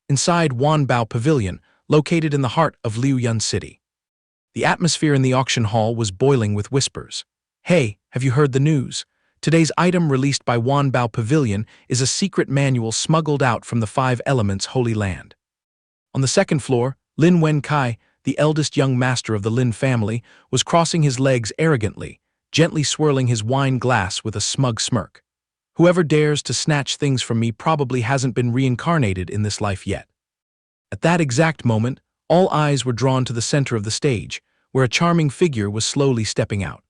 inside Wanbao Pavilion, located in the heart of Liuyun City. The atmosphere in the auction hall was boiling with whispers. "Hey, have you heard the news? Today's item released by Wanbao Pavilion is a secret manual smuggled out from the Five Elements Holy Land." On the second floor, Lin Wenkai, the eldest young master of the Lin family, was crossing his legs arrogantly, gently swirling his wine glass with a smug smirk. "Whoever dares to snatch things from me probably hasn't been reincarnated in this life yet." At that exact moment, all eyes were drawn to the center of the stage, where a charming figure was slowly stepping out.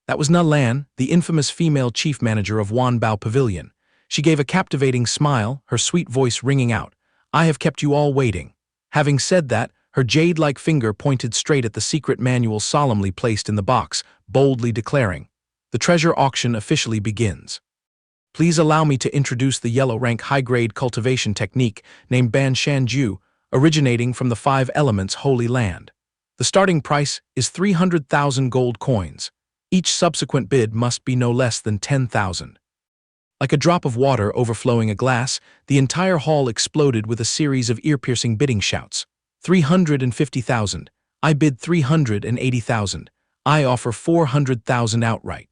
That was Na Lan, the infamous female chief manager of Wanbao Pavilion. She gave a captivating smile, her sweet voice ringing out, "I have kept you all waiting." Having said that, her jade-like finger pointed straight at the secret manual solemnly placed in the box, boldly declaring, "The treasure auction officially begins. Please allow me to introduce the yellow-rank high-grade cultivation technique named Ban Shanju, originating from the Five Elements Holy Land. The starting price is 300,000 gold coins. Each subsequent bid must be no less than 10,000. Like a drop of water overflowing a glass, the entire hall exploded with a series of ear-piercing bidding shouts. 350,000. I bid 380,000. I offer 400,000 outright.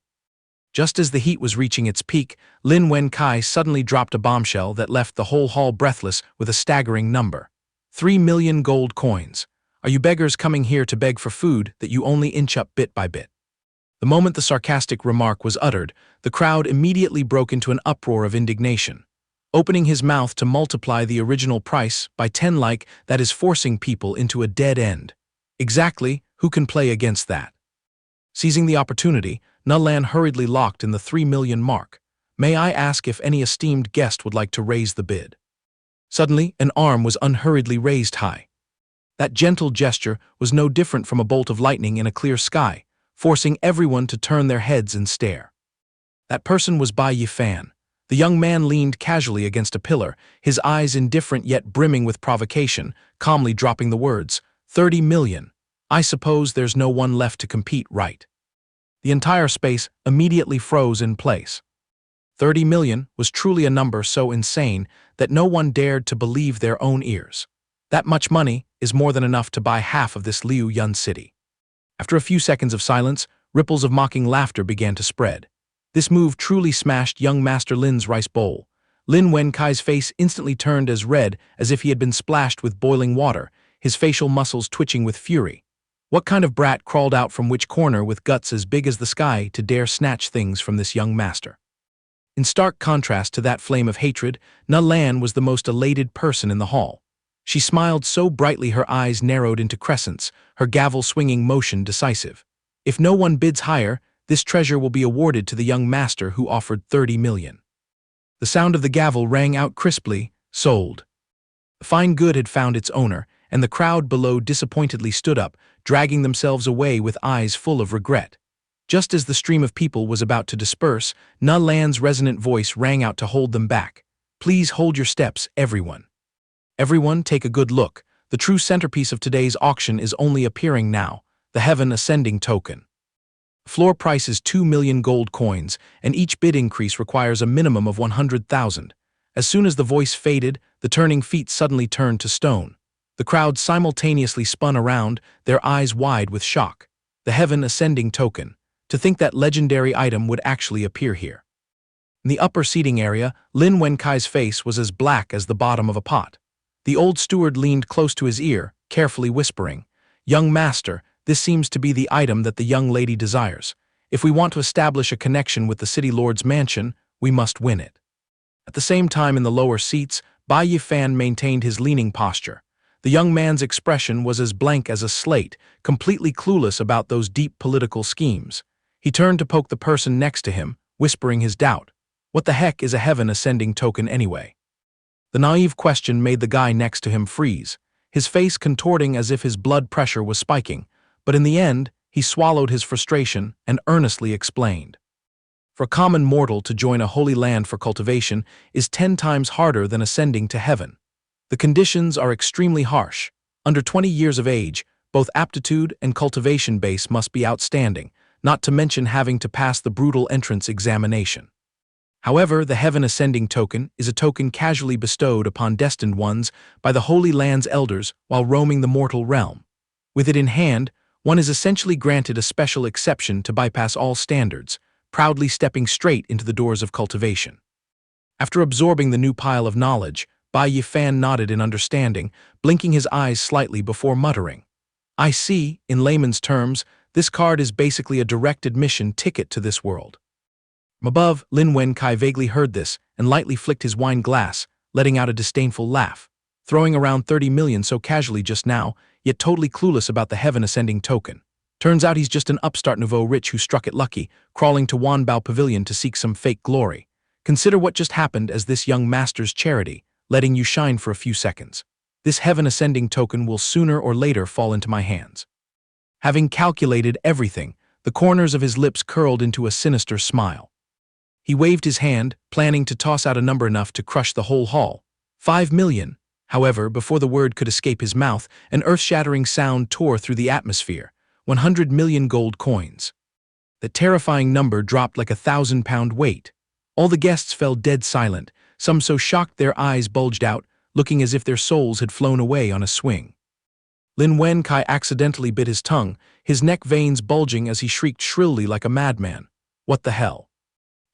Just as the heat was reaching its peak, Lin Wenkai suddenly dropped a bombshell that left the whole hall breathless with a staggering number. 3 million gold coins. Are you beggars coming here to beg for food that you only inch up bit by bit? The moment the sarcastic remark was uttered, the crowd immediately broke into an uproar of indignation. Opening his mouth to multiply the original price by 10 like that is forcing people into a dead end. Exactly, who can play against that? Seizing the opportunity, Na Lan hurriedly locked in the 3 million mark. "May I ask if any esteemed guest would like to raise the bid?" Suddenly, an arm was unhurriedly raised high. That gentle gesture was no different from a bolt of lightning in a clear sky, forcing everyone to turn their heads and stare. That person was Bai Yi Fan. The young man leaned casually against a pillar, his eyes indifferent yet brimming with provocation, calmly dropping the words, 30 million. I suppose there's no one left to compete, right? The entire space immediately froze in place. 30 million was truly a number so insane that no one dared to believe their own ears. That much money is more than enough to buy half of this Liuyun city. After a few seconds of silence, ripples of mocking laughter began to spread. This move truly smashed young Master Lin's rice bowl. Lin Wenkai's face instantly turned as red as if he had been splashed with boiling water, his facial muscles twitching with fury. What kind of brat crawled out from which corner with guts as big as the sky to dare snatch things from this young master? In stark contrast to that flame of hatred, Na Lan was the most elated person in the hall. She smiled so brightly her eyes narrowed into crescents, her gavel-swinging motion decisive. If no one bids higher, this treasure will be awarded to the young master who offered 30 million. The sound of the gavel rang out crisply, "Sold." The fine good had found its owner, and the crowd below disappointedly stood up, dragging themselves away with eyes full of regret. Just as the stream of people was about to disperse, Na Lan's resonant voice rang out to hold them back. "Please hold your steps, everyone. Everyone, take a good look. The true centerpiece of today's auction is only appearing now, the Heaven Ascending token. Floor price is 2 million gold coins, and each bid increase requires a minimum of 100,000. As soon as the voice faded, the turning feet suddenly turned to stone. The crowd simultaneously spun around, their eyes wide with shock. The Heaven Ascending token. To think that legendary item would actually appear here. In the upper seating area, Lin Wenkai's face was as black as the bottom of a pot. The old steward leaned close to his ear, carefully whispering, "Young master, this seems to be the item that the young lady desires. If we want to establish a connection with the city lord's mansion, we must win it." At the same time in the lower seats, Bai Yi Fan maintained his leaning posture. The young man's expression was as blank as a slate, completely clueless about those deep political schemes. He turned to poke the person next to him, whispering his doubt. What the heck is a Heaven Ascending token anyway? The naive question made the guy next to him freeze, his face contorting as if his blood pressure was spiking, but in the end, he swallowed his frustration and earnestly explained. For a common mortal to join a holy land for cultivation is 10 times harder than ascending to heaven. The conditions are extremely harsh. Under 20 years of age, both aptitude and cultivation base must be outstanding, not to mention having to pass the brutal entrance examination. However, the Heaven Ascending token is a token casually bestowed upon destined ones by the Holy Land's elders while roaming the mortal realm. With it in hand, one is essentially granted a special exception to bypass all standards, proudly stepping straight into the doors of cultivation. After absorbing the new pile of knowledge, Bai Yi Fan nodded in understanding, blinking his eyes slightly before muttering, "I see, in layman's terms, this card is basically a direct admission ticket to this world." From above, Lin Wenkai vaguely heard this and lightly flicked his wine glass, letting out a disdainful laugh, throwing around 30 million so casually just now, yet totally clueless about the Heaven Ascending token. Turns out he's just an upstart nouveau rich who struck it lucky, crawling to Wanbao Pavilion to seek some fake glory. Consider what just happened as this young master's charity, letting you shine for a few seconds. This Heaven Ascending token will sooner or later fall into my hands. Having calculated everything, the corners of his lips curled into a sinister smile. He waved his hand, planning to toss out a number enough to crush the whole haul. 5 million. However, before the word could escape his mouth, an earth-shattering sound tore through the atmosphere. 100 million gold coins. The terrifying number dropped like a 1,000-pound weight. All the guests fell dead silent, some so shocked their eyes bulged out, looking as if their souls had flown away on a swing. Lin Wenkai accidentally bit his tongue, his neck veins bulging as he shrieked shrilly like a madman. What the hell?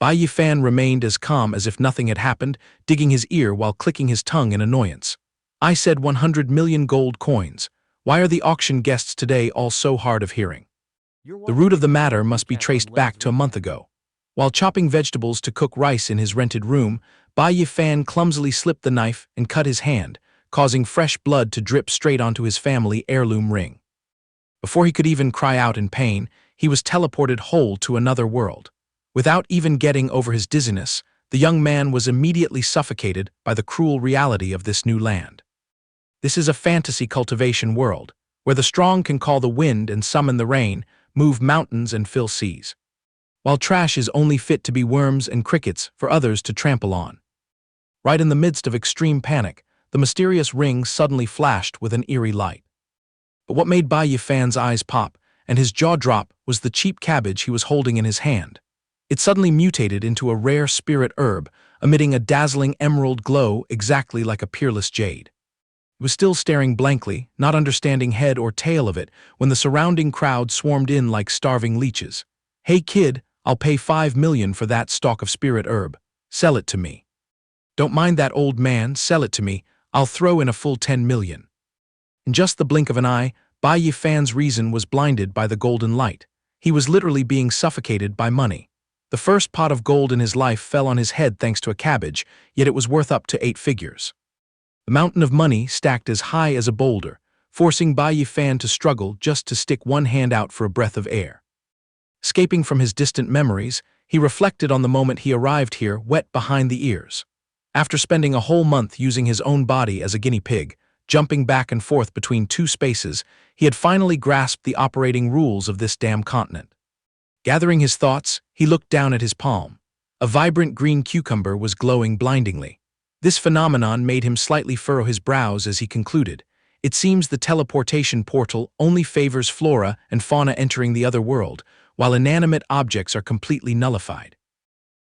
Bai Yi Fan remained as calm as if nothing had happened, digging his ear while clicking his tongue in annoyance. I said 100 million gold coins. Why are the auction guests today all so hard of hearing? The root of the matter must be traced back to a month ago. While chopping vegetables to cook rice in his rented room, Bai Yi Fan clumsily slipped the knife and cut his hand, causing fresh blood to drip straight onto his family heirloom ring. Before he could even cry out in pain, he was teleported whole to another world. Without even getting over his dizziness, the young man was immediately suffocated by the cruel reality of this new land. This is a fantasy cultivation world, where the strong can call the wind and summon the rain, move mountains and fill seas, while trash is only fit to be worms and crickets for others to trample on. Right in the midst of extreme panic, the mysterious ring suddenly flashed with an eerie light. But what made Bai Yi Fan's eyes pop and his jaw drop was the cheap cabbage he was holding in his hand. It suddenly mutated into a rare spirit herb, emitting a dazzling emerald glow exactly like a peerless jade. He was still staring blankly, not understanding head or tail of it, when the surrounding crowd swarmed in like starving leeches. "Hey kid, I'll pay 5 million for that stalk of spirit herb. Sell it to me." "Don't mind that old man, sell it to me. I'll throw in a full 10 million. In just the blink of an eye, Bai Yi Fan's reason was blinded by the golden light. He was literally being suffocated by money. The first pot of gold in his life fell on his head thanks to a cabbage, yet it was worth up to 8 figures. The mountain of money stacked as high as a boulder, forcing Bai Yi Fan to struggle just to stick one hand out for a breath of air. Escaping from his distant memories, he reflected on the moment he arrived here wet behind the ears. After spending a whole month using his own body as a guinea pig, jumping back and forth between two spaces, he had finally grasped the operating rules of this damn continent. Gathering his thoughts, he looked down at his palm. A vibrant green cucumber was glowing blindingly. This phenomenon made him slightly furrow his brows as he concluded. It seems the teleportation portal only favors flora and fauna entering the other world, while inanimate objects are completely nullified.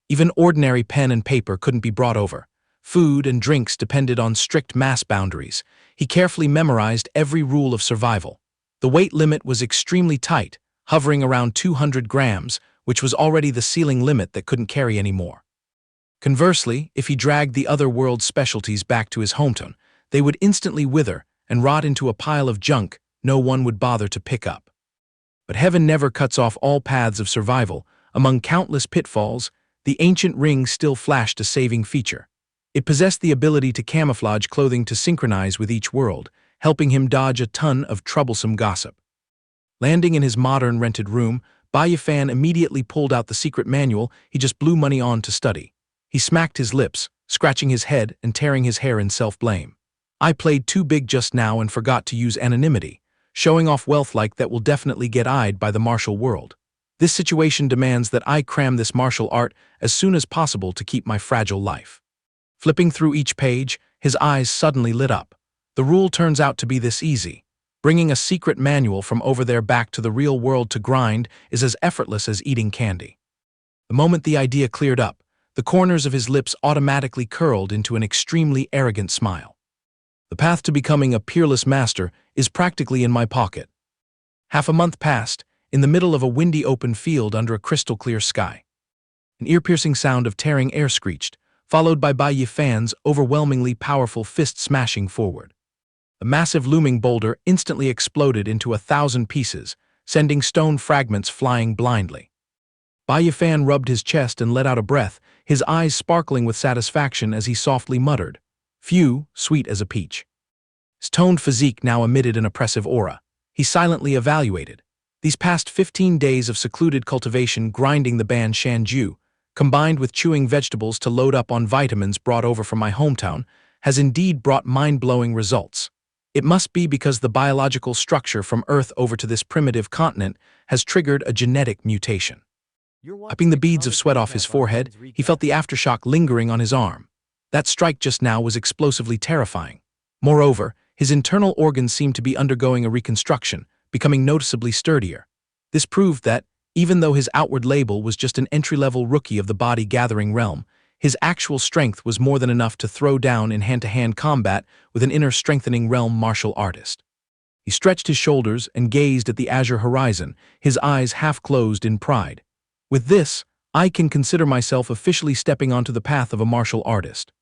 Even ordinary pen and paper couldn't be brought over. Food and drinks depended on strict mass boundaries. He carefully memorized every rule of survival. The weight limit was extremely tight, hovering around 200 grams, which was already the ceiling limit that couldn't carry any more. Conversely, if he dragged the other world's specialties back to his hometown, they would instantly wither and rot into a pile of junk no one would bother to pick up. But heaven never cuts off all paths of survival. Among countless pitfalls, the ancient ring still flashed a saving feature. It possessed the ability to camouflage clothing to synchronize with each world, helping him dodge a ton of troublesome gossip. Landing in his modern rented room, Bai Yi Fan immediately pulled out the secret manual he just blew money on to study. He smacked his lips, scratching his head and tearing his hair in self-blame. "I played too big just now and forgot to use anonymity, showing off wealth like that will definitely get eyed by the martial world. This situation demands that I cram this martial art as soon as possible to keep my fragile life." Flipping through each page, his eyes suddenly lit up. The rule turns out to be this easy. Bringing a secret manual from over there back to the real world to grind is as effortless as eating candy. The moment the idea cleared up, The corners of his lips automatically curled into an extremely arrogant smile. The path to becoming a peerless master is practically in my pocket. Half a month passed, in the middle of a windy open field under a crystal-clear sky. An ear-piercing sound of tearing air screeched, followed by Bai Yi Fan's overwhelmingly powerful fist smashing forward. The massive looming boulder instantly exploded into 1,000 pieces, sending stone fragments flying blindly. Bai Yi Fan rubbed his chest and let out a breath, his eyes sparkling with satisfaction as he softly muttered, "Phew, sweet as a peach." His toned physique now emitted an oppressive aura. He silently evaluated. These past 15 days of secluded cultivation grinding the ban Shanju, combined with chewing vegetables to load up on vitamins brought over from my hometown, has indeed brought mind-blowing results. It must be because the biological structure from Earth over to this primitive continent has triggered a genetic mutation. Wiping the beads of sweat off his forehead, he felt the aftershock lingering on his arm. That strike just now was explosively terrifying. Moreover, his internal organs seemed to be undergoing a reconstruction, becoming noticeably sturdier. This proved that, even though his outward label was just an entry-level rookie of the body-gathering realm, his actual strength was more than enough to throw down in hand-to-hand combat with an inner-strengthening realm martial artist. He stretched his shoulders and gazed at the azure horizon, his eyes half-closed in pride. With this, I can consider myself officially stepping onto the path of a martial artist.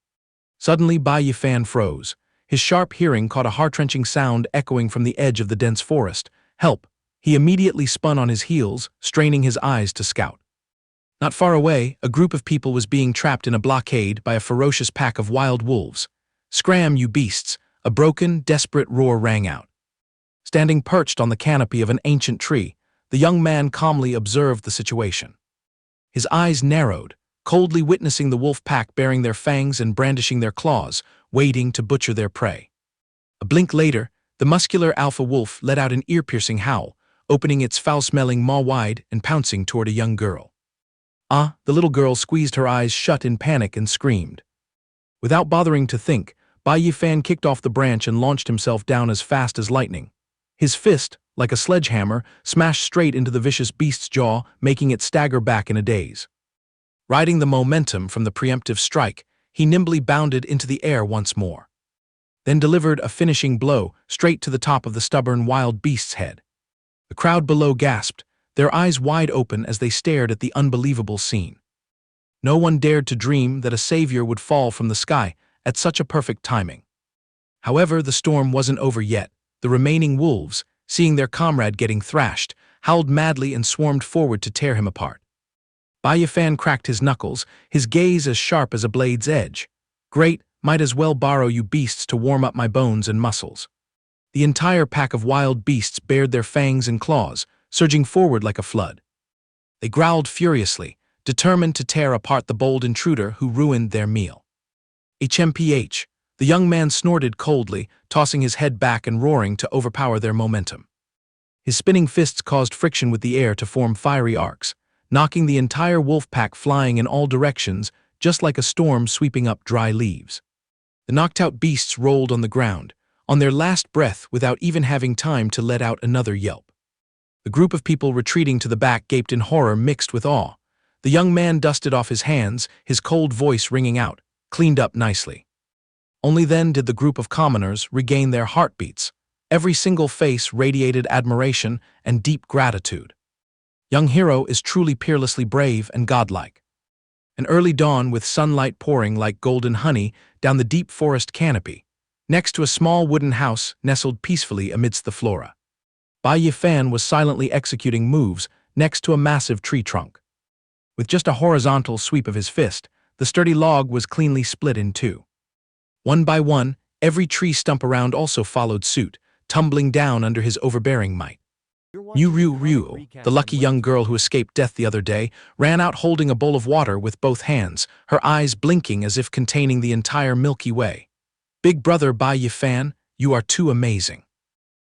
Suddenly, Bai Yi Fan froze. His sharp hearing caught a heart-wrenching sound echoing from the edge of the dense forest. "Help!" He immediately spun on his heels, straining his eyes to scout. Not far away, a group of people was being trapped in a blockade by a ferocious pack of wild wolves. "Scram, you beasts!" A broken, desperate roar rang out. Standing perched on the canopy of an ancient tree, the young man calmly observed the situation. His eyes narrowed, coldly witnessing the wolf pack baring their fangs and brandishing their claws, waiting to butcher their prey. A blink later, the muscular alpha wolf let out an ear-piercing howl, opening its foul-smelling maw wide and pouncing toward a young girl. The little girl squeezed her eyes shut in panic and screamed. Without bothering to think, Bai Yi Fan kicked off the branch and launched himself down as fast as lightning. His fist, like a sledgehammer, smashed straight into the vicious beast's jaw, making it stagger back in a daze. Riding the momentum from the preemptive strike, he nimbly bounded into the air once more. Then delivered a finishing blow straight to the top of the stubborn wild beast's head. The crowd below gasped, their eyes wide open as they stared at the unbelievable scene. No one dared to dream that a savior would fall from the sky at such a perfect timing. However, the storm wasn't over yet. The remaining wolves, seeing their comrade getting thrashed, howled madly and swarmed forward to tear him apart. Bai Yi Fan cracked his knuckles, his gaze as sharp as a blade's edge. "Great, might as well borrow you beasts to warm up my bones and muscles." The entire pack of wild beasts bared their fangs and claws, surging forward like a flood. They growled furiously, determined to tear apart the bold intruder who ruined their meal. "HMPH," the young man snorted coldly, tossing his head back and roaring to overpower their momentum. His spinning fists caused friction with the air to form fiery arcs, knocking the entire wolf pack flying in all directions, just like a storm sweeping up dry leaves. The knocked-out beasts rolled on the ground, on their last breath without even having time to let out another yelp. The group of people retreating to the back gaped in horror mixed with awe. The young man dusted off his hands, his cold voice ringing out, "Cleaned up nicely." Only then did the group of commoners regain their heartbeats. Every single face radiated admiration and deep gratitude. Young hero is truly peerlessly brave and godlike. An early dawn with sunlight pouring like golden honey down the deep forest canopy, next to a small wooden house nestled peacefully amidst the flora. Bai Yi Fan was silently executing moves next to a massive tree trunk. With just a horizontal sweep of his fist, the sturdy log was cleanly split in two. One by one, every tree stump around also followed suit, tumbling down under his overbearing might. Ryu, the lucky young girl who escaped death the other day, ran out holding a bowl of water with both hands, her eyes blinking as if containing the entire Milky Way. "Big brother Bai Yi Fan, you are too amazing."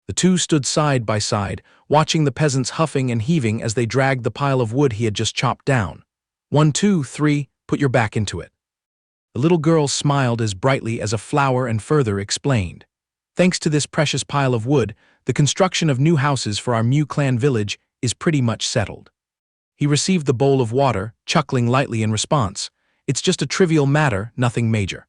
The two stood side by side, watching the peasants huffing and heaving as they dragged the pile of wood he had just chopped down. "1, 2, 3, put your back into it." The little girl smiled as brightly as a flower and further explained. "Thanks to this precious pile of wood, the construction of new houses for our Mu clan village is pretty much settled." He received the bowl of water, chuckling lightly in response. It's just a trivial matter, nothing major.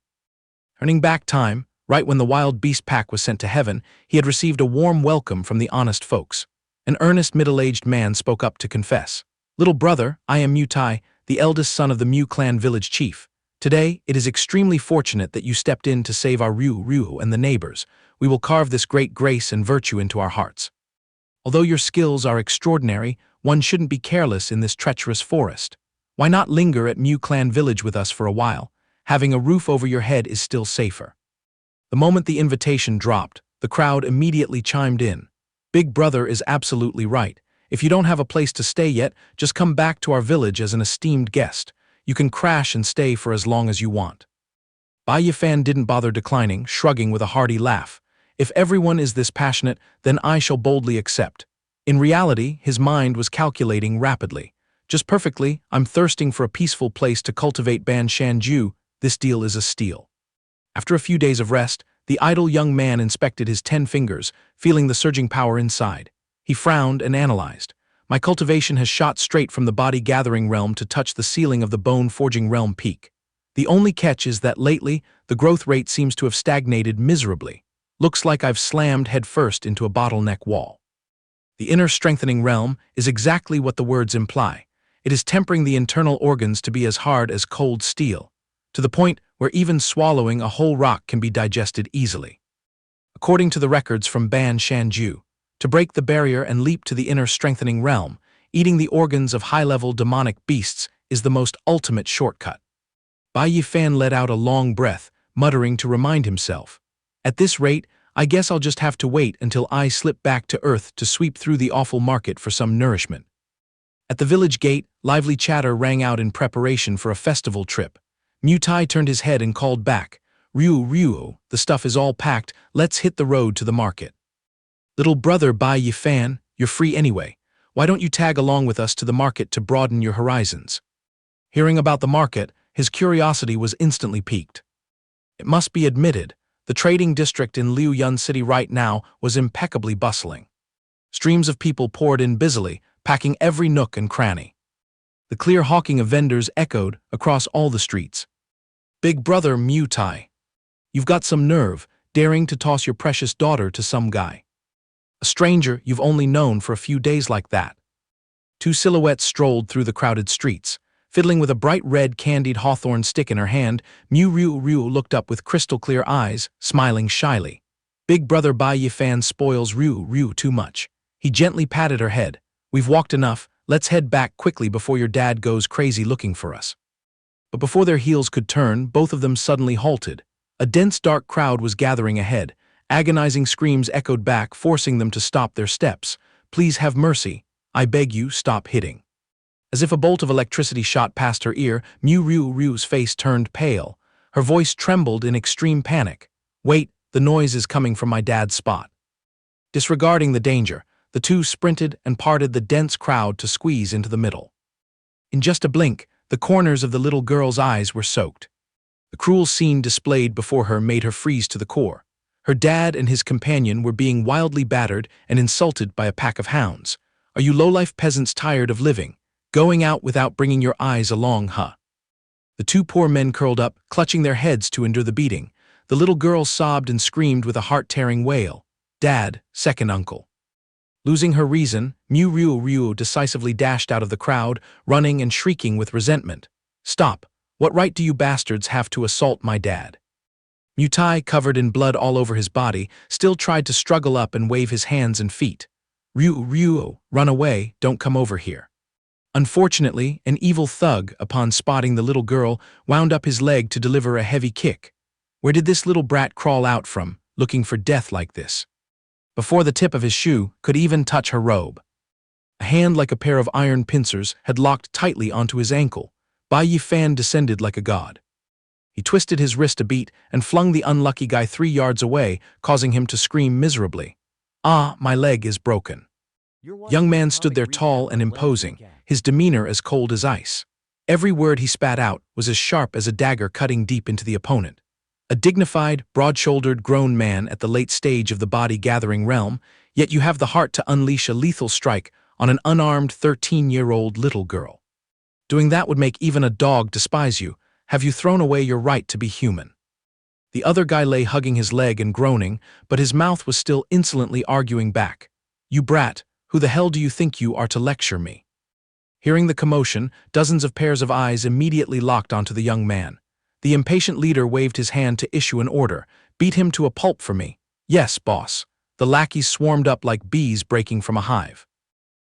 Turning back time, right when the wild beast pack was sent to heaven, he had received a warm welcome from the honest folks. An earnest middle-aged man spoke up to confess. Little brother, I am Mutai, the eldest son of the Mu clan village chief. Today, it is extremely fortunate that you stepped in to save our Ryu and the neighbors. We will carve this great grace and virtue into our hearts. Although your skills are extraordinary, one shouldn't be careless in this treacherous forest. Why not linger at Mu clan village with us for a while? Having a roof over your head is still safer. The moment the invitation dropped, the crowd immediately chimed in. Big brother is absolutely right. If you don't have a place to stay yet, just come back to our village as an esteemed guest. You can crash and stay for as long as you want. Bai Yi Fan didn't bother declining, shrugging with a hearty laugh. If everyone is this passionate, then I shall boldly accept. In reality, his mind was calculating rapidly. Just perfectly, I'm thirsting for a peaceful place to cultivate Ban Shanju. This deal is a steal. After a few days of rest, the idle young man inspected his 10 fingers, feeling the surging power inside. He frowned and analyzed. My cultivation has shot straight from the body-gathering realm to touch the ceiling of the bone-forging realm peak. The only catch is that lately, the growth rate seems to have stagnated miserably. Looks like I've slammed headfirst into a bottleneck wall. The inner strengthening realm is exactly what the words imply. It is tempering the internal organs to be as hard as cold steel, to the point where even swallowing a whole rock can be digested easily. According to the records from Ban Shanju, to break the barrier and leap to the inner strengthening realm, eating the organs of high-level demonic beasts is the most ultimate shortcut. Bai Yi Fan let out a long breath, muttering to remind himself. At this rate, I guess I'll just have to wait until I slip back to Earth to sweep through the awful market for some nourishment. At the village gate, lively chatter rang out in preparation for a festival trip. Mutai turned his head and called back, Ryu, the stuff is all packed, let's hit the road to the market. Little brother Bai Yi Fan, you're free anyway. Why don't you tag along with us to the market to broaden your horizons? Hearing about the market, his curiosity was instantly piqued. It must be admitted, the trading district in Liuyun City right now was impeccably bustling. Streams of people poured in busily, packing every nook and cranny. The clear hawking of vendors echoed across all the streets. Big brother Mutai, you've got some nerve, daring to toss your precious daughter to some guy. A stranger you've only known for a few days like that. Two silhouettes strolled through the crowded streets. Fiddling with a bright red candied hawthorn stick in her hand, Ryu looked up with crystal-clear eyes, smiling shyly. Big brother Bai Yi Fan spoils Ryu too much. He gently patted her head. We've walked enough, let's head back quickly before your dad goes crazy looking for us. But before their heels could turn, both of them suddenly halted. A dense dark crowd was gathering ahead. Agonizing screams echoed back, forcing them to stop their steps. Please have mercy. I beg you, stop hitting. As if a bolt of electricity shot past her ear, Ryu's face turned pale. Her voice trembled in extreme panic. Wait, the noise is coming from my dad's spot. Disregarding the danger, the two sprinted and parted the dense crowd to squeeze into the middle. In just a blink, the corners of the little girl's eyes were soaked. The cruel scene displayed before her made her freeze to the core. Her dad and his companion were being wildly battered and insulted by a pack of hounds. Are you low-life peasants tired of living? Going out without bringing your eyes along, huh? The two poor men curled up, clutching their heads to endure the beating. The little girl sobbed and screamed with a heart-tearing wail. Dad, second uncle. Losing her reason, Ryu decisively dashed out of the crowd, running and shrieking with resentment. Stop! What right do you bastards have to assault my dad? Mutai, covered in blood all over his body, still tried to struggle up and wave his hands and feet. Ryu, run away, don't come over here. Unfortunately, an evil thug, upon spotting the little girl, wound up his leg to deliver a heavy kick. Where did this little brat crawl out from, looking for death like this? Before the tip of his shoe could even touch her robe. A hand like a pair of iron pincers had locked tightly onto his ankle. Bai Yi Fan descended like a god. He twisted his wrist a beat and flung the unlucky guy 3 yards away, causing him to scream miserably. Ah, my leg is broken. Young man stood there tall and imposing, his demeanor as cold as ice. Every word he spat out was as sharp as a dagger cutting deep into the opponent. A dignified, broad-shouldered, grown man at the late stage of the body-gathering realm, yet you have the heart to unleash a lethal strike on an unarmed 13-year-old little girl. Doing that would make even a dog despise you. Have you thrown away your right to be human? The other guy lay hugging his leg and groaning, but his mouth was still insolently arguing back. You brat, who the hell do you think you are to lecture me? Hearing the commotion, dozens of pairs of eyes immediately locked onto the young man. The impatient leader waved his hand to issue an order. Beat him to a pulp for me. Yes, boss. The lackeys swarmed up like bees breaking from a hive.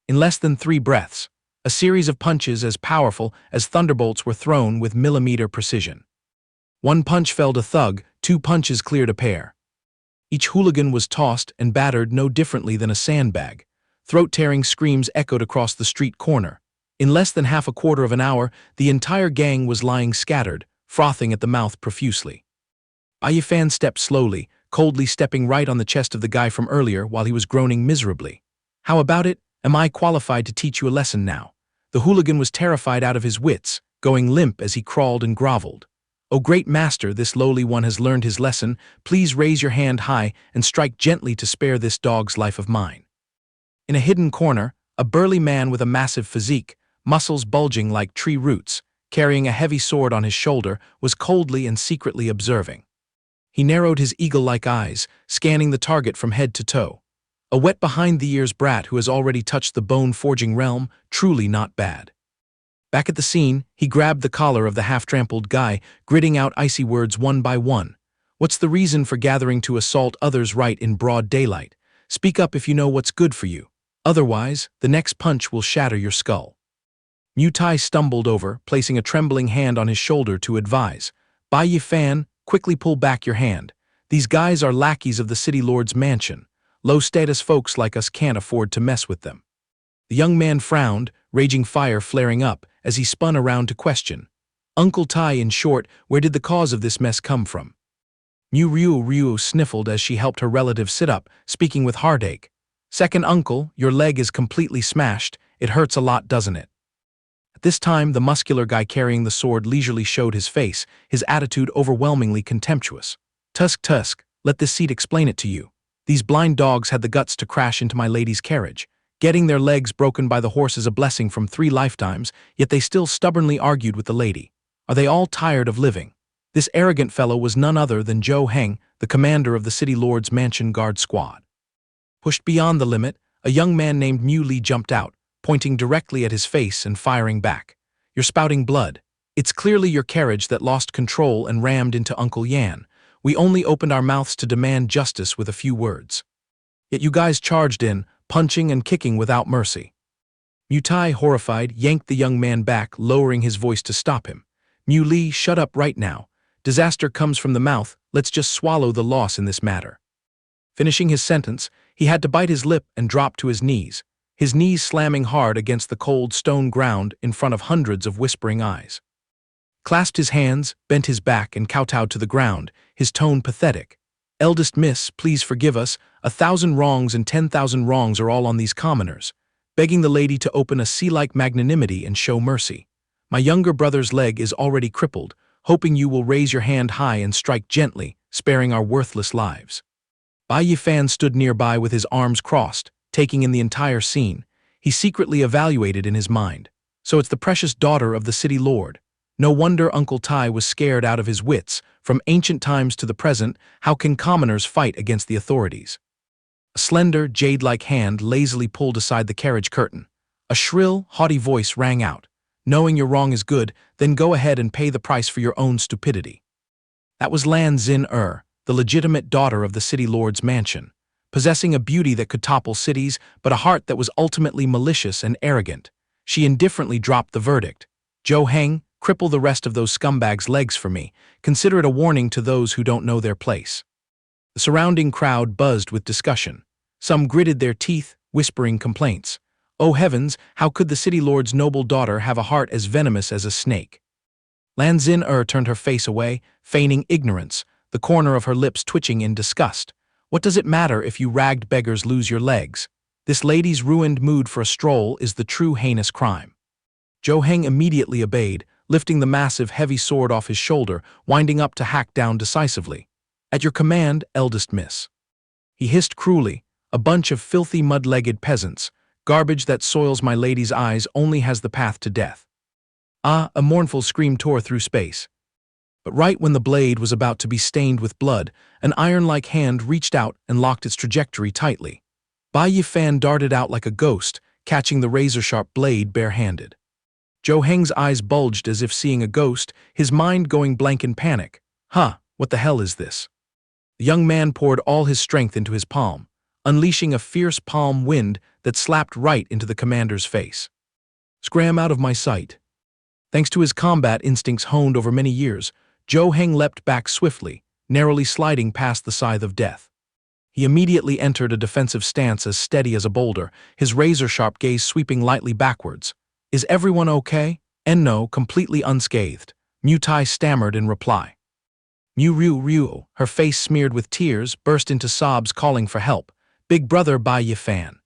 In less than 3 breaths, a series of punches as powerful as thunderbolts were thrown with millimeter precision. 1 punch felled a thug, 2 punches cleared a pair. Each hooligan was tossed and battered no differently than a sandbag. Throat-tearing screams echoed across the street corner. In less than half a quarter of an hour, the entire gang was lying scattered, frothing at the mouth profusely. Bai Yi Fan stepped slowly, coldly stepping right on the chest of the guy from earlier while he was groaning miserably. How about it? Am I qualified to teach you a lesson now? The hooligan was terrified out of his wits, going limp as he crawled and groveled. O great master, this lowly one has learned his lesson. Please raise your hand high and strike gently to spare this dog's life of mine. In a hidden corner, a burly man with a massive physique, muscles bulging like tree roots, carrying a heavy sword on his shoulder, was coldly and secretly observing. He narrowed his eagle-like eyes, scanning the target from head to toe. A wet behind-the-ears brat who has already touched the bone-forging realm, truly not bad. Back at the scene, he grabbed the collar of the half-trampled guy, gritting out icy words one by one. What's the reason for gathering to assault others right in broad daylight? Speak up if you know what's good for you. Otherwise, the next punch will shatter your skull. Mutate stumbled over, placing a trembling hand on his shoulder to advise. Bai Yi Fan, quickly pull back your hand. These guys are lackeys of the city lord's mansion. Low-status folks like us can't afford to mess with them. The young man frowned, raging fire flaring up, as he spun around to question. Uncle Tai, in short, where did the cause of this mess come from? Ryu sniffled as she helped her relative sit up, speaking with heartache. Second uncle, your leg is completely smashed. It hurts a lot, doesn't it? At this time, the muscular guy carrying the sword leisurely showed his face, his attitude overwhelmingly contemptuous. Tusk, let this seat explain it to you. These blind dogs had the guts to crash into my lady's carriage. Getting their legs broken by the horse is a blessing from 3 lifetimes, yet they still stubbornly argued with the lady. Are they all tired of living? This arrogant fellow was none other than Zhou Heng, the commander of the city lord's mansion guard squad. Pushed beyond the limit, a young man named Mu Li jumped out, pointing directly at his face and firing back. You're spouting blood. It's clearly your carriage that lost control and rammed into Uncle Yan. We only opened our mouths to demand justice with a few words. Yet you guys charged in, punching and kicking without mercy. Mutate, horrified, yanked the young man back, lowering his voice to stop him. Mu Li, shut up right now. Disaster comes from the mouth, let's just swallow the loss in this matter. Finishing his sentence, he had to bite his lip and drop to his knees slamming hard against the cold stone ground in front of hundreds of whispering eyes. Clasped his hands, bent his back, and kowtowed to the ground, his tone pathetic. Eldest miss, please forgive us. 1,000 wrongs and 10,000 wrongs are all on these commoners. Begging the lady to open a sea-like magnanimity and show mercy. My younger brother's leg is already crippled, hoping you will raise your hand high and strike gently, sparing our worthless lives. Bai Yi Fan stood nearby with his arms crossed, taking in the entire scene. He secretly evaluated in his mind. So it's the precious daughter of the city lord. No wonder Uncle Tai was scared out of his wits. From ancient times to the present, how can commoners fight against the authorities? A slender, jade-like hand lazily pulled aside the carriage curtain. A shrill, haughty voice rang out. Knowing your wrong is good, then go ahead and pay the price for your own stupidity. That was Lan Xin, the legitimate daughter of the city lord's mansion, possessing a beauty that could topple cities, but a heart that was ultimately malicious and arrogant. She indifferently dropped the verdict. Zhou Heng, cripple the rest of those scumbags' legs for me. Consider it a warning to those who don't know their place. The surrounding crowd buzzed with discussion. Some gritted their teeth, whispering complaints. Oh heavens, how could the city lord's noble daughter have a heart as venomous as a snake? Lan Xin turned her face away, feigning ignorance, the corner of her lips twitching in disgust. What does it matter if you ragged beggars lose your legs? This lady's ruined mood for a stroll is the true heinous crime. Zhou Heng immediately obeyed, lifting the massive, heavy sword off his shoulder, winding up to hack down decisively. At your command, eldest miss. He hissed cruelly, a bunch of filthy mud-legged peasants. Garbage that soils my lady's eyes only has the path to death. Ah, a mournful scream tore through space. But right when the blade was about to be stained with blood, an iron-like hand reached out and locked its trajectory tightly. Bai Yi Fan darted out like a ghost, catching the razor-sharp blade bare-handed. Zhou Heng's eyes bulged as if seeing a ghost, his mind going blank in panic. What the hell is this? The young man poured all his strength into his palm, unleashing a fierce palm wind that slapped right into the commander's face. Scram out of my sight. Thanks to his combat instincts honed over many years, Zhou Heng leapt back swiftly, narrowly sliding past the scythe of death. He immediately entered a defensive stance as steady as a boulder, his razor-sharp gaze sweeping lightly backwards. Is everyone okay? No, completely unscathed. Mutai stammered in reply. Ryu, her face smeared with tears, burst into sobs calling for help. Big brother Bai Yi Fan.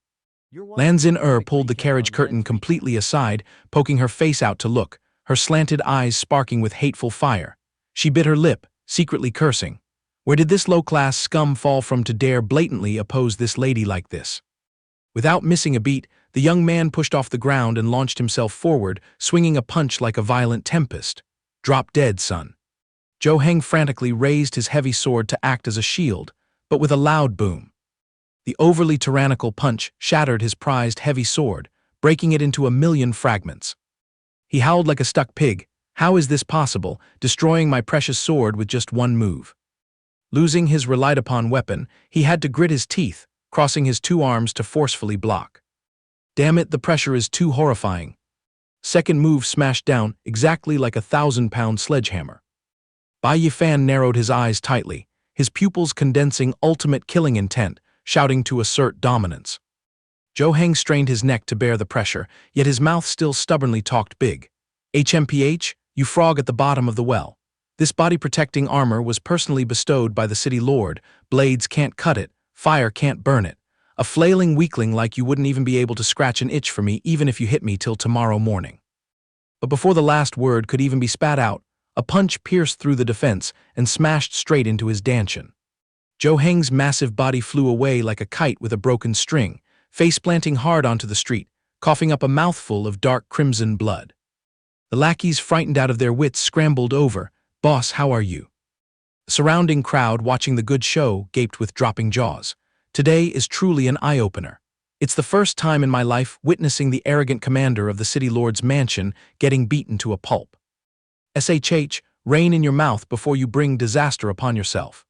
Lanzin pulled the carriage curtain completely aside, poking her face out to look, her slanted eyes sparking with hateful fire. She bit her lip, secretly cursing. Where did this low-class scum fall from to dare blatantly oppose this lady like this? Without missing a beat, the young man pushed off the ground and launched himself forward, swinging a punch like a violent tempest. Drop dead, son. Zhou Heng frantically raised his heavy sword to act as a shield, but with a loud boom. The overly tyrannical punch shattered his prized heavy sword, breaking it into a million fragments. He howled like a stuck pig. How is this possible, destroying my precious sword with just one move? Losing his relied-upon weapon, he had to grit his teeth, crossing his two arms to forcefully block. Damn it, the pressure is too horrifying. Second move smashed down, exactly like a 1,000-pound sledgehammer. Bai Yi Fan narrowed his eyes tightly, his pupils condensing ultimate killing intent, shouting to assert dominance. Zhou Heng strained his neck to bear the pressure, yet his mouth still stubbornly talked big. HMPH, you frog at the bottom of the well. This body-protecting armor was personally bestowed by the city lord. Blades can't cut it, fire can't burn it. A flailing weakling like you wouldn't even be able to scratch an itch for me even if you hit me till tomorrow morning. But before the last word could even be spat out, a punch pierced through the defense and smashed straight into his dantian. Zhou Heng's massive body flew away like a kite with a broken string, face-planting hard onto the street, coughing up a mouthful of dark crimson blood. The lackeys, frightened out of their wits, scrambled over. Boss, how are you? The surrounding crowd, watching the good show, gaped with dropping jaws. Today is truly an eye-opener. It's the first time in my life witnessing the arrogant commander of the city lord's mansion getting beaten to a pulp. SHH, rein in your mouth before you bring disaster upon yourself.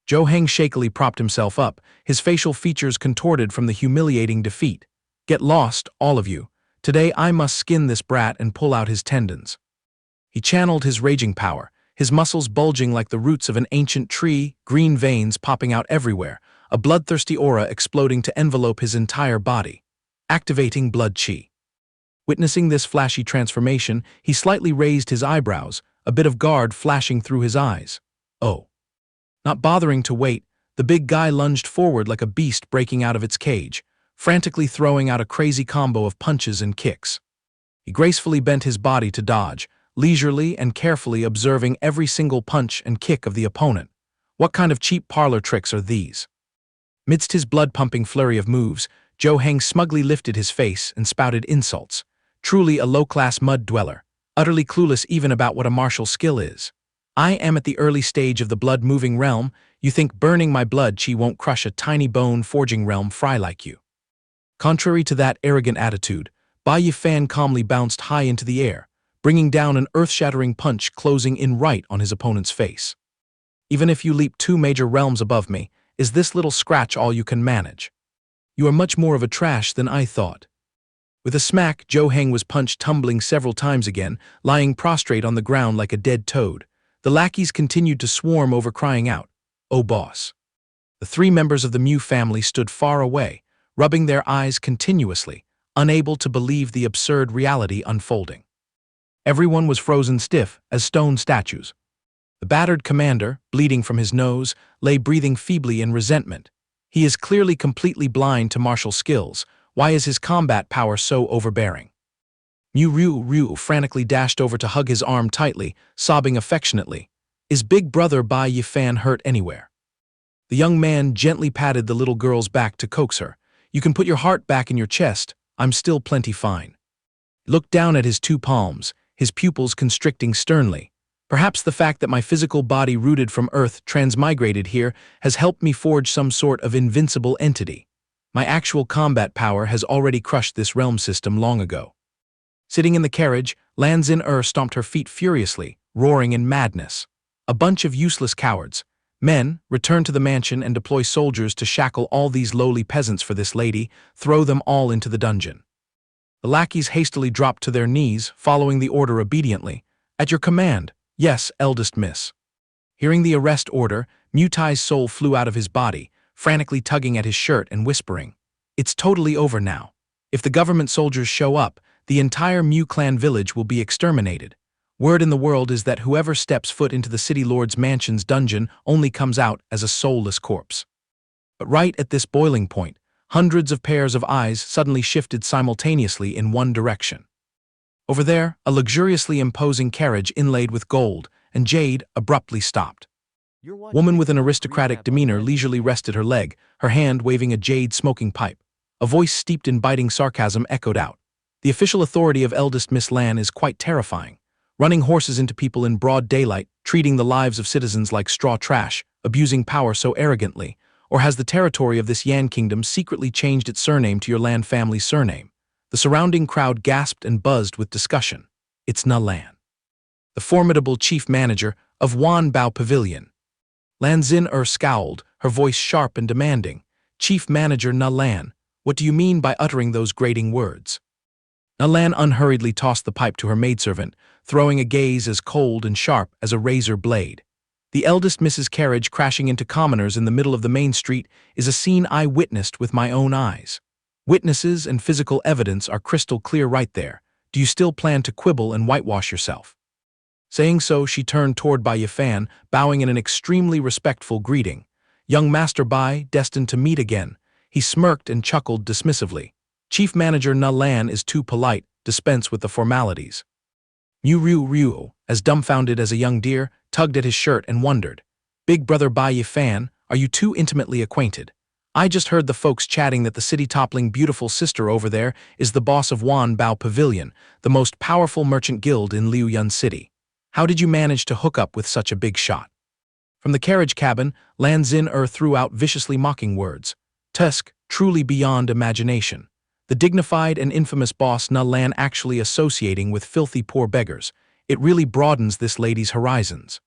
Zhou Heng shakily propped himself up, his facial features contorted from the humiliating defeat. Get lost, all of you. Today I must skin this brat and pull out his tendons. He channeled his raging power, his muscles bulging like the roots of an ancient tree, green veins popping out everywhere, a bloodthirsty aura exploding to envelope his entire body. Activating blood chi. Witnessing this flashy transformation, he slightly raised his eyebrows, a bit of guard flashing through his eyes. Oh. Not bothering to wait, the big guy lunged forward like a beast breaking out of its cage, frantically throwing out a crazy combo of punches and kicks. He gracefully bent his body to dodge, leisurely and carefully observing every single punch and kick of the opponent. What kind of cheap parlor tricks are these? Midst his blood-pumping flurry of moves, Zhou Heng smugly lifted his face and spouted insults. Truly a low-class mud dweller, utterly clueless even about what a martial skill is. I am at the early stage of the blood-moving realm. You think burning my blood chi won't crush a tiny bone-forging realm fry like you. Contrary to that arrogant attitude, Bai Yi Fan calmly bounced high into the air, bringing down an earth-shattering punch closing in right on his opponent's face. Even if you leap 2 major realms above me, is this little scratch all you can manage? You are much more of a trash than I thought. With a smack, Zhou Heng was punched tumbling several times again, lying prostrate on the ground like a dead toad. The lackeys continued to swarm over, crying out, "Oh boss." The 3 members of the Mu family stood far away, rubbing their eyes continuously, unable to believe the absurd reality unfolding. Everyone was frozen stiff as stone statues. The battered commander, bleeding from his nose, lay breathing feebly in resentment. He is clearly completely blind to martial skills. Why is his combat power so overbearing? Ryu frantically dashed over to hug his arm tightly, sobbing affectionately. Is big brother Bai Yi Fan hurt anywhere? The young man gently patted the little girl's back to coax her. You can put your heart back in your chest. I'm still plenty fine. He looked down at his 2 palms, his pupils constricting sternly. Perhaps the fact that my physical body rooted from Earth transmigrated here has helped me forge some sort of invincible entity. My actual combat power has already crushed this realm system long ago. Sitting in the carriage, Lan Xin stomped her feet furiously, roaring in madness. A bunch of useless cowards. Men, return to the mansion and deploy soldiers to shackle all these lowly peasants for this lady, throw them all into the dungeon. The lackeys hastily dropped to their knees, following the order obediently. At your command, yes, eldest miss. Hearing the arrest order, Mutai's soul flew out of his body, frantically tugging at his shirt and whispering, "It's totally over now. If the government soldiers show up, the entire Mu clan village will be exterminated. Word in the world is that whoever steps foot into the city lord's mansion's dungeon only comes out as a soulless corpse." But right at this boiling point, hundreds of pairs of eyes suddenly shifted simultaneously in one direction. Over there, a luxuriously imposing carriage inlaid with gold and jade abruptly stopped. A woman with an aristocratic demeanor leisurely rested her leg, her hand waving a jade smoking pipe. A voice steeped in biting sarcasm echoed out. The official authority of eldest Miss Lan is quite terrifying. Running horses into people in broad daylight, treating the lives of citizens like straw trash, abusing power so arrogantly, or has the territory of this Yan kingdom secretly changed its surname to your Lan family's surname? The surrounding crowd gasped and buzzed with discussion. It's Na Lan, the formidable chief manager of Wan Bao Pavilion. Lan Xin scowled, her voice sharp and demanding. Chief manager Na Lan, what do you mean by uttering those grating words? Na Lan unhurriedly tossed the pipe to her maidservant, throwing a gaze as cold and sharp as a razor blade. The eldest Mrs. Carriage crashing into commoners in the middle of the main street is a scene I witnessed with my own eyes. Witnesses and physical evidence are crystal clear right there. Do you still plan to quibble and whitewash yourself? Saying so, she turned toward Bai Yi Fan, bowing in an extremely respectful greeting. Young Master Bai, destined to meet again. He smirked and chuckled dismissively. Chief Manager Na Lan is too polite, dispense with the formalities. Ryu, as dumbfounded as a young deer, tugged at his shirt and wondered. Big brother Bai Yi Fan, are you too intimately acquainted? I just heard the folks chatting that the city-toppling beautiful sister over there is the boss of Wan Bao Pavilion, the most powerful merchant guild in Liuyun City. How did you manage to hook up with such a big shot? From the carriage cabin, Lan Xin threw out viciously mocking words. Tusk, truly beyond imagination. The dignified and infamous boss Na Lan actually associating with filthy poor beggars. It really broadens this lady's horizons.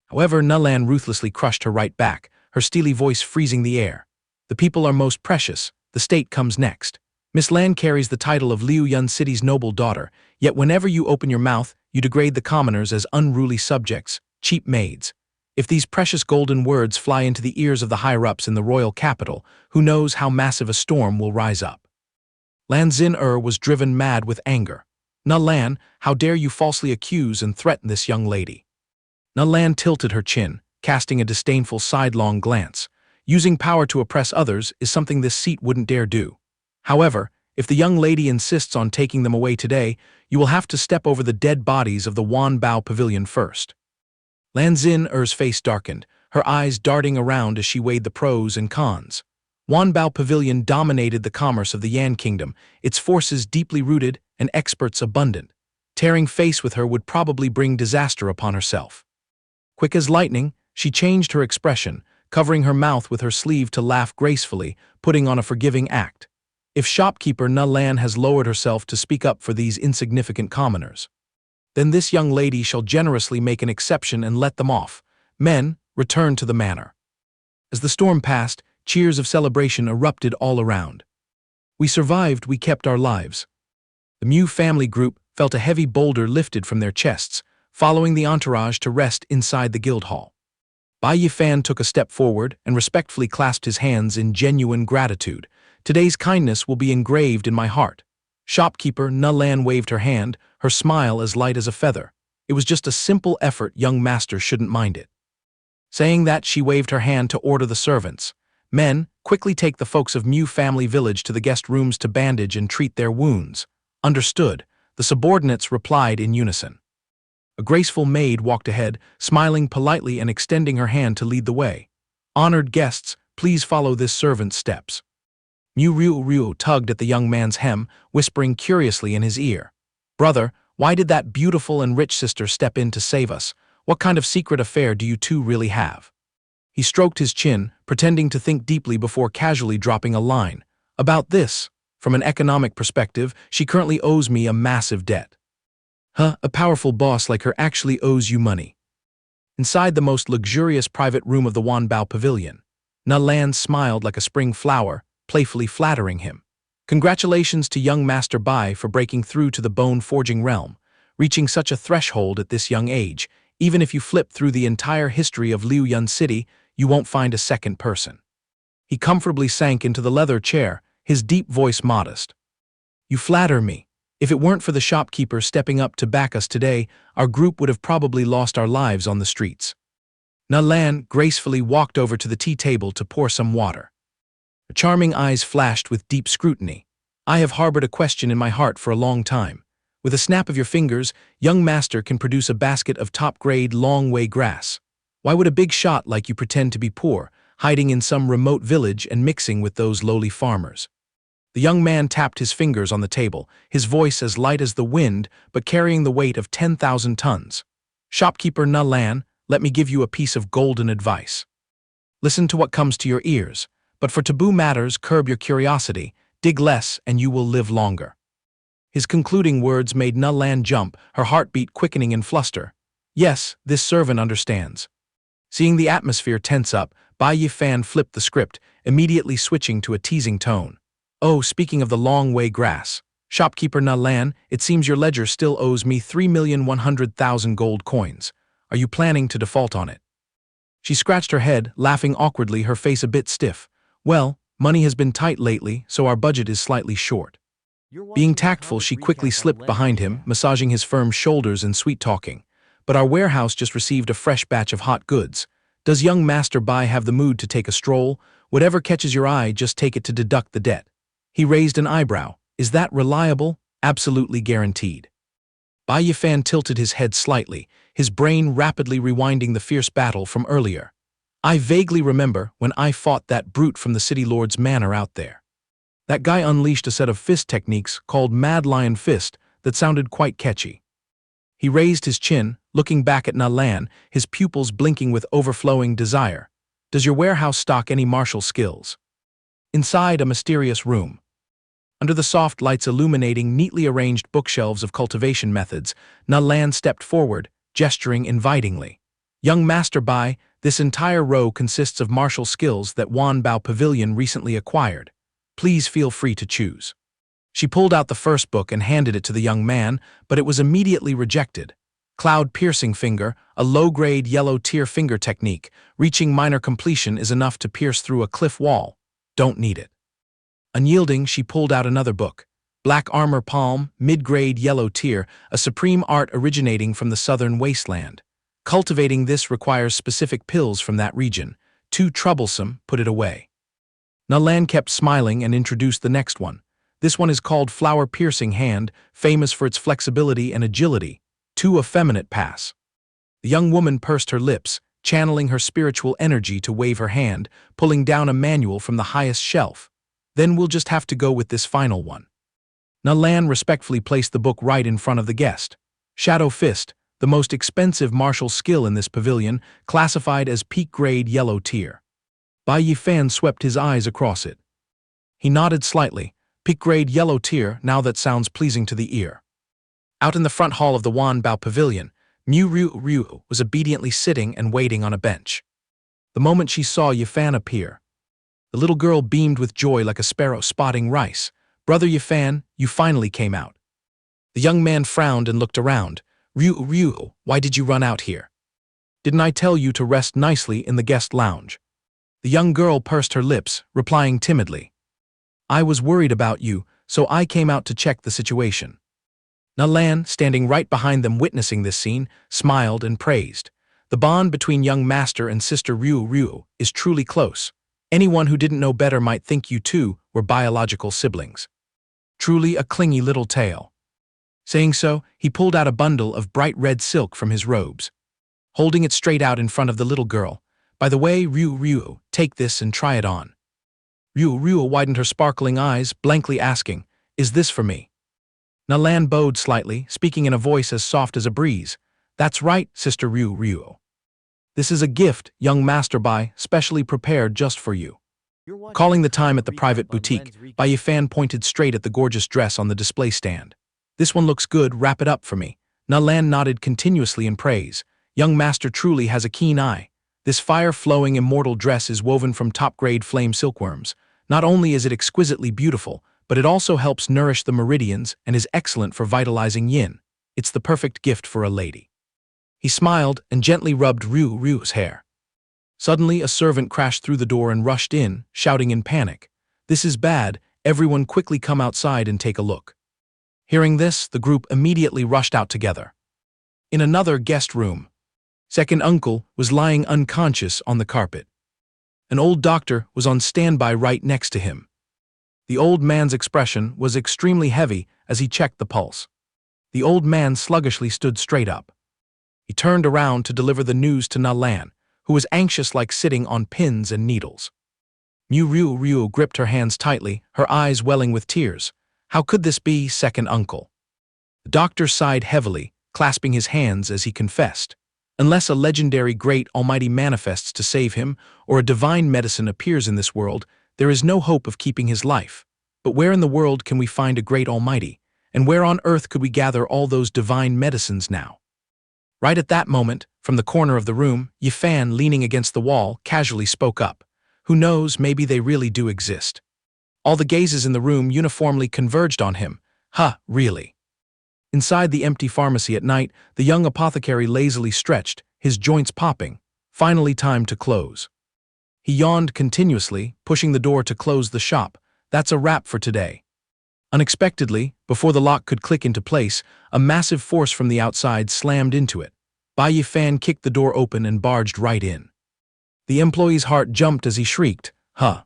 However, Na Lan ruthlessly crushed her right back, her steely voice freezing the air. The people are most precious, the state comes next. Miss Lan carries the title of Liuyun City's noble daughter, yet whenever you open your mouth, you degrade the commoners as unruly subjects, cheap maids. If these precious golden words fly into the ears of the higher-ups in the royal capital, who knows how massive a storm will rise up? Lan Xin was driven mad with anger. Na Lan, how dare you falsely accuse and threaten this young lady? Na Lan tilted her chin, casting a disdainful sidelong glance. Using power to oppress others is something this seat wouldn't dare do. However, if the young lady insists on taking them away today, you will have to step over the dead bodies of the Wan Bao Pavilion first. Lan Xin face darkened, her eyes darting around as she weighed the pros and cons. Wan Bao Pavilion dominated the commerce of the Yan Kingdom, its forces deeply rooted and experts abundant. Tearing face with her would probably bring disaster upon herself. Quick as lightning, she changed her expression, covering her mouth with her sleeve to laugh gracefully, putting on a forgiving act. If shopkeeper Na Lan has lowered herself to speak up for these insignificant commoners, then this young lady shall generously make an exception and let them off. Men, return to the manor. As the storm passed, cheers of celebration erupted all around. We survived, we kept our lives. The Mu family group felt a heavy boulder lifted from their chests, following the entourage to rest inside the guild hall. Bai Yi Fan took a step forward and respectfully clasped his hands in genuine gratitude. Today's kindness will be engraved in my heart. Shopkeeper Na Lan waved her hand, her smile as light as a feather. It was just a simple effort, young master shouldn't mind it. Saying that, she waved her hand to order the servants. Men, quickly take the folks of Mu family village to the guest rooms to bandage and treat their wounds. Understood, the subordinates replied in unison. A graceful maid walked ahead, smiling politely and extending her hand to lead the way. Honored guests, please follow this servant's steps. Ryu tugged at the young man's hem, whispering curiously in his ear. Brother, why did that beautiful and rich sister step in to save us? What kind of secret affair do you two really have? He stroked his chin, pretending to think deeply before casually dropping a line. About this. From an economic perspective, she currently owes me a massive debt. Huh, a powerful boss like her actually owes you money. Inside the most luxurious private room of the Wanbao Pavilion, Na Lan smiled like a spring flower, playfully flattering him. Congratulations to young Master Bai for breaking through to the bone-forging realm, reaching such a threshold at this young age. Even if you flip through the entire history of Liuyun City, you won't find a second person. He comfortably sank into the leather chair, his deep voice modest. You flatter me. If it weren't for the shopkeeper stepping up to back us today, our group would have probably lost our lives on the streets. Na Lan gracefully walked over to the tea table to pour some water. Her charming eyes flashed with deep scrutiny. I have harbored a question in my heart for a long time. With a snap of your fingers, young master can produce a basket of top-grade long-way grass. Why would a big shot like you pretend to be poor, hiding in some remote village and mixing with those lowly farmers? The young man tapped his fingers on the table, his voice as light as the wind but carrying the weight of 10,000 tons. Shopkeeper Na Lan, let me give you a piece of golden advice. Listen to what comes to your ears, but for taboo matters, curb your curiosity, dig less, and you will live longer. His concluding words made Na Lan jump, her heartbeat quickening in fluster. Yes, this servant understands. Seeing the atmosphere tense up, Bai Yi Fan flipped the script, immediately switching to a teasing tone. Oh, speaking of the long-way grass. Shopkeeper Na Lan, it seems your ledger still owes me 3,100,000 gold coins. Are you planning to default on it? She scratched her head, laughing awkwardly, her face a bit stiff. Well, money has been tight lately, so our budget is slightly short. Being tactful, she quickly slipped behind him, massaging his firm shoulders and sweet-talking. But our warehouse just received a fresh batch of hot goods. Does young Master Bai have the mood to take a stroll? Whatever catches your eye, just take it to deduct the debt. He raised an eyebrow. Is that reliable? Absolutely guaranteed. Bai Yi Fan tilted his head slightly, his brain rapidly rewinding the fierce battle from earlier. I vaguely remember when I fought that brute from the City Lord's manor out there. That guy unleashed a set of fist techniques called Mad Lion Fist that sounded quite catchy. He raised his chin, looking back at Na Lan, his pupils blinking with overflowing desire. Does your warehouse stock any martial skills? Inside a mysterious room. Under the soft lights illuminating neatly arranged bookshelves of cultivation methods, Na Lan stepped forward, gesturing invitingly. Young Master Bai, this entire row consists of martial skills that Wanbao Pavilion recently acquired. Please feel free to choose. She pulled out the first book and handed it to the young man, but it was immediately rejected. Cloud Piercing Finger, a low-grade yellow-tier finger technique. Reaching minor completion is enough to pierce through a cliff wall. Don't need it. Unyielding, she pulled out another book. Black Armor Palm, mid-grade yellow tier, a supreme art originating from the southern wasteland. Cultivating this requires specific pills from that region. Too troublesome, put it away. Na Lan kept smiling and introduced the next one. This one is called Flower Piercing Hand, famous for its flexibility and agility. Too effeminate, pass. The young woman pursed her lips, channeling her spiritual energy to wave her hand, pulling down a manual from the highest shelf. Then we'll just have to go with this final one. Na Lan respectfully placed the book right in front of the guest. Shadow Fist, the most expensive martial skill in this pavilion, classified as peak-grade yellow tier. Bai Yi Fan swept his eyes across it. He nodded slightly. Peak-grade yellow tier, now that sounds pleasing to the ear. Out in the front hall of the Wanbao Pavilion, Mu Ryu was obediently sitting and waiting on a bench. The moment she saw Yi Fan appear, the little girl beamed with joy like a sparrow spotting rice. Brother Yi Fan, you finally came out. The young man frowned and looked around. Ryu, why did you run out here? Didn't I tell you to rest nicely in the guest lounge? The young girl pursed her lips, replying timidly. I was worried about you, so I came out to check the situation. Na Lan, standing right behind them witnessing this scene, smiled and praised. The bond between young master and sister Ryu is truly close. Anyone who didn't know better might think you two were biological siblings. Truly a clingy little tale. Saying so, he pulled out a bundle of bright red silk from his robes. Holding it straight out in front of the little girl. By the way, Ryu, take this and try it on. Ryu widened her sparkling eyes, blankly asking, is this for me? Na Lan bowed slightly, speaking in a voice as soft as a breeze. That's right, Sister Ryu. This is a gift, young Master Bai, specially prepared just for you. Calling the time at the private boutique, Bai Yi Fan pointed straight at the gorgeous dress on the display stand. This one looks good, wrap it up for me. Na Lan nodded continuously in praise. Young Master truly has a keen eye. This fire-flowing immortal dress is woven from top-grade flame silkworms. Not only is it exquisitely beautiful, but it also helps nourish the meridians and is excellent for vitalizing yin. It's the perfect gift for a lady. He smiled and gently rubbed Ryu's hair. Suddenly, a servant crashed through the door and rushed in, shouting in panic. "This is bad, everyone quickly come outside and take a look." Hearing this, the group immediately rushed out together. In another guest room, second uncle was lying unconscious on the carpet. An old doctor was on standby right next to him. The old man's expression was extremely heavy as he checked the pulse. The old man sluggishly stood straight up. He turned around to deliver the news to Na Lan, who was anxious like sitting on pins and needles. Ryu gripped her hands tightly, her eyes welling with tears. How could this be, second uncle? The doctor sighed heavily, clasping his hands as he confessed. Unless a legendary great almighty manifests to save him, or a divine medicine appears in this world, there is no hope of keeping his life. But where in the world can we find a great almighty? And where on earth could we gather all those divine medicines now? Right at that moment, from the corner of the room, Yi Fan, leaning against the wall, casually spoke up. Who knows, maybe they really do exist. All the gazes in the room uniformly converged on him. Really? Inside the empty pharmacy at night, the young apothecary lazily stretched, his joints popping. Finally time to close. He yawned continuously, pushing the door to close the shop. That's a wrap for today. Unexpectedly, before the lock could click into place, a massive force from the outside slammed into it. Bai Yi Fan kicked the door open and barged right in. The employee's heart jumped as he shrieked, "Huh."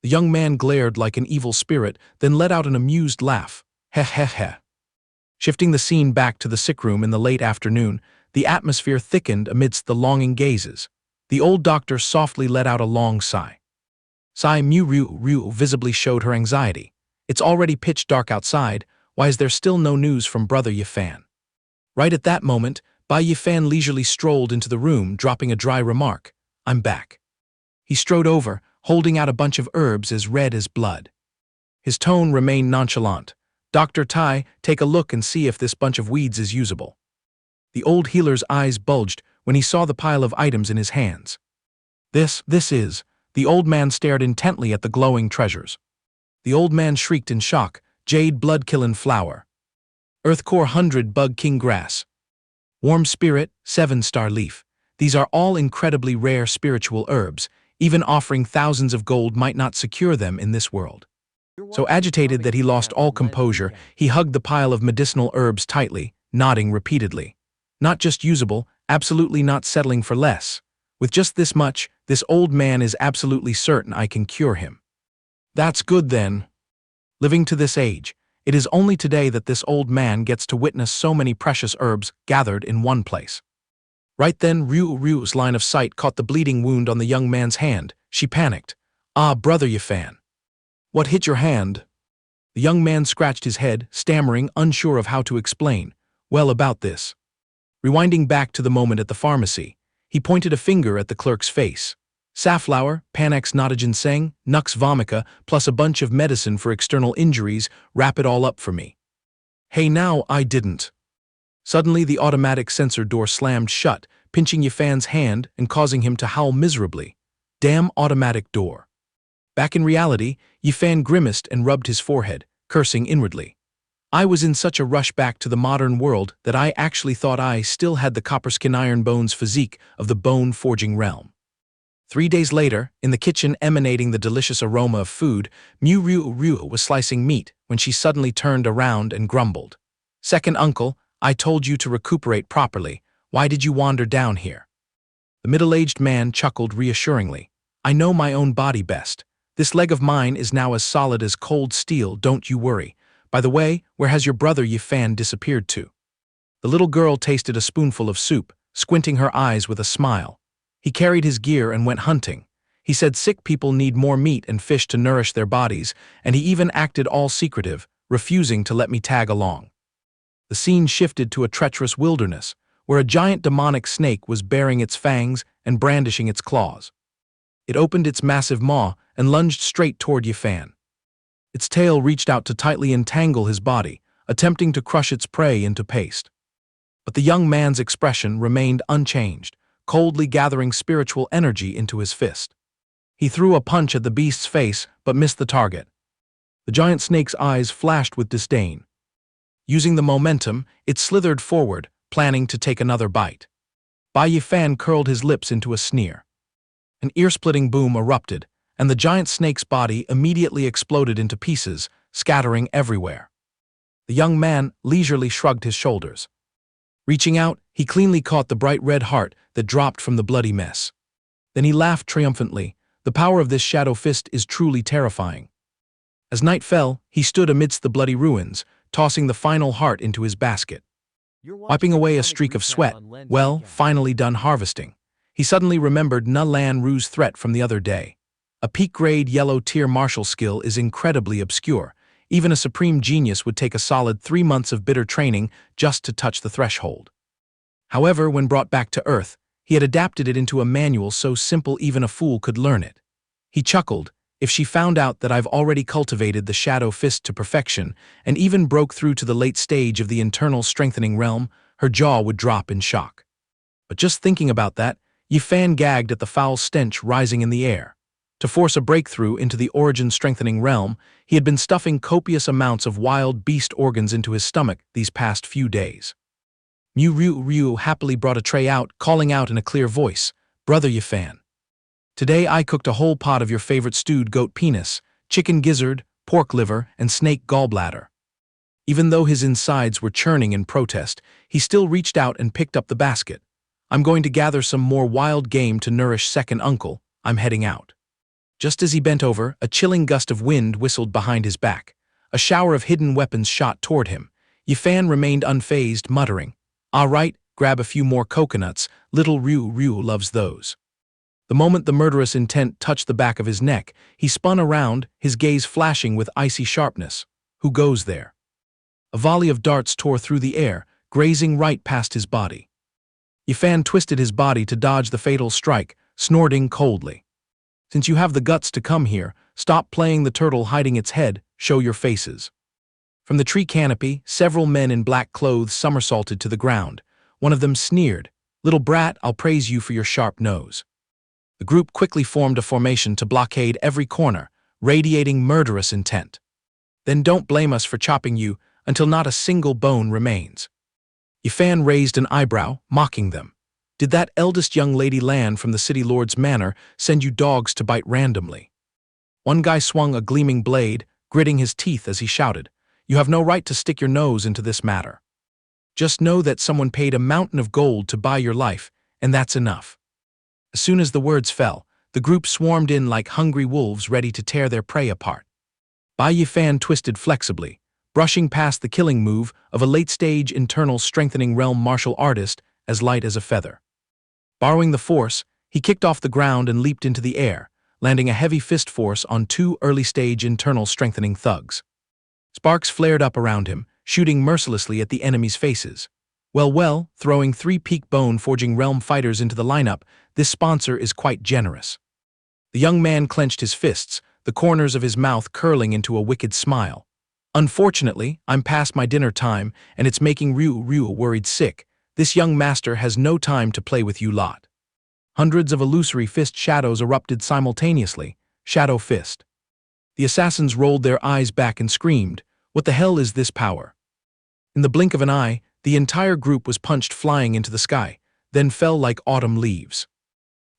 The young man glared like an evil spirit, then let out an amused laugh. Heh. Shifting the scene back to the sick room in the late afternoon, the atmosphere thickened amidst the longing gazes. The old doctor softly let out a long sigh. Ryu visibly showed her anxiety. It's already pitch dark outside, why is there still no news from Brother Yi Fan? Right at that moment, Bai Yi Fan leisurely strolled into the room, dropping a dry remark. "I'm back." He strode over, holding out a bunch of herbs as red as blood. His tone remained nonchalant. "Dr. Tai, take a look and see if this bunch of weeds is usable." The old healer's eyes bulged when he saw the pile of items in his hands. This is... The old man stared intently at the glowing treasures. The old man shrieked in shock. Jade blood-killin' flower. Earth core 100 bug king grass. Warm spirit, 7-star leaf. These are all incredibly rare spiritual herbs. Even offering thousands of gold might not secure them in this world. So agitated that he lost all composure, he hugged the pile of medicinal herbs tightly, nodding repeatedly. Not just usable, absolutely not settling for less. With just this much, this old man is absolutely certain I can cure him. That's good then. Living to this age, it is only today that this old man gets to witness so many precious herbs gathered in one place. Right then, Ryu's line of sight caught the bleeding wound on the young man's hand. She panicked. "Ah, Brother Yi Fan. What hit your hand?" The young man scratched his head, stammering, unsure of how to explain. "Well, about this." Rewinding back to the moment at the pharmacy, he pointed a finger at the clerk's face. "Safflower, Panax notoginseng, Nux vomica, plus a bunch of medicine for external injuries, wrap it all up for me." "Hey now, I didn't." Suddenly the automatic sensor door slammed shut, pinching Yi Fan's hand and causing him to howl miserably. Damn automatic door. Back in reality, Yi Fan grimaced and rubbed his forehead, cursing inwardly. I was in such a rush back to the modern world that I actually thought I still had the copperskin iron bones physique of the bone-forging realm. 3 days later, in the kitchen emanating the delicious aroma of food, Ryu was slicing meat when she suddenly turned around and grumbled. "Second uncle, I told you to recuperate properly. Why did you wander down here?" The middle-aged man chuckled reassuringly. "I know my own body best. This leg of mine is now as solid as cold steel, don't you worry. By the way, where has your brother Yi Fan disappeared to?" The little girl tasted a spoonful of soup, squinting her eyes with a smile. "He carried his gear and went hunting. He said sick people need more meat and fish to nourish their bodies, and he even acted all secretive, refusing to let me tag along." The scene shifted to a treacherous wilderness, where a giant demonic snake was baring its fangs and brandishing its claws. It opened its massive maw and lunged straight toward Yi Fan. Its tail reached out to tightly entangle his body, attempting to crush its prey into paste. But the young man's expression remained unchanged, coldly gathering spiritual energy into his fist. He threw a punch at the beast's face but missed the target. The giant snake's eyes flashed with disdain. Using the momentum, it slithered forward, planning to take another bite. Bai Yi Fan curled his lips into a sneer. An ear-splitting boom erupted, and the giant snake's body immediately exploded into pieces, scattering everywhere. The young man leisurely shrugged his shoulders. Reaching out, he cleanly caught the bright red heart that dropped from the bloody mess. Then he laughed triumphantly. The power of this shadow fist is truly terrifying. As night fell, he stood amidst the bloody ruins, tossing the final heart into his basket. Wiping away a streak of sweat, well, finally done harvesting, he suddenly remembered Na Lan Ru's threat from the other day. A peak-grade yellow tier martial skill is incredibly obscure. Even a supreme genius would take a solid 3 months of bitter training just to touch the threshold. However, when brought back to Earth, he had adapted it into a manual so simple even a fool could learn it. He chuckled. If she found out that I've already cultivated the shadow fist to perfection and even broke through to the late stage of the internal strengthening realm, her jaw would drop in shock. But just thinking about that, Yi Fan gagged at the foul stench rising in the air. To force a breakthrough into the origin-strengthening realm, he had been stuffing copious amounts of wild beast organs into his stomach these past few days. Ryu happily brought a tray out, calling out in a clear voice, "Brother Yi Fan. Today I cooked a whole pot of your favorite stewed goat penis, chicken gizzard, pork liver, and snake gallbladder." Even though his insides were churning in protest, he still reached out and picked up the basket. "I'm going to gather some more wild game to nourish second uncle. I'm heading out." Just as he bent over, a chilling gust of wind whistled behind his back. A shower of hidden weapons shot toward him. Yi Fan remained unfazed, muttering, "All right, grab a few more coconuts. Little Ryu loves those." The moment the murderous intent touched the back of his neck, he spun around, his gaze flashing with icy sharpness. Who goes there? A volley of darts tore through the air, grazing right past his body. Yi Fan twisted his body to dodge the fatal strike, snorting coldly. "Since you have the guts to come here, stop playing the turtle hiding its head, show your faces." From the tree canopy, several men in black clothes somersaulted to the ground. One of them sneered, "Little brat, I'll praise you for your sharp nose." The group quickly formed a formation to blockade every corner, radiating murderous intent. "Then don't blame us for chopping you until not a single bone remains." Yi Fan raised an eyebrow, mocking them. "Did that eldest young lady Lan from the city lord's manor send you dogs to bite randomly?" One guy swung a gleaming blade, gritting his teeth as he shouted, "You have no right to stick your nose into this matter. Just know that someone paid a mountain of gold to buy your life, and that's enough." As soon as the words fell, the group swarmed in like hungry wolves ready to tear their prey apart. Bai Yi Fan twisted flexibly, brushing past the killing move of a late-stage internal strengthening realm martial artist as light as a feather. Borrowing the force, he kicked off the ground and leaped into the air, landing a heavy fist force on 2 early-stage internal strengthening thugs. Sparks flared up around him, shooting mercilessly at the enemy's faces. Well, throwing 3 peak bone-forging realm fighters into the lineup, this sponsor is quite generous. The young man clenched his fists, the corners of his mouth curling into a wicked smile. "Unfortunately, I'm past my dinner time, and it's making Ryu worried sick. This young master has no time to play with you lot." Hundreds of illusory fist shadows erupted simultaneously. Shadow fist. The assassins rolled their eyes back and screamed, "What the hell is this power?" In the blink of an eye, the entire group was punched flying into the sky, then fell like autumn leaves.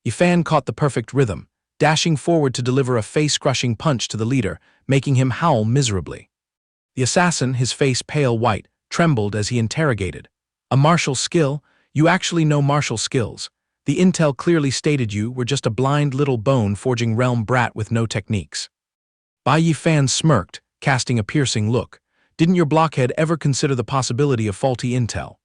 Yi Fan caught the perfect rhythm, dashing forward to deliver a face-crushing punch to the leader, making him howl miserably. The assassin, his face pale white, trembled as he interrogated. "A martial skill? You actually know martial skills. The intel clearly stated you were just a blind little bone-forging realm brat with no techniques." Bai Yi Fan smirked, casting a piercing look. "Didn't your blockhead ever consider the possibility of faulty intel?"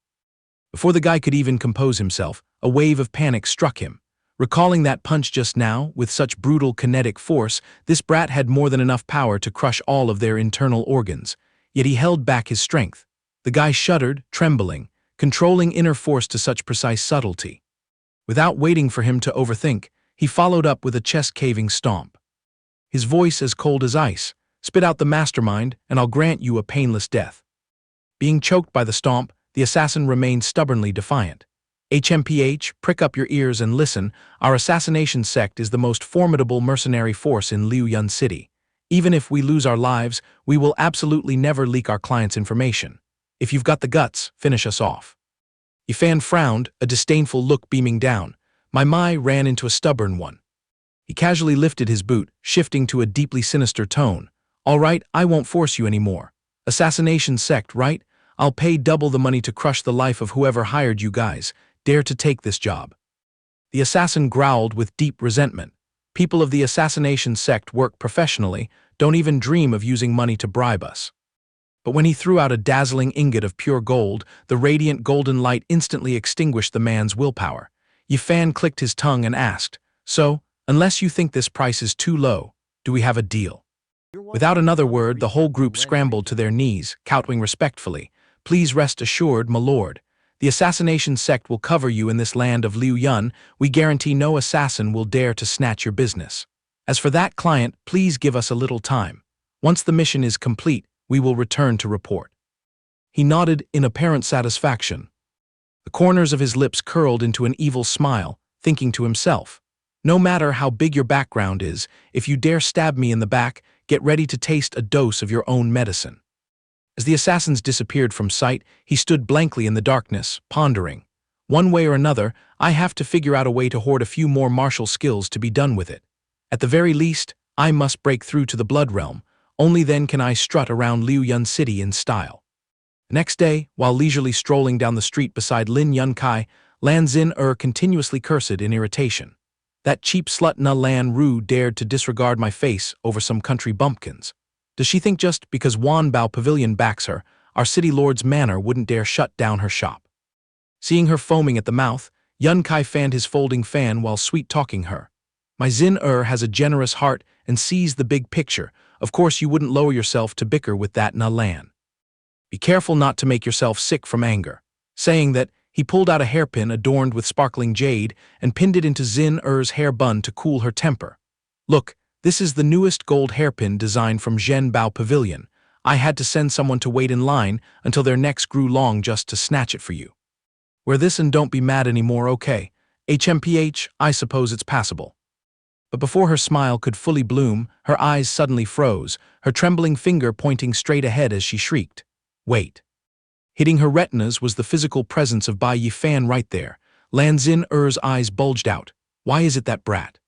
Before the guy could even compose himself, a wave of panic struck him. Recalling that punch just now, with such brutal kinetic force, this brat had more than enough power to crush all of their internal organs. Yet he held back his strength. The guy shuddered, trembling, controlling inner force to such precise subtlety. Without waiting for him to overthink, he followed up with a chest-caving stomp. His voice as cold as ice. Spit out the mastermind, and I'll grant you a painless death. Being choked by the stomp, the assassin remained stubbornly defiant. HMPH, prick up your ears and listen, our assassination sect is the most formidable mercenary force in Liuyun City. Even if we lose our lives, we will absolutely never leak our clients' information. If you've got the guts, finish us off. Yi Fan frowned, a disdainful look beaming down. Mai ran into a stubborn one. He casually lifted his boot, shifting to a deeply sinister tone. All right, I won't force you anymore. Assassination sect, right? I'll pay double the money to crush the life of whoever hired you guys. Dare to take this job. The assassin growled with deep resentment. People of the assassination sect work professionally, don't even dream of using money to bribe us. But when he threw out a dazzling ingot of pure gold, the radiant golden light instantly extinguished the man's willpower. Yi Fan clicked his tongue and asked, "So, unless you think this price is too low, do we have a deal?" Without another word, the whole group scrambled to their knees, kowtowing respectfully. "Please rest assured, my lord. The assassination sect will cover you in this land of Liuyun. We guarantee no assassin will dare to snatch your business. As for that client, please give us a little time. Once the mission is complete, we will return to report." He nodded in apparent satisfaction. The corners of his lips curled into an evil smile, thinking to himself, "No matter how big your background is, if you dare stab me in the back, get ready to taste a dose of your own medicine." As the assassins disappeared from sight, he stood blankly in the darkness, pondering. One way or another, I have to figure out a way to hoard a few more martial skills to be done with it. At the very least, I must break through to the Blood Realm. Only then can I strut around Liuyun City in style. The next day, while leisurely strolling down the street beside Lin Yunkai, Lan Xin continuously cursed in irritation. That cheap slut Na Lan Ru dared to disregard my face over some country bumpkins. Does she think just because Wanbao Pavilion backs her, our city lord's manor wouldn't dare shut down her shop? Seeing her foaming at the mouth, Yunkai fanned his folding fan while sweet-talking her. My Xin has a generous heart and sees the big picture. Of course you wouldn't lower yourself to bicker with that Na Lan. Be careful not to make yourself sick from anger. Saying that, he pulled out a hairpin adorned with sparkling jade and pinned it into Xin hair bun to cool her temper. Look, this is the newest gold hairpin designed from Zhenbao Pavilion. I had to send someone to wait in line until their necks grew long just to snatch it for you. Wear this and don't be mad anymore, okay? HMPH, I suppose it's passable. But before her smile could fully bloom, her eyes suddenly froze, her trembling finger pointing straight ahead as she shrieked. Wait. Hitting her retinas was the physical presence of Bai Yi Fan right there. Lan Xin eyes bulged out. Why is it that brat?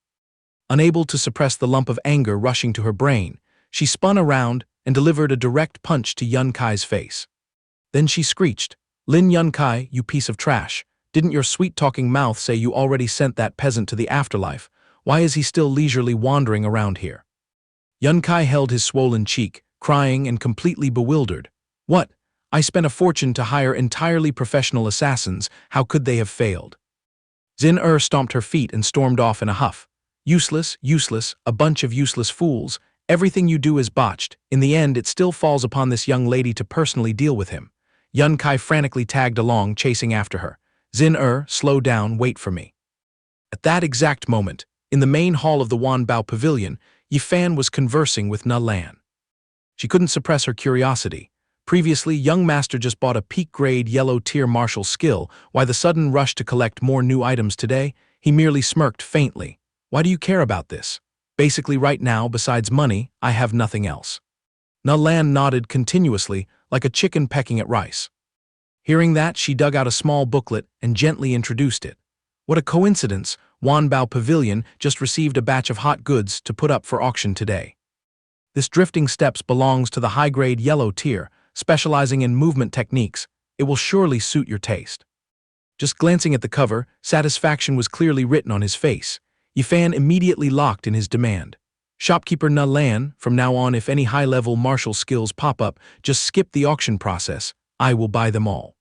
Unable to suppress the lump of anger rushing to her brain, she spun around and delivered a direct punch to Yunkai's face. Then she screeched, "Lin Yunkai, you piece of trash. Didn't your sweet-talking mouth say you already sent that peasant to the afterlife? Why is he still leisurely wandering around here?" Yunkai held his swollen cheek, crying and completely bewildered. What? I spent a fortune to hire entirely professional assassins. How could they have failed? Xin stomped her feet and stormed off in a huff. Useless, useless, a bunch of useless fools. Everything you do is botched. In the end, it still falls upon this young lady to personally deal with him. Yunkai frantically tagged along, chasing after her. Xin slow down, wait for me. At that exact moment, in the main hall of the Wanbao Pavilion, Yi Fan was conversing with Na Lan. She couldn't suppress her curiosity. Previously, young master just bought a peak-grade yellow-tier martial skill. Why the sudden rush to collect more new items today? He merely smirked faintly. Why do you care about this? Basically right now, besides money, I have nothing else. Na Lan nodded continuously, like a chicken pecking at rice. Hearing that, she dug out a small booklet and gently introduced it. What a coincidence, Wanbao Pavilion just received a batch of hot goods to put up for auction today. This drifting steps belongs to the high-grade yellow tier, specializing in movement techniques. It will surely suit your taste. Just glancing at the cover, satisfaction was clearly written on his face. Yi Fan immediately locked in his demand. Shopkeeper Na Lan, from now on if any high-level martial skills pop up, just skip the auction process. I will buy them all.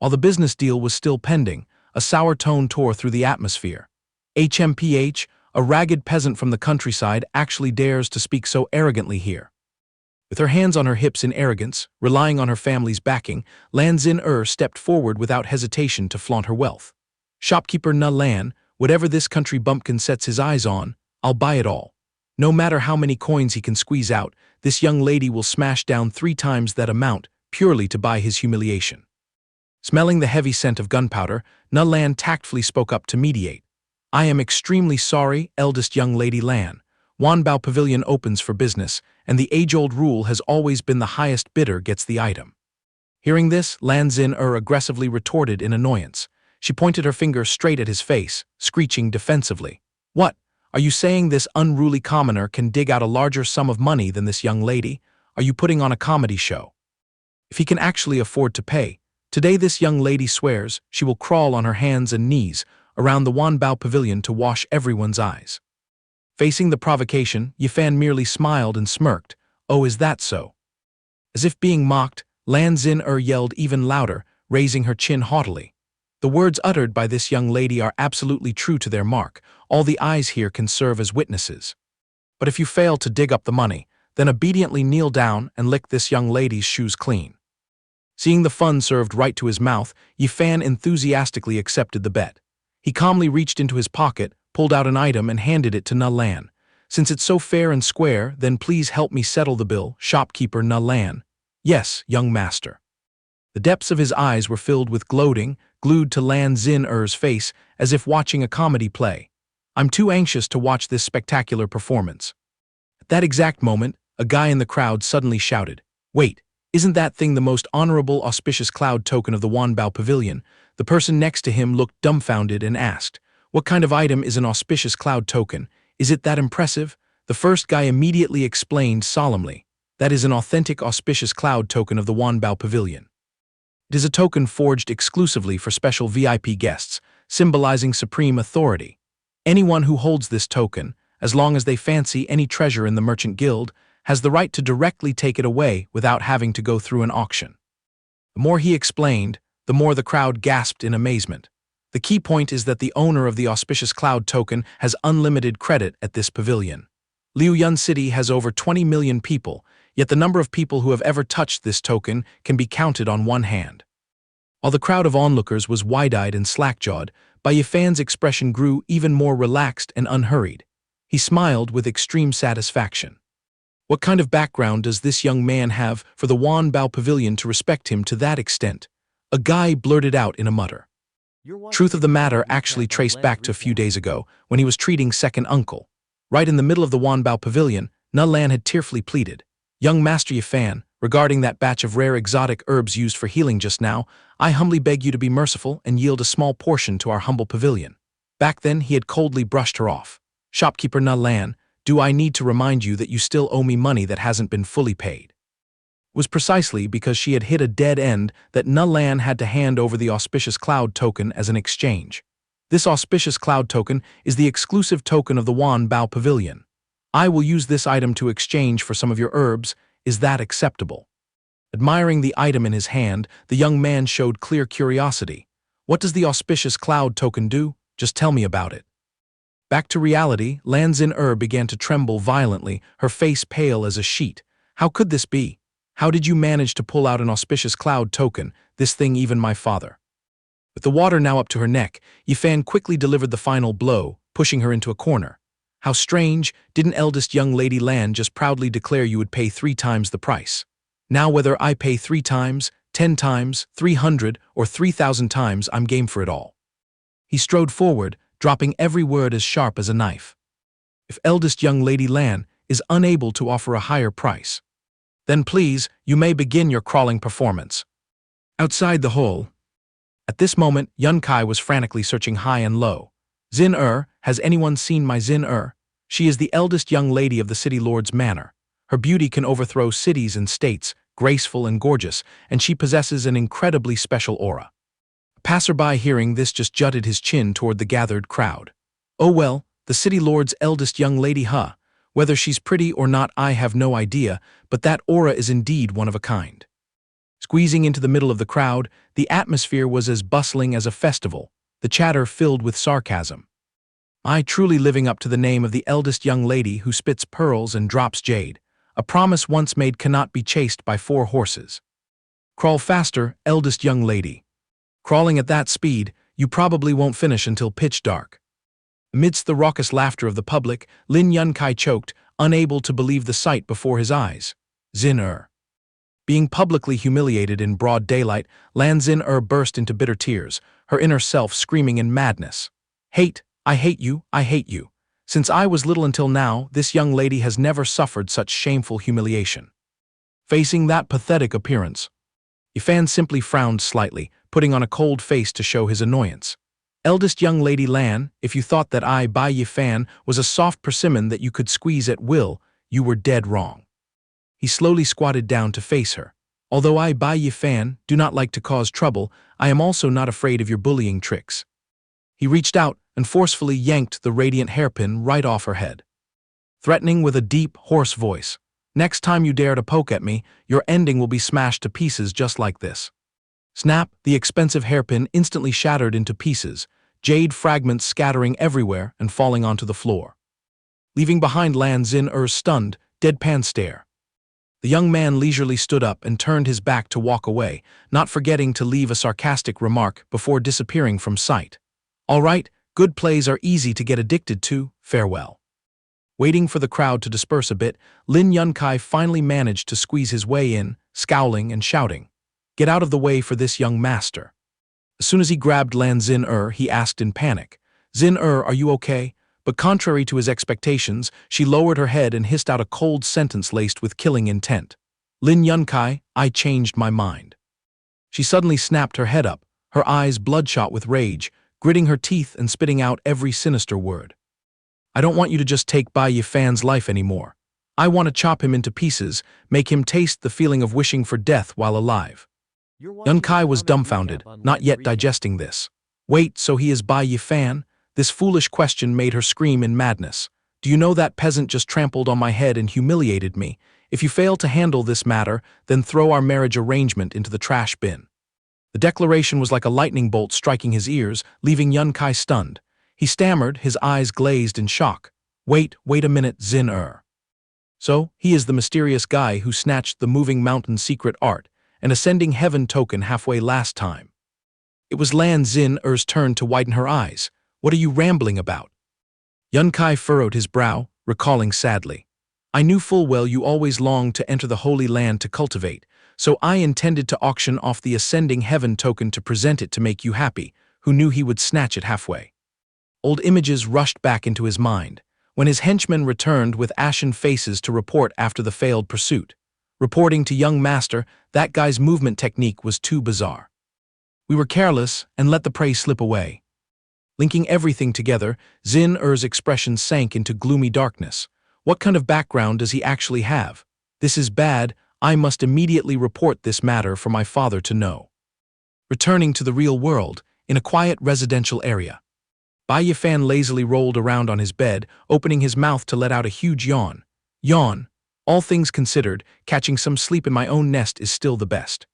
While the business deal was still pending, a sour tone tore through the atmosphere. HMPH, a ragged peasant from the countryside, actually dares to speak so arrogantly here. With her hands on her hips in arrogance, relying on her family's backing, Lan Xin stepped forward without hesitation to flaunt her wealth. Shopkeeper Na Lan, whatever this country bumpkin sets his eyes on, I'll buy it all. No matter how many coins he can squeeze out, this young lady will smash down 3 times that amount purely to buy his humiliation. Smelling the heavy scent of gunpowder, Na Lan tactfully spoke up to mediate. I am extremely sorry, eldest young lady Lan. Wanbao Pavilion opens for business, and the age-old rule has always been the highest bidder gets the item. Hearing this, Lan Xin aggressively retorted in annoyance. She pointed her finger straight at his face, screeching defensively. What? Are you saying this unruly commoner can dig out a larger sum of money than this young lady? Are you putting on a comedy show? If he can actually afford to pay, today this young lady swears she will crawl on her hands and knees around the Wanbao Pavilion to wash everyone's eyes. Facing the provocation, Yi Fan merely smiled and smirked. Oh, is that so? As if being mocked, Lan Xin yelled even louder, raising her chin haughtily. The words uttered by this young lady are absolutely true to their mark. All the eyes here can serve as witnesses. But if you fail to dig up the money, then obediently kneel down and lick this young lady's shoes clean. Seeing the fun served right to his mouth, Yi Fan enthusiastically accepted the bet. He calmly reached into his pocket, pulled out an item and handed it to Na Lan. Since it's so fair and square, then please help me settle the bill, shopkeeper Na Lan. Yes, young master. The depths of his eyes were filled with gloating, glued to Lan Xin face as if watching a comedy play. I'm too anxious to watch this spectacular performance. At that exact moment, a guy in the crowd suddenly shouted, Wait, isn't that thing the most honorable auspicious cloud token of the Wanbao Pavilion? The person next to him looked dumbfounded and asked, What kind of item is an auspicious cloud token? Is it that impressive? The first guy immediately explained solemnly, That is an authentic auspicious cloud token of the Wanbao Pavilion. It is a token forged exclusively for special VIP guests, symbolizing supreme authority. Anyone who holds this token, as long as they fancy any treasure in the Merchant Guild, has the right to directly take it away without having to go through an auction. The more he explained, the more the crowd gasped in amazement. The key point is that the owner of the auspicious cloud token has unlimited credit at this pavilion. Liuyun City has over 20 million people, yet the number of people who have ever touched this token can be counted on one hand. While the crowd of onlookers was wide-eyed and slack-jawed, Bai Yi Fan's expression grew even more relaxed and unhurried. He smiled with extreme satisfaction. What kind of background does this young man have for the Wanbao Pavilion to respect him to that extent? A guy blurted out in a mutter. Truth of the matter actually traced back to a few days ago, when he was treating second uncle. Right in the middle of the Wanbao Pavilion, Na Lan had tearfully pleaded, Young Master Yi Fan, regarding that batch of rare exotic herbs used for healing just now, I humbly beg you to be merciful and yield a small portion to our humble pavilion. Back then, he had coldly brushed her off. Shopkeeper Na Lan, do I need to remind you that you still owe me money that hasn't been fully paid? It was precisely because she had hit a dead end that Na Lan had to hand over the auspicious cloud token as an exchange. This auspicious cloud token is the exclusive token of the Wanbao Pavilion. I will use this item to exchange for some of your herbs. Is that acceptable? Admiring the item in his hand, the young man showed clear curiosity. What does the auspicious cloud token do? Just tell me about it. Back to reality, Lan Xin began to tremble violently, her face pale as a sheet. How could this be? How did you manage to pull out an auspicious cloud token, this thing even my father? With the water now up to her neck, Yi Fan quickly delivered the final blow, pushing her into a corner. How strange, didn't eldest young lady Lan just proudly declare you would pay 3 times the price? Now whether I pay 3 times, 10 times, 300, or 3,000 times, I'm game for it all. He strode forward, dropping every word as sharp as a knife. If eldest young lady Lan is unable to offer a higher price, then please, you may begin your crawling performance. Outside the hole. At this moment, Yun Kai was frantically searching high and low. Xin has anyone seen my Xin She is the eldest young lady of the city lord's manor. Her beauty can overthrow cities and states, graceful and gorgeous, and she possesses an incredibly special aura. A passerby hearing this just jutted his chin toward the gathered crowd. Oh well, the city lord's eldest young lady Whether she's pretty or not I have no idea, but that aura is indeed one of a kind. Squeezing into the middle of the crowd, the atmosphere was as bustling as a festival, the chatter filled with sarcasm. I truly living up to the name of the eldest young lady who spits pearls and drops jade. A promise once made cannot be chased by 4 horses. Crawl faster, eldest young lady. Crawling at that speed, you probably won't finish until pitch dark. Amidst the raucous laughter of the public, Lin Yunkai choked, unable to believe the sight before his eyes. Xin-er. Being publicly humiliated in broad daylight, Lan Xin-er burst into bitter tears, her inner self screaming in madness. Hate, I hate you, I hate you. Since I was little until now, this young lady has never suffered such shameful humiliation. Facing that pathetic appearance, Yi Fan simply frowned slightly, putting on a cold face to show his annoyance. Eldest young lady Lan, if you thought that I, Bai Yi Fan, was a soft persimmon that you could squeeze at will, you were dead wrong. He slowly squatted down to face her. Although I, Bai Yi Fan, do not like to cause trouble, I am also not afraid of your bullying tricks. He reached out and forcefully yanked the radiant hairpin right off her head, threatening with a deep, hoarse voice. Next time you dare to poke at me, your ending will be smashed to pieces just like this. Snap, the expensive hairpin instantly shattered into pieces, jade fragments scattering everywhere and falling onto the floor, leaving behind Lan Xin-er's stunned, deadpan stare. The young man leisurely stood up and turned his back to walk away, not forgetting to leave a sarcastic remark before disappearing from sight. All right, good plays are easy to get addicted to, farewell. Waiting for the crowd to disperse a bit, Lin Yunkai finally managed to squeeze his way in, scowling and shouting. Get out of the way for this young master. As soon as he grabbed Lan Xin-er, he asked in panic, Xin-er, are you okay? But contrary to his expectations, she lowered her head and hissed out a cold sentence laced with killing intent. Lin Yunkai, I changed my mind. She suddenly snapped her head up, her eyes bloodshot with rage, gritting her teeth and spitting out every sinister word. I don't want you to just take Bai Yi Fan's life anymore. I want to chop him into pieces, make him taste the feeling of wishing for death while alive. Yunkai was dumbfounded, not yet digesting this. Wait, so he is Bai Yi Fan? This foolish question made her scream in madness. Do you know that peasant just trampled on my head and humiliated me? If you fail to handle this matter, then throw our marriage arrangement into the trash bin. The declaration was like a lightning bolt striking his ears, leaving Yunkai stunned. He stammered, his eyes glazed in shock. Wait a minute, Xin-er. So, he is the mysterious guy who snatched the moving mountain secret art, an ascending heaven token halfway last time. It was Lan Xin-er's turn to widen her eyes. What are you rambling about? Yunkai furrowed his brow, recalling sadly. I knew full well you always longed to enter the Holy Land to cultivate, so I intended to auction off the ascending heaven token to present it to make you happy, who knew he would snatch it halfway. Old images rushed back into his mind, when his henchmen returned with ashen faces to report after the failed pursuit. Reporting to young master, that guy's movement technique was too bizarre. We were careless and let the prey slip away. Linking everything together, Xin-er's expression sank into gloomy darkness. What kind of background does he actually have? This is bad. I must immediately report this matter for my father to know. Returning to the real world, in a quiet residential area, Bai Yi Fan lazily rolled around on his bed, opening his mouth to let out a huge yawn. Yawn. All things considered, catching some sleep in my own nest is still the best.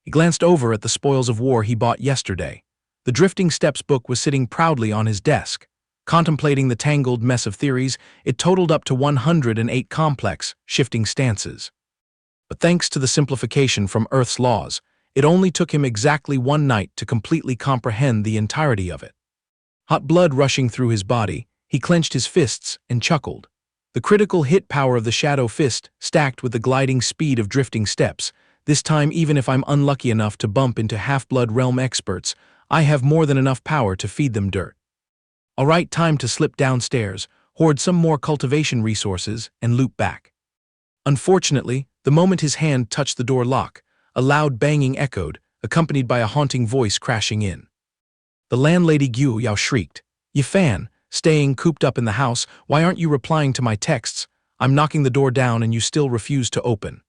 He glanced over at the spoils of war he bought yesterday. The Drifting Steps book was sitting proudly on his desk. Contemplating the tangled mess of theories, it totaled up to 108 complex, shifting stances. But thanks to the simplification from Earth's laws, it only took him exactly one night to completely comprehend the entirety of it. Hot blood rushing through his body, he clenched his fists and chuckled. The critical hit power of the Shadow Fist stacked with the gliding speed of Drifting Steps. This time, even if I'm unlucky enough to bump into Half-Blood Realm experts, I have more than enough power to feed them dirt. All right, time to slip downstairs, hoard some more cultivation resources, and loop back. Unfortunately, the moment his hand touched the door lock, a loud banging echoed, accompanied by a haunting voice crashing in. The landlady Guo Yao shrieked, Yi Fan, staying cooped up in the house, why aren't you replying to my texts? I'm knocking the door down and you still refuse to open.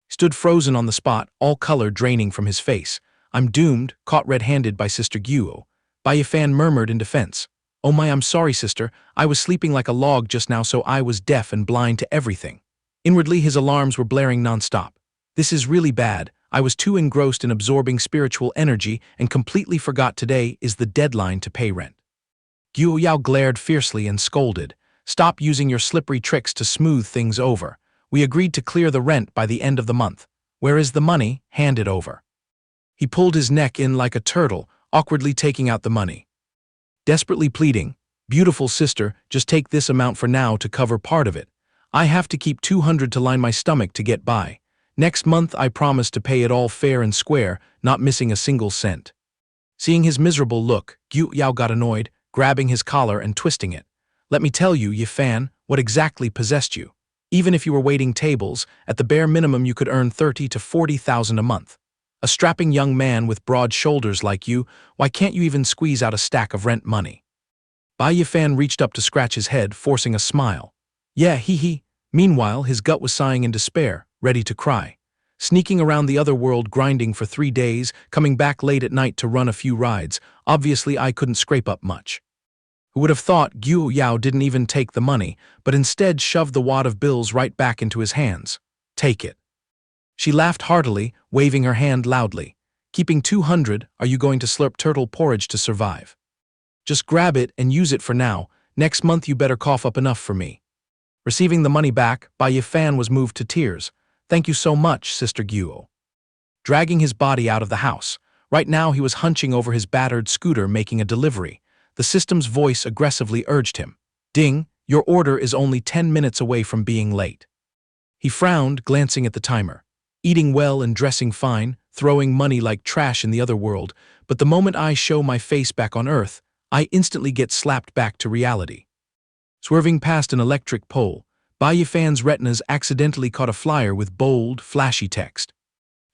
He stood frozen on the spot, all color draining from his face. I'm doomed, caught red-handed by Sister Guo. Bai Yi Fan murmured in defense. Oh my, I'm sorry, sister. I was sleeping like a log just now, so I was deaf and blind to everything. Inwardly, his alarms were blaring nonstop. This is really bad. I was too engrossed in absorbing spiritual energy and completely forgot today is the deadline to pay rent. Guo Yao glared fiercely and scolded. Stop using your slippery tricks to smooth things over. We agreed to clear the rent by the end of the month. Where is the money? Hand it over. He pulled his neck in like a turtle, awkwardly taking out the money. Desperately pleading, "Beautiful sister, just take this amount for now to cover part of it. I have to keep 200 to line my stomach to get by. Next month I promise to pay it all fair and square, not missing a single cent." Seeing his miserable look, Gu Yao got annoyed, grabbing his collar and twisting it. "Let me tell you, Yi Fan, what exactly possessed you? Even if you were waiting tables, at the bare minimum you could earn 30 to 40,000 a month. A strapping young man with broad shoulders like you, why can't you even squeeze out a stack of rent money?" Bai Yi Fan reached up to scratch his head, forcing a smile. "Yeah, hee." Meanwhile, his gut was sighing in despair, ready to cry. Sneaking around the other world, grinding for 3 days, coming back late at night to run a few rides, obviously I couldn't scrape up much. Who would have thought Gu Yao didn't even take the money, but instead shoved the wad of bills right back into his hands. "Take it." She laughed heartily, waving her hand loudly. "Keeping 200, are you going to slurp turtle porridge to survive? Just grab it and use it for now. Next month you better cough up enough for me." Receiving the money back, Bai Yi Fan was moved to tears. "Thank you so much, Sister Guo." Dragging his body out of the house. Right now he was hunching over his battered scooter making a delivery. The system's voice aggressively urged him. "Ding, your order is only 10 minutes away from being late." He frowned, glancing at the timer. Eating well and dressing fine, throwing money like trash in the other world, but the moment I show my face back on Earth, I instantly get slapped back to reality. Swerving past an electric pole, Bai Yi Fan's retinas accidentally caught a flyer with bold, flashy text.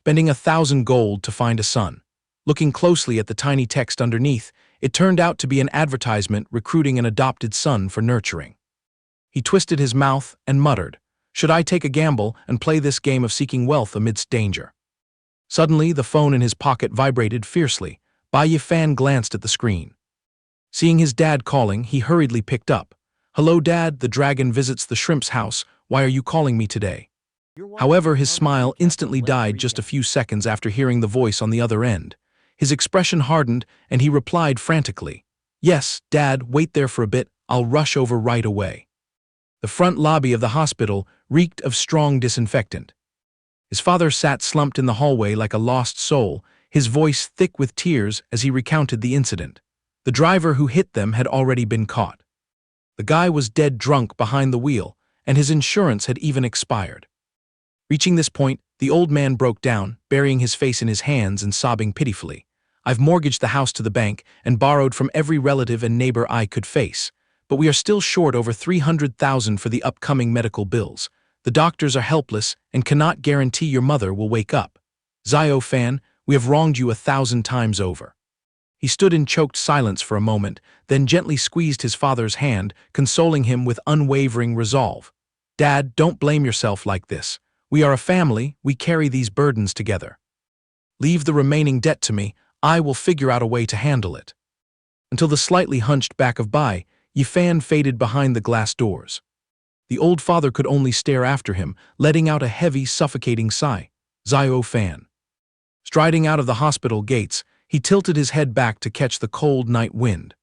"Spending 1,000 gold to find a son." Looking closely at the tiny text underneath, it turned out to be an advertisement recruiting an adopted son for nurturing. He twisted his mouth and muttered, "Should I take a gamble and play this game of seeking wealth amidst danger?" Suddenly, the phone in his pocket vibrated fiercely. Bai Yi Fan glanced at the screen. Seeing his dad calling, he hurriedly picked up. "Hello, Dad, the dragon visits the shrimp's house. Why are you calling me today?" However, his smile instantly died just a few seconds after hearing the voice on the other end. His expression hardened, and he replied frantically, "Yes, Dad, wait there for a bit, I'll rush over right away." The front lobby of the hospital reeked of strong disinfectant. His father sat slumped in the hallway like a lost soul, his voice thick with tears as he recounted the incident. The driver who hit them had already been caught. The guy was dead drunk behind the wheel, and his insurance had even expired. Reaching this point, the old man broke down, burying his face in his hands and sobbing pitifully. "I've mortgaged the house to the bank and borrowed from every relative and neighbor I could face, but we are still short over 300,000 for the upcoming medical bills. The doctors are helpless and cannot guarantee your mother will wake up. Zio Fan, we have wronged you 1,000 times over." He stood in choked silence for a moment, then gently squeezed his father's hand, consoling him with unwavering resolve. "Dad, don't blame yourself like this. We are a family, we carry these burdens together. Leave the remaining debt to me, I will figure out a way to handle it." Until the slightly hunched back of Bai Yi Fan faded behind the glass doors. The old father could only stare after him, letting out a heavy, suffocating sigh. Zio Fan. Striding out of the hospital gates, he tilted his head back to catch the cold night wind.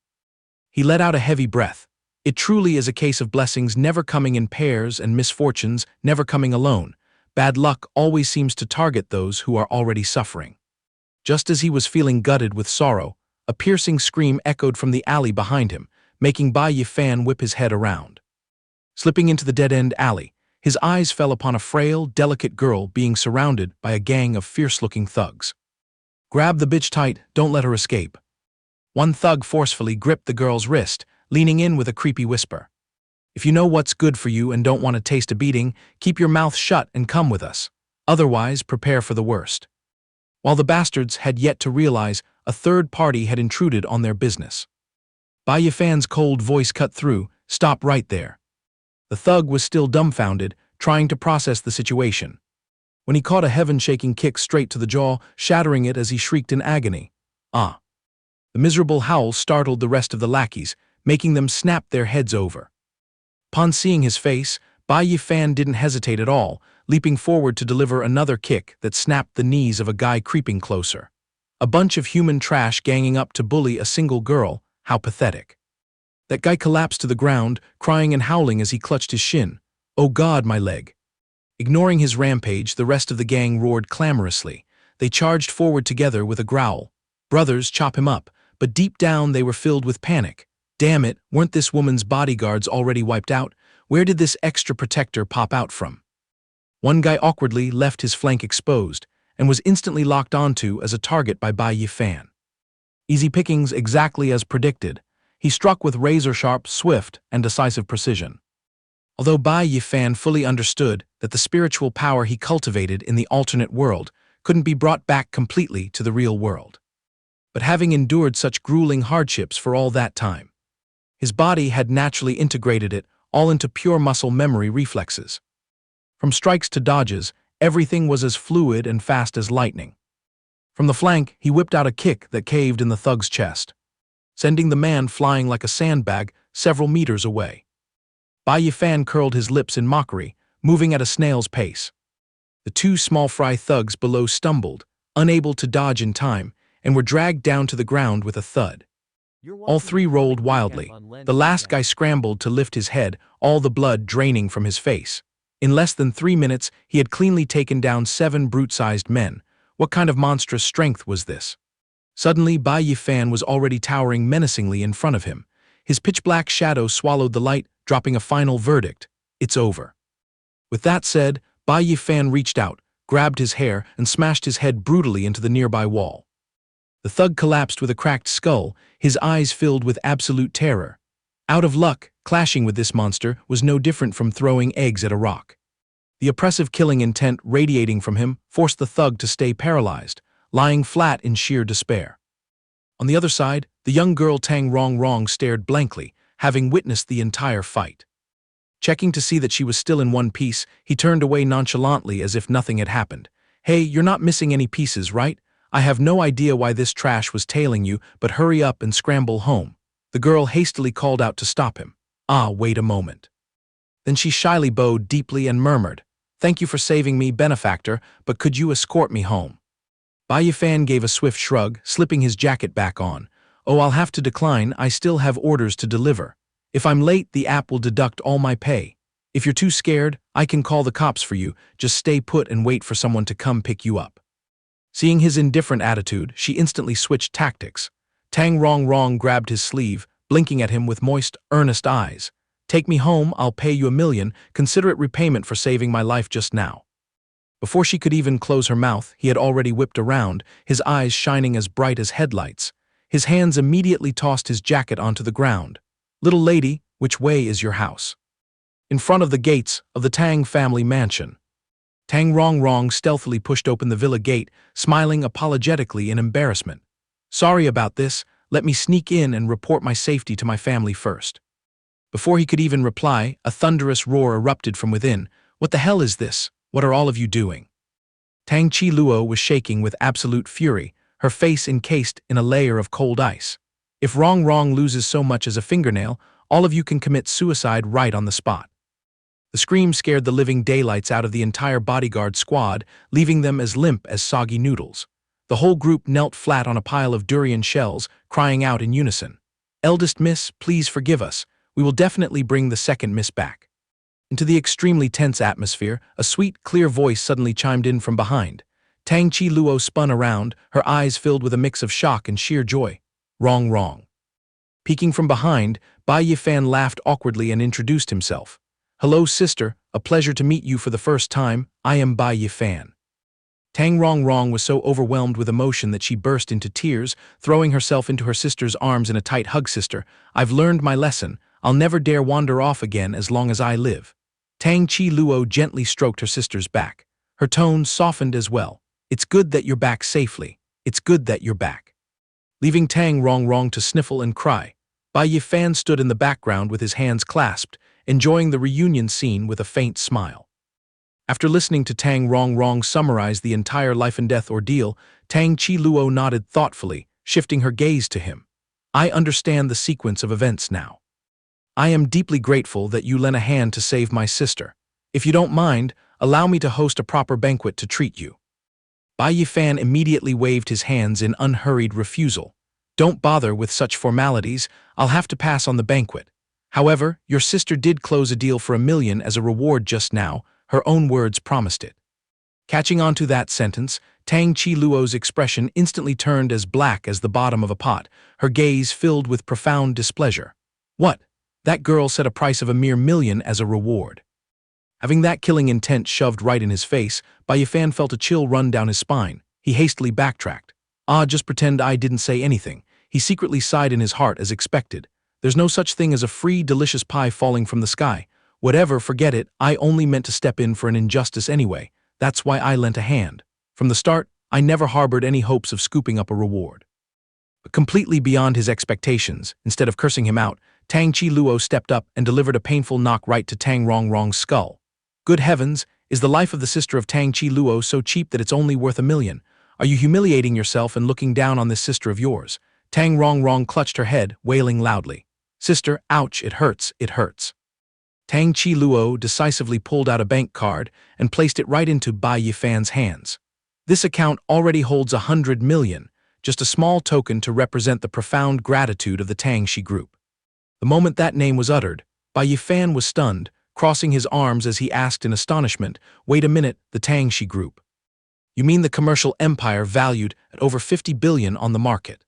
He let out a heavy breath. It truly is a case of blessings never coming in pairs and misfortunes never coming alone. Bad luck always seems to target those who are already suffering. Just as he was feeling gutted with sorrow, a piercing scream echoed from the alley behind him, making Bai Yi Fan whip his head around. Slipping into the dead-end alley, his eyes fell upon a frail, delicate girl being surrounded by a gang of fierce-looking thugs. "Grab the bitch tight, don't let her escape." One thug forcefully gripped the girl's wrist, leaning in with a creepy whisper. "If you know what's good for you and don't want to taste a beating, keep your mouth shut and come with us. Otherwise, prepare for the worst." While the bastards had yet to realize a third party had intruded on their business. Bai Yi Fan's cold voice cut through, "Stop right there." The thug was still dumbfounded, trying to process the situation, when he caught a heaven-shaking kick straight to the jaw, shattering it as he shrieked in agony. "Ah!" The miserable howl startled the rest of the lackeys, making them snap their heads over. Upon seeing his face, Bai Yi Fan didn't hesitate at all, leaping forward to deliver another kick that snapped the knees of a guy creeping closer. A bunch of human trash ganging up to bully a single girl, how pathetic. That guy collapsed to the ground, crying and howling as he clutched his shin. "Oh God, my leg." Ignoring his rampage, the rest of the gang roared clamorously. They charged forward together with a growl. Brothers, chop him up, but deep down they were filled with panic. Damn it, weren't this woman's bodyguards already wiped out? Where did this extra protector pop out from? One guy awkwardly left his flank exposed and was instantly locked onto as a target by Bai Yi Fan. Easy pickings, exactly as predicted. He struck with razor-sharp, swift, and decisive precision. Although Bai Yi Fan fully understood that the spiritual power he cultivated in the alternate world couldn't be brought back completely to the real world. But having endured such grueling hardships for all that time, his body had naturally integrated it all into pure muscle memory reflexes. From strikes to dodges, everything was as fluid and fast as lightning. From the flank, he whipped out a kick that caved in the thug's chest, sending the man flying like a sandbag several meters away. Bai Yi Fan curled his lips in mockery, moving at a snail's pace. The two small fry thugs below stumbled, unable to dodge in time, and were dragged down to the ground with a thud. All three rolled wildly. The last guy scrambled to lift his head, all the blood draining from his face. In less than 3 minutes, he had cleanly taken down 7 brute-sized men. What kind of monstrous strength was this? Suddenly, Bai Yi Fan was already towering menacingly in front of him. His pitch-black shadow swallowed the light, dropping a final verdict. It's over. With that said, Bai Yi Fan reached out, grabbed his hair, and smashed his head brutally into the nearby wall. The thug collapsed with a cracked skull, his eyes filled with absolute terror. Out of luck, clashing with this monster was no different from throwing eggs at a rock. The oppressive killing intent radiating from him forced the thug to stay paralyzed, lying flat in sheer despair. On the other side, the young girl Tang Rong Rong stared blankly, having witnessed the entire fight. Checking to see that she was still in one piece, he turned away nonchalantly as if nothing had happened. Hey, you're not missing any pieces, right? I have no idea why this trash was tailing you, but hurry up and scramble home. The girl hastily called out to stop him. Ah, wait a moment. Then she shyly bowed deeply and murmured, "Thank you for saving me, benefactor, but could you escort me home?" Bai Yi Fan gave a swift shrug, slipping his jacket back on. "Oh, I'll have to decline, I still have orders to deliver. If I'm late, the app will deduct all my pay. If you're too scared, I can call the cops for you, just stay put and wait for someone to come pick you up." Seeing his indifferent attitude, she instantly switched tactics. Tang Rong Rong grabbed his sleeve, blinking at him with moist, earnest eyes. "Take me home, I'll pay you $1 million, consider it repayment for saving my life just now." Before she could even close her mouth, he had already whipped around, his eyes shining as bright as headlights. His hands immediately tossed his jacket onto the ground. "Little lady, which way is your house?" "In front of the gates of the Tang family mansion." Tang Rong Rong stealthily pushed open the villa gate, smiling apologetically in embarrassment. "Sorry about this, let me sneak in and report my safety to my family first." Before he could even reply, a thunderous roar erupted from within. "What the hell is this? What are all of you doing?" Tang Chi Luo was shaking with absolute fury, her face encased in a layer of cold ice. "If Rong Rong loses so much as a fingernail, all of you can commit suicide right on the spot." The scream scared the living daylights out of the entire bodyguard squad, leaving them as limp as soggy noodles. The whole group knelt flat on a pile of durian shells, crying out in unison. "Eldest miss, please forgive us. We will definitely bring the second miss back." Into the extremely tense atmosphere, a sweet, clear voice suddenly chimed in from behind. Tang Chi Luo spun around, her eyes filled with a mix of shock and sheer joy. "Rong Rong." Peeking from behind, Bai Yi Fan laughed awkwardly and introduced himself. "Hello, sister, a pleasure to meet you for the first time. I am Bai Yi Fan." Tang Rong Rong was so overwhelmed with emotion that she burst into tears, throwing herself into her sister's arms in a tight hug. "Sister, I've learned my lesson. I'll never dare wander off again as long as I live." Tang Chi Luo gently stroked her sister's back. Her tone softened as well. "It's good that you're back safely. It's good that you're back." Leaving Tang Rong Rong to sniffle and cry, Bai Yi Fan stood in the background with his hands clasped, enjoying the reunion scene with a faint smile. After listening to Tang Rong Rong summarize the entire life-and-death ordeal, Tang Chi Luo nodded thoughtfully, shifting her gaze to him. "I understand the sequence of events now. I am deeply grateful that you lent a hand to save my sister. If you don't mind, allow me to host a proper banquet to treat you." Bai Yi Fan immediately waved his hands in unhurried refusal. "Don't bother with such formalities, I'll have to pass on the banquet. However, your sister did close a deal for $1 million as a reward just now. her own words promised it. Catching on to that sentence, Tang Chi Luo's expression instantly turned as black as the bottom of a pot, her gaze filled with profound displeasure. What? That girl set a price of a mere million as a reward. Having that killing intent shoved right in his face, Bai Yi Fan felt a chill run down his spine. He hastily backtracked. Just pretend I didn't say anything. He secretly sighed in his heart as expected. There's no such thing as a free, delicious pie falling from the sky. Whatever, forget it, I only meant to step in for an injustice anyway. That's why I lent a hand. From the start, I never harbored any hopes of scooping up a reward. But completely beyond his expectations, instead of cursing him out, Tang Chi Luo stepped up and delivered a painful knock right to Tang Rongrong's skull. Good heavens, is the life of the sister of Tang Chi Luo so cheap that it's only worth $1 million? Are you humiliating yourself and looking down on this sister of yours? Tang Rongrong clutched her head, wailing loudly. Sister, ouch, it hurts, it hurts. Tang Chi Luo decisively pulled out a bank card and placed it right into Bai Yi Fan's hands. This account already holds $100 million, just a small token to represent the profound gratitude of the Tang Shi group. The moment that name was uttered, Bai Yi Fan was stunned, crossing his arms as he asked in astonishment, "Wait a minute, the Tang Shi group? You mean the commercial empire valued at over $50 billion on the market?"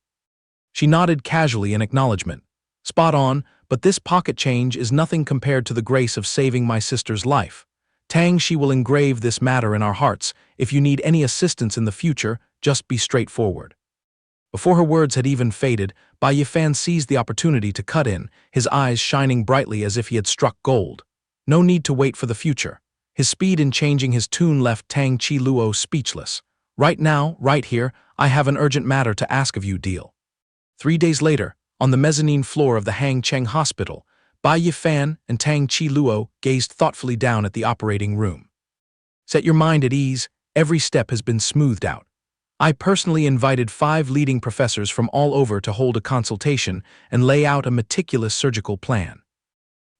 She nodded casually in acknowledgement. Spot on, but this pocket change is nothing compared to the grace of saving my sister's life. Tang Shi will engrave this matter in our hearts. If you need any assistance in the future, just be straightforward. Before her words had even faded, Bai Yi Fan seized the opportunity to cut in, his eyes shining brightly as if he had struck gold. No need to wait for the future. His speed in changing his tune left Tang Chi Luo speechless. Right now, right here, I have an urgent matter to ask of you, deal. 3 days later, on the mezzanine floor of the Hang Cheng Hospital, Bai Yi Fan and Tang Chi Luo gazed thoughtfully down at the operating room. Set your mind at ease, every step has been smoothed out. I personally invited 5 leading professors from all over to hold a consultation and lay out a meticulous surgical plan.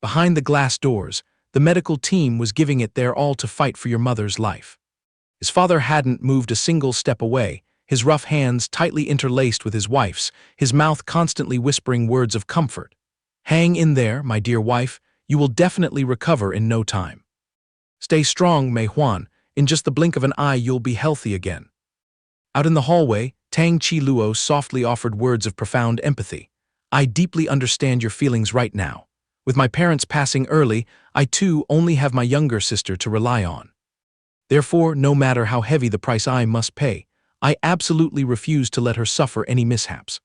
Behind the glass doors, the medical team was giving it their all to fight for your mother's life. His father hadn't moved a single step away, his rough hands tightly interlaced with his wife's, his mouth constantly whispering words of comfort. Hang in there, my dear wife, you will definitely recover in no time. Stay strong, Mei Huan, in just the blink of an eye you'll be healthy again. Out in the hallway, Tang Chi Luo softly offered words of profound empathy. I deeply understand your feelings right now. With my parents passing early, I too only have my younger sister to rely on. Therefore, no matter how heavy the price I must pay, I absolutely refuse to let her suffer any mishaps.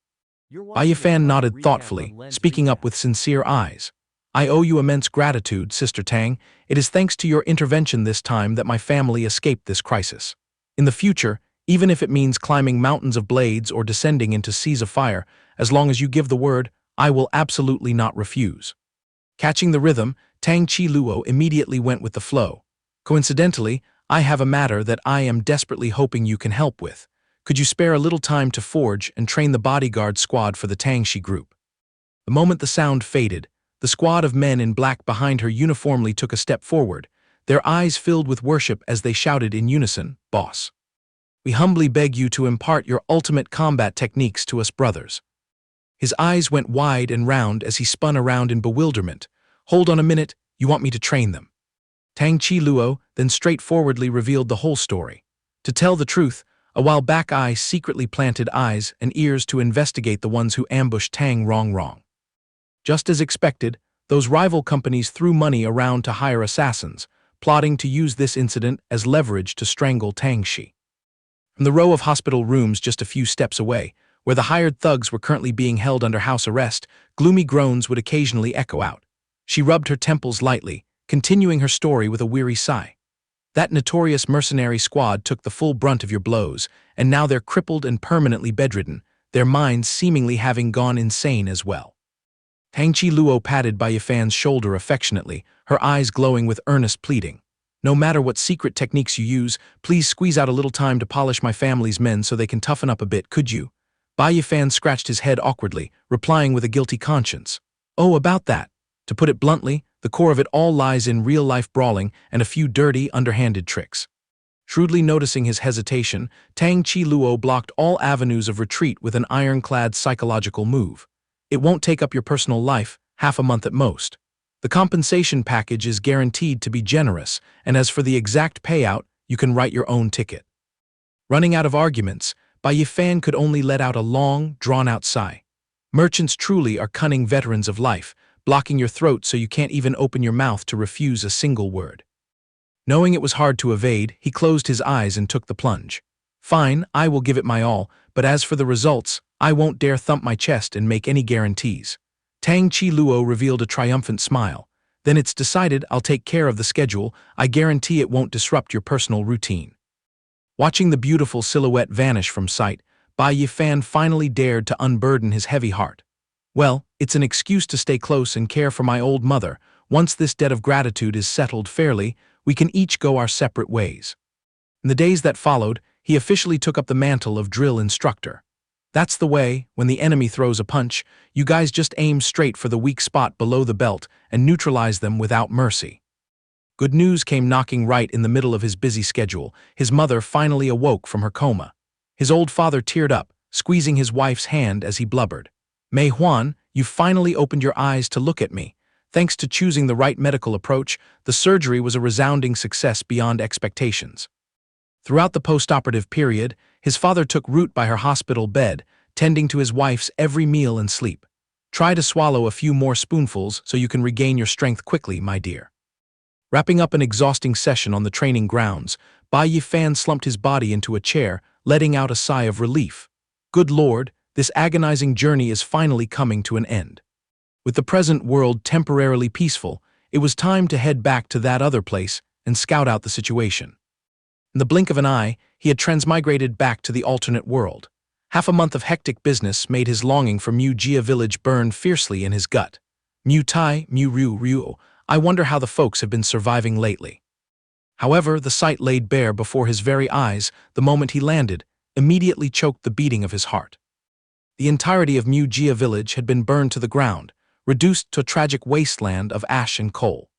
Bai Yi Fan nodded thoughtfully, speaking up with sincere eyes. I owe you immense gratitude, Sister Tang. It is thanks to your intervention this time that my family escaped this crisis. In the future, even if it means climbing mountains of blades or descending into seas of fire, as long as you give the word, I will absolutely not refuse. Catching the rhythm, Tang Chi Luo immediately went with the flow. Coincidentally, I have a matter that I am desperately hoping you can help with. Could you spare a little time to forge and train the bodyguard squad for the Tang Shi group? The moment the sound faded, the squad of men in black behind her uniformly took a step forward, their eyes filled with worship as they shouted in unison, "Boss! We humbly beg you to impart your ultimate combat techniques to us brothers." His eyes went wide and round as he spun around in bewilderment. Hold on a minute, you want me to train them? Tang Chi Luo then straightforwardly revealed the whole story. To tell the truth, a while back I secretly planted eyes and ears to investigate the ones who ambushed Tang Rongrong. Just as expected, those rival companies threw money around to hire assassins, plotting to use this incident as leverage to strangle Tang Shi. From the row of hospital rooms just a few steps away, where the hired thugs were currently being held under house arrest, gloomy groans would occasionally echo out. She rubbed her temples lightly, continuing her story with a weary sigh. That notorious mercenary squad took the full brunt of your blows, and now they're crippled and permanently bedridden, their minds seemingly having gone insane as well. Tang Chi Luo patted Bai Yi Fan's shoulder affectionately, her eyes glowing with earnest pleading. No matter what secret techniques you use, please squeeze out a little time to polish my family's men so they can toughen up a bit, could you? Bai Yi Fan scratched his head awkwardly, replying with a guilty conscience. Oh, about that. To put it bluntly, the core of it all lies in real-life brawling and a few dirty, underhanded tricks. Shrewdly noticing his hesitation, Tang Chi Luo blocked all avenues of retreat with an ironclad psychological move. It won't take up your personal life, half a month at most. The compensation package is guaranteed to be generous, and as for the exact payout, you can write your own ticket. Running out of arguments, Bai Yi Fan could only let out a long, drawn-out sigh. Merchants truly are cunning veterans of life, blocking your throat so you can't even open your mouth to refuse a single word. Knowing it was hard to evade, he closed his eyes and took the plunge. Fine, I will give it my all, but as for the results, I won't dare thump my chest and make any guarantees. Tang Chi Luo revealed a triumphant smile. Then it's decided, I'll take care of the schedule. I guarantee it won't disrupt your personal routine. Watching the beautiful silhouette vanish from sight, Bai Yi Fan finally dared to unburden his heavy heart. Well, it's an excuse to stay close and care for my old mother. Once this debt of gratitude is settled fairly, we can each go our separate ways. In the days that followed, he officially took up the mantle of drill instructor. That's the way, when the enemy throws a punch, you guys just aim straight for the weak spot below the belt and neutralize them without mercy. Good news came knocking right in the middle of his busy schedule. His mother finally awoke from her coma. His old father teared up, squeezing his wife's hand as he blubbered. Mei Huan, you finally opened your eyes to look at me. Thanks to choosing the right medical approach, the surgery was a resounding success beyond expectations. Throughout the post-operative period, his father took root by her hospital bed, tending to his wife's every meal and sleep. Try to swallow a few more spoonfuls so you can regain your strength quickly, my dear. Wrapping up an exhausting session on the training grounds, Bai Yi Fan slumped his body into a chair, letting out a sigh of relief. Good Lord, this agonizing journey is finally coming to an end. With the present world temporarily peaceful, it was time to head back to that other place and scout out the situation. In the blink of an eye, he had transmigrated back to the alternate world. Half a month of hectic business made his longing for Mu Jia village burn fiercely in his gut. Mu Tai, Mu Ryu, I wonder how the folks have been surviving lately. However, the sight laid bare before his very eyes the moment he landed immediately choked the beating of his heart. The entirety of Mu Jia village had been burned to the ground, reduced to a tragic wasteland of ash and coal.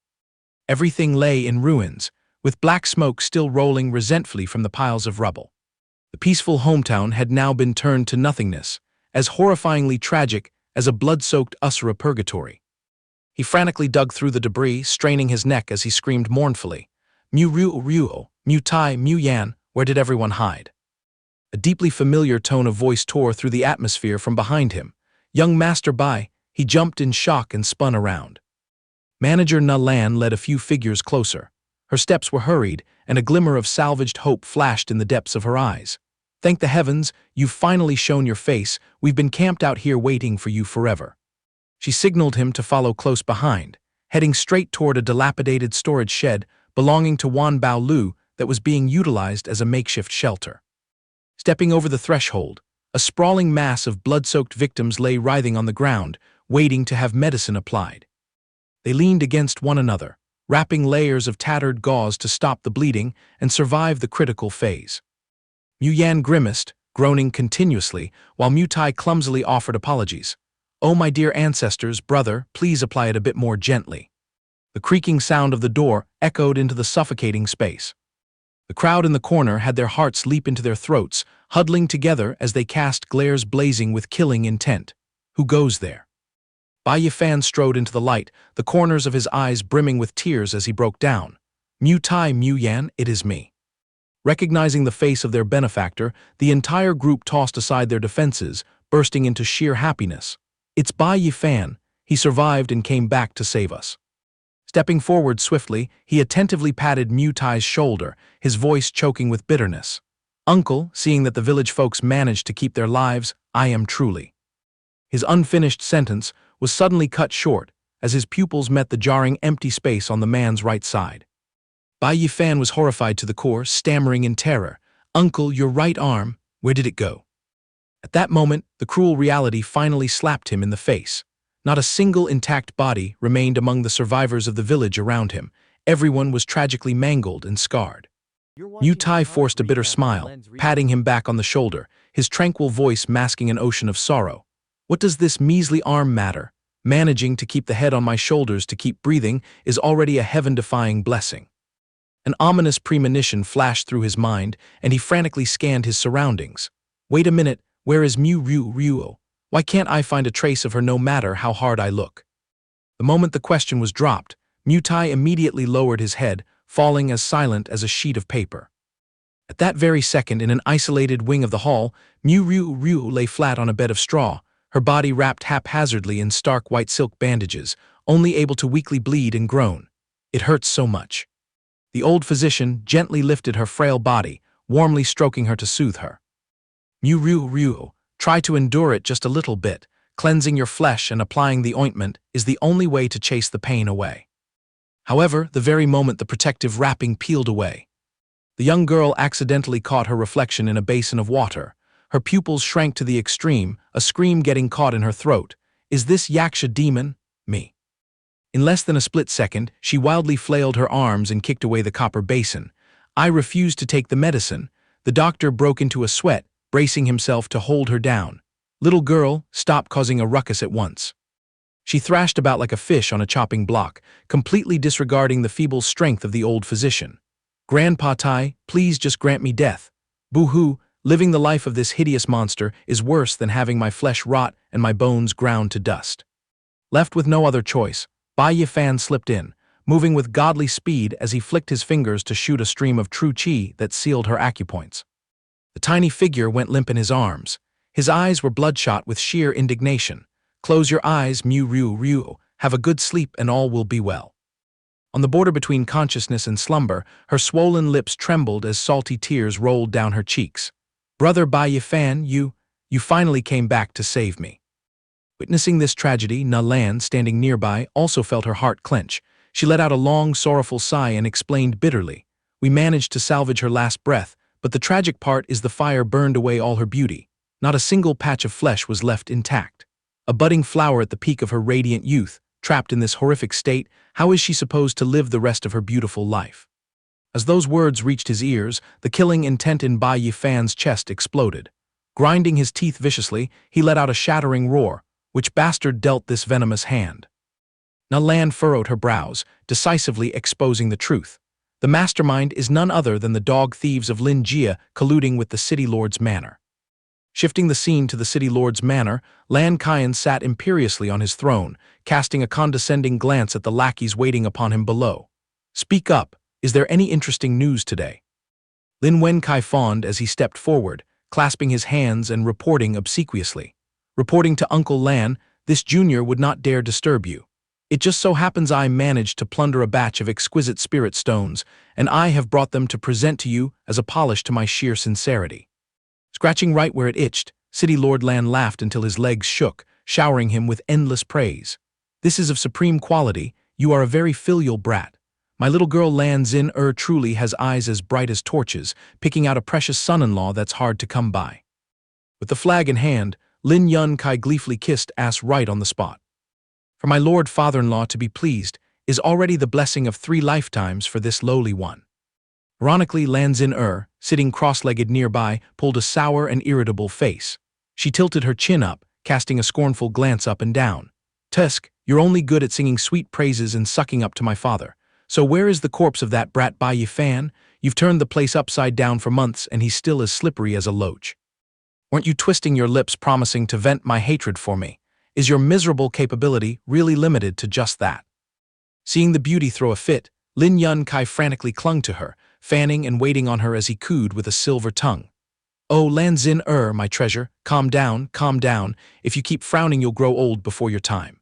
Everything lay in ruins, with black smoke still rolling resentfully from the piles of rubble. The peaceful hometown had now been turned to nothingness, as horrifyingly tragic as a blood-soaked Asura purgatory. He frantically dug through the debris, straining his neck as he screamed mournfully, Mu Ryu, Mu Tai, Mu Yan, where did everyone hide? A deeply familiar tone of voice tore through the atmosphere from behind him. Young Master Bai, he jumped in shock and spun around. Manager Na Lan led a few figures closer. Her steps were hurried, and a glimmer of salvaged hope flashed in the depths of her eyes. Thank the heavens, you've finally shown your face. We've been camped out here waiting for you forever. She signaled him to follow close behind, heading straight toward a dilapidated storage shed belonging to Wan Bao Lu that was being utilized as a makeshift shelter. Stepping over the threshold, a sprawling mass of blood-soaked victims lay writhing on the ground, waiting to have medicine applied. They leaned against one another, wrapping layers of tattered gauze to stop the bleeding and survive the critical phase. Mu Yan grimaced, groaning continuously, while Mu Tai clumsily offered apologies. Oh, my dear ancestors, brother, please apply it a bit more gently. The creaking sound of the door echoed into the suffocating space. The crowd in the corner had their hearts leap into their throats, huddling together as they cast glares blazing with killing intent. Who goes there? Bai Yi Fan strode into the light, the corners of his eyes brimming with tears as he broke down. Mu Tai, Mu Yan, it is me. Recognizing the face of their benefactor, the entire group tossed aside their defenses, bursting into sheer happiness. It's Bai Yi Fan. He survived and came back to save us. Stepping forward swiftly, he attentively patted Mu Tai's shoulder, his voice choking with bitterness. Uncle, seeing that the village folks managed to keep their lives, I am truly. His unfinished sentence was suddenly cut short as his pupils met the jarring empty space on the man's right side. Bai Yi Fan was horrified to the core, stammering in terror. Uncle, your right arm, where did it go? At that moment, the cruel reality finally slapped him in the face. Not a single intact body remained among the survivors of the village around him. Everyone was tragically mangled and scarred. Mu Tai forced a bitter smile, patting him back on the shoulder, his tranquil voice masking an ocean of sorrow. What does this measly arm matter? Managing to keep the head on my shoulders to keep breathing is already a heaven-defying blessing. An ominous premonition flashed through his mind, and he frantically scanned his surroundings. Wait a minute, where is Mu Ryu? Why can't I find a trace of her no matter how hard I look? The moment the question was dropped, Mutai immediately lowered his head, falling as silent as a sheet of paper. At that very second, in an isolated wing of the hall, Mu Ryu lay flat on a bed of straw, her body wrapped haphazardly in stark white silk bandages, only able to weakly bleed and groan. It hurts so much. The old physician gently lifted her frail body, warmly stroking her to soothe her. Mu Ryu, try to endure it just a little bit. Cleansing your flesh and applying the ointment is the only way to chase the pain away. However, the very moment the protective wrapping peeled away, the young girl accidentally caught her reflection in a basin of water. Her pupils shrank to the extreme, a scream getting caught in her throat. Is this Yaksha demon? Me. In less than a split second, she wildly flailed her arms and kicked away the copper basin. I refused to take the medicine. The doctor broke into a sweat, bracing himself to hold her down. Little girl, stop causing a ruckus at once. She thrashed about like a fish on a chopping block, completely disregarding the feeble strength of the old physician. Grandpa Tai, please just grant me death. Boo-hoo, living the life of this hideous monster is worse than having my flesh rot and my bones ground to dust. Left with no other choice, Bai Yi Fan slipped in, moving with godly speed as he flicked his fingers to shoot a stream of true chi that sealed her acupoints. The tiny figure went limp in his arms. His eyes were bloodshot with sheer indignation. Close your eyes, Mu Ryu, have a good sleep and all will be well. On the border between consciousness and slumber, her swollen lips trembled as salty tears rolled down her cheeks. Brother Bai Yi Fan, you finally came back to save me. Witnessing this tragedy, Na Lan, standing nearby, also felt her heart clench. She let out a long, sorrowful sigh and explained bitterly, we managed to salvage her last breath, but the tragic part is the fire burned away all her beauty. Not a single patch of flesh was left intact. A budding flower at the peak of her radiant youth, trapped in this horrific state, how is she supposed to live the rest of her beautiful life? As those words reached his ears, the killing intent in Bai Yi Fan's chest exploded. Grinding his teeth viciously, he let out a shattering roar. Which bastard dealt this venomous hand? Na Lan furrowed her brows, decisively exposing the truth. The mastermind is none other than the dog thieves of Lin Jia colluding with the city lord's manor. Shifting the scene to the city lord's manor, Lan Kian sat imperiously on his throne, casting a condescending glance at the lackeys waiting upon him below. Speak up, is there any interesting news today? Lin Wenkai fawned as he stepped forward, clasping his hands and reporting obsequiously. Reporting to Uncle Lan, this junior would not dare disturb you. It just so happens I managed to plunder a batch of exquisite spirit stones, and I have brought them to present to you as a polish to my sheer sincerity. Scratching right where it itched, City Lord Lan laughed until his legs shook, showering him with endless praise. This is of supreme quality, you are a very filial brat. My little girl Lan Xin truly has eyes as bright as torches, picking out a precious son-in-law that's hard to come by. With the flag in hand, Lin Yun Kai gleefully kissed ass right on the spot. For my lord father-in-law to be pleased is already the blessing of 3 lifetimes for this lowly one. Ironically, Lan Xin sitting cross-legged nearby, pulled a sour and irritable face. She tilted her chin up, casting a scornful glance up and down. Tusk, you're only good at singing sweet praises and sucking up to my father. So where is the corpse of that brat Bai Yi Fan? You've turned the place upside down for months and he's still as slippery as a loach. Weren't you twisting your lips promising to vent my hatred for me? Is your miserable capability really limited to just that? Seeing the beauty throw a fit, Lin Yun Kai frantically clung to her, fanning and waiting on her as he cooed with a silver tongue. Oh, Lan Xin my treasure, calm down, calm down. If you keep frowning you'll grow old before your time.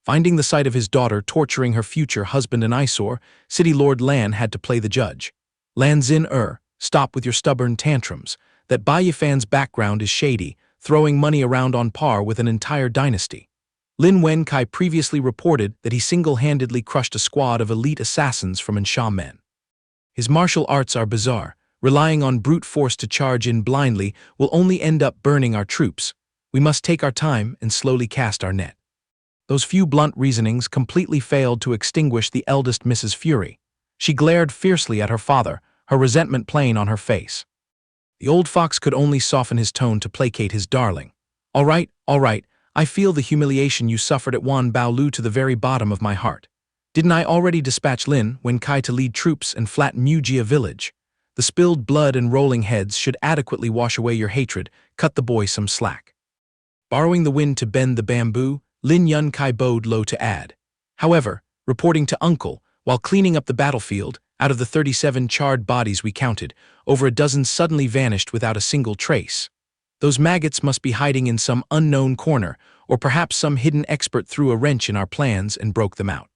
Finding the sight of his daughter torturing her future husband an eyesore, City Lord Lan had to play the judge. Lan Xin stop with your stubborn tantrums. That Bai Yi Fan's background is shady, throwing money around on par with an entire dynasty. Lin Wenkai previously reported that he single-handedly crushed a squad of elite assassins from Ansha men. His martial arts are bizarre. Relying on brute force to charge in blindly will only end up burning our troops. We must take our time and slowly cast our net. Those few blunt reasonings completely failed to extinguish the eldest Mrs. Fury. She glared fiercely at her father, her resentment plain on her face. The old fox could only soften his tone to placate his darling. All right, I feel the humiliation you suffered at Wan Bao Lu to the very bottom of my heart. Didn't I already dispatch Lin Wenkai to lead troops and flatten Mujia village? The spilled blood and rolling heads should adequately wash away your hatred. Cut the boy some slack. Borrowing the wind to bend the bamboo, Lin Yun Kai bowed low to add, However, reporting to Uncle, while cleaning up the battlefield, out of the 37 charred bodies we counted, over a dozen suddenly vanished without a single trace. Those maggots must be hiding in some unknown corner, or perhaps some hidden expert threw a wrench in our plans and broke them out.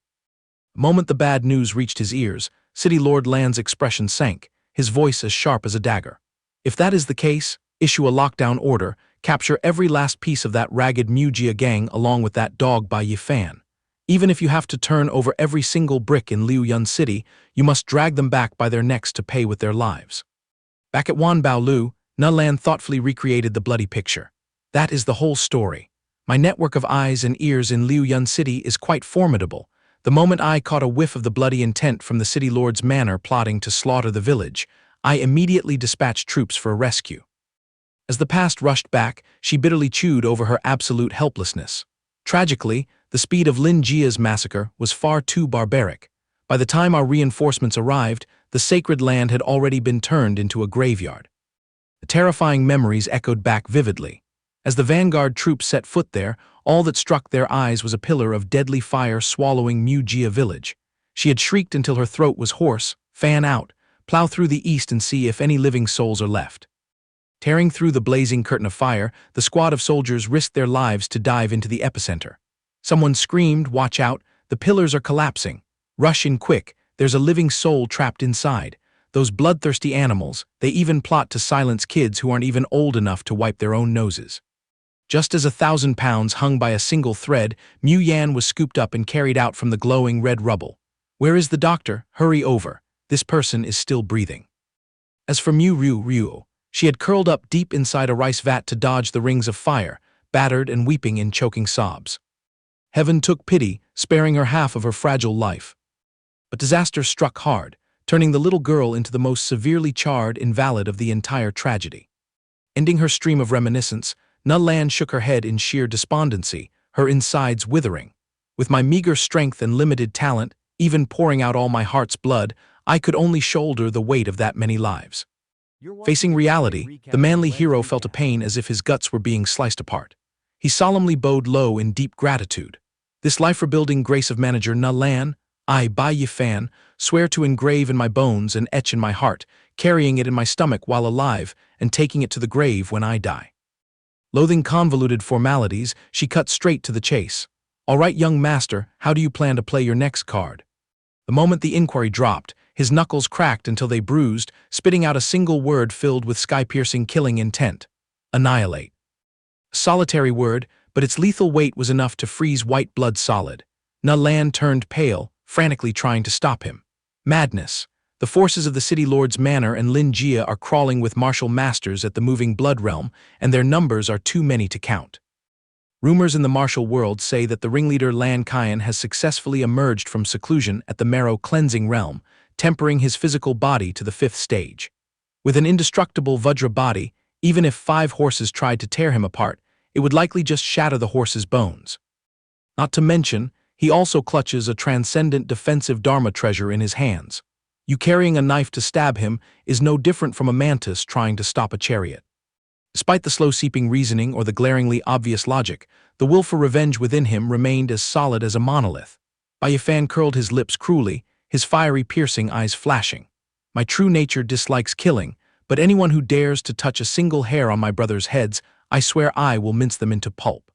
The moment the bad news reached his ears, City Lord Land's expression sank, his voice as sharp as a dagger. If that is the case, issue a lockdown order, capture every last piece of that ragged Mugia gang along with that dog Bai Yi Fan. Even if you have to turn over every single brick in Liuyun City, you must drag them back by their necks to pay with their lives. Back at Wanbaolu, Lan thoughtfully recreated the bloody picture. That is the whole story. My network of eyes and ears in Liuyun City is quite formidable. The moment I caught a whiff of the bloody intent from the city lord's manor plotting to slaughter the village, I immediately dispatched troops for a rescue. As the past rushed back, she bitterly chewed over her absolute helplessness. Tragically, the speed of Lin Jia's massacre was far too barbaric. By the time our reinforcements arrived, the sacred land had already been turned into a graveyard. The terrifying memories echoed back vividly. As the vanguard troops set foot there, all that struck their eyes was a pillar of deadly fire swallowing Mugia village. She had shrieked until her throat was hoarse. Fan out, plow through the east and see if any living souls are left. Tearing through the blazing curtain of fire, the squad of soldiers risked their lives to dive into the epicenter. Someone screamed, "Watch out, the pillars are collapsing. Rush in quick, there's a living soul trapped inside." Those bloodthirsty animals, they even plot to silence kids who aren't even old enough to wipe their own noses. Just as 1,000 pounds hung by a single thread, Mu Yan was scooped up and carried out from the glowing red rubble. "Where is the doctor? Hurry over. This person is still breathing." As for Mu Ryu, she had curled up deep inside a rice vat to dodge the rings of fire, battered and weeping in choking sobs. Heaven took pity, sparing her half of her fragile life. But disaster struck hard, turning the little girl into the most severely charred invalid of the entire tragedy. Ending her stream of reminiscence, Lan shook her head in sheer despondency, her insides withering. With my meager strength and limited talent, even pouring out all my heart's blood, I could only shoulder the weight of that many lives. Facing reality, the manly hero felt a pain as if his guts were being sliced apart. He solemnly bowed low in deep gratitude. "This life-rebuilding grace of Manager Lan, I, Bai Yi Fan, swear to engrave in my bones and etch in my heart, carrying it in my stomach while alive and taking it to the grave when I die." Loathing convoluted formalities, she cut straight to the chase. "All right, young master, how do you plan to play your next card?" The moment the inquiry dropped, his knuckles cracked until they bruised, spitting out a single word filled with sky-piercing killing intent: annihilate. A solitary word, but its lethal weight was enough to freeze white blood solid. Lan turned pale, frantically trying to stop him. Madness. The forces of the City Lord's manor and Lin Jia are crawling with martial masters at the moving blood realm, and their numbers are too many to count. Rumors in the martial world say that the ringleader Lan Qian has successfully emerged from seclusion at the marrow cleansing realm, tempering his physical body to the 5th stage. With an indestructible Vajra body, even if 5 horses tried to tear him apart, it would likely just shatter the horse's bones. Not to mention, he also clutches a transcendent defensive Dharma treasure in his hands. You carrying a knife to stab him is no different from a mantis trying to stop a chariot. Despite the slow-seeping reasoning or the glaringly obvious logic, the will for revenge within him remained as solid as a monolith. Bai Yi Fan curled his lips cruelly, his fiery, piercing eyes flashing. "My true nature dislikes killing, but anyone who dares to touch a single hair on my brothers' heads, I swear I will mince them into pulp.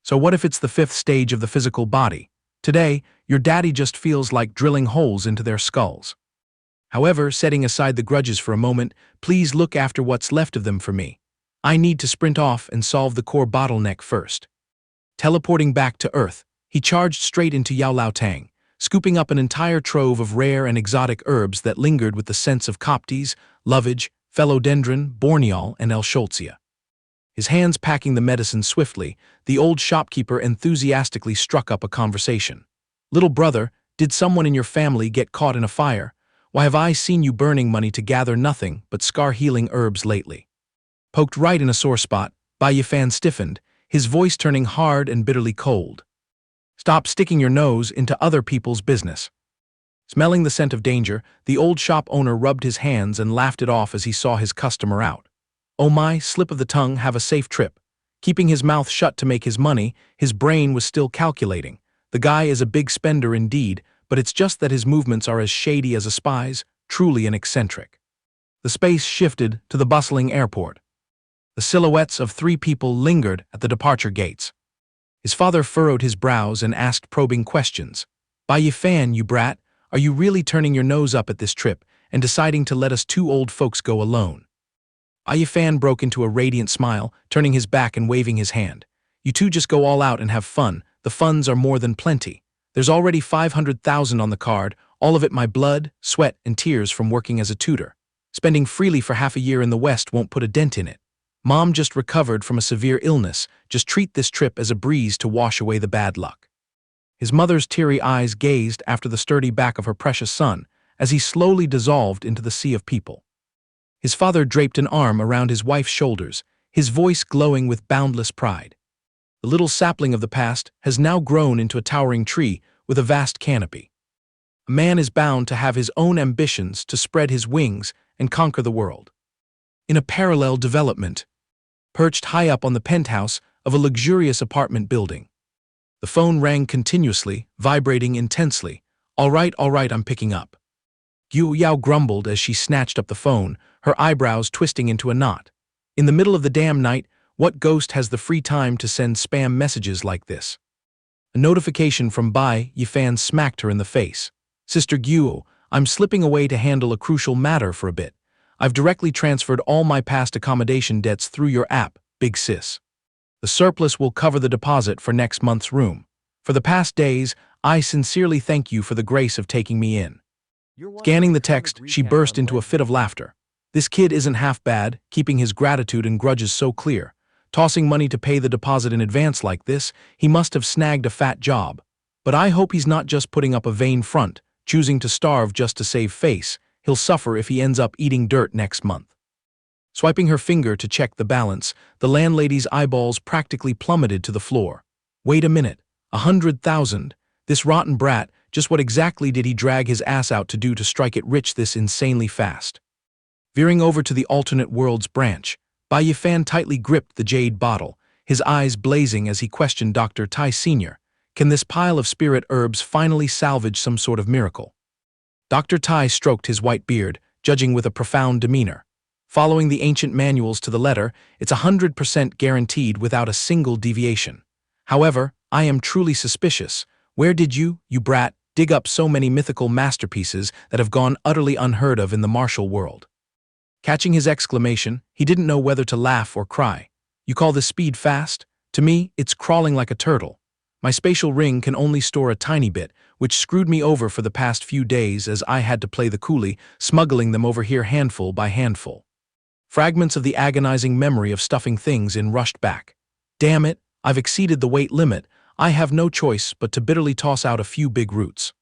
So what if it's the 5th stage of the physical body? Today, your daddy just feels like drilling holes into their skulls. However, setting aside the grudges for a moment, please look after what's left of them for me. I need to sprint off and solve the core bottleneck first." Teleporting back to Earth, he charged straight into Yao Lao Tang, scooping up an entire trove of rare and exotic herbs that lingered with the scents of coptes, lovage, philodendron, borneol, and elscholzia. His hands packing the medicine swiftly, the old shopkeeper enthusiastically struck up a conversation. "Little brother, did someone in your family get caught in a fire? Why have I seen you burning money to gather nothing but scar-healing herbs lately?" Poked right in a sore spot, Bai Yi Fan stiffened, his voice turning hard and bitterly cold. "Stop sticking your nose into other people's business." Smelling the scent of danger, the old shop owner rubbed his hands and laughed it off as he saw his customer out. Oh my, slip of the tongue, have a safe trip. Keeping his mouth shut to make his money, his brain was still calculating. The guy is a big spender indeed, but it's just that his movements are as shady as a spy's, truly an eccentric. The space shifted to the bustling airport. The silhouettes of 3 people lingered at the departure gates. His father furrowed his brows and asked probing questions. Bai Yi Fan, you brat, are you really turning your nose up at this trip and deciding to let us 2 old folks go alone? Bai Yi Fan broke into a radiant smile, turning his back and waving his hand. You 2 just go all out and have fun. The funds are more than plenty. There's already 500,000 on the card, all of it my blood, sweat, and tears from working as a tutor. Spending freely for half a year in the West won't put a dent in it. Mom just recovered from a severe illness. Just treat this trip as a breeze to wash away the bad luck. His mother's teary eyes gazed after the sturdy back of her precious son as he slowly dissolved into the sea of people. His father draped an arm around his wife's shoulders, his voice glowing with boundless pride. The little sapling of the past has now grown into a towering tree with a vast canopy. A man is bound to have his own ambitions to spread his wings and conquer the world. In a parallel development, perched high up on the penthouse of a luxurious apartment building. The phone rang continuously, vibrating intensely. All right, I'm picking up. Gu Yao grumbled as she snatched up the phone, her eyebrows twisting into a knot. In the middle of the damn night, what ghost has the free time to send spam messages like this? A notification from Bai Yi Fan smacked her in the face. Sister Guo, I'm slipping away to handle a crucial matter for a bit. I've directly transferred all my past accommodation debts through your app, big sis. The surplus will cover the deposit for next month's room. For the past days, I sincerely thank you for the grace of taking me in. Scanning the text, she burst into a fit of laughter. This kid isn't half bad, keeping his gratitude and grudges so clear. Tossing money to pay the deposit in advance like this, he must have snagged a fat job. But I hope he's not just putting up a vain front, choosing to starve just to save face. He'll suffer if he ends up eating dirt next month. Swiping her finger to check the balance, the landlady's eyeballs practically plummeted to the floor. Wait a minute, 100,000? This rotten brat, just what exactly did he drag his ass out to do to strike it rich this insanely fast? Veering over to the alternate worlds branch, Bai Yi Fan tightly gripped the jade bottle, his eyes blazing as he questioned Dr. Tai Sr. Can this pile of spirit herbs finally salvage some sort of miracle? Dr. Tai stroked his white beard, judging with a profound demeanor. Following the ancient manuals to the letter, it's 100% guaranteed without a single deviation. However, I am truly suspicious. Where did you brat, dig up so many mythical masterpieces that have gone utterly unheard of in the martial world? Catching his exclamation, he didn't know whether to laugh or cry. You call this speed fast? To me, it's crawling like a turtle. My spatial ring can only store a tiny bit, which screwed me over for the past few days as I had to play the coolie, smuggling them over here handful by handful. Fragments of the agonizing memory of stuffing things in rushed back. Damn it, I've exceeded the weight limit. I have no choice but to bitterly toss out a few big roots.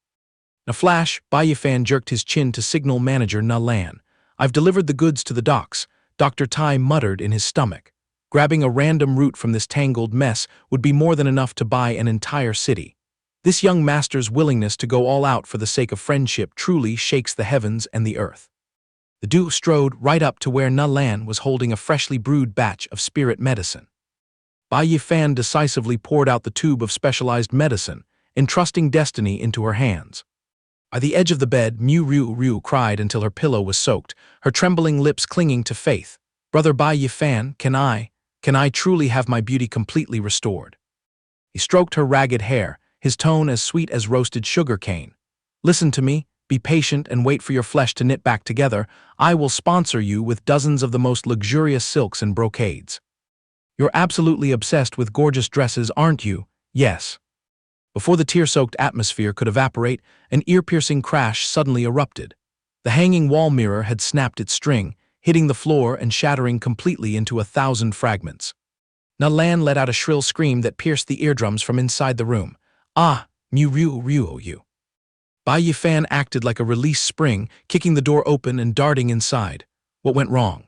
In a flash, Bai Yi Fan jerked his chin to signal manager Na Lan. I've delivered the goods to the docks, Dr. Tai muttered in his stomach. Grabbing a random root from this tangled mess would be more than enough to buy an entire city. This young master's willingness to go all out for the sake of friendship truly shakes the heavens and the earth. The duo strode right up to where Na Lan was holding a freshly brewed batch of spirit medicine. Bai Yi Fan decisively poured out the tube of specialized medicine, entrusting destiny into her hands. By the edge of the bed, Mu Ryu cried until her pillow was soaked, her trembling lips clinging to faith. Brother Bai Yi Fan, can I truly have my beauty completely restored? He stroked her ragged hair, his tone as sweet as roasted sugar cane. Listen to me, be patient and wait for your flesh to knit back together. I will sponsor you with dozens of the most luxurious silks and brocades. You're absolutely obsessed with gorgeous dresses, aren't you? Yes. Before the tear-soaked atmosphere could evaporate, an ear-piercing crash suddenly erupted. The hanging wall mirror had snapped its string, hitting the floor and shattering completely into 1,000 fragments. Na Lan let out a shrill scream that pierced the eardrums from inside the room. Ah, Mu Ryu. Bai Yi Fan acted like a released spring, kicking the door open and darting inside. What went wrong?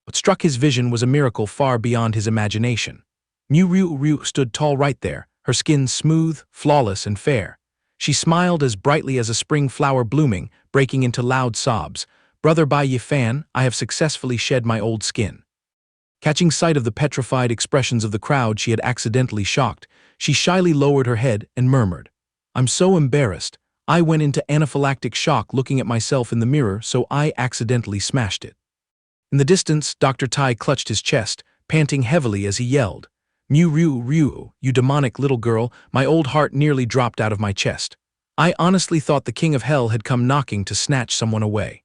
What struck his vision was a miracle far beyond his imagination. Mu Ryu stood tall right there, her skin smooth, flawless, and fair. She smiled as brightly as a spring flower blooming, breaking into loud sobs. Brother Bai Yi Fan, I have successfully shed my old skin. Catching sight of the petrified expressions of the crowd she had accidentally shocked, she shyly lowered her head and murmured, "I'm so embarrassed. I went into anaphylactic shock looking at myself in the mirror, so I accidentally smashed it." In the distance, Dr. Tai clutched his chest, panting heavily as he yelled, "Mew Ryu Ryu, you demonic little girl, my old heart nearly dropped out of my chest. I honestly thought the king of hell had come knocking to snatch someone away."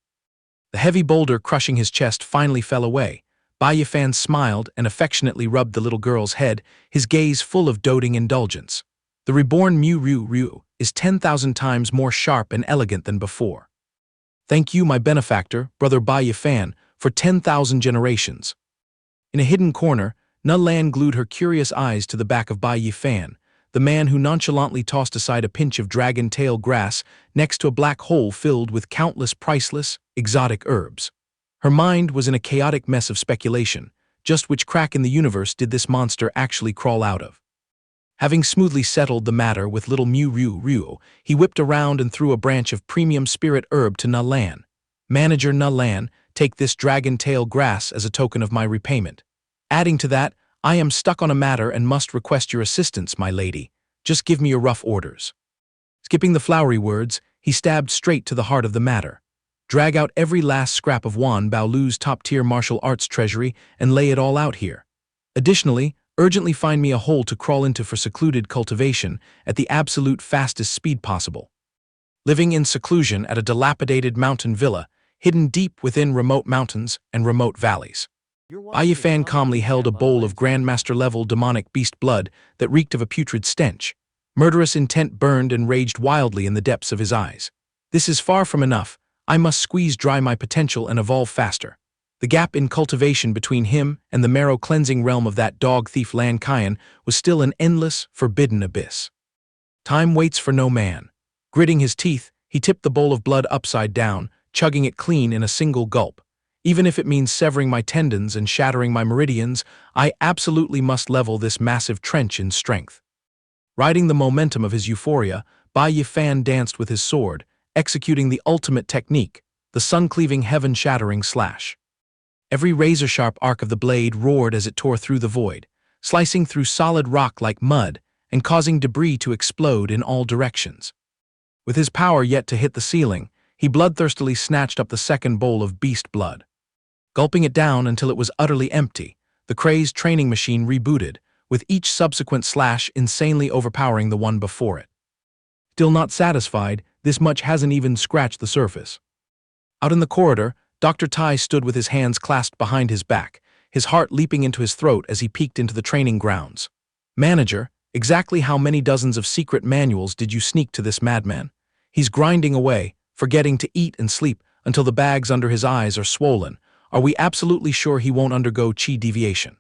The heavy boulder crushing his chest finally fell away. Bai Yi Fan smiled and affectionately rubbed the little girl's head, his gaze full of doting indulgence. "The reborn Mew Ryu Ryu is 10,000 times more sharp and elegant than before. Thank you, my benefactor, brother Bai Yi Fan, for 10,000 generations." In a hidden corner, Na Lan glued her curious eyes to the back of Bai Yi Fan, the man who nonchalantly tossed aside a pinch of dragon tail grass next to a black hole filled with countless priceless, exotic herbs. Her mind was in a chaotic mess of speculation. Just which crack in the universe did this monster actually crawl out of? Having smoothly settled the matter with little Mew Ryu Ryu, he whipped around and threw a branch of premium spirit herb to Na Lan. "Manager Na Lan, take this dragon tail grass as a token of my repayment. Adding to that, I am stuck on a matter and must request your assistance, my lady. Just give me your rough orders." Skipping the flowery words, he stabbed straight to the heart of the matter. "Drag out every last scrap of Wan Baolu's top-tier martial arts treasury and lay it all out here. Additionally, urgently find me a hole to crawl into for secluded cultivation at the absolute fastest speed possible." Living in seclusion at a dilapidated mountain villa, hidden deep within remote mountains and remote valleys, Bai Yi Fan calmly held a bowl of Grandmaster-level demonic beast blood that reeked of a putrid stench. Murderous intent burned and raged wildly in the depths of his eyes. "This is far from enough. I must squeeze dry my potential and evolve faster." The gap in cultivation between him and the marrow-cleansing realm of that dog-thief Lan Kian was still an endless, forbidden abyss. Time waits for no man. Gritting his teeth, he tipped the bowl of blood upside down, chugging it clean in a single gulp. "Even if it means severing my tendons and shattering my meridians, I absolutely must level this massive trench in strength." Riding the momentum of his euphoria, Bai Yi Fan danced with his sword, executing the ultimate technique, the sun-cleaving, heaven-shattering slash. Every razor-sharp arc of the blade roared as it tore through the void, slicing through solid rock like mud and causing debris to explode in all directions. With his power yet to hit the ceiling, he bloodthirstily snatched up the second bowl of beast blood. Gulping it down until it was utterly empty, the crazed training machine rebooted, with each subsequent slash insanely overpowering the one before it. Still not satisfied, this much hasn't even scratched the surface. Out in the corridor, Dr. Tai stood with his hands clasped behind his back, his heart leaping into his throat as he peeked into the training grounds. "Manager, exactly how many dozens of secret manuals did you sneak to this madman? He's grinding away, forgetting to eat and sleep until the bags under his eyes are swollen. Are we absolutely sure he won't undergo chi deviation?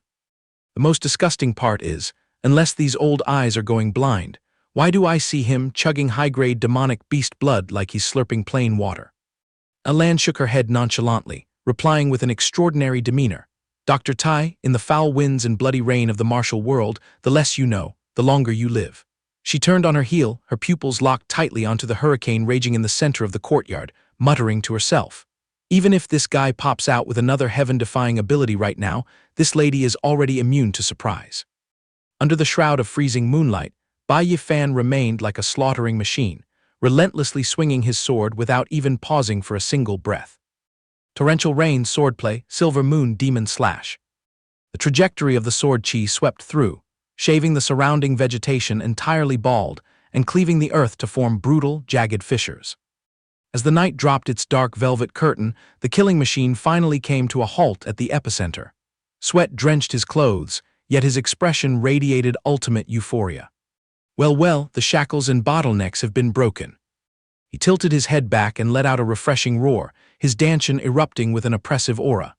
The most disgusting part is, unless these old eyes are going blind, why do I see him chugging high-grade demonic beast blood like he's slurping plain water?" Alan shook her head nonchalantly, replying with an extraordinary demeanor. "Dr. Tai, in the foul winds and bloody rain of the martial world, the less you know, the longer you live." She turned on her heel, her pupils locked tightly onto the hurricane raging in the center of the courtyard, muttering to herself, "Even if this guy pops out with another heaven-defying ability right now, this lady is already immune to surprise." Under the shroud of freezing moonlight, Bai Yi Fan remained like a slaughtering machine, relentlessly swinging his sword without even pausing for a single breath. Torrential rain, swordplay, silver moon, demon slash. The trajectory of the sword chi swept through, shaving the surrounding vegetation entirely bald and cleaving the earth to form brutal, jagged fissures. As the night dropped its dark velvet curtain, the killing machine finally came to a halt at the epicenter. Sweat drenched his clothes, yet his expression radiated ultimate euphoria. Well, the shackles and bottlenecks have been broken." He tilted his head back and let out a refreshing roar, his dantian erupting with an oppressive aura.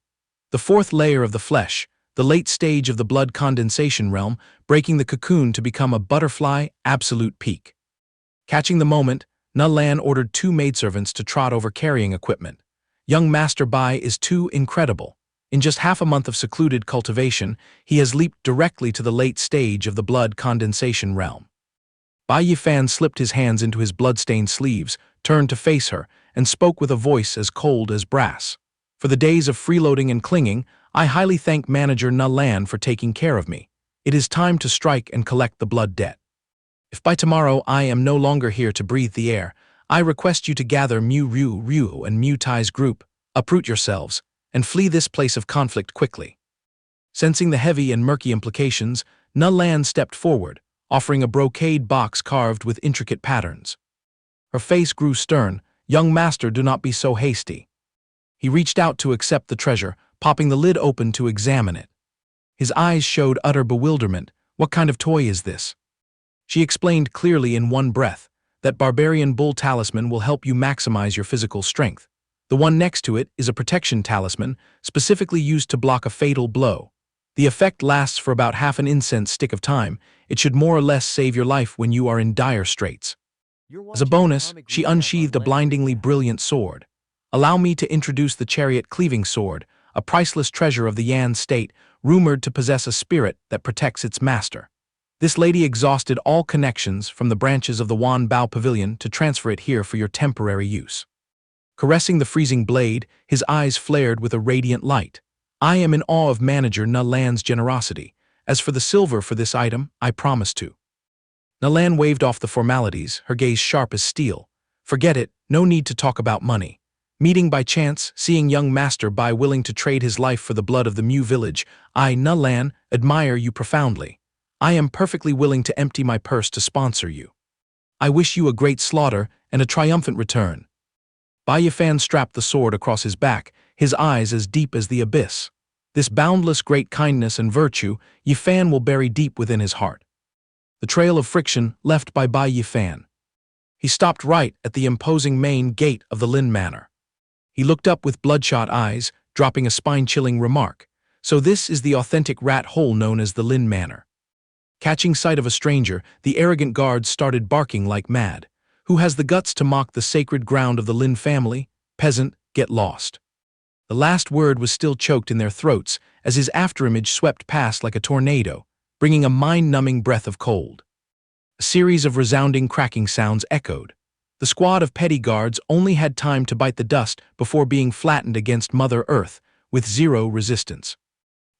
The fourth layer of the flesh, the late stage of the blood condensation realm, breaking the cocoon to become a butterfly, absolute peak. Catching the moment, Na Lan ordered 2 maidservants to trot over carrying equipment. Young Master Bai is too incredible. In just half a month of secluded cultivation, he has leaped directly to the late stage of the blood condensation realm. Bai Yi Fan slipped his hands into his blood-stained sleeves, turned to face her, and spoke with a voice as cold as brass. "For the days of freeloading and clinging, I highly thank Manager Na Lan for taking care of me. It is time to strike and collect the blood debt. If by tomorrow I am no longer here to breathe the air, I request you to gather Ryu and Mutai's group, uproot yourselves, and flee this place of conflict quickly. Sensing the heavy and murky implications, Na Lan stepped forward, offering a brocade box carved with intricate patterns. Her face grew stern. Young master, do not be so hasty. He reached out to accept the treasure, popping the lid open to examine it. His eyes showed utter bewilderment. What kind of toy is this? She explained clearly in one breath that barbarian bull talisman will help you maximize your physical strength. The one next to it is a protection talisman, specifically used to block a fatal blow. The effect lasts for about half an incense stick of time. It should more or less save your life when you are in dire straits. As a bonus, she unsheathed a blindingly brilliant sword. Allow me to introduce the chariot cleaving sword, a priceless treasure of the Yan state, rumored to possess a spirit that protects its master. This lady exhausted all connections from the branches of the Wan Bao Pavilion to transfer it here for your temporary use. Caressing the freezing blade, his eyes flared with a radiant light. I am in awe of Manager Na Lan's generosity. As for the silver for this item, I promise to. Na Lan waved off the formalities, her gaze sharp as steel. Forget it, no need to talk about money. Meeting by chance, seeing young master Bai willing to trade his life for the blood of the Mu village, I, Na Lan, admire you profoundly. I am perfectly willing to empty my purse to sponsor you. I wish you a great slaughter and a triumphant return. Bai Yi Fan strapped the sword across his back, his eyes as deep as the abyss. This boundless great kindness and virtue Yi Fan will bury deep within his heart. The trail of friction left by Bai Yi Fan. He stopped right at the imposing main gate of the Lin Manor. He looked up with bloodshot eyes, dropping a spine-chilling remark. So this is the authentic rat hole known as the Lin Manor. Catching sight of a stranger, the arrogant guards started barking like mad. Who has the guts to mock the sacred ground of the Lin family? Peasant, get lost. The last word was still choked in their throats as his afterimage swept past like a tornado, bringing a mind-numbing breath of cold. A series of resounding cracking sounds echoed. The squad of petty guards only had time to bite the dust before being flattened against Mother Earth, with zero resistance.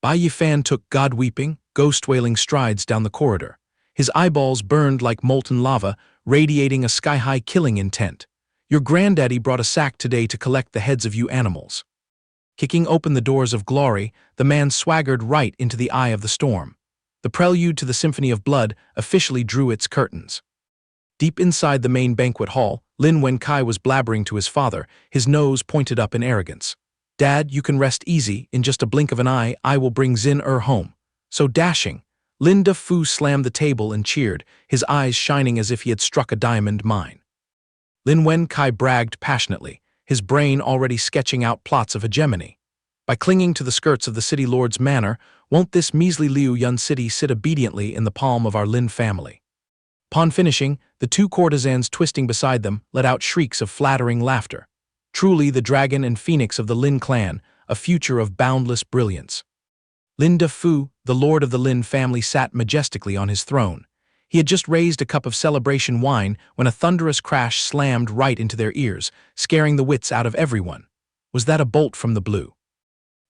Bai Yi Fan took god-weeping, ghost-wailing strides down the corridor. His eyeballs burned like molten lava, radiating a sky-high killing intent. Your granddaddy brought a sack today to collect the heads of you animals. Kicking open the doors of glory, the man swaggered right into the eye of the storm. The prelude to the Symphony of Blood officially drew its curtains. Deep inside the main banquet hall, Lin Wenkai was blabbering to his father, his nose pointed up in arrogance. Dad, you can rest easy. In just a blink of an eye, I will bring Xin home. So dashing. Lin Da Fu slammed the table and cheered, his eyes shining as if he had struck a diamond mine. Lin Wenkai bragged passionately, his brain already sketching out plots of hegemony. By clinging to the skirts of the city lord's manor, won't this measly Liu Yun city sit obediently in the palm of our Lin family? Upon finishing, the two courtesans twisting beside them let out shrieks of flattering laughter. Truly the dragon and phoenix of the Lin clan, a future of boundless brilliance. Lin Da Fu, the lord of the Lin family, sat majestically on his throne. He had just raised a cup of celebration wine when a thunderous crash slammed right into their ears, scaring the wits out of everyone. Was that a bolt from the blue?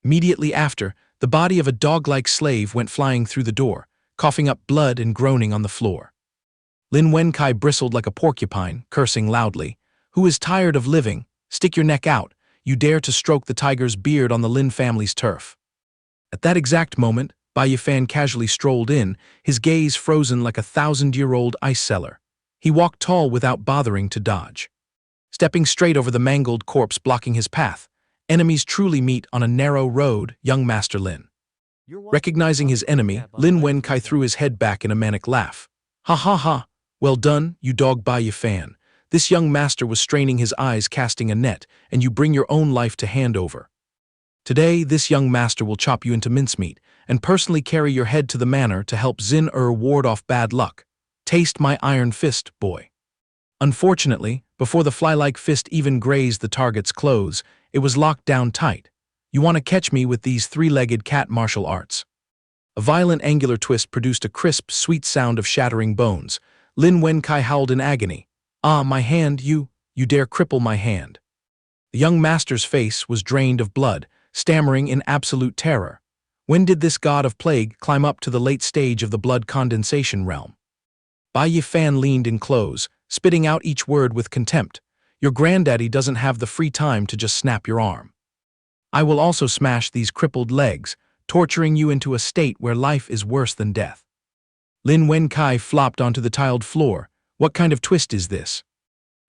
Immediately after, the body of a dog-like slave went flying through the door, coughing up blood and groaning on the floor. Lin Wenkai bristled like a porcupine, cursing loudly. Who is tired of living? Stick your neck out. You dare to stroke the tiger's beard on the Lin family's turf. At that exact moment, Bai Yi Fan casually strolled in, his gaze frozen like a 1,000-year-old ice cellar. He walked tall without bothering to dodge. Stepping straight over the mangled corpse blocking his path. Enemies truly meet on a narrow road, young Master Lin. Recognizing his enemy, Lin Wenkai threw his head back in a manic laugh. Ha ha ha. Well done, you dog Bai Yi Fan. This young master was straining his eyes casting a net, and you bring your own life to hand over. Today, this young master will chop you into mincemeat, and personally carry your head to the manor to help Xin ward off bad luck. Taste my iron fist, boy. Unfortunately, before the fly-like fist even grazed the target's clothes, it was locked down tight. You want to catch me with these three-legged cat martial arts. A violent angular twist produced a crisp, sweet sound of shattering bones. Lin Wenkai howled in agony. Ah, my hand, you dare cripple my hand. The young master's face was drained of blood, stammering in absolute terror. When did this god of plague climb up to the late stage of the blood condensation realm? Bai Yi Fan leaned in close, spitting out each word with contempt. Your granddaddy doesn't have the free time to just snap your arm. I will also smash these crippled legs, torturing you into a state where life is worse than death. Lin Wenkai flopped onto the tiled floor. What kind of twist is this?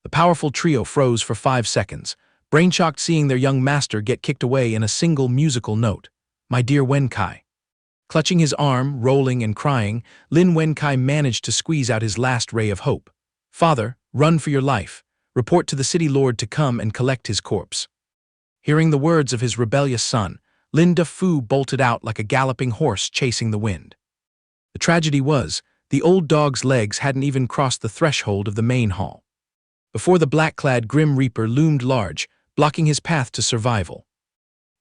The powerful trio froze for 5 seconds, brain-shocked seeing their young master get kicked away in a single musical note. My dear Wenkai. Clutching his arm, rolling and crying, Lin Wenkai managed to squeeze out his last ray of hope. Father, run for your life. Report to the city lord to come and collect his corpse. Hearing the words of his rebellious son, Lin Fu bolted out like a galloping horse chasing the wind. The tragedy was, the old dog's legs hadn't even crossed the threshold of the main hall. Before the black-clad Grim Reaper loomed large, blocking his path to survival.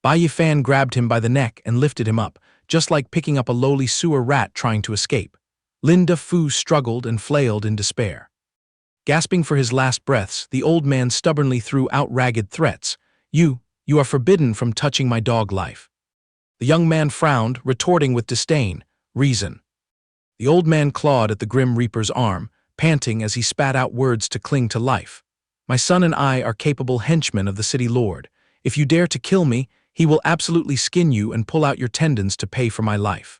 Bai Yi Fan grabbed him by the neck and lifted him up, just like picking up a lowly sewer rat trying to escape. Lin Fu struggled and flailed in despair. Gasping for his last breaths, the old man stubbornly threw out ragged threats. You are forbidden from touching my dog life. The young man frowned, retorting with disdain. Reason. The old man clawed at the Grim Reaper's arm, panting as he spat out words to cling to life. My son and I are capable henchmen of the city lord. If you dare to kill me, he will absolutely skin you and pull out your tendons to pay for my life.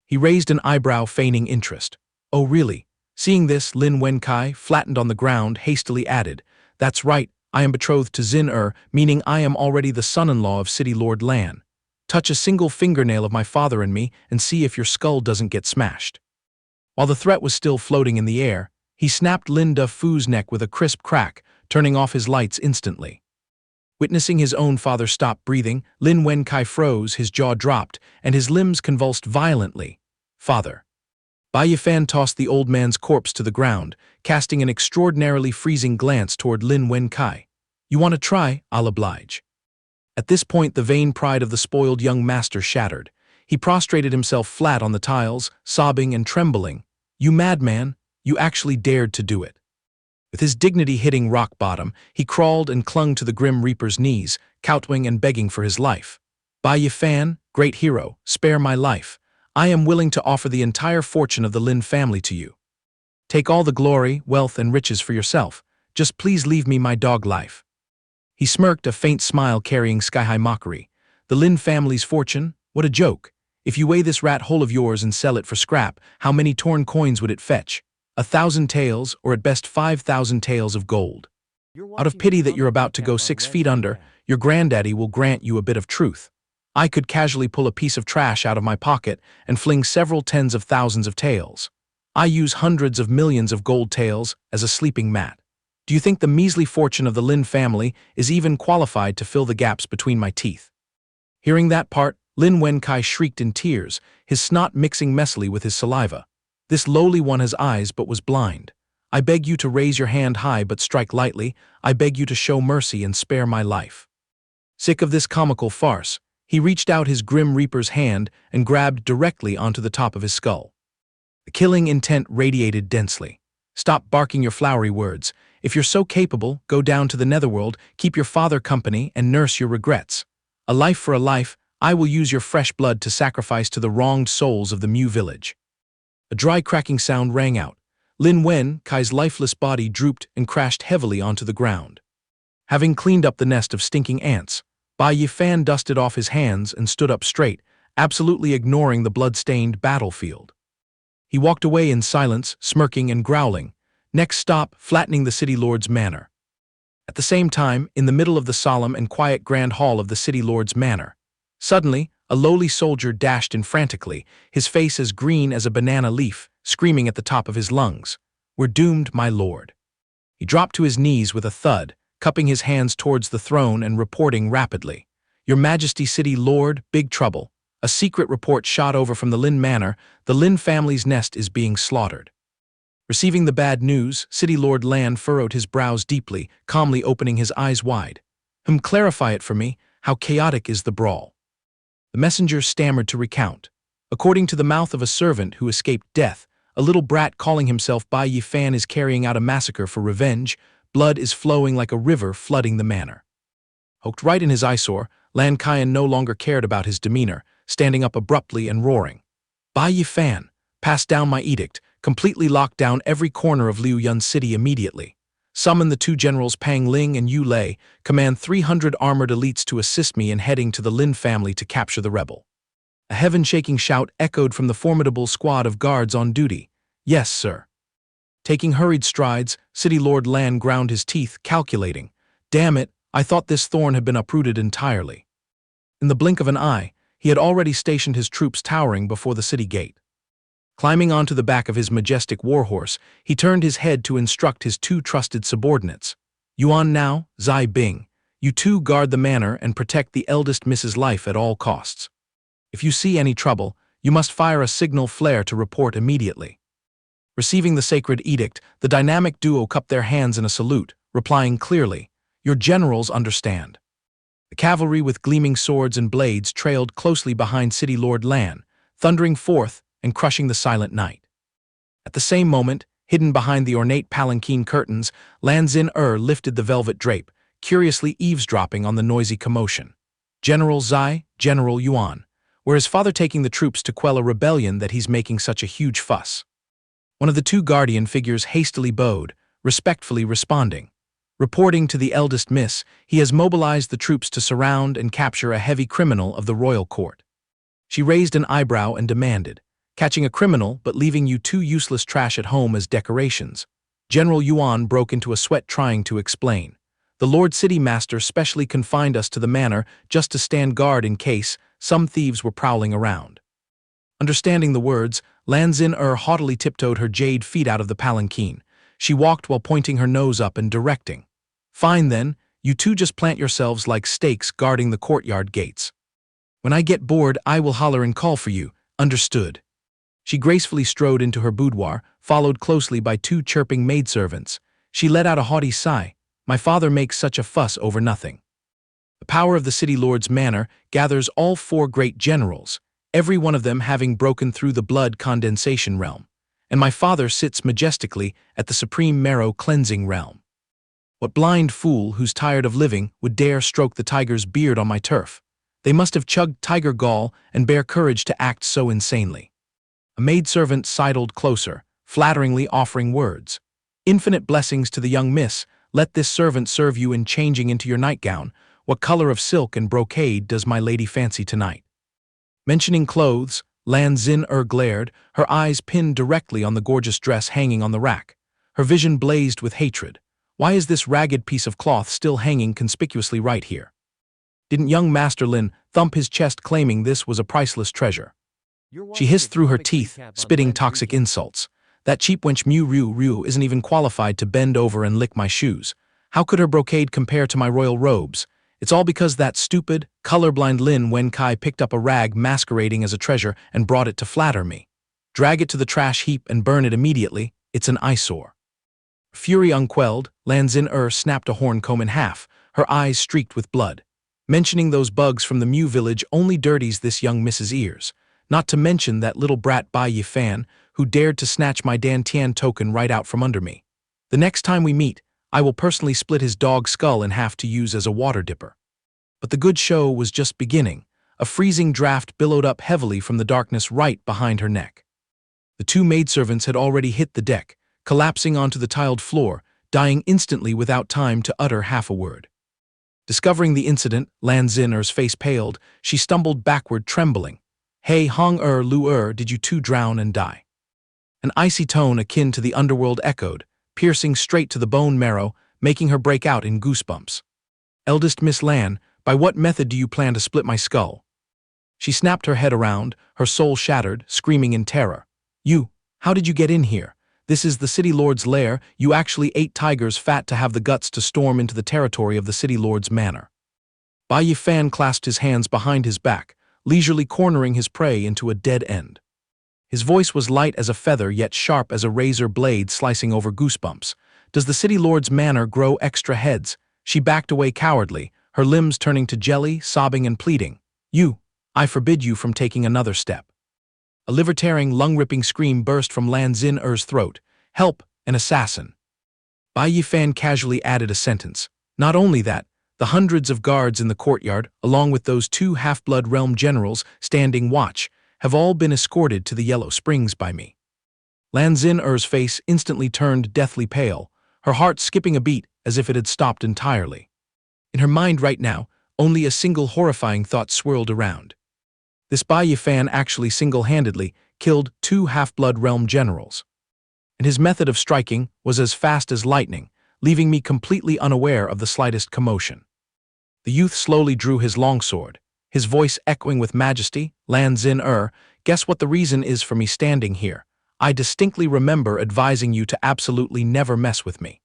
He raised an eyebrow, feigning interest. Oh really? Seeing this, Lin Wenkai, flattened on the ground, hastily added, That's right, I am betrothed to Xin meaning I am already the son-in-law of City Lord Lan. Touch a single fingernail of my father and me and see if your skull doesn't get smashed. While the threat was still floating in the air, he snapped Lin Fu's neck with a crisp crack, turning off his lights instantly. Witnessing his own father stop breathing, Lin Wenkai froze, his jaw dropped, and his limbs convulsed violently. Father. Bai Yi Fan tossed the old man's corpse to the ground, casting an extraordinarily freezing glance toward Lin Wenkai. You want to try? I'll oblige. At this point, the vain pride of the spoiled young master shattered. He prostrated himself flat on the tiles, sobbing and trembling. You madman, you actually dared to do it. With his dignity hitting rock bottom, he crawled and clung to the Grim Reaper's knees, kowtowing and begging for his life. Bai Yi Fan, great hero, spare my life. I am willing to offer the entire fortune of the Lin family to you. Take all the glory, wealth, and riches for yourself. Just please leave me my dog life. He smirked, a faint smile carrying sky-high mockery. The Lin family's fortune? What a joke. If you weigh this rat hole of yours and sell it for scrap, how many torn coins would it fetch? 1,000 taels, or at best 5,000 taels of gold. Out of pity that you're about to go 6 feet under, your granddaddy will grant you a bit of truth. I could casually pull a piece of trash out of my pocket and fling several tens of thousands of taels. I use hundreds of millions of gold taels as a sleeping mat. Do you think the measly fortune of the Lin family is even qualified to fill the gaps between my teeth? Hearing that part, Lin Wenkai shrieked in tears, his snot mixing messily with his saliva. This lowly one has eyes but was blind. I beg you to raise your hand high but strike lightly. I beg you to show mercy and spare my life. Sick of this comical farce, he reached out his Grim Reaper's hand and grabbed directly onto the top of his skull. The killing intent radiated densely. Stop barking your flowery words. If you're so capable, go down to the netherworld, keep your father company, and nurse your regrets. A life for a life, I will use your fresh blood to sacrifice to the wronged souls of the Mu village. A dry cracking sound rang out. Lin Wenkai's lifeless body drooped and crashed heavily onto the ground. Having cleaned up the nest of stinking ants, Bai Yi Fan dusted off his hands and stood up straight, absolutely ignoring the blood-stained battlefield. He walked away in silence, smirking and growling. Next stop, flattening the city lord's manor. At the same time, in the middle of the solemn and quiet grand hall of the city lord's manor, suddenly, a lowly soldier dashed in frantically, his face as green as a banana leaf, screaming at the top of his lungs. We're doomed, my lord. He dropped to his knees with a thud, cupping his hands towards the throne and reporting rapidly. Your Majesty, City Lord, big trouble. A secret report shot over from the Lin Manor. The Lin family's nest is being slaughtered. Receiving the bad news, City Lord Lan furrowed his brows deeply, calmly opening his eyes wide. Clarify it for me. How chaotic is the brawl? The messenger stammered to recount. According to the mouth of a servant who escaped death, a little brat calling himself Bai Yi Fan is carrying out a massacre for revenge. Blood is flowing like a river flooding the manor. Hooked right in his eyesore, Lan Kaiyan no longer cared about his demeanor, standing up abruptly and roaring. Bai Yi Fan, pass down my edict, completely lock down every corner of Liuyun City immediately. Summon the two generals Pang Ling and Yu Lei, command 300 armored elites to assist me in heading to the Lin family to capture the rebel. A heaven-shaking shout echoed from the formidable squad of guards on duty. Yes, sir. Taking hurried strides, City Lord Lan ground his teeth, calculating. Damn it, I thought this thorn had been uprooted entirely. In the blink of an eye, he had already stationed his troops towering before the city gate. Climbing onto the back of his majestic warhorse, he turned his head to instruct his two trusted subordinates. Yuan Nao, Zai Bing, you two guard the manor and protect the eldest Mrs. Life at all costs. If you see any trouble, you must fire a signal flare to report immediately. Receiving the sacred edict, the dynamic duo cupped their hands in a salute, replying clearly, Your generals understand. The cavalry with gleaming swords and blades trailed closely behind City Lord Lan, thundering forth and crushing the silent night. At the same moment, hidden behind the ornate palanquin curtains, Lan Xin lifted the velvet drape, curiously eavesdropping on the noisy commotion. General Zai, General Yuan, where is father taking the troops to quell a rebellion that he's making such a huge fuss? One of the two guardian figures hastily bowed, respectfully responding. Reporting to the eldest miss, he has mobilized the troops to surround and capture a heavy criminal of the royal court. She raised an eyebrow and demanded, catching a criminal but leaving you two useless trash at home as decorations. General Yuan broke into a sweat trying to explain. The Lord City Master specially confined us to the manor just to stand guard in case some thieves were prowling around. Understanding the words, Lan Xin haughtily tiptoed her jade feet out of the palanquin. She walked while pointing her nose up and directing. Fine then, you two just plant yourselves like stakes guarding the courtyard gates. When I get bored, I will holler and call for you, understood. She gracefully strode into her boudoir, followed closely by two chirping maidservants. She let out a haughty sigh. My father makes such a fuss over nothing. The power of the city lord's manor gathers all four great generals, every one of them having broken through the blood condensation realm, and my father sits majestically at the supreme marrow cleansing realm. What blind fool who's tired of living would dare stroke the tiger's beard on my turf? They must have chugged tiger gall and bear courage to act so insanely. A maidservant sidled closer, flatteringly offering words. Infinite blessings to the young miss, let this servant serve you in changing into your nightgown. What color of silk and brocade does my lady fancy tonight? Mentioning clothes, Lan Xin glared, her eyes pinned directly on the gorgeous dress hanging on the rack. Her vision blazed with hatred. Why is this ragged piece of cloth still hanging conspicuously right here? Didn't young Master Lin thump his chest claiming this was a priceless treasure? She hissed through her teeth, spitting toxic insults. That cheap wench Mu Ryu isn't even qualified to bend over and lick my shoes. How could her brocade compare to my royal robes? It's all because that stupid, colorblind Lin Wenkai picked up a rag masquerading as a treasure and brought it to flatter me. Drag it to the trash heap and burn it immediately. It's an eyesore. Fury unquelled, Lan Xin snapped a horn comb in half, her eyes streaked with blood. Mentioning those bugs from the Mu village only dirties this young miss's ears. Not to mention that little brat Bai Yi Fan, who dared to snatch my Dantian token right out from under me. The next time we meet, I will personally split his dog's skull in half to use as a water dipper. But the good show was just beginning. A freezing draft billowed up heavily from the darkness right behind her neck. The two maidservants had already hit the deck, collapsing onto the tiled floor, dying instantly without time to utter half a word. Discovering the incident, Lan Xin's face paled. She stumbled backward, trembling. Hey Hong Lu did you two drown and die? An icy tone akin to the underworld echoed, piercing straight to the bone marrow, making her break out in goosebumps. Eldest Miss Lan, by what method do you plan to split my skull? She snapped her head around, her soul shattered, screaming in terror. You, how did you get in here? This is the city lord's lair. You actually ate tigers fat to have the guts to storm into the territory of the city lord's manor. Bai Yi Fan clasped his hands behind his back, leisurely cornering his prey into a dead end. His voice was light as a feather yet sharp as a razor blade slicing over goosebumps. Does the city lord's manor grow extra heads? She backed away cowardly, her limbs turning to jelly, sobbing and pleading. You, I forbid you from taking another step. A liver-tearing, lung-ripping scream burst from Lan Xin's throat. Help, an assassin. Bai Yi Fan casually added a sentence. Not only that, The hundreds of guards in the courtyard, along with those two half-blood realm generals standing watch, have all been escorted to the Yellow Springs by me. Lan Xin-er's face instantly turned deathly pale, her heart skipping a beat as if it had stopped entirely. In her mind right now, only a single horrifying thought swirled around. This Bai Yi Fan actually single-handedly killed two half-blood realm generals. And his method of striking was as fast as lightning, leaving me completely unaware of the slightest commotion. The youth slowly drew his longsword, his voice echoing with majesty. Lan Xin-er, guess what the reason is for me standing here? I distinctly remember advising you to absolutely never mess with me.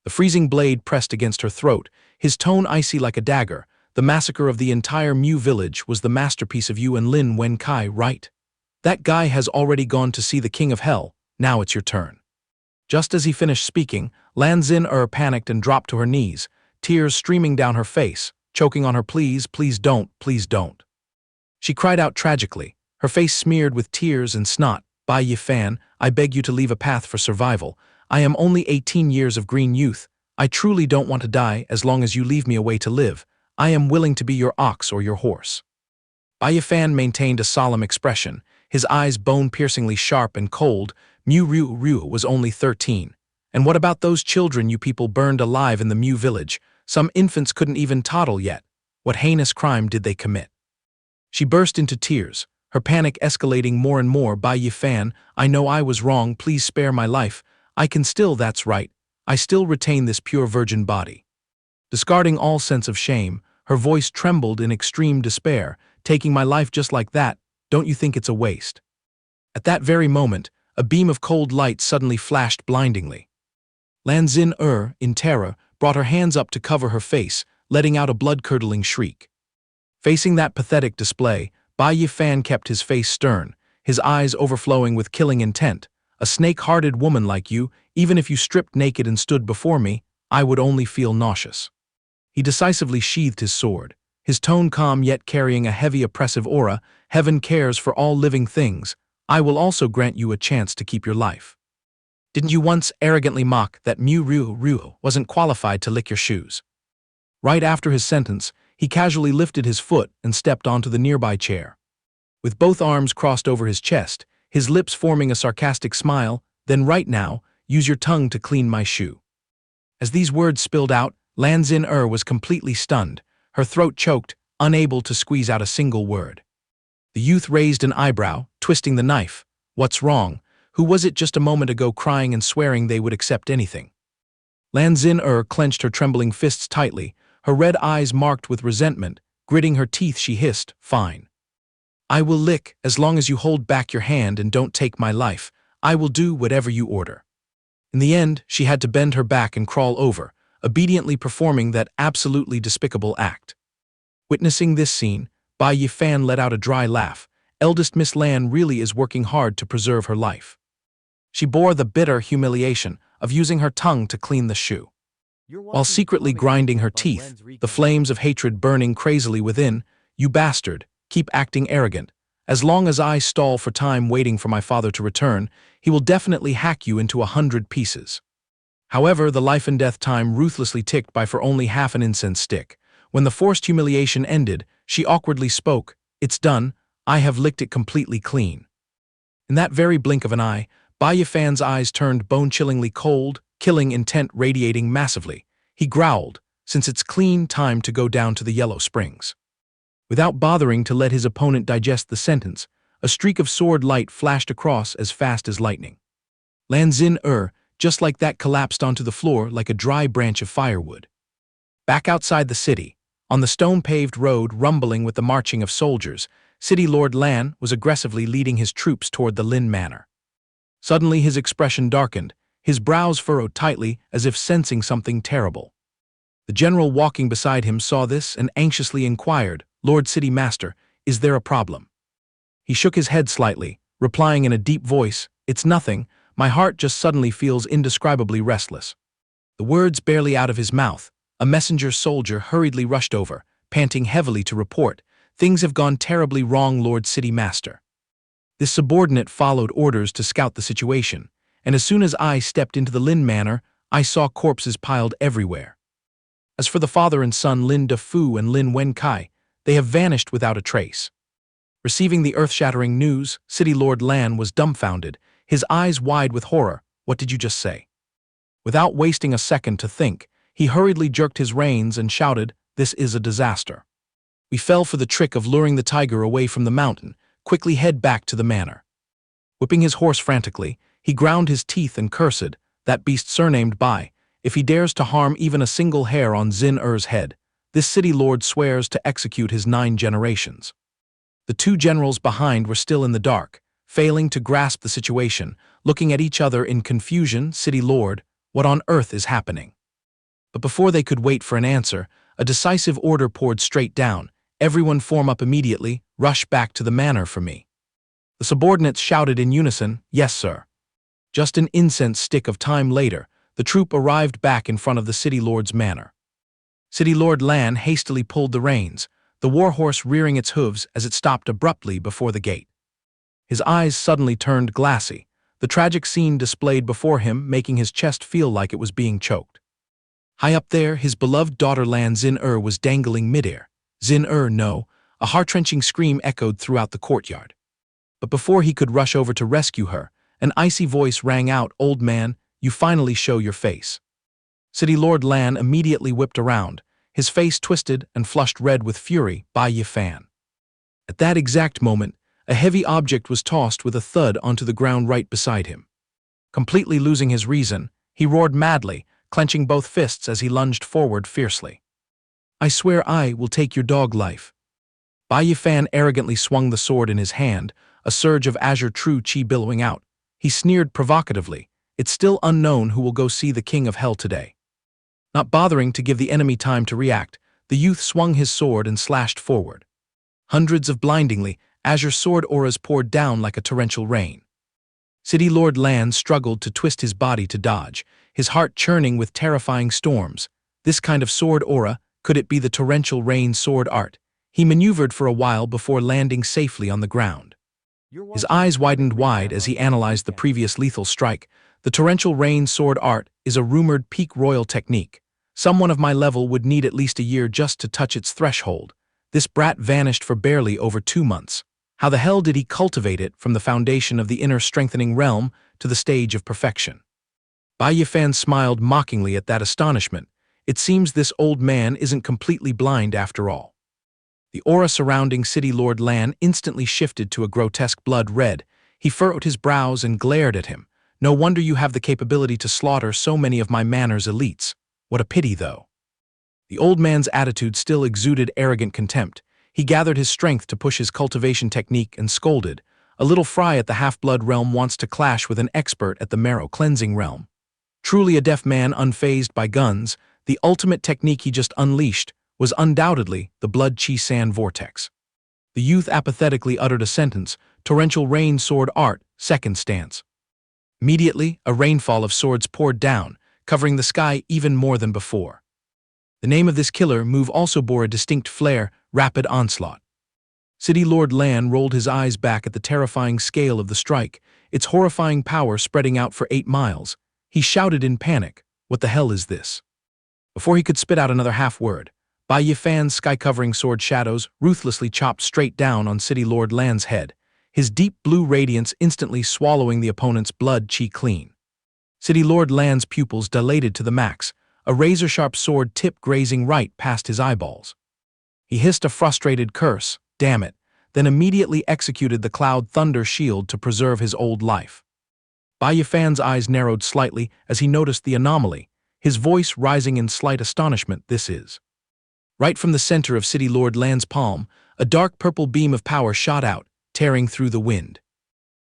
The freezing blade pressed against her throat, his tone icy like a dagger. The massacre of the entire Mu village was the masterpiece of you and Lin Wenkai, right? That guy has already gone to see the King of Hell, now it's your turn. Just as he finished speaking, Lan Xin-er panicked and dropped to her knees, tears streaming down her face, choking on her please, please don't, please don't. She cried out tragically, her face smeared with tears and snot. Bai Yi Fan, I beg you to leave a path for survival. I am only 18 years of green youth. I truly don't want to die as long as you leave me a way to live. I am willing to be your ox or your horse. Bai Yi Fan maintained a solemn expression, his eyes bone-piercingly sharp and cold. Mu Ryu was only 13. And what about those children you people burned alive in the Mu village? Some infants couldn't even toddle yet. What heinous crime did they commit? She burst into tears, her panic escalating more and more. Bai Yi Fan, I know I was wrong, please spare my life. I can still, that's right. I still retain this pure virgin body. Discarding all sense of shame, her voice trembled in extreme despair. Taking my life just like that, don't you think it's a waste? At that very moment, a beam of cold light suddenly flashed blindingly. Lan Xin-er, in terror, brought her hands up to cover her face, letting out a blood-curdling shriek. Facing that pathetic display, Bai Yi Fan kept his face stern, his eyes overflowing with killing intent. A snake-hearted woman like you, even if you stripped naked and stood before me, I would only feel nauseous. He decisively sheathed his sword, his tone calm yet carrying a heavy oppressive aura. Heaven cares for all living things. I will also grant you a chance to keep your life. Didn't you once arrogantly mock that Mu Ryu wasn't qualified to lick your shoes? Right after his sentence, he casually lifted his foot and stepped onto the nearby chair. With both arms crossed over his chest, his lips forming a sarcastic smile, then right now, use your tongue to clean my shoe. As these words spilled out, Lan Xin-er was completely stunned, her throat choked, unable to squeeze out a single word. The youth raised an eyebrow, twisting the knife. What's wrong? Who was it just a moment ago crying and swearing they would accept anything? Lan Xin-er clenched her trembling fists tightly, her red eyes marked with resentment. Gritting her teeth, she hissed, fine. I will lick as long as you hold back your hand and don't take my life. I will do whatever you order. In the end, she had to bend her back and crawl over, obediently performing that absolutely despicable act. Witnessing this scene, Bai Yi Fan let out a dry laugh. Eldest Miss Lan really is working hard to preserve her life. She bore the bitter humiliation of using her tongue to clean the shoe. While secretly grinding her teeth, the flames of hatred burning crazily within. You bastard, keep acting arrogant. As long as I stall for time waiting for my father to return, he will definitely hack you into 100 pieces. However, the life and death time ruthlessly ticked by for only half an incense stick. When the forced humiliation ended, she awkwardly spoke, it's done, I have licked it completely clean. In that very blink of an eye, Bai Yi Fan's eyes turned bone-chillingly cold, killing intent radiating massively. He growled, since it's clean, time to go down to the Yellow Springs. Without bothering to let his opponent digest the sentence, a streak of sword light flashed across as fast as lightning. Lan Xin-er, just like that, collapsed onto the floor like a dry branch of firewood. Back outside the city, on the stone-paved road rumbling with the marching of soldiers, City Lord Lan was aggressively leading his troops toward the Lin Manor. Suddenly his expression darkened, his brows furrowed tightly as if sensing something terrible. The general walking beside him saw this and anxiously inquired, Lord City Master, is there a problem? He shook his head slightly, replying in a deep voice, it's nothing, my heart just suddenly feels indescribably restless. The words barely out of his mouth, a messenger soldier hurriedly rushed over, panting heavily to report, things have gone terribly wrong, Lord City Master. This subordinate followed orders to scout the situation, and as soon as I stepped into the Lin Manor, I saw corpses piled everywhere. As for the father and son Lin Defu and Lin Wenkai, they have vanished without a trace. Receiving the earth-shattering news, City Lord Lan was dumbfounded, his eyes wide with horror. What did you just say? Without wasting a second to think, he hurriedly jerked his reins and shouted, "This is a disaster. We fell for the trick of luring the tiger away from the mountain. Quickly head back to the manor." Whipping his horse frantically, he ground his teeth and cursed, "That beast surnamed Bai, if he dares to harm even a single hair on Xin-Er's head, this city lord swears to execute his 9 generations." The 2 generals behind were still in the dark, failing to grasp the situation, looking at each other in confusion. "City Lord, what on earth is happening?" But before they could wait for an answer, a decisive order poured straight down. "Everyone form up immediately, rush back to the manor for me." The subordinates shouted in unison, "Yes, sir." Just an incense stick of time later, the troop arrived back in front of the City Lord's manor. City Lord Lan hastily pulled the reins, the warhorse rearing its hooves as it stopped abruptly before the gate. His eyes suddenly turned glassy, the tragic scene displayed before him making his chest feel like it was being choked. High up there, his beloved daughter Lan Xin-Er was dangling midair. "Xin-Er, no!" A heart-wrenching scream echoed throughout the courtyard. But before he could rush over to rescue her, an icy voice rang out, "Old man, you finally show your face." City Lord Lan immediately whipped around, his face twisted and flushed red with fury. "Bai Yi Fan." At that exact moment, a heavy object was tossed with a thud onto the ground right beside him. Completely losing his reason, he roared madly, clenching both fists as he lunged forward fiercely. "I swear I will take your dog life." Bai Yi Fan arrogantly swung the sword in his hand, a surge of azure true chi billowing out. He sneered provocatively, "It's still unknown who will go see the king of hell today." Not bothering to give the enemy time to react, the youth swung his sword and slashed forward. Hundreds of blindingly azure sword auras poured down like a torrential rain. City Lord Lan struggled to twist his body to dodge, his heart churning with terrifying storms. This kind of sword aura, could it be the torrential rain sword art? He maneuvered for a while before landing safely on the ground. His eyes widened wide as he analyzed the previous lethal strike. The torrential rain sword art is a rumored peak royal technique. Someone of my level would need at least a year just to touch its threshold. This brat vanished for barely over 2 months. How the hell did he cultivate it from the foundation of the inner strengthening realm to the stage of perfection? Bai Yi Fan smiled mockingly at that astonishment. It seems this old man isn't completely blind after all. The aura surrounding City Lord Lan instantly shifted to a grotesque blood red. He furrowed his brows and glared at him. "No wonder you have the capability to slaughter so many of my manor's elites. What a pity, though." The old man's attitude still exuded arrogant contempt. He gathered his strength to push his cultivation technique and scolded. "A little fry at the half-blood realm wants to clash with an expert at the marrow-cleansing realm. Truly a deaf man unfazed by guns, the ultimate technique he just unleashed was undoubtedly the blood chi san vortex." The youth apathetically uttered a sentence, "Torrential rain sword art, second stance." Immediately, a rainfall of swords poured down, covering the sky even more than before. The name of this killer move also bore a distinct flair, rapid onslaught. City Lord Lan rolled his eyes back at the terrifying scale of the strike, its horrifying power spreading out for 8 miles. He shouted in panic, "What the hell is this?" Before he could spit out another half-word, Bai Yi Fan's sky-covering sword shadows ruthlessly chopped straight down on City Lord Lan's head, his deep blue radiance instantly swallowing the opponent's blood chi clean. City Lord Lan's pupils dilated to the max, a razor-sharp sword tip grazing right past his eyeballs. He hissed a frustrated curse, "Damn it," then immediately executed the Cloud Thunder Shield to preserve his old life. Bai Yi Fan's eyes narrowed slightly as he noticed the anomaly, his voice rising in slight astonishment. "This is..." Right from the center of City Lord Lan's palm, a dark purple beam of power shot out, tearing through the wind.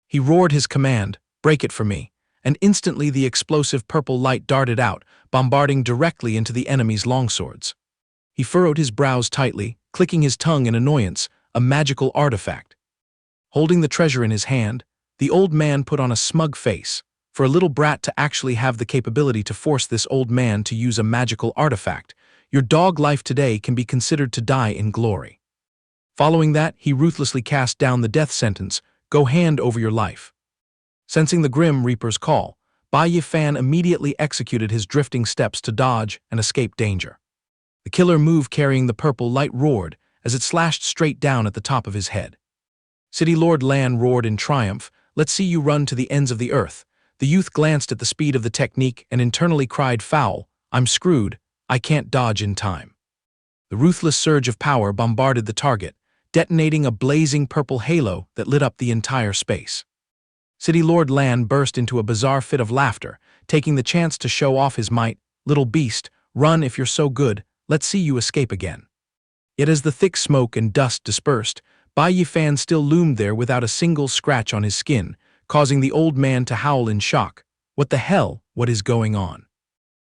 He roared his command, "Break it for me," and instantly the explosive purple light darted out, bombarding directly into the enemy's longswords. He furrowed his brows tightly, clicking his tongue in annoyance, a magical artifact. Holding the treasure in his hand, the old man put on a smug face. For a little brat to actually have the capability to force this old man to use a magical artifact, your dog life today can be considered to die in glory. Following that, he ruthlessly cast down the death sentence, "Go hand over your life." Sensing the Grim Reaper's call, Bai Yi Fan immediately executed his drifting steps to dodge and escape danger. The killer move carrying the purple light roared as it slashed straight down at the top of his head. City Lord Lan roared in triumph, "Let's see you run to the ends of the earth." The youth glanced at the speed of the technique and internally cried, "Foul, I'm screwed, I can't dodge in time." The ruthless surge of power bombarded the target, detonating a blazing purple halo that lit up the entire space. City Lord Lan burst into a bizarre fit of laughter, taking the chance to show off his might. "Little beast, run if you're so good, let's see you escape again." Yet as the thick smoke and dust dispersed, Bai Yi Fan still loomed there without a single scratch on his skin, causing the old man to howl in shock. "What the hell? What is going on?"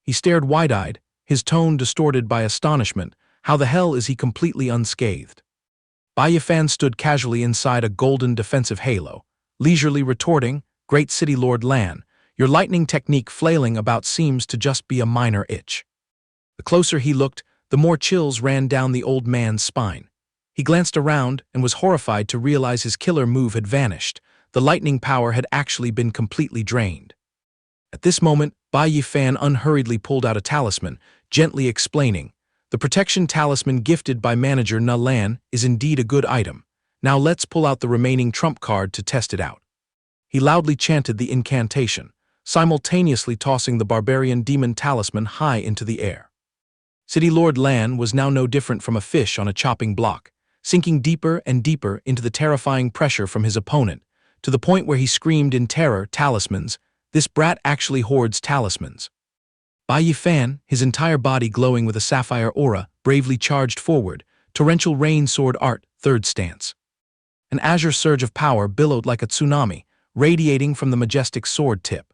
He stared wide-eyed, his tone distorted by astonishment. How the hell is he completely unscathed? Bai Yi Fan stood casually inside a golden defensive halo, leisurely retorting, "Great City Lord Lan, your lightning technique flailing about seems to just be a minor itch." The closer he looked, the more chills ran down the old man's spine. He glanced around and was horrified to realize his killer move had vanished. The lightning power had actually been completely drained. At this moment, Bai Yi Fan unhurriedly pulled out a talisman, gently explaining, "The protection talisman gifted by manager Na Lan is indeed a good item. Now let's pull out the remaining trump card to test it out." He loudly chanted the incantation, simultaneously tossing the barbarian demon talisman high into the air. City Lord Lan was now no different from a fish on a chopping block, sinking deeper and deeper into the terrifying pressure from his opponent, to the point where he screamed in terror, "Talismans! This brat actually hoards talismans." Bai Yi Fan, his entire body glowing with a sapphire aura, bravely charged forward, torrential rain sword art, third stance. An azure surge of power billowed like a tsunami, radiating from the majestic sword tip.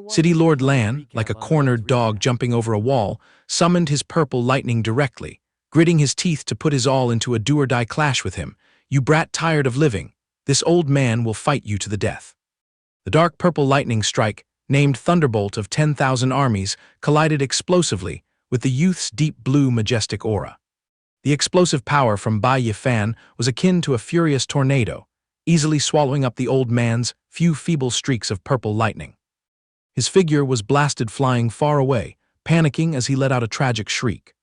City Lord Lan, like a cornered dog jumping over a wall, summoned his purple lightning directly, gritting his teeth to put his all into a do-or-die clash with him. "You brat tired of living, this old man will fight you to the death." The dark purple lightning strike, named Thunderbolt of 10,000 armies, collided explosively with the youth's deep blue majestic aura. The explosive power from Bai Yi Fan was akin to a furious tornado, easily swallowing up the old man's few feeble streaks of purple lightning. His figure was blasted flying far away, panicking as he let out a tragic shriek.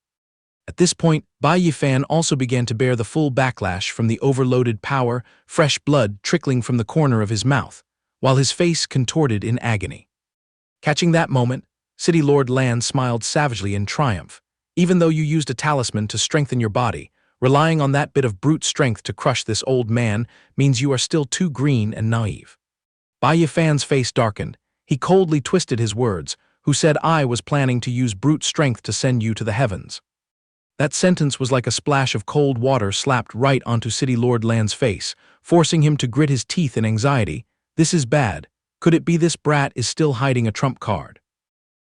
At this point, Bai Yi Fan also began to bear the full backlash from the overloaded power, fresh blood trickling from the corner of his mouth, while his face contorted in agony. Catching that moment, City Lord Lan smiled savagely in triumph. "Even though you used a talisman to strengthen your body, relying on that bit of brute strength to crush this old man means you are still too green and naive." Bai Yi Fan's face darkened. He coldly twisted his words, "Who said I was planning to use brute strength to send you to the heavens?" That sentence was like a splash of cold water slapped right onto City Lord Lan's face, forcing him to grit his teeth in anxiety. "This is bad. Could it be this brat is still hiding a trump card?"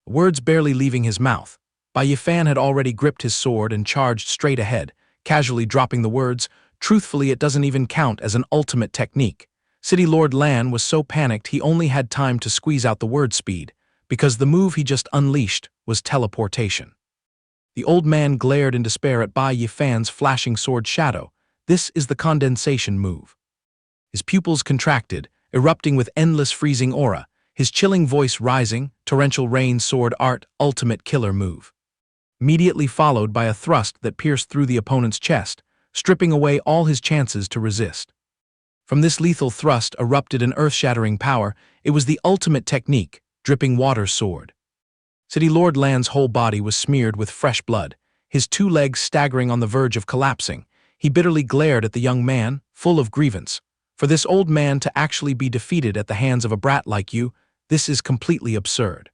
Words barely leaving his mouth, Bai Yi Fan had already gripped his sword and charged straight ahead, casually dropping the words, "Truthfully, it doesn't even count as an ultimate technique." City Lord Lan was so panicked he only had time to squeeze out the word speed, because the move he just unleashed was teleportation. The old man glared in despair at Bai Yi Fan's flashing sword shadow. "This is the condensation move." His pupils contracted, erupting with endless freezing aura, his chilling voice rising, "Torrential rain sword art, ultimate killer move." Immediately followed by a thrust that pierced through the opponent's chest, stripping away all his chances to resist. From this lethal thrust erupted an earth-shattering power. It was the ultimate technique, dripping water sword. City Lord Lan's whole body was smeared with fresh blood, his two legs staggering on the verge of collapsing. He bitterly glared at the young man, full of grievance. "For this old man to actually be defeated at the hands of a brat like you, this is completely absurd."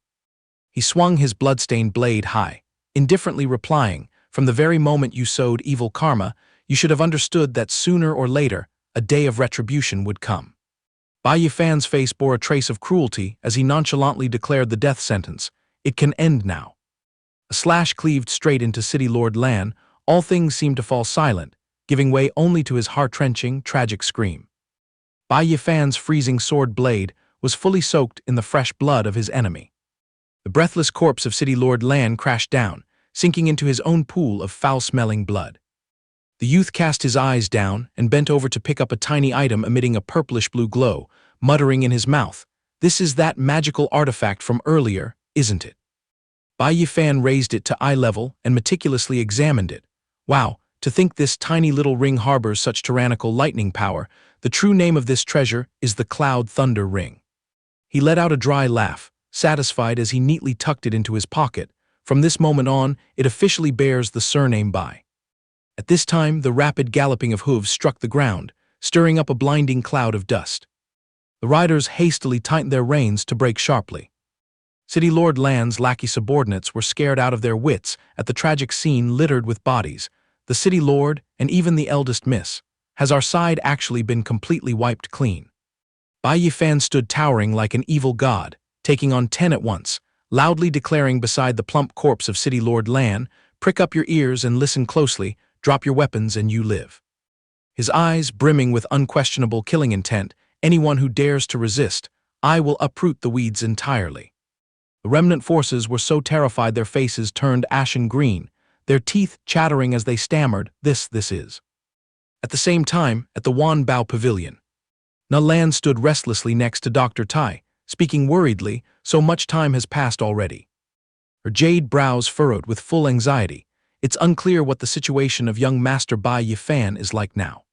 He swung his blood-stained blade high, indifferently replying, "From the very moment you sowed evil karma, you should have understood that sooner or later, a day of retribution would come." Bai Yi Fan's face bore a trace of cruelty as he nonchalantly declared the death sentence. "It can end now." A slash cleaved straight into City Lord Lan. All things seemed to fall silent, giving way only to his heart-wrenching, tragic scream. Bai Yi Fan's freezing sword blade was fully soaked in the fresh blood of his enemy. The breathless corpse of City Lord Lan crashed down, sinking into his own pool of foul-smelling blood. The youth cast his eyes down and bent over to pick up a tiny item emitting a purplish-blue glow, muttering in his mouth, "This is that magical artifact from earlier, isn't it?" Bai Yi Fan raised it to eye level and meticulously examined it. Wow, to think this tiny little ring harbors such tyrannical lightning power. The true name of this treasure is the Cloud Thunder Ring. He let out a dry laugh, satisfied as he neatly tucked it into his pocket. From this moment on, it officially bears the surname Bai. At this time, the rapid galloping of hooves struck the ground, stirring up a blinding cloud of dust. The riders hastily tightened their reins to brake sharply. City Lord Lan's lackey subordinates were scared out of their wits at the tragic scene littered with bodies. The City Lord, and even the eldest miss, has our side actually been completely wiped clean. Bai Yi Fan stood towering like an evil god, taking on 10 at once, loudly declaring beside the plump corpse of City Lord Lan, "Prick up your ears and listen closely, drop your weapons and you live." His eyes brimming with unquestionable killing intent, anyone who dares to resist, I will uproot the weeds entirely. The remnant forces were so terrified their faces turned ashen green, their teeth chattering as they stammered, this is. At the same time, at the Wan Bao Pavilion, Na Lan stood restlessly next to Dr. Tai, speaking worriedly, so much time has passed already. Her jade brows furrowed with full anxiety. It's unclear what the situation of young Master Bai Yi Fan is like now.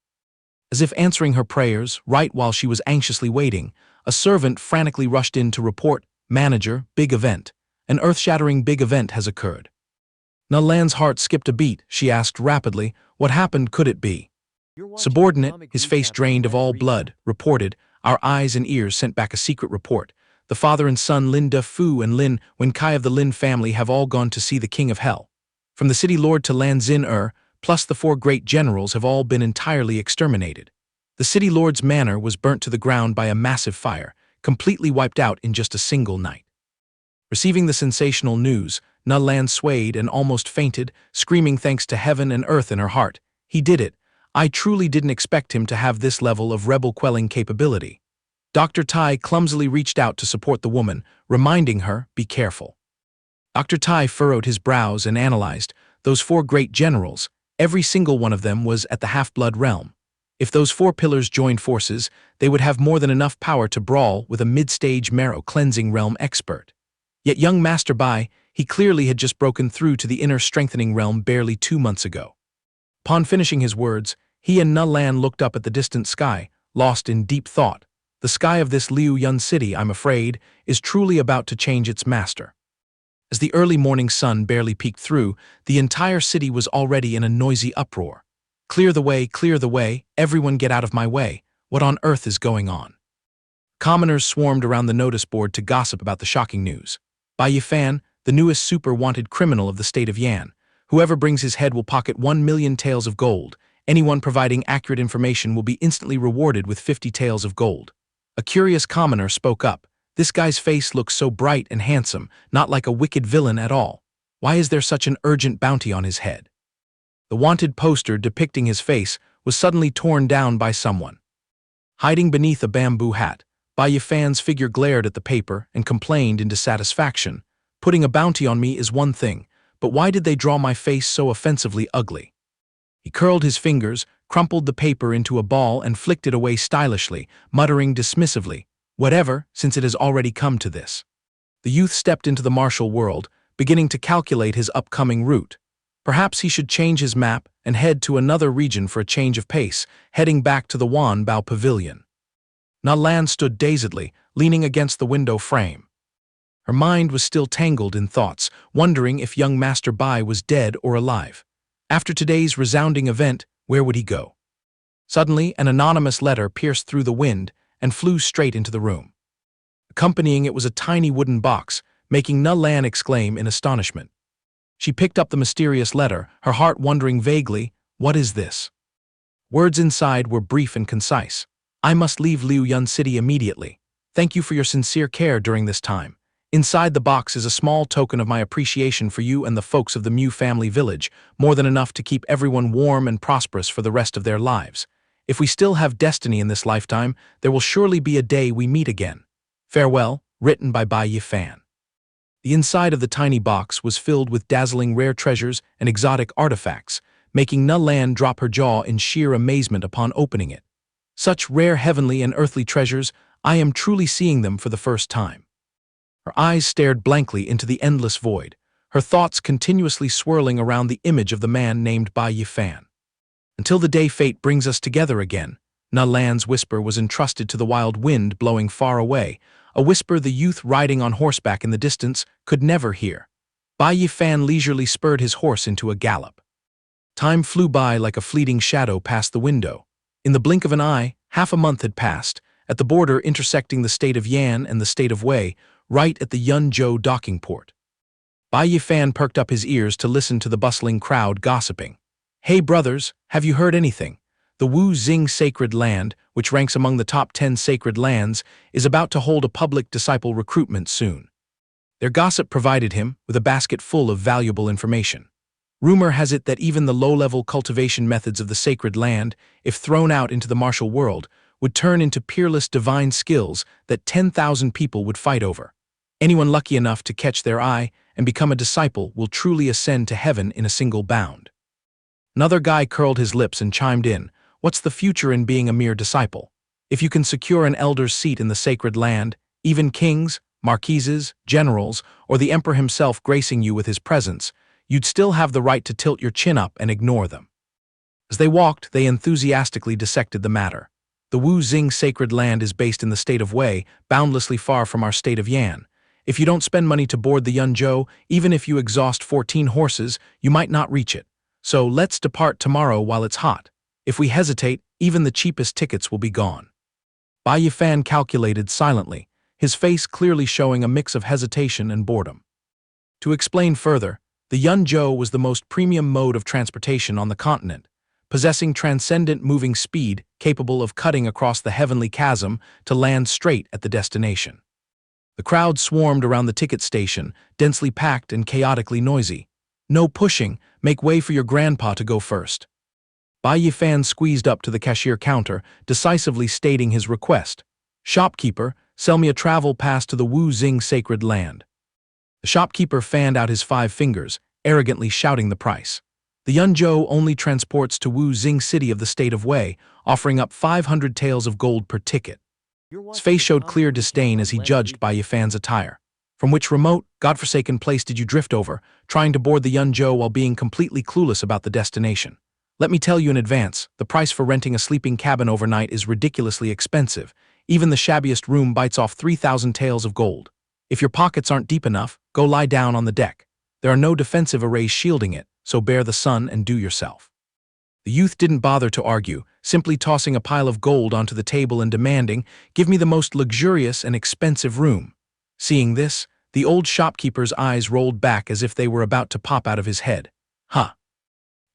As if answering her prayers, right while she was anxiously waiting, a servant frantically rushed in to report, "Manager, big event. An earth-shattering big event has occurred." Na Lan's heart skipped a beat. She asked rapidly, "What happened could it be?" Subordinate, his face drained of all blood, reported. Our eyes and ears sent back a secret report. The father and son Lin Da Fu and Lin Wenkai of the Lin family have all gone to see the King of Hell. From the City Lord to Lan Xin plus the 4 great generals have all been entirely exterminated. The City Lord's manor was burnt to the ground by a massive fire, completely wiped out in just a single night. Receiving the sensational news, Na Lan swayed and almost fainted, screaming thanks to heaven and earth in her heart. He did it. I truly didn't expect him to have this level of rebel-quelling capability. Dr. Tai clumsily reached out to support the woman, reminding her, "Be careful." Dr. Tai furrowed his brows and analyzed. Those 4 great generals, every single one of them was at the half-blood realm. If those 4 pillars joined forces, they would have more than enough power to brawl with a mid-stage marrow-cleansing realm expert. Yet young Master Bai, he clearly had just broken through to the inner strengthening realm barely 2 months ago. Upon finishing his words, he and Na Lan looked up at the distant sky, lost in deep thought. The sky of this Liu Yun city, I'm afraid, is truly about to change its master. As the early morning sun barely peeked through, the entire city was already in a noisy uproar. Clear the way, everyone get out of my way. What on earth is going on?" Commoners swarmed around the notice board to gossip about the shocking news. Bai Yi Fan, the newest super-wanted criminal of the state of Yan. Whoever brings his head will pocket 1 million taels of gold. Anyone providing accurate information will be instantly rewarded with 50 taels of gold. A curious commoner spoke up. This guy's face looks so bright and handsome, not like a wicked villain at all. Why is there such an urgent bounty on his head? The wanted poster depicting his face was suddenly torn down by someone. Hiding beneath a bamboo hat, Bai Yi Fan's figure glared at the paper and complained in dissatisfaction. "Putting a bounty on me is one thing, but why did they draw my face so offensively ugly?" He curled his fingers, crumpled the paper into a ball and flicked it away stylishly, muttering dismissively, "Whatever, since it has already come to this." The youth stepped into the martial world, beginning to calculate his upcoming route. Perhaps he should change his map and head to another region for a change of pace, heading back to the Wan Bao Pavilion. Na Lan stood dazedly, leaning against the window frame. Her mind was still tangled in thoughts, wondering if young Master Bai was dead or alive. After today's resounding event, where would he go? Suddenly, an anonymous letter pierced through the wind and flew straight into the room. Accompanying it was a tiny wooden box, making Na Lan exclaim in astonishment. She picked up the mysterious letter, her heart wondering vaguely, what is this? Words inside were brief and concise. "I must leave Liu Yun City immediately. Thank you for your sincere care during this time. Inside the box is a small token of my appreciation for you and the folks of the Mu family village, more than enough to keep everyone warm and prosperous for the rest of their lives. If we still have destiny in this lifetime, there will surely be a day we meet again. Farewell," written by Bai Yi Fan. The inside of the tiny box was filled with dazzling rare treasures and exotic artifacts, making Na Lan drop her jaw in sheer amazement upon opening it. Such rare heavenly and earthly treasures, I am truly seeing them for the first time. Her eyes stared blankly into the endless void. her thoughts continuously swirling around the image of the man named Bai Yi Fan. Until the day fate brings us together again, Na Lan's whisper was entrusted to the wild wind blowing far away, a whisper the youth riding on horseback in the distance could never hear. Bai Yi Fan leisurely spurred his horse into a gallop. Time flew by like a fleeting shadow past the window. In the blink of an eye, half a month had passed, at the border intersecting the state of Yan and the state of Wei, right at the Yunzhou docking port. Bai Yi Fan perked up his ears to listen to the bustling crowd gossiping. "Hey brothers, have you heard anything? The Wu Xing Sacred Land, which ranks among the top 10 sacred lands, is about to hold a public disciple recruitment soon." Their gossip provided him with a basket full of valuable information. Rumor has it that even the low-level cultivation methods of the sacred land, if thrown out into the martial world, would turn into peerless divine skills that 10,000 people would fight over. Anyone lucky enough to catch their eye and become a disciple will truly ascend to heaven in a single bound. Another guy curled his lips and chimed in, "What's the future in being a mere disciple? If you can secure an elder's seat in the sacred land, even kings, marquises, generals, or the emperor himself gracing you with his presence, you'd still have the right to tilt your chin up and ignore them." As they walked, they enthusiastically dissected the matter. The Wu Xing Sacred Land is based in the state of Wei, boundlessly far from our state of Yan. If you don't spend money to board the Yunzhou, even if you exhaust 14 horses, you might not reach it. So let's depart tomorrow while it's hot. If we hesitate, even the cheapest tickets will be gone. Bai Yi Fan calculated silently, his face clearly showing a mix of hesitation and boredom. To explain further, the Yunzhou was the most premium mode of transportation on the continent, possessing transcendent moving speed capable of cutting across the heavenly chasm to land straight at the destination. The crowd swarmed around the ticket station, densely packed and chaotically noisy. "No pushing, make way for your grandpa to go first." Bai Yi Fan squeezed up to the cashier counter, decisively stating his request. "Shopkeeper, sell me a travel pass to the Wu Xing Sacred Land." The shopkeeper fanned out his 5 fingers, arrogantly shouting the price. The Yunzhou only transports to Wu Xing City of the state of Wei, offering up 500 taels of gold per ticket. His face showed clear disdain as he judged Bai Yi Fan's attire. "From which remote, godforsaken place did you drift over, trying to board the Yunzhou while being completely clueless about the destination? Let me tell you in advance, the price for renting a sleeping cabin overnight is ridiculously expensive. Even the shabbiest room bites off 3,000 taels of gold. If your pockets aren't deep enough, go lie down on the deck. There are no defensive arrays shielding it, so bear the sun and do yourself." The youth didn't bother to argue, simply tossing a pile of gold onto the table and demanding, "Give me the most luxurious and expensive room." Seeing this, the old shopkeeper's eyes rolled back as if they were about to pop out of his head. Huh.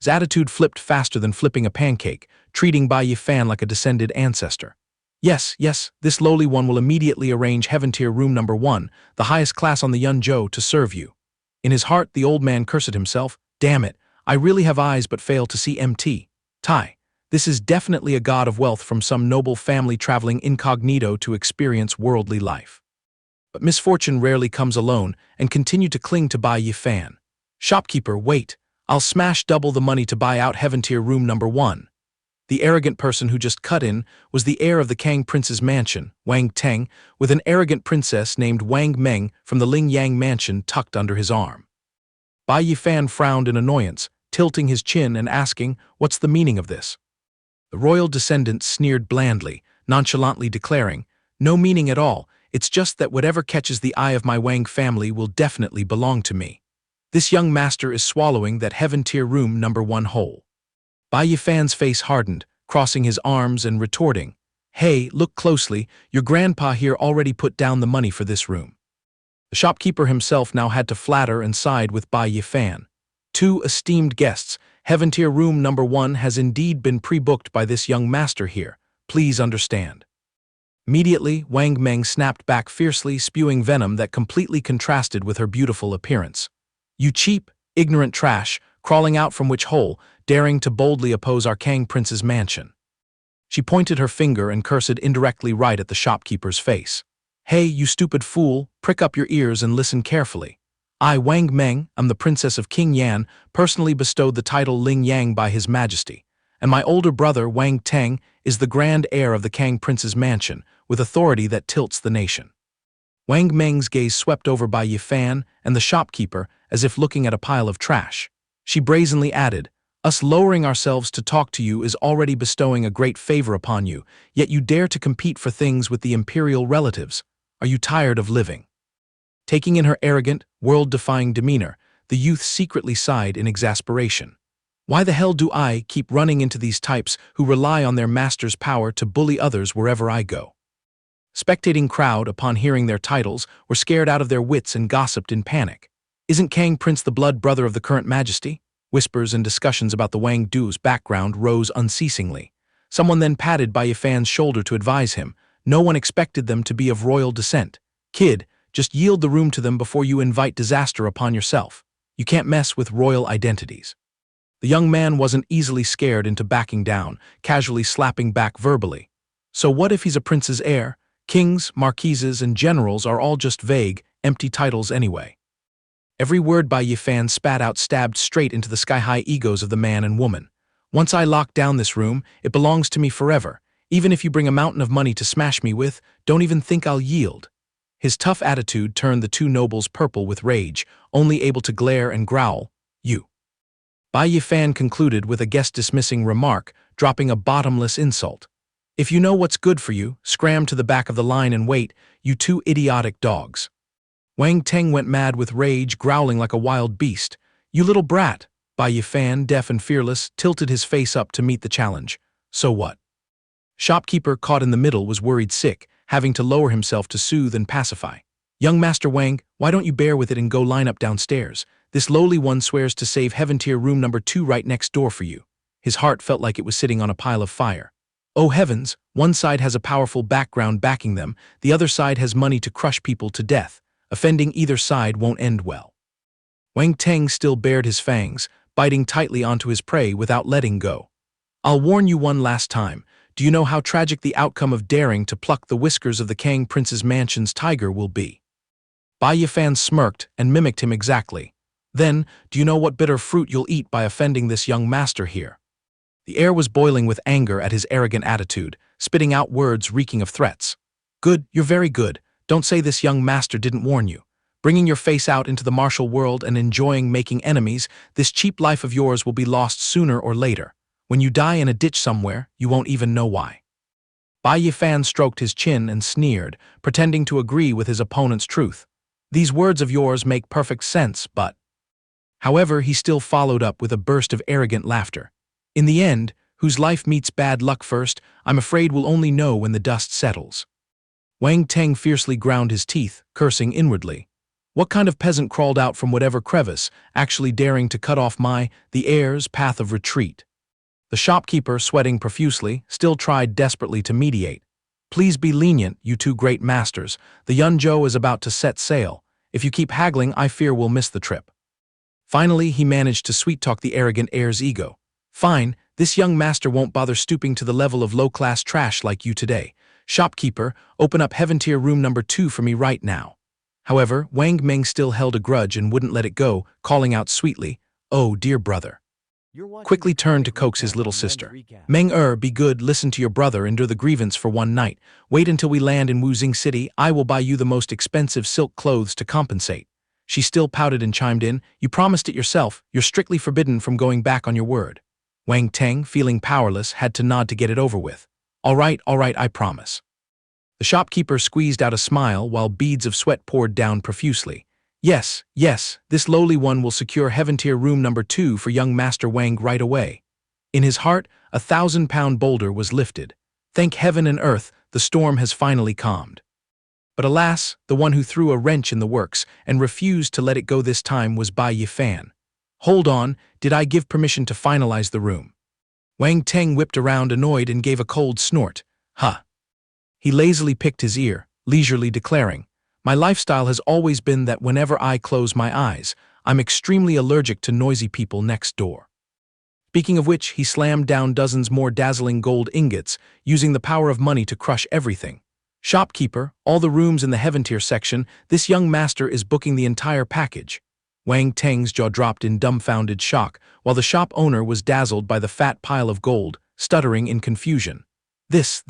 His attitude flipped faster than flipping a pancake, treating Bai Yi Fan like a descended ancestor. Yes, this lowly one will immediately arrange Heaven Tier Room Number 1, the highest class on the Yunzhou, to serve you." In his heart, the old man cursed himself. "Damn it, I really have eyes but fail to see MT. Tai. This is definitely a god of wealth from some noble family traveling incognito to experience worldly life." But misfortune rarely comes alone, and continued to cling to Bai Yi Fan. "Shopkeeper, wait. I'll smash double the money to buy out Heaven Tier Room Number 1. The arrogant person who just cut in was the heir of the Kang Prince's mansion, Wang Teng, with an arrogant princess named Wang Meng from the Ling Yang mansion tucked under his arm. Bai Yi Fan frowned in annoyance, tilting his chin and asking, "What's the meaning of this?" The royal descendant sneered blandly, nonchalantly declaring, "No meaning at all, it's just that whatever catches the eye of my Wang family will definitely belong to me. This young master is swallowing that Heaven Tier Room Number 1 whole." Bai Yi Fan's face hardened, crossing his arms and retorting, "Hey, look closely, your grandpa here already put down the money for this room." The shopkeeper himself now had to flatter and side with Bai Yi Fan. "Two esteemed guests, Heaven Tier Room Number 1 has indeed been pre-booked by this young master here. Please understand." Immediately, Wang Meng snapped back fiercely, spewing venom that completely contrasted with her beautiful appearance. "You cheap, ignorant trash, crawling out from which hole, daring to boldly oppose our Kang Prince's mansion." She pointed her finger and cursed indirectly right at the shopkeeper's face. "Hey, you stupid fool, prick up your ears and listen carefully. I, Wang Meng, am the princess of King Yan, personally bestowed the title Ling Yang by His Majesty, and my older brother, Wang Teng, is the grand heir of the Kang Prince's mansion, with authority that tilts the nation." Wang Meng's gaze swept over Bai Yi Fan and the shopkeeper as if looking at a pile of trash. She brazenly added, "Us lowering ourselves to talk to you is already bestowing a great favor upon you, yet you dare to compete for things with the imperial relatives. Are you tired of living?" Taking in her arrogant, world-defying demeanor, the youth secretly sighed in exasperation. Why the hell do I keep running into these types who rely on their master's power to bully others wherever I go? Spectating crowd, upon hearing their titles, were scared out of their wits and gossiped in panic. "Isn't Kang Prince the blood brother of the current majesty?" Whispers and discussions about the Wang Du's background rose unceasingly. Someone then patted Bai Yi Fan's shoulder to advise him. No one expected them to be of royal descent. "Kid, just yield the room to them before you invite disaster upon yourself. You can't mess with royal identities." The young man wasn't easily scared into backing down, casually slapping back verbally. "So what if he's a prince's heir? Kings, marquises, and generals are all just vague, empty titles anyway." Every word Bai Yi Fan spat out stabbed straight into the sky-high egos of the man and woman. "Once I lock down this room, it belongs to me forever. Even if you bring a mountain of money to smash me with, don't even think I'll yield." His tough attitude turned the two nobles purple with rage, only able to glare and growl, "You." Bai Yi Fan concluded with a guest-dismissing remark, dropping a bottomless insult. "If you know what's good for you, scram to the back of the line and wait, you two idiotic dogs." Wang Teng went mad with rage, growling like a wild beast. "You little brat!" Bai Yi Fan, deaf and fearless, tilted his face up to meet the challenge. "So what?" Shopkeeper, caught in the middle, was worried sick, having to lower himself to soothe and pacify. "Young Master Wang, why don't you bear with it and go line up downstairs? This lowly one swears to save heaven tier room number 2 right next door for you." His heart felt like it was sitting on a pile of fire. Oh heavens, one side has a powerful background backing them, the other side has money to crush people to death. Offending either side won't end well. Wang Teng still bared his fangs, biting tightly onto his prey without letting go. "I'll warn you one last time. Do you know how tragic the outcome of daring to pluck the whiskers of the Kang Prince's mansion's tiger will be?" Bai Yi Fan smirked and mimicked him exactly. "Then, do you know what bitter fruit you'll eat by offending this young master here?" The air was boiling with anger at his arrogant attitude, spitting out words reeking of threats. "Good, you're very good. Don't say this young master didn't warn you. Bringing your face out into the martial world and enjoying making enemies, this cheap life of yours will be lost sooner or later. When you die in a ditch somewhere, you won't even know why." Bai Yi Fan stroked his chin and sneered, pretending to agree with his opponent's truth. "These words of yours make perfect sense, but—" However, he still followed up with a burst of arrogant laughter. "In the end, whose life meets bad luck first, I'm afraid we'll only know when the dust settles." Wang Teng fiercely ground his teeth, cursing inwardly. What kind of peasant crawled out from whatever crevice, actually daring to cut off the heir's path of retreat? The shopkeeper, sweating profusely, still tried desperately to mediate. "Please be lenient, you two great masters. The Yunzhou is about to set sail. If you keep haggling, I fear we'll miss the trip." Finally, he managed to sweet-talk the arrogant heir's ego. "Fine, this young master won't bother stooping to the level of low-class trash like you today. Shopkeeper, open up heaven tier room number 2 for me right now." However, Wang Meng still held a grudge and wouldn't let it go, calling out sweetly, "Oh, dear brother." Quickly turned to coax his little sister. "Meng be good, listen to your brother, endure the grievance for one night. Wait until we land in Wuzing City, I will buy you the most expensive silk clothes to compensate." She still pouted and chimed in, "You promised it yourself, you're strictly forbidden from going back on your word." Wang Teng, feeling powerless, had to nod to get it over with. All right, I promise." The shopkeeper squeezed out a smile while beads of sweat poured down profusely. Yes, this lowly one will secure heaven tier room number 2 for young Master Wang right away." In his heart, a 1,000-pound boulder was lifted. Thank heaven and earth, the storm has finally calmed. But alas, the one who threw a wrench in the works and refused to let it go this time was Bai Yi Fan. "Hold on, did I give permission to finalize the room?" Wang Teng whipped around annoyed and gave a cold snort. "Huh." He lazily picked his ear, leisurely declaring, "My lifestyle has always been that whenever I close my eyes, I'm extremely allergic to noisy people next door." Speaking of which, he slammed down dozens more dazzling gold ingots, using the power of money to crush everything. "Shopkeeper, all the rooms in the heaven tier section, this young master is booking the entire package." Wang Teng's jaw dropped in dumbfounded shock, while the shop owner was dazzled by the fat pile of gold, stuttering in confusion. This.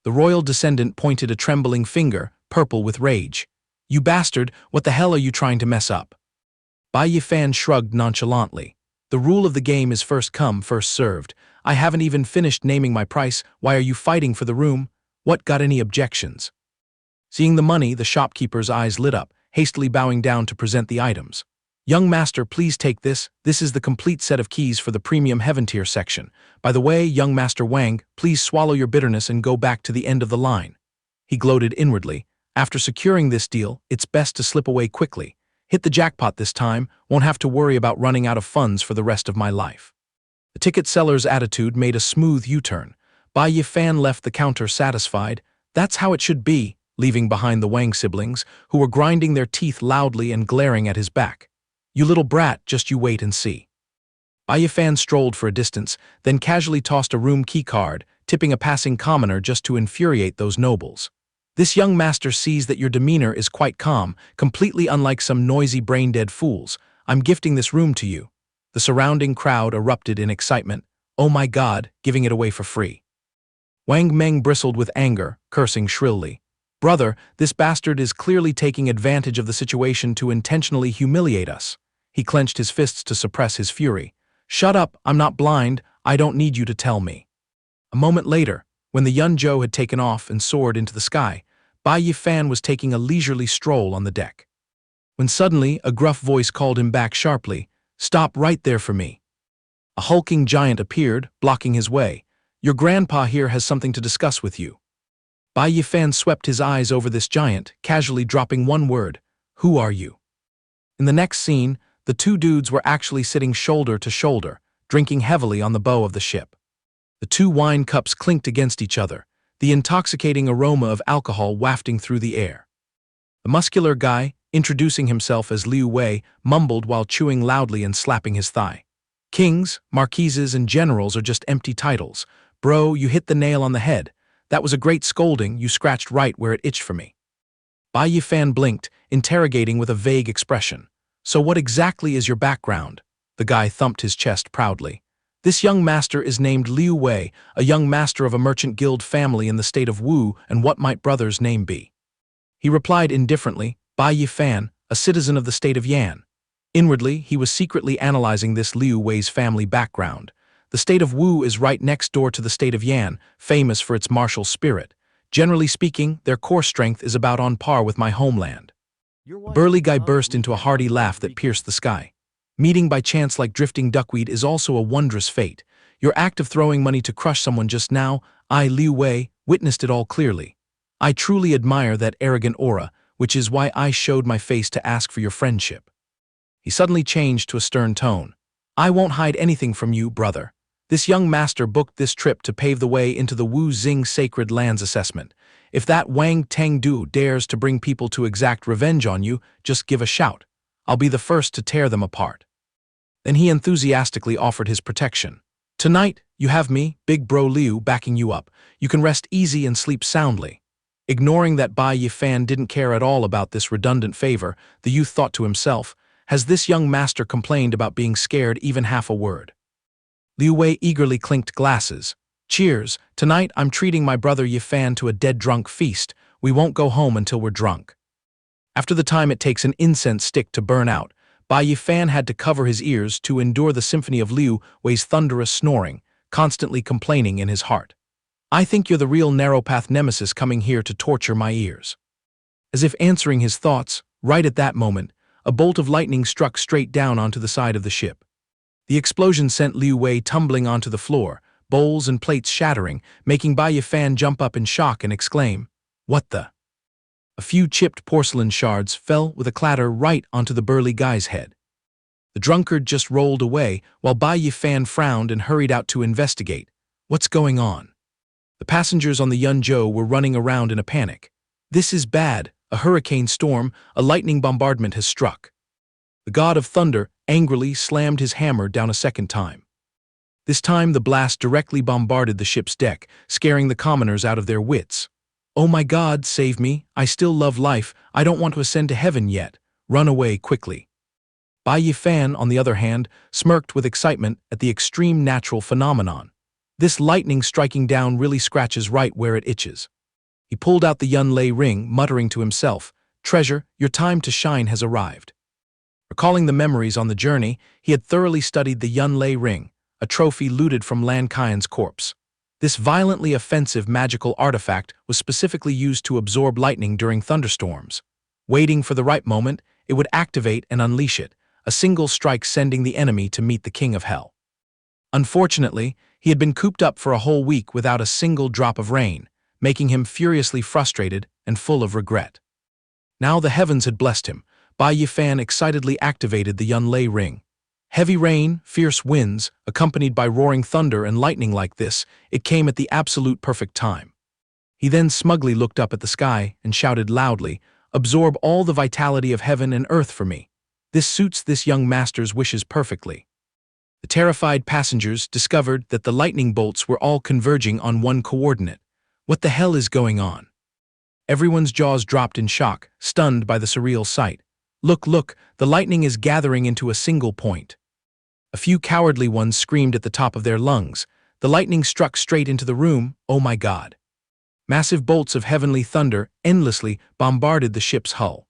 The royal descendant pointed a trembling finger, purple with rage. "You bastard, what the hell are you trying to mess up?" Bai Yi Fan shrugged nonchalantly. "The rule of the game is first come, first served. I haven't even finished naming my price. Why are you fighting for the room? What, got any objections?" Seeing the money, the shopkeeper's eyes lit up, hastily bowing down to present the items. "Young master, please take this. This is the complete set of keys for the premium heaven tier section. By the way, young master Wang, please swallow your bitterness and go back to the end of the line." He gloated inwardly. After securing this deal, it's best to slip away quickly. Hit the jackpot this time, won't have to worry about running out of funds for the rest of my life. The ticket seller's attitude made a smooth U-turn. Bai Yi Fan left the counter satisfied. That's how it should be, leaving behind the Wang siblings, who were grinding their teeth loudly and glaring at his back. "You little brat, just you wait and see." Bai Yi Fan strolled for a distance, then casually tossed a room key card, tipping a passing commoner just to infuriate those nobles. "This young master sees that your demeanor is quite calm, completely unlike some noisy brain-dead fools. I'm gifting this room to you." The surrounding crowd erupted in excitement. "Oh my God, giving it away for free." Wang Meng bristled with anger, cursing shrilly. "Brother, this bastard is clearly taking advantage of the situation to intentionally humiliate us." He clenched his fists to suppress his fury. "Shut up, I'm not blind, I don't need you to tell me." A moment later, when the Yunzhou had taken off and soared into the sky, Bai Yi Fan was taking a leisurely stroll on the deck. When suddenly a gruff voice called him back sharply, "Stop right there for me." A hulking giant appeared, blocking his way. "Your grandpa here has something to discuss with you." Bai Yi Fan swept his eyes over this giant, casually dropping one word, "Who are you?" In the next scene, the two dudes were actually sitting shoulder to shoulder, drinking heavily on the bow of the ship. The two wine cups clinked against each other, the intoxicating aroma of alcohol wafting through the air. The muscular guy, introducing himself as Liu Wei, mumbled while chewing loudly and slapping his thigh. "Kings, marquises, and generals are just empty titles. Bro, you hit the nail on the head. That was a great scolding, you scratched right where it itched for me." Bai Yi Fan blinked, interrogating with a vague expression. "So what exactly is your background?" The guy thumped his chest proudly. "This young master is named Liu Wei, a young master of a merchant guild family in the state of Wu, and what might brother's name be?" He replied indifferently, "Bai Yi Fan, a citizen of the state of Yan." Inwardly, he was secretly analyzing this Liu Wei's family background. The state of Wu is right next door to the state of Yan, famous for its martial spirit. Generally speaking, their core strength is about on par with my homeland. The burly guy burst into a hearty laugh that pierced the sky. "Meeting by chance like drifting duckweed is also a wondrous fate. Your act of throwing money to crush someone just now, I, Liu Wei, witnessed it all clearly. I truly admire that arrogant aura, which is why I showed my face to ask for your friendship." He suddenly changed to a stern tone. "I won't hide anything from you, brother. This young master booked this trip to pave the way into the Wu Xing Sacred Lands assessment. If that Wang Tengdu dares to bring people to exact revenge on you, just give a shout. I'll be the first to tear them apart." Then he enthusiastically offered his protection. "Tonight, you have me, Big Bro Liu, backing you up. You can rest easy and sleep soundly." Ignoring that Bai Yi Fan didn't care at all about this redundant favor, the youth thought to himself, has this young master complained about being scared even half a word? Liu Wei eagerly clinked glasses. "Cheers, tonight I'm treating my brother Yi Fan to a dead-drunk feast. We won't go home until we're drunk." After the time it takes an incense stick to burn out, Bai Yi Fan had to cover his ears to endure the symphony of Liu Wei's thunderous snoring, constantly complaining in his heart. "I think you're the real narrow-path nemesis coming here to torture my ears." As if answering his thoughts, right at that moment, a bolt of lightning struck straight down onto the side of the ship. The explosion sent Liu Wei tumbling onto the floor, bowls and plates shattering, making Bai Yi Fan jump up in shock and exclaim, "What the?" A few chipped porcelain shards fell with a clatter right onto the burly guy's head. The drunkard just rolled away, while Bai Yi Fan frowned and hurried out to investigate. What's going on? The passengers on the Yunzhou were running around in a panic. "This is bad, a hurricane storm, a lightning bombardment has struck." The god of thunder angrily slammed his hammer down a second time. This time the blast directly bombarded the ship's deck, scaring the commoners out of their wits. "Oh my God, save me, I still love life, I don't want to ascend to heaven yet. Run away quickly." Bai Yi Fan, on the other hand, smirked with excitement at the extreme natural phenomenon. This lightning striking down really scratches right where it itches. He pulled out the Yunlei ring, muttering to himself, "Treasure, your time to shine has arrived." Recalling the memories on the journey, he had thoroughly studied the Yunlei ring, a trophy looted from Lan Kaian's corpse. This violently offensive magical artifact was specifically used to absorb lightning during thunderstorms. Waiting for the right moment, it would activate and unleash it, a single strike sending the enemy to meet the King of Hell. Unfortunately, he had been cooped up for a whole week without a single drop of rain, making him furiously frustrated and full of regret. Now the heavens had blessed him. Bai Yi Fan excitedly activated the Yunlei ring. Heavy rain, fierce winds, accompanied by roaring thunder and lightning like this, it came at the absolute perfect time. He then smugly looked up at the sky and shouted loudly, "Absorb all the vitality of heaven and earth for me. This suits this young master's wishes perfectly." The terrified passengers discovered that the lightning bolts were all converging on one coordinate. What the hell is going on? Everyone's jaws dropped in shock, stunned by the surreal sight. Look, look, the lightning is gathering into a single point. A few cowardly ones screamed at the top of their lungs. The lightning struck straight into the room, oh my God. Massive bolts of heavenly thunder endlessly bombarded the ship's hull.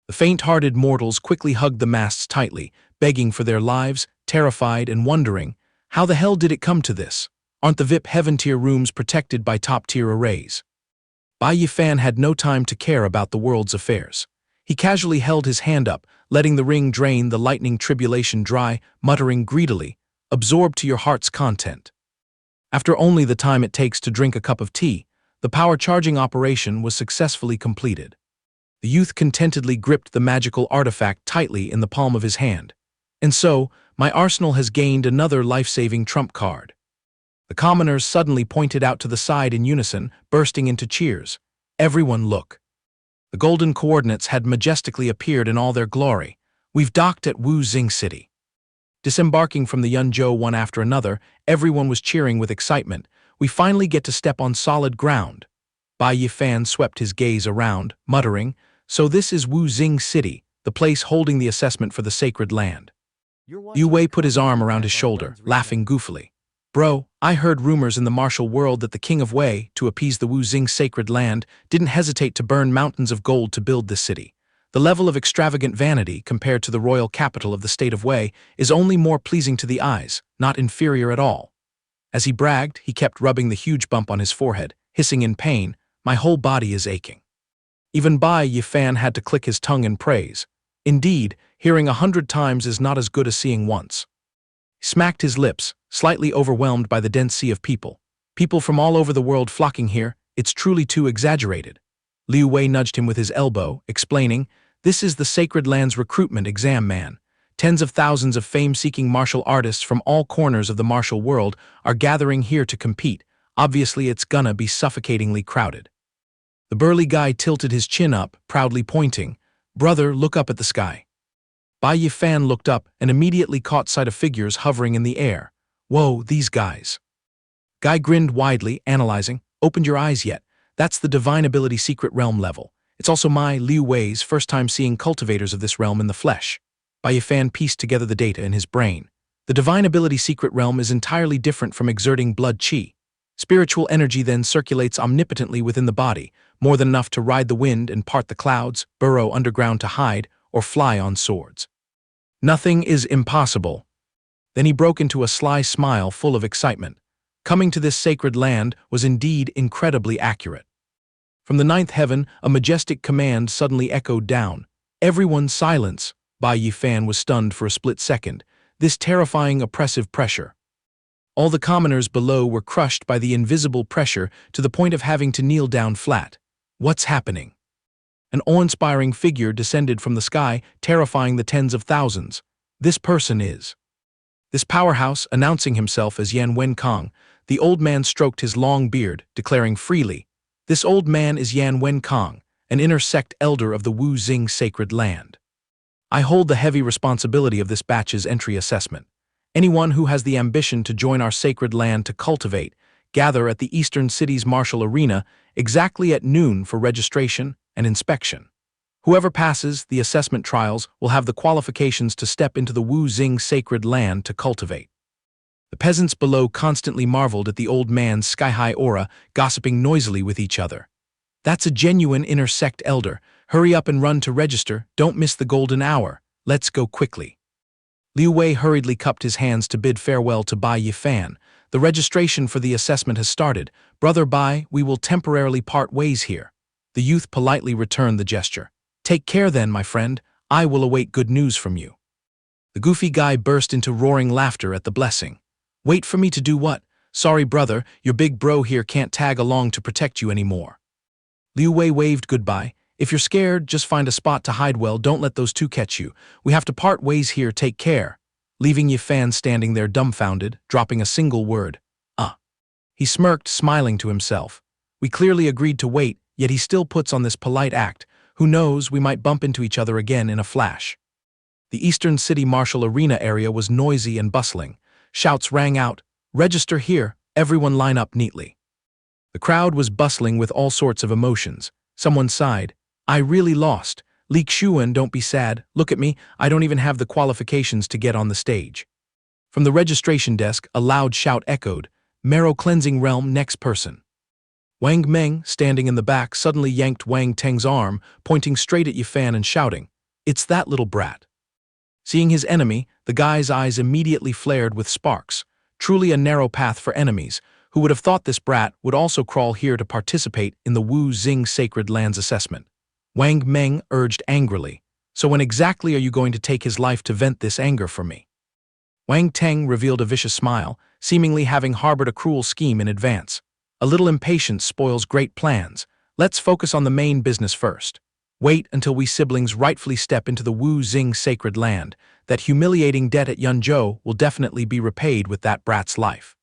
The faint-hearted mortals quickly hugged the masts tightly, begging for their lives, terrified and wondering, how the hell did it come to this? Aren't the VIP heaven-tier rooms protected by top-tier arrays? Bai Yi Fan had no time to care about the world's affairs. He casually held his hand up, letting the ring drain the lightning tribulation dry, muttering greedily, "Absorb to your heart's content." After only the time it takes to drink a cup of tea, the power charging operation was successfully completed. The youth contentedly gripped the magical artifact tightly in the palm of his hand. And so, my arsenal has gained another life-saving trump card. The commoners suddenly pointed out to the side in unison, bursting into cheers. Everyone look. The golden coordinates had majestically appeared in all their glory. We've docked at Wu Xing City. Disembarking from the Yunzhou one after another, everyone was cheering with excitement. We finally get to step on solid ground. Bai Yi Fan swept his gaze around, muttering, "So this is Wu Xing City, the place holding the assessment for the sacred land." Yu Wei put his arm around his shoulder, laughing goofily. "Bro, I heard rumors in the martial world that the king of Wei, to appease the Wu Xing sacred land, didn't hesitate to burn mountains of gold to build this city. The level of extravagant vanity compared to the royal capital of the state of Wei is only more pleasing to the eyes, not inferior at all." As he bragged, he kept rubbing the huge bump on his forehead, hissing in pain, "My whole body is aching." Even Bai Yi Fan had to click his tongue in praise. Indeed, hearing 100 times is not as good as seeing once. He smacked his lips, slightly overwhelmed by the dense sea of people. People from all over the world flocking here, it's truly too exaggerated. Liu Wei nudged him with his elbow, explaining, "This is the Sacred Land's recruitment exam, man. Tens of thousands of fame-seeking martial artists from all corners of the martial world are gathering here to compete. Obviously, it's gonna be suffocatingly crowded." The burly guy tilted his chin up, proudly pointing, "Brother, look up at the sky." Bai Yi Fan looked up and immediately caught sight of figures hovering in the air. "Whoa, these guys." Guy grinned widely, analyzing, "Opened your eyes yet? That's the Divine Ability Secret Realm level. It's also my, Liu Wei's, first time seeing cultivators of this realm in the flesh." Bai Yi Fan pieced together the data in his brain. The Divine Ability Secret Realm is entirely different from exerting blood qi. Spiritual energy then circulates omnipotently within the body, more than enough to ride the wind and part the clouds, burrow underground to hide, or fly on swords. Nothing is impossible. Then he broke into a sly smile full of excitement. Coming to this sacred land was indeed incredibly accurate. From the ninth heaven, a majestic command suddenly echoed down. "Everyone silence." Bai Yi Fan was stunned for a split second. This terrifying oppressive pressure. All the commoners below were crushed by the invisible pressure to the point of having to kneel down flat. What's happening? An awe-inspiring figure descended from the sky, terrifying the tens of thousands. This person is. This powerhouse, announcing himself as Yan Wenkong, the old man stroked his long beard, declaring freely, "This old man is Yan Wenkong, an inner sect elder of the Wu Xing sacred land. I hold the heavy responsibility of this batch's entry assessment. Anyone who has the ambition to join our sacred land to cultivate, gather at the Eastern City's martial arena exactly at noon for registration and inspection. Whoever passes the assessment trials will have the qualifications to step into the Wu Xing sacred land to cultivate." The peasants below constantly marveled at the old man's sky-high aura, gossiping noisily with each other. That's a genuine inner sect elder. Hurry up and run to register. Don't miss the golden hour. Let's go quickly. Liu Wei hurriedly cupped his hands to bid farewell to Bai Yi Fan. The registration for the assessment has started. Brother Bai, we will temporarily part ways here. The youth politely returned the gesture. Take care then, my friend. I will await good news from you. The goofy guy burst into roaring laughter at the blessing. Wait for me to do what? Sorry, brother, your big bro here can't tag along to protect you anymore. Liu Wei waved goodbye. If you're scared, just find a spot to hide well. Don't let those two catch you. We have to part ways here. Take care. Leaving Yi Fan standing there dumbfounded, dropping a single word. He smirked, smiling to himself. We clearly agreed to wait, yet he still puts on this polite act. Who knows, we might bump into each other again in a flash. The Eastern City Martial Arena area was noisy and bustling. Shouts rang out, register here, everyone line up neatly. The crowd was bustling with all sorts of emotions. Someone sighed, I really lost. Li Xuan, don't be sad. Look at me, I don't even have the qualifications to get on the stage. From the registration desk, a loud shout echoed, Marrow Cleansing Realm, next person. Wang Meng, standing in the back, suddenly yanked Wang Teng's arm, pointing straight at Yi Fan and shouting, It's that little brat. Seeing his enemy, the guy's eyes immediately flared with sparks. Truly a narrow path for enemies. Who would have thought this brat would also crawl here to participate in the Wu Xing Sacred Lands assessment? Wang Meng urged angrily, So when exactly are you going to take his life to vent this anger for me? Wang Teng revealed a vicious smile, seemingly having harbored a cruel scheme in advance. A little impatience spoils great plans. Let's focus on the main business first. Wait until we siblings rightfully step into the Wu Xing Sacred Land. That humiliating debt at Yunzhou will definitely be repaid with that brat's life.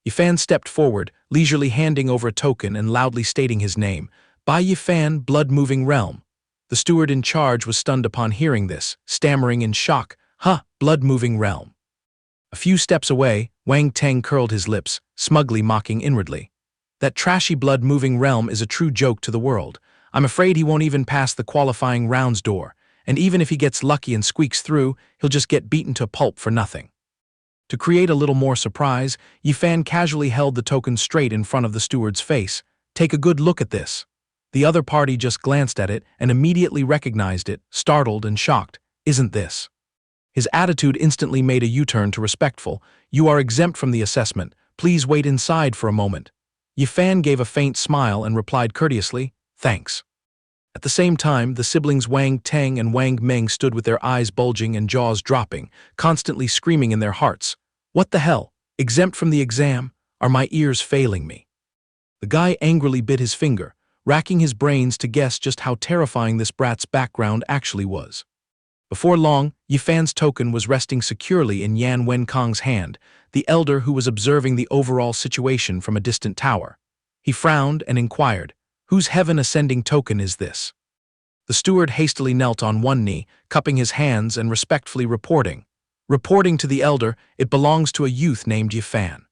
Yi Fan stepped forward, leisurely handing over a token and loudly stating his name, Bai Yi Fan, Blood-Moving Realm. The steward in charge was stunned upon hearing this, stammering in shock, Blood-Moving Realm. A few steps away, Wang Teng curled his lips, smugly mocking inwardly. That trashy blood-moving realm is a true joke to the world. I'm afraid he won't even pass the qualifying rounds door, and even if he gets lucky and squeaks through, he'll just get beaten to pulp for nothing. To create a little more surprise, Yi Fan casually held the token straight in front of the steward's face. Take a good look at this. The other party just glanced at it and immediately recognized it, startled and shocked. Isn't this? His attitude instantly made a U-turn to respectful. You are exempt from the assessment. Please wait inside for a moment. Yi Fan gave a faint smile and replied courteously, Thanks. At the same time, the siblings Wang Teng and Wang Meng stood with their eyes bulging and jaws dropping, constantly screaming in their hearts. What the hell? Exempt from the exam? Are my ears failing me? The guy angrily bit his finger, racking his brains to guess just how terrifying this brat's background actually was. Before long, Yi Fan's token was resting securely in Yan Wenkong's hand, the elder who was observing the overall situation from a distant tower. He frowned and inquired, Whose heaven-ascending token is this? The steward hastily knelt on one knee, cupping his hands and respectfully reporting. Reporting to the elder, it belongs to a youth named Yi Fan.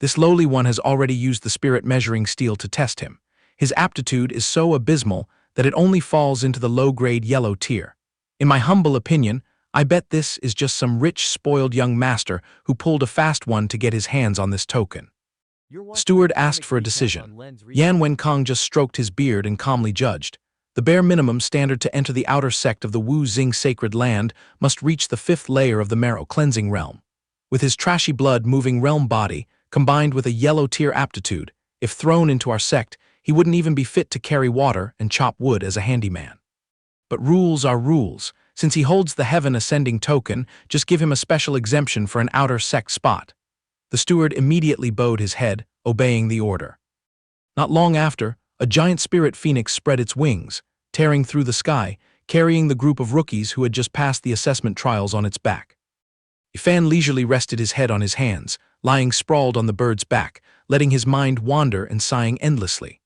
This lowly one has already used the spirit measuring steel to test him. His aptitude is so abysmal that it only falls into the low-grade yellow tier. In my humble opinion, I bet this is just some rich, spoiled young master who pulled a fast one to get his hands on this token. Steward asked for a decision. Yan Wenkong just stroked his beard and calmly judged. The bare minimum standard to enter the outer sect of the Wu Xing Sacred Land must reach the 5th layer of the Marrow Cleansing Realm. With his trashy blood-moving realm body, combined with a yellow tier aptitude, if thrown into our sect, he wouldn't even be fit to carry water and chop wood as a handyman. But rules are rules. Since he holds the heaven-ascending token, just give him a special exemption for an outer sect spot. The steward immediately bowed his head, obeying the order. Not long after, a giant spirit phoenix spread its wings, tearing through the sky, carrying the group of rookies who had just passed the assessment trials on its back. Yi Fan leisurely rested his head on his hands, lying sprawled on the bird's back, letting his mind wander and sighing endlessly.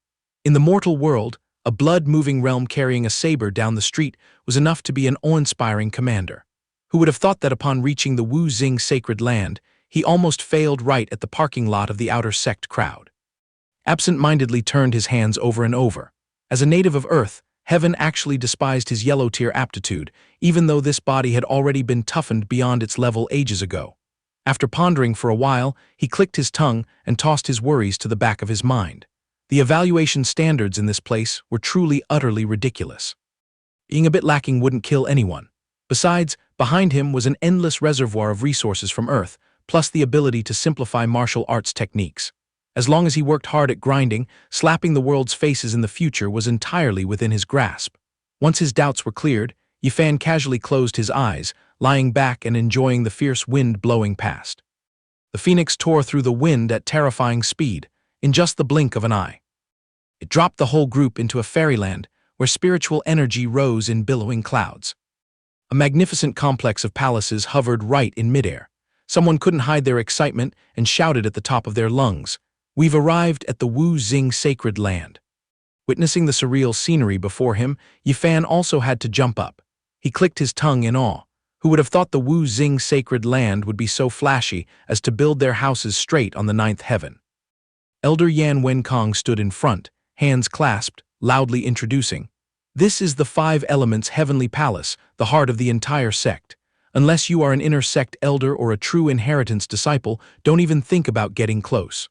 In the mortal world, a blood-moving realm carrying a saber down the street was enough to be an awe-inspiring commander. Who would have thought that upon reaching the Wu Xing Sacred Land, he almost failed right at the parking lot of the outer sect crowd. Absent-mindedly turned his hands over and over. As a native of Earth, heaven actually despised his yellow-tier aptitude, even though this body had already been toughened beyond its level ages ago. After pondering for a while, he clicked his tongue and tossed his worries to the back of his mind. The evaluation standards in this place were truly utterly ridiculous. Being a bit lacking wouldn't kill anyone. Besides, behind him was an endless reservoir of resources from Earth, plus the ability to simplify martial arts techniques. As long as he worked hard at grinding, slapping the world's faces in the future was entirely within his grasp. Once his doubts were cleared, Yi Fan casually closed his eyes, lying back and enjoying the fierce wind blowing past. The phoenix tore through the wind at terrifying speed, in just the blink of an eye. It dropped the whole group into a fairyland where spiritual energy rose in billowing clouds. A magnificent complex of palaces hovered right in midair. Someone couldn't hide their excitement and shouted at the top of their lungs, "We've arrived at the Wu Xing sacred land." Witnessing the surreal scenery before him, Yi Fan also had to jump up. He clicked his tongue in awe. Who would have thought the Wu Xing sacred land would be so flashy as to build their houses straight on the ninth heaven? Elder Yan Wenkong stood in front, hands clasped, loudly introducing, "This is the Five Elements Heavenly Palace, the heart of the entire sect. Unless you are an inner sect elder or a true inheritance disciple, don't even think about getting close."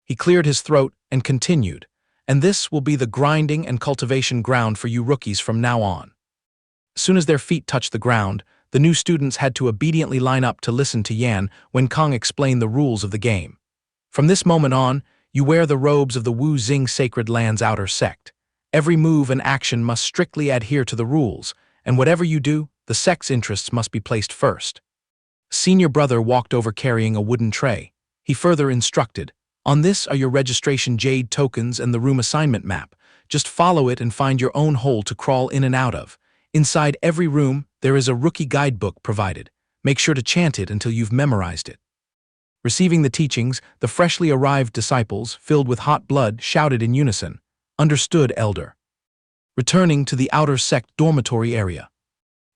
He cleared his throat and continued, "And this will be the grinding and cultivation ground for you rookies from now on." As soon as their feet touched the ground, the new students had to obediently line up to listen to Yan Wenkong explain the rules of the game. From this moment on, you wear the robes of the Wu Xing Sacred Land's outer sect. Every move and action must strictly adhere to the rules, and whatever you do, the sect's interests must be placed first. Senior brother walked over carrying a wooden tray. He further instructed, "On this are your registration jade tokens and the room assignment map. Just follow it and find your own hole to crawl in and out of. Inside every room, there is a rookie guidebook provided. Make sure to chant it until you've memorized it." Receiving the teachings, the freshly arrived disciples, filled with hot blood, shouted in unison, "Understood, Elder." Returning to the outer sect dormitory area.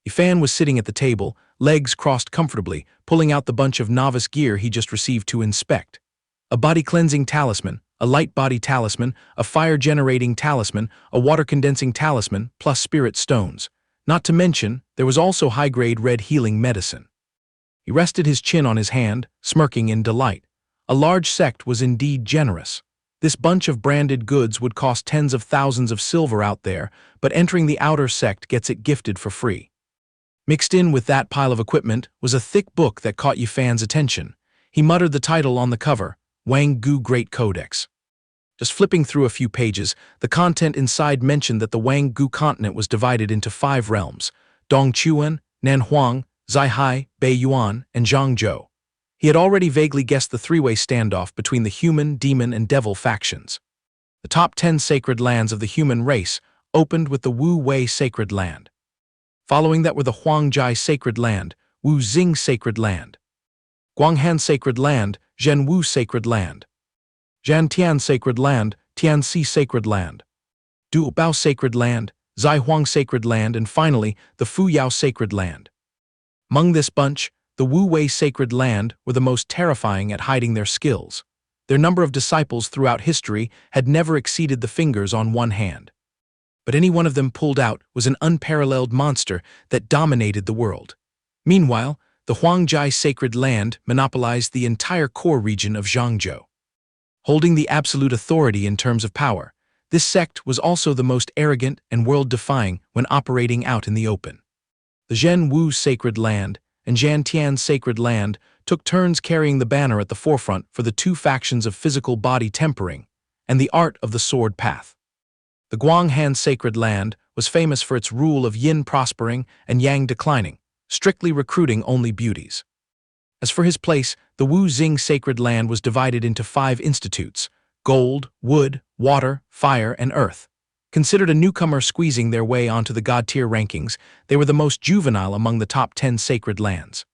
Yi Fan was sitting at the table, legs crossed comfortably, pulling out the bunch of novice gear he just received to inspect. A body-cleansing talisman, a light-body talisman, a fire-generating talisman, a water-condensing talisman, plus spirit stones. Not to mention, there was also high-grade red healing medicine. He rested his chin on his hand, smirking in delight. A large sect was indeed generous. This bunch of branded goods would cost tens of thousands of silver out there, but entering the outer sect gets it gifted for free. Mixed in with that pile of equipment was a thick book that caught Yi Fan's attention. He muttered the title on the cover, Wang Gu Great Codex. Just flipping through a few pages, the content inside mentioned that the Wang Gu continent was divided into 5 realms: Dongchuan, Nanhuang, Zaihai, Beiyuan, and Zhangzhou. He had already vaguely guessed the three-way standoff between the human, demon, and devil factions. The top 10 sacred lands of the human race opened with the Wu Wei Sacred Land. Following that were the Huangjai Sacred Land, Wu Xing Sacred Land, Guanghan Sacred Land, Zhenwu Sacred Land, Zhantian Sacred Land, Tianxi Sacred Land, Dubao Sacred Land, Zaihuang Sacred Land, and finally, the Fuyao Sacred Land. Among this bunch, the Wu Wei Sacred Land were the most terrifying at hiding their skills. Their number of disciples throughout history had never exceeded the fingers on one hand. But any one of them pulled out was an unparalleled monster that dominated the world. Meanwhile, the Huangjai Sacred Land monopolized the entire core region of Zhangzhou. Holding the absolute authority in terms of power, this sect was also the most arrogant and world-defying when operating out in the open. The Zhen Wu Sacred Land and Zhantian Sacred Land took turns carrying the banner at the forefront for the 2 factions of physical body tempering and the art of the sword path. The Guanghan Sacred Land was famous for its rule of yin prospering and yang declining, strictly recruiting only beauties. As for his place, the Wu Xing Sacred Land was divided into 5 institutes: gold, wood, water, fire, and earth. Considered a newcomer squeezing their way onto the god-tier rankings, they were the most juvenile among the top 10 sacred lands.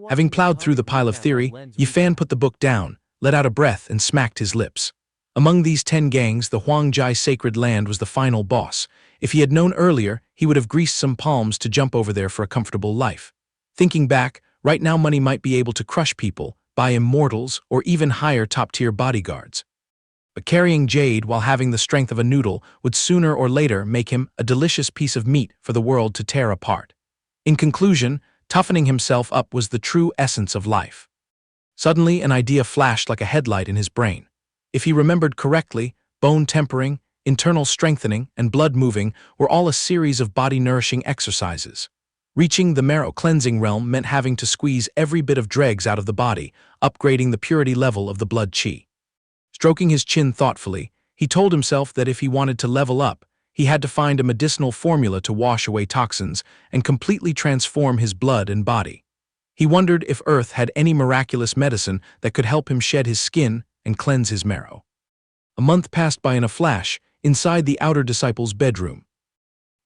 Having plowed through the pile of theory, Yi Fan put the book down, let out a breath, and smacked his lips. Among these 10 gangs, the Huangjai Sacred Land was the final boss. If he had known earlier, he would have greased some palms to jump over there for a comfortable life. Thinking back, right now money might be able to crush people, buy immortals, or even hire top-tier bodyguards. But carrying jade while having the strength of a noodle would sooner or later make him a delicious piece of meat for the world to tear apart. In conclusion, toughening himself up was the true essence of life. Suddenly, an idea flashed like a headlight in his brain. If he remembered correctly, bone tempering, internal strengthening, and blood moving were all a series of body-nourishing exercises. Reaching the marrow cleansing realm meant having to squeeze every bit of dregs out of the body, upgrading the purity level of the blood qi. Stroking his chin thoughtfully, he told himself that if he wanted to level up, he had to find a medicinal formula to wash away toxins and completely transform his blood and body. He wondered if Earth had any miraculous medicine that could help him shed his skin and cleanse his marrow. A month passed by in a flash, inside the outer disciple's bedroom.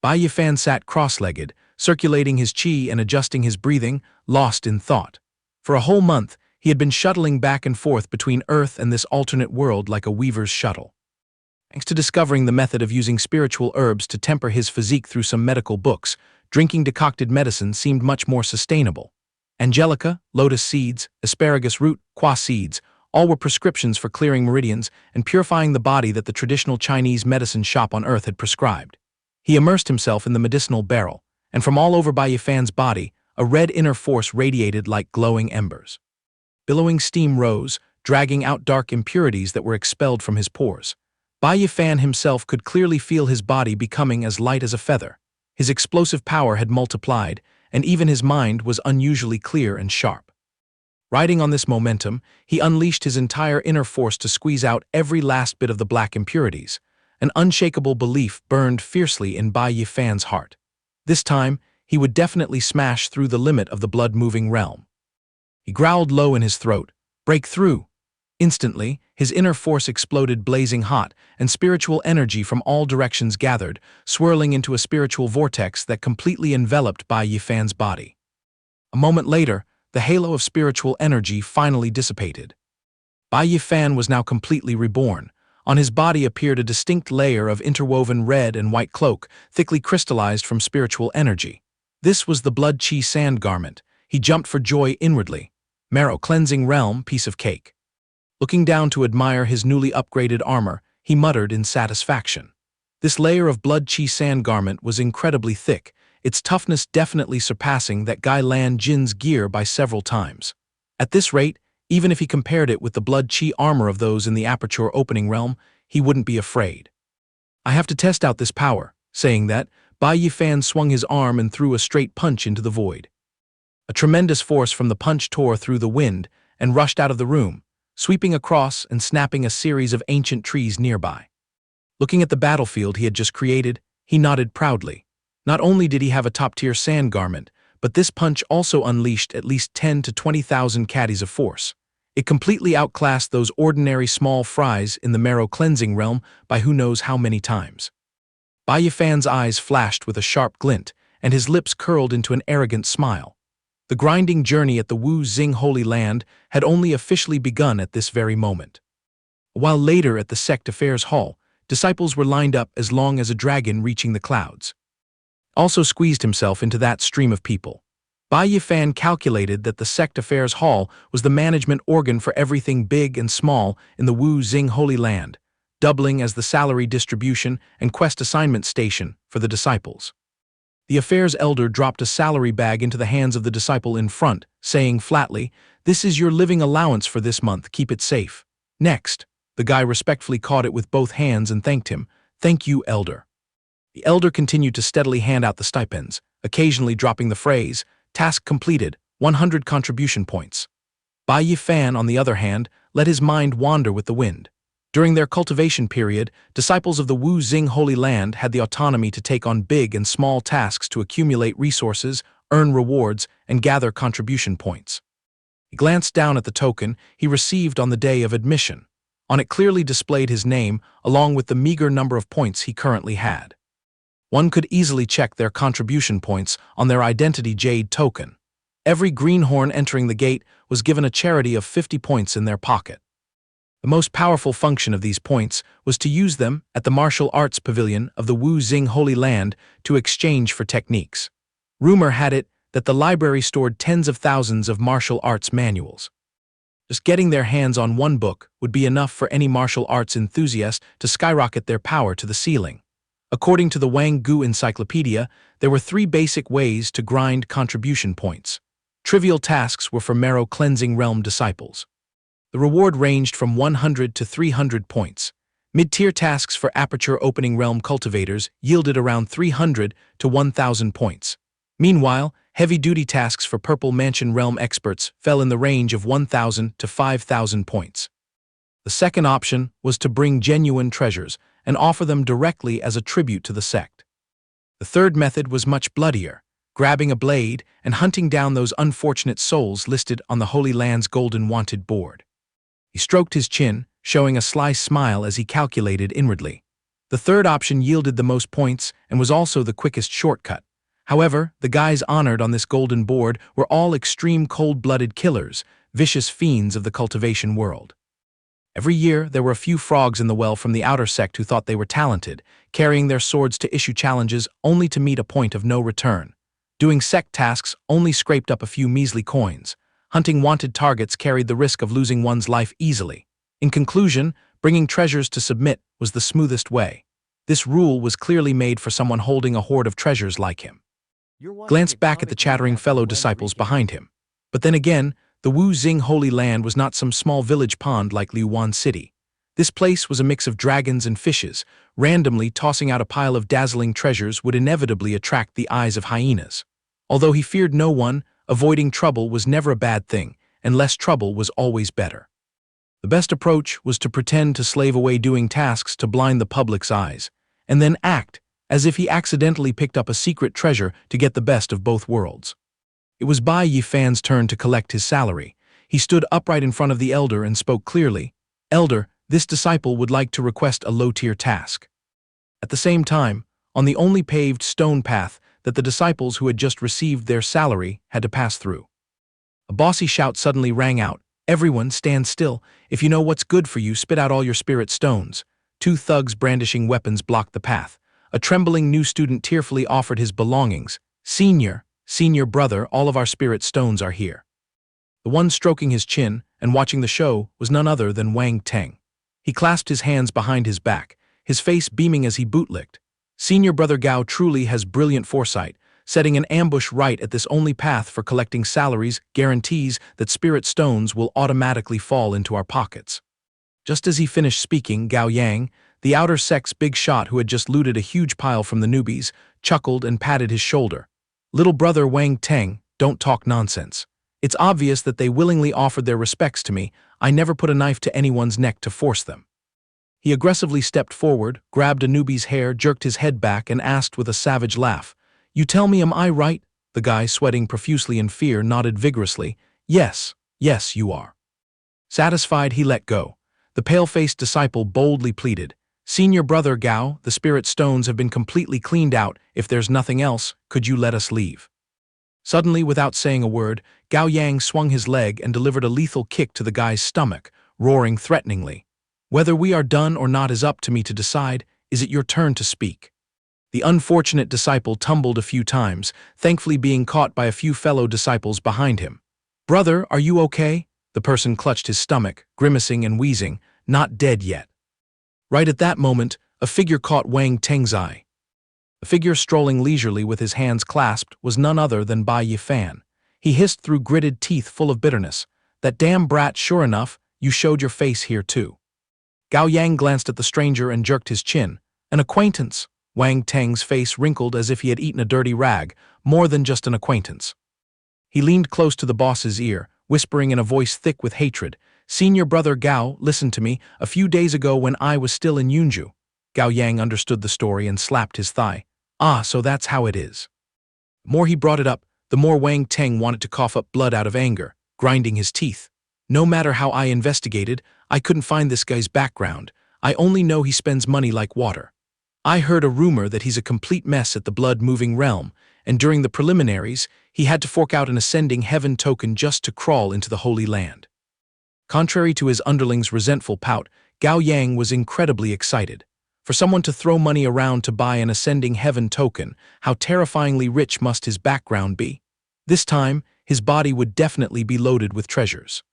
Bai Yi Fan sat cross-legged, circulating his qi and adjusting his breathing, lost in thought. For a whole month, he had been shuttling back and forth between Earth and this alternate world like a weaver's shuttle. Thanks to discovering the method of using spiritual herbs to temper his physique through some medical books, drinking decocted medicine seemed much more sustainable. Angelica, lotus seeds, asparagus root, qua seeds, all were prescriptions for clearing meridians and purifying the body that the traditional Chinese medicine shop on Earth had prescribed. He immersed himself in the medicinal barrel, and from all over Bai Yi Fan's body, a red inner force radiated like glowing embers. Billowing steam rose, dragging out dark impurities that were expelled from his pores. Bai Yi Fan himself could clearly feel his body becoming as light as a feather. His explosive power had multiplied, and even his mind was unusually clear and sharp. Riding on this momentum, he unleashed his entire inner force to squeeze out every last bit of the black impurities. An unshakable belief burned fiercely in Bai Yi Fan's heart. This time, he would definitely smash through the limit of the blood-moving realm. He growled low in his throat, "Break through!" Instantly, his inner force exploded blazing hot, and spiritual energy from all directions gathered, swirling into a spiritual vortex that completely enveloped Bai Yi Fan's body. A moment later, the halo of spiritual energy finally dissipated. Bai Yi Fan was now completely reborn. On his body appeared a distinct layer of interwoven red and white cloak, thickly crystallized from spiritual energy. This was the blood qi sand garment. He jumped for joy inwardly. Marrow cleansing realm, piece of cake. Looking down to admire his newly upgraded armor, he muttered in satisfaction. This layer of blood qi sand garment was incredibly thick, its toughness definitely surpassing that Guy Lan Jin's gear by several times. At this rate, even if he compared it with the blood qi armor of those in the aperture opening realm, he wouldn't be afraid. "I have to test out this power." Saying that, Bai Yi Fan swung his arm and threw a straight punch into the void. A tremendous force from the punch tore through the wind and rushed out of the room, sweeping across and snapping a series of ancient trees nearby. Looking at the battlefield he had just created, he nodded proudly. Not only did he have a top-tier sand garment, but this punch also unleashed at least 10 to 20,000 caddies of force. It completely outclassed those ordinary small fries in the marrow cleansing realm by who knows how many times. Bai Yi Fan's eyes flashed with a sharp glint, and his lips curled into an arrogant smile. The grinding journey at the Wu Xing Holy Land had only officially begun at this very moment. A while later at the sect affairs hall, disciples were lined up as long as a dragon reaching the clouds. Also squeezed himself into that stream of people. Bai Yi Fan calculated that the sect affairs hall was the management organ for everything big and small in the Wu Xing Holy Land, doubling as the salary distribution and quest assignment station for the disciples. The affairs elder dropped a salary bag into the hands of the disciple in front, saying flatly, "This is your living allowance for this month, keep it safe." Next, the guy respectfully caught it with both hands and thanked him. "Thank you, elder." The elder continued to steadily hand out the stipends, occasionally dropping the phrase, "Task completed, 100 contribution points." Bai Yi Fan, on the other hand, let his mind wander with the wind. During their cultivation period, disciples of the Wu Xing Holy Land had the autonomy to take on big and small tasks to accumulate resources, earn rewards, and gather contribution points. He glanced down at the token he received on the day of admission. On it clearly displayed his name, along with the meager number of points he currently had. One could easily check their contribution points on their identity jade token. Every greenhorn entering the gate was given a charity of 50 points in their pocket. The most powerful function of these points was to use them at the martial arts pavilion of the Wu Xing Holy Land to exchange for techniques. Rumor had it that the library stored tens of thousands of martial arts manuals. Just getting their hands on one book would be enough for any martial arts enthusiast to skyrocket their power to the ceiling. According to the Wang Gu Encyclopedia, there were 3 basic ways to grind contribution points. Trivial tasks were for marrow cleansing realm disciples. The reward ranged from 100 to 300 points. Mid-tier tasks for aperture-opening realm cultivators yielded around 300 to 1,000 points. Meanwhile, heavy-duty tasks for Purple Mansion realm experts fell in the range of 1,000 to 5,000 points. The second option was to bring genuine treasures and offer them directly as a tribute to the sect. The third method was much bloodier, grabbing a blade and hunting down those unfortunate souls listed on the Holy Land's Golden Wanted board. He stroked his chin, showing a sly smile as he calculated inwardly. The third option yielded the most points and was also the quickest shortcut. However, the guys honored on this golden board were all extreme cold-blooded killers, vicious fiends of the cultivation world. Every year, there were a few frogs in the well from the outer sect who thought they were talented, carrying their swords to issue challenges only to meet a point of no return. Doing sect tasks only scraped up a few measly coins. Hunting wanted targets carried the risk of losing one's life easily. In conclusion, bringing treasures to submit was the smoothest way. This rule was clearly made for someone holding a hoard of treasures like him. Glanced back at the chattering fellow disciples behind him. But then again, the Wu Xing Holy Land was not some small village pond like Liuwan City. This place was a mix of dragons and fishes. Randomly tossing out a pile of dazzling treasures would inevitably attract the eyes of hyenas. Although he feared no one, avoiding trouble was never a bad thing, and less trouble was always better. The best approach was to pretend to slave away doing tasks to blind the public's eyes, and then act as if he accidentally picked up a secret treasure to get the best of both worlds. It was Bai Yi Fan's turn to collect his salary. He stood upright in front of the elder and spoke clearly. "Elder, this disciple would like to request a low-tier task." At the same time, on the only paved stone path that the disciples who had just received their salary had to pass through. A bossy shout suddenly rang out. "Everyone, stand still. If you know what's good for you, spit out all your spirit stones." Two thugs brandishing weapons blocked the path. A trembling new student tearfully offered his belongings. Senior brother, all of our spirit stones are here." The one stroking his chin and watching the show was none other than Wang Teng. He clasped his hands behind his back, his face beaming as he bootlicked. Senior brother Gao truly has brilliant foresight. Setting an ambush right at this only path for collecting salaries guarantees that spirit stones will automatically fall into our pockets. Just as he finished speaking, Gao Yang, the outer sect's big shot who had just looted a huge pile from the newbies, chuckled and patted his shoulder. "Little brother Wang Teng, don't talk nonsense. It's obvious that they willingly offered their respects to me. I never put a knife to anyone's neck to force them." He aggressively stepped forward, grabbed a newbie's hair, jerked his head back, and asked with a savage laugh, "You tell me, am I right?" The guy, sweating profusely in fear, nodded vigorously. Yes, you are." Satisfied, he let go. The pale-faced disciple boldly pleaded, "Senior brother Gao, the spirit stones have been completely cleaned out. If there's nothing else, could you let us leave?" Suddenly, without saying a word, Gao Yang swung his leg and delivered a lethal kick to the guy's stomach, roaring threateningly, "Whether we are done or not is up to me to decide. Is it your turn to speak?" The unfortunate disciple tumbled a few times, thankfully being caught by a few fellow disciples behind him. "Brother, are you okay?" The person clutched his stomach, grimacing and wheezing, "Not dead yet." Right at that moment, a figure caught Wang Teng's eye. The figure strolling leisurely with his hands clasped was none other than Bai Yi Fan. He hissed through gritted teeth full of bitterness, "That damn brat, sure enough, you showed your face here too." Gao Yang glanced at the stranger and jerked his chin. "An acquaintance?" Wang Teng's face wrinkled as if he had eaten a dirty rag, "More than just an acquaintance." He leaned close to the boss's ear, whispering in a voice thick with hatred, "Senior brother Gao, listen to me. A few days ago when I was still in Yunju." Gao Yang understood the story and slapped his thigh. "Ah, so that's how it is." The more he brought it up, the more Wang Teng wanted to cough up blood out of anger, grinding his teeth. "No matter how I investigated, I couldn't find this guy's background. I only know he spends money like water. I heard a rumor that he's a complete mess at the blood-moving realm, and during the preliminaries, he had to fork out an ascending heaven token just to crawl into the Holy Land." Contrary to his underling's resentful pout, Gao Yang was incredibly excited. For someone to throw money around to buy an ascending heaven token, how terrifyingly rich must his background be? This time, his body would definitely be loaded with treasures.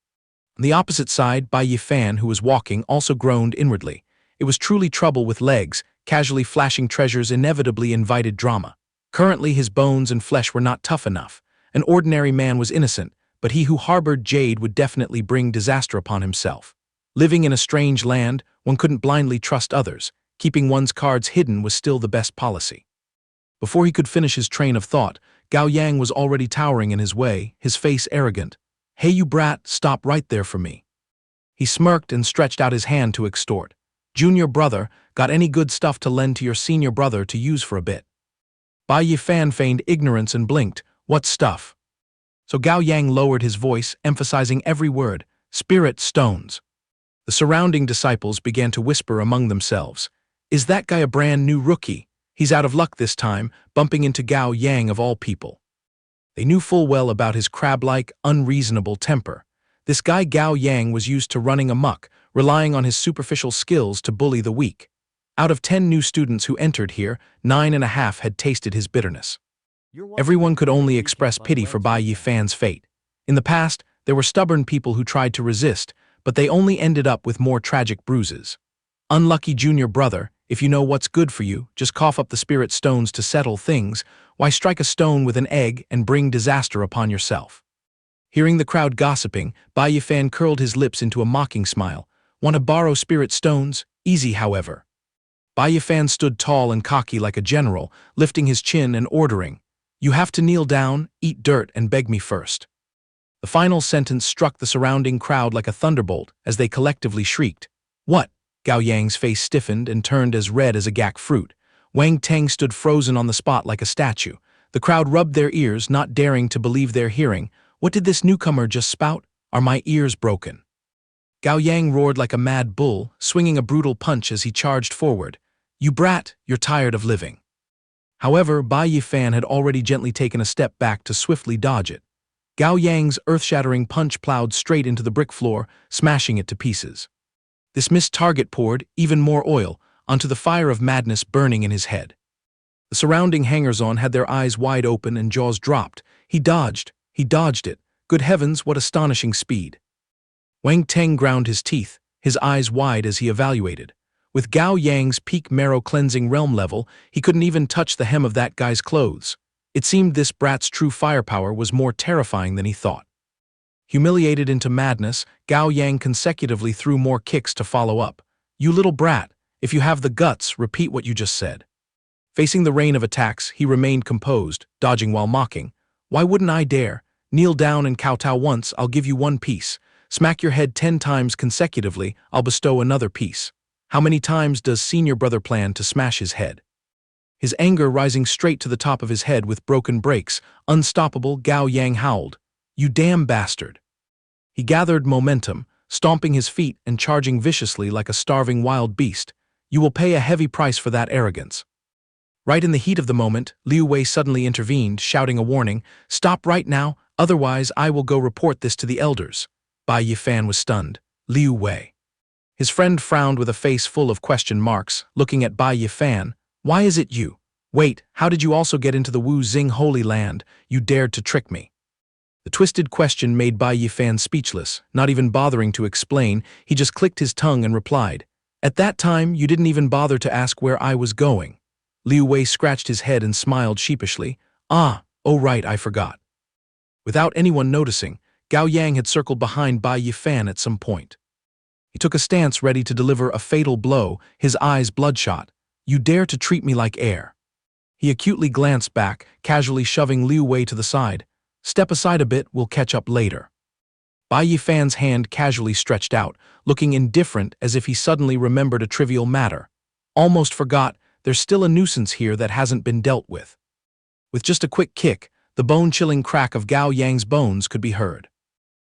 On the opposite side, Bai Yi Fan, who was walking, also groaned inwardly. It was truly trouble with legs. Casually flashing treasures inevitably invited drama. Currently, his bones and flesh were not tough enough. An ordinary man was innocent, but he who harbored jade would definitely bring disaster upon himself. Living in a strange land, one couldn't blindly trust others. Keeping one's cards hidden was still the best policy. Before he could finish his train of thought, Gao Yang was already towering in his way, his face arrogant. "Hey you brat, stop right there for me." He smirked and stretched out his hand to extort. "Junior brother, got any good stuff to lend to your senior brother to use for a bit?" Bai Yi Fan feigned ignorance and blinked. "What stuff?" So Gao Yang lowered his voice, emphasizing every word. "Spirit stones." The surrounding disciples began to whisper among themselves. "Is that guy a brand new rookie? He's out of luck this time, bumping into Gao Yang of all people." They knew full well about his crab-like, unreasonable temper. This guy Gao Yang was used to running amok, relying on his superficial skills to bully the weak. Out of 10 new students who entered here, 9.5 had tasted his bitterness. Everyone could only express pity for Bai Yi Fan's fate. In the past, there were stubborn people who tried to resist, but they only ended up with more tragic bruises. Unlucky junior brother, if you know what's good for you, just cough up the spirit stones to settle things. Why strike a stone with an egg and bring disaster upon yourself? Hearing the crowd gossiping, Bai Yi Fan curled his lips into a mocking smile. "Want to borrow spirit stones? Easy, however." Bai Yi Fan stood tall and cocky like a general, lifting his chin and ordering, "You have to kneel down, eat dirt, and beg me first." The final sentence struck the surrounding crowd like a thunderbolt as they collectively shrieked. "What?" Gao Yang's face stiffened and turned as red as a gak fruit. Wang Teng stood frozen on the spot like a statue. The crowd rubbed their ears, not daring to believe their hearing. What did this newcomer just spout? Are my ears broken? Gao Yang roared like a mad bull, swinging a brutal punch as he charged forward. "You brat, you're tired of living." However, Bai Yi Fan had already gently taken a step back to swiftly dodge it. Gao Yang's earth-shattering punch plowed straight into the brick floor, smashing it to pieces. This missed target poured, even more oil, onto the fire of madness burning in his head. The surrounding hangers-on had their eyes wide open and jaws dropped. He dodged it. Good heavens, what astonishing speed. Wang Teng ground his teeth, his eyes wide as he evaluated. With Gao Yang's peak marrow-cleansing realm level, he couldn't even touch the hem of that guy's clothes. It seemed this brat's true firepower was more terrifying than he thought. Humiliated into madness, Gao Yang consecutively threw more kicks to follow up. "You little brat, if you have the guts, repeat what you just said." Facing the rain of attacks, he remained composed, dodging while mocking. "Why wouldn't I dare? Kneel down and kowtow once, I'll give you one piece. Smack your head 10 times consecutively, I'll bestow another piece. How many times does senior brother plan to smash his head?" His anger rising straight to the top of his head with broken brakes, unstoppable, Gao Yang howled. "You damn bastard." He gathered momentum, stomping his feet and charging viciously like a starving wild beast. "You will pay a heavy price for that arrogance." Right in the heat of the moment, Liu Wei suddenly intervened, shouting a warning, "Stop right now, otherwise I will go report this to the elders." Bai Yi Fan was stunned. Liu Wei. His friend frowned with a face full of question marks, looking at Bai Yi Fan. "Why is it you? Wait, how did you also get into the Wu Xing Holy Land? You dared to trick me." The twisted question made Bai Yi Fan speechless, not even bothering to explain. He just clicked his tongue and replied, "At that time, you didn't even bother to ask where I was going." Liu Wei scratched his head and smiled sheepishly. "Ah, oh right, I forgot." Without anyone noticing, Gao Yang had circled behind Bai Yi Fan at some point. He took a stance ready to deliver a fatal blow, his eyes bloodshot. "You dare to treat me like air." He acutely glanced back, casually shoving Liu Wei to the side. "Step aside a bit, we'll catch up later." Bai Yi Fan's hand casually stretched out, looking indifferent as if he suddenly remembered a trivial matter. "Almost forgot, there's still a nuisance here that hasn't been dealt with." With just a quick kick, the bone-chilling crack of Gao Yang's bones could be heard.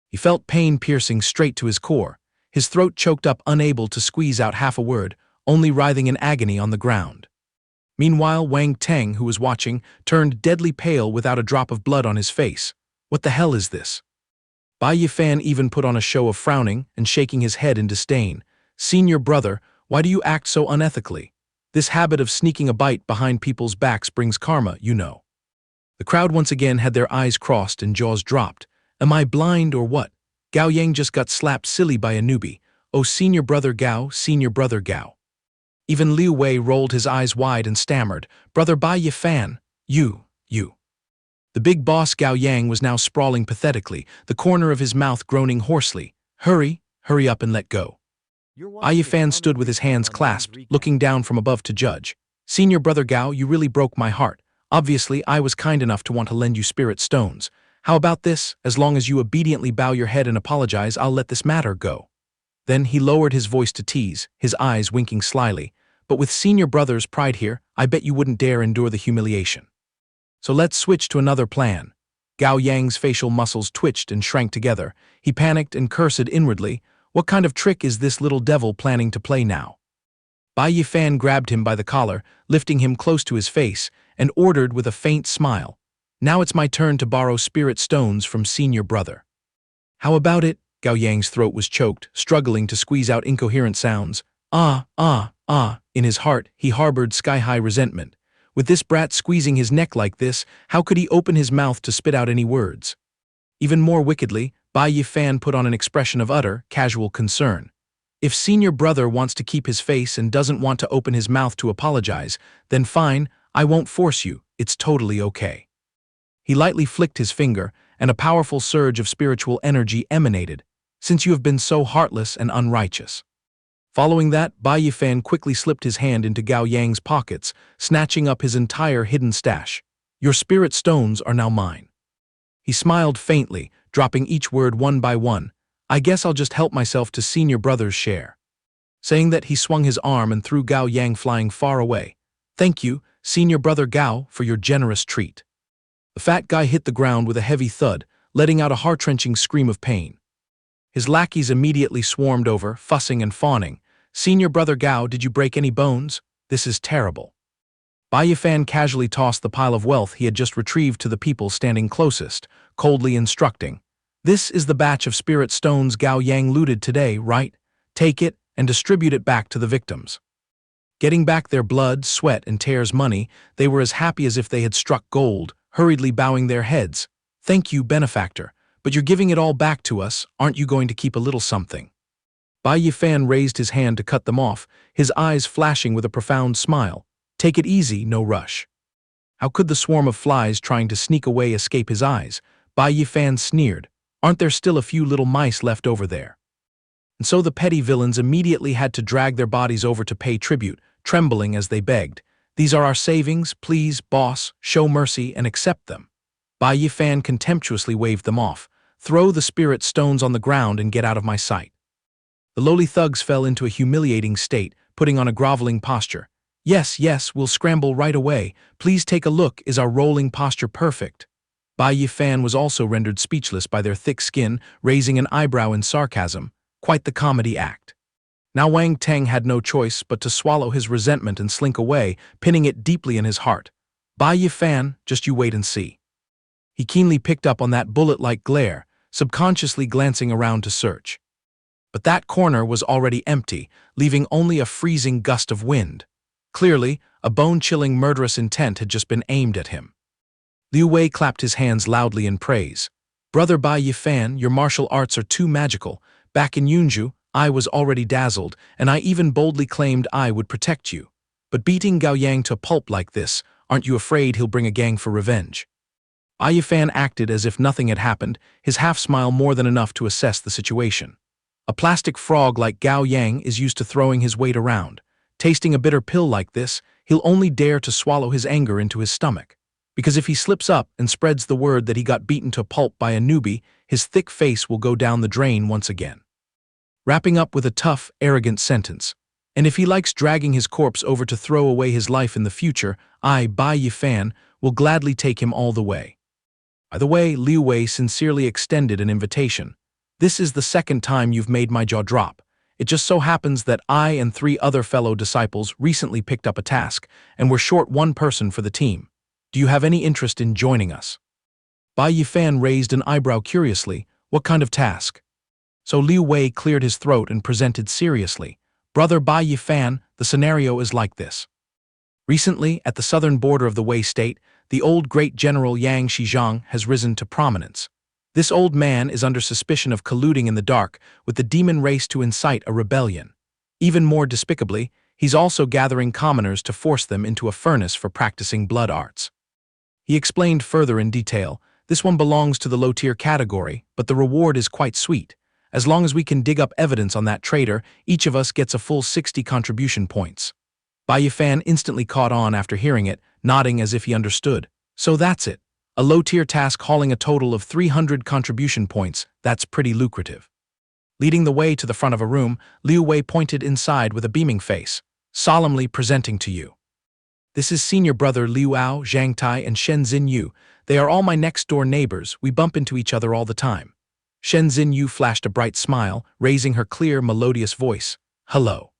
He felt pain piercing straight to his core, his throat choked up, unable to squeeze out half a word, only writhing in agony on the ground. Meanwhile, Wang Teng, who was watching, turned deadly pale without a drop of blood on his face. "What the hell is this?" Bai Yi Fan even put on a show of frowning and shaking his head in disdain. "Senior brother, why do you act so unethically? This habit of sneaking a bite behind people's backs brings karma, you know." The crowd once again had their eyes crossed and jaws dropped. Am I blind or what? Gao Yang just got slapped silly by a newbie. Oh, senior brother Gao, senior brother Gao. Even Liu Wei rolled his eyes wide and stammered, "Brother Bai Yi Fan, you. The big boss Gao Yang was now sprawling pathetically, the corner of his mouth groaning hoarsely. Hurry up and let go." Bai Yi Fan stood with his hands clasped, looking down from above to judge. Senior brother Gao, you really broke my heart. Obviously, I was kind enough to want to lend you spirit stones. How about this? As long as you obediently bow your head and apologize, I'll let this matter go. Then he lowered his voice to tease, his eyes winking slyly. But with senior brother's pride here, I bet you wouldn't dare endure the humiliation. So let's switch to another plan. Gao Yang's facial muscles twitched and shrank together. He panicked and cursed inwardly. What kind of trick is this little devil planning to play now? Bai Yi Fan grabbed him by the collar, lifting him close to his face, and ordered with a faint smile. Now it's my turn to borrow spirit stones from senior brother. How about it? Gao Yang's throat was choked, struggling to squeeze out incoherent sounds. In his heart, he harbored sky-high resentment. With this brat squeezing his neck like this, how could he open his mouth to spit out any words? Even more wickedly, Bai Yi Fan put on an expression of utter, casual concern. If senior brother wants to keep his face and doesn't want to open his mouth to apologize, then fine, I won't force you, it's totally okay. He lightly flicked his finger, and a powerful surge of spiritual energy emanated, since you have been so heartless and unrighteous. Following that, Bai Yi Fan quickly slipped his hand into Gao Yang's pockets, snatching up his entire hidden stash. Your spirit stones are now mine. He smiled faintly, dropping each word one by one. I guess I'll just help myself to senior brother's share. Saying that, he swung his arm and threw Gao Yang flying far away. Thank you, senior brother Gao, for your generous treat. The fat guy hit the ground with a heavy thud, letting out a heart-wrenching scream of pain. His lackeys immediately swarmed over, fussing and fawning. Senior brother Gao, did you break any bones? This is terrible. Bai Yi Fan casually tossed the pile of wealth he had just retrieved to the people standing closest, coldly instructing. This is the batch of spirit stones Gao Yang looted today, right? Take it and distribute it back to the victims. Getting back their blood, sweat, and tears money, they were as happy as if they had struck gold, hurriedly bowing their heads. Thank you, benefactor, but you're giving it all back to us, aren't you going to keep a little something? Bai Yi Fan raised his hand to cut them off, his eyes flashing with a profound smile. Take it easy, no rush. How could the swarm of flies trying to sneak away escape his eyes? Bai Yi Fan sneered. Aren't there still a few little mice left over there? And so the petty villains immediately had to drag their bodies over to pay tribute, trembling as they begged. These are our savings, please, boss, show mercy and accept them. Bai Yi Fan contemptuously waved them off. Throw the spirit stones on the ground and get out of my sight. The lowly thugs fell into a humiliating state, putting on a groveling posture. Yes, we'll scramble right away. Please take a look, is our rolling posture perfect? Bai Yi Fan was also rendered speechless by their thick skin, raising an eyebrow in sarcasm. Quite the comedy act. Now Wang Teng had no choice but to swallow his resentment and slink away, pinning it deeply in his heart. Bai Yi Fan, just you wait and see. He keenly picked up on that bullet-like glare, subconsciously glancing around to search. But that corner was already empty, leaving only a freezing gust of wind. Clearly, a bone-chilling murderous intent had just been aimed at him. Liu Wei clapped his hands loudly in praise. Brother Bai Yi Fan, your martial arts are too magical. Back in Yunju, I was already dazzled, and I even boldly claimed I would protect you. But beating Gao Yang to pulp like this, aren't you afraid he'll bring a gang for revenge? Bai Yi Fan acted as if nothing had happened, his half-smile more than enough to assess the situation. A plastic frog like Gao Yang is used to throwing his weight around. Tasting a bitter pill like this, he'll only dare to swallow his anger into his stomach. Because if he slips up and spreads the word that he got beaten to pulp by a newbie, his thick face will go down the drain once again. Wrapping up with a tough, arrogant sentence. And if he likes dragging his corpse over to throw away his life in the future, I, Bai Yi Fan, will gladly take him all the way. By the way, Liu Wei sincerely extended an invitation. This is the second time you've made my jaw drop. It just so happens that I and 3 other fellow disciples recently picked up a task, and we're short 1 person for the team. Do you have any interest in joining us? Bai Yi Fan raised an eyebrow curiously. What kind of task? So Liu Wei cleared his throat and presented seriously. Brother Bai Yi Fan, the scenario is like this. Recently, at the southern border of the Wei state, the old great general Yang Shizhang has risen to prominence. This old man is under suspicion of colluding in the dark with the demon race to incite a rebellion. Even more despicably, he's also gathering commoners to force them into a furnace for practicing blood arts. He explained further in detail, this one belongs to the low-tier category, but the reward is quite sweet. As long as we can dig up evidence on that traitor, each of us gets a full 60 contribution points. Bai Yi Fan instantly caught on after hearing it, nodding as if he understood. So that's it. A low-tier task hauling a total of 300 contribution points. That's pretty lucrative. Leading the way to the front of a room, Liu Wei pointed inside with a beaming face, solemnly presenting to you. This is senior brother Liu Ao, Zhang Tai, and Shen Xinyu. They are all my next-door neighbors. We bump into each other all the time. Shen Xinyu flashed a bright smile, raising her clear, melodious voice. Hello.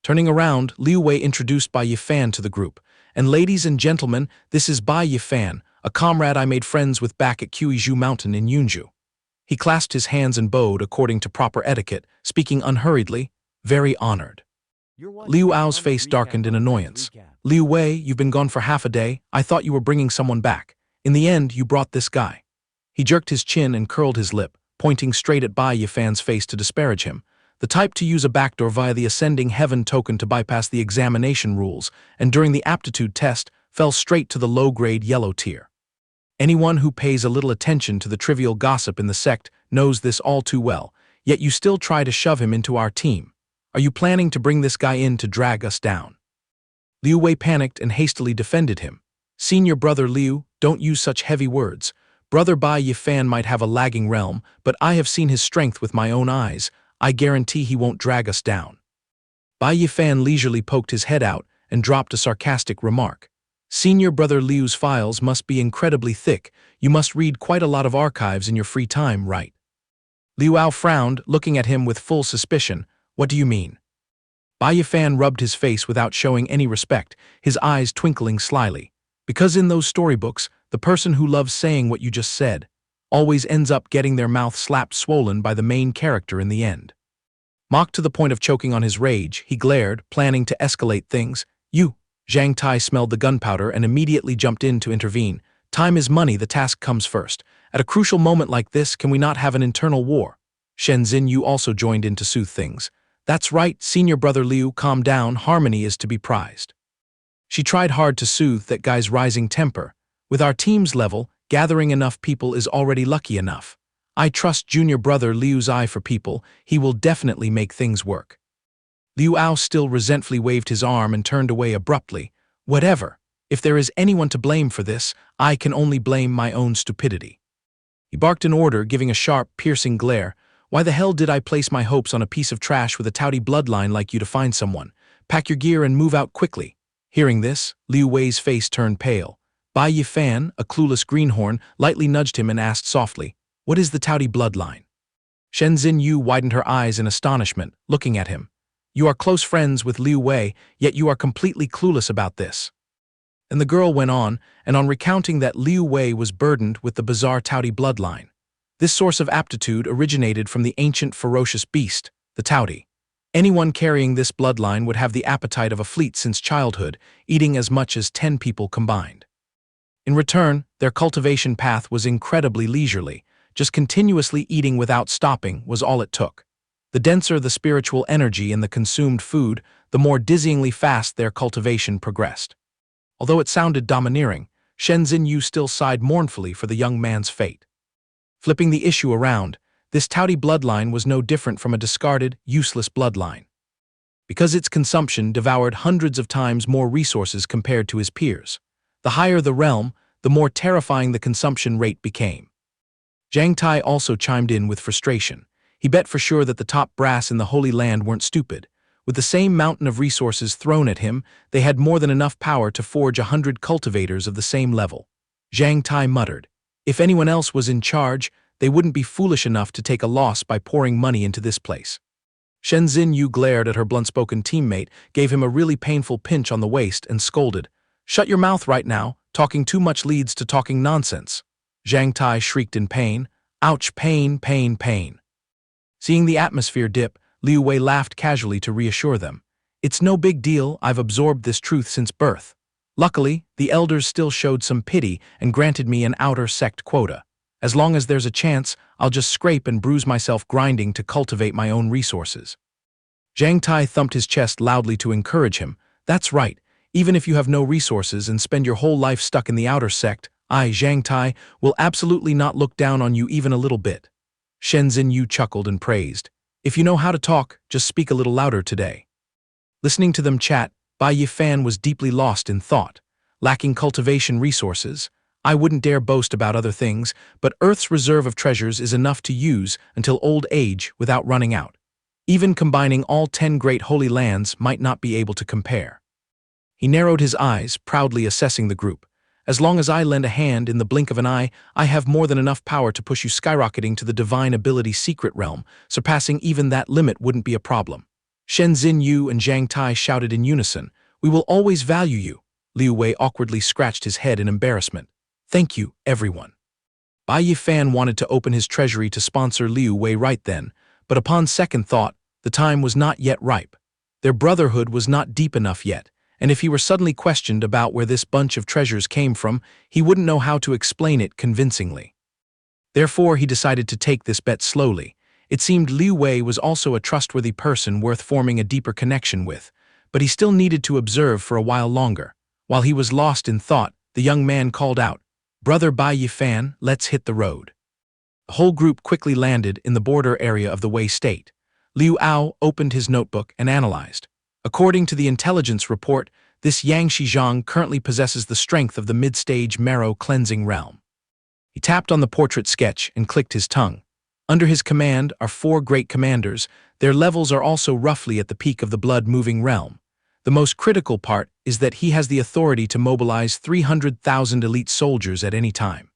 Turning around, Liu Wei introduced Bai Yi Fan to the group. And ladies and gentlemen, this is Bai Yi Fan, a comrade I made friends with back at Kuizhu Mountain in Yunju. He clasped his hands and bowed according to proper etiquette, speaking unhurriedly, very honored. Liu Ao's face darkened in annoyance. Liu Wei, you've been gone for half a day. I thought you were bringing someone back. In the end, you brought this guy. He jerked his chin and curled his lip, pointing straight at Bai Yi Fan's face to disparage him. The type to use a backdoor via the ascending heaven token to bypass the examination rules, and during the aptitude test, fell straight to the low-grade yellow tier. Anyone who pays a little attention to the trivial gossip in the sect knows this all too well, yet you still try to shove him into our team. Are you planning to bring this guy in to drag us down? Liu Wei panicked and hastily defended him. Senior brother Liu, don't use such heavy words. Brother Bai Yi Fan might have a lagging realm, but I have seen his strength with my own eyes. I guarantee he won't drag us down. Bai Yi Fan leisurely poked his head out and dropped a sarcastic remark. Senior brother Liu's files must be incredibly thick. You must read quite a lot of archives in your free time, right? Liu Ao frowned, looking at him with full suspicion. What do you mean? Bai Yi Fan rubbed his face without showing any respect, his eyes twinkling slyly. Because in those storybooks, the person who loves saying what you just said always ends up getting their mouth slapped swollen by the main character in the end. Mocked to the point of choking on his rage, he glared, planning to escalate things. You! Zhang Tai smelled the gunpowder and immediately jumped in to intervene. Time is money, the task comes first. At a crucial moment like this, can we not have an internal war? Shen Xinyu also joined in to soothe things. That's right, senior brother Liu, calm down, harmony is to be prized. She tried hard to soothe that guy's rising temper. With our team's level, gathering enough people is already lucky enough. I trust junior brother Liu's eye for people. He will definitely make things work. Liu Ao still resentfully waved his arm and turned away abruptly. Whatever. If there is anyone to blame for this, I can only blame my own stupidity. He barked an order, giving a sharp, piercing glare. Why the hell did I place my hopes on a piece of trash with a touty bloodline like you to find someone? Pack your gear and move out quickly. Hearing this, Liu Wei's face turned pale. Bai Yi Fan, a clueless greenhorn, lightly nudged him and asked softly, what is the touty bloodline? Shen Xinyu widened her eyes in astonishment, looking at him. You are close friends with Liu Wei, yet you are completely clueless about this. And the girl went on recounting that Liu Wei was burdened with the bizarre touty bloodline. This source of aptitude originated from the ancient ferocious beast, the touty. Anyone carrying this bloodline would have the appetite of a fleet since childhood, eating as much as 10 people combined. In return, their cultivation path was incredibly leisurely. Just continuously eating without stopping was all it took. The denser the spiritual energy in the consumed food, the more dizzyingly fast their cultivation progressed. Although it sounded domineering, Shen Xinyu still sighed mournfully for the young man's fate. Flipping the issue around, this touty bloodline was no different from a discarded, useless bloodline. Because its consumption devoured hundreds of times more resources compared to his peers. The higher the realm, the more terrifying the consumption rate became. Zhang Tai also chimed in with frustration. He bet for sure that the top brass in the Holy Land weren't stupid. With the same mountain of resources thrown at him, they had more than enough power to forge 100 cultivators of the same level. Zhang Tai muttered, if anyone else was in charge, they wouldn't be foolish enough to take a loss by pouring money into this place. Shen Xinyu glared at her blunt-spoken teammate, gave him a really painful pinch on the waist, and scolded, shut your mouth right now, talking too much leads to talking nonsense. Zhang Tai shrieked in pain. Ouch, pain, pain, pain. Seeing the atmosphere dip, Liu Wei laughed casually to reassure them. It's no big deal, I've absorbed this truth since birth. Luckily, the elders still showed some pity and granted me an outer sect quota. As long as there's a chance, I'll just scrape and bruise myself grinding to cultivate my own resources. Zhang Tai thumped his chest loudly to encourage him. That's right, even if you have no resources and spend your whole life stuck in the outer sect, I, Zhang Tai, will absolutely not look down on you even a little bit. Shenzhen Yu chuckled and praised. If you know how to talk, just speak a little louder today. Listening to them chat, Bai Yi Fan was deeply lost in thought. Lacking cultivation resources, I wouldn't dare boast about other things, but Earth's reserve of treasures is enough to use until old age without running out. Even combining all 10 great holy lands might not be able to compare. He narrowed his eyes, proudly assessing the group. As long as I lend a hand in the blink of an eye, I have more than enough power to push you skyrocketing to the divine ability secret realm. Surpassing even that limit wouldn't be a problem. Shenzhen Yu and Zhang Tai shouted in unison, "We will always value you." Liu Wei awkwardly scratched his head in embarrassment. "Thank you, everyone." Bai Yi Fan wanted to open his treasury to sponsor Liu Wei right then, but upon second thought, the time was not yet ripe. Their brotherhood was not deep enough yet, and if he were suddenly questioned about where this bunch of treasures came from, he wouldn't know how to explain it convincingly. Therefore, he decided to take this bet slowly. It seemed Liu Wei was also a trustworthy person worth forming a deeper connection with, but he still needed to observe for a while longer. While he was lost in thought, the young man called out, "Brother Bai Yi Fan, let's hit the road." The whole group quickly landed in the border area of the Wei state. Liu Ao opened his notebook and analyzed. According to the intelligence report, this Yang Shizhang currently possesses the strength of the mid-stage marrow cleansing realm. He tapped on the portrait sketch and clicked his tongue. Under his command are 4 great commanders. Their levels are also roughly at the peak of the blood-moving realm. The most critical part is that he has the authority to mobilize 300,000 elite soldiers at any time.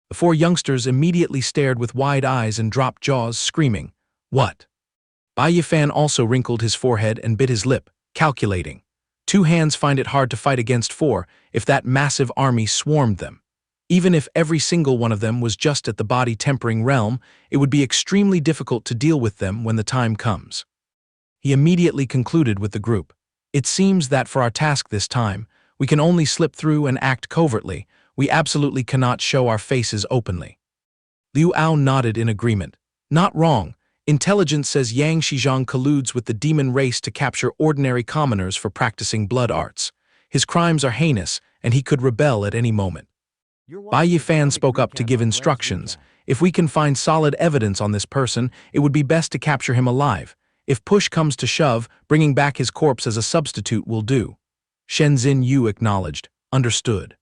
The 4 youngsters immediately stared with wide eyes and dropped jaws, screaming, "What?" Bai Yi Fan also wrinkled his forehead and bit his lip, calculating. 2 hands find it hard to fight against 4 if that massive army swarmed them. Even if every single one of them was just at the body-tempering realm, it would be extremely difficult to deal with them when the time comes. He immediately concluded with the group. "It seems that for our task this time, we can only slip through and act covertly. We absolutely cannot show our faces openly." Liu Ao nodded in agreement. "Not wrong. Intelligence says Yang Shizhang colludes with the demon race to capture ordinary commoners for practicing blood arts. His crimes are heinous, and he could rebel at any moment." Bai Yi Fan spoke up to give instructions. "If we can find solid evidence on this person, it would be best to capture him alive. If push comes to shove, bringing back his corpse as a substitute will do." Shenzhen Yu acknowledged. "Understood."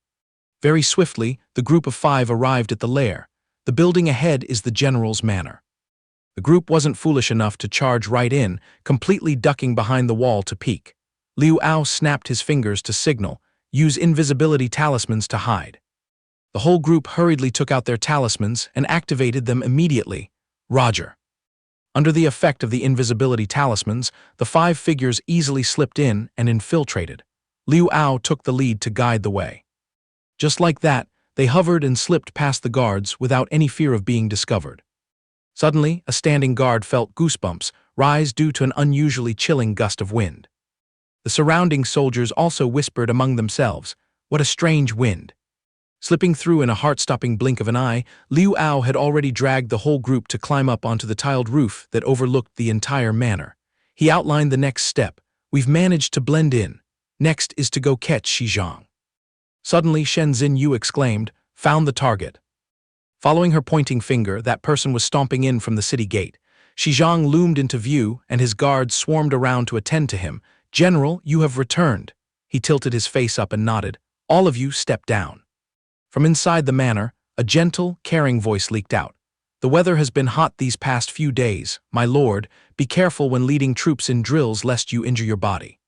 Very swiftly, the group of 5 arrived at the lair. The building ahead is the general's manor. The group wasn't foolish enough to charge right in, completely ducking behind the wall to peek. Liu Ao snapped his fingers to signal, "Use invisibility talismans to hide." The whole group hurriedly took out their talismans and activated them immediately. "Roger." Under the effect of the invisibility talismans, the 5 figures easily slipped in and infiltrated. Liu Ao took the lead to guide the way. Just like that, they hovered and slipped past the guards without any fear of being discovered. Suddenly, a standing guard felt goosebumps rise due to an unusually chilling gust of wind. The surrounding soldiers also whispered among themselves, "What a strange wind." Slipping through in a heart-stopping blink of an eye, Liu Ao had already dragged the whole group to climb up onto the tiled roof that overlooked the entire manor. He outlined the next step. "We've managed to blend in. Next is to go catch Shizhang." Suddenly, Shenzhen Yu exclaimed, "Found the target." Following her pointing finger, that person was stomping in from the city gate. Shizhang loomed into view, and his guards swarmed around to attend to him. "General, you have returned." He tilted his face up and nodded. "All of you step down." From inside the manor, a gentle, caring voice leaked out. "The weather has been hot these past few days. My lord, be careful when leading troops in drills lest you injure your body."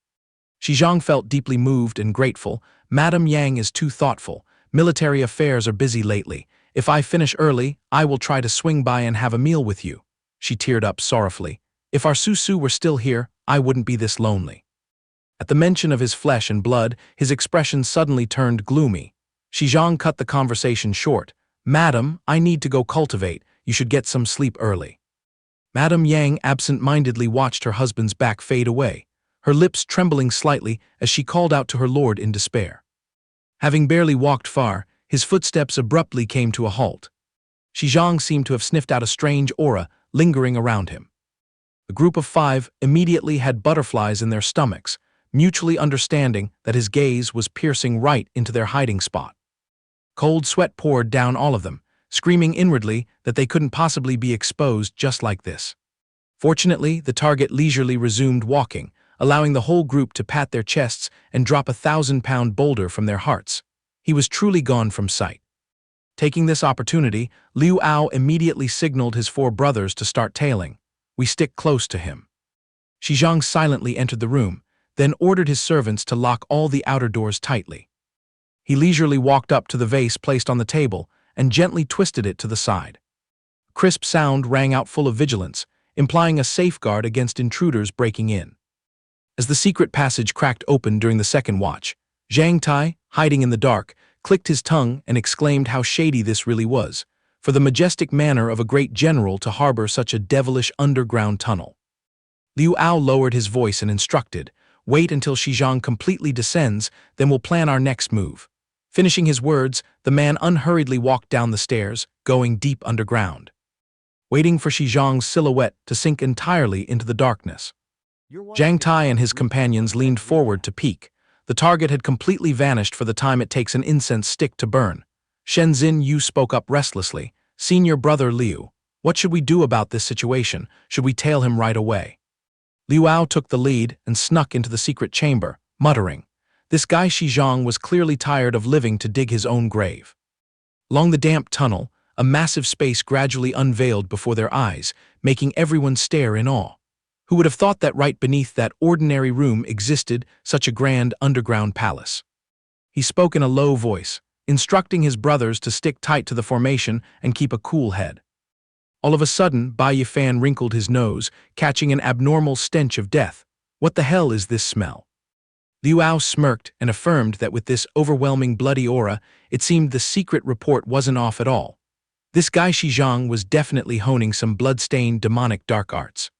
Shizhang felt deeply moved and grateful. "Madam Yang is too thoughtful. Military affairs are busy lately. If I finish early, I will try to swing by and have a meal with you." She teared up sorrowfully. "If our Susu were still here, I wouldn't be this lonely." At the mention of his flesh and blood, his expression suddenly turned gloomy. Shizhang cut the conversation short. "Madam, I need to go cultivate. You should get some sleep early." Madam Yang absent-mindedly watched her husband's back fade away, her lips trembling slightly as she called out to her lord in despair. Having barely walked far, his footsteps abruptly came to a halt. Shizhang seemed to have sniffed out a strange aura lingering around him. The group of 5 immediately had butterflies in their stomachs, mutually understanding that his gaze was piercing right into their hiding spot. Cold sweat poured down all of them. screaming inwardly that they couldn't possibly be exposed just like this. Fortunately, the target leisurely resumed walking, allowing the whole group to pat their chests and drop a 1,000-pound boulder from their hearts. He was truly gone from sight. Taking this opportunity, Liu Ao immediately signaled his 4 brothers to start tailing. "We stick close to him." Xizhang silently entered the room, then ordered his servants to lock all the outer doors tightly. He leisurely walked up to the vase placed on the table and gently twisted it to the side. A crisp sound rang out full of vigilance, implying a safeguard against intruders breaking in. As the secret passage cracked open during the second watch, Zhang Tai, hiding in the dark, clicked his tongue and exclaimed how shady this really was, for the majestic manner of a great general to harbor such a devilish underground tunnel. Liu Ao lowered his voice and instructed, "Wait until Xizhang completely descends, then we'll plan our next move." Finishing his words, the man unhurriedly walked down the stairs, going deep underground. Waiting for Xizhang's silhouette to sink entirely into the darkness, Zhang Tai and his companions leaned forward to peek. The target had completely vanished for the time it takes an incense stick to burn. Shenzhen Yu spoke up restlessly, "Senior brother Liu, what should we do about this situation? Should we tail him right away?" Liu Ao took the lead and snuck into the secret chamber, muttering, "This guy Xizhang was clearly tired of living to dig his own grave." Along the damp tunnel, a massive space gradually unveiled before their eyes, making everyone stare in awe. Who would have thought that right beneath that ordinary room existed such a grand underground palace? He spoke in a low voice, instructing his brothers to stick tight to the formation and keep a cool head. All of a sudden, Bai Yi Fan wrinkled his nose, catching an abnormal stench of death. "What the hell is this smell?" Liu Ao smirked and affirmed that with this overwhelming bloody aura, it seemed the secret report wasn't off at all. This guy Xizhang was definitely honing some blood-stained demonic dark arts.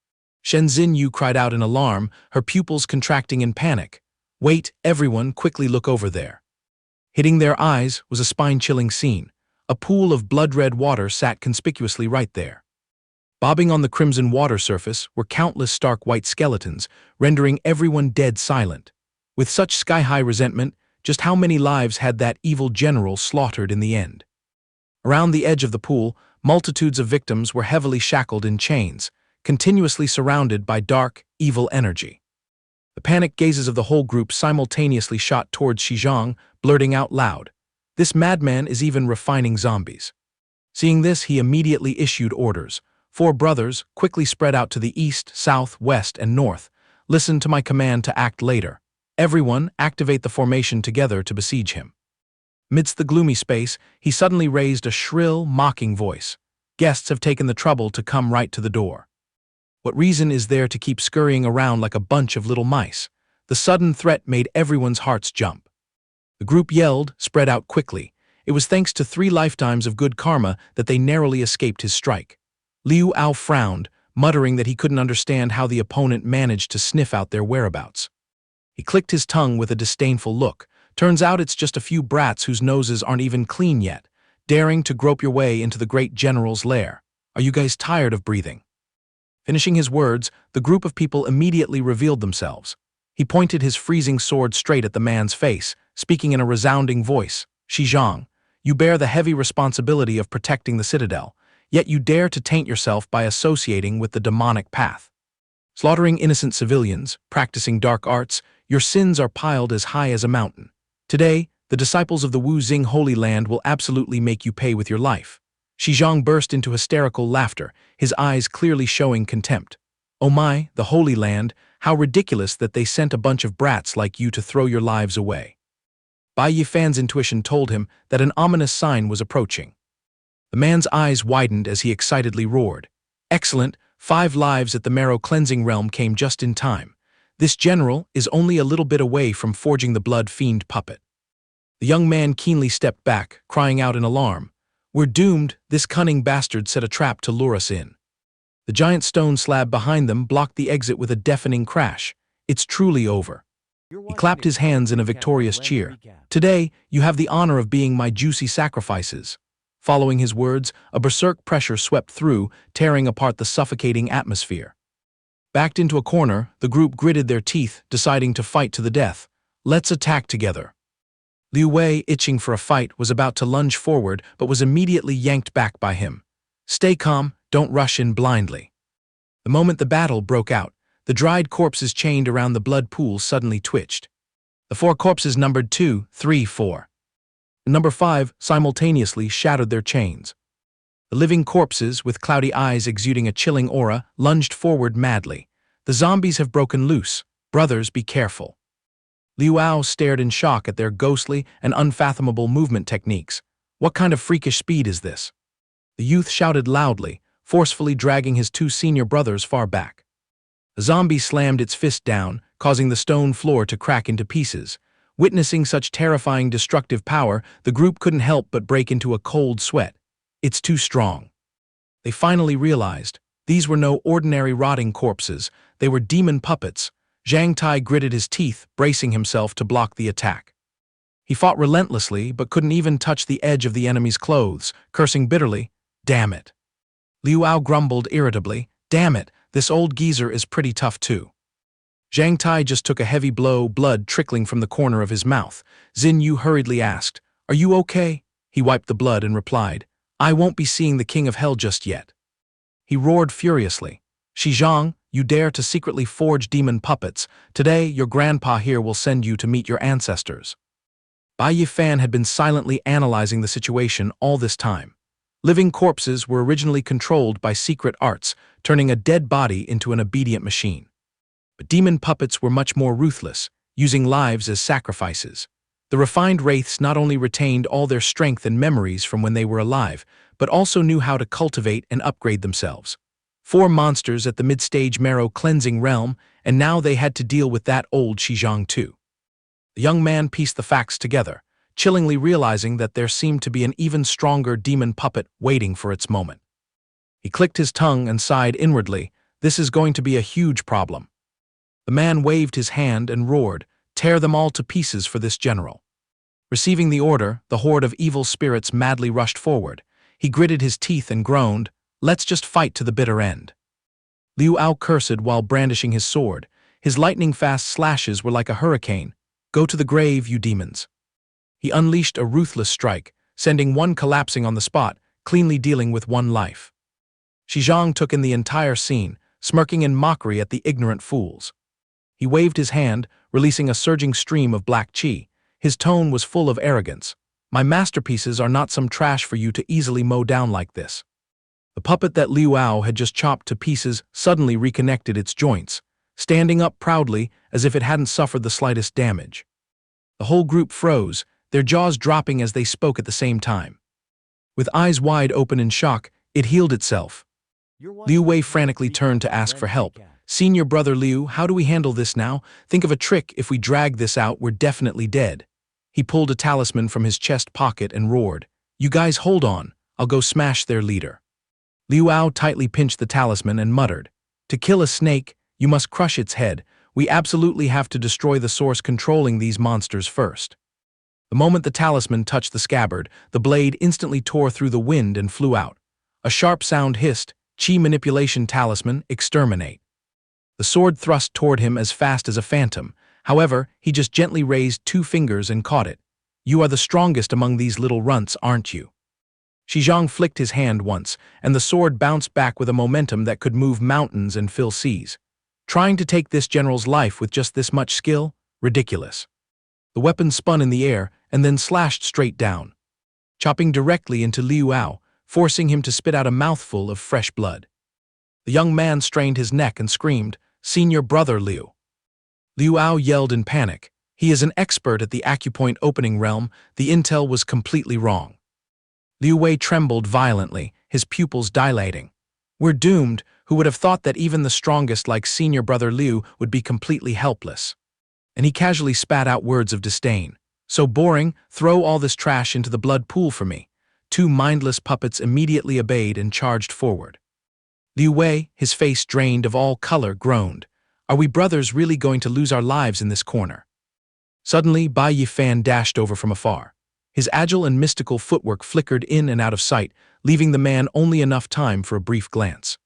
Shenzhen Yu cried out in alarm, her pupils contracting in panic. "Wait, everyone, quickly look over there." Hitting their eyes was a spine-chilling scene. A pool of blood-red water sat conspicuously right there. Bobbing on the crimson water surface were countless stark white skeletons, rendering everyone dead silent. With such sky-high resentment, just how many lives had that evil general slaughtered in the end? Around the edge of the pool, multitudes of victims were heavily shackled in chains, continuously surrounded by dark, evil energy. The panicked gazes of the whole group simultaneously shot towards Xizhang, blurting out loud, "This madman is even refining zombies." Seeing this, he immediately issued orders. 4 brothers quickly spread out to the east, south, west, and north. "Listen to my command to act later. Everyone, activate the formation together to besiege him." Amidst the gloomy space, he suddenly raised a shrill, mocking voice. "Guests have taken the trouble to come right to the door. What reason is there to keep scurrying around like a bunch of little mice?" The sudden threat made everyone's hearts jump. The group yelled, spread out quickly. It was thanks to 3 lifetimes of good karma that they narrowly escaped his strike. Liu Ao frowned, muttering that he couldn't understand how the opponent managed to sniff out their whereabouts. He clicked his tongue with a disdainful look. "Turns out it's just a few brats whose noses aren't even clean yet, daring to grope your way into the great general's lair. Are you guys tired of breathing?" Finishing his words, the group of people immediately revealed themselves. He pointed his freezing sword straight at the man's face, speaking in a resounding voice. "Xizhang, you bear the heavy responsibility of protecting the citadel, yet you dare to taint yourself by associating with the demonic path. Slaughtering innocent civilians, practicing dark arts, your sins are piled as high as a mountain. Today, the disciples of the Wu Xing Holy Land will absolutely make you pay with your life." Xizhang burst into hysterical laughter, his eyes clearly showing contempt. "Oh my, the Holy Land, how ridiculous that they sent a bunch of brats like you to throw your lives away." Bai Yi Fan's intuition told him that an ominous sign was approaching. The man's eyes widened as he excitedly roared. "Excellent, 5 lives at the marrow cleansing realm came just in time. This general is only a little bit away from forging the blood fiend puppet." The young man keenly stepped back, crying out in alarm. "We're doomed, this cunning bastard set a trap to lure us in." The giant stone slab behind them blocked the exit with a deafening crash. "It's truly over." He clapped his hands in a victorious cheer. "Today, you have the honor of being my juicy sacrifices." Following his words, a berserk pressure swept through, tearing apart the suffocating atmosphere. Backed into a corner, the group gritted their teeth, deciding to fight to the death. "Let's attack together." Liu Wei, itching for a fight, was about to lunge forward but was immediately yanked back by him. Stay calm, don't rush in blindly. The moment the battle broke out, the dried corpses chained around the blood pool suddenly twitched. The 4 corpses numbered 2, 3, 4. And number 5 simultaneously shattered their chains. The living corpses, with cloudy eyes exuding a chilling aura, lunged forward madly. The zombies have broken loose. Brothers, be careful. Liu Ao stared in shock at their ghostly and unfathomable movement techniques. What kind of freakish speed is this? The youth shouted loudly, forcefully dragging his 2 senior brothers far back. The zombie slammed its fist down, causing the stone floor to crack into pieces. Witnessing such terrifying destructive power, the group couldn't help but break into a cold sweat. It's too strong. They finally realized these were no ordinary rotting corpses, they were demon puppets. Zhang Tai gritted his teeth, bracing himself to block the attack. He fought relentlessly but couldn't even touch the edge of the enemy's clothes, cursing bitterly, "Damn it." Liu Ao grumbled irritably, "Damn it, this old geezer is pretty tough too." Zhang Tai just took a heavy blow, blood trickling from the corner of his mouth. Xin Yu hurriedly asked, "Are you okay?" He wiped the blood and replied, "I won't be seeing the King of Hell just yet." He roared furiously, "Xizhang, you dare to secretly forge demon puppets. Today, your grandpa here will send you to meet your ancestors." Bai Yi Fan had been silently analyzing the situation all this time. Living corpses were originally controlled by secret arts, turning a dead body into an obedient machine. But demon puppets were much more ruthless, using lives as sacrifices. The refined wraiths not only retained all their strength and memories from when they were alive, but also knew how to cultivate and upgrade themselves. 4 monsters at the mid-stage marrow cleansing realm, and now they had to deal with that old Xizhang too. The young man pieced the facts together, chillingly realizing that there seemed to be an even stronger demon puppet waiting for its moment. He clicked his tongue and sighed inwardly, "This is going to be a huge problem." The man waved his hand and roared, "Tear them all to pieces for this general." Receiving the order, the horde of evil spirits madly rushed forward. He gritted his teeth and groaned, "Let's just fight to the bitter end." Liu Ao cursed while brandishing his sword. His lightning-fast slashes were like a hurricane. "Go to the grave, you demons." He unleashed a ruthless strike, sending one collapsing on the spot, cleanly dealing with 1 life. Xizhang took in the entire scene, smirking in mockery at the ignorant fools. He waved his hand, releasing a surging stream of black qi. His tone was full of arrogance. "My masterpieces are not some trash for you to easily mow down like this." The puppet that Liu Ao had just chopped to pieces suddenly reconnected its joints, standing up proudly as if it hadn't suffered the slightest damage. The whole group froze, their jaws dropping as they spoke at the same time. With eyes wide open in shock, it healed itself. Liu Wei frantically turned to ask for help. "Senior brother Liu, how do we handle this now? Think of a trick. If we drag this out, we're definitely dead." He pulled a talisman from his chest pocket and roared, "You guys hold on, I'll go smash their leader." Liu Ao tightly pinched the talisman and muttered, "To kill a snake, you must crush its head. We absolutely have to destroy the source controlling these monsters first." The moment the talisman touched the scabbard, the blade instantly tore through the wind and flew out. A sharp sound hissed, "Qi manipulation talisman, exterminate." The sword thrust toward him as fast as a phantom. However, he just gently raised 2 fingers and caught it. "You are the strongest among these little runts, aren't you?" Xizhang flicked his hand once, and the sword bounced back with a momentum that could move mountains and fill seas. Trying to take this general's life with just this much skill? Ridiculous. The weapon spun in the air and then slashed straight down, chopping directly into Liu Ao, forcing him to spit out a mouthful of fresh blood. The young man strained his neck and screamed, "Senior brother Liu." Liu Ao yelled in panic. He is an expert at the acupoint opening realm. The intel was completely wrong. Liu Wei trembled violently, his pupils dilating. "We're doomed. Who would have thought that even the strongest like senior brother Liu would be completely helpless?" And he casually spat out words of disdain. "So boring, throw all this trash into the blood pool for me." 2 mindless puppets immediately obeyed and charged forward. Liu Wei, his face drained of all color, groaned, "Are we brothers really going to lose our lives in this corner?" Suddenly, Bai Yi Fan dashed over from afar. His agile and mystical footwork flickered in and out of sight, leaving the man only enough time for a brief glance.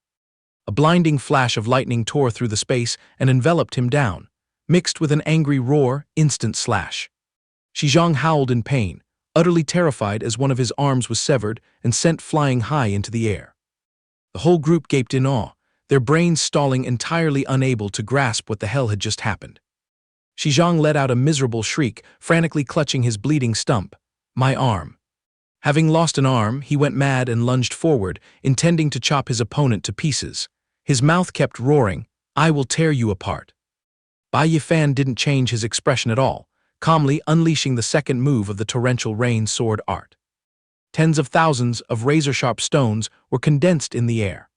A blinding flash of lightning tore through the space and enveloped him down, mixed with an angry roar, instant slash. Zhang howled in pain, utterly terrified as one of his arms was severed and sent flying high into the air. The whole group gaped in awe, their brains stalling, entirely unable to grasp what the hell had just happened. Zhang let out a miserable shriek, frantically clutching his bleeding stump. My arm. Having lost an arm, he went mad and lunged forward, intending to chop his opponent to pieces. His mouth kept roaring, I will tear you apart. Bai Yi Fan didn't change his expression at all, calmly unleashing the second move of the torrential rain sword art. Tens of thousands of razor-sharp stones were condensed in the air.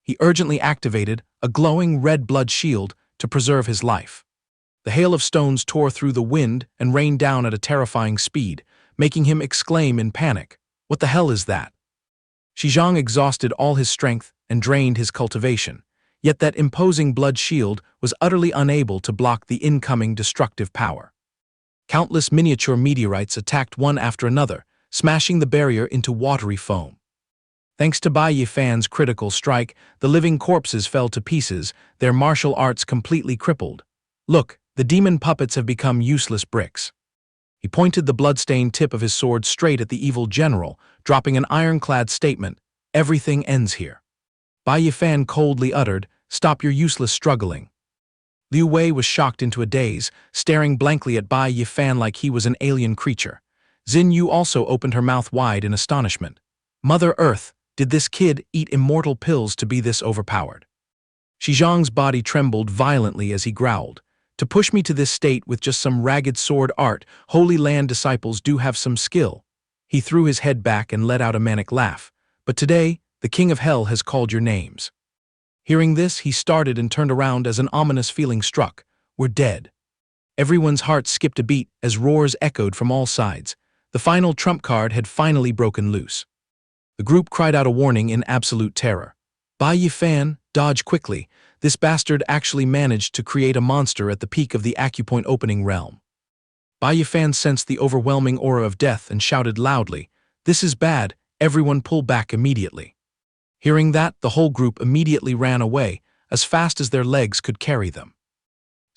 He urgently activated a glowing red blood shield to preserve his life. The hail of stones tore through the wind and rained down at a terrifying speed, making him exclaim in panic, What the hell is that? Zhang exhausted all his strength and drained his cultivation, yet that imposing blood shield was utterly unable to block the incoming destructive power. Countless miniature meteorites attacked one after another, smashing the barrier into watery foam. Thanks to Bai Yi Fan's critical strike, the living corpses fell to pieces, their martial arts completely crippled. Look, the demon puppets have become useless bricks. He pointed the blood-stained tip of his sword straight at the evil general, dropping an ironclad statement, Everything ends here. Bai Yi Fan coldly uttered, Stop your useless struggling. Liu Wei was shocked into a daze, staring blankly at Bai Yi Fan like he was an alien creature. Xin Yu also opened her mouth wide in astonishment. Mother Earth, did this kid eat immortal pills to be this overpowered? Zhang's body trembled violently as he growled. To push me to this state with just some ragged sword art, Holy Land disciples do have some skill. He threw his head back and let out a manic laugh. But today, the King of Hell has called your names. Hearing this, he started and turned around as an ominous feeling struck. We're dead. Everyone's heart skipped a beat as roars echoed from all sides. The final trump card had finally broken loose. The group cried out a warning in absolute terror. Bai Yi Fan, dodge quickly. This bastard actually managed to create a monster at the peak of the acupoint opening realm. Bai Yi Fan sensed the overwhelming aura of death and shouted loudly, This is bad, everyone pull back immediately. Hearing that, the whole group immediately ran away, as fast as their legs could carry them.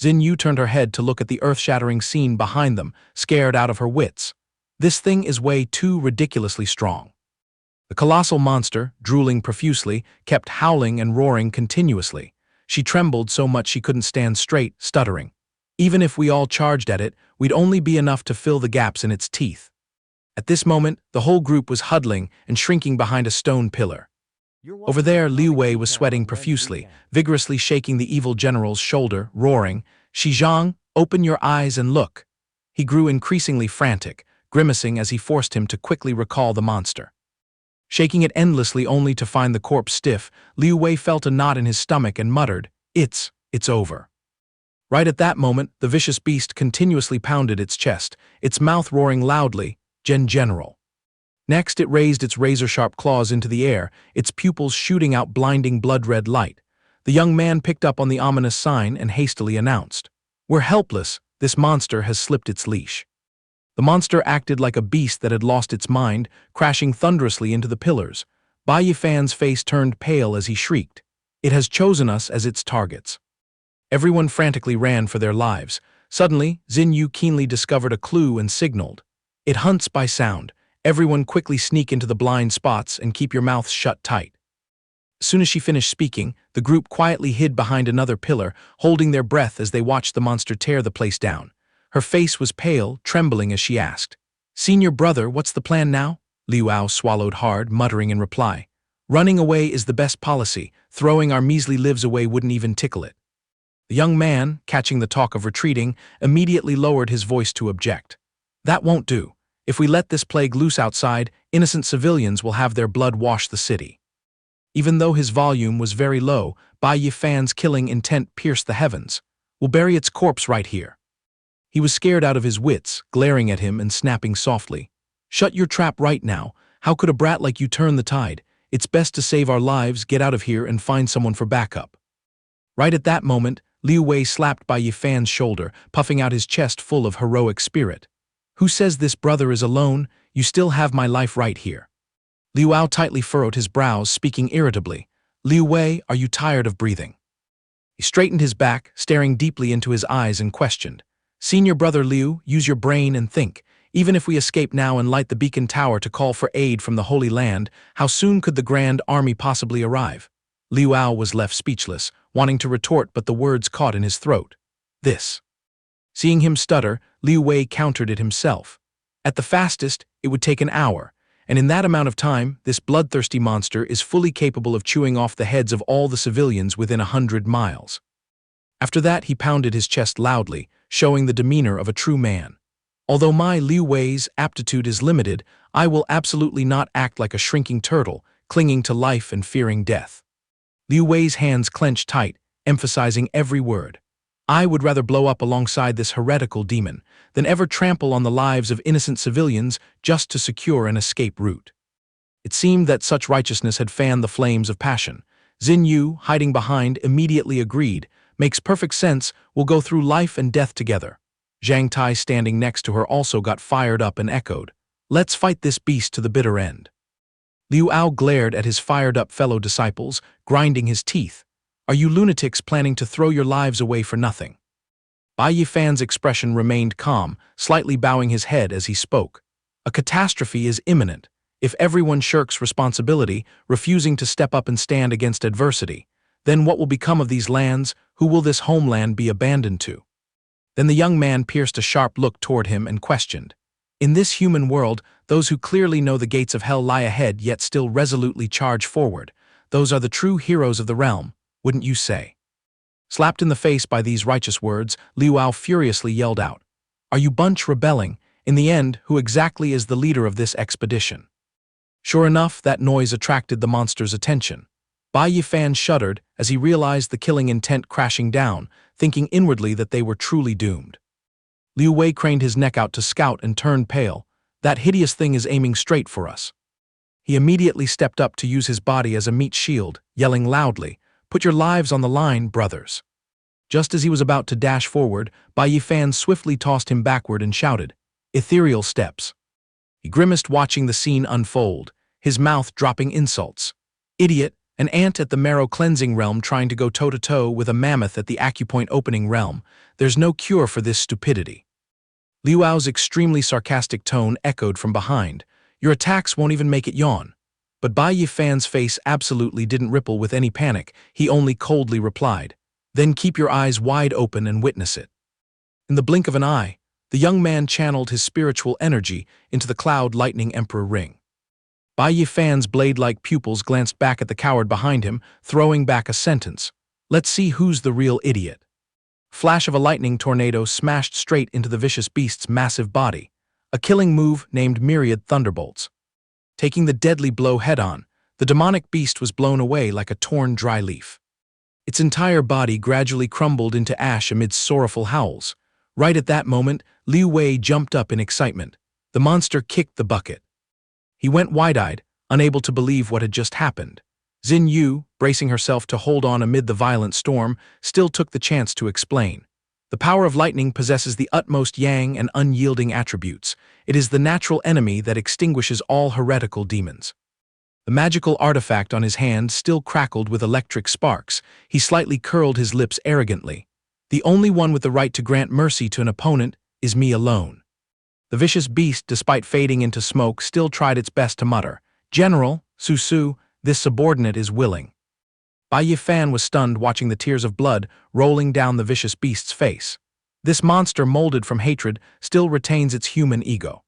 Xin Yu turned her head to look at the earth-shattering scene behind them, scared out of her wits. This thing is way too ridiculously strong. The colossal monster, drooling profusely, kept howling and roaring continuously. She trembled so much she couldn't stand straight, stuttering. Even if we all charged at it, we'd only be enough to fill the gaps in its teeth. At this moment, the whole group was huddling and shrinking behind a stone pillar. Over there, Liu Wei was sweating profusely, vigorously shaking the evil general's shoulder, roaring, Zhang, open your eyes and look. He grew increasingly frantic, grimacing as he forced him to quickly recall the monster. Shaking it endlessly only to find the corpse stiff, Liu Wei felt a knot in his stomach and muttered, It's over. Right at that moment, the vicious beast continuously pounded its chest, its mouth roaring loudly, General. Next, it raised its razor-sharp claws into the air, its pupils shooting out blinding blood-red light. The young man picked up on the ominous sign and hastily announced, We're helpless, this monster has slipped its leash. The monster acted like a beast that had lost its mind, crashing thunderously into the pillars. Bai Yi Fan's face turned pale as he shrieked, It has chosen us as its targets. Everyone frantically ran for their lives. Suddenly, Xin Yu keenly discovered a clue and signaled, It hunts by sound. Everyone quickly sneak into the blind spots and keep your mouths shut tight. As soon as she finished speaking, the group quietly hid behind another pillar, holding their breath as they watched the monster tear the place down. Her face was pale, trembling as she asked, Senior brother, what's the plan now? Liu Ao swallowed hard, muttering in reply, Running away is the best policy. Throwing our measly lives away wouldn't even tickle it. The young man, catching the talk of retreating, immediately lowered his voice to object. That won't do. If we let this plague loose outside, innocent civilians will have their blood wash the city. Even though his volume was very low, Bai Yi Fan's killing intent pierced the heavens. We'll bury its corpse right here. He was scared out of his wits, glaring at him and snapping softly. Shut your trap right now. How could a brat like you turn the tide? It's best to save our lives, get out of here, and find someone for backup. Right at that moment, Liu Wei slapped Bai Yi Fan's shoulder, puffing out his chest full of heroic spirit. Who says this brother is alone? You still have my life right here. Liu Ao tightly furrowed his brows, speaking irritably. Liu Wei, are you tired of breathing? He straightened his back, staring deeply into his eyes and questioned. Senior brother Liu, use your brain and think. Even if we escape now and light the beacon tower to call for aid from the Holy Land, how soon could the Grand Army possibly arrive? Liu Ao was left speechless, wanting to retort but the words caught in his throat. This. Seeing him stutter, Liu Wei countered it himself. At the fastest, it would take an hour, and in that amount of time, this bloodthirsty monster is fully capable of chewing off the heads of all the civilians within 100 miles. After that, he pounded his chest loudly, showing the demeanor of a true man. Although my Liu Wei's aptitude is limited, I will absolutely not act like a shrinking turtle, clinging to life and fearing death. Liu Wei's hands clenched tight, emphasizing every word. I would rather blow up alongside this heretical demon than ever trample on the lives of innocent civilians just to secure an escape route. It seemed that such righteousness had fanned the flames of passion. Xin Yu, hiding behind, immediately agreed. Makes perfect sense, we'll go through life and death together. Zhang Tai, standing next to her, also got fired up and echoed. Let's fight this beast to the bitter end. Liu Ao glared at his fired-up fellow disciples, grinding his teeth. Are you lunatics planning to throw your lives away for nothing? Bai Yi Fan's expression remained calm, slightly bowing his head as he spoke. A catastrophe is imminent. If everyone shirks responsibility, refusing to step up and stand against adversity, then what will become of these lands? Who will this homeland be abandoned to? Then the young man pierced a sharp look toward him and questioned. In this human world, those who clearly know the gates of hell lie ahead yet still resolutely charge forward. Those are the true heroes of the realm, wouldn't you say? Slapped in the face by these righteous words, Liu Ao furiously yelled out. Are you bunch rebelling? In the end, who exactly is the leader of this expedition? Sure enough, that noise attracted the monster's attention. Bai Yi Fan shuddered as he realized the killing intent crashing down, thinking inwardly that they were truly doomed. Liu Wei craned his neck out to scout and turned pale. That hideous thing is aiming straight for us. He immediately stepped up to use his body as a meat shield, yelling loudly, Put your lives on the line, brothers. Just as he was about to dash forward, Bai Yi Fan swiftly tossed him backward and shouted, Ethereal steps. He grimaced watching the scene unfold, his mouth dropping insults. Idiot, an ant at the marrow cleansing realm trying to go toe-to-toe with a mammoth at the acupoint opening realm. There's no cure for this stupidity. Liu Ao's extremely sarcastic tone echoed from behind. Your attacks won't even make it yawn. But Bai Yi Fan's face absolutely didn't ripple with any panic. He only coldly replied, Then keep your eyes wide open and witness it. In the blink of an eye, the young man channeled his spiritual energy into the Cloud Lightning Emperor ring. Bai Yi Fan's blade-like pupils glanced back at the coward behind him, throwing back a sentence. Let's see who's the real idiot. Flash of a lightning tornado smashed straight into the vicious beast's massive body, a killing move named Myriad Thunderbolts. Taking the deadly blow head-on, the demonic beast was blown away like a torn dry leaf. Its entire body gradually crumbled into ash amid sorrowful howls. Right at that moment, Liu Wei jumped up in excitement. The monster kicked the bucket. He went wide-eyed, unable to believe what had just happened. Xin Yu, bracing herself to hold on amid the violent storm, still took the chance to explain. The power of lightning possesses the utmost yang and unyielding attributes. It is the natural enemy that extinguishes all heretical demons. The magical artifact on his hand still crackled with electric sparks. He slightly curled his lips arrogantly. The only one with the right to grant mercy to an opponent is me alone. The vicious beast, despite fading into smoke, still tried its best to mutter, General, Su, this subordinate is willing. Bai Yi Fan was stunned watching the tears of blood rolling down the vicious beast's face. This monster, molded from hatred, still retains its human ego.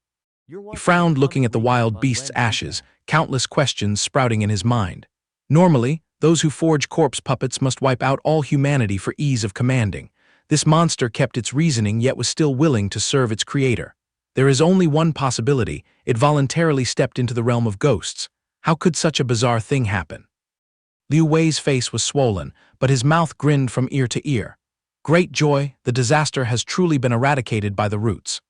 He frowned, looking at the wild beast's ashes, countless questions sprouting in his mind. Normally, those who forge corpse puppets must wipe out all humanity for ease of commanding. This monster kept its reasoning yet was still willing to serve its creator. There is only one possibility: it voluntarily stepped into the realm of ghosts. How could such a bizarre thing happen? Liu Wei's face was swollen, but his mouth grinned from ear to ear. Great joy, the disaster has truly been eradicated by the roots.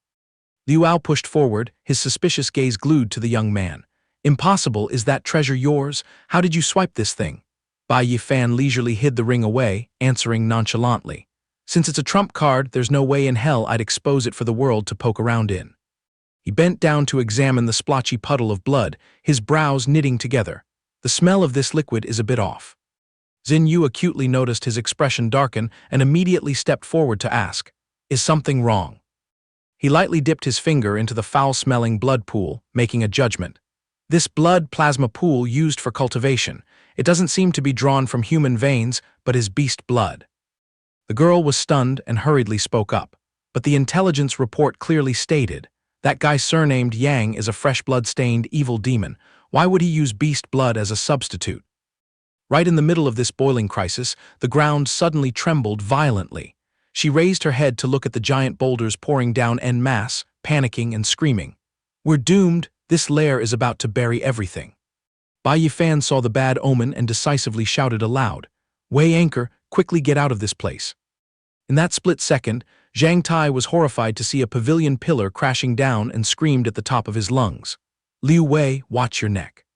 Liu Ao pushed forward, his suspicious gaze glued to the young man. Impossible, is that treasure yours? How did you swipe this thing? Bai Yi Fan leisurely hid the ring away, answering nonchalantly. Since it's a trump card, there's no way in hell I'd expose it for the world to poke around in. He bent down to examine the splotchy puddle of blood, his brows knitting together. The smell of this liquid is a bit off. Xin Yu acutely noticed his expression darken and immediately stepped forward to ask, Is something wrong? He lightly dipped his finger into the foul-smelling blood pool, making a judgment. This blood plasma pool used for cultivation. It doesn't seem to be drawn from human veins, but is beast blood. The girl was stunned and hurriedly spoke up. But the intelligence report clearly stated, that guy surnamed Yang is a fresh blood-stained evil demon. Why would he use beast blood as a substitute? Right in the middle of this boiling crisis, the ground suddenly trembled violently. She raised her head to look at the giant boulders pouring down en masse, panicking and screaming. We're doomed, this lair is about to bury everything. Bai Yi Fan saw the bad omen and decisively shouted aloud, Wei anchor, quickly get out of this place. In that split second, Zhang Tai was horrified to see a pavilion pillar crashing down and screamed at the top of his lungs. Liu Wei, watch your neck.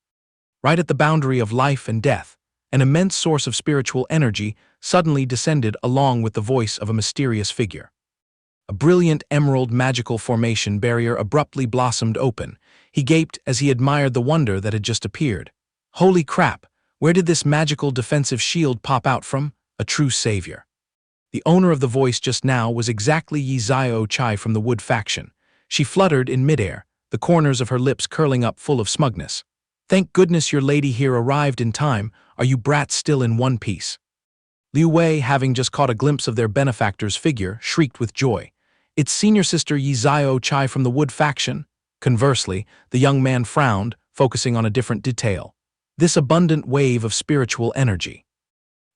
Right at the boundary of life and death, an immense source of spiritual energy suddenly descended along with the voice of a mysterious figure. A brilliant emerald magical formation barrier abruptly blossomed open. He gaped as he admired the wonder that had just appeared. Holy crap, where did this magical defensive shield pop out from? A true savior. The owner of the voice just now was exactly Yi Xiao Chai from the Wood faction. She fluttered in midair, the corners of her lips curling up full of smugness. Thank goodness your lady here arrived in time. Are you brats still in one piece? Liu Wei, having just caught a glimpse of their benefactor's figure, shrieked with joy. It's senior sister Yi Xiao Chai from the Wood faction. Conversely, the young man frowned, focusing on a different detail. This abundant wave of spiritual energy.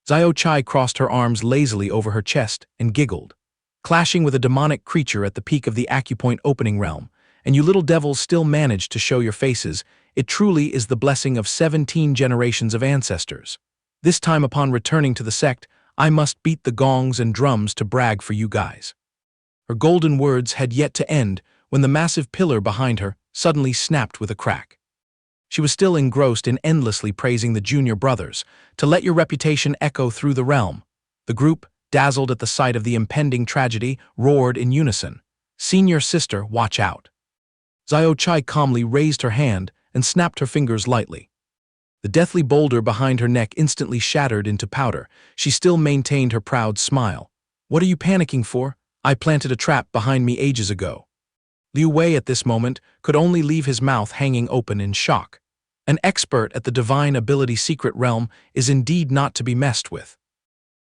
Xiao Chai crossed her arms lazily over her chest and giggled. Clashing with a demonic creature at the peak of the acupoint opening realm, and you little devils still managed to show your faces, it truly is the blessing of 17 generations of ancestors. This time upon returning to the sect, I must beat the gongs and drums to brag for you guys. Her golden words had yet to end when the massive pillar behind her suddenly snapped with a crack. She was still engrossed in endlessly praising the junior brothers, to let your reputation echo through the realm. The group, dazzled at the sight of the impending tragedy, roared in unison. Senior sister, watch out. Xiao Chai calmly raised her hand and snapped her fingers lightly. The deathly boulder behind her neck instantly shattered into powder. She still maintained her proud smile. What are you panicking for? I planted a trap behind me ages ago. Liu Wei at this moment could only leave his mouth hanging open in shock. An expert at the divine ability secret realm is indeed not to be messed with.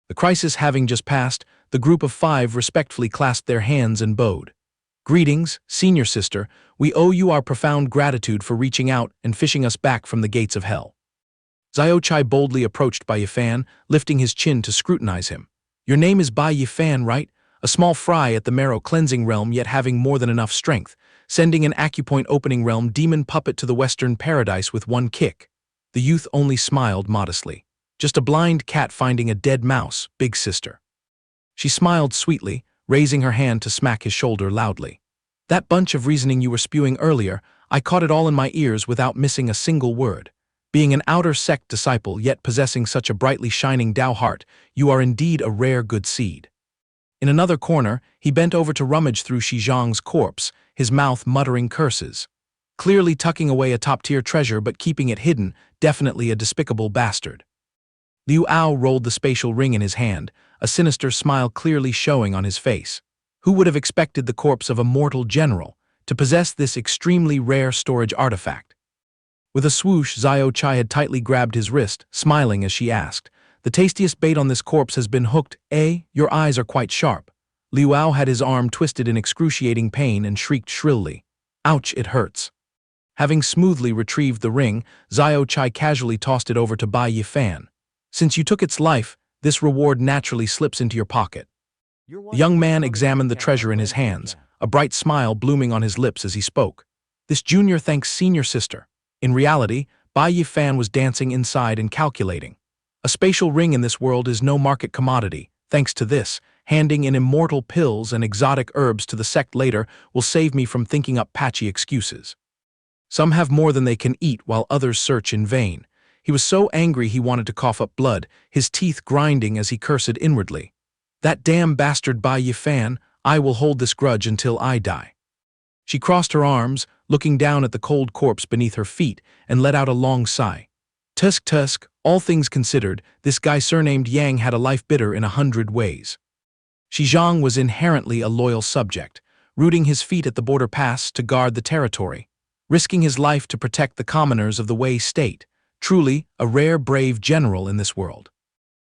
The crisis having just passed, the group of 5 respectfully clasped their hands and bowed. Greetings, senior sister, we owe you our profound gratitude for reaching out and fishing us back from the gates of hell. Xiao Chai boldly approached Bai Yi Fan, lifting his chin to scrutinize him. Your name is Bai Yi Fan, right? A small fry at the marrow cleansing realm yet having more than enough strength, sending an acupoint opening realm demon puppet to the western paradise with one kick. The youth only smiled modestly. Just a blind cat finding a dead mouse, big sister. She smiled sweetly, raising her hand to smack his shoulder loudly. That bunch of reasoning you were spewing earlier, I caught it all in my ears without missing a single word. Being an outer sect disciple yet possessing such a brightly shining Tao heart, you are indeed a rare good seed. In another corner, he bent over to rummage through Shi Zhang's corpse, his mouth muttering curses. Clearly tucking away a top-tier treasure but keeping it hidden, definitely a despicable bastard. Liu Ao rolled the spatial ring in his hand, a sinister smile clearly showing on his face. Who would have expected the corpse of a mortal general to possess this extremely rare storage artifact? With a swoosh, Xiao Chai had tightly grabbed his wrist, smiling as she asked, The tastiest bait on this corpse has been hooked, eh? Your eyes are quite sharp. Liu Ao had his arm twisted in excruciating pain and shrieked shrilly. Ouch, it hurts. Having smoothly retrieved the ring, Xiao Chai casually tossed it over to Bai Yi Fan. Since you took its life, this reward naturally slips into your pocket. The young man examined the treasure in his hands, a bright smile blooming on his lips as he spoke. This junior thanks senior sister. In reality, Bai Yi Fan was dancing inside and calculating. A spatial ring in this world is no market commodity. Thanks to this, handing in immortal pills and exotic herbs to the sect later will save me from thinking up patchy excuses. Some have more than they can eat while others search in vain. He was so angry he wanted to cough up blood, his teeth grinding as he cursed inwardly. That damn bastard Bai Yi Fan, I will hold this grudge until I die. She crossed her arms, looking down at the cold corpse beneath her feet, and let out a long sigh. Tusk, all things considered, this guy surnamed Yang had a life bitter in 100 ways. Zhang was inherently a loyal subject, rooting his feet at the border pass to guard the territory, risking his life to protect the commoners of the Wei state, truly a rare brave general in this world.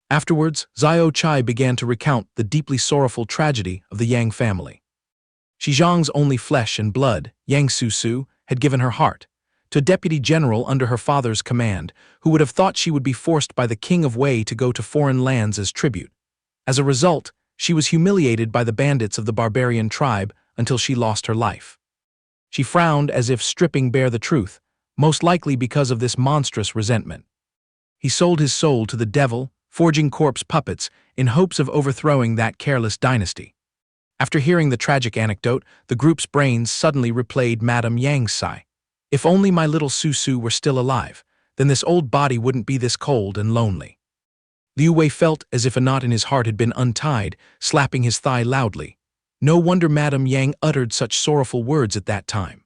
Afterwards, Xiao Chai began to recount the deeply sorrowful tragedy of the Yang family. Zhang's only flesh and blood, Yang Su, had given her heart, to a deputy general under her father's command, who would have thought she would be forced by the king of Wei to go to foreign lands as tribute. As a result, she was humiliated by the bandits of the barbarian tribe until she lost her life. She frowned as if stripping bare the truth, most likely because of this monstrous resentment. He sold his soul to the devil, forging corpse puppets in hopes of overthrowing that careless dynasty. After hearing the tragic anecdote, the group's brains suddenly replayed Madame Yang's sigh. If only my little Su were still alive, then this old body wouldn't be this cold and lonely. Liu Wei felt as if a knot in his heart had been untied, slapping his thigh loudly. No wonder Madame Yang uttered such sorrowful words at that time.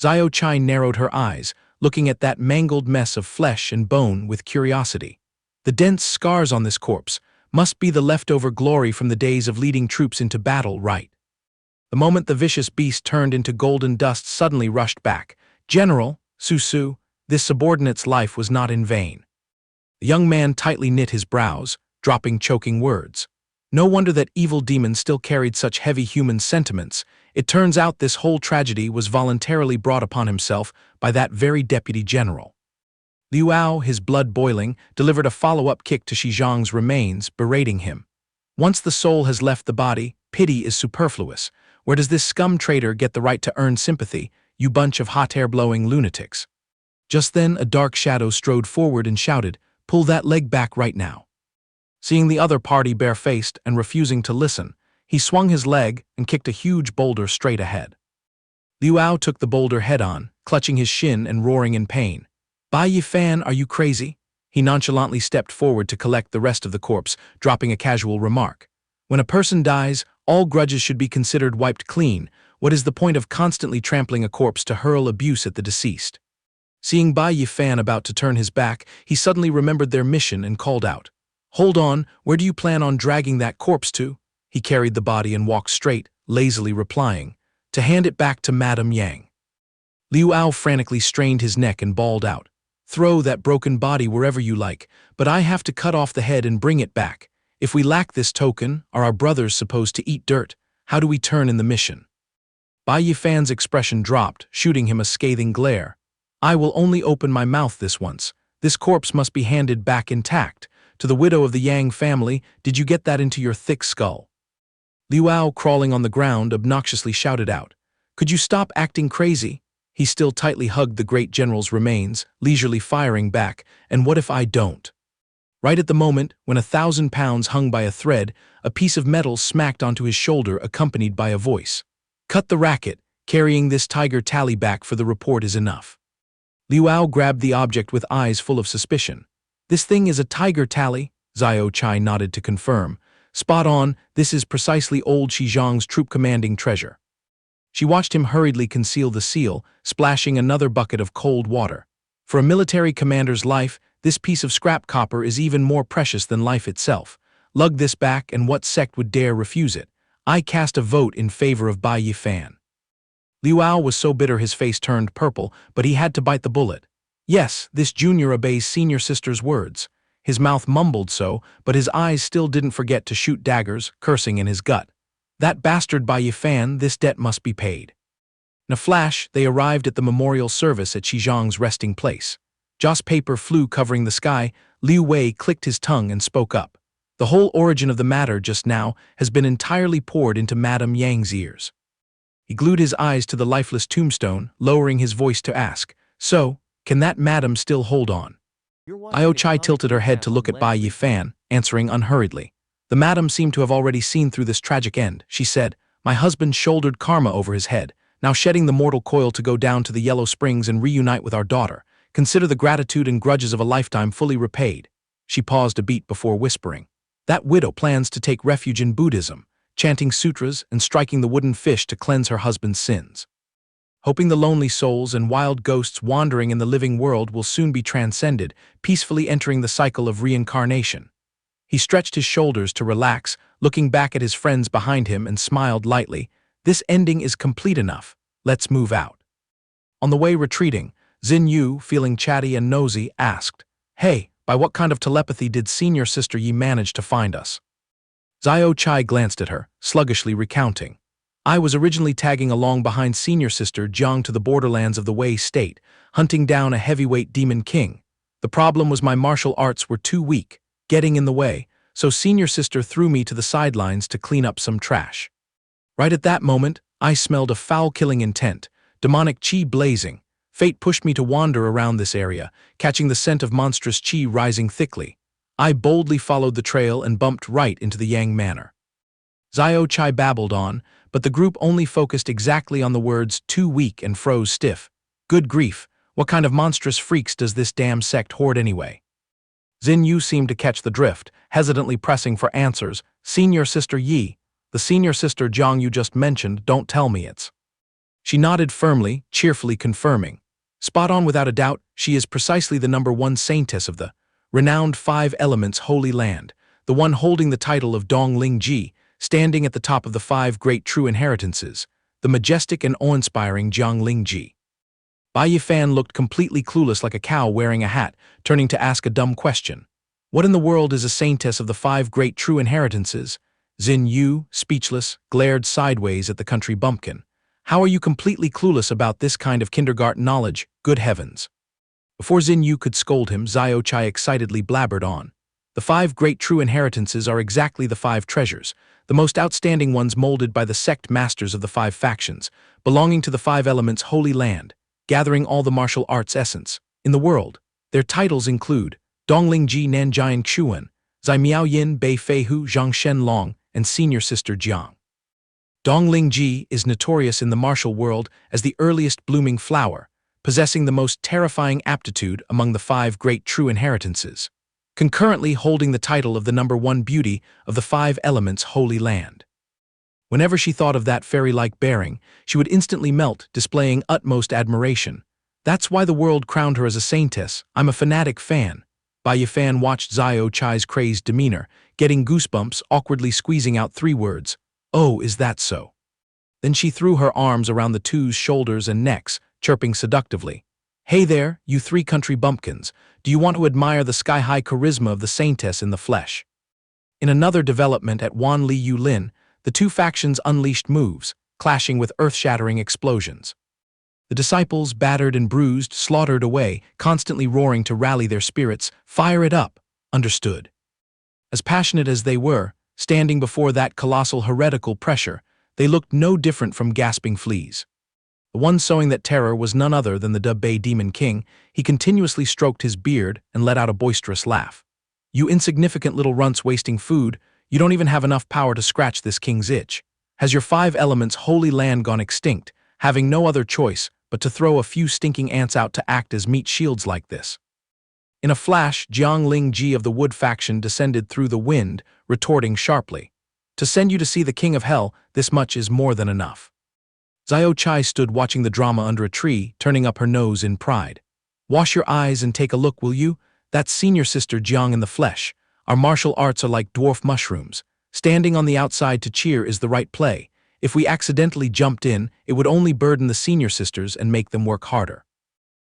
Xiao Chai narrowed her eyes, looking at that mangled mess of flesh and bone with curiosity. The dense scars on this corpse must be the leftover glory from the days of leading troops into battle, right? The moment the vicious beast turned into golden dust suddenly rushed back. General, Su, this subordinate's life was not in vain. The young man tightly knit his brows, dropping choking words. No wonder that evil demons still carried such heavy human sentiments. It turns out this whole tragedy was voluntarily brought upon himself by that very deputy general. Liu Ao, his blood boiling, delivered a follow-up kick to Zhang's remains, berating him. Once the soul has left the body, pity is superfluous. Where does this scum traitor get the right to earn sympathy, you bunch of hot air-blowing lunatics? Just then a dark shadow strode forward and shouted, "Pull that leg back right now." Seeing the other party barefaced and refusing to listen, he swung his leg and kicked a huge boulder straight ahead. Liu Ao took the boulder head-on, clutching his shin and roaring in pain. "Bai Yi Fan, are you crazy?" He nonchalantly stepped forward to collect the rest of the corpse, dropping a casual remark. "When a person dies, all grudges should be considered wiped clean. What is the point of constantly trampling a corpse to hurl abuse at the deceased?" Seeing Bai Yi Fan about to turn his back, he suddenly remembered their mission and called out, "Hold on, where do you plan on dragging that corpse to?" He carried the body and walked straight, lazily replying, "To hand it back to Madame Yang." Liu Ao frantically strained his neck and bawled out, "Throw that broken body wherever you like, but I have to cut off the head and bring it back. If we lack this token, are our brothers supposed to eat dirt? How do we turn in the mission?" Bai Yi Fan's expression dropped, shooting him a scathing glare. "I will only open my mouth this once. This corpse must be handed back intact. To the widow of the Yang family, did you get that into your thick skull?" Liu Ao, crawling on the ground, obnoxiously shouted out, "Could you stop acting crazy?" He still tightly hugged the great general's remains, leisurely firing back, "And what if I don't?" Right at the moment, when 1,000 pounds hung by a thread, a piece of metal smacked onto his shoulder accompanied by a voice. "Cut the racket. Carrying this tiger tally back for the report is enough." Liu Ao grabbed the object with eyes full of suspicion. "This thing is a tiger tally?" Xiao Chai nodded to confirm. "Spot on, this is precisely old Zhang's troop-commanding treasure." She watched him hurriedly conceal the seal, splashing another bucket of cold water. For a military commander's life, this piece of scrap copper is even more precious than life itself. Lug this back, and what sect would dare refuse it? I cast a vote in favor of Bai Yi Fan. Liu Ao was so bitter his face turned purple, but he had to bite the bullet. Yes, this junior obeys senior sister's words. His mouth mumbled so, but his eyes still didn't forget to shoot daggers, cursing in his gut. That bastard Bai Yi Fan, this debt must be paid. In a flash, they arrived at the memorial service at Zhang's resting place. Joss paper flew covering the sky. Liu Wei clicked his tongue and spoke up. "The whole origin of the matter just now has been entirely poured into Madame Yang's ears." He glued his eyes to the lifeless tombstone, lowering his voice to ask, "So, can that madam still hold on?" Io Chai tilted her head to look at Bai Yi Fan, answering unhurriedly. The madam seemed to have already seen through this tragic end. She said, "My husband shouldered karma over his head, now shedding the mortal coil to go down to the Yellow Springs and reunite with our daughter. Consider the gratitude and grudges of a lifetime fully repaid." She paused a beat before whispering, "That widow plans to take refuge in Buddhism, chanting sutras and striking the wooden fish to cleanse her husband's sins. Hoping the lonely souls and wild ghosts wandering in the living world will soon be transcended, peacefully entering the cycle of reincarnation." He stretched his shoulders to relax, looking back at his friends behind him and smiled lightly. This ending is complete enough. Let's move out. On the way retreating, Xin Yu, feeling chatty and nosy, asked, "Hey, by what kind of telepathy did senior sister Yi manage to find us?" Xiao Chai glanced at her, sluggishly recounting. "I was originally tagging along behind senior sister Jiang to the borderlands of the Wei state, hunting down a heavyweight demon king. The problem was my martial arts were too weak, getting in the way, so senior sister threw me to the sidelines to clean up some trash. Right at that moment, I smelled a foul-killing intent, demonic chi blazing. Fate pushed me to wander around this area, catching the scent of monstrous chi rising thickly. I boldly followed the trail and bumped right into the Yang Manor." Xiao Chai babbled on, but the group only focused exactly on the words "too weak" and "froze stiff." Good grief, what kind of monstrous freaks does this damn sect hoard anyway? Xin Yu seemed to catch the drift, hesitantly pressing for answers. "Senior sister Yi, the senior sister Jiang you just mentioned, don't tell me it's..." She nodded firmly, cheerfully confirming. "Spot on without a doubt, she is precisely the #1 saintess of the renowned Five Elements Holy Land, the one holding the title of Dongling Ji, standing at the top of the 5 great true inheritances, the majestic and awe-inspiring Jiangling Ji." Bai Yi Fan looked completely clueless like a cow wearing a hat, turning to ask a dumb question. What in the world is a saintess of the 5 great true inheritances? Xin Yu, speechless, glared sideways at the country bumpkin. "How are you completely clueless about this kind of kindergarten knowledge? Good heavens." Before Xin Yu could scold him, Xiao Chai excitedly blabbered on. "The 5 great true inheritances are exactly the 5 treasures, the most outstanding ones molded by the sect masters of the 5 factions, belonging to the 5 elements Holy Land, gathering all the martial arts essence in the world. Their titles include Dongling Ji Nanjian Xuan, Zai Miao Yin Bei Fei Hu Zhang Shen Long, and Senior Sister Jiang. Dongling Ji is notorious in the martial world as the earliest blooming flower, possessing the most terrifying aptitude among the 5 great true inheritances, concurrently holding the title of the #1 beauty of the 5 elements Holy Land. Whenever she thought of that fairy-like bearing, she would instantly melt, displaying utmost admiration. That's why the world crowned her as a saintess. I'm a fanatic fan." Bai Yi Fan watched Xiao Chai's crazed demeanor, getting goosebumps, awkwardly squeezing out 3 words. "Oh, is that so?" Then she threw her arms around the two's shoulders and necks, chirping seductively. "Hey there, you 3 country bumpkins. Do you want to admire the sky-high charisma of the saintess in the flesh?" In another development at Wan Li Yulin, the 2 factions unleashed moves, clashing with earth-shattering explosions. The disciples, battered and bruised, slaughtered away, constantly roaring to rally their spirits. "Fire it up!" Understood. As passionate as they were, standing before that colossal heretical pressure, they looked no different from gasping fleas. The one sowing that terror was none other than the Dubei Demon King. He continuously stroked his beard and let out a boisterous laugh. "You insignificant little runts wasting food, you don't even have enough power to scratch this king's itch. Has your 5 elements Holy Land gone extinct, having no other choice but to throw a few stinking ants out to act as meat shields like this?" In a flash, Jiangling Ji of the Wood faction descended through the wind, retorting sharply. "To send you to see the King of Hell, this much is more than enough." Xiao Chai stood watching the drama under a tree, turning up her nose in pride. "Wash your eyes and take a look, will you? That's senior sister Jiang in the flesh. Our martial arts are like dwarf mushrooms. Standing on the outside to cheer is the right play. If we accidentally jumped in, it would only burden the senior sisters and make them work harder."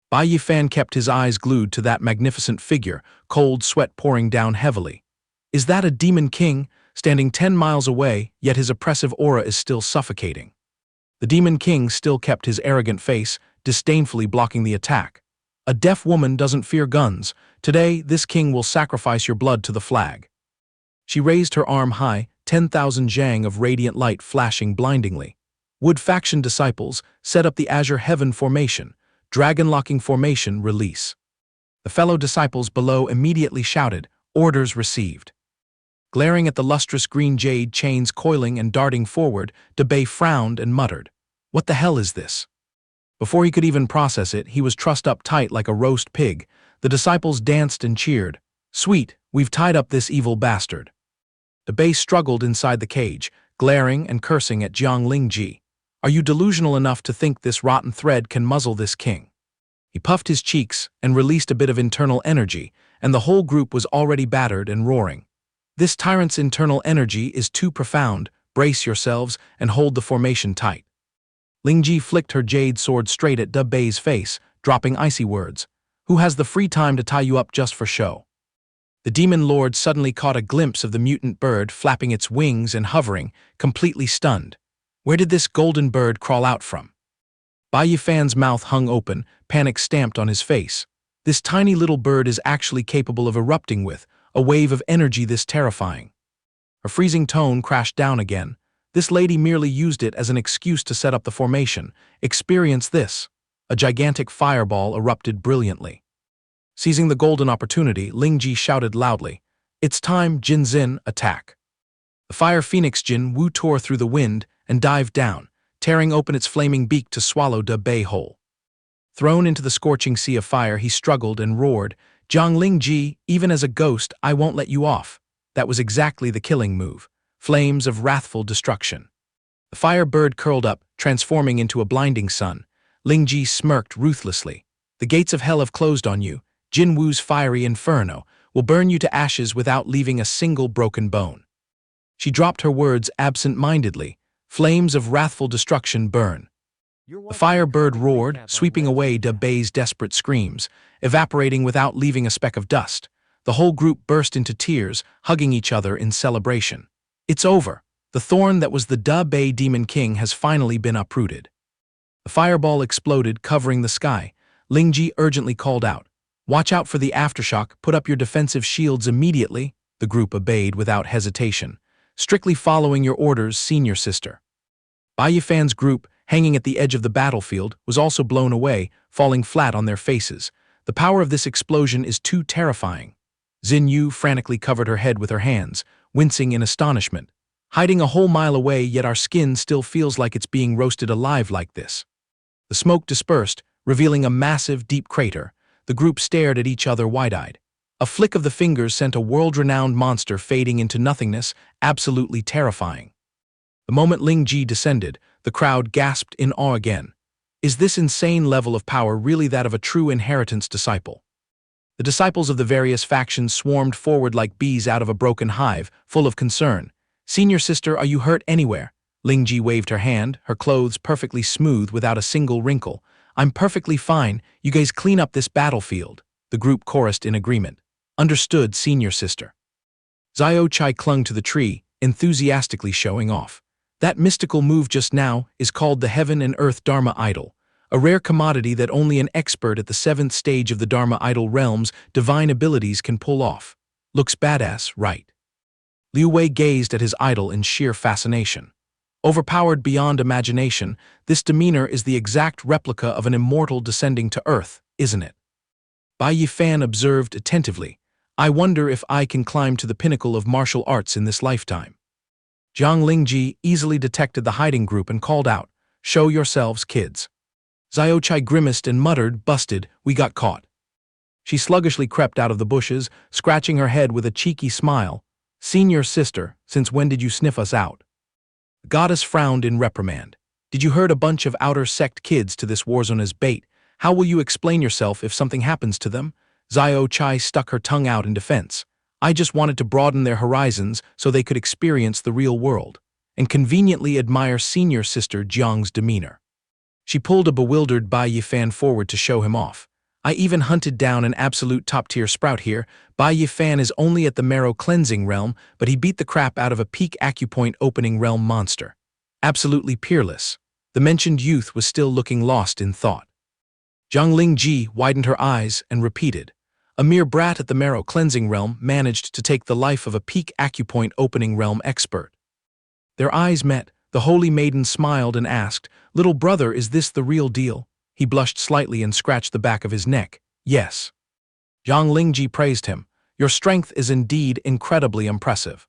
Bai Yi Fan kept his eyes glued to that magnificent figure, cold sweat pouring down heavily. Is that a demon king, standing 10 miles away, yet his oppressive aura is still suffocating? The demon king still kept his arrogant face, disdainfully blocking the attack. "A deaf woman doesn't fear guns. Today, this king will sacrifice your blood to the flag." She raised her arm high, 10,000 zhang of radiant light flashing blindingly. Wood faction disciples, set up the Azure Heaven formation. Dragon-locking formation, release. The fellow disciples below immediately shouted, "Orders received." Glaring at the lustrous green jade chains coiling and darting forward, Debay frowned and muttered, "What the hell is this?" Before he could even process it, he was trussed up tight like a roast pig. The disciples danced and cheered. "Sweet, we've tied up this evil bastard." Debay struggled inside the cage, glaring and cursing at Jiangling Ji. "Are you delusional enough to think this rotten thread can muzzle this king?" He puffed his cheeks and released a bit of internal energy, and the whole group was already battered and roaring. This tyrant's internal energy is too profound. Brace yourselves and hold the formation tight. Ling Ji flicked her jade sword straight at Da Bei's face, dropping icy words. Who has the free time to tie you up just for show? The demon lord suddenly caught a glimpse of the mutant bird flapping its wings and hovering, completely stunned. Where did this golden bird crawl out from? Bai Yi Fan's mouth hung open, panic stamped on his face. This tiny little bird is actually capable of erupting with a wave of energy this terrifying. Her freezing tone crashed down again. This lady merely used it as an excuse to set up the formation. Experience this. A gigantic fireball erupted brilliantly. Seizing the golden opportunity, Ling Ji shouted loudly, "It's time, Jin Xin, attack!" The fire phoenix Jin Wu tore through the wind and dived down, tearing open its flaming beak to swallow Da Bei whole. Thrown into the scorching sea of fire, he struggled and roared, "Jiang Ling Ji, even as a ghost, I won't let you off." That was exactly the killing move. Flames of wrathful destruction. The fire bird curled up, transforming into a blinding sun. Ling Ji smirked ruthlessly. "The gates of hell have closed on you. Jin Wu's fiery inferno will burn you to ashes without leaving a single broken bone." She dropped her words absent-mindedly. Flames of wrathful destruction burn. The fire bird roared, sweeping away Da Bei's desperate screams, evaporating without leaving a speck of dust. The whole group burst into tears, hugging each other in celebration. It's over. The thorn that was the Da Bei Demon King has finally been uprooted. The fireball exploded, covering the sky. Ling Ji urgently called out, "Watch out for the aftershock, put up your defensive shields immediately." The group obeyed without hesitation, strictly following your orders, senior sister. Bai Yi Fan's group, hanging at the edge of the battlefield, was also blown away, falling flat on their faces. The power of this explosion is too terrifying. Xin Yu frantically covered her head with her hands, wincing in astonishment. Hiding a whole mile away, yet our skin still feels like it's being roasted alive like this. The smoke dispersed, revealing a massive, deep crater. The group stared at each other wide-eyed. A flick of the fingers sent a world-renowned monster fading into nothingness, absolutely terrifying. The moment Ling Ji descended, the crowd gasped in awe again. Is this insane level of power really that of a true inheritance disciple? The disciples of the various factions swarmed forward like bees out of a broken hive, full of concern. "Senior sister, are you hurt anywhere?" Ling Ji waved her hand, her clothes perfectly smooth without a single wrinkle. "I'm perfectly fine. You guys clean up this battlefield." The group chorused in agreement. "Understood, senior sister." Xiao Chai clung to the tree, enthusiastically showing off. "That mystical move just now is called the Heaven and Earth Dharma Idol, a rare commodity that only an expert at the 7th stage of the Dharma Idol realm's divine abilities can pull off. Looks badass, right?" Liu Wei gazed at his idol in sheer fascination. Overpowered beyond imagination, this demeanor is the exact replica of an immortal descending to Earth, isn't it? Bai Yi Fan observed attentively. "I wonder if I can climb to the pinnacle of martial arts in this lifetime." Jiang Lingji easily detected the hiding group and called out, "Show yourselves, kids." Xiao Chai grimaced and muttered, "Busted, we got caught." She sluggishly crept out of the bushes, scratching her head with a cheeky smile. "Senior sister, since when did you sniff us out?" The goddess frowned in reprimand. "Did you herd a bunch of outer sect kids to this warzone as bait? How will you explain yourself if something happens to them?" Xiao Chai stuck her tongue out in defense. "I just wanted to broaden their horizons so they could experience the real world, and conveniently admire senior sister Jiang's demeanor." She pulled a bewildered Bai Yi Fan forward to show him off. "I even hunted down an absolute top-tier sprout here. Bai Yi Fan is only at the marrow cleansing realm, but he beat the crap out of a peak acupoint opening realm monster. Absolutely peerless." The mentioned youth was still looking lost in thought. Jiang Lingji widened her eyes and repeated, "A mere brat at the marrow cleansing realm managed to take the life of a peak acupoint opening realm expert." Their eyes met. The holy maiden smiled and asked, "Little brother, is this the real deal?" He blushed slightly and scratched the back of his neck. "Yes." Jiang Lingji praised him. "Your strength is indeed incredibly impressive."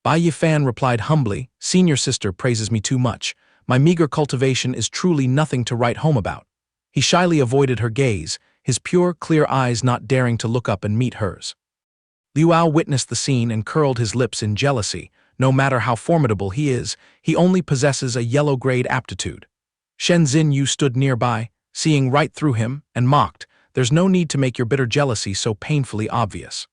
Bai Yi Fan replied humbly, "Senior sister praises me too much. My meager cultivation is truly nothing to write home about." He shyly avoided her gaze, his pure, clear eyes not daring to look up and meet hers. Liu witnessed the scene and curled his lips in jealousy. No matter how formidable he is, he only possesses a yellow-grade aptitude. Shen Xinyu stood nearby, seeing right through him, and mocked, "There's no need to make your bitter jealousy so painfully obvious."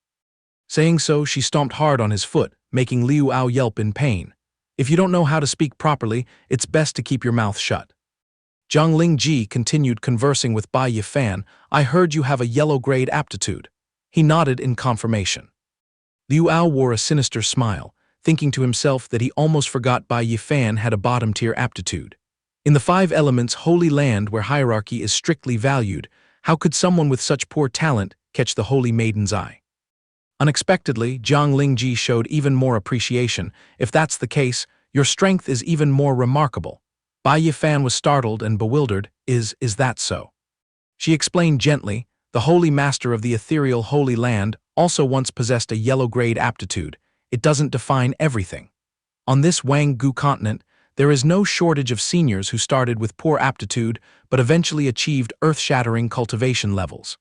Saying so, she stomped hard on his foot, making Liu Ao yelp in pain. If you don't know how to speak properly, it's best to keep your mouth shut. Zhang Lingji continued conversing with Bai Yi Fan. I heard you have a yellow-grade aptitude. He nodded in confirmation. Liu Ao wore a sinister smile, thinking to himself that he almost forgot Bai Yi Fan had a bottom-tier aptitude. In the Five Elements Holy Land where hierarchy is strictly valued, how could someone with such poor talent catch the Holy Maiden's eye? Unexpectedly, Zhang Lingji showed even more appreciation. If that's the case, your strength is even more remarkable. Bai Yi Fan was startled and bewildered. Is that so? She explained gently, the Holy Master of the ethereal Holy Land also once possessed a yellow-grade aptitude. It doesn't define everything. On this Wang-Gu continent, there is no shortage of seniors who started with poor aptitude but eventually achieved earth-shattering cultivation levels.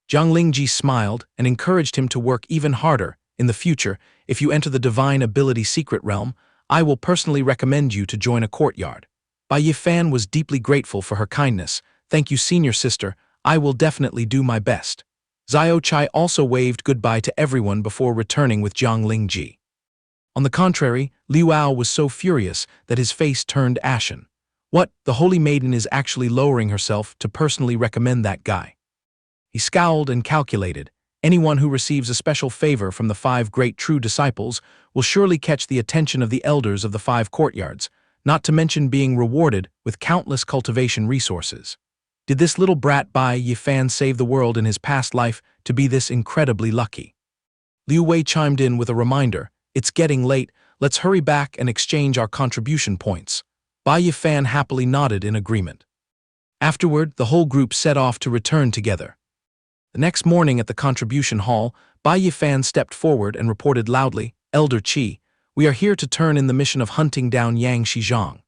Zhang Lingji smiled and encouraged him to work even harder. In the future, if you enter the Divine Ability Secret Realm, I will personally recommend you to join a courtyard. Bai Yi Fan was deeply grateful for her kindness. Thank you, senior sister. I will definitely do my best. Xiao Chai also waved goodbye to everyone before returning with Zhang Lingji. On the contrary, Liu Ao was so furious that his face turned ashen. What, the Holy Maiden is actually lowering herself to personally recommend that guy? He scowled and calculated. Anyone who receives a special favor from the 5 great true disciples will surely catch the attention of the elders of the 5 courtyards, not to mention being rewarded with countless cultivation resources. Did this little brat Bai Yi Fan save the world in his past life to be this incredibly lucky? Liu Wei chimed in with a reminder. It's getting late, let's hurry back and exchange our contribution points. Bai Yi Fan happily nodded in agreement. Afterward, the whole group set off to return together. The next morning at the contribution hall, Bai Yi Fan stepped forward and reported loudly, Elder Qi, we are here to turn in the mission of hunting down Yang Shizhong.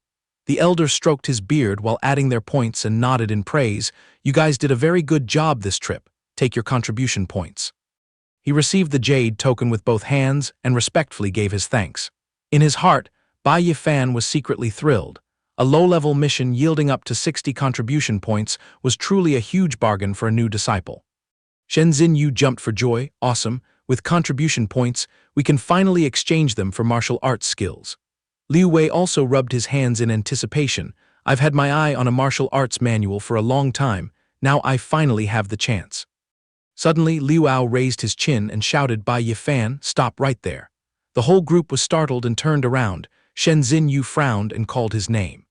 The elder stroked his beard while adding their points and nodded in praise. You guys did a very good job this trip. Take your contribution points. He received the jade token with both hands and respectfully gave his thanks. In his heart, Bai Yi Fan was secretly thrilled. A low-level mission yielding up to 60 contribution points was truly a huge bargain for a new disciple. Shen Xinyu jumped for joy. Awesome. With contribution points, we can finally exchange them for martial arts skills. Liu Wei also rubbed his hands in anticipation. I've had my eye on a martial arts manual for a long time. Now I finally have the chance. Suddenly, Liu Ao raised his chin and shouted, Bai Yi Fan, stop right there. The whole group was startled and turned around. Shen Xinyu frowned and called his name.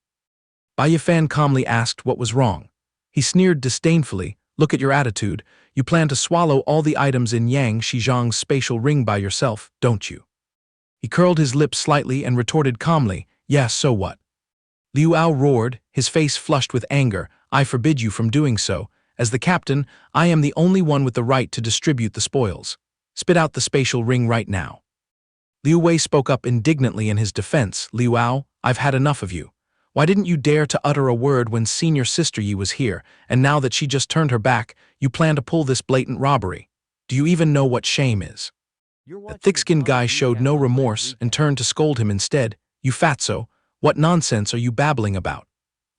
Bai Yi Fan calmly asked what was wrong. He sneered disdainfully. Look at your attitude. You plan to swallow all the items in Yang Shizhong's spatial ring by yourself, don't you? He curled his lips slightly and retorted calmly, yeah, so what? Liu Ao roared, his face flushed with anger. I forbid you from doing so. As the captain, I am the only one with the right to distribute the spoils. Spit out the spatial ring right now. Liu Wei spoke up indignantly in his defense. Liu Ao, I've had enough of you. Why didn't you dare to utter a word when senior sister Yi was here, and now that she just turned her back, you plan to pull this blatant robbery? Do you even know what shame is? The thick-skinned guy showed no remorse and turned to scold him instead. You fatso, what nonsense are you babbling about?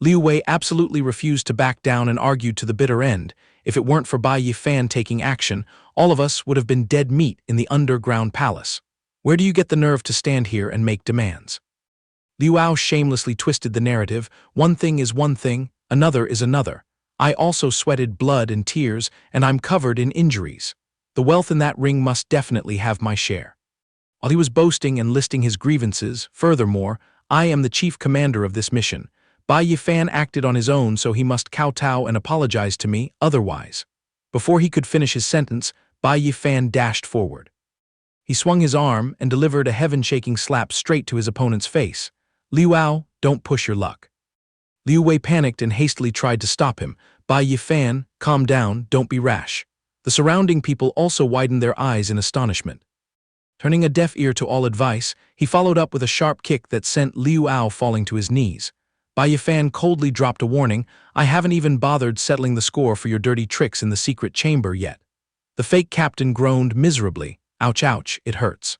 Liu Wei absolutely refused to back down and argued to the bitter end. If it weren't for Bai Yi Fan taking action, all of us would have been dead meat in the underground palace. Where do you get the nerve to stand here and make demands? Liu Ao shamelessly twisted the narrative. One thing is one thing, another is another. I also sweated blood and tears, and I'm covered in injuries. The wealth in that ring must definitely have my share. While he was boasting and listing his grievances, furthermore, I am the chief commander of this mission. Bai Yi Fan acted on his own, so he must kowtow and apologize to me, otherwise. Before he could finish his sentence, Bai Yi Fan dashed forward. He swung his arm and delivered a heaven-shaking slap straight to his opponent's face. Liu Ao, don't push your luck. Liu Wei panicked and hastily tried to stop him. Bai Yi Fan, calm down, don't be rash. The surrounding people also widened their eyes in astonishment. Turning a deaf ear to all advice, he followed up with a sharp kick that sent Liu Ao falling to his knees. Bai Yi Fan coldly dropped a warning, I haven't even bothered settling the score for your dirty tricks in the secret chamber yet. The fake captain groaned miserably. Ouch, ouch, it hurts.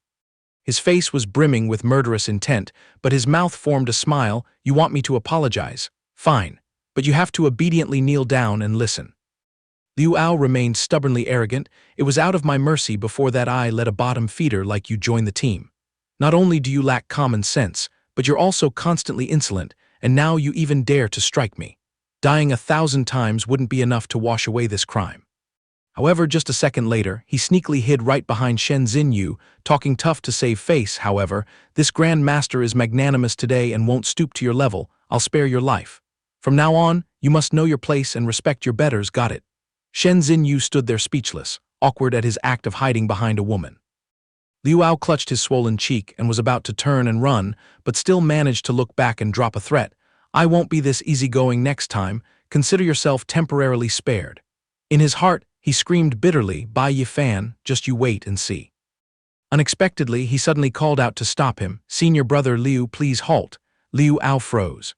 His face was brimming with murderous intent, but his mouth formed a smile. You want me to apologize? Fine, but you have to obediently kneel down and listen. Liu Ao remained stubbornly arrogant. It was out of my mercy before that I let a bottom feeder like you join the team. Not only do you lack common sense, but you're also constantly insolent, and now you even dare to strike me. Dying 1,000 times wouldn't be enough to wash away this crime. However, just a second later, he sneakily hid right behind Shen Xinyu, talking tough to save face. However, this Grand Master is magnanimous today and won't stoop to your level. I'll spare your life. From now on, you must know your place and respect your betters, got it? Shen Xinyu stood there speechless, awkward at his act of hiding behind a woman. Liu Ao clutched his swollen cheek and was about to turn and run, but still managed to look back and drop a threat. I won't be this easygoing next time. Consider yourself temporarily spared. In his heart, he screamed bitterly, Bai Yi Fan, just you wait and see. Unexpectedly, he suddenly called out to stop him, Senior brother Liu, please halt. Liu Ao froze.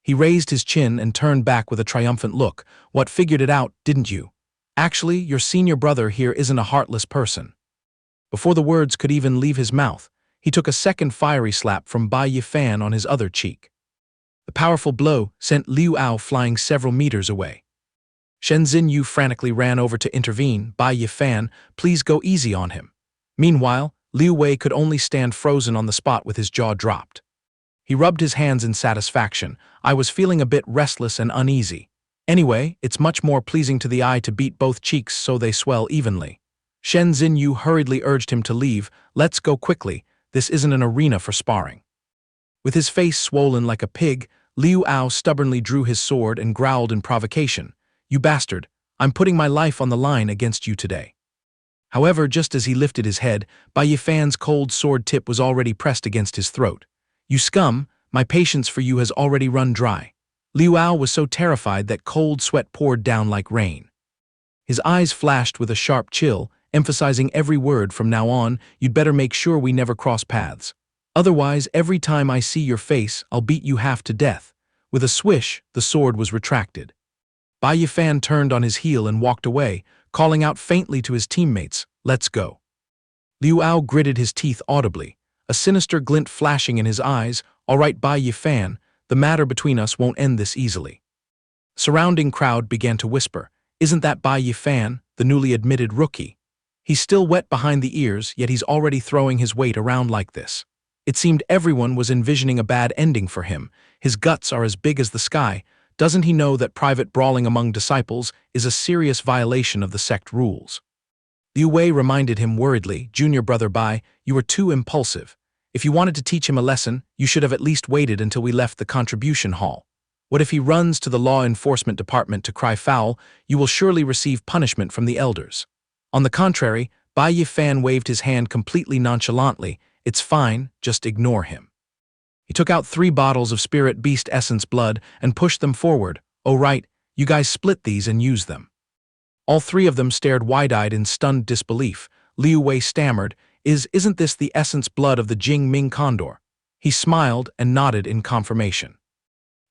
He raised his chin and turned back with a triumphant look. What, figured it out, didn't you? Actually, your senior brother here isn't a heartless person. Before the words could even leave his mouth, he took a second fiery slap from Bai Yi Fan on his other cheek. The powerful blow sent Liu Ao flying several meters away. Shen Xinyu frantically ran over to intervene. Bai Yi Fan, please go easy on him. Meanwhile, Liu Wei could only stand frozen on the spot with his jaw dropped. He rubbed his hands in satisfaction. I was feeling a bit restless and uneasy. Anyway, it's much more pleasing to the eye to beat both cheeks so they swell evenly. Shen Xinyu hurriedly urged him to leave. Let's go quickly. This isn't an arena for sparring. With his face swollen like a pig, Liu Ao stubbornly drew his sword and growled in provocation. You bastard, I'm putting my life on the line against you today. However, just as he lifted his head, Bai Yi Fan's cold sword tip was already pressed against his throat. You scum, my patience for you has already run dry. Liu Ao was so terrified that cold sweat poured down like rain. His eyes flashed with a sharp chill, emphasizing every word. From now on, you'd better make sure we never cross paths. Otherwise, every time I see your face, I'll beat you half to death. With a swish, the sword was retracted. Bai Yi Fan turned on his heel and walked away, calling out faintly to his teammates, let's go. Liu Ao gritted his teeth audibly, a sinister glint flashing in his eyes. All right, Bai Yi Fan, the matter between us won't end this easily. The surrounding crowd began to whisper, isn't that Bai Yi Fan, the newly admitted rookie? He's still wet behind the ears, yet he's already throwing his weight around like this. It seemed everyone was envisioning a bad ending for him. His guts are as big as the sky. Doesn't he know that private brawling among disciples is a serious violation of the sect rules? Liu Wei reminded him worriedly, Junior brother Bai, you were too impulsive. If you wanted to teach him a lesson, you should have at least waited until we left the contribution hall. What if he runs to the law enforcement department to cry foul? You will surely receive punishment from the elders. On the contrary, Bai Yi Fan waved his hand completely nonchalantly. It's fine, just ignore him. He took out 3 bottles of Spirit Beast Essence blood and pushed them forward. Oh right, you guys split these and use them. All 3 of them stared wide-eyed in stunned disbelief. Liu Wei stammered, Isn't this the essence blood of the Jing Ming Condor? He smiled and nodded in confirmation.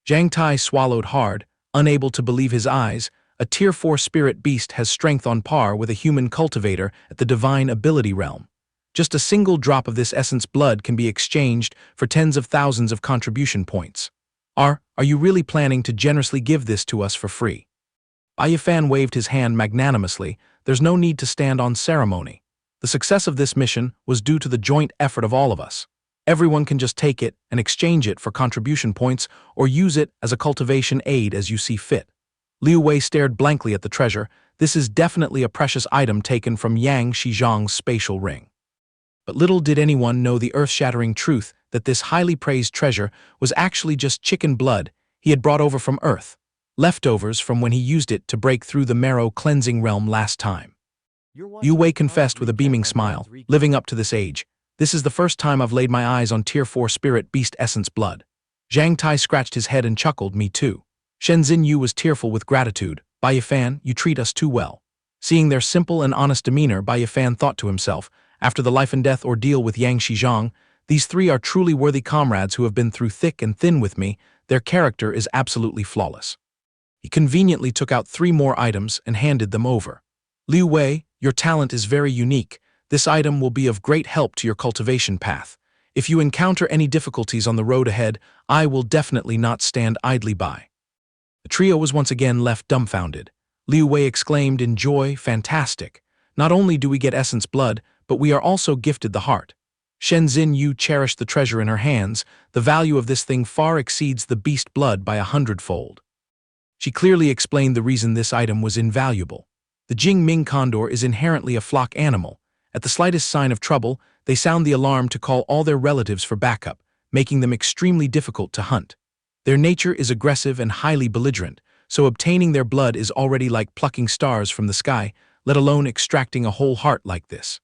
Zhang Tai swallowed hard, unable to believe his eyes. A Tier 4 Spirit Beast has strength on par with a human cultivator at the Divine Ability realm. Just a single drop of this essence blood can be exchanged for tens of thousands of contribution points. Are you really planning to generously give this to us for free? Bai Yi Fan waved his hand magnanimously. There's no need to stand on ceremony. The success of this mission was due to the joint effort of all of us. Everyone can just take it and exchange it for contribution points or use it as a cultivation aid as you see fit. Liu Wei stared blankly at the treasure. This is definitely a precious item taken from Yang Shizhang's spatial ring. But little did anyone know the earth-shattering truth that this highly praised treasure was actually just chicken blood he had brought over from Earth, leftovers from when he used it to break through the marrow cleansing realm last time. Liu Wei confessed with a beaming smile, living up to this age. This is the first time I've laid my eyes on Tier 4 Spirit Beast Essence blood. Zhang Tai scratched his head and chuckled, me too. Shen Xinyu was tearful with gratitude. Bai Yi Fan, you treat us too well. Seeing their simple and honest demeanor, Bai Yi Fan thought to himself, after the life-and-death ordeal with Yang Shizhang, these 3 are truly worthy comrades who have been through thick and thin with me. Their character is absolutely flawless. He conveniently took out 3 more items and handed them over. Liu Wei, your talent is very unique. This item will be of great help to your cultivation path. If you encounter any difficulties on the road ahead, I will definitely not stand idly by. The trio was once again left dumbfounded. Liu Wei exclaimed in joy, fantastic. Not only do we get essence blood, but we are also gifted the heart. Shen Xin Yu cherished the treasure in her hands. The value of this thing far exceeds the beast blood by 100-fold. She clearly explained the reason this item was invaluable. The Jing Ming condor is inherently a flock animal. At the slightest sign of trouble, they sound the alarm to call all their relatives for backup, making them extremely difficult to hunt. Their nature is aggressive and highly belligerent, so obtaining their blood is already like plucking stars from the sky, let alone extracting a whole heart like this.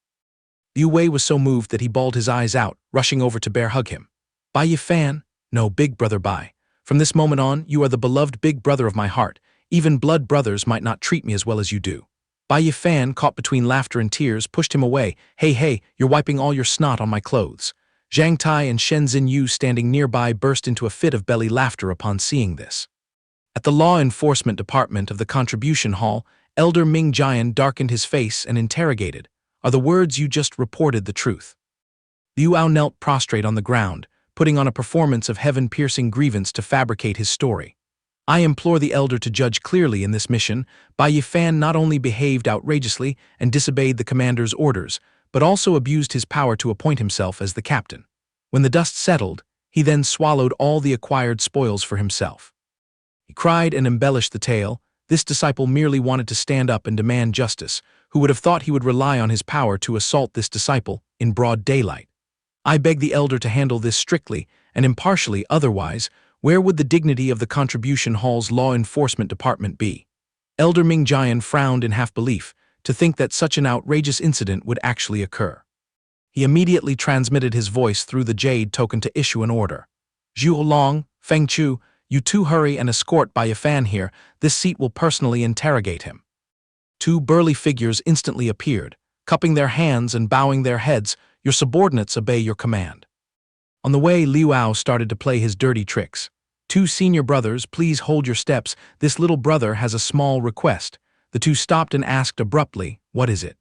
Liu Wei was so moved that he bawled his eyes out, rushing over to bear hug him. Bai Yi Fan? No, big brother Bai. From this moment on, you are the beloved big brother of my heart. Even blood brothers might not treat me as well as you do. Bai Yi Fan, caught between laughter and tears, pushed him away. Hey, you're wiping all your snot on my clothes. Zhang Tai and Shen Xin Yu standing nearby burst into a fit of belly laughter upon seeing this. At the law enforcement department of the contribution hall, Elder Ming Jian darkened his face and interrogated, "Are the words you just reported the truth?" Liu Ao knelt prostrate on the ground, putting on a performance of heaven-piercing grievance to fabricate his story. I implore the elder to judge clearly in this mission. Bai Yi Fan not only behaved outrageously and disobeyed the commander's orders, but also abused his power to appoint himself as the captain. When the dust settled, he then swallowed all the acquired spoils for himself. He cried and embellished the tale. This disciple merely wanted to stand up and demand justice. Who would have thought he would rely on his power to assault this disciple in broad daylight? I beg the elder to handle this strictly and impartially, otherwise, where would the dignity of the contribution hall's law enforcement department be? Elder Ming Jian frowned in half-belief to think that such an outrageous incident would actually occur. He immediately transmitted his voice through the jade token to issue an order. Zhu Long, Feng Chu, you two hurry and escort Bai Yi Fan here. This seat will personally interrogate him. Two burly figures instantly appeared, cupping their hands and bowing their heads. Your subordinates obey your command. On the way, Liu Ao started to play his dirty tricks. Two senior brothers, please hold your steps. This little brother has a small request. The two stopped and asked abruptly, what is it?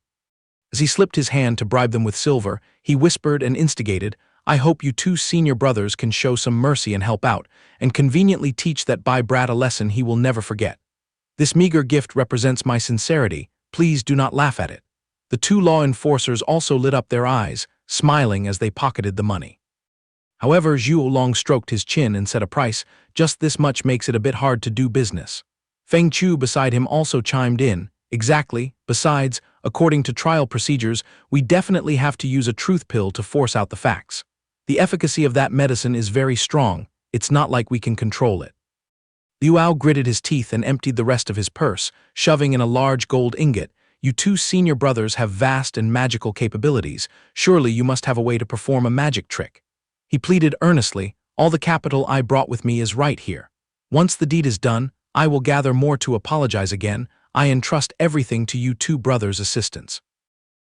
As he slipped his hand to bribe them with silver, he whispered and instigated, I hope you two senior brothers can show some mercy and help out, and conveniently teach that Bai Brat a lesson he will never forget. This meager gift represents my sincerity. Please do not laugh at it. The two law enforcers also lit up their eyes, smiling as they pocketed the money. However, Zhu Long stroked his chin and set a price. Just this much makes it a bit hard to do business. Feng Chu beside him also chimed in. Exactly. Besides, according to trial procedures, we definitely have to use a truth pill to force out the facts. The efficacy of that medicine is very strong. It's not like we can control it. Liu Ao gritted his teeth and emptied the rest of his purse, shoving in a large gold ingot. You two senior brothers have vast and magical capabilities. Surely you must have a way to perform a magic trick. He pleaded earnestly, all the capital I brought with me is right here. Once the deed is done, I will gather more to apologize again. I entrust everything to you two brothers' assistance.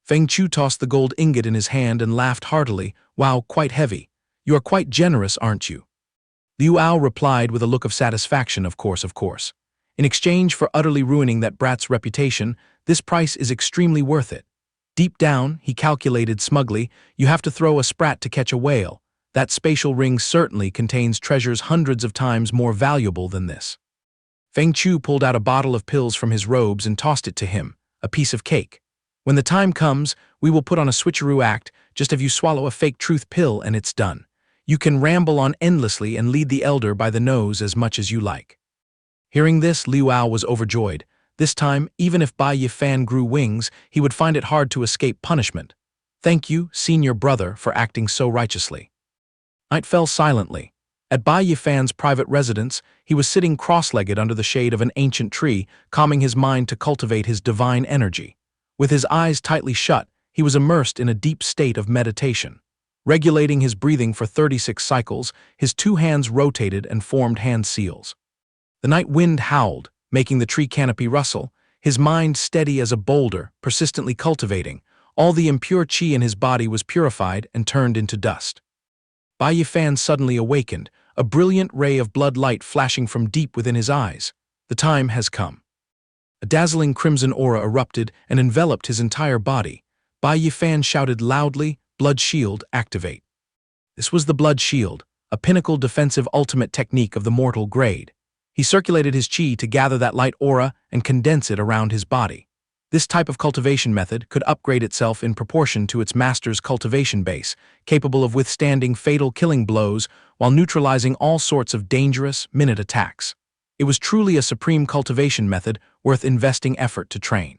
Feng Chu tossed the gold ingot in his hand and laughed heartily. Wow, quite heavy. You are quite generous, aren't you? Liu Ao replied with a look of satisfaction, of course. In exchange for utterly ruining that brat's reputation, this price is extremely worth it. Deep down, he calculated smugly, you have to throw a sprat to catch a whale. That spatial ring certainly contains treasures hundreds of times more valuable than this. Feng Chu pulled out a bottle of pills from his robes and tossed it to him, a piece of cake. When the time comes, we will put on a switcheroo act. Just have you swallow a fake truth pill and it's done. You can ramble on endlessly and lead the elder by the nose as much as you like. Hearing this, Liu Ao was overjoyed. This time, even if Bai Yi Fan grew wings, he would find it hard to escape punishment. Thank you, senior brother, for acting so righteously. Night fell silently. At Bai Yi Fan's private residence, he was sitting cross-legged under the shade of an ancient tree, calming his mind to cultivate his divine energy. With his eyes tightly shut, he was immersed in a deep state of meditation. Regulating his breathing for 36 cycles, his two hands rotated and formed hand seals. The night wind howled, making the tree canopy rustle, his mind steady as a boulder, persistently cultivating. All the impure chi in his body was purified and turned into dust. Bai Yi Fan suddenly awakened, a brilliant ray of blood light flashing from deep within his eyes. The time has come. A dazzling crimson aura erupted and enveloped his entire body. Bai Yi Fan shouted loudly, Blood Shield, activate. This was the Blood Shield, a pinnacle defensive ultimate technique of the mortal grade. He circulated his qi to gather that light aura and condense it around his body. This type of cultivation method could upgrade itself in proportion to its master's cultivation base, capable of withstanding fatal killing blows while neutralizing all sorts of dangerous, minute attacks. It was truly a supreme cultivation method worth investing effort to train.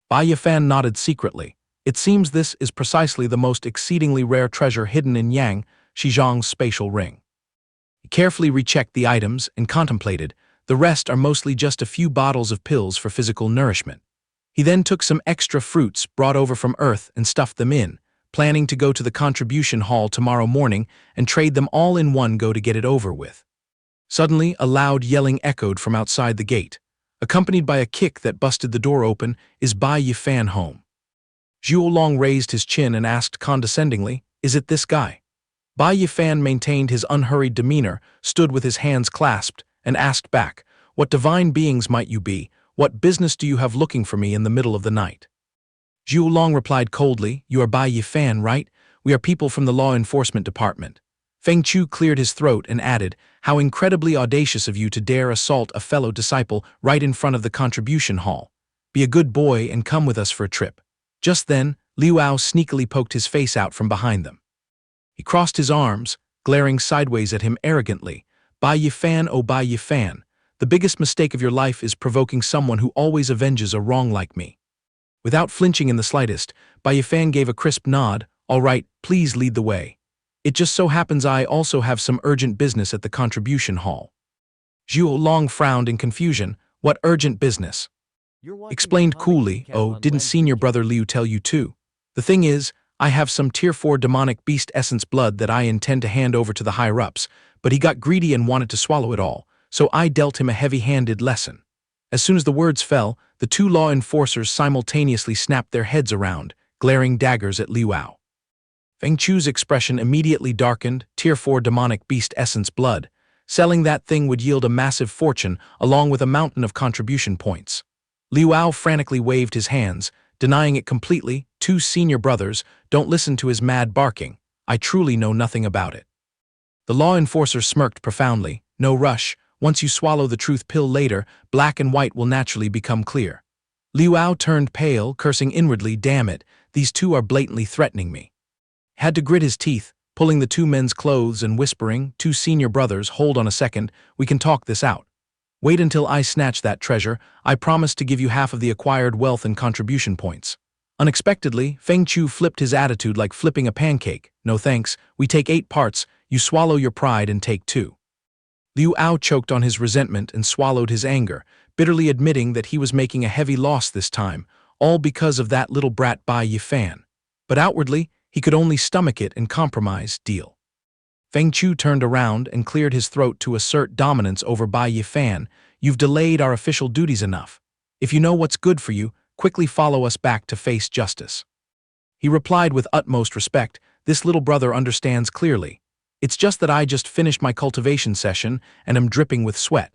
Bai Yi Fan nodded secretly. It seems this is precisely the most exceedingly rare treasure hidden in Yang Shizhong's spatial ring. He carefully rechecked the items and contemplated. The rest are mostly just a few bottles of pills for physical nourishment. He then took some extra fruits brought over from Earth and stuffed them in, planning to go to the contribution hall tomorrow morning and trade them all in one go to get it over with. Suddenly, a loud yelling echoed from outside the gate. Accompanied by a kick that busted the door open, is Bai Yi Fan home? Zhuolong raised his chin and asked condescendingly, "Is it this guy?" Bai Yi Fan maintained his unhurried demeanor, stood with his hands clasped, and asked back, "What divine beings might you be? What business do you have looking for me in the middle of the night?" Zhuolong replied coldly, "You are Bai Yi Fan, right? We are people from the law enforcement department." Feng Chu cleared his throat and added, "How incredibly audacious of you to dare assault a fellow disciple right in front of the contribution hall. Be a good boy and come with us for a trip." Just then, Liu Ao sneakily poked his face out from behind them. He crossed his arms, glaring sideways at him arrogantly. "Bai Yi Fan, oh Bai Yi Fan, the biggest mistake of your life is provoking someone who always avenges a wrong like me." Without flinching in the slightest, Bai Yi Fan gave a crisp nod. "All right, please lead the way. It just so happens I also have some urgent business at the contribution hall." Zhuolong frowned in confusion. "What urgent business?" Explained coolly, "Oh, didn't senior brother Liu tell you too? The thing is, I have some tier 4 demonic beast essence blood that I intend to hand over to the higher-ups, but he got greedy and wanted to swallow it all, so I dealt him a heavy-handed lesson." As soon as the words fell, the two law enforcers simultaneously snapped their heads around, glaring daggers at Liu Ao. Feng Chu's expression immediately darkened. Tier 4 demonic beast essence blood. Selling that thing would yield a massive fortune along with a mountain of contribution points. Liu Ao frantically waved his hands, denying it completely. "Two senior brothers, don't listen to his mad barking. I truly know nothing about it." The law enforcer smirked profoundly. "No rush. Once you swallow the truth pill later, black and white will naturally become clear." Liu Ao turned pale, cursing inwardly, "Damn it, these two are blatantly threatening me." Had to grit his teeth, pulling the two men's clothes and whispering, "Two senior brothers, hold on a second, we can talk this out. Wait until I snatch that treasure. I promise to give you half of the acquired wealth and contribution points." Unexpectedly, Feng Chu flipped his attitude like flipping a pancake. "No thanks, we take 8 parts, you swallow your pride and take 2. Liu Ao choked on his resentment and swallowed his anger, bitterly admitting that he was making a heavy loss this time, all because of that little brat Bai Yi Fan. But outwardly, he could only stomach it and compromise, deal. Feng Chu turned around and cleared his throat to assert dominance over Bai Yi Fan. "You've delayed our official duties enough. If you know what's good for you, quickly follow us back to face justice." He replied with utmost respect, "This little brother understands clearly. It's just that I just finished my cultivation session and am dripping with sweat.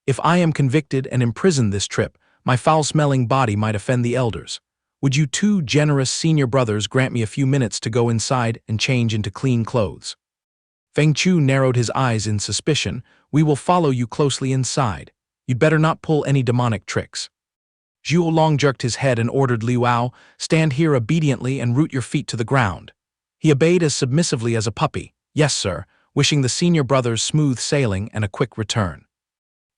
If I am convicted and imprisoned this trip, my foul-smelling body might offend the elders. Would you two generous senior brothers grant me a few minutes to go inside and change into clean clothes?" Feng Chu narrowed his eyes in suspicion. "We will follow you closely inside. You'd better not pull any demonic tricks." Zhuolong jerked his head and ordered Liu Ao, "Stand here obediently and root your feet to the ground." He obeyed as submissively as a puppy. "Yes, sir," wishing the senior brothers smooth sailing and a quick return.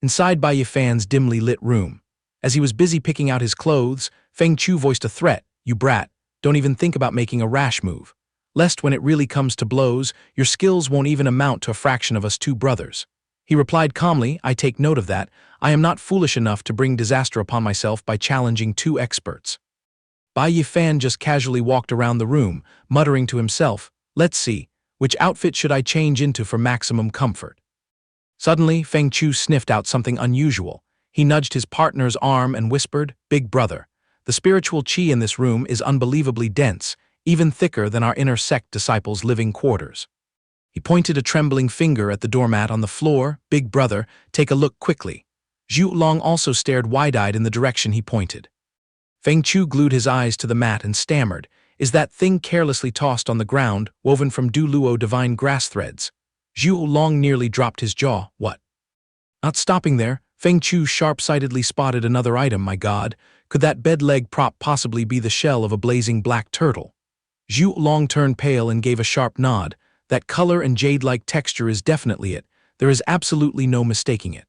Inside Bai Yi Fan's dimly lit room, as he was busy picking out his clothes, Feng Chu voiced a threat. "You brat, don't even think about making a rash move. Lest when it really comes to blows, your skills won't even amount to a fraction of us two brothers." He replied calmly, "I take note of that. I am not foolish enough to bring disaster upon myself by challenging 2 experts." Bai Yi Fan just casually walked around the room, muttering to himself, "Let's see, which outfit should I change into for maximum comfort?" Suddenly, Feng Chu sniffed out something unusual. He nudged his partner's arm and whispered, "Big brother, the spiritual qi in this room is unbelievably dense, even thicker than our inner sect disciples' living quarters." He pointed a trembling finger at the doormat on the floor. "Big brother, take a look quickly." Zhuolong also stared wide-eyed in the direction he pointed. Feng Chu glued his eyes to the mat and stammered, "Is that thing carelessly tossed on the ground, woven from Du Luo divine grass threads?" Zhuolong nearly dropped his jaw. "What?" Not stopping there, Feng Chu sharp-sightedly spotted another item. My god, could that bed leg prop possibly be the shell of a blazing black turtle? Zhu Long turned pale and gave a sharp nod. That color and jade-like texture is definitely it. There is absolutely no mistaking it.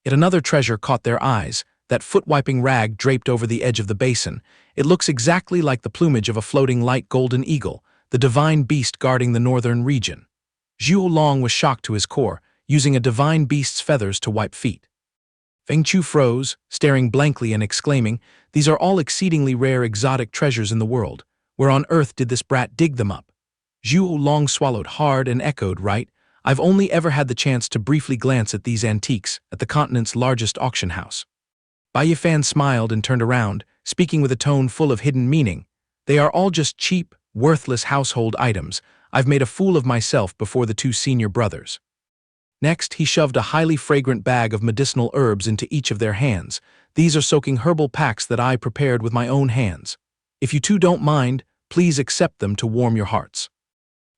Yet another treasure caught their eyes, that foot-wiping rag draped over the edge of the basin. It looks exactly like the plumage of a floating light golden eagle, the divine beast guarding the northern region. Zhu Long was shocked to his core, using a divine beast's feathers to wipe feet. Feng Chu froze, staring blankly and exclaiming, "These are all exceedingly rare exotic treasures in the world. Where on earth did this brat dig them up?" Zhu Long swallowed hard and echoed, "Right, I've only ever had the chance to briefly glance at these antiques at the continent's largest auction house." Bai Yi Fan smiled and turned around, speaking with a tone full of hidden meaning. "They are all just cheap, worthless household items. I've made a fool of myself before the two senior brothers." Next, he shoved a highly fragrant bag of medicinal herbs into each of their hands. "These are soaking herbal packs that I prepared with my own hands. If you two don't mind, please accept them to warm your hearts."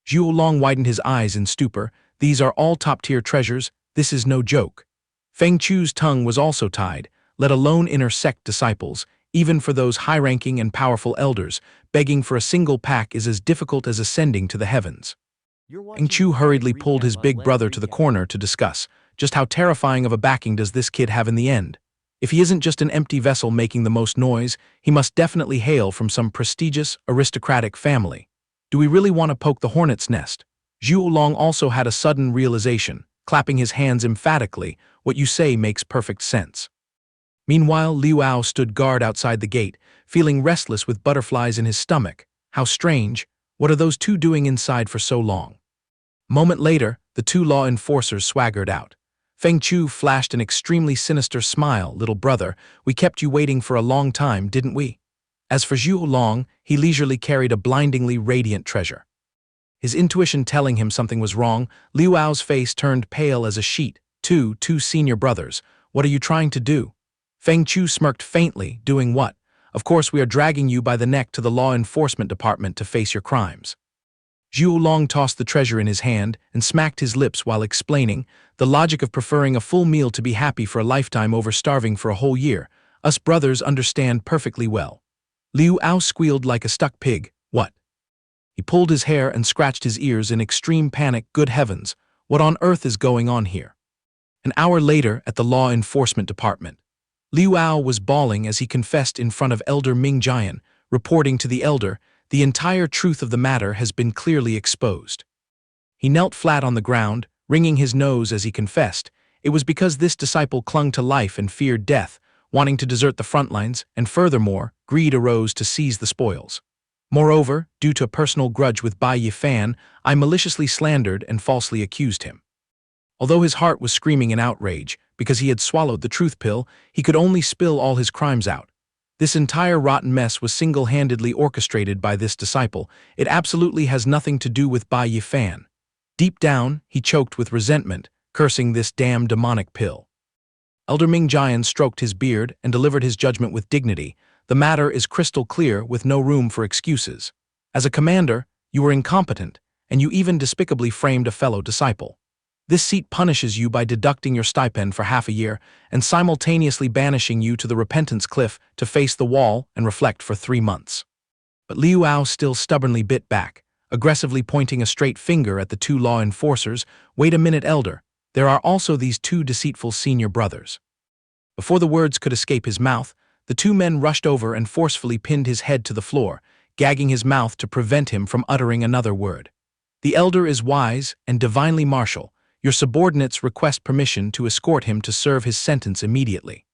Zhu Long widened his eyes in stupor. "These are all top-tier treasures. This is no joke." Feng Chu's tongue was also tied, let alone inner sect disciples. Even for those high-ranking and powerful elders, begging for a single pack is as difficult as ascending to the heavens. Feng Chu hurriedly pulled his big brother to the corner to discuss, just how terrifying of a backing does this kid have in the end? If he isn't just an empty vessel making the most noise, he must definitely hail from some prestigious, aristocratic family. Do we really want to poke the hornet's nest? Zhu Long also had a sudden realization, clapping his hands emphatically. "What you say makes perfect sense." Meanwhile, Liu Ao stood guard outside the gate, feeling restless with butterflies in his stomach. How strange. What are those two doing inside for so long? A moment later, the two law enforcers swaggered out. Feng Chu flashed an extremely sinister smile. "Little brother, we kept you waiting for a long time, didn't we?" As for Zhu Long, he leisurely carried a blindingly radiant treasure. His intuition telling him something was wrong, Liu Ao's face turned pale as a sheet. Two senior brothers. What are you trying to do?" Feng Chu smirked faintly. "Doing what? Of course we are dragging you by the neck to the law enforcement department to face your crimes." Zhu Long tossed the treasure in his hand and smacked his lips while explaining, "The logic of preferring a full meal to be happy for a lifetime over starving for a whole year. Us brothers understand perfectly well." Liu Ao squealed like a stuck pig. "What?" He pulled his hair and scratched his ears in extreme panic. "Good heavens, what on earth is going on here?" An hour later, at the law enforcement department, Liu Ao was bawling as he confessed in front of Elder Ming Jian, reporting to the elder, "The entire truth of the matter has been clearly exposed." He knelt flat on the ground, wringing his nose as he confessed. It was because this disciple clung to life and feared death, wanting to desert the front lines, and furthermore, greed arose to seize the spoils. Moreover, due to a personal grudge with Bai Yi Fan, I maliciously slandered and falsely accused him. Although his heart was screaming in outrage, because he had swallowed the truth pill, he could only spill all his crimes out. This entire rotten mess was single-handedly orchestrated by this disciple. It absolutely has nothing to do with Bai Yi Fan. Deep down, he choked with resentment, cursing this damn demonic pill. Elder Ming Jian stroked his beard and delivered his judgment with dignity. "The matter is crystal clear with no room for excuses. As a commander, you were incompetent, and you even despicably framed a fellow disciple. This seat punishes you by deducting your stipend for half a year and simultaneously banishing you to the repentance cliff to face the wall and reflect for 3 months." But Liu Ao still stubbornly bit back, aggressively pointing a straight finger at the two law enforcers. "Wait a minute, elder. There are also these two deceitful senior brothers." Before the words could escape his mouth, the two men rushed over and forcefully pinned his head to the floor, gagging his mouth to prevent him from uttering another word. "The elder is wise and divinely martial. Your subordinates request permission to escort him to serve his sentence immediately."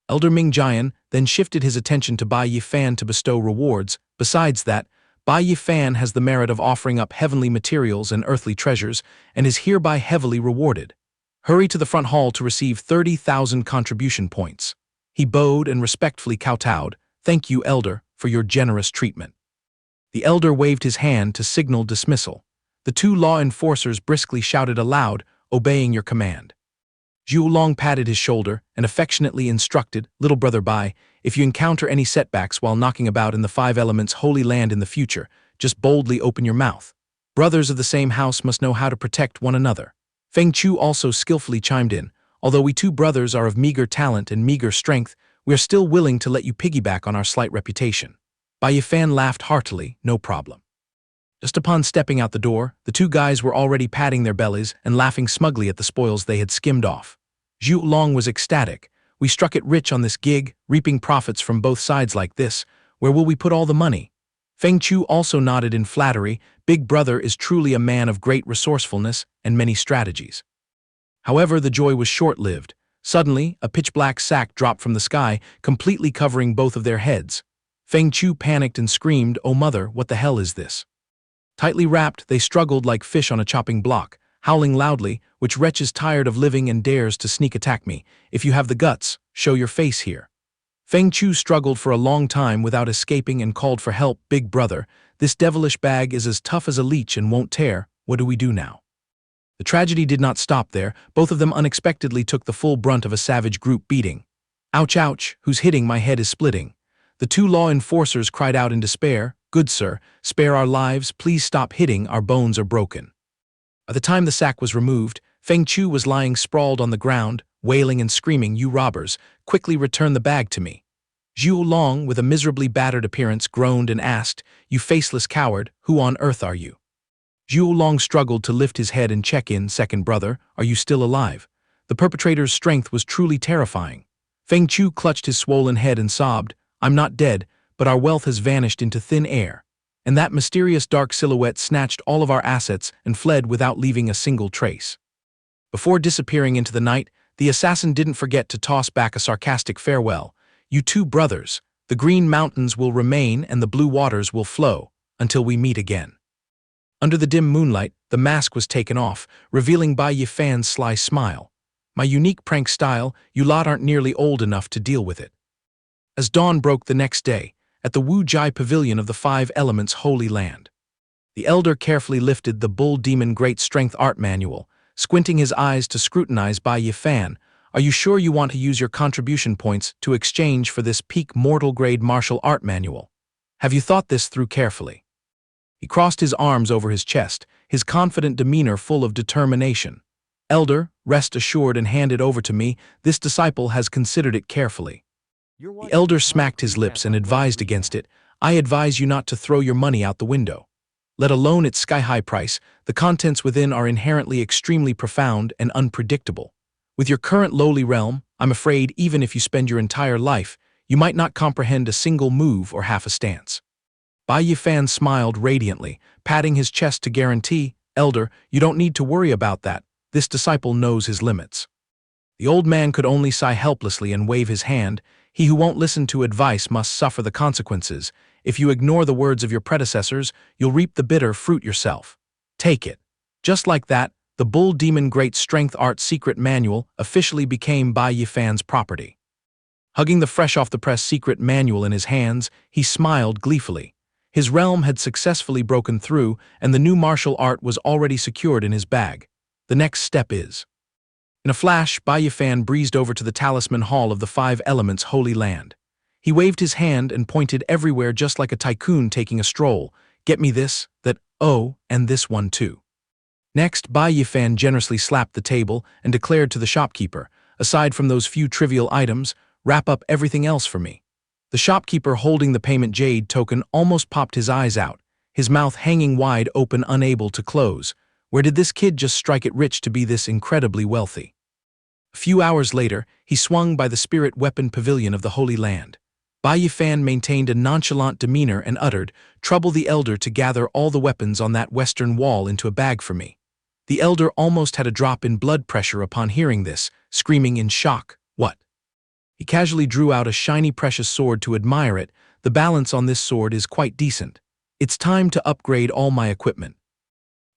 Elder Ming Jian then shifted his attention to Bai Yi Fan to bestow rewards. "Besides that, Bai Yi Fan has the merit of offering up heavenly materials and earthly treasures and is hereby heavily rewarded. Hurry to the front hall to receive 30,000 contribution points." He bowed and respectfully kowtowed. "Thank you, elder, for your generous treatment." The elder waved his hand to signal dismissal. The two law enforcers briskly shouted aloud, "Obeying your command." Zhu Long patted his shoulder and affectionately instructed, "Little brother Bai, if you encounter any setbacks while knocking about in the Five Elements' holy land in the future, just boldly open your mouth. Brothers of the same house must know how to protect one another." Feng Chu also skillfully chimed in, Although we two brothers are of meager talent and meager strength, we are still willing to let you piggyback on our slight reputation." Bai Yi Fan laughed heartily, "No problem." Just upon stepping out the door, the two guys were already patting their bellies and laughing smugly at the spoils they had skimmed off. Zhu Long was ecstatic. "We struck it rich on this gig, reaping profits from both sides like this. Where will we put all the money?" Feng Chu also nodded in flattery. Big Brother is truly a man of great resourcefulness and many strategies. However, the joy was short-lived. Suddenly, a pitch-black sack dropped from the sky, completely covering both of their heads. Feng Chu panicked and screamed, "Oh mother, what the hell is this?" Tightly wrapped, they struggled like fish on a chopping block, howling loudly, "Which wretch is tired of living and dares to sneak attack me? If you have the guts, show your face here." Feng Chu struggled for a long time without escaping and called for help. "Big Brother, this devilish bag is as tough as a leech and won't tear. What do we do now?" The tragedy did not stop there. Both of them unexpectedly took the full brunt of a savage group beating. "Ouch, ouch, who's hitting? My head is splitting." The two law enforcers cried out in despair, "Good sir, spare our lives, please stop hitting, our bones are broken." By the time the sack was removed, Feng Chu was lying sprawled on the ground, wailing and screaming, "You robbers, quickly return the bag to me." Zhu Long, with a miserably battered appearance, groaned and asked, "You faceless coward, who on earth are you?" Zhu Long struggled to lift his head and check in. "Second brother, are you still alive?" The perpetrator's strength was truly terrifying. Feng Chu clutched his swollen head and sobbed, "I'm not dead, but our wealth has vanished into thin air." And that mysterious dark silhouette snatched all of our assets and fled without leaving a single trace. Before disappearing into the night, the assassin didn't forget to toss back a sarcastic farewell. "You two brothers, the green mountains will remain and the blue waters will flow, until we meet again." Under the dim moonlight, the mask was taken off, revealing Bai Yi Fan's sly smile. "My unique prank style, you lot aren't nearly old enough to deal with it." As dawn broke the next day, at the Wu Jai Pavilion of the Five Elements Holy Land, the elder carefully lifted the Bull Demon Great Strength Art Manual, squinting his eyes to scrutinize Bai Yi Fan. "Are you sure you want to use your contribution points to exchange for this peak mortal grade martial art manual? Have you thought this through carefully?" He crossed his arms over his chest, his confident demeanor full of determination. "Elder, rest assured and hand it over to me. This disciple has considered it carefully." The elder smacked his lips and advised against it. "I advise you not to throw your money out the window. Let alone its sky-high price, the contents within are inherently extremely profound and unpredictable. With your current lowly realm, I'm afraid even if you spend your entire life, you might not comprehend a single move or half a stance." Bai Yi Fan smiled radiantly, patting his chest to guarantee, "Elder, you don't need to worry about that. This disciple knows his limits." The old man could only sigh helplessly and wave his hand. "He who won't listen to advice must suffer the consequences. If you ignore the words of your predecessors, you'll reap the bitter fruit yourself. Take it." Just like that, the Bull Demon Great Strength Art Secret Manual officially became Bai Yi Fan's property. Hugging the fresh-off-the-press secret manual in his hands, he smiled gleefully. His realm had successfully broken through, and the new martial art was already secured in his bag. The next step is... In a flash, Bai Yi Fan breezed over to the Talisman Hall of the Five Elements Holy Land. He waved his hand and pointed everywhere just like a tycoon taking a stroll. "Get me this, that, oh, and this one too." Next, Bai Yi Fan generously slapped the table and declared to the shopkeeper, "Aside from those few trivial items, wrap up everything else for me." The shopkeeper holding the payment jade token almost popped his eyes out, his mouth hanging wide open, unable to close. Where did this kid just strike it rich to be this incredibly wealthy? A few hours later, he swung by the spirit weapon pavilion of the Holy Land. Bai Yi Fan maintained a nonchalant demeanor and uttered, "Trouble the elder to gather all the weapons on that western wall into a bag for me." The elder almost had a drop in blood pressure upon hearing this, screaming in shock, "What?" He casually drew out a shiny precious sword to admire it. "The balance on this sword is quite decent. It's time to upgrade all my equipment."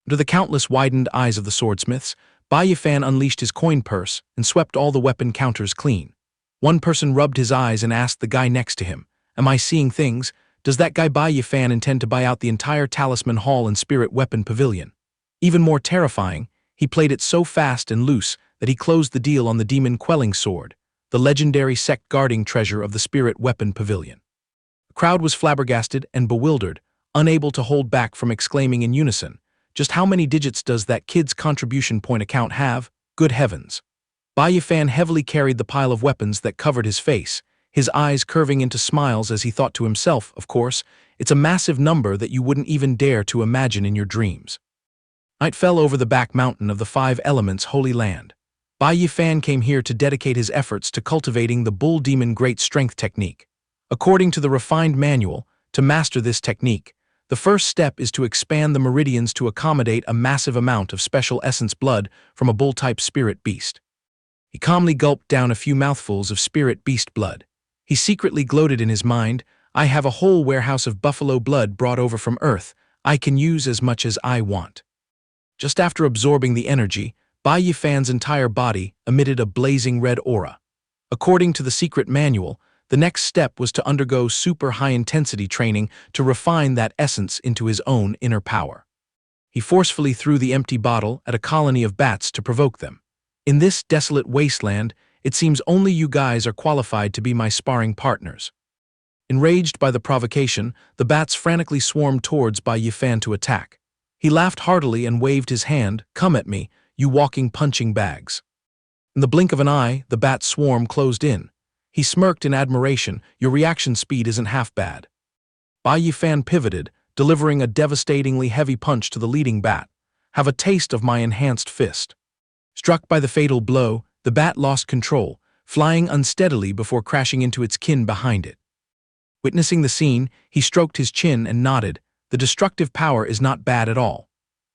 Under the countless widened eyes of the swordsmiths, Bai Yi Fan unleashed his coin purse and swept all the weapon counters clean. One person rubbed his eyes and asked the guy next to him, "Am I seeing things? Does that guy Bai Yi Fan intend to buy out the entire Talisman Hall and Spirit Weapon Pavilion?" Even more terrifying, he played it so fast and loose that he closed the deal on the Demon Quelling Sword, the legendary sect-guarding treasure of the Spirit Weapon Pavilion. The crowd was flabbergasted and bewildered, unable to hold back from exclaiming in unison, "Just how many digits does that kid's contribution point account have? Good heavens!" Bai Yi Fan heavily carried the pile of weapons that covered his face, his eyes curving into smiles as he thought to himself, of course, it's a massive number that you wouldn't even dare to imagine in your dreams. Night fell over the back mountain of the Five Elements' holy land. Bai Yi Fan came here to dedicate his efforts to cultivating the Bull Demon Great Strength technique. According to the refined manual, to master this technique, the first step is to expand the meridians to accommodate a massive amount of special essence blood from a bull-type spirit beast. He calmly gulped down a few mouthfuls of spirit beast blood. He secretly gloated in his mind, I have a whole warehouse of buffalo blood brought over from Earth. I can use as much as I want. Just after absorbing the energy, Bai Yi Fan's entire body emitted a blazing red aura. According to the secret manual, the next step was to undergo super high-intensity training to refine that essence into his own inner power. He forcefully threw the empty bottle at a colony of bats to provoke them. In this desolate wasteland, it seems only you guys are qualified to be my sparring partners. Enraged by the provocation, the bats frantically swarmed towards Bai Yi Fan to attack. He laughed heartily and waved his hand, come at me, you walking punching bags. In the blink of an eye, the bat swarm closed in. He smirked in admiration, your reaction speed isn't half bad. Bai Yi Fan pivoted, delivering a devastatingly heavy punch to the leading bat. Have a taste of my enhanced fist. Struck by the fatal blow, the bat lost control, flying unsteadily before crashing into its kin behind it. Witnessing the scene, he stroked his chin and nodded, the destructive power is not bad at all.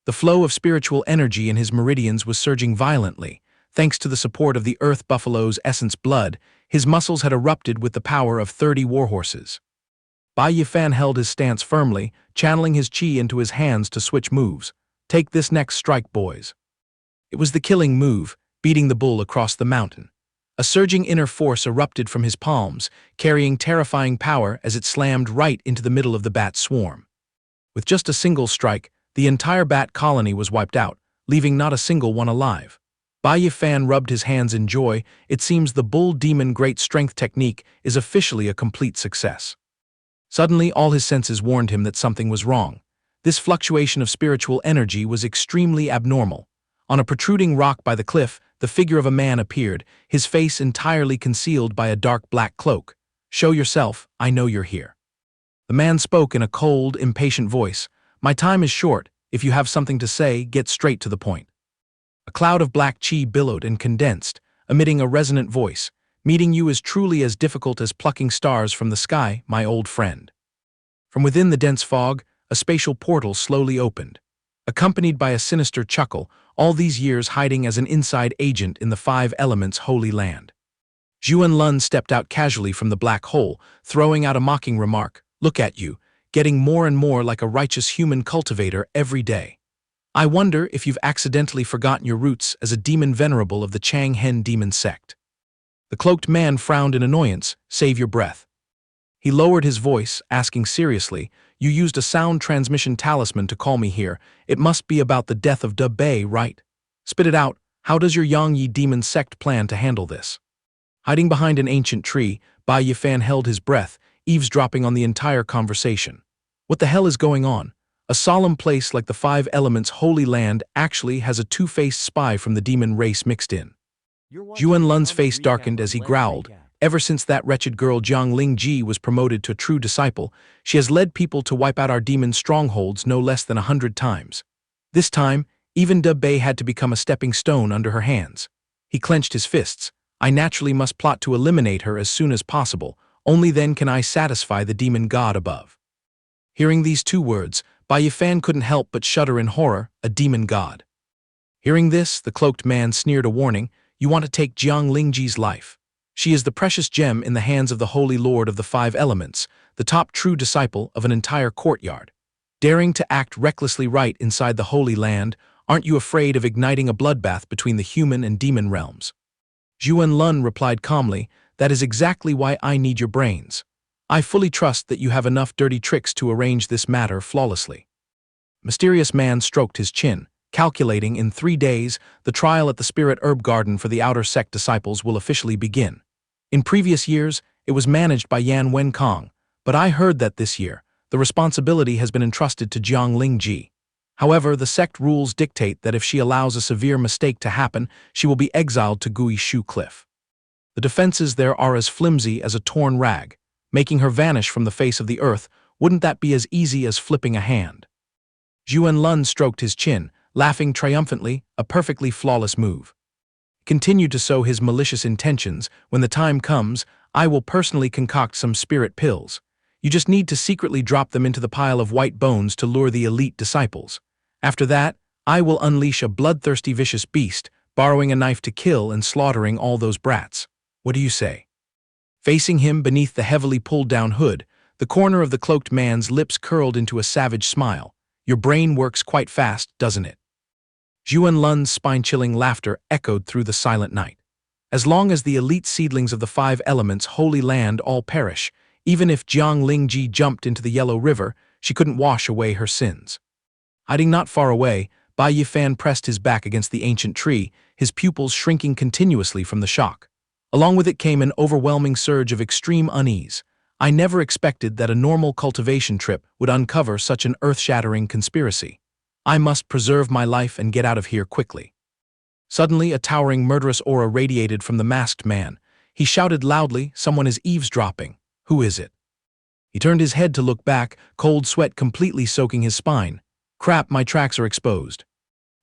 The flow of spiritual energy in his meridians was surging violently. Thanks to the support of the Earth Buffalo's essence blood, his muscles had erupted with the power of 30 warhorses. Bai Yi Fan held his stance firmly, channeling his chi into his hands to switch moves. Take this next strike, boys. It was the killing move, beating the bull across the mountain. A surging inner force erupted from his palms, carrying terrifying power as it slammed right into the middle of the bat swarm. With just a single strike, the entire bat colony was wiped out, leaving not a single one alive. Bai Yi Fan rubbed his hands in joy. It seems the Bull Demon Great Strength technique is officially a complete success. Suddenly, all his senses warned him that something was wrong. This fluctuation of spiritual energy was extremely abnormal. On a protruding rock by the cliff, the figure of a man appeared, his face entirely concealed by a dark black cloak. Show yourself, I know you're here. The man spoke in a cold, impatient voice. My time is short. If you have something to say, get straight to the point. A cloud of black chi billowed and condensed, emitting a resonant voice. Meeting you is truly as difficult as plucking stars from the sky, my old friend. From within the dense fog, a spatial portal slowly opened. Accompanied by a sinister chuckle, all these years hiding as an inside agent in the Five Elements' holy land. Zhuan Lun stepped out casually from the black hole, throwing out a mocking remark. Look at you, getting more and more like a righteous human cultivator every day. I wonder if you've accidentally forgotten your roots as a demon venerable of the Chang Hen demon sect. The cloaked man frowned in annoyance. Save your breath. He lowered his voice, asking seriously, you used a sound transmission talisman to call me here. It must be about the death of Bai, right? Spit it out. How does your Yang Yi demon sect plan to handle this? Hiding behind an ancient tree, Bai Yi Fan held his breath, eavesdropping on the entire conversation. What the hell is going on? A solemn place like the Five Elements' holy land actually has a two-faced spy from the demon race mixed in. Zhuan Lun's face darkened as he growled. Ever since that wretched girl Jiang Lingji was promoted to a true disciple, she has led people to wipe out our demon strongholds no less than 100 times. This time, even Bai had to become a stepping stone under her hands. He clenched his fists. I naturally must plot to eliminate her as soon as possible. Only then can I satisfy the demon god above. Hearing these two words, Bai Yi Fan couldn't help but shudder in horror, a demon god. Hearing this, the cloaked man sneered a warning, you want to take Jiang Lingji's life. She is the precious gem in the hands of the Holy Lord of the Five Elements, the top true disciple of an entire courtyard. Daring to act recklessly right inside the Holy Land, aren't you afraid of igniting a bloodbath between the human and demon realms? Zhuan Lun replied calmly, that is exactly why I need your brains. I fully trust that you have enough dirty tricks to arrange this matter flawlessly. Mysterious man stroked his chin, calculating in 3 days, the trial at the Spirit Herb Garden for the Outer Sect disciples will officially begin. In previous years, it was managed by Yan Wenkong, but I heard that this year, the responsibility has been entrusted to Jiang Lingji. However, the sect rules dictate that if she allows a severe mistake to happen, she will be exiled to Gui Shu Cliff. The defenses there are as flimsy as a torn rag. Making her vanish from the face of the earth, wouldn't that be as easy as flipping a hand? Zhuan Lun stroked his chin, laughing triumphantly, a perfectly flawless move. Continued to sow his malicious intentions. When the time comes, I will personally concoct some spirit pills. You just need to secretly drop them into the pile of white bones to lure the elite disciples. After that, I will unleash a bloodthirsty vicious beast, borrowing a knife to kill and slaughtering all those brats. What do you say? Facing him beneath the heavily pulled-down hood, the corner of the cloaked man's lips curled into a savage smile. Your brain works quite fast, doesn't it? Zhuan Lun's spine-chilling laughter echoed through the silent night. As long as the elite seedlings of the five elements Holy Land all perish, even if Jiang Lingji jumped into the Yellow River, she couldn't wash away her sins. Hiding not far away, Bai Yi Fan pressed his back against the ancient tree, his pupils shrinking continuously from the shock. Along with it came an overwhelming surge of extreme unease. I never expected that a normal cultivation trip would uncover such an earth-shattering conspiracy. I must preserve my life and get out of here quickly. Suddenly, a towering murderous aura radiated from the masked man. He shouted loudly, "Someone is eavesdropping. Who is it?" He turned his head to look back, cold sweat completely soaking his spine. Crap, my tracks are exposed.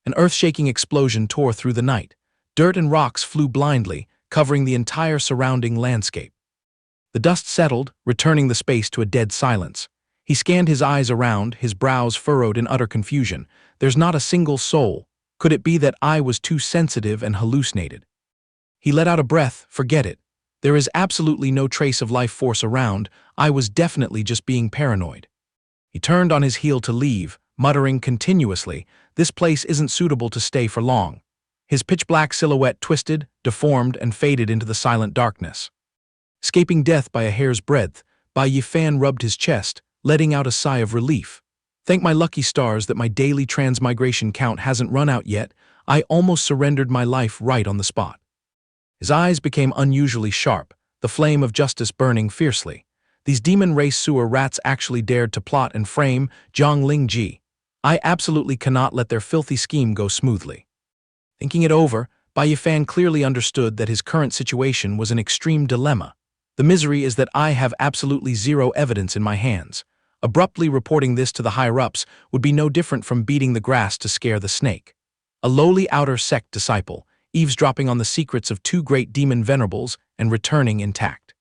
An earth-shaking explosion tore through the night. Dirt and rocks flew blindly, covering the entire surrounding landscape. The dust settled, returning the space to a dead silence. He scanned his eyes around, his brows furrowed in utter confusion. There's not a single soul. Could it be that I was too sensitive and hallucinated? He let out a breath. Forget it. There is absolutely no trace of life force around. I was definitely just being paranoid. He turned on his heel to leave, muttering continuously, "This place isn't suitable to stay for long." His pitch-black silhouette twisted, deformed, and faded into the silent darkness. Escaping death by a hair's breadth, Bai Yi Fan rubbed his chest, letting out a sigh of relief. Thank my lucky stars that my daily transmigration count hasn't run out yet. I almost surrendered my life right on the spot. His eyes became unusually sharp, the flame of justice burning fiercely. These demon-race sewer rats actually dared to plot and frame Jiang Lingji. I absolutely cannot let their filthy scheme go smoothly. Thinking it over, Bai Yi Fan clearly understood that his current situation was an extreme dilemma. The misery is that I have absolutely zero evidence in my hands. Abruptly reporting this to the higher-ups would be no different from beating the grass to scare the snake. A lowly outer sect disciple, eavesdropping on the secrets of two great demon venerables and returning intact.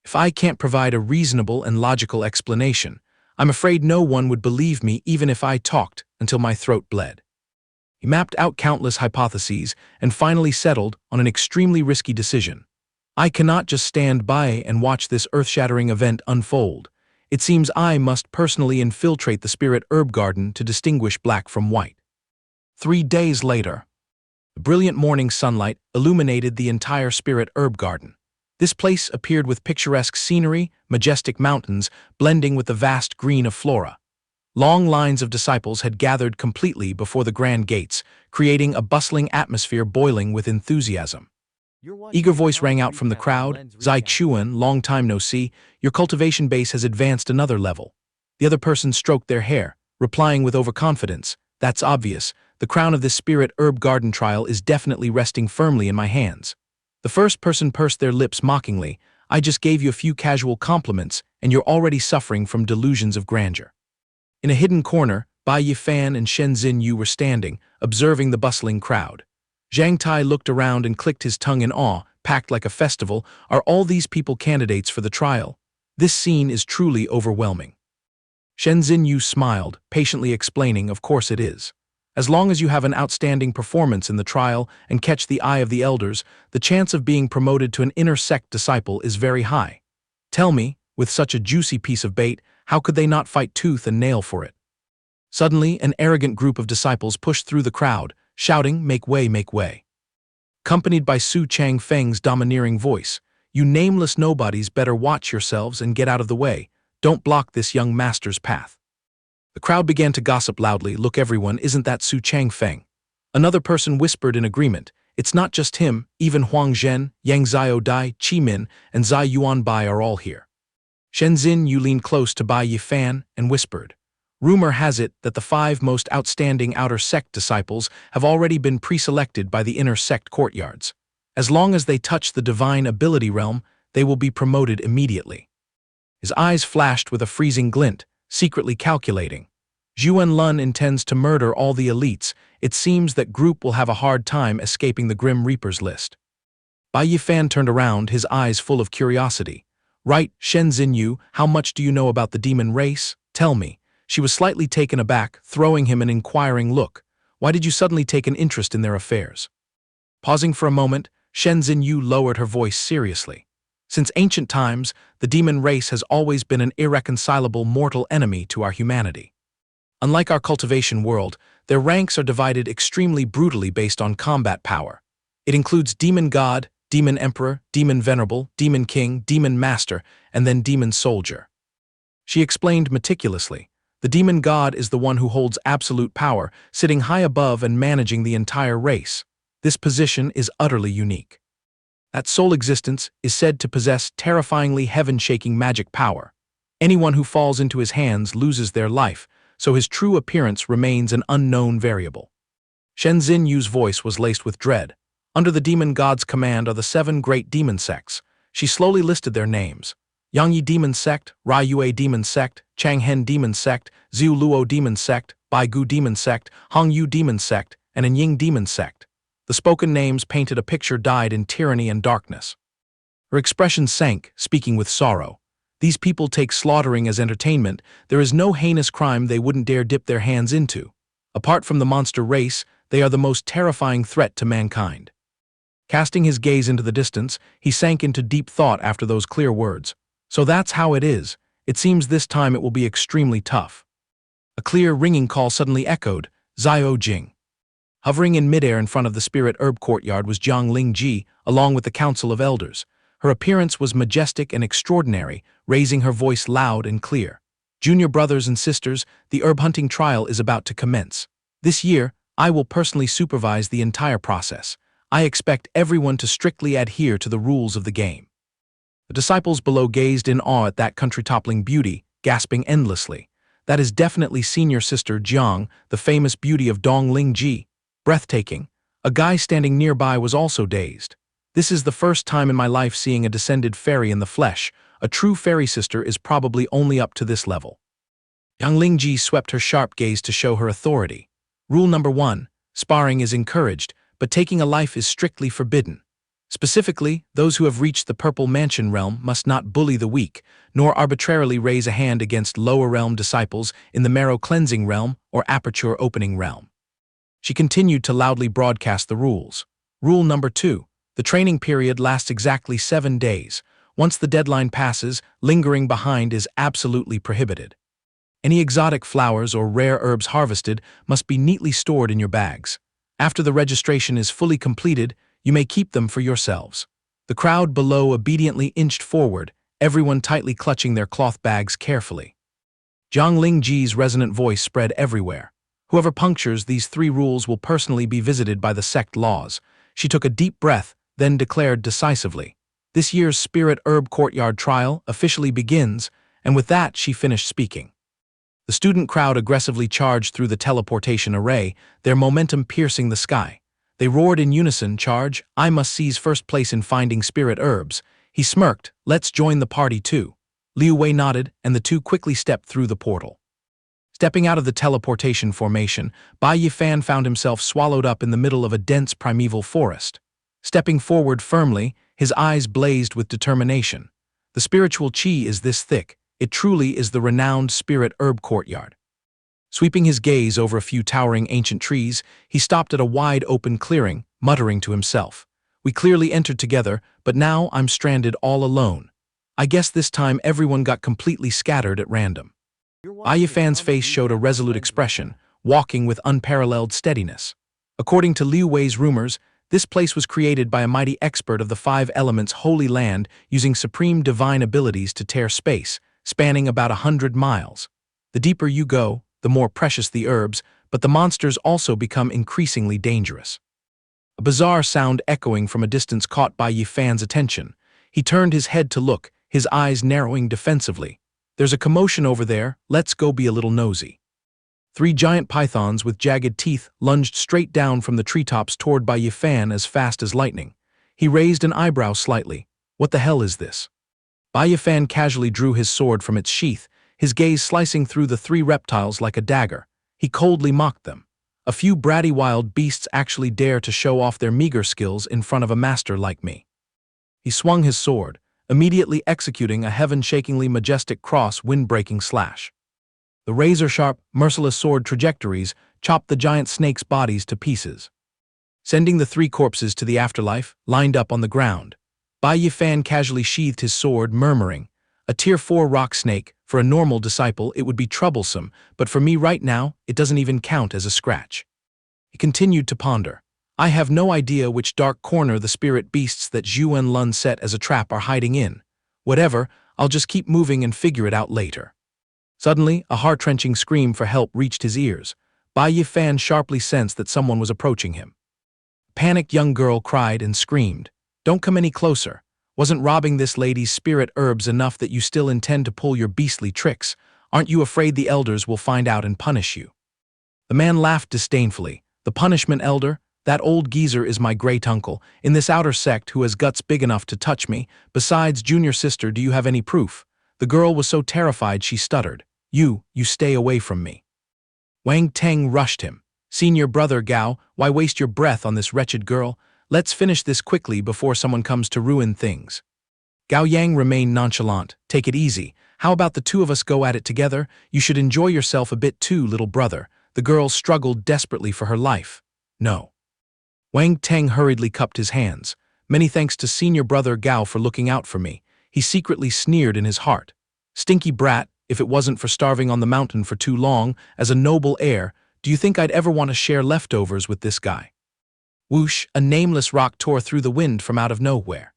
If I can't provide a reasonable and logical explanation, I'm afraid no one would believe me even if I talked until my throat bled. He mapped out countless hypotheses and finally settled on an extremely risky decision. I cannot just stand by and watch this earth-shattering event unfold. It seems I must personally infiltrate the spirit herb garden to distinguish black from white. 3 days later, the brilliant morning sunlight illuminated the entire spirit herb garden. This place appeared with picturesque scenery, majestic mountains, blending with the vast green of flora. Long lines of disciples had gathered completely before the grand gates, creating a bustling atmosphere boiling with enthusiasm. Eager voice rang out from the crowd, "Zai Chuan, long time no see, your cultivation base has advanced another level." The other person stroked their hair, replying with overconfidence, "That's obvious. The crown of this spirit herb garden trial is definitely resting firmly in my hands." The first person pursed their lips mockingly, "I just gave you a few casual compliments, and you're already suffering from delusions of grandeur." In a hidden corner, Bai Yi Fan and Shen Xinyu were standing, observing the bustling crowd. Zhang Tai looked around and clicked his tongue in awe, packed like a festival. Are all these people candidates for the trial? This scene is truly overwhelming. Shen Xinyu smiled, patiently explaining, "Of course it is. As long as you have an outstanding performance in the trial and catch the eye of the elders, the chance of being promoted to an inner sect disciple is very high. Tell me, with such a juicy piece of bait, how could they not fight tooth and nail for it?" Suddenly, an arrogant group of disciples pushed through the crowd, shouting, "Make way, make way." Accompanied by Su Changfeng's domineering voice, "You nameless nobodies better watch yourselves and get out of the way. Don't block this young master's path." The crowd began to gossip loudly. "Look everyone, isn't that Su Changfeng?" Another person whispered in agreement, "It's not just him, even Huang Zhen, Yang Xiao Dai, Qi Min, and Zai Yuan Bai are all here." Shen Xinyu leaned close to Bai Yi Fan and whispered, Rumor has it that the 5 most outstanding outer sect disciples have already been pre-selected by the inner sect courtyards. As long as they touch the divine ability realm, they will be promoted immediately. His eyes flashed with a freezing glint, secretly calculating. Zhuan Lun intends to murder all the elites. It seems that group will have a hard time escaping the Grim Reaper's list. Bai Yi Fan turned around, his eyes full of curiosity. Right, Shen Xinyu, how much do you know about the demon race? Tell me. She was slightly taken aback, throwing him an inquiring look. Why did you suddenly take an interest in their affairs? Pausing for a moment, Shen Xinyu lowered her voice seriously. Since ancient times, the demon race has always been an irreconcilable mortal enemy to our humanity. Unlike our cultivation world, their ranks are divided extremely brutally based on combat power. It includes demon god, demon emperor, demon venerable, demon king, demon master, and then demon soldier. She explained meticulously. The demon god is the one who holds absolute power, sitting high above and managing the entire race. This position is utterly unique. That sole existence is said to possess terrifyingly heaven-shaking magic power. Anyone who falls into his hands loses their life, so his true appearance remains an unknown variable. Shen Xinyu's voice was laced with dread. Under the demon god's command are the 7 great demon sects. She slowly listed their names. Yangyi Demon Sect, Raiyue Demon Sect, Changhen Demon Sect, Xiu Luo Demon Sect, Baigu Demon Sect, Hongyu Demon Sect, and Anying Demon Sect. The spoken names painted a picture dyed in tyranny and darkness. Her expression sank, speaking with sorrow. These people take slaughtering as entertainment. There is no heinous crime they wouldn't dare dip their hands into. Apart from the monster race, they are the most terrifying threat to mankind. Casting his gaze into the distance, he sank into deep thought after those clear words. So that's how it is. It seems this time it will be extremely tough. A clear, ringing call suddenly echoed, Zio Jing. Hovering in midair in front of the spirit herb courtyard was Jiang Lingji, along with the council of elders. Her appearance was majestic and extraordinary, raising her voice loud and clear. Junior brothers and sisters, the herb hunting trial is about to commence. This year, I will personally supervise the entire process. I expect everyone to strictly adhere to the rules of the game. The disciples below gazed in awe at that country-toppling beauty, gasping endlessly. That is definitely senior sister Jiang, the famous beauty of Dong Lingji. Breathtaking. A guy standing nearby was also dazed. This is the first time in my life seeing a descended fairy in the flesh. A true fairy sister is probably only up to this level. Yang Lingji swept her sharp gaze to show her authority. Rule number 1, sparring is encouraged, but taking a life is strictly forbidden. Specifically, those who have reached the Purple Mansion realm must not bully the weak, nor arbitrarily raise a hand against lower realm disciples in the Marrow Cleansing realm or Aperture Opening realm. She continued to loudly broadcast the rules. Rule number 2. The training period lasts exactly 7 days. Once the deadline passes, lingering behind is absolutely prohibited. Any exotic flowers or rare herbs harvested must be neatly stored in your bags. After the registration is fully completed, you may keep them for yourselves. The crowd below obediently inched forward, everyone tightly clutching their cloth bags carefully. Jiang Lingji's resonant voice spread everywhere. Whoever punctures these 3 rules will personally be visited by the sect laws. She took a deep breath, then declared decisively, "This year's Spirit Herb Courtyard trial officially begins," and with that she finished speaking. The student crowd aggressively charged through the teleportation array, their momentum piercing the sky. They roared in unison, "Charge, I must seize first place in finding spirit herbs." He smirked, "Let's join the party too." Liu Wei nodded, and the two quickly stepped through the portal. Stepping out of the teleportation formation, Bai Yi Fan found himself swallowed up in the middle of a dense primeval forest. Stepping forward firmly, his eyes blazed with determination. The spiritual qi is this thick. It truly is the renowned spirit herb courtyard. Sweeping his gaze over a few towering ancient trees, he stopped at a wide open clearing, muttering to himself. "We clearly entered together, but now I'm stranded all alone. I guess this time everyone got completely scattered at random." Bai Yi Fan's face showed a resolute expression, walking with unparalleled steadiness. According to Liu Wei's rumors, this place was created by a mighty expert of the 5 elements holy land using supreme divine abilities to tear space, spanning about 100 miles. The deeper you go, the more precious the herbs, but the monsters also become increasingly dangerous. A bizarre sound echoing from a distance caught Bai Yi Fan's attention. He turned his head to look, his eyes narrowing defensively. "There's a commotion over there, let's go be a little nosy." Three giant pythons with jagged teeth lunged straight down from the treetops toward Bai Yi Fan as fast as lightning. He raised an eyebrow slightly. What the hell is this? Bai Yi Fan casually drew his sword from its sheath, his gaze slicing through the three reptiles like a dagger. He coldly mocked them. A few bratty wild beasts actually dare to show off their meager skills in front of a master like me. He swung his sword, immediately executing a heaven-shakingly majestic cross-wind-breaking slash. The razor-sharp, merciless sword trajectories chopped the giant snakes' bodies to pieces. Sending the three corpses to the afterlife, lined up on the ground, Bai Yi Fan casually sheathed his sword, murmuring, "A Tier 4 rock snake, for a normal disciple it would be troublesome, but for me right now, it doesn't even count as a scratch." He continued to ponder. "I have no idea which dark corner the spirit beasts that Zhu and Lun set as a trap are hiding in. Whatever, I'll just keep moving and figure it out later." Suddenly, a heart-wrenching scream for help reached his ears. Bai Yi Fan sharply sensed that someone was approaching him. A panicked young girl cried and screamed, "Don't come any closer. Wasn't robbing this lady's spirit herbs enough that you still intend to pull your beastly tricks? Aren't you afraid the elders will find out and punish you?" The man laughed disdainfully. "The punishment, elder? That old geezer is my great-uncle, in this outer sect who has guts big enough to touch me. Besides, junior sister, do you have any proof?" The girl was so terrified she stuttered. You stay away from me." Wang Teng rushed him. "Senior brother Gao, why waste your breath on this wretched girl? Let's finish this quickly before someone comes to ruin things." Gao Yang remained nonchalant. "Take it easy. How about the two of us go at it together? You should enjoy yourself a bit too, little brother." The girl struggled desperately for her life. "No." Wang Teng hurriedly cupped his hands. "Many thanks to senior brother Gao for looking out for me." He secretly sneered in his heart. "Stinky brat, if it wasn't for starving on the mountain for too long, as a noble heir, do you think I'd ever want to share leftovers with this guy?" Whoosh, a nameless rock tore through the wind from out of nowhere.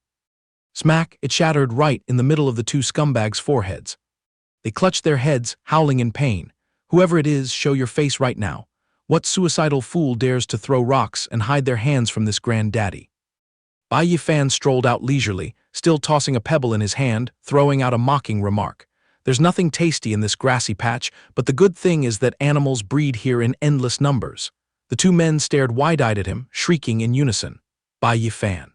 Smack, it shattered right in the middle of the two scumbags' foreheads. They clutched their heads, howling in pain. "Whoever it is, show your face right now. What suicidal fool dares to throw rocks and hide their hands from this granddaddy?" Bai Yi Fan strolled out leisurely, still tossing a pebble in his hand, throwing out a mocking remark. "There's nothing tasty in this grassy patch, but the good thing is that animals breed here in endless numbers." The two men stared wide-eyed at him, shrieking in unison. "Bai Yi Fan."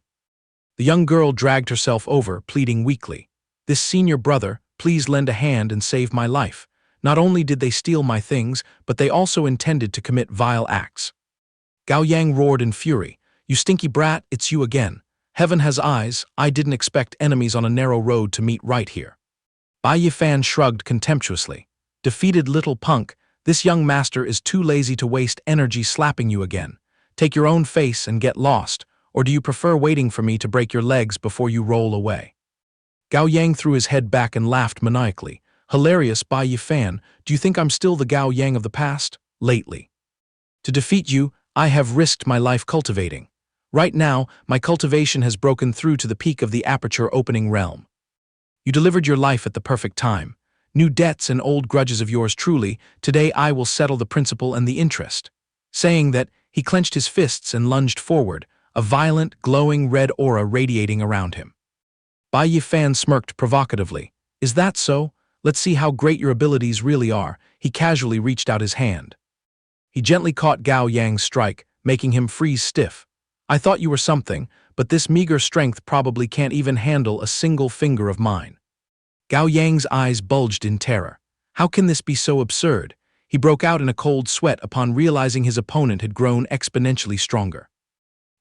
The young girl dragged herself over, pleading weakly. "This senior brother, please lend a hand and save my life. Not only did they steal my things, but they also intended to commit vile acts." Gao Yang roared in fury. "You stinky brat, it's you again. Heaven has eyes, I didn't expect enemies on a narrow road to meet right here." Bai Yi Fan shrugged contemptuously. "Defeated little punk, this young master is too lazy to waste energy slapping you again. Take your own face and get lost, or do you prefer waiting for me to break your legs before you roll away?" Gao Yang threw his head back and laughed maniacally. "Hilarious, Bai Yi Fan, do you think I'm still the Gao Yang of the past? Lately. To defeat you, I have risked my life cultivating. Right now, my cultivation has broken through to the peak of the aperture opening realm. You delivered your life at the perfect time. New debts and old grudges of yours truly, today I will settle the principal and the interest." Saying that, he clenched his fists and lunged forward, a violent, glowing red aura radiating around him. Bai Yi Fan smirked provocatively. "Is that so? Let's see how great your abilities really are." He casually reached out his hand. He gently caught Gao Yang's strike, making him freeze stiff. "I thought you were something, but this meager strength probably can't even handle a single finger of mine." Gao Yang's eyes bulged in terror. How can this be so absurd? He broke out in a cold sweat upon realizing his opponent had grown exponentially stronger.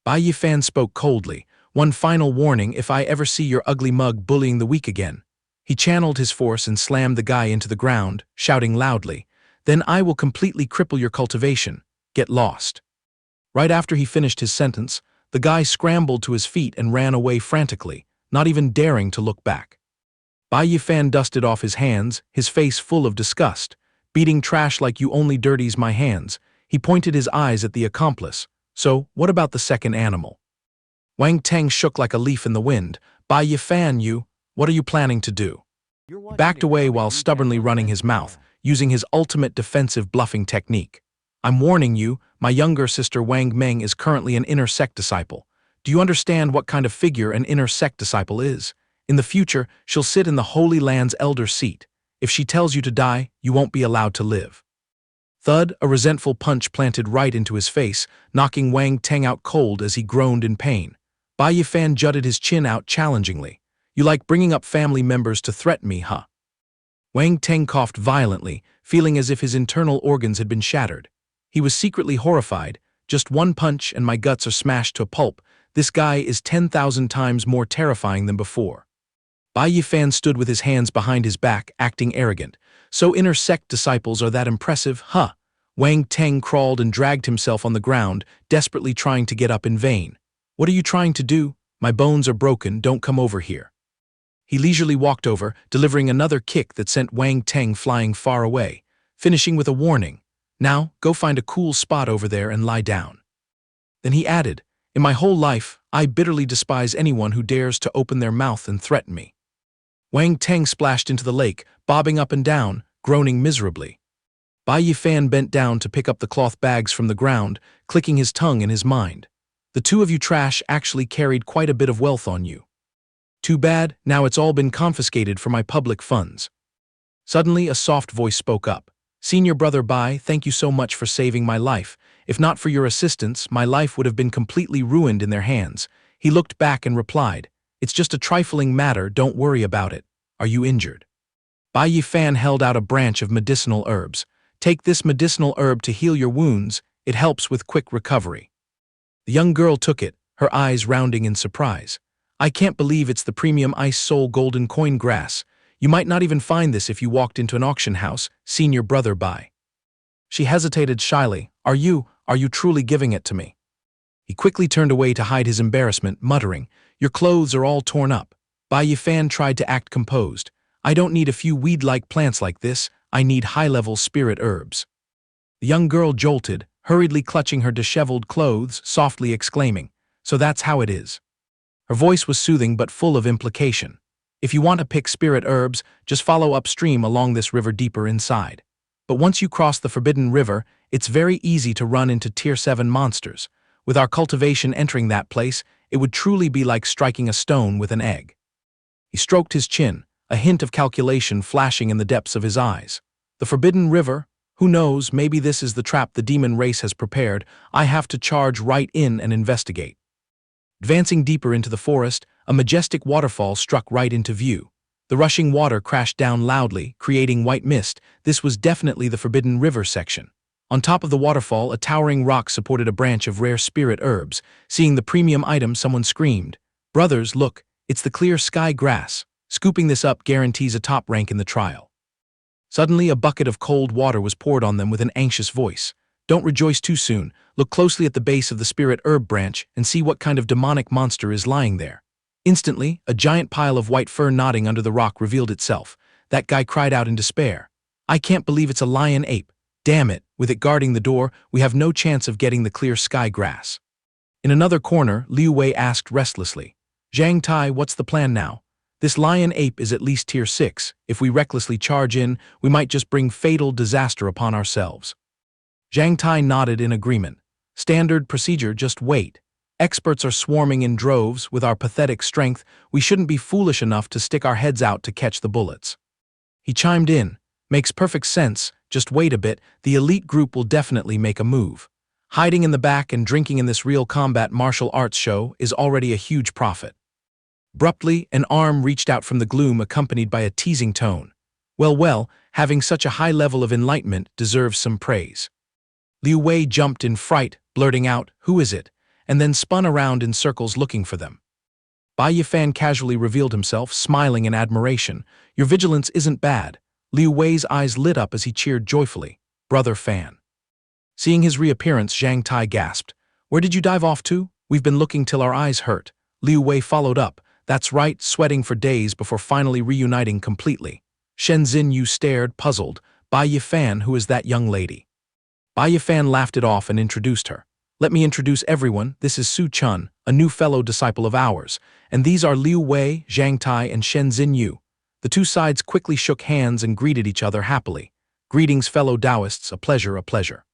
Bai Yi Fan spoke coldly. "One final warning, if I ever see your ugly mug bullying the weak again." He channeled his force and slammed the guy into the ground, shouting loudly, "Then I will completely cripple your cultivation. Get lost." Right after he finished his sentence, the guy scrambled to his feet and ran away frantically, not even daring to look back. Bai Yi Fan dusted off his hands, his face full of disgust. "Beating trash like you only dirties my hands." He pointed his eyes at the accomplice. "So, what about the second animal?" Wang Teng shook like a leaf in the wind. "Bai Yi Fan, what are you planning to do?" He backed away while stubbornly running his mouth, using his ultimate defensive bluffing technique. "I'm warning you, my younger sister Wang Meng is currently an inner sect disciple. Do you understand what kind of figure an inner sect disciple is? In the future, she'll sit in the Holy Land's elder seat. If she tells you to die, you won't be allowed to live." Thud, a resentful punch planted right into his face, knocking Wang Teng out cold as he groaned in pain. Bai Yi Fan jutted his chin out challengingly. You like bringing up family members to threaten me, huh? Wang Teng coughed violently, feeling as if his internal organs had been shattered. He was secretly horrified. Just one punch and my guts are smashed to a pulp. This guy is 10,000 times more terrifying than before. Bai Yi Fan stood with his hands behind his back, acting arrogant. So inner sect disciples are that impressive, huh? Wang Teng crawled and dragged himself on the ground, desperately trying to get up in vain. What are you trying to do? My bones are broken, don't come over here. He leisurely walked over, delivering another kick that sent Wang Teng flying far away, finishing with a warning. Now, go find a cool spot over there and lie down. Then he added, in my whole life, I bitterly despise anyone who dares to open their mouth and threaten me. Wang Teng splashed into the lake, bobbing up and down, groaning miserably. Bai Yi Fan bent down to pick up the cloth bags from the ground, clicking his tongue in his mind. The two of you trash actually carried quite a bit of wealth on you. Too bad, now it's all been confiscated for my public funds. Suddenly, a soft voice spoke up. Senior brother Bai, thank you so much for saving my life. If not for your assistance, my life would have been completely ruined in their hands. He looked back and replied, it's just a trifling matter, don't worry about it. Are you injured? Bai Yi Fan held out a branch of medicinal herbs. Take this medicinal herb to heal your wounds, it helps with quick recovery. The young girl took it, her eyes rounding in surprise. I can't believe it's the premium ice soul golden coin grass. You might not even find this if you walked into an auction house, senior brother Bai. She hesitated shyly. Are you truly giving it to me? He quickly turned away to hide his embarrassment, muttering, your clothes are all torn up. Bai Yi Fan tried to act composed. I don't need a few weed-like plants like this, I need high-level spirit herbs. The young girl jolted, hurriedly clutching her disheveled clothes, softly exclaiming, so that's how it is. Her voice was soothing but full of implication. If you want to pick spirit herbs, just follow upstream along this river deeper inside. But once you cross the Forbidden River, it's very easy to run into Tier 7 monsters. With our cultivation entering that place, it would truly be like striking a stone with an egg. He stroked his chin, a hint of calculation flashing in the depths of his eyes. The Forbidden River? Who knows, maybe this is the trap the demon race has prepared. I have to charge right in and investigate. Advancing deeper into the forest, a majestic waterfall struck right into view. The rushing water crashed down loudly, creating white mist. This was definitely the Forbidden River section. On top of the waterfall, a towering rock supported a branch of rare spirit herbs. Seeing the premium item, someone screamed, brothers, look, it's the clear sky grass. Scooping this up guarantees a top rank in the trial. Suddenly, a bucket of cold water was poured on them with an anxious voice. Don't rejoice too soon. Look closely at the base of the spirit herb branch and see what kind of demonic monster is lying there. Instantly, a giant pile of white fur nodding under the rock revealed itself. That guy cried out in despair. I can't believe it's a lion ape. Damn it, with it guarding the door, we have no chance of getting the clear sky grass. In another corner, Liu Wei asked restlessly, Zhang Tai, what's the plan now? This lion ape is at least tier 6. If we recklessly charge in, we might just bring fatal disaster upon ourselves. Zhang Tai nodded in agreement. Standard procedure, just wait. Experts are swarming in droves. With our pathetic strength, we shouldn't be foolish enough to stick our heads out to catch the bullets. He chimed in. Makes perfect sense, just wait a bit, the elite group will definitely make a move. Hiding in the back and drinking in this real combat martial arts show is already a huge profit. Abruptly, an arm reached out from the gloom accompanied by a teasing tone. Well, having such a high level of enlightenment deserves some praise. Liu Wei jumped in fright, blurting out, who is it? And then spun around in circles looking for them. Bai Yi Fan casually revealed himself, smiling in admiration. Your vigilance isn't bad. Liu Wei's eyes lit up as he cheered joyfully. Brother Fan. Seeing his reappearance, Zhang Tai gasped. Where did you dive off to? We've been looking till our eyes hurt. Liu Wei followed up. That's right, sweating for days before finally reuniting completely. Shen Xinyu stared, puzzled. Bai Yi Fan, who is that young lady? Bai Yi Fan laughed it off and introduced her. Let me introduce everyone, this is Su Chun, a new fellow disciple of ours, and these are Liu Wei, Zhang Tai, and Shen Xinyu. The two sides quickly shook hands and greeted each other happily. Greetings, fellow Taoists, a pleasure, a pleasure.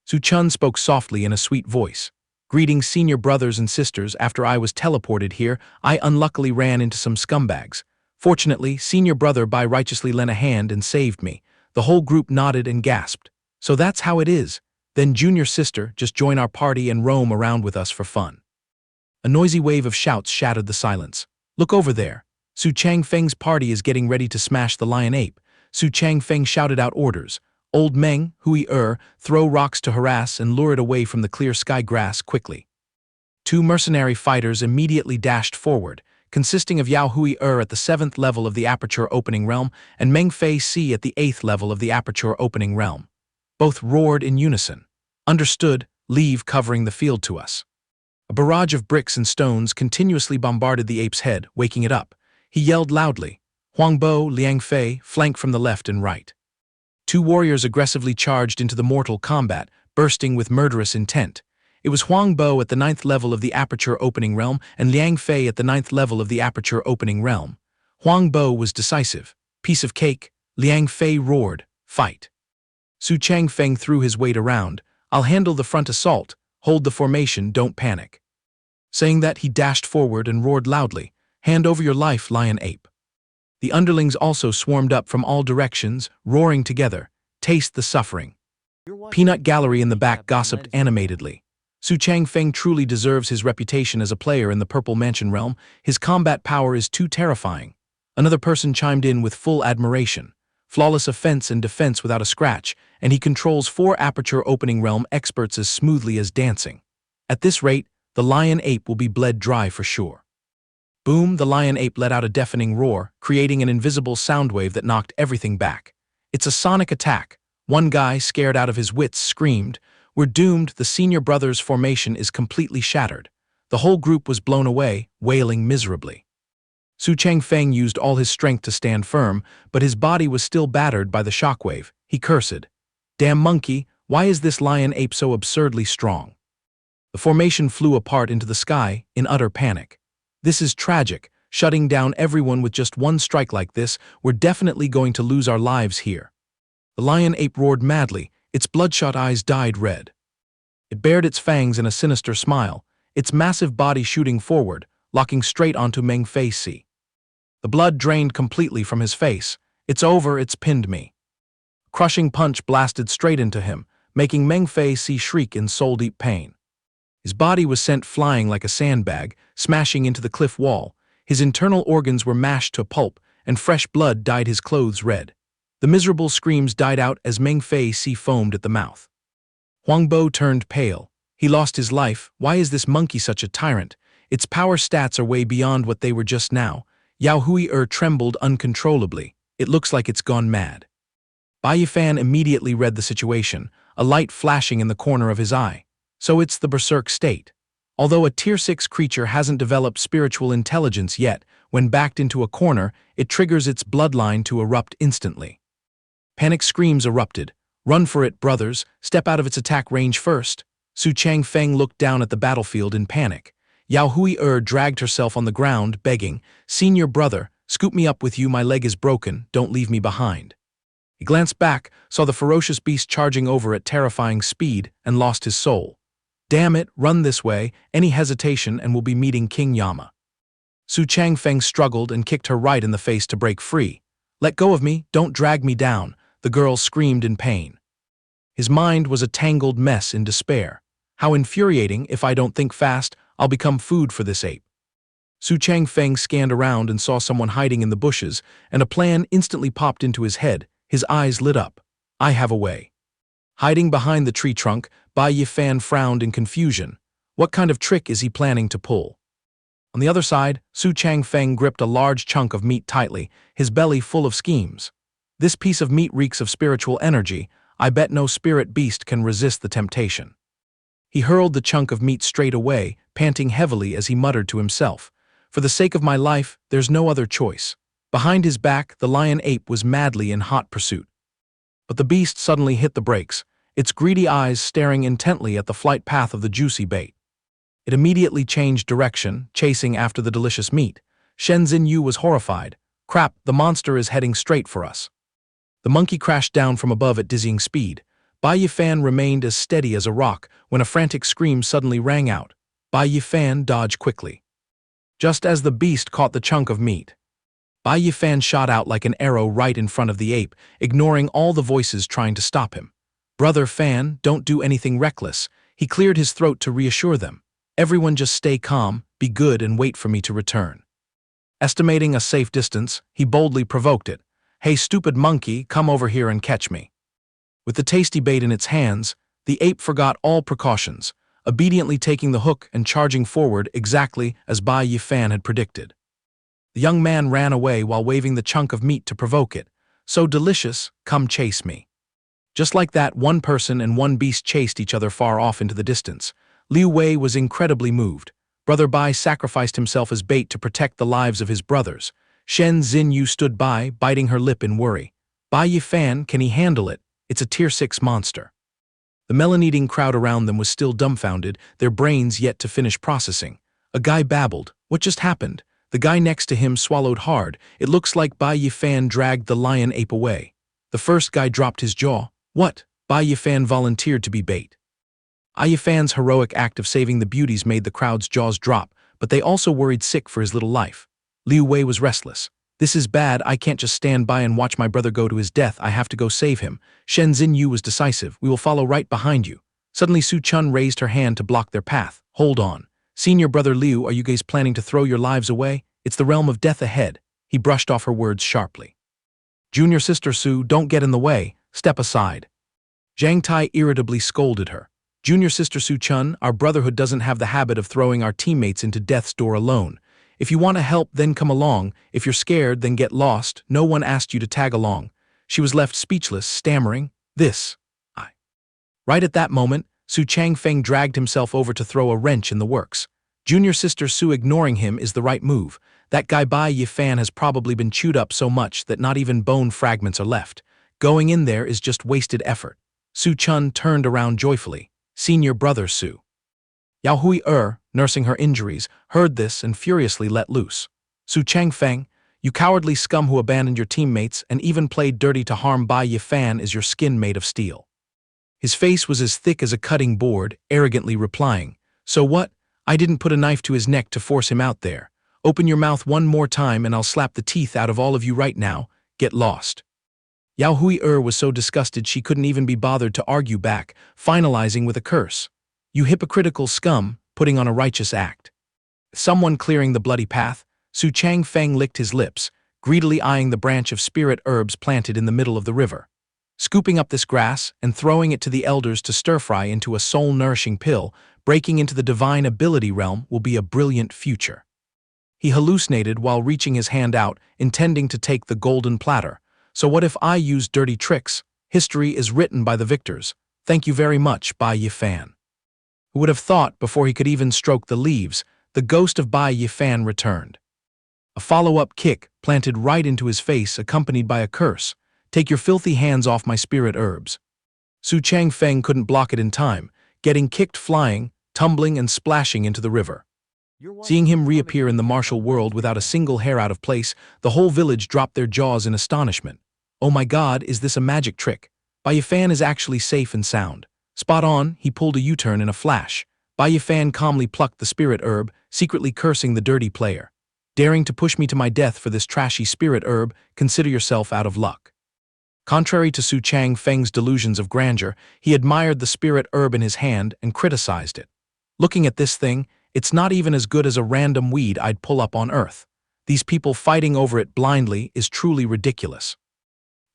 Su Chun spoke softly in a sweet voice. Greetings, senior brothers and sisters, after I was teleported here, I unluckily ran into some scumbags. Fortunately, senior brother Bai righteously lent a hand and saved me. The whole group nodded and gasped. So that's how it is. Then junior sister, just join our party and roam around with us for fun. A noisy wave of shouts shattered the silence. Look over there. Su Changfeng's party is getting ready to smash the lion ape. Su Changfeng shouted out orders. Old Meng, Hui throw rocks to harass and lure it away from the clear sky grass quickly. Two mercenary fighters immediately dashed forward, consisting of Yao Hui at the 7th level of the Aperture Opening Realm and Meng Fei Si at the 8th level of the Aperture Opening Realm. Both roared in unison. Understood, leave covering the field to us. A barrage of bricks and stones continuously bombarded the ape's head, waking it up. He yelled loudly. Huangbo, Liang Fei, flank from the left and right. Two warriors aggressively charged into the mortal combat, bursting with murderous intent. It was Huangbo at the 9th level of the Aperture Opening Realm and Liang Fei at the 9th level of the Aperture Opening Realm. Huangbo was decisive. Piece of cake, Liang Fei roared, fight. Su Changfeng threw his weight around. I'll handle the front assault. Hold the formation, don't panic. Saying that, he dashed forward and roared loudly, hand over your life, lion ape. The underlings also swarmed up from all directions, roaring together, taste the suffering. Peanut Gallery in the back gossiped animatedly. Su Changfeng truly deserves his reputation as a player in the Purple Mansion realm. His combat power is too terrifying. Another person chimed in with full admiration. Flawless offense and defense without a scratch, and he controls 4 Aperture Opening Realm experts as smoothly as dancing. At this rate, the lion ape will be bled dry for sure. Boom, the lion ape let out a deafening roar, creating an invisible sound wave that knocked everything back. It's a sonic attack. One guy, scared out of his wits, screamed, "We're doomed, the senior brothers' formation is completely shattered." The whole group was blown away, wailing miserably. Su Changfeng used all his strength to stand firm, but his body was still battered by the shockwave. He cursed. Damn monkey, why is this lion ape so absurdly strong? The formation flew apart into the sky in utter panic. This is tragic, shutting down everyone with just one strike like this. We're definitely going to lose our lives here. The lion ape roared madly, its bloodshot eyes dyed red. It bared its fangs in a sinister smile, its massive body shooting forward, locking straight onto Meng Fei Si. The blood drained completely from his face. It's over, it's pinned me. A crushing punch blasted straight into him, making Meng Fei Si shriek in soul-deep pain. His body was sent flying like a sandbag, smashing into the cliff wall. His internal organs were mashed to pulp, and fresh blood dyed his clothes red. The miserable screams died out as Meng Fei Si foamed at the mouth. Huangbo turned pale. He lost his life. Why is this monkey such a tyrant? Its power stats are way beyond what they were just now. Yao Hui trembled uncontrollably. It looks like it's gone mad. Bai Yi Fan immediately read the situation, a light flashing in the corner of his eye. So it's the berserk state. Although a Tier 6 creature hasn't developed spiritual intelligence yet, when backed into a corner, it triggers its bloodline to erupt instantly. Panic screams erupted. Run for it, brothers. Step out of its attack range first. Su Changfeng looked down at the battlefield in panic. Yao Hui dragged herself on the ground, begging, "Senior brother, scoop me up with you, my leg is broken, don't leave me behind." He glanced back, saw the ferocious beast charging over at terrifying speed, and lost his soul. Damn it, run this way, any hesitation and we'll be meeting King Yama. Su Changfeng struggled and kicked her right in the face to break free. "Let go of me, don't drag me down," the girl screamed in pain. His mind was a tangled mess in despair. How infuriating, if I don't think fast, I'll become food for this ape. Su Changfeng scanned around and saw someone hiding in the bushes, and a plan instantly popped into his head. His eyes lit up. I have a way. Hiding behind the tree trunk, Bai Yi Fan frowned in confusion. What kind of trick is he planning to pull? On the other side, Su Changfeng gripped a large chunk of meat tightly, his belly full of schemes. This piece of meat reeks of spiritual energy. I bet no spirit beast can resist the temptation. He hurled the chunk of meat straight away, panting heavily as he muttered to himself, "For the sake of my life, there's no other choice." Behind his back, the lion ape was madly in hot pursuit. But the beast suddenly hit the brakes, its greedy eyes staring intently at the flight path of the juicy bait. It immediately changed direction, chasing after the delicious meat. Shenzhen Yu was horrified. "Crap, the monster is heading straight for us." The monkey crashed down from above at dizzying speed. Bai Yi Fan remained as steady as a rock when a frantic scream suddenly rang out. Bai Yi Fan dodged quickly. Just as the beast caught the chunk of meat, Bai Yi Fan shot out like an arrow right in front of the ape, ignoring all the voices trying to stop him. Brother Fan, don't do anything reckless. He cleared his throat to reassure them. Everyone just stay calm, be good and wait for me to return. Estimating a safe distance, he boldly provoked it. Hey stupid monkey, come over here and catch me. With the tasty bait in its hands, the ape forgot all precautions, obediently taking the hook and charging forward exactly as Bai Yi Fan had predicted. The young man ran away while waving the chunk of meat to provoke it. So delicious, come chase me. Just like that, one person and one beast chased each other far off into the distance. Liu Wei was incredibly moved. Brother Bai sacrificed himself as bait to protect the lives of his brothers. Shen Xinyu stood by, biting her lip in worry. Bai Yi Fan, can he handle it? It's a tier 6 monster. The melon-eating crowd around them was still dumbfounded, their brains yet to finish processing. A guy babbled. What just happened? The guy next to him swallowed hard. It looks like Bai Yi Fan dragged the lion ape away. The first guy dropped his jaw. What? Bai Yi Fan volunteered to be bait. Bai Yi Fan's heroic act of saving the beauties made the crowd's jaws drop, but they also worried sick for his little life. Liu Wei was restless. This is bad, I can't just stand by and watch my brother go to his death, I have to go save him. Shen Xinyu was decisive, we will follow right behind you. Suddenly Su Chun raised her hand to block their path. Hold on. Senior brother Liu, are you guys planning to throw your lives away? It's the realm of death ahead. He brushed off her words sharply. Junior sister Su, don't get in the way, step aside. Zhang Tai irritably scolded her. Junior sister Su Chun, our brotherhood doesn't have the habit of throwing our teammates into death's door alone. If you want to help, then come along. If you're scared, then get lost. No one asked you to tag along. She was left speechless, stammering, I. Right at that moment, Su Changfeng dragged himself over to throw a wrench in the works. Junior sister Su ignoring him is the right move. That guy Bai Yi Fan has probably been chewed up so much that not even bone fragments are left. Going in there is just wasted effort. Su Chun turned around joyfully. Senior brother Su. Yao Hui nursing her injuries, heard this and furiously let loose. Su Changfeng, you cowardly scum who abandoned your teammates and even played dirty to harm Bai Yi Fan, is your skin made of steel. His face was as thick as a cutting board, arrogantly replying, so what? I didn't put a knife to his neck to force him out there. Open your mouth one more time and I'll slap the teeth out of all of you right now. Get lost. Yao Hui was so disgusted she couldn't even be bothered to argue back, finalizing with a curse. You hypocritical scum, putting on a righteous act. Someone clearing the bloody path, Su Changfeng licked his lips, greedily eyeing the branch of spirit herbs planted in the middle of the river. Scooping up this grass and throwing it to the elders to stir-fry into a soul-nourishing pill, breaking into the divine ability realm will be a brilliant future. He hallucinated while reaching his hand out, intending to take the golden platter. So what if I use dirty tricks? History is written by the victors. Thank you very much, Bai Yi Fan. Who would have thought, before he could even stroke the leaves, the ghost of Bai Yi Fan returned. A follow-up kick planted right into his face, accompanied by a curse. Take your filthy hands off my spirit herbs. Su Changfeng couldn't block it in time, getting kicked flying, tumbling and splashing into the river. Seeing him reappear in the martial world without a single hair out of place, the whole village dropped their jaws in astonishment. Oh my god, is this a magic trick? Bai Yi Fan is actually safe and sound. Spot on, he pulled a U-turn in a flash. Bai Yi Fan calmly plucked the spirit herb, secretly cursing the dirty player. Daring to push me to my death for this trashy spirit herb, consider yourself out of luck. Contrary to Su Changfeng's delusions of grandeur, he admired the spirit herb in his hand and criticized it. Looking at this thing, it's not even as good as a random weed I'd pull up on Earth. These people fighting over it blindly is truly ridiculous.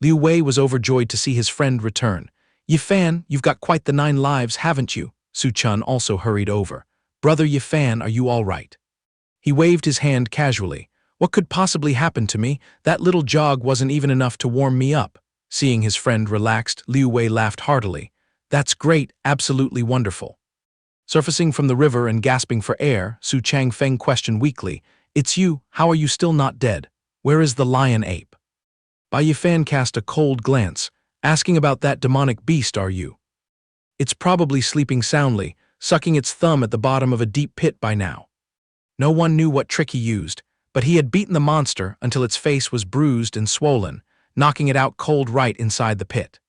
Liu Wei was overjoyed to see his friend return. Yi Fan, you've got quite the 9 lives, haven't you? Su Chun also hurried over. Brother Yi Fan, are you all right? He waved his hand casually. What could possibly happen to me? That little jog wasn't even enough to warm me up. Seeing his friend relaxed, Liu Wei laughed heartily. That's great, absolutely wonderful. Surfacing from the river and gasping for air, Su Changfeng questioned weakly, It's you, how are you still not dead? Where is the lion ape? Bai Yi Fan cast a cold glance. Asking about that demonic beast, are you? It's probably sleeping soundly, sucking its thumb at the bottom of a deep pit by now. No one knew what trick he used, but he had beaten the monster until its face was bruised and swollen, knocking it out cold right inside the pit.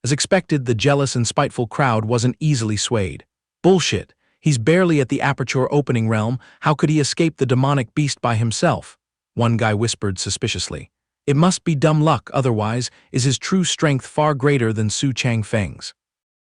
As expected, the jealous and spiteful crowd wasn't easily swayed. Bullshit, he's barely at the aperture opening realm, how could he escape the demonic beast by himself? One guy whispered suspiciously. It must be dumb luck, otherwise is his true strength far greater than Su Changfeng's.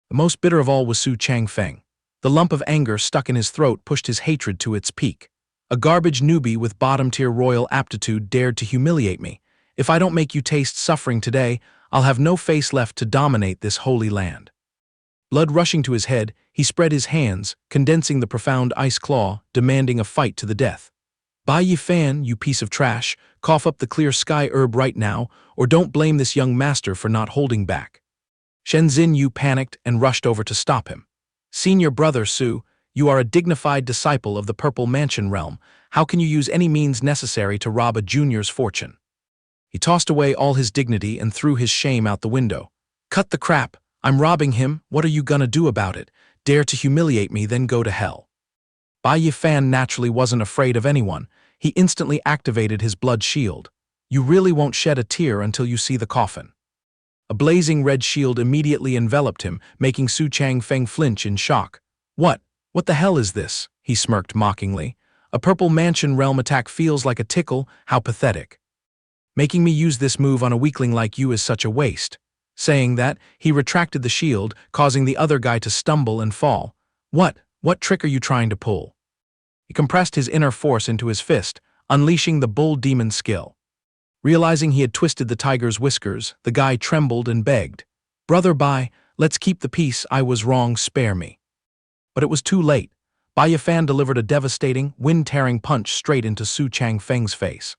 The most bitter of all was Su Changfeng. The lump of anger stuck in his throat pushed his hatred to its peak. A garbage newbie with bottom-tier royal aptitude dared to humiliate me. If I don't make you taste suffering today, I'll have no face left to dominate this holy land. Blood rushing to his head, he spread his hands, condensing the profound ice claw, demanding a fight to the death. Bai Yi Fan, you piece of trash, cough up the clear sky herb right now, or don't blame this young master for not holding back. Shenzhen Yu panicked and rushed over to stop him. Senior brother Su, you are a dignified disciple of the Purple Mansion realm. How can you use any means necessary to rob a junior's fortune? He tossed away all his dignity and threw his shame out the window. Cut the crap. I'm robbing him. What are you gonna do about it? Dare to humiliate me, then go to hell. Bai Yi Fan naturally wasn't afraid of anyone. He instantly activated his blood shield. You really won't shed a tear until you see the coffin. A blazing red shield immediately enveloped him, making Su Changfeng flinch in shock. What the hell is this? He smirked mockingly. A Purple Mansion realm attack feels like a tickle, how pathetic. Making me use this move on a weakling like you is such a waste. Saying that, he retracted the shield, causing the other guy to stumble and fall. What trick are you trying to pull? He compressed his inner force into his fist, unleashing the bull demon skill. Realizing he had twisted the tiger's whiskers, the guy trembled and begged. Brother Bai, let's keep the peace, I was wrong, spare me. But it was too late. Bai Yi Fan delivered a devastating, wind-tearing punch straight into Su Changfeng's face.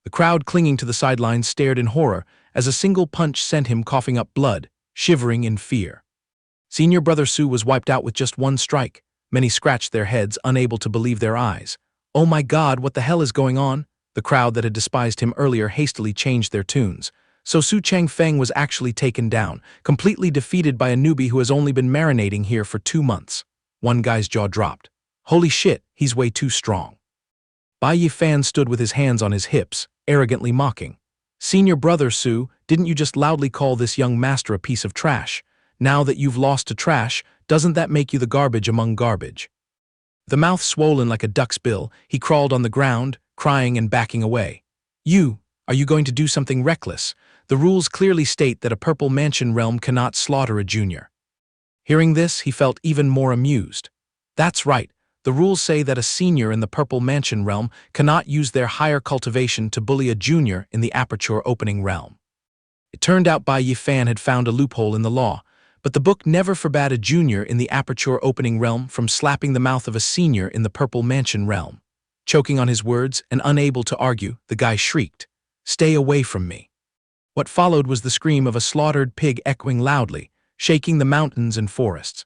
The crowd clinging to the sidelines stared in horror as a single punch sent him coughing up blood, shivering in fear. Senior brother Su was wiped out with just one strike. Many scratched their heads, unable to believe their eyes. Oh my God, what the hell is going on? The crowd that had despised him earlier hastily changed their tunes. So Su Changfeng was actually taken down, completely defeated by a newbie who has only been marinating here for 2 months. One guy's jaw dropped. Holy shit, he's way too strong. Bai Yi Fan stood with his hands on his hips, arrogantly mocking. Senior brother Su, didn't you just loudly call this young master a piece of trash? Now that you've lost to trash, doesn't that make you the garbage among garbage? The mouth swollen like a duck's bill, he crawled on the ground, crying and backing away. Are you going to do something reckless? The rules clearly state that a Purple Mansion realm cannot slaughter a junior. Hearing this, he felt even more amused. That's right, the rules say that a senior in the Purple Mansion realm cannot use their higher cultivation to bully a junior in the Aperture Opening realm. It turned out Bai Yi Fan had found a loophole in the law, but the book never forbade a junior in the Aperture Opening realm from slapping the mouth of a senior in the Purple Mansion realm. Choking on his words and unable to argue, the guy shrieked, "Stay away from me." What followed was the scream of a slaughtered pig echoing loudly, shaking the mountains and forests.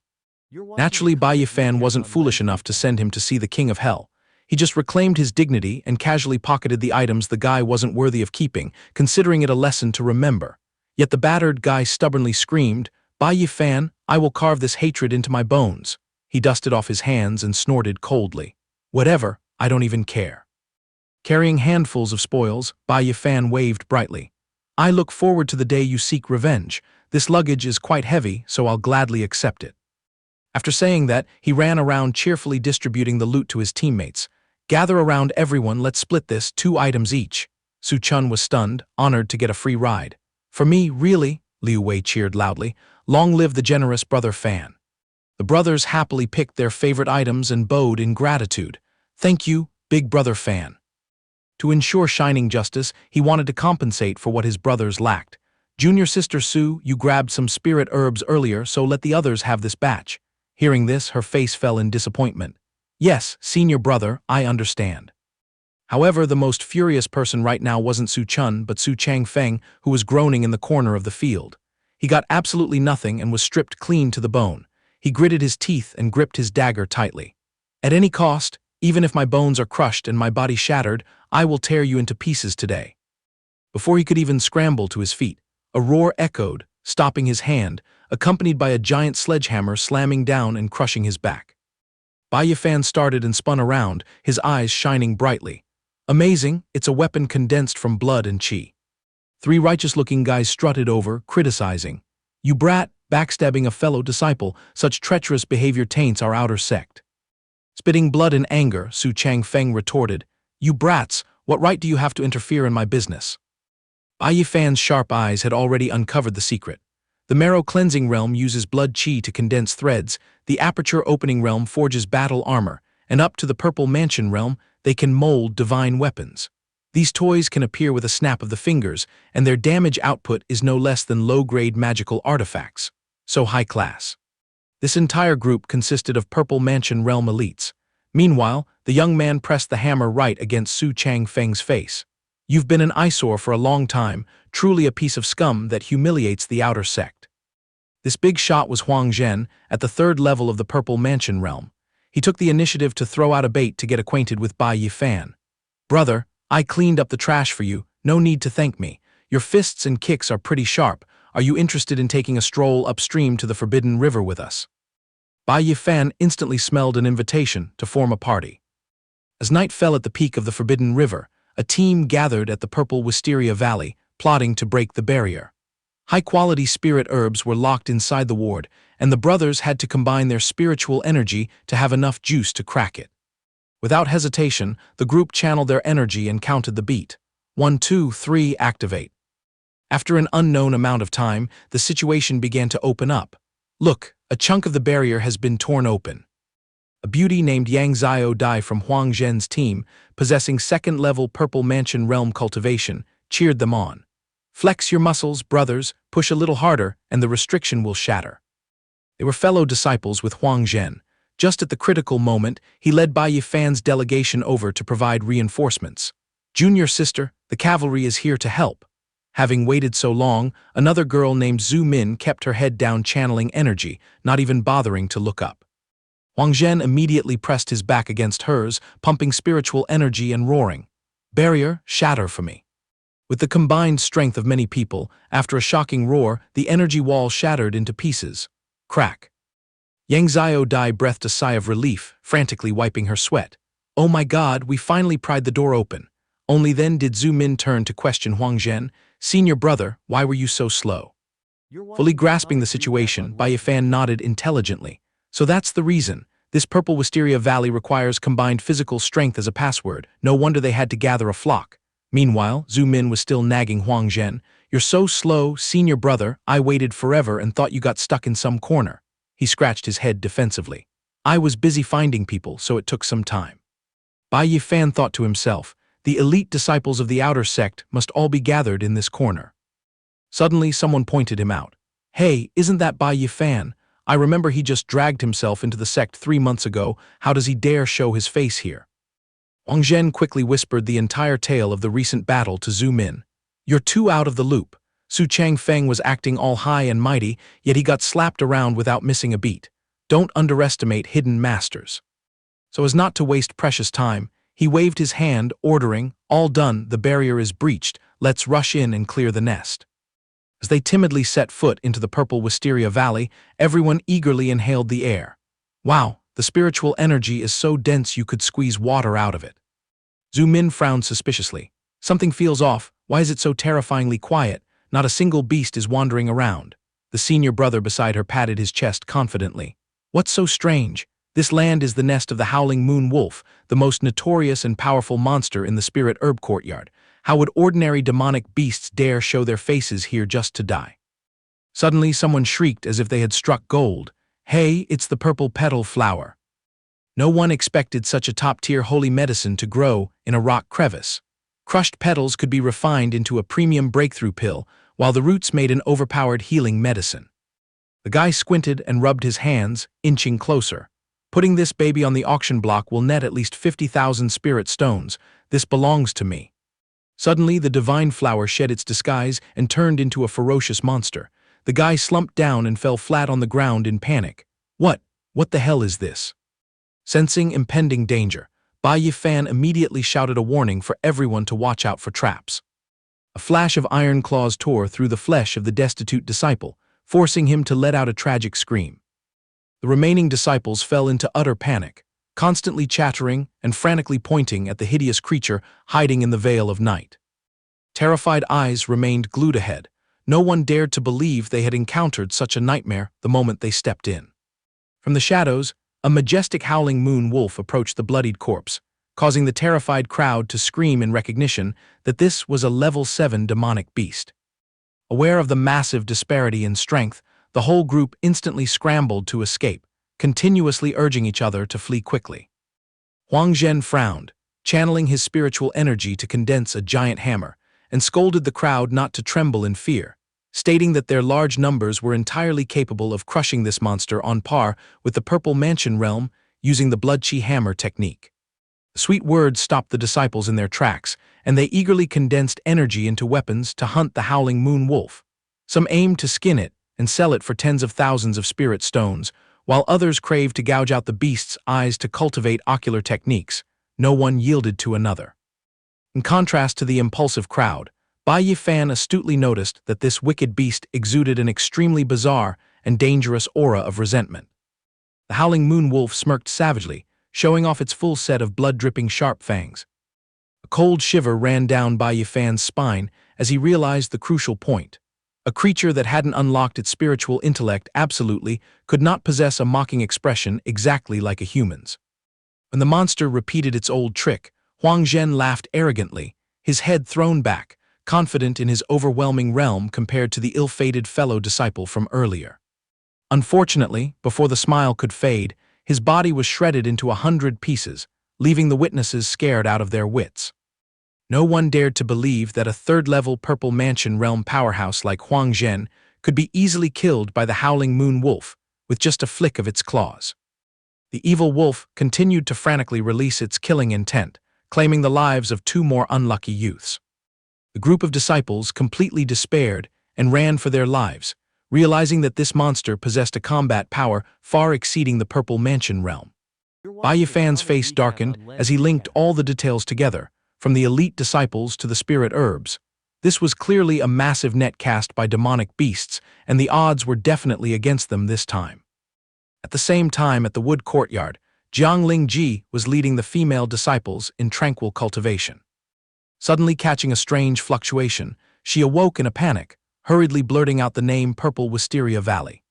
Naturally, Bai Yi Fan wasn't foolish enough to send him to see the king of hell. He just reclaimed his dignity and casually pocketed the items the guy wasn't worthy of keeping, considering it a lesson to remember. Yet the battered guy stubbornly screamed, "Bai Yi Fan, I will carve this hatred into my bones." He dusted off his hands and snorted coldly. Whatever, I don't even care. Carrying handfuls of spoils, Bai Yi Fan waved brightly. I look forward to the day you seek revenge. This luggage is quite heavy, so I'll gladly accept it. After saying that, he ran around cheerfully distributing the loot to his teammates. Gather around everyone, let's split this, 2 items each. Su Chun was stunned, honored to get a free ride. For me, really? Liu Wei cheered loudly. Long live the generous brother Fan. The brothers happily picked their favorite items and bowed in gratitude. Thank you, big brother Fan. To ensure shining justice, he wanted to compensate for what his brothers lacked. Junior sister Su, you grabbed some spirit herbs earlier, so let the others have this batch. Hearing this, her face fell in disappointment. Yes, senior brother, I understand. However, the most furious person right now wasn't Su Chun, but Su Changfeng, who was groaning in the corner of the field. He got absolutely nothing and was stripped clean to the bone. He gritted his teeth and gripped his dagger tightly. At any cost, even if my bones are crushed and my body shattered, I will tear you into pieces today. Before he could even scramble to his feet, a roar echoed, stopping his hand, accompanied by a giant sledgehammer slamming down and crushing his back. Bai Yi Fan started and spun around, his eyes shining brightly. Amazing, it's a weapon condensed from blood and chi. 3 righteous-looking guys strutted over, criticizing. You brat, backstabbing a fellow disciple, such treacherous behavior taints our outer sect. Spitting blood in anger, Su Changfeng retorted, You brats, what right do you have to interfere in my business? Bai Yi Fan's sharp eyes had already uncovered the secret. The marrow cleansing realm uses blood chi to condense threads, the aperture opening realm forges battle armor, and up to the purple mansion realm, they can mold divine weapons. These toys can appear with a snap of the fingers, and their damage output is no less than low-grade magical artifacts. So high class. This entire group consisted of purple mansion realm elites. Meanwhile, the young man pressed the hammer right against Su Changfeng's face. You've been an eyesore for a long time, truly a piece of scum that humiliates the outer sect. This big shot was Huang Zhen, at the third level of the purple mansion realm. He took the initiative to throw out a bait to get acquainted with Bai Yi Fan. Brother, I cleaned up the trash for you, no need to thank me. Your fists and kicks are pretty sharp. Are you interested in taking a stroll upstream to the Forbidden River with us? Bai Yi Fan instantly smelled an invitation to form a party. As night fell at the peak of the Forbidden River, a team gathered at the purple Wisteria Valley, plotting to break the barrier. High-quality spirit herbs were locked inside the ward, and the brothers had to combine their spiritual energy to have enough juice to crack it. Without hesitation, the group channeled their energy and counted the beat. 1, 2, 3, activate. After an unknown amount of time, the situation began to open up. Look, a chunk of the barrier has been torn open. A beauty named Yang Xiao Dai from Huang Zhen's team, possessing second-level Purple Mansion Realm cultivation, cheered them on. Flex your muscles, brothers, push a little harder, and the restriction will shatter. They were fellow disciples with Huang Zhen. Just at the critical moment, he led Bai Yi Fan's delegation over to provide reinforcements. Junior sister, the cavalry is here to help. Having waited so long, another girl named Zhu Min kept her head down channeling energy, not even bothering to look up. Huang Zhen immediately pressed his back against hers, pumping spiritual energy and roaring. Barrier, shatter for me. With the combined strength of many people, after a shocking roar, the energy wall shattered into pieces. Crack. Yang Xiao Dai breathed a sigh of relief, frantically wiping her sweat. Oh my god, we finally pried the door open. Only then did Zhu Min turn to question Huang Zhen. Senior brother, why were you so slow? Fully grasping the situation, Bai Yi Fan nodded intelligently. So that's the reason. This purple Wisteria Valley requires combined physical strength as a password. No wonder they had to gather a flock. Meanwhile, Zhu Min was still nagging Huang Zhen. You're so slow, senior brother, I waited forever and thought you got stuck in some corner. He scratched his head defensively. I was busy finding people, so it took some time. Bai Yi Fan thought to himself, the elite disciples of the outer sect must all be gathered in this corner. Suddenly, someone pointed him out. Hey, isn't that Bai Yi Fan? I remember he just dragged himself into the sect 3 months ago. How does he dare show his face here? Huang Zhen quickly whispered the entire tale of the recent battle to Zhu Min. You're too out of the loop. Su Changfeng was acting all high and mighty, yet he got slapped around without missing a beat. Don't underestimate hidden masters. So as not to waste precious time, he waved his hand, ordering, all done, the barrier is breached, let's rush in and clear the nest. As they timidly set foot into the purple Wisteria Valley, everyone eagerly inhaled the air. Wow, the spiritual energy is so dense you could squeeze water out of it. Zhu Min frowned suspiciously. Something feels off, why is it so terrifyingly quiet? Not a single beast is wandering around. The senior brother beside her patted his chest confidently. What's so strange? This land is the nest of the Howling Moon Wolf, the most notorious and powerful monster in the Spirit Herb Courtyard. How would ordinary demonic beasts dare show their faces here just to die? Suddenly someone shrieked as if they had struck gold. Hey, it's the purple petal flower. No one expected such a top-tier holy medicine to grow in a rock crevice. Crushed petals could be refined into a premium breakthrough pill, while the roots made an overpowered healing medicine. The guy squinted and rubbed his hands, inching closer. Putting this baby on the auction block will net at least 50,000 spirit stones. This belongs to me. Suddenly, the divine flower shed its disguise and turned into a ferocious monster. The guy slumped down and fell flat on the ground in panic. What the hell is this? Sensing impending danger, Bai Yi Fan immediately shouted a warning for everyone to watch out for traps. A flash of iron claws tore through the flesh of the destitute disciple, forcing him to let out a tragic scream. The remaining disciples fell into utter panic, constantly chattering and frantically pointing at the hideous creature hiding in the veil of night. Terrified eyes remained glued ahead. No one dared to believe they had encountered such a nightmare the moment they stepped in. From the shadows, a majestic howling moon wolf approached the bloodied corpse. causing the terrified crowd to scream in recognition that this was a level 7 demonic beast. Aware of the massive disparity in strength, the whole group instantly scrambled to escape, continuously urging each other to flee quickly. Huang Zhen frowned, channeling his spiritual energy to condense a giant hammer, and scolded the crowd not to tremble in fear, stating that their large numbers were entirely capable of crushing this monster on par with the Purple Mansion realm using the blood-chi hammer technique. The sweet words stopped the disciples in their tracks, and they eagerly condensed energy into weapons to hunt the howling moon wolf. Some aimed to skin it and sell it for tens of thousands of spirit stones, while others craved to gouge out the beast's eyes to cultivate ocular techniques. No one yielded to another. In contrast to the impulsive crowd, Bai Yi Fan astutely noticed that this wicked beast exuded an extremely bizarre and dangerous aura of resentment. The howling moon wolf smirked savagely, showing off its full set of blood-dripping sharp fangs. A cold shiver ran down Bai Yi Fan's spine as he realized the crucial point. A creature that hadn't unlocked its spiritual intellect absolutely could not possess a mocking expression exactly like a human's. When the monster repeated its old trick, Huang Zhen laughed arrogantly, his head thrown back, confident in his overwhelming realm compared to the ill-fated fellow disciple from earlier. Unfortunately, before the smile could fade, his body was shredded into 100 pieces, leaving the witnesses scared out of their wits. No one dared to believe that a third-level Purple Mansion realm powerhouse like Huang Zhen could be easily killed by the howling moon wolf with just a flick of its claws. The evil wolf continued to frantically release its killing intent, claiming the lives of 2 more unlucky youths. The group of disciples completely despaired and ran for their lives, realizing that this monster possessed a combat power far exceeding the Purple Mansion realm. Bai Yi Fan's face darkened as he linked all the details together, from the elite disciples to the spirit herbs. This was clearly a massive net cast by demonic beasts, and the odds were definitely against them this time. At the same time, at the wood courtyard, Jiang Lingji was leading the female disciples in tranquil cultivation. Suddenly catching a strange fluctuation, she awoke in a panic, hurriedly blurting out the name Purple Wisteria Valley.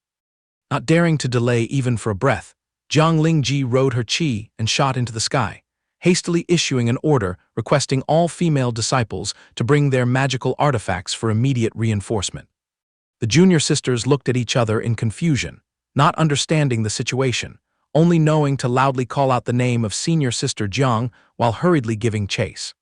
Not daring to delay even for a breath, Jiang Lingji rode her chi and shot into the sky, hastily issuing an order requesting all female disciples to bring their magical artifacts for immediate reinforcement. The junior sisters looked at each other in confusion, not understanding the situation, only knowing to loudly call out the name of senior sister Jiang while hurriedly giving chase.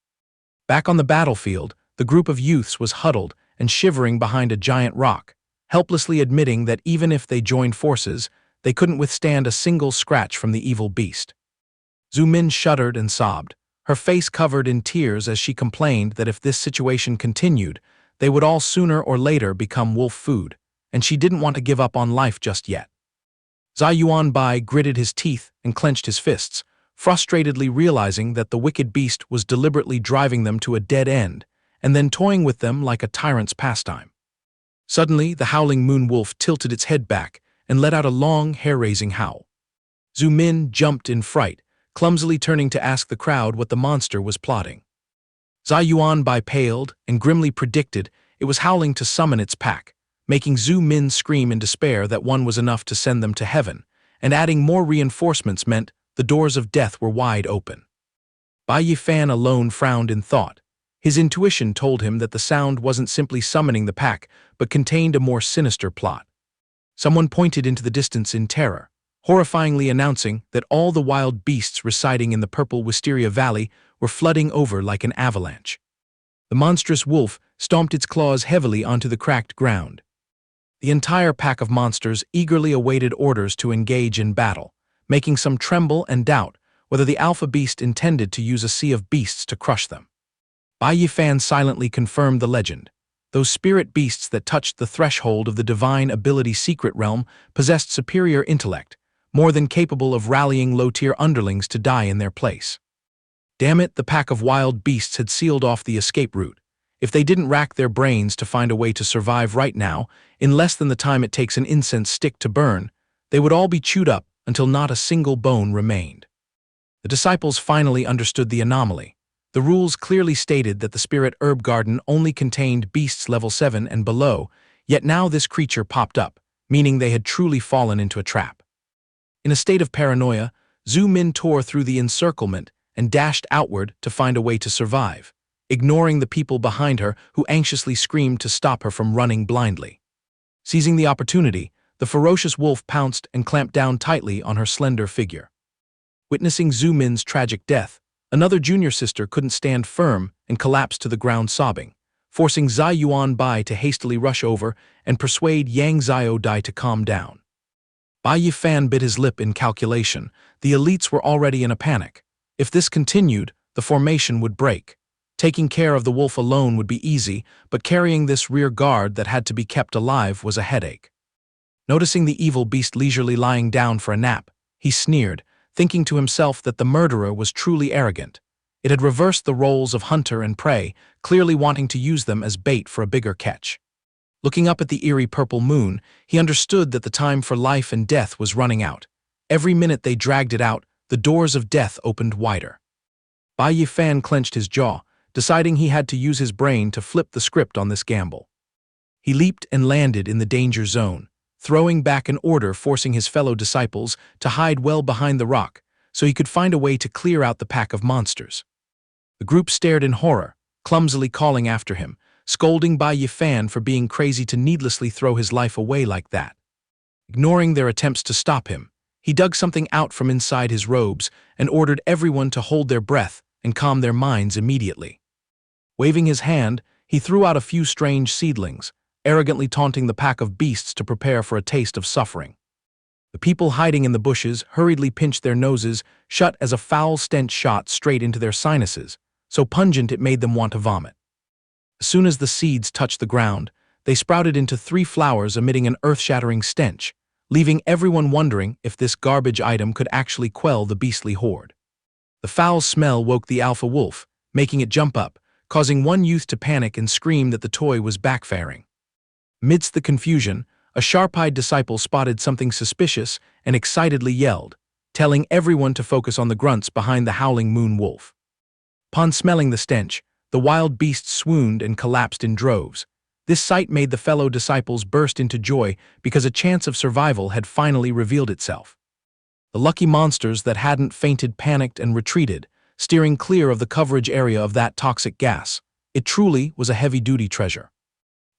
Back on the battlefield, the group of youths was huddled and shivering behind a giant rock, helplessly admitting that even if they joined forces, they couldn't withstand a single scratch from the evil beast. Zhu Min shuddered and sobbed, her face covered in tears as she complained that if this situation continued, they would all sooner or later become wolf food, and she didn't want to give up on life just yet. Zai Yuanbai gritted his teeth and clenched his fists, frustratedly realizing that the wicked beast was deliberately driving them to a dead end, and then toying with them like a tyrant's pastime. Suddenly, the howling moon wolf tilted its head back and let out a long, hair-raising howl. Zhu Min jumped in fright, clumsily turning to ask the crowd what the monster was plotting. Zai Yuanbai paled and grimly predicted it was howling to summon its pack, making Zhu Min scream in despair that one was enough to send them to heaven, and adding more reinforcements meant the doors of death were wide open. Bai Yi Fan alone frowned in thought. His intuition told him that the sound wasn't simply summoning the pack, but contained a more sinister plot. Someone pointed into the distance in terror, horrifyingly announcing that all the wild beasts residing in the Purple Wisteria Valley were flooding over like an avalanche. The monstrous wolf stomped its claws heavily onto the cracked ground. The entire pack of monsters eagerly awaited orders to engage in battle, making some tremble and doubt whether the alpha beast intended to use a sea of beasts to crush them. Bai Yi Fan silently confirmed the legend. Those spirit beasts that touched the threshold of the divine ability secret realm possessed superior intellect, more than capable of rallying low-tier underlings to die in their place. Damn it, the pack of wild beasts had sealed off the escape route. If they didn't rack their brains to find a way to survive right now, in less than the time it takes an incense stick to burn, they would all be chewed up until not a single bone remained. The disciples finally understood the anomaly. The rules clearly stated that the spirit herb garden only contained beasts level 7 and below, yet now this creature popped up, meaning they had truly fallen into a trap. In a state of paranoia, Zhu Min tore through the encirclement and dashed outward to find a way to survive, ignoring the people behind her who anxiously screamed to stop her from running blindly. Seizing the opportunity, the ferocious wolf pounced and clamped down tightly on her slender figure. Witnessing Zhu Min's tragic death, another junior sister couldn't stand firm and collapsed to the ground sobbing, forcing Zai Yuanbai to hastily rush over and persuade Yang Xiaodai to calm down. Bai Yi Fan bit his lip in calculation. The elites were already in a panic. If this continued, the formation would break. Taking care of the wolf alone would be easy, but carrying this rear guard that had to be kept alive was a headache. Noticing the evil beast leisurely lying down for a nap, he sneered, thinking to himself that the murderer was truly arrogant. It had reversed the roles of hunter and prey, clearly wanting to use them as bait for a bigger catch. Looking up at the eerie purple moon, he understood that the time for life and death was running out. Every minute they dragged it out, the doors of death opened wider. Bai Yi Fan clenched his jaw, deciding he had to use his brain to flip the script on this gamble. He leaped and landed in the danger zone, throwing back an order forcing his fellow disciples to hide well behind the rock so he could find a way to clear out the pack of monsters. The group stared in horror, clumsily calling after him, scolding Bai Yi Fan for being crazy to needlessly throw his life away like that. Ignoring their attempts to stop him, he dug something out from inside his robes and ordered everyone to hold their breath and calm their minds immediately. Waving his hand, he threw out a few strange seedlings, arrogantly taunting the pack of beasts to prepare for a taste of suffering. The people hiding in the bushes hurriedly pinched their noses shut as a foul stench shot straight into their sinuses, so pungent it made them want to vomit. As soon as the seeds touched the ground, they sprouted into 3 flowers emitting an earth-shattering stench, leaving everyone wondering if this garbage item could actually quell the beastly horde. The foul smell woke the alpha wolf, making it jump up, causing one youth to panic and scream that the toy was backfiring. Amidst the confusion, a sharp-eyed disciple spotted something suspicious and excitedly yelled, telling everyone to focus on the grunts behind the howling moon wolf. Upon smelling the stench, the wild beast swooned and collapsed in droves. This sight made the fellow disciples burst into joy because a chance of survival had finally revealed itself. The lucky monsters that hadn't fainted panicked and retreated, steering clear of the coverage area of that toxic gas. It truly was a heavy-duty treasure.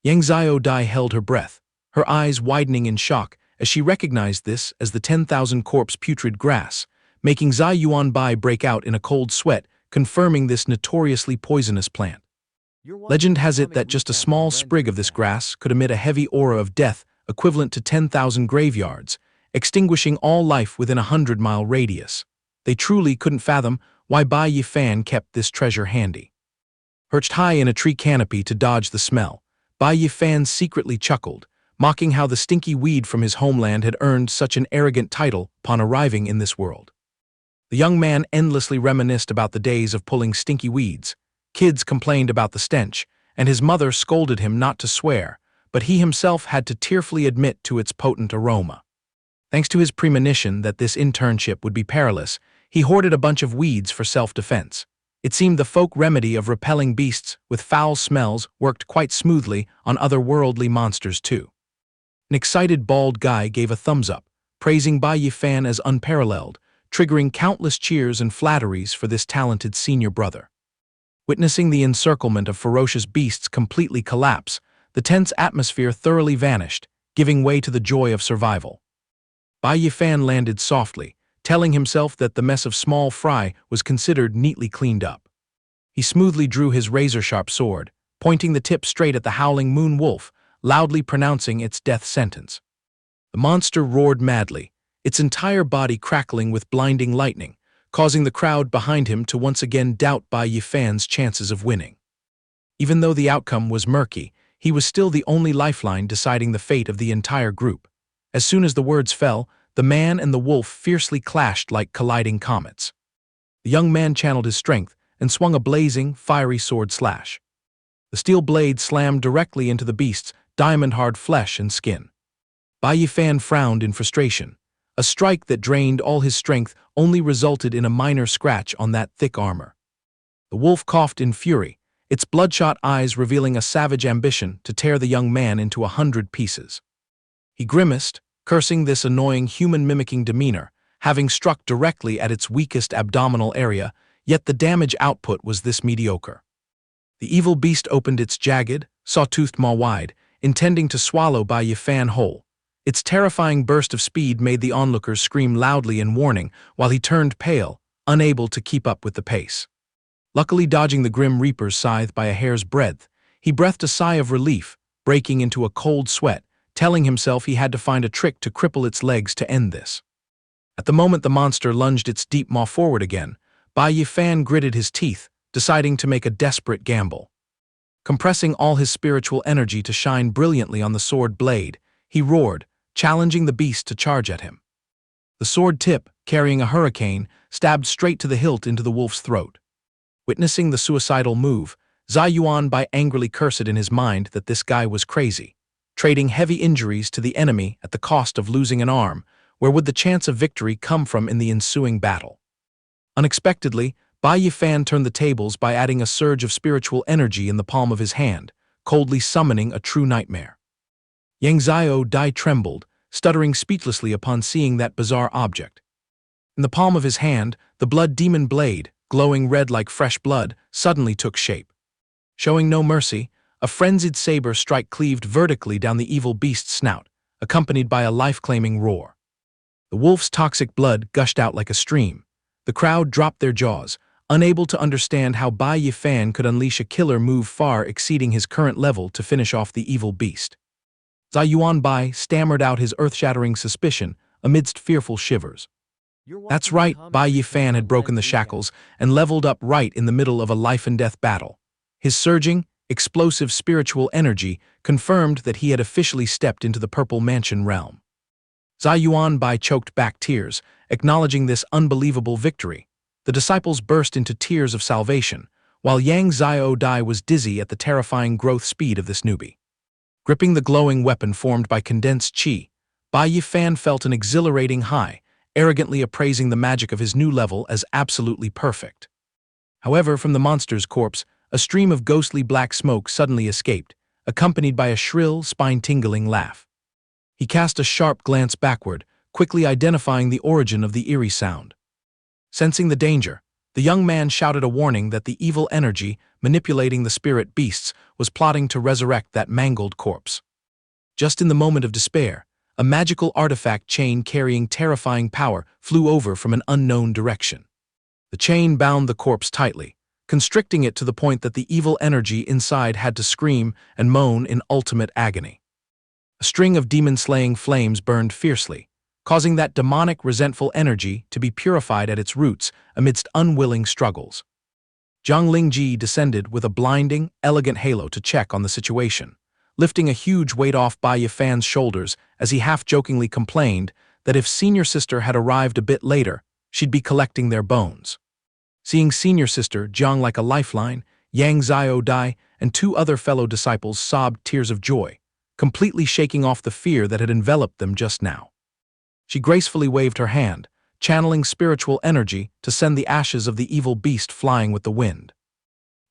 Yang Xiaodai held her breath, her eyes widening in shock as she recognized this as the 10,000 corpse putrid grass, making Zai Yuanbai break out in a cold sweat, confirming this notoriously poisonous plant. Legend has it that just a small sprig of this grass could emit a heavy aura of death equivalent to 10,000 graveyards, extinguishing all life within a 100-mile radius. They truly couldn't fathom why Bai Yi Fan kept this treasure handy. Perched high in a tree canopy to dodge the smell, Bai Yi Fan secretly chuckled, mocking how the stinky weed from his homeland had earned such an arrogant title upon arriving in this world. The young man endlessly reminisced about the days of pulling stinky weeds. Kids complained about the stench, and his mother scolded him not to swear, but he himself had to tearfully admit to its potent aroma. Thanks to his premonition that this internship would be perilous, he hoarded a bunch of weeds for self-defense. It seemed the folk remedy of repelling beasts with foul smells worked quite smoothly on otherworldly monsters too. An excited bald guy gave a thumbs up, praising Bai Yi Fan as unparalleled, triggering countless cheers and flatteries for this talented senior brother. Witnessing the encirclement of ferocious beasts completely collapse, the tense atmosphere thoroughly vanished, giving way to the joy of survival. Bai Yi Fan landed softly, telling himself that the mess of small fry was considered neatly cleaned up. He smoothly drew his razor-sharp sword, pointing the tip straight at the howling moon wolf, loudly pronouncing its death sentence. The monster roared madly, its entire body crackling with blinding lightning, causing the crowd behind him to once again doubt Bai Yi Fan's chances of winning. Even though the outcome was murky, he was still the only lifeline deciding the fate of the entire group. As soon as the words fell, the man and the wolf fiercely clashed like colliding comets. The young man channeled his strength and swung a blazing, fiery sword slash. The steel blade slammed directly into the beast's diamond-hard flesh and skin. Bai Yi Fan frowned in frustration. A strike that drained all his strength only resulted in a minor scratch on that thick armor. The wolf coughed in fury, its bloodshot eyes revealing a savage ambition to tear the young man into 100 pieces. He grimaced, cursing this annoying human-mimicking demeanor, having struck directly at its weakest abdominal area, yet the damage output was this mediocre. The evil beast opened its jagged, saw-toothed maw wide, intending to swallow Bai Yi Fan whole. Its terrifying burst of speed made the onlookers scream loudly in warning, while he turned pale, unable to keep up with the pace. Luckily dodging the grim reaper's scythe by a hair's breadth, he breathed a sigh of relief, breaking into a cold sweat, telling himself he had to find a trick to cripple its legs to end this. At the moment the monster lunged its deep maw forward again, Bai Yi Fan gritted his teeth, deciding to make a desperate gamble. Compressing all his spiritual energy to shine brilliantly on the sword blade, he roared, challenging the beast to charge at him. The sword tip, carrying a hurricane, stabbed straight to the hilt into the wolf's throat. Witnessing the suicidal move, Zai Yuanbai angrily cursed in his mind that this guy was crazy, trading heavy injuries to the enemy at the cost of losing an arm. Where would the chance of victory come from in the ensuing battle? Unexpectedly, Bai Yi Fan turned the tables by adding a surge of spiritual energy in the palm of his hand, coldly summoning a true nightmare. Yang Xiao Dai trembled, stuttering speechlessly upon seeing that bizarre object. In the palm of his hand, the blood demon blade, glowing red like fresh blood, suddenly took shape. Showing no mercy, a frenzied saber strike cleaved vertically down the evil beast's snout, accompanied by a life-claiming roar. The wolf's toxic blood gushed out like a stream. The crowd dropped their jaws, unable to understand how Bai Yi Fan could unleash a killer move far exceeding his current level to finish off the evil beast. Zai Yuanbai stammered out his earth-shattering suspicion amidst fearful shivers. That's right, Bai Yi Fan had broken the shackles and leveled up right in the middle of a life-and-death battle. His surging, explosive spiritual energy confirmed that he had officially stepped into the Purple Mansion realm. Zai Yuanbai choked back tears, acknowledging this unbelievable victory. The disciples burst into tears of salvation, while Yang Xiao Dai was dizzy at the terrifying growth speed of this newbie. Gripping the glowing weapon formed by condensed qi, Bai Yi Fan felt an exhilarating high, arrogantly appraising the magic of his new level as absolutely perfect. However, from the monster's corpse, a stream of ghostly black smoke suddenly escaped, accompanied by a shrill, spine-tingling laugh. He cast a sharp glance backward, quickly identifying the origin of the eerie sound. Sensing the danger, the young man shouted a warning that the evil energy, manipulating the spirit beasts, was plotting to resurrect that mangled corpse. Just in the moment of despair, a magical artifact chain carrying terrifying power flew over from an unknown direction. The chain bound the corpse tightly, constricting it to the point that the evil energy inside had to scream and moan in ultimate agony. A string of demon-slaying flames burned fiercely, causing that demonic, resentful energy to be purified at its roots amidst unwilling struggles. Zhang Lingji descended with a blinding, elegant halo to check on the situation, lifting a huge weight off Bai Yi Fan's shoulders as he half-jokingly complained that if Senior Sister had arrived a bit later, she'd be collecting their bones. Seeing Senior Sister Zhang like a lifeline, Yang Xiao Dai and two other fellow disciples sobbed tears of joy, completely shaking off the fear that had enveloped them just now. She gracefully waved her hand, channeling spiritual energy to send the ashes of the evil beast flying with the wind.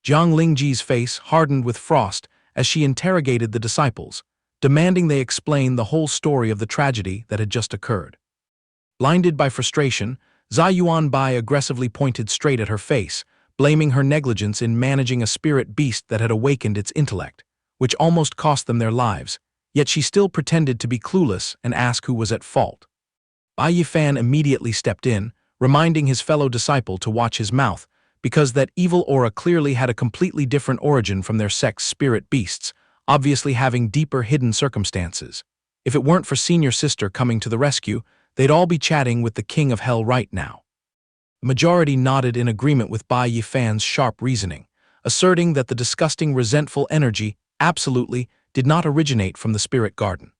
Zhang Lingji's face hardened with frost as she interrogated the disciples, demanding they explain the whole story of the tragedy that had just occurred. Blinded by frustration, Zai Yuanbai aggressively pointed straight at her face, blaming her negligence in managing a spirit beast that had awakened its intellect, which almost cost them their lives, yet she still pretended to be clueless and asked who was at fault. Bai Yi Fan immediately stepped in, reminding his fellow disciple to watch his mouth, because that evil aura clearly had a completely different origin from their sect's spirit beasts, obviously having deeper hidden circumstances. If it weren't for Senior Sister coming to the rescue, they'd all be chatting with the King of Hell right now. The majority nodded in agreement with Bai Yi Fan's sharp reasoning, asserting that the disgusting resentful energy absolutely did not originate from the spirit garden.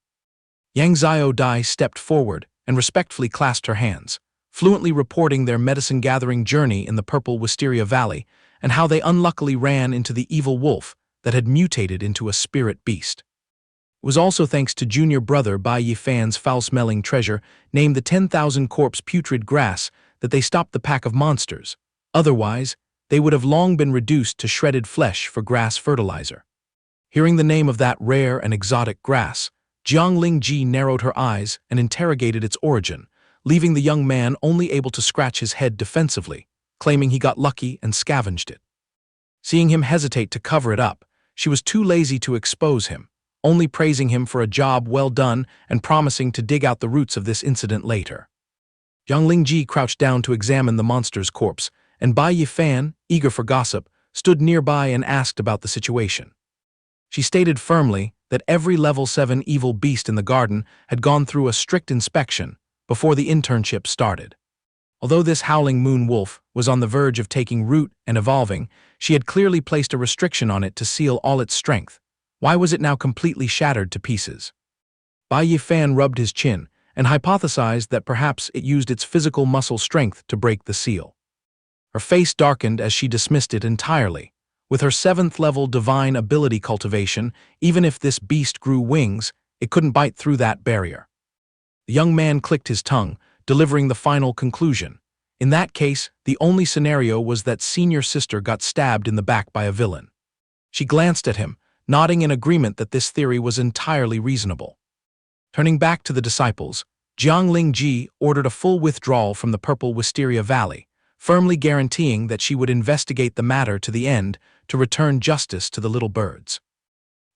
Yang Xiao Dai stepped forward and respectfully clasped her hands, fluently reporting their medicine-gathering journey in the Purple Wisteria Valley and how they unluckily ran into the evil wolf that had mutated into a spirit beast. It was also thanks to junior brother Bai Yi Fan's foul-smelling treasure named the 10,000 corpse putrid grass that they stopped the pack of monsters. Otherwise, they would have long been reduced to shredded flesh for grass fertilizer. Hearing the name of that rare and exotic grass, Jiang Lingji narrowed her eyes and interrogated its origin, leaving the young man only able to scratch his head defensively, claiming he got lucky and scavenged it. Seeing him hesitate to cover it up, she was too lazy to expose him, only praising him for a job well done and promising to dig out the roots of this incident later. Yang Lingji crouched down to examine the monster's corpse, and Bai Yi Fan, eager for gossip, stood nearby and asked about the situation. She stated firmly that every level 7 evil beast in the garden had gone through a strict inspection before the internship started. Although this howling moon wolf was on the verge of taking root and evolving, she had clearly placed a restriction on it to seal all its strength. Why was it now completely shattered to pieces? Bai Yi Fan rubbed his chin and hypothesized that perhaps it used its physical muscle strength to break the seal. Her face darkened as she dismissed it entirely. With her 7th level divine ability cultivation, even if this beast grew wings, it couldn't bite through that barrier. The young man clicked his tongue, delivering the final conclusion. In that case, the only scenario was that senior sister got stabbed in the back by a villain. She glanced at him, nodding in agreement that this theory was entirely reasonable. Turning back to the disciples, Jiang Lingji ordered a full withdrawal from the Purple Wisteria Valley, firmly guaranteeing that she would investigate the matter to the end to return justice to the little birds.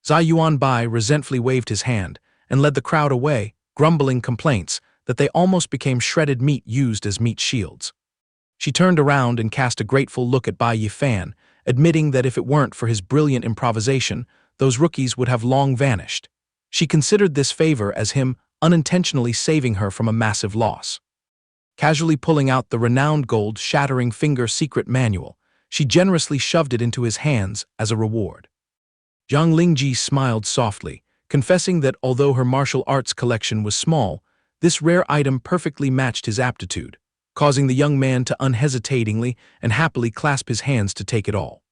Zai Yuanbai resentfully waved his hand and led the crowd away, grumbling complaints that they almost became shredded meat used as meat shields. She turned around and cast a grateful look at Bai Yi Fan, admitting that if it weren't for his brilliant improvisation, those rookies would have long vanished. She considered this favor as him unintentionally saving her from a massive loss. Casually pulling out the renowned gold shattering finger secret manual, she generously shoved it into his hands as a reward. Jiang Lingji smiled softly, confessing that although her martial arts collection was small, this rare item perfectly matched his aptitude, causing the young man to unhesitatingly and happily clasp his hands to take it all.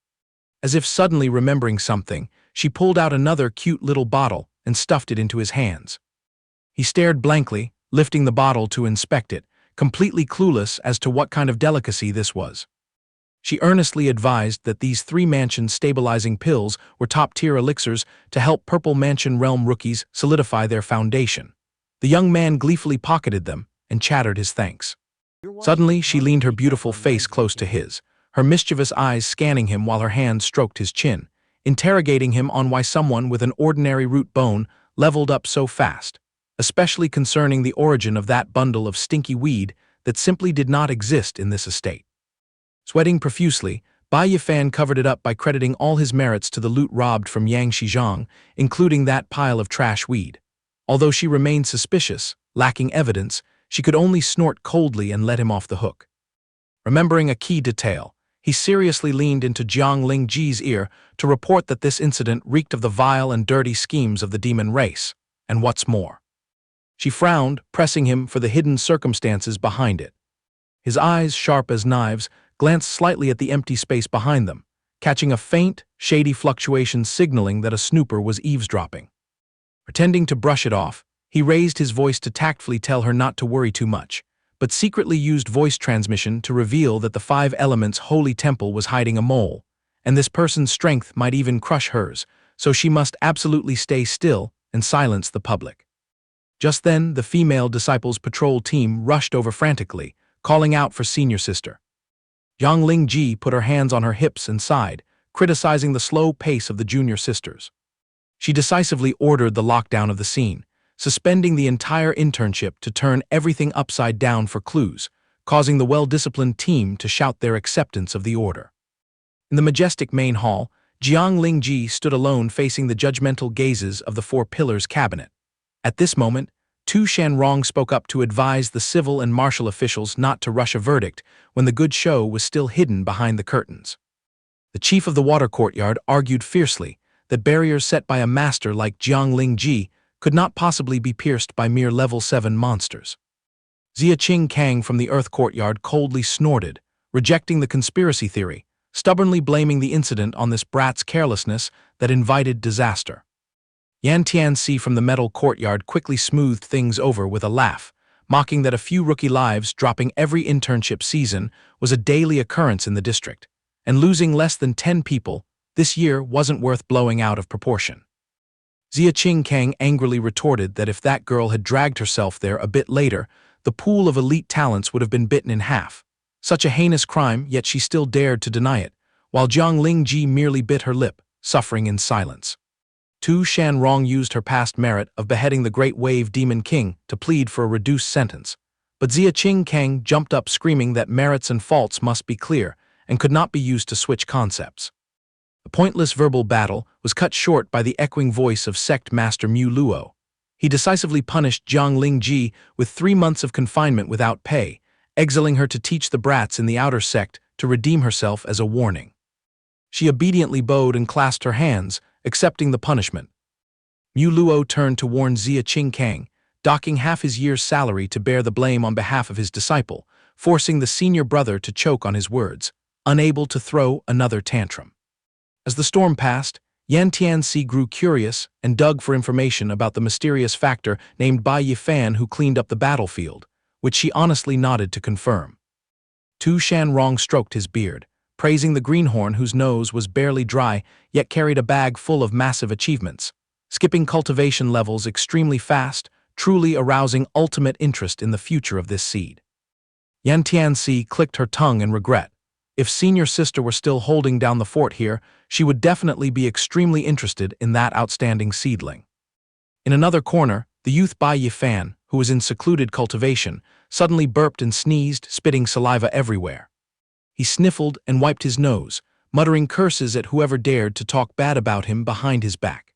As if suddenly remembering something, she pulled out another cute little bottle and stuffed it into his hands. He stared blankly, lifting the bottle to inspect it, completely clueless as to what kind of delicacy this was. She earnestly advised that these 3 mansion stabilizing pills were top-tier elixirs to help Purple Mansion Realm rookies solidify their foundation. The young man gleefully pocketed them and chattered his thanks. Suddenly, she leaned her beautiful face close to his, her mischievous eyes scanning him while her hand stroked his chin, interrogating him on why someone with an ordinary root bone leveled up so fast, especially concerning the origin of that bundle of stinky weed that simply did not exist in this estate. Sweating profusely, Bai Yi Fan covered it up by crediting all his merits to the loot robbed from Yang Shizhang, including that pile of trash weed. Although she remained suspicious, lacking evidence, she could only snort coldly and let him off the hook. Remembering a key detail, he seriously leaned into Jiang Lingji's ear to report that this incident reeked of the vile and dirty schemes of the demon race, and what's more. She frowned, pressing him for the hidden circumstances behind it. His eyes, sharp as knives, glanced slightly at the empty space behind them, catching a faint, shady fluctuation signaling that a snooper was eavesdropping. Pretending to brush it off, he raised his voice to tactfully tell her not to worry too much, but secretly used voice transmission to reveal that the 5 Elements' holy temple was hiding a mole, and this person's strength might even crush hers, so she must absolutely stay still and silence the public. Just then, the female disciples' patrol team rushed over frantically, calling out for senior sister. Yang Lingji put her hands on her hips and sighed, criticizing the slow pace of the junior sisters. She decisively ordered the lockdown of the scene, suspending the entire internship to turn everything upside down for clues, causing the well-disciplined team to shout their acceptance of the order. In the majestic main hall, Jiang Lingji stood alone facing the judgmental gazes of the 4 Pillars cabinet. At this moment, Tu Shanrong spoke up to advise the civil and martial officials not to rush a verdict when the good show was still hidden behind the curtains. The chief of the water courtyard argued fiercely that barriers set by a master like Jiang Lingji could not possibly be pierced by mere level 7 monsters. Xia Qing Kang from the earth courtyard coldly snorted, rejecting the conspiracy theory, stubbornly blaming the incident on this brat's carelessness that invited disaster. Yan Tianxi from the metal courtyard quickly smoothed things over with a laugh, mocking that a few rookie lives dropping every internship season was a daily occurrence in the district, and losing less than 10 people this year wasn't worth blowing out of proportion. Xia Qing Kang angrily retorted that if that girl had dragged herself there a bit later, the pool of elite talents would have been bitten in half, Such a heinous crime, yet she still dared to deny it, while Jiang Lingji merely bit her lip, suffering in silence. Tu Shanrong used her past merit of beheading the Great Wave Demon King to plead for a reduced sentence, but Xia Qingkang jumped up screaming that merits and faults must be clear and could not be used to switch concepts. The pointless verbal battle was cut short by the echoing voice of sect master Mu Luo. He decisively punished Jiang Lingji with 3 months of confinement without pay, exiling her to teach the brats in the outer sect to redeem herself as a warning. She obediently bowed and clasped her hands, accepting the punishment. Mu Luo turned to warn Xia Qingkang, docking half his year's salary to bear the blame on behalf of his disciple, forcing the senior brother to choke on his words, unable to throw another tantrum. As the storm passed, Yan Tianxi grew curious and dug for information about the mysterious factor named Bai Yi Fan who cleaned up the battlefield, which she honestly nodded to confirm. Tu Shanrong stroked his beard, praising the greenhorn whose nose was barely dry yet carried a bag full of massive achievements, skipping cultivation levels extremely fast, truly arousing ultimate interest in the future of this seed. Yan Tianxi clicked her tongue in regret. If senior sister were still holding down the fort here, she would definitely be extremely interested in that outstanding seedling. In another corner, the youth Bai Yi Fan, who was in secluded cultivation, suddenly burped and sneezed, spitting saliva everywhere. He sniffled and wiped his nose, muttering curses at whoever dared to talk bad about him behind his back.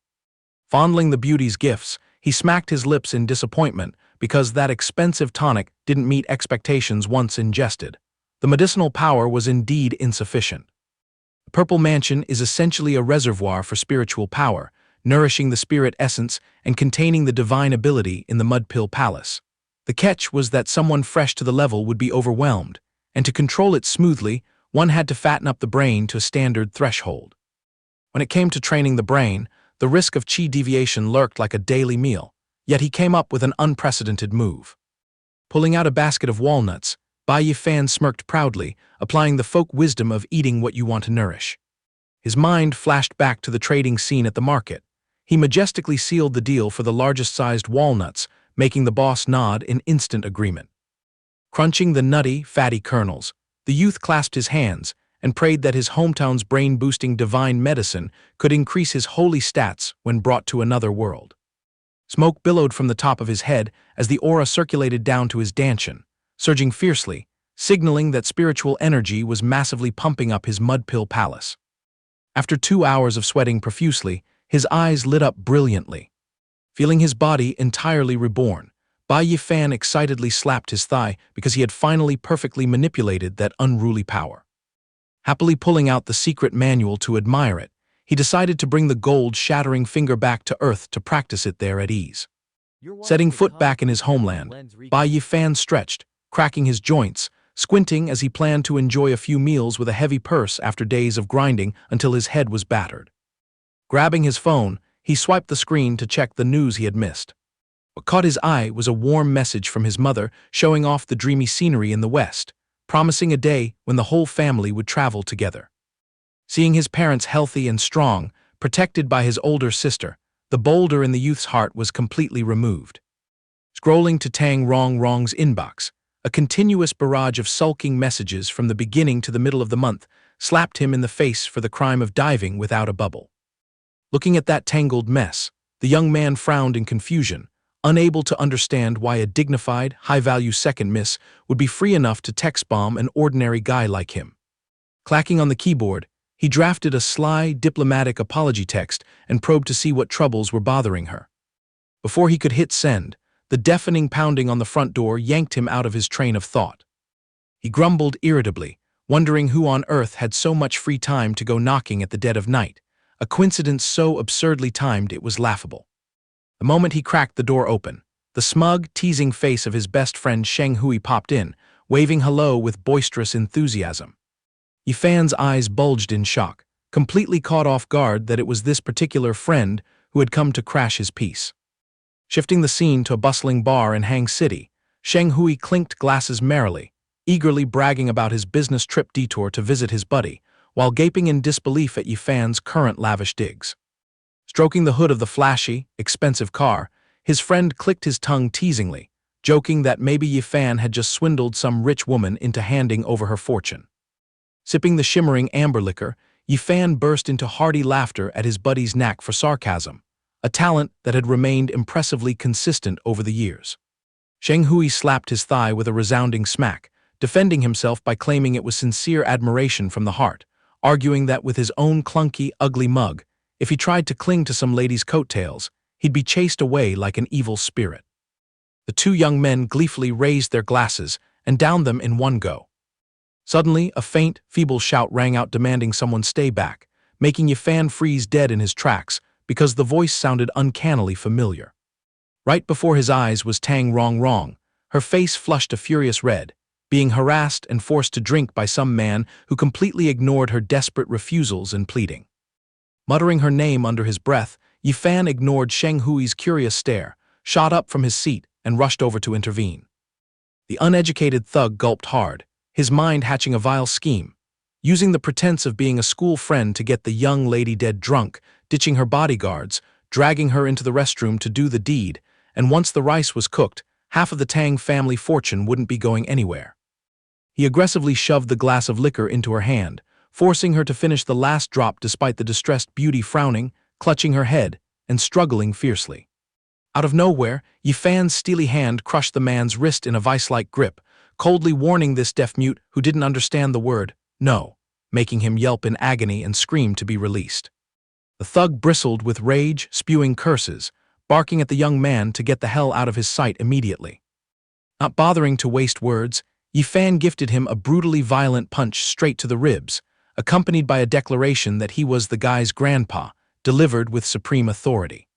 Fondling the beauty's gifts, he smacked his lips in disappointment because that expensive tonic didn't meet expectations once ingested. The medicinal power was indeed insufficient. The Purple Mansion is essentially a reservoir for spiritual power, nourishing the spirit essence and containing the divine ability in the Mud Pill Palace. The catch was that someone fresh to the level would be overwhelmed, and to control it smoothly, one had to fatten up the brain to a standard threshold. When it came to training the brain, the risk of chi deviation lurked like a daily meal, yet he came up with an unprecedented move. Pulling out a basket of walnuts, Bai Yi Fan smirked proudly, applying the folk wisdom of eating what you want to nourish. His mind flashed back to the trading scene at the market. He majestically sealed the deal for the largest-sized walnuts, making the boss nod in instant agreement. Crunching the nutty, fatty kernels, the youth clasped his hands and prayed that his hometown's brain-boosting divine medicine could increase his holy stats when brought to another world. Smoke billowed from the top of his head as the aura circulated down to his dantian, surging fiercely, signaling that spiritual energy was massively pumping up his Mud Pill Palace. After 2 hours of sweating profusely, his eyes lit up brilliantly. Feeling his body entirely reborn, Bai Yi Fan excitedly slapped his thigh because he had finally perfectly manipulated that unruly power. Happily pulling out the secret manual to admire it, he decided to bring the gold-shattering finger back to Earth to practice it there at ease. Setting foot back in his homeland, Bai Yi Fan stretched, cracking his joints, squinting as he planned to enjoy a few meals with a heavy purse after days of grinding until his head was battered. Grabbing his phone, he swiped the screen to check the news he had missed. What caught his eye was a warm message from his mother showing off the dreamy scenery in the west, promising a day when the whole family would travel together. Seeing his parents healthy and strong, protected by his older sister, the boulder in the youth's heart was completely removed. Scrolling to Tang Rong's inbox, a continuous barrage of sulking messages from the beginning to the middle of the month slapped him in the face for the crime of diving without a bubble. Looking at that tangled mess, the young man frowned in confusion, unable to understand why a dignified, high-value second miss would be free enough to text-bomb an ordinary guy like him. Clacking on the keyboard, he drafted a sly, diplomatic apology text and probed to see what troubles were bothering her. Before he could hit send, the deafening pounding on the front door yanked him out of his train of thought. He grumbled irritably, wondering who on earth had so much free time to go knocking at the dead of night, a coincidence so absurdly timed it was laughable. The moment he cracked the door open, the smug, teasing face of his best friend Sheng Hui popped in, waving hello with boisterous enthusiasm. Yi Fan's eyes bulged in shock, completely caught off guard that it was this particular friend who had come to crash his peace. Shifting the scene to a bustling bar in Hang City, Sheng Hui clinked glasses merrily, eagerly bragging about his business trip detour to visit his buddy, while gaping in disbelief at Yi Fan's current lavish digs. Stroking the hood of the flashy, expensive car, his friend clicked his tongue teasingly, joking that maybe Yi Fan had just swindled some rich woman into handing over her fortune. Sipping the shimmering amber liquor, Yi Fan burst into hearty laughter at his buddy's knack for sarcasm, a talent that had remained impressively consistent over the years. Sheng Hui slapped his thigh with a resounding smack, defending himself by claiming it was sincere admiration from the heart, arguing that with his own clunky, ugly mug, if he tried to cling to some lady's coattails, he'd be chased away like an evil spirit. The two young men gleefully raised their glasses and downed them in one go. Suddenly, a faint, feeble shout rang out demanding someone stay back, making Yi Fan freeze dead in his tracks because the voice sounded uncannily familiar. Right before his eyes was Tang Rong, her face flushed a furious red, being harassed and forced to drink by some man who completely ignored her desperate refusals and pleading. Muttering her name under his breath, Yi Fan ignored Sheng Hui's curious stare, shot up from his seat, and rushed over to intervene. The uneducated thug gulped hard, his mind hatching a vile scheme, using the pretense of being a school friend to get the young lady dead drunk, ditching her bodyguards, dragging her into the restroom to do the deed, and once the rice was cooked, half of the Tang family fortune wouldn't be going anywhere. He aggressively shoved the glass of liquor into her hand, forcing her to finish the last drop despite the distressed beauty frowning, clutching her head, and struggling fiercely. Out of nowhere, Yi Fan's steely hand crushed the man's wrist in a vice-like grip, coldly warning this deaf mute who didn't understand the word, no, making him yelp in agony and scream to be released. The thug bristled with rage, spewing curses, barking at the young man to get the hell out of his sight immediately. Not bothering to waste words, Yi Fan gifted him a brutally violent punch straight to the ribs, accompanied by a declaration that he was the guy's grandpa, delivered with supreme authority.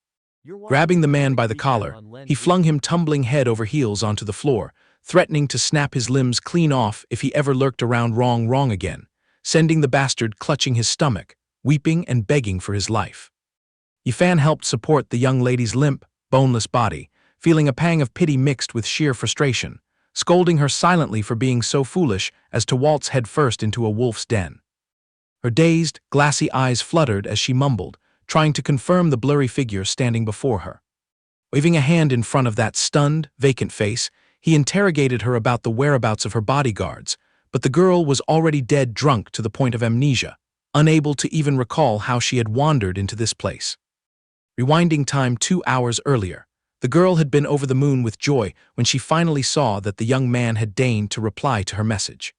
Grabbing the man by the collar, he flung him tumbling head over heels onto the floor, threatening to snap his limbs clean off if he ever lurked around wrong again, sending the bastard clutching his stomach, weeping and begging for his life. Yi Fan helped support the young lady's limp, boneless body, feeling a pang of pity mixed with sheer frustration, scolding her silently for being so foolish as to waltz headfirst into a wolf's den. Her dazed, glassy eyes fluttered as she mumbled, trying to confirm the blurry figure standing before her. Waving a hand in front of that stunned, vacant face, he interrogated her about the whereabouts of her bodyguards, but the girl was already dead drunk to the point of amnesia, unable to even recall how she had wandered into this place. Rewinding time 2 hours earlier, the girl had been over the moon with joy when she finally saw that the young man had deigned to reply to her message.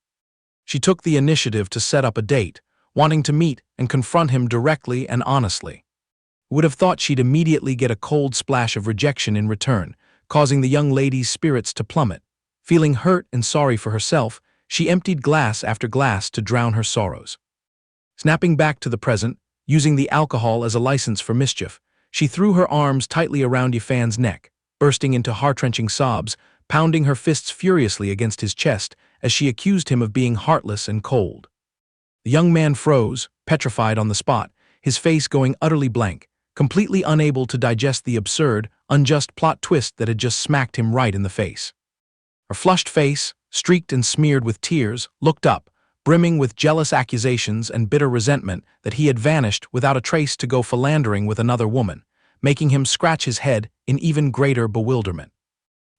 She took the initiative to set up a date, wanting to meet and confront him directly and honestly. Would have thought she'd immediately get a cold splash of rejection in return, causing the young lady's spirits to plummet. Feeling hurt and sorry for herself, she emptied glass after glass to drown her sorrows. Snapping back to the present, using the alcohol as a license for mischief, she threw her arms tightly around Yi Fan's neck, bursting into heart-wrenching sobs, pounding her fists furiously against his chest as she accused him of being heartless and cold. The young man froze, petrified on the spot, his face going utterly blank, completely unable to digest the absurd, unjust plot twist that had just smacked him right in the face. Her flushed face, streaked and smeared with tears, looked up, brimming with jealous accusations and bitter resentment that he had vanished without a trace to go philandering with another woman, making him scratch his head in even greater bewilderment.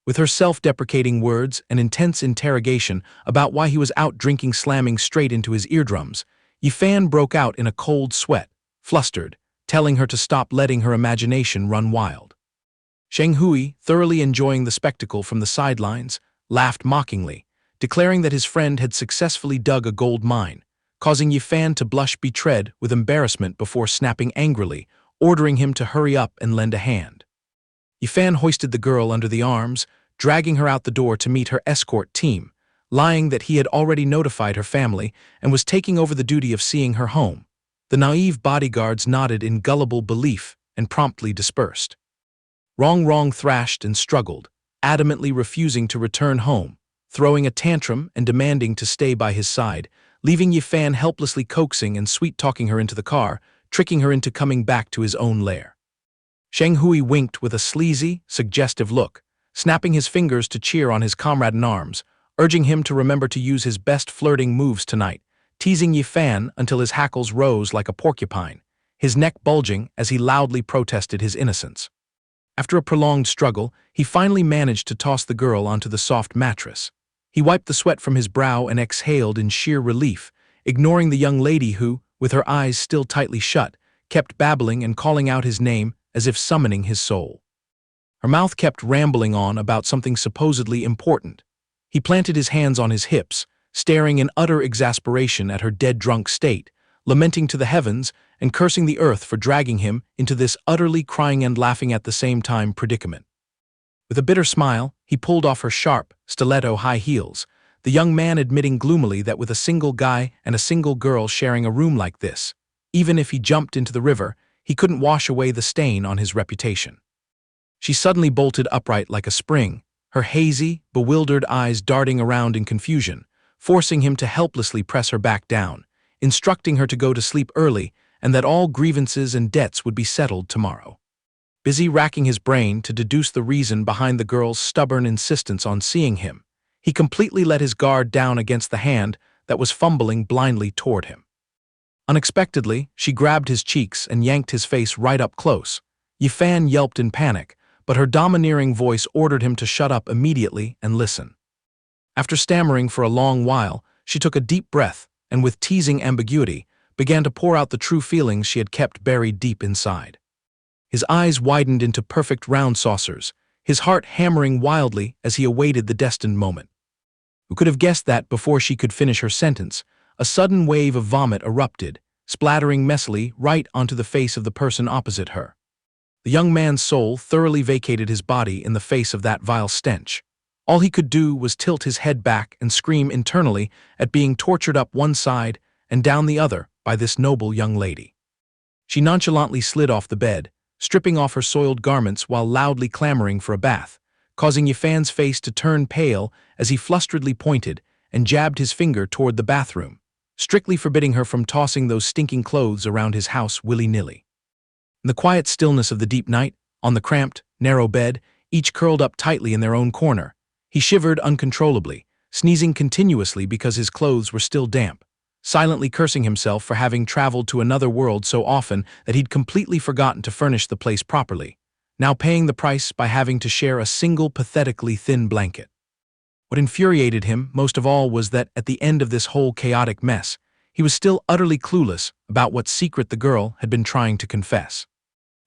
With her self-deprecating words and intense interrogation about why he was out drinking slamming straight into his eardrums, Yi Fan broke out in a cold sweat, flustered, telling her to stop letting her imagination run wild. Sheng Hui, thoroughly enjoying the spectacle from the sidelines, laughed mockingly, declaring that his friend had successfully dug a gold mine, causing Yi Fan to blush betrayed with embarrassment before snapping angrily, ordering him to hurry up and lend a hand. Yi Fan hoisted the girl under the arms, dragging her out the door to meet her escort team, lying that he had already notified her family and was taking over the duty of seeing her home. The naive bodyguards nodded in gullible belief and promptly dispersed. Rong thrashed and struggled, adamantly refusing to return home, throwing a tantrum and demanding to stay by his side, leaving Yi Fan helplessly coaxing and sweet-talking her into the car, tricking her into coming back to his own lair. Sheng Hui winked with a sleazy, suggestive look, snapping his fingers to cheer on his comrade-in-arms, urging him to remember to use his best flirting moves tonight, teasing Yi Fan until his hackles rose like a porcupine, his neck bulging as he loudly protested his innocence. After a prolonged struggle, he finally managed to toss the girl onto the soft mattress. He wiped the sweat from his brow and exhaled in sheer relief, ignoring the young lady who, with her eyes still tightly shut, kept babbling and calling out his name as if summoning his soul. Her mouth kept rambling on about something supposedly important. He planted his hands on his hips, staring in utter exasperation at her dead-drunk state, lamenting to the heavens and cursing the earth for dragging him into this utterly crying and laughing at the same time predicament. With a bitter smile, he pulled off her sharp, stiletto high heels, the young man admitting gloomily that with a single guy and a single girl sharing a room like this, even if he jumped into the river, he couldn't wash away the stain on his reputation. She suddenly bolted upright like a spring, her hazy, bewildered eyes darting around in confusion, forcing him to helplessly press her back down, instructing her to go to sleep early and that all grievances and debts would be settled tomorrow. Busy racking his brain to deduce the reason behind the girl's stubborn insistence on seeing him, he completely let his guard down against the hand that was fumbling blindly toward him. Unexpectedly, she grabbed his cheeks and yanked his face right up close. Yi Fan yelped in panic, but her domineering voice ordered him to shut up immediately and listen. After stammering for a long while, she took a deep breath and with teasing ambiguity, began to pour out the true feelings she had kept buried deep inside. His eyes widened into perfect round saucers, his heart hammering wildly as he awaited the destined moment. Who could have guessed that before she could finish her sentence, a sudden wave of vomit erupted, splattering messily right onto the face of the person opposite her. The young man's soul thoroughly vacated his body in the face of that vile stench. All he could do was tilt his head back and scream internally at being tortured up one side and down the other by this noble young lady. She nonchalantly slid off the bed, stripping off her soiled garments while loudly clamoring for a bath, causing Yi Fan's face to turn pale as he flusteredly pointed and jabbed his finger toward the bathroom, strictly forbidding her from tossing those stinking clothes around his house willy-nilly. In the quiet stillness of the deep night, on the cramped, narrow bed, each curled up tightly in their own corner, he shivered uncontrollably, sneezing continuously because his clothes were still damp, silently cursing himself for having traveled to another world so often that he'd completely forgotten to furnish the place properly, now paying the price by having to share a single pathetically thin blanket. What infuriated him most of all was that at the end of this whole chaotic mess, he was still utterly clueless about what secret the girl had been trying to confess.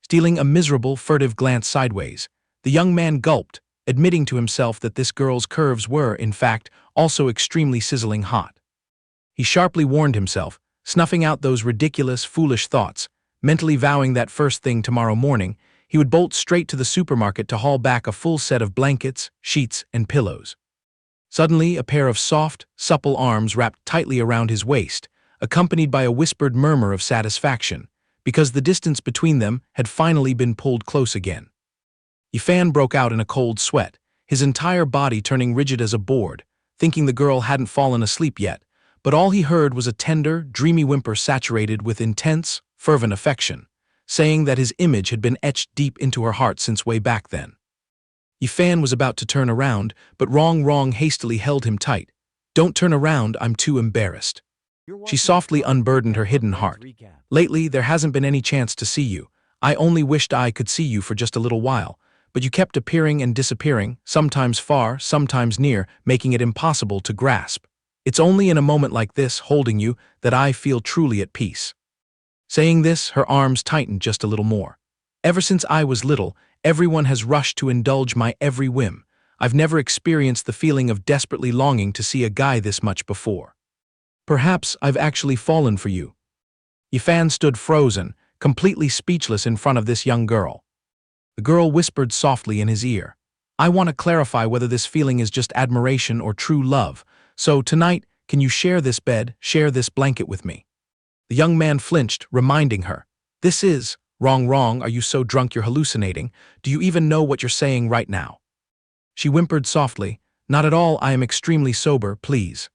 Stealing a miserable, furtive glance sideways, the young man gulped, admitting to himself that this girl's curves were, in fact, also extremely sizzling hot. He sharply warned himself, snuffing out those ridiculous, foolish thoughts, mentally vowing that first thing tomorrow morning, he would bolt straight to the supermarket to haul back a full set of blankets, sheets, and pillows. Suddenly, a pair of soft, supple arms wrapped tightly around his waist, accompanied by a whispered murmur of satisfaction, because the distance between them had finally been pulled close again. Yi Fan broke out in a cold sweat, his entire body turning rigid as a board, thinking the girl hadn't fallen asleep yet, but all he heard was a tender, dreamy whimper saturated with intense, fervent affection, saying that his image had been etched deep into her heart since way back then. Yi Fan was about to turn around, but Wrong hastily held him tight. "Don't turn around, I'm too embarrassed." She softly unburdened her hidden heart. "Lately, there hasn't been any chance to see you. I only wished I could see you for just a little while, but you kept appearing and disappearing, sometimes far, sometimes near, making it impossible to grasp. It's only in a moment like this, holding you, that I feel truly at peace." Saying this, her arms tightened just a little more. "Ever since I was little, everyone has rushed to indulge my every whim. I've never experienced the feeling of desperately longing to see a guy this much before. Perhaps I've actually fallen for you." Yi Fan stood frozen, completely speechless in front of this young girl. The girl whispered softly in his ear, "I want to clarify whether this feeling is just admiration or true love. So tonight, can you share this bed, share this blanket with me?" The young man flinched, reminding her, "This is, wrong, are you so drunk you're hallucinating? Do you even know what you're saying right now?" She whimpered softly, "Not at all, I am extremely sober, please."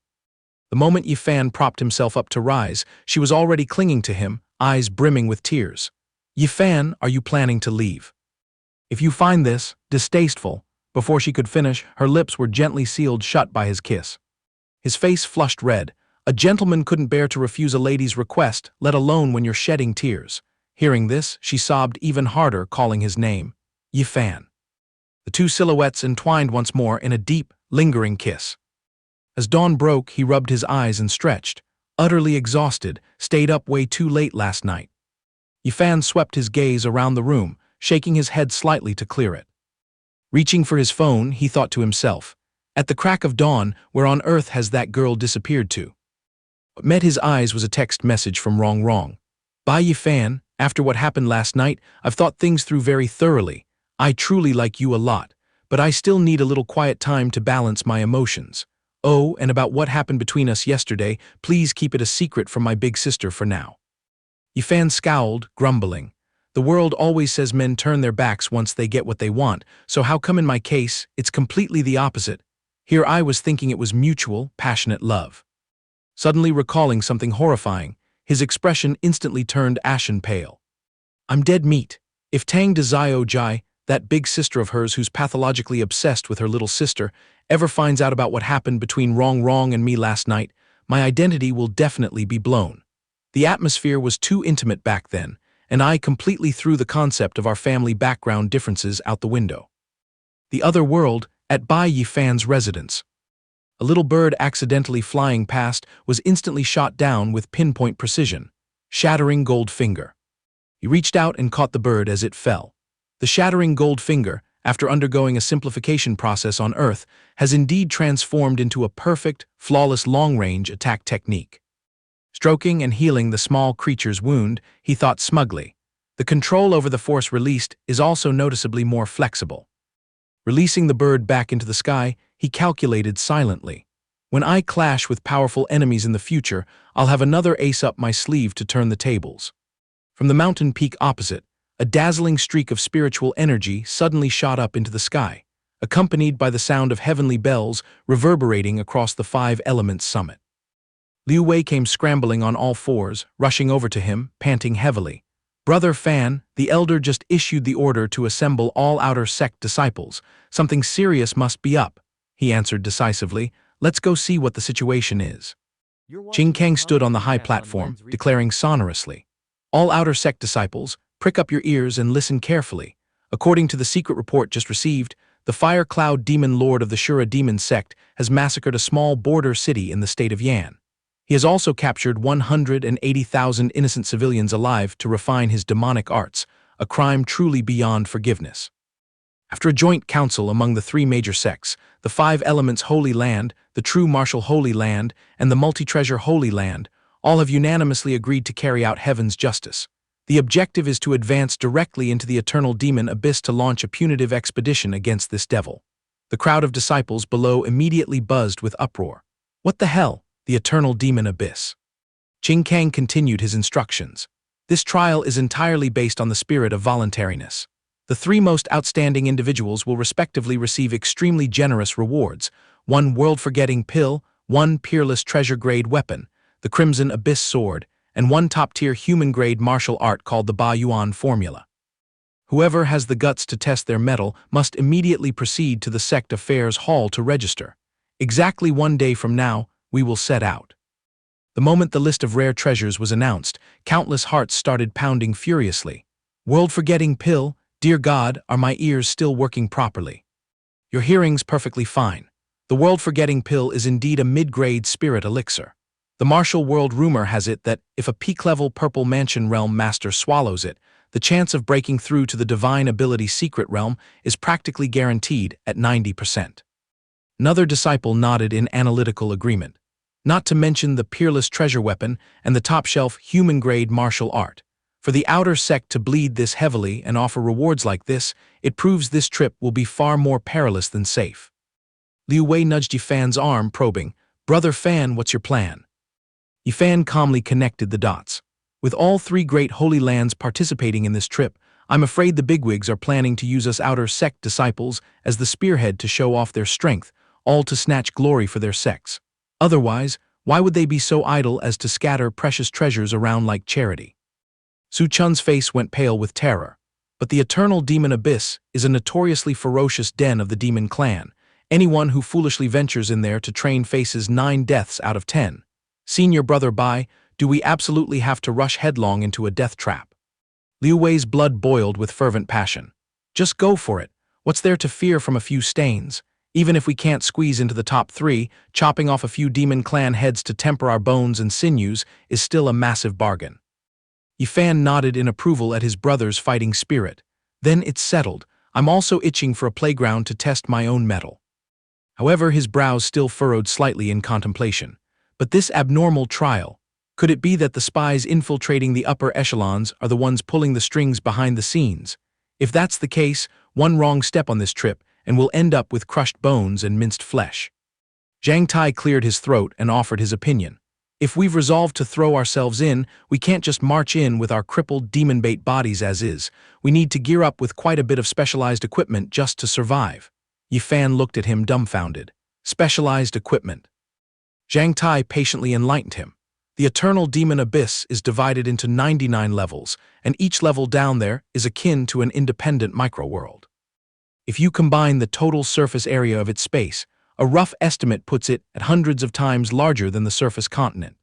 The moment Yi Fan propped himself up to rise, she was already clinging to him, eyes brimming with tears. "Yi Fan, are you planning to leave? If you find this distasteful," before she could finish, her lips were gently sealed shut by his kiss. His face flushed red. A gentleman couldn't bear to refuse a lady's request, let alone when you're shedding tears. Hearing this, she sobbed even harder, calling his name. Yi Fan. The two silhouettes entwined once more in a deep, lingering kiss. As dawn broke, he rubbed his eyes and stretched. Utterly exhausted, stayed up way too late last night. Yi Fan swept his gaze around the room, shaking his head slightly to clear it. Reaching for his phone, he thought to himself, at the crack of dawn, where on earth has that girl disappeared to? What met his eyes was a text message from Wrong. Bai Yi Fan, after what happened last night, I've thought things through very thoroughly. I truly like you a lot, but I still need a little quiet time to balance my emotions. Oh, and about what happened between us yesterday, please keep it a secret from my big sister for now. Yi Fan scowled, grumbling. The world always says men turn their backs once they get what they want, so how come in my case, it's completely the opposite? Here I was thinking it was mutual, passionate love. Suddenly recalling something horrifying, his expression instantly turned ashen pale. I'm dead meat. If Tang Dezio Jai, that big sister of hers who's pathologically obsessed with her little sister, ever finds out about what happened between Wrong and me last night, my identity will definitely be blown. The atmosphere was too intimate back then, and I completely threw the concept of our family background differences out the window. The other world, at Bai Yi Fan's residence. A little bird accidentally flying past was instantly shot down with pinpoint precision, shattering gold finger. He reached out and caught the bird as it fell. The shattering gold finger, after undergoing a simplification process on Earth, has indeed transformed into a perfect, flawless long-range attack technique. Stroking and healing the small creature's wound, he thought smugly. The control over the force released is also noticeably more flexible. Releasing the bird back into the sky, he calculated silently. When I clash with powerful enemies in the future, I'll have another ace up my sleeve to turn the tables. From the mountain peak opposite, a dazzling streak of spiritual energy suddenly shot up into the sky, accompanied by the sound of heavenly bells reverberating across the five elements summit. Liu Wei came scrambling on all fours, rushing over to him, panting heavily. Brother Fan, the elder just issued the order to assemble all outer sect disciples. Something serious must be up, he answered decisively. Let's go see what the situation is. Qing Kang stood on the high platform, declaring sonorously, all outer sect disciples, prick up your ears and listen carefully. According to the secret report just received, the Fire Cloud Demon Lord of the Shura Demon sect has massacred a small border city in the state of Yan. He has also captured 180,000 innocent civilians alive to refine his demonic arts, a crime truly beyond forgiveness. After a joint council among the three major sects, the Five Elements Holy Land, the True Martial Holy Land, and the Multi-Treasure Holy Land, all have unanimously agreed to carry out heaven's justice. The objective is to advance directly into the eternal demon abyss to launch a punitive expedition against this devil. The crowd of disciples below immediately buzzed with uproar. What the hell? The eternal demon abyss. Qing Kang continued his instructions. This trial is entirely based on the spirit of voluntariness. The three most outstanding individuals will respectively receive extremely generous rewards: one world-forgetting pill, one peerless treasure-grade weapon, the Crimson Abyss Sword, and one top-tier human-grade martial art called the Bai Yuan Formula. Whoever has the guts to test their mettle must immediately proceed to the Sect Affairs Hall to register. Exactly 1 day from now, we will set out. The moment the list of rare treasures was announced, countless hearts started pounding furiously. World-forgetting pill, dear God, are my ears still working properly? Your hearing's perfectly fine. The world-forgetting pill is indeed a mid-grade spirit elixir. The martial world rumor has it that if a peak-level purple mansion realm master swallows it, the chance of breaking through to the divine ability secret realm is practically guaranteed at 90%. Another disciple nodded in analytical agreement. Not to mention the peerless treasure weapon and the top-shelf human-grade martial art. For the outer sect to bleed this heavily and offer rewards like this, it proves this trip will be far more perilous than safe. Liu Wei nudged Yi Fan's arm, probing, Brother Fan, what's your plan? Yi Fan calmly connected the dots. With all three great holy lands participating in this trip, I'm afraid the bigwigs are planning to use us outer sect disciples as the spearhead to show off their strength, all to snatch glory for their sects. Otherwise, why would they be so idle as to scatter precious treasures around like charity? Su Chun's face went pale with terror. But the eternal demon abyss is a notoriously ferocious den of the demon clan. Anyone who foolishly ventures in there to train faces 9 deaths out of 10. Senior Brother Bai, do we absolutely have to rush headlong into a death trap? Liu Wei's blood boiled with fervent passion. Just go for it. What's there to fear from a few stains? Even if we can't squeeze into the top 3, chopping off a few demon clan heads to temper our bones and sinews is still a massive bargain. Yi Fan nodded in approval at his brother's fighting spirit. Then it's settled. I'm also itching for a playground to test my own mettle. However, his brows still furrowed slightly in contemplation. But this abnormal trial, could it be that the spies infiltrating the upper echelons are the ones pulling the strings behind the scenes? If that's the case, one wrong step on this trip, and we'll end up with crushed bones and minced flesh. Zhang Tai cleared his throat and offered his opinion. If we've resolved to throw ourselves in, we can't just march in with our crippled demon-bait bodies as is. We need to gear up with quite a bit of specialized equipment just to survive. Yi Fan looked at him dumbfounded. Specialized equipment. Zhang Tai patiently enlightened him. The eternal demon abyss is divided into 99 levels, and each level down there is akin to an independent microworld. If you combine the total surface area of its space, a rough estimate puts it at hundreds of times larger than the surface continent.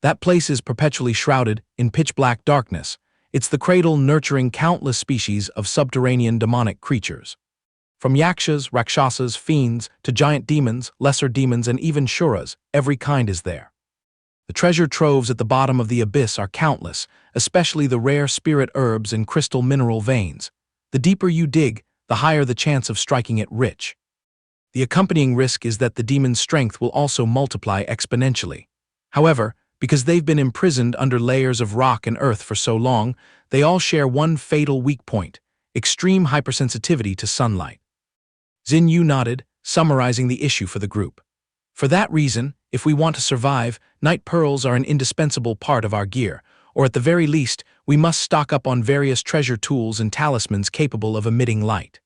That place is perpetually shrouded in pitch-black darkness. It's the cradle nurturing countless species of subterranean demonic creatures. From yakshas, rakshasas, fiends, to giant demons, lesser demons, and even shuras, every kind is there. The treasure troves at the bottom of the abyss are countless, especially the rare spirit herbs and crystal mineral veins. The deeper you dig, the higher the chance of striking it rich. The accompanying risk is that the demon's strength will also multiply exponentially. However, because they've been imprisoned under layers of rock and earth for so long, they all share one fatal weak point: extreme hypersensitivity to sunlight. Xin Yu nodded, summarizing the issue for the group. For that reason, if we want to survive, night pearls are an indispensable part of our gear, or at the very least, we must stock up on various treasure tools and talismans capable of emitting light.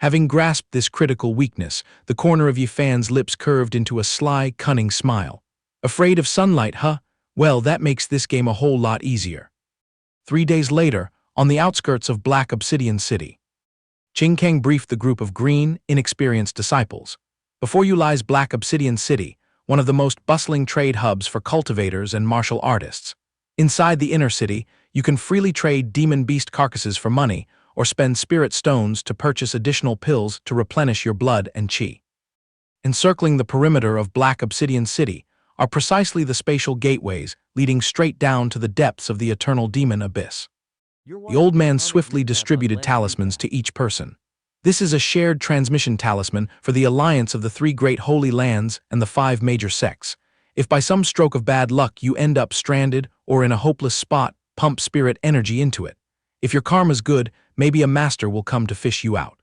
Having grasped this critical weakness, the corner of Yi Fan's lips curved into a sly, cunning smile. Afraid of sunlight, huh? Well, that makes this game a whole lot easier. 3 days later, on the outskirts of Black Obsidian City, Qing Kang briefed the group of green, inexperienced disciples. Before you lies Black Obsidian City, one of the most bustling trade hubs for cultivators and martial artists. Inside the inner city, you can freely trade demon beast carcasses for money, or spend spirit stones to purchase additional pills to replenish your blood and chi. Encircling the perimeter of Black Obsidian City are precisely the spatial gateways leading straight down to the depths of the eternal demon abyss. The old man swiftly distributed talismans to each person. This is a shared transmission talisman for the alliance of the 3 great holy lands and the 5 major sects. If by some stroke of bad luck you end up stranded or in a hopeless spot, pump spirit energy into it. If your karma's good, maybe a master will come to fish you out.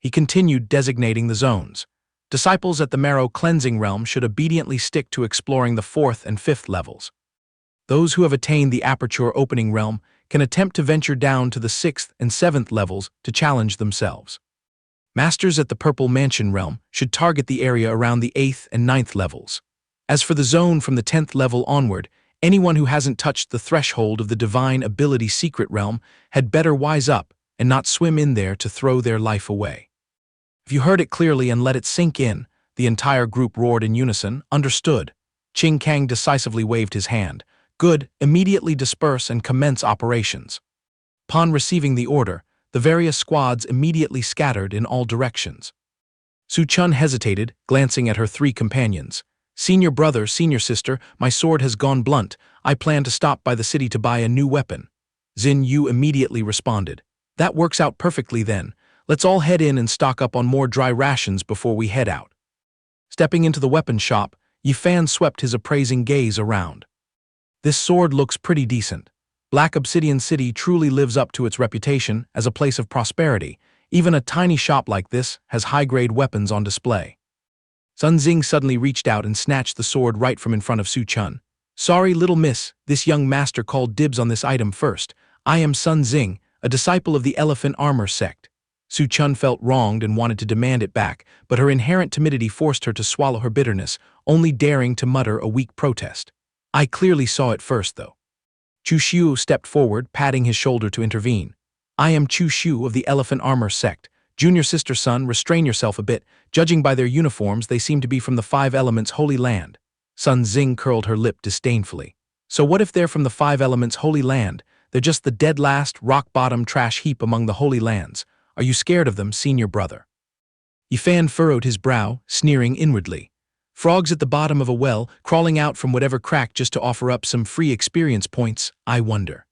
He continued designating the zones. Disciples at the Marrow Cleansing Realm should obediently stick to exploring the 4th and 5th levels. Those who have attained the Aperture Opening Realm can attempt to venture down to the 6th and 7th levels to challenge themselves. Masters at the Purple Mansion Realm should target the area around the 8th and 9th levels. As for the zone from the 10th level onward, anyone who hasn't touched the threshold of the Divine Ability Secret Realm had better wise up and not swim in there to throw their life away. If you heard it clearly and let it sink in, the entire group roared in unison. Understood. Qing Kang decisively waved his hand. Good, immediately disperse and commence operations. Upon receiving the order, the various squads immediately scattered in all directions. Su Chun hesitated, glancing at her 3 companions. Senior brother, senior sister, my sword has gone blunt. I plan to stop by the city to buy a new weapon. Xin Yu immediately responded. That works out perfectly then. Let's all head in and stock up on more dry rations before we head out. Stepping into the weapon shop, Yi Fan swept his appraising gaze around. This sword looks pretty decent. Black Obsidian City truly lives up to its reputation as a place of prosperity. Even a tiny shop like this has high-grade weapons on display. Sun Xing suddenly reached out and snatched the sword right from in front of Su Chun. Sorry, little miss, this young master called dibs on this item first. I am Sun Xing, a disciple of the Elephant Armor sect. Su Chun felt wronged and wanted to demand it back, but her inherent timidity forced her to swallow her bitterness, only daring to mutter a weak protest. I clearly saw it first, though. Chu Xiu stepped forward, patting his shoulder to intervene. I am Chu Xiu of the Elephant Armor sect. Junior sister Sun, restrain yourself a bit. Judging by their uniforms, they seem to be from the 5 Elements' Holy Land. Sun Xing curled her lip disdainfully. So what if they're from the 5 Elements' Holy Land? They're just the dead last, rock-bottom trash heap among the Holy Lands. Are you scared of them, senior brother? Yi Fan furrowed his brow, sneering inwardly. Frogs at the bottom of a well, crawling out from whatever crack just to offer up some free experience points, I wonder.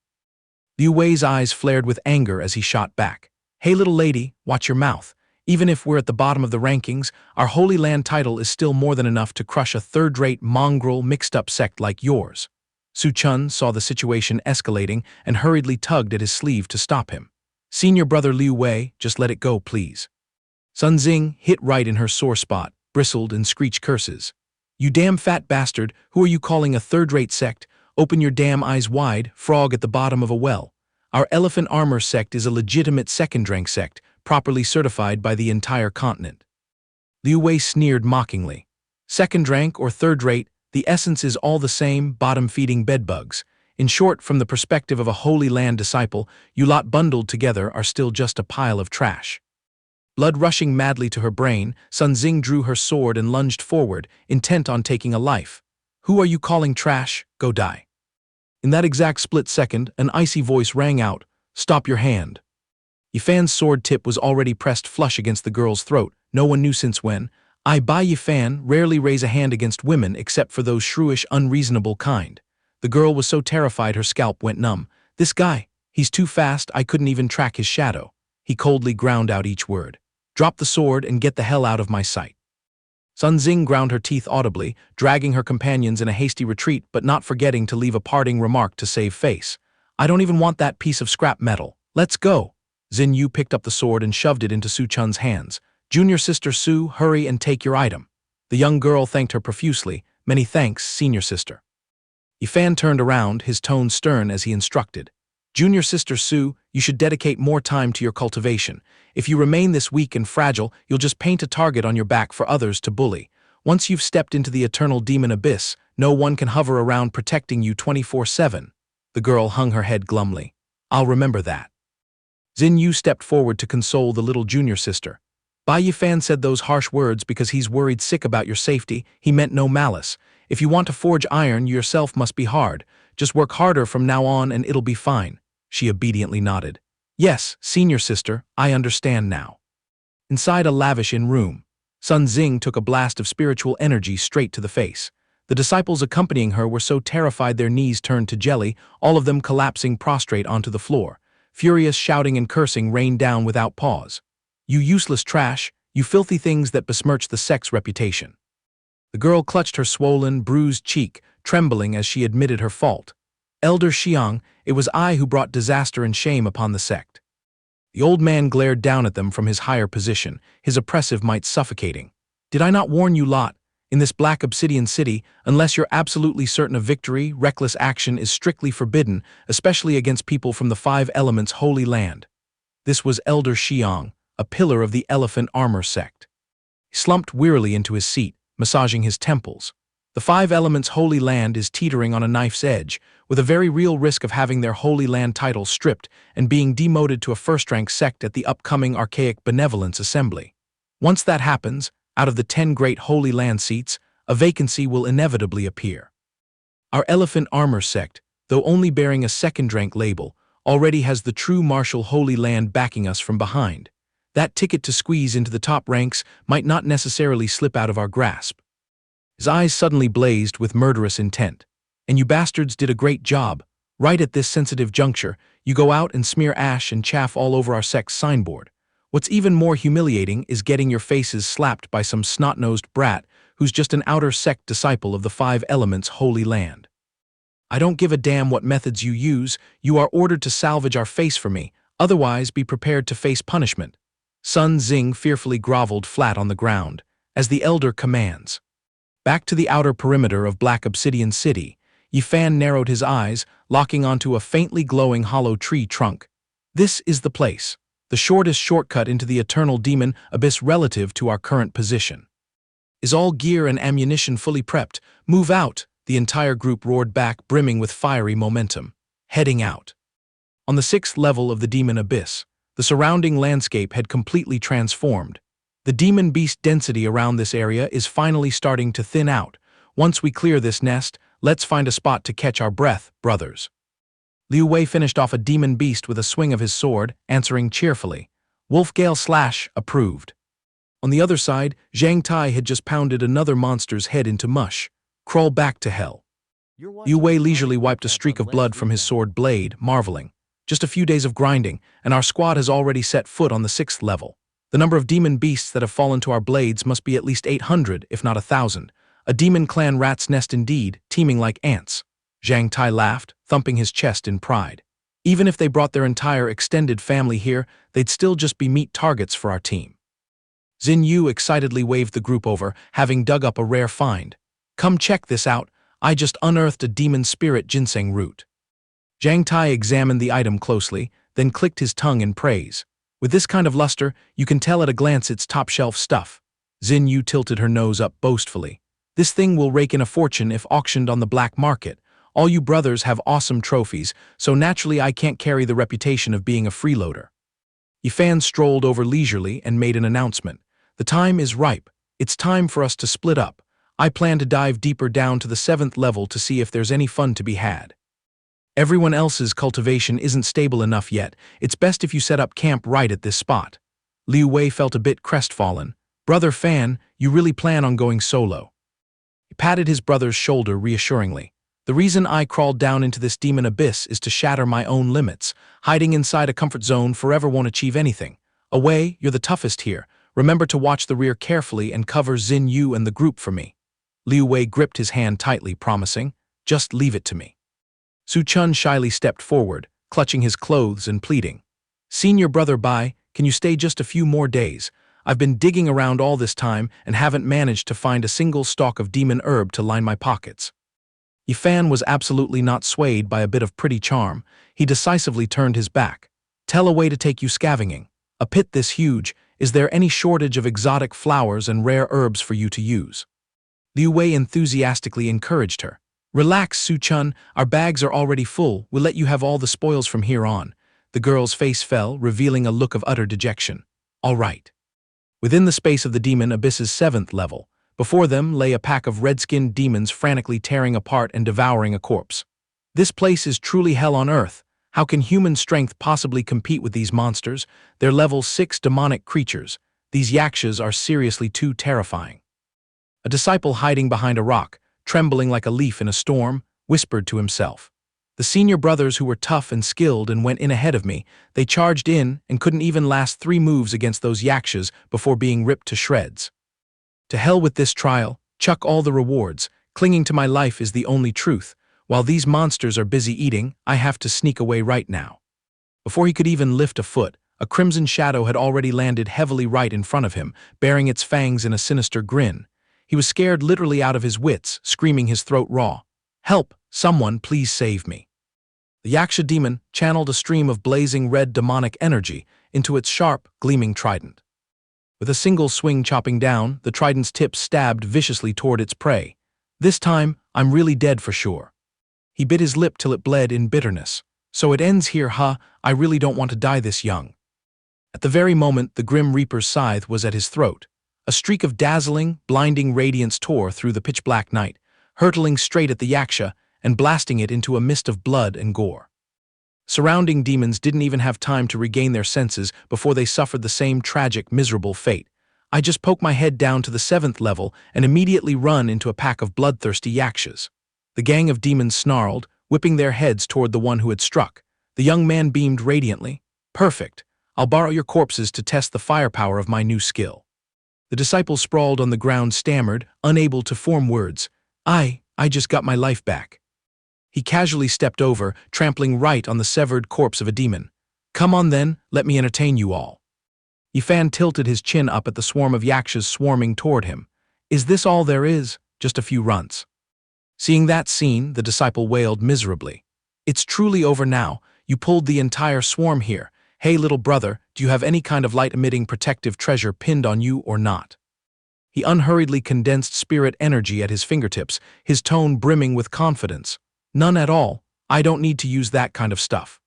Liu Wei's eyes flared with anger as he shot back. Hey little lady, watch your mouth. Even if we're at the bottom of the rankings, our Holy Land title is still more than enough to crush a third-rate mongrel mixed-up sect like yours. Su Chun saw the situation escalating and hurriedly tugged at his sleeve to stop him. Senior brother Liu Wei, just let it go, please. Sun Xing hit right in her sore spot, bristled and screeched curses. You damn fat bastard, who are you calling a third-rate sect? Open your damn eyes wide, frog at the bottom of a well. Our elephant armor sect is a legitimate second-rank sect, properly certified by the entire continent. Liu Wei sneered mockingly. Second rank or third rate, the essence is all the same, bottom-feeding bedbugs. In short, from the perspective of a Holy Land disciple, you lot bundled together are still just a pile of trash. Blood rushing madly to her brain, Sun Xing drew her sword and lunged forward, intent on taking a life. Who are you calling trash? Go die. In that exact split second, an icy voice rang out, Stop your hand. Yi Fan's sword tip was already pressed flush against the girl's throat. No one knew since when. I, Bai Yi Fan, rarely raise a hand against women except for those shrewish, unreasonable kind. The girl was so terrified her scalp went numb. This guy, he's too fast, I couldn't even track his shadow. He coldly ground out each word. Drop the sword and get the hell out of my sight. Sun Xing ground her teeth audibly, dragging her companions in a hasty retreat but not forgetting to leave a parting remark to save face. I don't even want that piece of scrap metal. Let's go. Xin Yu picked up the sword and shoved it into Su Chun's hands. Junior sister Su, hurry and take your item. The young girl thanked her profusely. Many thanks, senior sister. Yi Fan turned around, his tone stern as he instructed. Junior sister Su, you should dedicate more time to your cultivation. If you remain this weak and fragile, you'll just paint a target on your back for others to bully. Once you've stepped into the eternal demon abyss, no one can hover around protecting you 24/7. The girl hung her head glumly. I'll remember that. Xin Yu stepped forward to console the little junior sister. Bai Yi Fan said those harsh words because he's worried sick about your safety. He meant no malice. If you want to forge iron, you yourself must be hard. Just work harder from now on and it'll be fine. She obediently nodded. Yes, senior sister, I understand now. Inside a lavish inn room, Sun Xing took a blast of spiritual energy straight to the face. The disciples accompanying her were so terrified their knees turned to jelly, all of them collapsing prostrate onto the floor. Furious shouting and cursing rained down without pause. You useless trash, you filthy things that besmirch the sect's reputation. The girl clutched her swollen, bruised cheek, trembling as she admitted her fault. Elder Xiang, it was I who brought disaster and shame upon the sect. The old man glared down at them from his higher position, his oppressive might suffocating. Did I not warn you lot? In this black obsidian city, unless you're absolutely certain of victory, reckless action is strictly forbidden, especially against people from the 5 Elements Holy Land. This was Elder Xiang, a pillar of the elephant armor sect. He slumped wearily into his seat, massaging his temples. The 5 Elements Holy Land is teetering on a knife's edge, with a very real risk of having their Holy Land title stripped and being demoted to a first-rank sect at the upcoming Archaic Benevolence Assembly. Once that happens, out of the 10 great Holy Land seats, a vacancy will inevitably appear. Our Elephant Armor sect, though only bearing a second-rank label, already has the true martial Holy Land backing us from behind. That ticket to squeeze into the top ranks might not necessarily slip out of our grasp. His eyes suddenly blazed with murderous intent. And you bastards did a great job. Right at this sensitive juncture, you go out and smear ash and chaff all over our sect's signboard. What's even more humiliating is getting your faces slapped by some snot-nosed brat who's just an outer sect disciple of the 5 Elements Holy Land. I don't give a damn what methods you use, you are ordered to salvage our face for me, otherwise be prepared to face punishment. Sun Xing fearfully groveled flat on the ground, as the elder commands. Back to the outer perimeter of Black Obsidian City, Yi Fan narrowed his eyes, locking onto a faintly glowing hollow tree trunk. This is the place, the shortest shortcut into the eternal demon abyss relative to our current position. Is all gear and ammunition fully prepped? Move out, the entire group roared back, brimming with fiery momentum. Heading out. On the 6th level of the demon abyss, the surrounding landscape had completely transformed. The demon beast density around this area is finally starting to thin out. Once we clear this nest, let's find a spot to catch our breath, brothers. Liu Wei finished off a demon beast with a swing of his sword, answering cheerfully. Wolfgale / approved. On the other side, Zhang Tai had just pounded another monster's head into mush. Crawl back to hell. Liu Wei leisurely wiped a streak of blood from his sword blade, marveling. Just a few days of grinding, and our squad has already set foot on the 6th level. The number of demon beasts that have fallen to our blades must be at least 800, if not 1,000. A demon clan rat's nest indeed, teeming like ants. Zhang Tai laughed, thumping his chest in pride. Even if they brought their entire extended family here, they'd still just be meat targets for our team. Xin Yu excitedly waved the group over, having dug up a rare find. Come check this out, I just unearthed a demon spirit ginseng root. Zhang Tai examined the item closely, then clicked his tongue in praise. With this kind of luster, you can tell at a glance it's top-shelf stuff. Xin Yu tilted her nose up boastfully. This thing will rake in a fortune if auctioned on the black market. All you brothers have awesome trophies, so naturally I can't carry the reputation of being a freeloader. Yi Fan strolled over leisurely and made an announcement. The time is ripe. It's time for us to split up. I plan to dive deeper down to the 7th level to see if there's any fun to be had. Everyone else's cultivation isn't stable enough yet. It's best if you set up camp right at this spot. Liu Wei felt a bit crestfallen. Brother Fan, you really plan on going solo? He patted his brother's shoulder reassuringly. The reason I crawled down into this demon abyss is to shatter my own limits. Hiding inside a comfort zone forever won't achieve anything. Away, you're the toughest here. Remember to watch the rear carefully and cover Xin Yu and the group for me. Liu Wei gripped his hand tightly, promising, just leave it to me. Su Chun shyly stepped forward, clutching his clothes and pleading. Senior brother Bai, can you stay just a few more days? I've been digging around all this time and haven't managed to find a single stalk of demon herb to line my pockets. Yi Fan was absolutely not swayed by a bit of pretty charm. He decisively turned his back. Tell a way to take you scavenging. A pit this huge, is there any shortage of exotic flowers and rare herbs for you to use? Liu Wei enthusiastically encouraged her. Relax, Su Chun, our bags are already full, we'll let you have all the spoils from here on. The girl's face fell, revealing a look of utter dejection. All right. Within the space of the demon abyss's 7th level, before them lay a pack of red-skinned demons frantically tearing apart and devouring a corpse. This place is truly hell on earth. How can human strength possibly compete with these monsters? They're level 6 demonic creatures. These yakshas are seriously too terrifying. A disciple hiding behind a rock, trembling like a leaf in a storm, whispered to himself. The senior brothers who were tough and skilled and went in ahead of me, they charged in and couldn't even last 3 moves against those yakshas before being ripped to shreds. To hell with this trial, chuck all the rewards, clinging to my life is the only truth. While these monsters are busy eating, I have to sneak away right now. Before he could even lift a foot, a crimson shadow had already landed heavily right in front of him, bearing its fangs in a sinister grin. He was scared literally out of his wits, screaming his throat raw. Help! Someone, please save me. The Yaksha demon channeled a stream of blazing red demonic energy into its sharp, gleaming trident. With a single swing chopping down, the trident's tip stabbed viciously toward its prey. This time, I'm really dead for sure. He bit his lip till it bled in bitterness. So it ends here, huh? I really don't want to die this young. At the very moment the Grim Reaper's scythe was at his throat, a streak of dazzling, blinding radiance tore through the pitch-black night, hurtling straight at the Yaksha and blasting it into a mist of blood and gore. Surrounding demons didn't even have time to regain their senses before they suffered the same tragic, miserable fate. I just poke my head down to the 7th level and immediately run into a pack of bloodthirsty yakshas. The gang of demons snarled, whipping their heads toward the one who had struck. The young man beamed radiantly. Perfect. I'll borrow your corpses to test the firepower of my new skill. The disciple sprawled on the ground stammered, unable to form words. I just got my life back. He casually stepped over, trampling right on the severed corpse of a demon. Come on then, let me entertain you all. Yi Fan tilted his chin up at the swarm of yakshas swarming toward him. Is this all there is? Just a few runts. Seeing that scene, the disciple wailed miserably. It's truly over now. You pulled the entire swarm here. Hey little brother, do you have any kind of light-emitting protective treasure pinned on you or not? He unhurriedly condensed spirit energy at his fingertips, his tone brimming with confidence. None at all. I don't need to use that kind of stuff.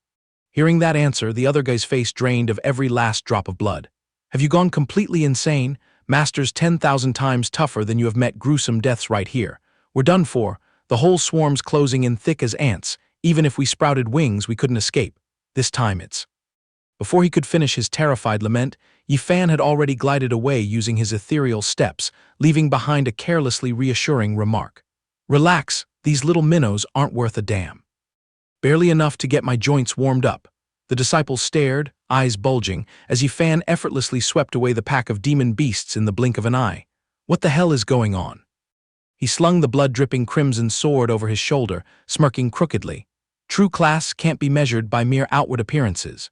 Hearing that answer, the other guy's face drained of every last drop of blood. Have you gone completely insane? Master's 10,000 times tougher than you have met gruesome deaths right here. We're done for. The whole swarm's closing in thick as ants. Even if we sprouted wings, we couldn't escape. This time it's... Before he could finish his terrified lament, Yi Fan had already glided away using his ethereal steps, leaving behind a carelessly reassuring remark. Relax, these little minnows aren't worth a damn. Barely enough to get my joints warmed up. The disciple stared, eyes bulging, as Yi Fan effortlessly swept away the pack of demon beasts in the blink of an eye. What the hell is going on? He slung the blood-dripping crimson sword over his shoulder, smirking crookedly. True class can't be measured by mere outward appearances.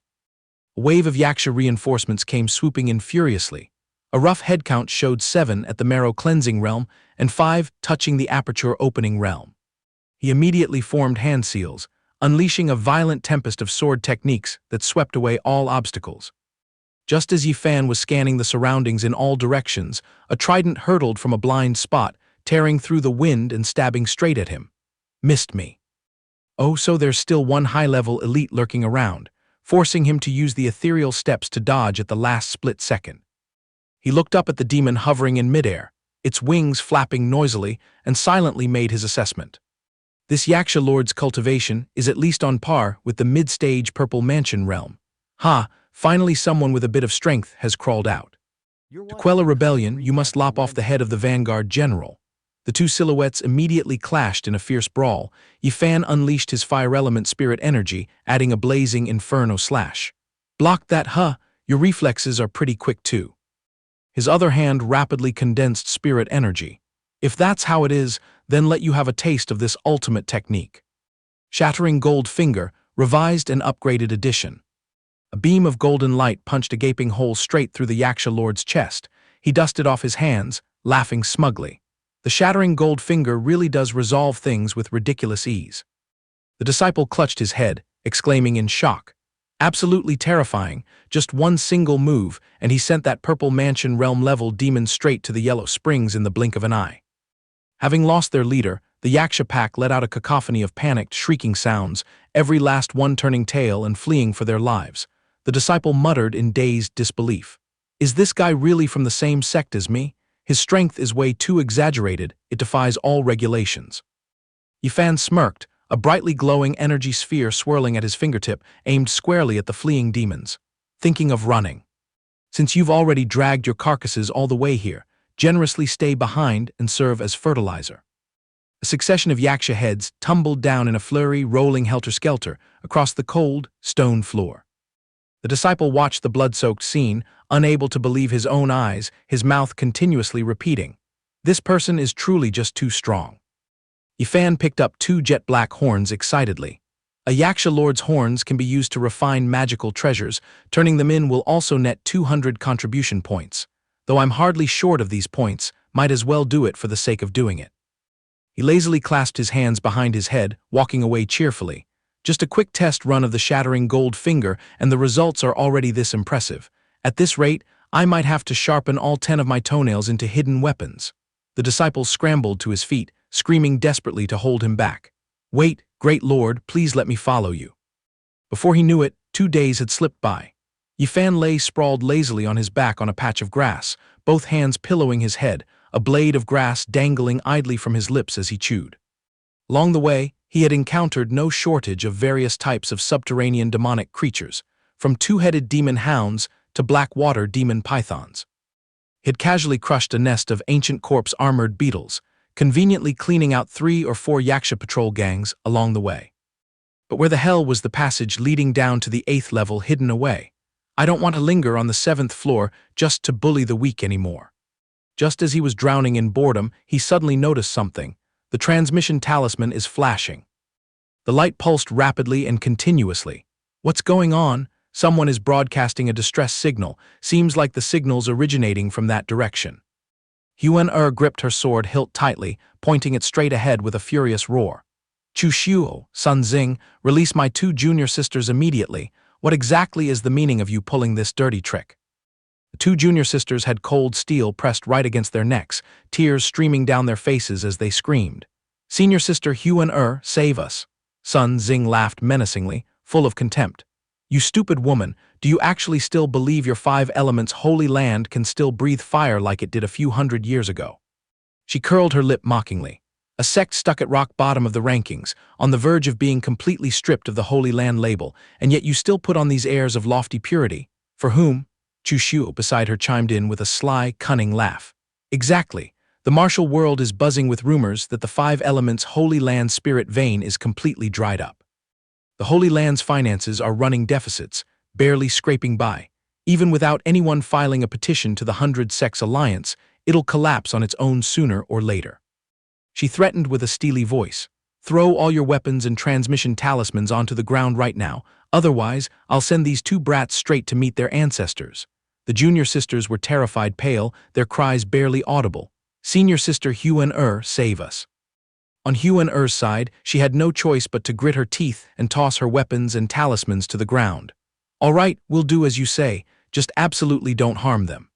A wave of Yaksha reinforcements came swooping in furiously. A rough head count showed 7 at the marrow cleansing realm and 5 touching the aperture opening realm. He immediately formed hand seals, unleashing a violent tempest of sword techniques that swept away all obstacles. Just as Yi Fan was scanning the surroundings in all directions, a trident hurtled from a blind spot, tearing through the wind and stabbing straight at him. Missed me. Oh, so there's still one high-level elite lurking around, forcing him to use the ethereal steps to dodge at the last split second. He looked up at the demon hovering in midair, its wings flapping noisily, and silently made his assessment. This Yaksha Lord's cultivation is at least on par with the mid-stage Purple Mansion realm. Finally someone with a bit of strength has crawled out. To quell a rebellion, you must lop off the head of the vanguard general. The two silhouettes immediately clashed in a fierce brawl. Yi Fan unleashed his fire element spirit energy, adding a blazing inferno slash. Block that, your reflexes are pretty quick too. His other hand rapidly condensed spirit energy. If that's how it is, then let you have a taste of this ultimate technique. Shattering Gold Finger, revised and upgraded edition. A beam of golden light punched a gaping hole straight through the Yaksha Lord's chest. He dusted off his hands, laughing smugly. The Shattering Gold Finger really does resolve things with ridiculous ease. The disciple clutched his head, exclaiming in shock. Absolutely terrifying, just one single move, and he sent that Purple Mansion realm-level demon straight to the Yellow Springs in the blink of an eye. Having lost their leader, the Yaksha pack let out a cacophony of panicked, shrieking sounds, every last one turning tail and fleeing for their lives. The disciple muttered in dazed disbelief. Is this guy really from the same sect as me? His strength is way too exaggerated, it defies all regulations. Yi Fan smirked, a brightly glowing energy sphere swirling at his fingertip, aimed squarely at the fleeing demons. Thinking of running. Since you've already dragged your carcasses all the way here, generously stay behind and serve as fertilizer. A succession of Yaksha heads tumbled down in a flurry, rolling helter-skelter across the cold, stone floor. The disciple watched the blood-soaked scene, unable to believe his own eyes, his mouth continuously repeating, "This person is truly just too strong." Yi Fan picked up 2 jet-black horns excitedly. A Yaksha Lord's horns can be used to refine magical treasures. Turning them in will also net 200 contribution points. Though I'm hardly short of these points, might as well do it for the sake of doing it. He lazily clasped his hands behind his head, walking away cheerfully. Just a quick test run of the Shattering Gold Finger, and the results are already this impressive. At this rate, I might have to sharpen all 10 of my toenails into hidden weapons. The disciple scrambled to his feet, screaming desperately to hold him back. Wait, great lord, please let me follow you. Before he knew it, 2 days had slipped by. Yi Fan lay sprawled lazily on his back on a patch of grass, both hands pillowing his head, a blade of grass dangling idly from his lips as he chewed. Along the way, he had encountered no shortage of various types of subterranean demonic creatures, from 2-headed demon hounds to black-water demon pythons. He had casually crushed a nest of ancient corpse-armored beetles, conveniently cleaning out 3 or 4 Yaksha patrol gangs along the way. But where the hell was the passage leading down to the 8th level hidden away? I don't want to linger on the 7th floor just to bully the weak anymore. Just as he was drowning in boredom, he suddenly noticed something. The transmission talisman is flashing. The light pulsed rapidly and continuously. What's going on? Someone is broadcasting a distress signal. Seems like the signal's originating from that direction. Huan gripped her sword hilt tightly, pointing it straight ahead with a furious roar. Chu Xiu, Sun Xing, release my 2 junior sisters immediately. What exactly is the meaning of you pulling this dirty trick? The 2 junior sisters had cold steel pressed right against their necks, tears streaming down their faces as they screamed. Senior sister Huan save us. Sun Xing laughed menacingly, full of contempt. You stupid woman, do you actually still believe your 5 elements holy land can still breathe fire like it did a few hundred years ago? She curled her lip mockingly. a sect stuck at rock bottom of the rankings, on the verge of being completely stripped of the Holy Land label, and yet you still put on these airs of lofty purity. For whom? Chu Xiu beside her chimed in with a sly, cunning laugh. Exactly. The martial world is buzzing with rumors that the five elements Holy Land spirit vein is completely dried up. The Holy Land's finances are running deficits, barely scraping by. Even without anyone filing a petition to the 100 Sects Alliance, it'll collapse on its own sooner or later. She threatened with a steely voice. Throw all your weapons and transmission talismans onto the ground right now, otherwise I'll send these two brats straight to meet their ancestors. The junior sisters were terrified pale, their cries barely audible. Senior sister Huan save us. On Huan side, she had no choice but to grit her teeth and toss her weapons and talismans to the ground. All right, we'll do as you say, just absolutely don't harm them.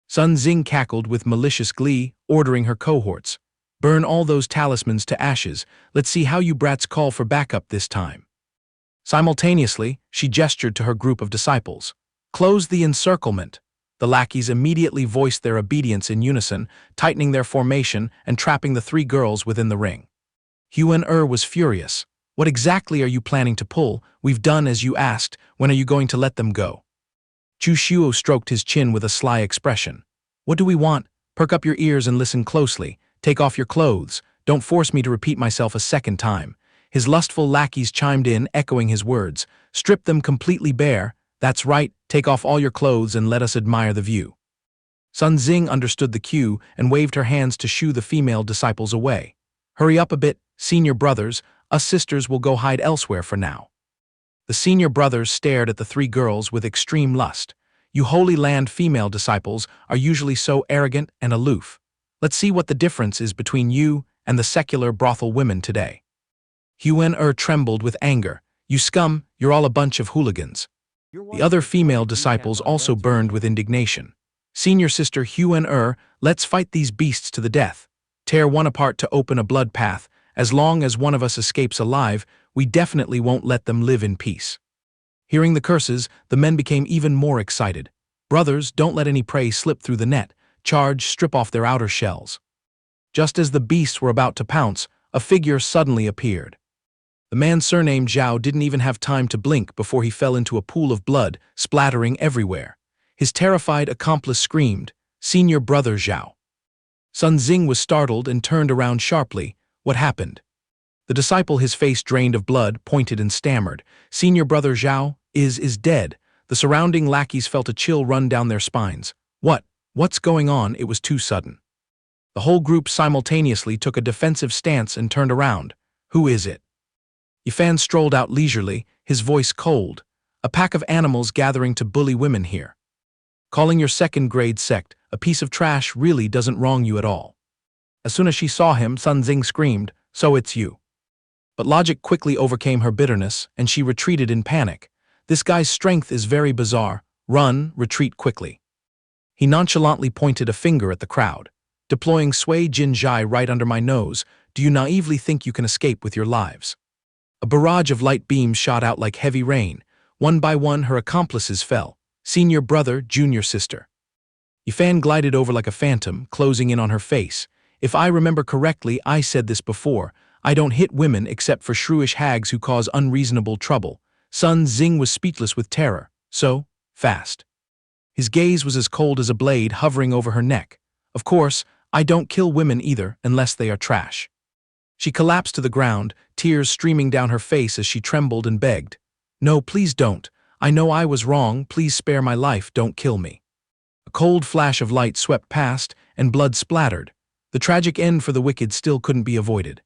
Sun Xing cackled with malicious glee, ordering her cohorts. Burn all those talismans to ashes, let's see how you brats call for backup this time. Simultaneously, she gestured to her group of disciples. Close the encirclement. The lackeys immediately voiced their obedience in unison, tightening their formation and trapping the three girls within the ring. Huan was furious. What exactly are you planning to pull? We've done as you asked. When are you going to let them go? Chu Xiu stroked his chin with a sly expression. What do we want? Perk up your ears and listen closely. Take off your clothes. Don't force me to repeat myself a second time. His lustful lackeys chimed in, echoing his words. Strip them completely bare. That's right, take off all your clothes and let us admire the view. Sun Xing understood the cue and waved her hands to shoo the female disciples away. Hurry up a bit, senior brothers, us sisters will go hide elsewhere for now. The senior brothers stared at the three girls with extreme lust. You Holy Land female disciples are usually so arrogant and aloof. Let's see what the difference is between you and the secular brothel women today. Huan trembled with anger. You scum, you're all a bunch of hooligans. The other female disciples also burned with indignation. Senior sister Huan let's fight these beasts to the death. Tear one apart to open a blood path. As long as one of us escapes alive, we definitely won't let them live in peace. Hearing the curses, the men became even more excited. Brothers, don't let any prey slip through the net. Charge, strip off their outer shells. Just as the beasts were about to pounce, a figure suddenly appeared. The man surnamed Zhao didn't even have time to blink before he fell into a pool of blood, splattering everywhere. His terrified accomplice screamed, Senior brother Zhao. Sun Xing was startled and turned around sharply. What happened? The disciple, his face drained of blood, pointed and stammered. Senior brother Zhao is dead. The surrounding lackeys felt a chill run down their spines. What's going on? It was too sudden. The whole group simultaneously took a defensive stance and turned around. Who is it? Yi Fan strolled out leisurely, his voice cold. A pack of animals gathering to bully women here. Calling your second-grade sect a piece of trash really doesn't wrong you at all. As soon as she saw him, Sun Xing screamed, so it's you. But logic quickly overcame her bitterness, and she retreated in panic. This guy's strength is very bizarre. Run, retreat quickly. He nonchalantly pointed a finger at the crowd. Deploying Sui Jin Zhai right under my nose, do you naively think you can escape with your lives? A barrage of light beams shot out like heavy rain. One by one, her accomplices fell. Senior brother, junior sister. Yi Fan glided over like a phantom, closing in on her face. If I remember correctly, I said this before. I don't hit women except for shrewish hags who cause unreasonable trouble. Sun Xing was speechless with terror. So, fast. His gaze was as cold as a blade hovering over her neck. Of course, I don't kill women either, unless they are trash. She collapsed to the ground, tears streaming down her face as she trembled and begged. No, please don't. I know I was wrong, please spare my life, don't kill me. A cold flash of light swept past, and blood splattered. The tragic end for the wicked still couldn't be avoided.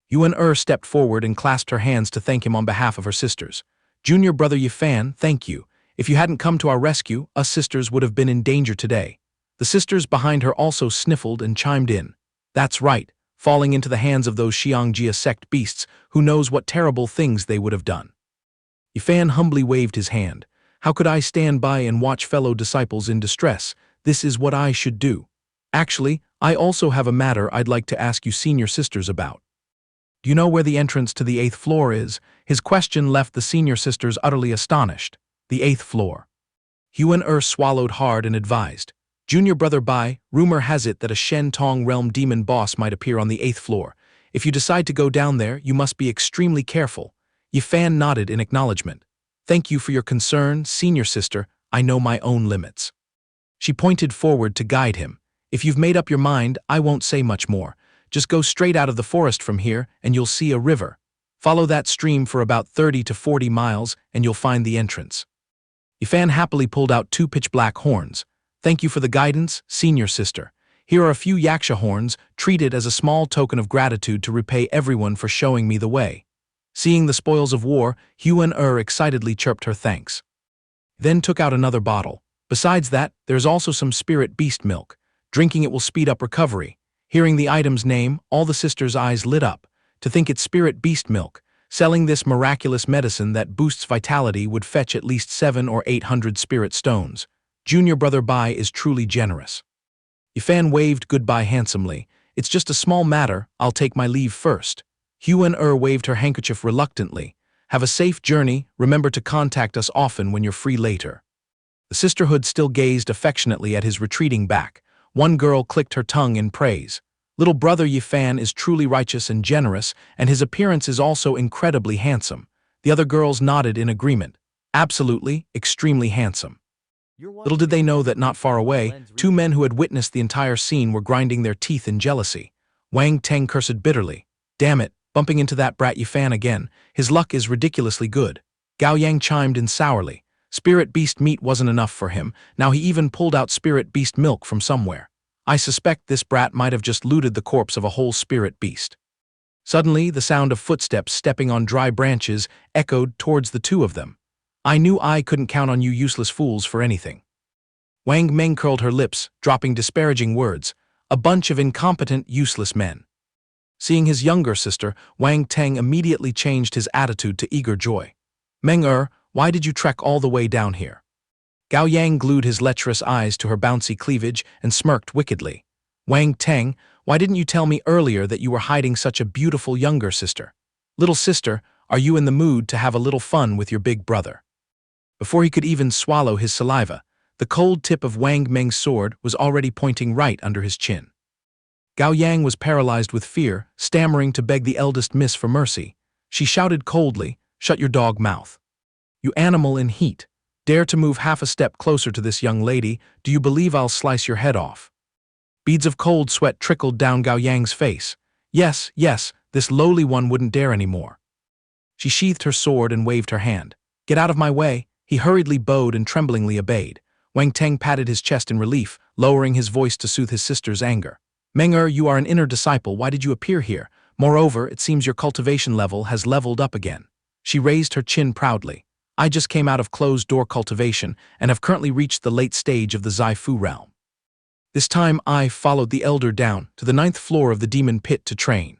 Huan stepped forward and clasped her hands to thank him on behalf of her sisters. Junior brother Yi Fan, thank you. If you hadn't come to our rescue, us sisters would have been in danger today. The sisters behind her also sniffled and chimed in. That's right, falling into the hands of those Xiangjia sect beasts, who knows what terrible things they would have done. Yi Fan humbly waved his hand. How could I stand by and watch fellow disciples in distress? This is what I should do. Actually, I also have a matter I'd like to ask you senior sisters about. Do you know where the entrance to the 8th floor is? His question left the senior sisters utterly astonished. The 8th floor. Huan swallowed hard and advised. Junior brother Bai, rumor has it that a Shen Tong realm demon boss might appear on the 8th floor. If you decide to go down there, you must be extremely careful. Yi Fan nodded in acknowledgement. Thank you for your concern, senior sister. I know my own limits. She pointed forward to guide him. If you've made up your mind, I won't say much more. Just go straight out of the forest from here, and you'll see a river. Follow that stream for about 30 to 40 miles, and you'll find the entrance. Yi Fan happily pulled out 2 pitch-black horns. Thank you for the guidance, senior sister. Here are a few yaksha horns, treated as a small token of gratitude to repay everyone for showing me the way. Seeing the spoils of war, Huan excitedly chirped her thanks. Then took out another bottle. Besides that, there's also some spirit beast milk. Drinking it will speed up recovery. Hearing the item's name, all the sisters' eyes lit up. To think it's spirit beast milk. Selling this miraculous medicine that boosts vitality would fetch at least 700 or 800 spirit stones. Junior brother Bai is truly generous. Yi Fan waved goodbye handsomely. It's just a small matter, I'll take my leave first. Huan waved her handkerchief reluctantly. Have a safe journey, remember to contact us often when you're free later. The sisterhood still gazed affectionately at his retreating back. One girl clicked her tongue in praise. Little brother Yi Fan is truly righteous and generous, and his appearance is also incredibly handsome. The other girls nodded in agreement. Absolutely, extremely handsome. Little did they know that not far away, 2 men who had witnessed the entire scene were grinding their teeth in jealousy. Wang Teng cursed bitterly. Damn it, bumping into that brat Yi Fan again. His luck is ridiculously good. Gao Yang chimed in sourly. Spirit beast meat wasn't enough for him, now he even pulled out spirit beast milk from somewhere. I suspect this brat might have just looted the corpse of a whole spirit beast. Suddenly, the sound of footsteps stepping on dry branches echoed towards the 2 of them. I knew I couldn't count on you useless fools for anything. Wang Meng curled her lips, dropping disparaging words. A bunch of incompetent, useless men. Seeing his younger sister, Wang Teng immediately changed his attitude to eager joy. Meng why did you trek all the way down here? Gao Yang glued his lecherous eyes to her bouncy cleavage and smirked wickedly. Wang Teng, why didn't you tell me earlier that you were hiding such a beautiful younger sister? Little sister, are you in the mood to have a little fun with your big brother? Before he could even swallow his saliva, the cold tip of Wang Meng's sword was already pointing right under his chin. Gao Yang was paralyzed with fear, stammering to beg the eldest miss for mercy. She shouted coldly, "Shut your dog mouth. You animal in heat. Dare to move half a step closer to this young lady, do you believe I'll slice your head off?" Beads of cold sweat trickled down Gao Yang's face. Yes, this lowly one wouldn't dare anymore. She sheathed her sword and waved her hand. Get out of my way. He hurriedly bowed and tremblingly obeyed. Wang Teng patted his chest in relief, lowering his voice to soothe his sister's anger. Meng you are an inner disciple, why did you appear here? Moreover, it seems your cultivation level has leveled up again. She raised her chin proudly. I just came out of closed-door cultivation and have currently reached the late stage of the Zaifu realm. This time I followed the elder down to the 9th floor of the demon pit to train.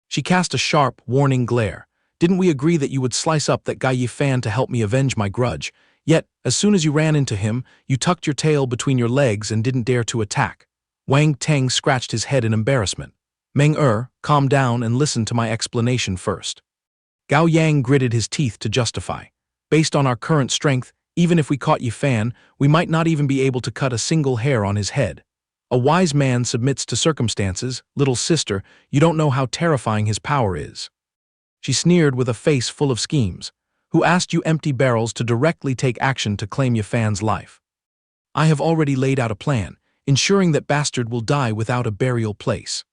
She cast a sharp, warning glare. Didn't we agree that you would slice up that guy Yi Fan to help me avenge my grudge? Yet, as soon as you ran into him, you tucked your tail between your legs and didn't dare to attack. Wang Teng scratched his head in embarrassment. Meng calm down and listen to my explanation first. Gao Yang gritted his teeth to justify. Based on our current strength, even if we caught Yi Fan, we might not even be able to cut a single hair on his head. A wise man submits to circumstances, little sister, you don't know how terrifying his power is. She sneered with a face full of schemes. Who asked you empty barrels to directly take action to claim Yi Fan's life? I have already laid out a plan, ensuring that bastard will die without a burial place.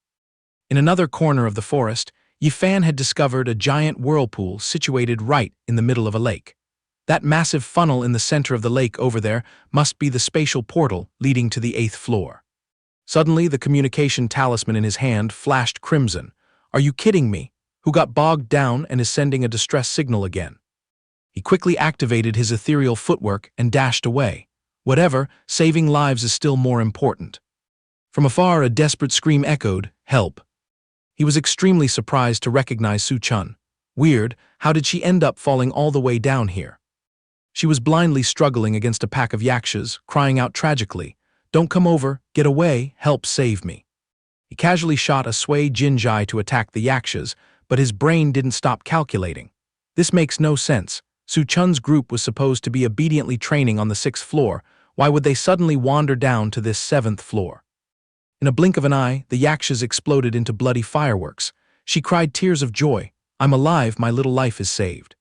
In another corner of the forest, Yi Fan had discovered a giant whirlpool situated right in the middle of a lake. That massive funnel in the center of the lake over there must be the spatial portal leading to the 8th floor. Suddenly, the communication talisman in his hand flashed crimson. Are you kidding me? Who got bogged down and is sending a distress signal again? He quickly activated his ethereal footwork and dashed away. Whatever, saving lives is still more important. From afar, a desperate scream echoed, "Help." He was extremely surprised to recognize Su Chun. Weird, how did she end up falling all the way down here? She was blindly struggling against a pack of yakshas, crying out tragically, "Don't come over, get away, help save me." He casually shot a Sui Jinjai to attack the yakshas, but his brain didn't stop calculating. This makes no sense. Su Chun's group was supposed to be obediently training on the 6th floor. Why would they suddenly wander down to this 7th floor? In a blink of an eye, the yakshas exploded into bloody fireworks. She cried tears of joy. I'm alive, my little life is saved.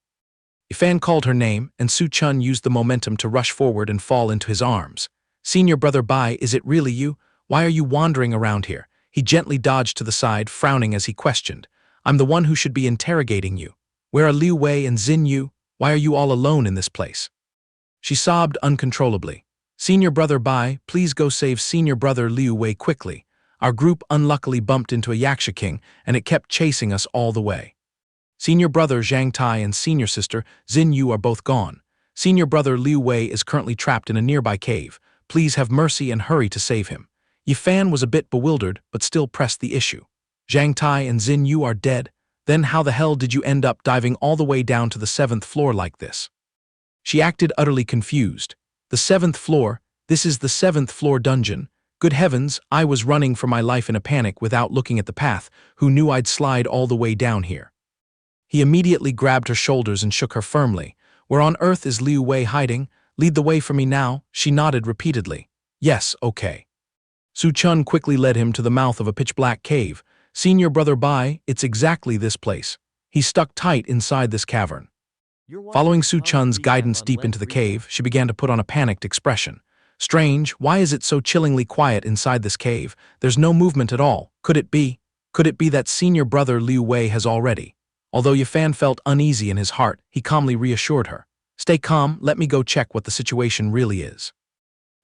Yi Fan called her name, and Su Chun used the momentum to rush forward and fall into his arms. Senior brother Bai, is it really you? Why are you wandering around here? He gently dodged to the side, frowning as he questioned. I'm the one who should be interrogating you. Where are Liu Wei and Xin Yu? Why are you all alone in this place? She sobbed uncontrollably. Senior brother Bai, please go save senior brother Liu Wei quickly. Our group unluckily bumped into a Yaksha king, and it kept chasing us all the way. Senior brother Zhang Tai and senior sister Xin Yu are both gone. Senior brother Liu Wei is currently trapped in a nearby cave. Please have mercy and hurry to save him. Yi Fan was a bit bewildered, but still pressed the issue. Zhang Tai and Xin Yu are dead. Then how the hell did you end up diving all the way down to the 7th floor like this? She acted utterly confused. The 7th floor? This is the 7th floor dungeon. Good heavens, I was running for my life in a panic without looking at the path. Who knew I'd slide all the way down here? He immediately grabbed her shoulders and shook her firmly. Where on earth is Liu Wei hiding? Lead the way for me now. She nodded repeatedly. Yes, okay. Su Chun quickly led him to the mouth of a pitch-black cave. Senior brother Bai, it's exactly this place. He stuck tight inside this cavern. Following Su Chun's guidance deep into the cave, she began to put on a panicked expression. Strange, why is it so chillingly quiet inside this cave? There's no movement at all. Could it be that senior brother Liu Wei has already? Although Yi Fan felt uneasy in his heart, he calmly reassured her. Stay calm, let me go check what the situation really is.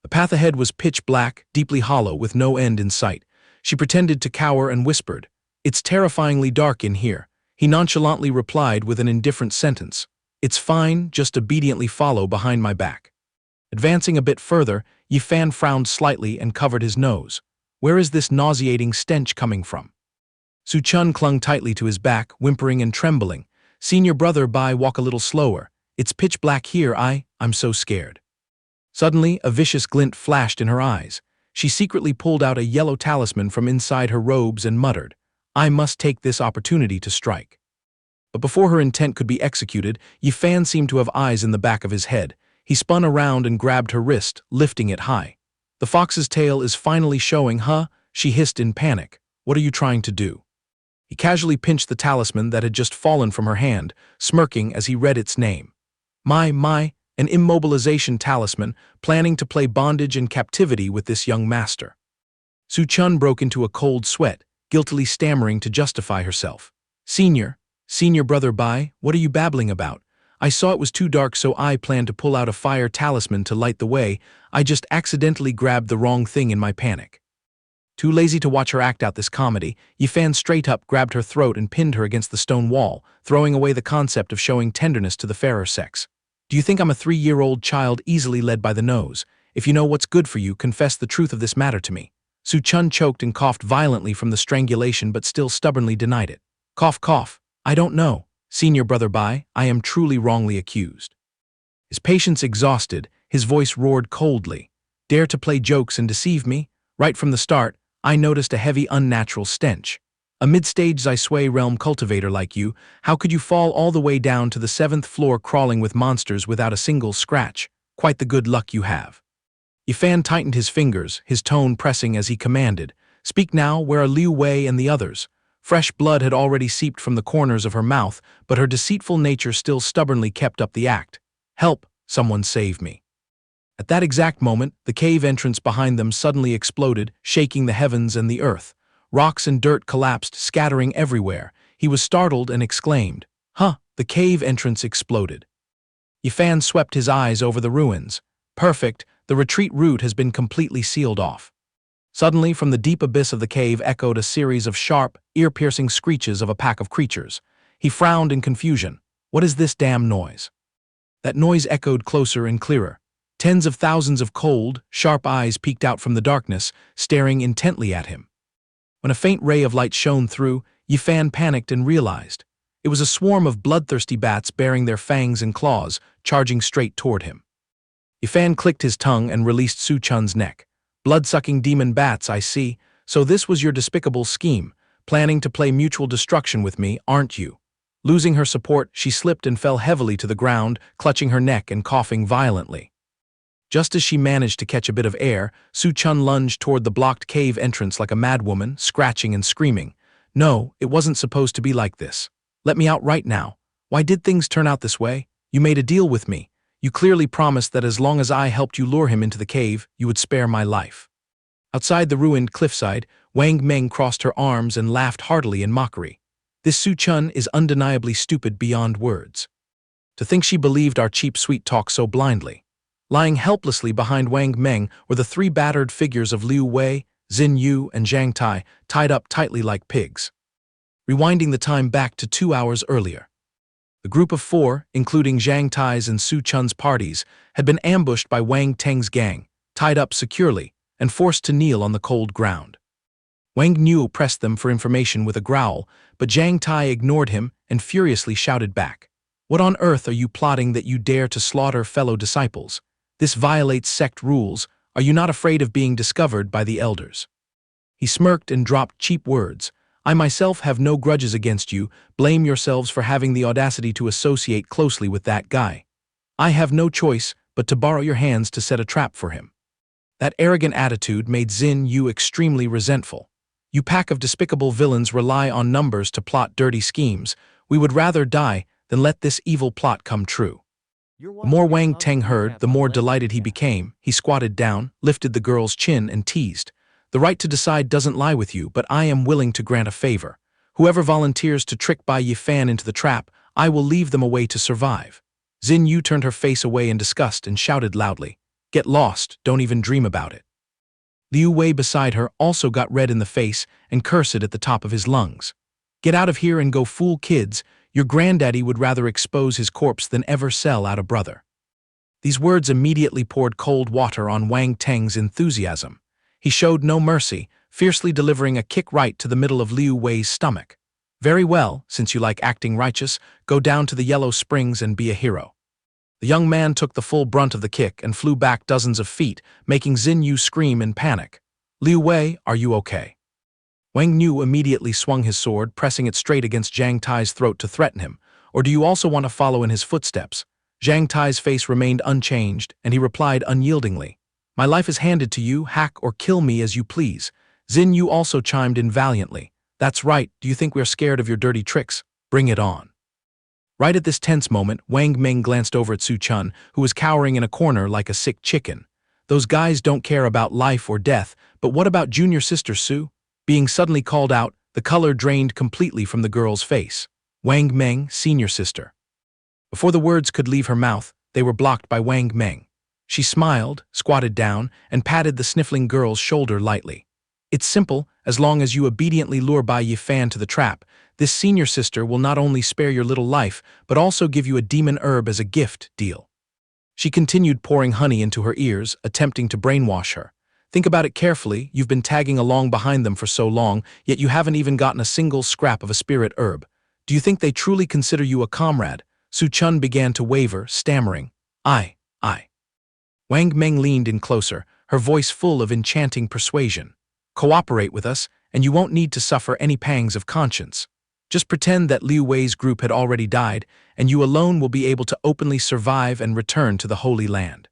The path ahead was pitch black, deeply hollow, with no end in sight. She pretended to cower and whispered, It's terrifyingly dark in here. He nonchalantly replied with an indifferent sentence. It's fine, just obediently follow behind my back. Advancing a bit further, Yi Fan frowned slightly and covered his nose. Where is this nauseating stench coming from? Su Chun clung tightly to his back, whimpering and trembling. Senior brother Bai, walk a little slower. It's pitch black here, I'm so scared. Suddenly, a vicious glint flashed in her eyes. She secretly pulled out a yellow talisman from inside her robes and muttered, I must take this opportunity to strike. But before her intent could be executed, Yi Fan seemed to have eyes in the back of his head. He spun around and grabbed her wrist, lifting it high. The fox's tail is finally showing, huh? She hissed in panic. What are you trying to do? He casually pinched the talisman that had just fallen from her hand, smirking as he read its name. An immobilization talisman, planning to play bondage and captivity with this young master. Su Chun broke into a cold sweat, guiltily stammering to justify herself. Senior brother Bai, what are you babbling about? I saw it was too dark, so I planned to pull out a fire talisman to light the way. I just accidentally grabbed the wrong thing in my panic. Too lazy to watch her act out this comedy, Yi Fan straight up grabbed her throat and pinned her against the stone wall, throwing away the concept of showing tenderness to the fairer sex. Do you think I'm a 3-year-old child easily led by the nose? If you know what's good for you, confess the truth of this matter to me. Su Chun choked and coughed violently from the strangulation but still stubbornly denied it. Cough, cough. I don't know. Senior brother Bai, I am truly wrongly accused. His patience exhausted, his voice roared coldly. Dare to play jokes and deceive me? Right from the start, I noticed a heavy, unnatural stench. A mid-stage Zai realm cultivator like you, how could you fall all the way down to the 7th floor crawling with monsters without a single scratch? Quite the good luck you have. Yi Fan tightened his fingers, his tone pressing as he commanded. Speak now, where are Liu Wei and the others? Fresh blood had already seeped from the corners of her mouth, but her deceitful nature still stubbornly kept up the act. Help, someone save me. At that exact moment, the cave entrance behind them suddenly exploded, shaking the heavens and the earth. Rocks and dirt collapsed, scattering everywhere. He was startled and exclaimed, Huh, the cave entrance exploded. Yi Fan swept his eyes over the ruins. Perfect, the retreat route has been completely sealed off. Suddenly, from the deep abyss of the cave echoed a series of sharp, ear-piercing screeches of a pack of creatures. He frowned in confusion. What is this damn noise? That noise echoed closer and clearer. Tens of thousands of cold, sharp eyes peeked out from the darkness, staring intently at him. When a faint ray of light shone through, Yi Fan panicked and realized. It was a swarm of bloodthirsty bats bearing their fangs and claws, charging straight toward him. Yi Fan clicked his tongue and released Su Chun's neck. Blood-sucking demon bats, I see. So this was your despicable scheme, planning to play mutual destruction with me, aren't you? Losing her support, she slipped and fell heavily to the ground, clutching her neck and coughing violently. Just as she managed to catch a bit of air, Su Chun lunged toward the blocked cave entrance like a madwoman, scratching and screaming. No, it wasn't supposed to be like this. Let me out right now. Why did things turn out this way? You made a deal with me. You clearly promised that as long as I helped you lure him into the cave, you would spare my life. Outside the ruined cliffside, Wang Meng crossed her arms and laughed heartily in mockery. This Su Chun is undeniably stupid beyond words. To think she believed our cheap sweet talk so blindly. Lying helplessly behind Wang Meng were the three battered figures of Liu Wei, Xin Yu, and Zhang Tai, tied up tightly like pigs. Rewinding the time back to 2 hours earlier. The group of four, including Zhang Tai's and Su Chun's parties, had been ambushed by Wang Teng's gang, tied up securely, and forced to kneel on the cold ground. Wang Niu pressed them for information with a growl, but Zhang Tai ignored him and furiously shouted back. What on earth are you plotting that you dare to slaughter fellow disciples? This violates sect rules. Are you not afraid of being discovered by the elders? He smirked and dropped cheap words. I myself have no grudges against you. Blame yourselves for having the audacity to associate closely with that guy. I have no choice but to borrow your hands to set a trap for him. That arrogant attitude made Xin Yu extremely resentful. You pack of despicable villains rely on numbers to plot dirty schemes. We would rather die than let this evil plot come true. The more Wang Teng heard, the more delighted he became. He squatted down, lifted the girl's chin, and teased. The right to decide doesn't lie with you, but I am willing to grant a favor. Whoever volunteers to trick Bai Yi Fan into the trap, I will leave them a way to survive. Xin Yu turned her face away in disgust and shouted loudly. Get lost, don't even dream about it. Liu Wei beside her also got red in the face and cursed at the top of his lungs. Get out of here and go fool kids. Your granddaddy would rather expose his corpse than ever sell out a brother. These words immediately poured cold water on Wang Teng's enthusiasm. He showed no mercy, fiercely delivering a kick right to the middle of Liu Wei's stomach. Very well, since you like acting righteous, go down to the Yellow Springs and be a hero. The young man took the full brunt of the kick and flew back dozens of feet, making Xin Yu scream in panic. Liu Wei, are you okay? Wang Niu immediately swung his sword, pressing it straight against Zhang Tai's throat to threaten him. Or do you also want to follow in his footsteps? Zhang Tai's face remained unchanged, and he replied unyieldingly. My life is handed to you, hack or kill me as you please. Xin Yu also chimed in valiantly. That's right, do you think we're scared of your dirty tricks? Bring it on. Right at this tense moment, Wang Meng glanced over at Su Chun, who was cowering in a corner like a sick chicken. Those guys don't care about life or death, but what about junior sister Su? Being suddenly called out, the color drained completely from the girl's face. Wang Meng, senior sister. Before the words could leave her mouth, they were blocked by Wang Meng. She smiled, squatted down, and patted the sniffling girl's shoulder lightly. It's simple, as long as you obediently lure Bai Yi Fan to the trap, this senior sister will not only spare your little life, but also give you a demon herb as a gift deal. She continued pouring honey into her ears, attempting to brainwash her. Think about it carefully, you've been tagging along behind them for so long, yet you haven't even gotten a single scrap of a spirit herb. Do you think they truly consider you a comrade? Su Chun began to waver, stammering. I. Wang Meng leaned in closer, her voice full of enchanting persuasion. Cooperate with us, and you won't need to suffer any pangs of conscience. Just pretend that Liu Wei's group had already died, and you alone will be able to openly survive and return to the Holy Land.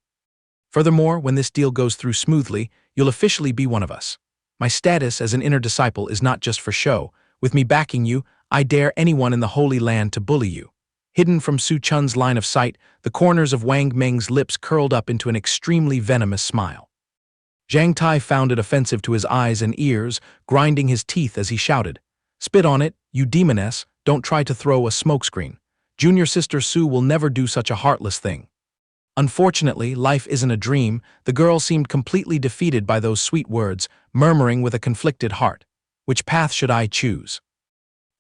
Furthermore, when this deal goes through smoothly, you'll officially be one of us. My status as an inner disciple is not just for show. With me backing you, I dare anyone in the Holy Land to bully you. Hidden from Su Chun's line of sight, the corners of Wang Meng's lips curled up into an extremely venomous smile. Zhang Tai found it offensive to his eyes and ears, grinding his teeth as he shouted. Spit on it, you demoness, don't try to throw a smokescreen. Junior sister Su will never do such a heartless thing. Unfortunately, life isn't a dream. The girl seemed completely defeated by those sweet words, murmuring with a conflicted heart. Which path should I choose?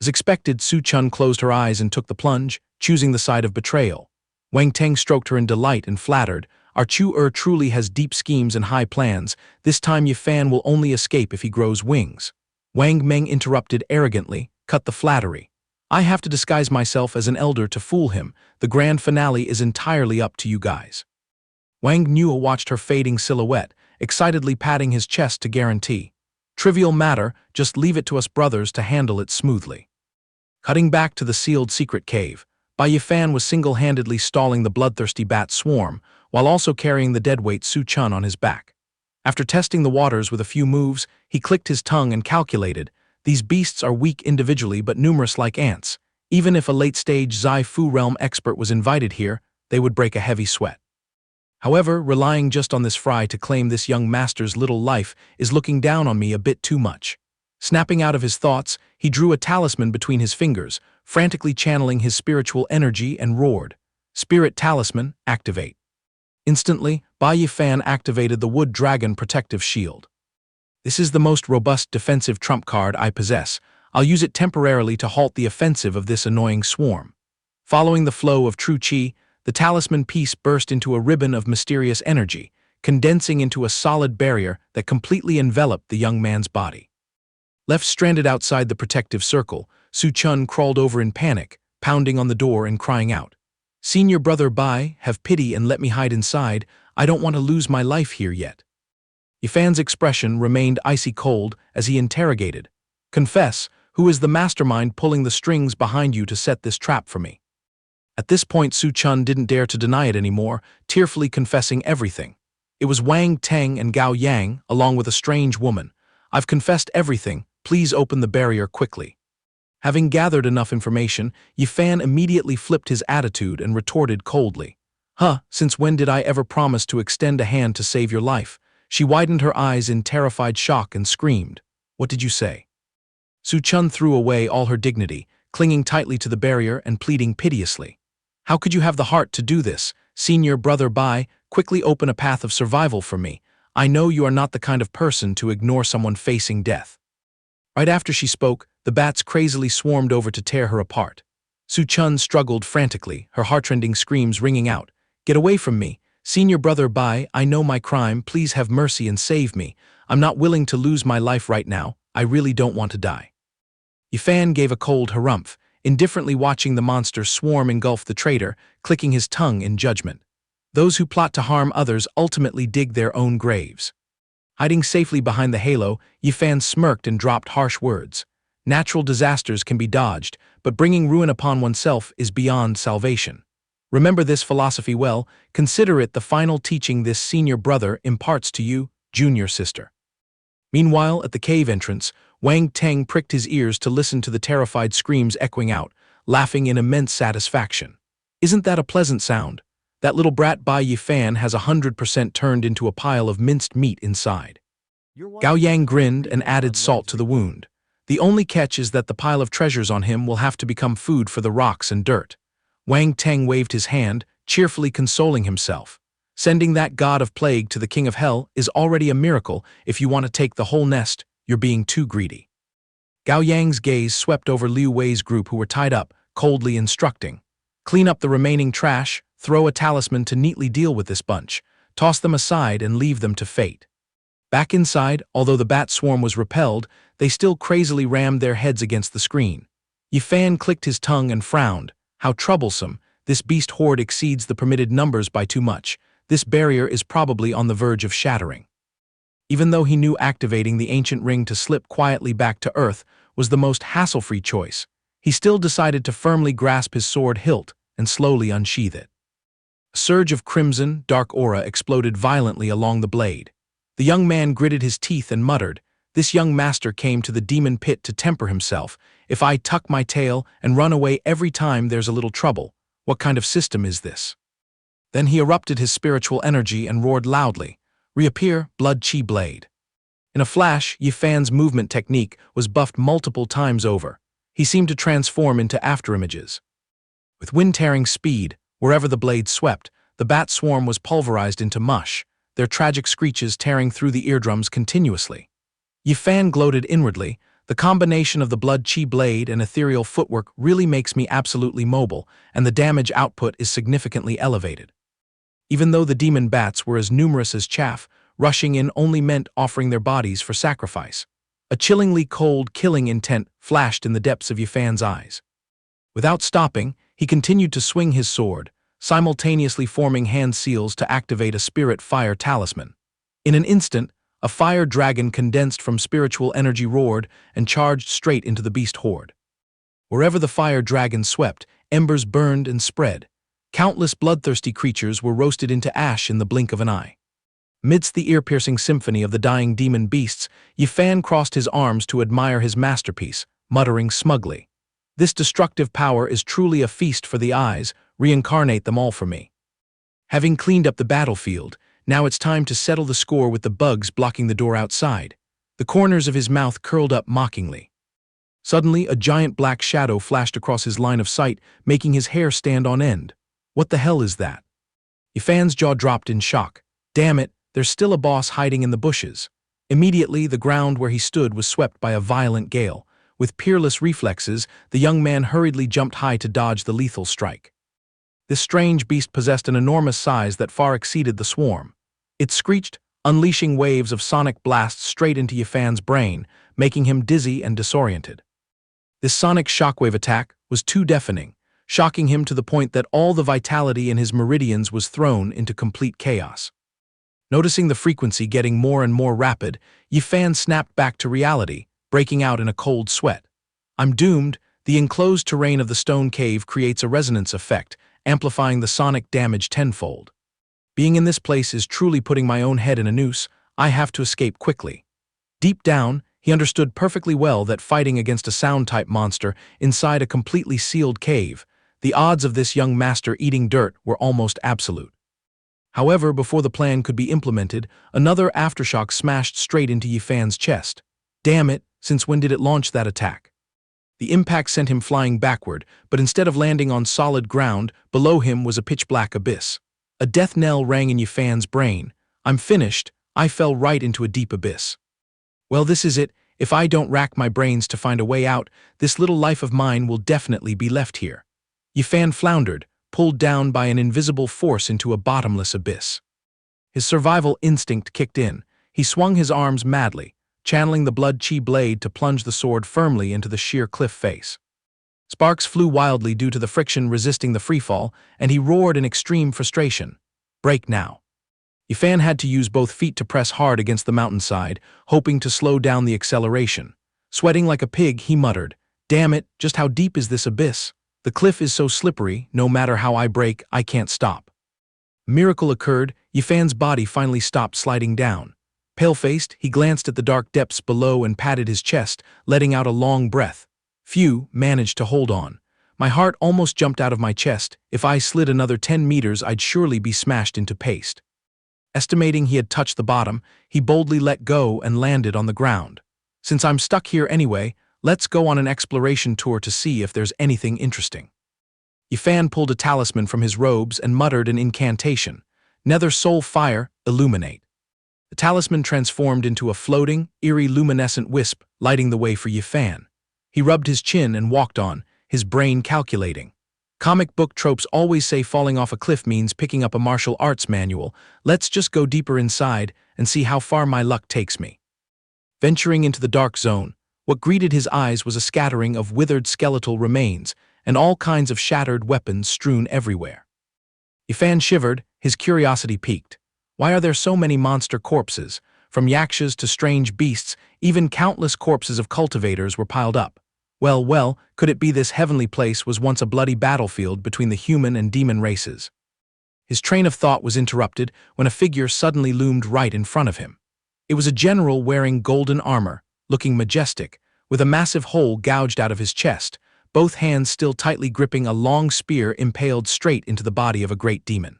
As expected, Su Chun closed her eyes and took the plunge, choosing the side of betrayal. Wang Teng stroked her in delight and flattered. Our Chu truly has deep schemes and high plans. This time Yi Fan will only escape if he grows wings. Wang Meng interrupted arrogantly, cut the flattery. I have to disguise myself as an elder to fool him. The grand finale is entirely up to you guys. Wang Niu watched her fading silhouette, excitedly patting his chest to guarantee. Trivial matter, just leave it to us brothers to handle it smoothly. Cutting back to the sealed secret cave, Bai Yi Fan was single-handedly stalling the bloodthirsty bat swarm, while also carrying the deadweight Su Chun on his back. After testing the waters with a few moves, he clicked his tongue and calculated, These beasts are weak individually but numerous like ants. Even if a late-stage Zai Fu realm expert was invited here, they would break a heavy sweat. However, relying just on this fry to claim this young master's little life is looking down on me a bit too much. Snapping out of his thoughts, he drew a talisman between his fingers, frantically channeling his spiritual energy and roared, "Spirit Talisman, activate." Instantly, Bai Yi Fan activated the Wood Dragon Protective Shield. "This is the most robust defensive trump card I possess. I'll use it temporarily to halt the offensive of this annoying swarm." Following the flow of true qi, the talisman piece burst into a ribbon of mysterious energy, condensing into a solid barrier that completely enveloped the young man's body. Left stranded outside the protective circle, Su Chun crawled over in panic, pounding on the door and crying out, "Senior brother Bai, have pity and let me hide inside. I don't want to lose my life here yet." Yi Fan's expression remained icy cold as he interrogated, "Confess, who is the mastermind pulling the strings behind you to set this trap for me?" At this point, Su Chun didn't dare to deny it anymore, tearfully confessing everything. "It was Wang Teng and Gao Yang, along with a strange woman. I've confessed everything. Please open the barrier quickly." Having gathered enough information, Yi Fan immediately flipped his attitude and retorted coldly, Since when did I ever promise to extend a hand to save your life?" She widened her eyes in terrified shock and screamed, "What did you say?" Su Chun threw away all her dignity, clinging tightly to the barrier and pleading piteously, "How could you have the heart to do this? Senior brother Bai, quickly open a path of survival for me. I know you are not the kind of person to ignore someone facing death." Right after she spoke, the bats crazily swarmed over to tear her apart. Su Chun struggled frantically, her heartrending screams ringing out, "Get away from me! Senior brother Bai, I know my crime, please have mercy and save me. I'm not willing to lose my life right now, I really don't want to die." Yi Fan gave a cold harumph, indifferently watching the monster swarm engulf the traitor, clicking his tongue in judgment. Those who plot to harm others ultimately dig their own graves. Hiding safely behind the halo, Yi Fan smirked and dropped harsh words. "Natural disasters can be dodged, but bringing ruin upon oneself is beyond salvation. Remember this philosophy well, consider it the final teaching this senior brother imparts to you, junior sister." Meanwhile, at the cave entrance, Wang Teng pricked his ears to listen to the terrified screams echoing out, laughing in immense satisfaction. "Isn't that a pleasant sound? That little brat Bai Yi Fan has 100% turned into a pile of minced meat inside." Gao Yang grinned and added salt to the wound. "The only catch is that the pile of treasures on him will have to become food for the rocks and dirt." Wang Teng waved his hand, cheerfully consoling himself. "Sending that god of plague to the king of hell is already a miracle. If you want to take the whole nest, you're being too greedy." Gao Yang's gaze swept over Liu Wei's group who were tied up, coldly instructing, "Clean up the remaining trash, throw a talisman to neatly deal with this bunch, toss them aside and leave them to fate." Back inside, although the bat swarm was repelled, they still crazily rammed their heads against the screen. Yi Fan clicked his tongue and frowned. "How troublesome. This beast horde exceeds the permitted numbers by too much. This barrier is probably on the verge of shattering." Even though he knew activating the ancient ring to slip quietly back to Earth was the most hassle-free choice, he still decided to firmly grasp his sword hilt and slowly unsheath it. A surge of crimson, dark aura exploded violently along the blade. The young man gritted his teeth and muttered, "This young master came to the demon pit to temper himself. If I tuck my tail and run away every time there's a little trouble, what kind of system is this?" Then he erupted his spiritual energy and roared loudly, "Reappear, blood chi blade." In a flash, Yi Fan's movement technique was buffed multiple times over. He seemed to transform into afterimages. With wind-tearing speed, wherever the blade swept, the bat swarm was pulverized into mush, their tragic screeches tearing through the eardrums continuously. Yi Fan gloated inwardly, "The combination of the blood chi blade and ethereal footwork really makes me absolutely mobile, and the damage output is significantly elevated." Even though the demon bats were as numerous as chaff, rushing in only meant offering their bodies for sacrifice. A chillingly cold, killing intent flashed in the depths of Yi Fan's eyes. Without stopping, he continued to swing his sword, simultaneously forming hand seals to activate a spirit fire talisman. In an instant, a fire dragon condensed from spiritual energy roared and charged straight into the beast horde. Wherever the fire dragon swept, embers burned and spread. Countless bloodthirsty creatures were roasted into ash in the blink of an eye. Midst the ear-piercing symphony of the dying demon beasts, Yi Fan crossed his arms to admire his masterpiece, muttering smugly, "This destructive power is truly a feast for the eyes, reincarnate them all for me." Having cleaned up the battlefield, now it's time to settle the score with the bugs blocking the door outside. The corners of his mouth curled up mockingly. Suddenly, a giant black shadow flashed across his line of sight, making his hair stand on end. What the hell is that? Yi Fan's jaw dropped in shock. Damn it, there's still a boss hiding in the bushes. Immediately, the ground where he stood was swept by a violent gale. With peerless reflexes, the young man hurriedly jumped high to dodge the lethal strike. This strange beast possessed an enormous size that far exceeded the swarm. It screeched, unleashing waves of sonic blasts straight into Yi Fan's brain, making him dizzy and disoriented. This sonic shockwave attack was too deafening, shocking him to the point that all the vitality in his meridians was thrown into complete chaos. Noticing the frequency getting more and more rapid, Yi Fan snapped back to reality, breaking out in a cold sweat. I'm doomed. The enclosed terrain of the stone cave creates a resonance effect, amplifying the sonic damage tenfold. Being in this place is truly putting my own head in a noose. I have to escape quickly. Deep down, he understood perfectly well that fighting against a sound-type monster inside a completely sealed cave, the odds of this young master eating dirt were almost absolute. However, before the plan could be implemented, another aftershock smashed straight into Yi Fan's chest. Damn it, since when did it launch that attack? The impact sent him flying backward, but instead of landing on solid ground, below him was a pitch-black abyss. A death knell rang in Yi Fan's brain. I'm finished. I fell right into a deep abyss. Well, this is it. If I don't rack my brains to find a way out, this little life of mine will definitely be left here. Yi Fan floundered, pulled down by an invisible force into a bottomless abyss. His survival instinct kicked in. He swung his arms madly, channeling the blood-chi blade to plunge the sword firmly into the sheer cliff face. Sparks flew wildly due to the friction resisting the freefall, and he roared in extreme frustration. Break now. Yi Fan had to use both feet to press hard against the mountainside, hoping to slow down the acceleration. Sweating like a pig, he muttered, "Damn it, just how deep is this abyss? The cliff is so slippery, no matter how I break, I can't stop." A miracle occurred. Yi Fan's body finally stopped sliding down. Pale-faced, he glanced at the dark depths below and patted his chest, letting out a long breath. Phew, managed to hold on. My heart almost jumped out of my chest. If I slid another 10 meters, I'd surely be smashed into paste. Estimating he had touched the bottom, he boldly let go and landed on the ground. Since I'm stuck here anyway, let's go on an exploration tour to see if there's anything interesting. Yi Fan pulled a talisman from his robes and muttered an incantation. Nether Soul Fire, illuminate. The talisman transformed into a floating, eerie luminescent wisp, lighting the way for Yi Fan. He rubbed his chin and walked on, his brain calculating. Comic book tropes always say falling off a cliff means picking up a martial arts manual. Let's just go deeper inside and see how far my luck takes me. Venturing into the dark zone, what greeted his eyes was a scattering of withered skeletal remains and all kinds of shattered weapons strewn everywhere. Yi Fan shivered, his curiosity piqued. Why are there so many monster corpses? From yakshas to strange beasts, even countless corpses of cultivators were piled up. Well, could it be this heavenly place was once a bloody battlefield between the human and demon races? His train of thought was interrupted when a figure suddenly loomed right in front of him. It was a general wearing golden armor, looking majestic, with a massive hole gouged out of his chest, both hands still tightly gripping a long spear impaled straight into the body of a great demon.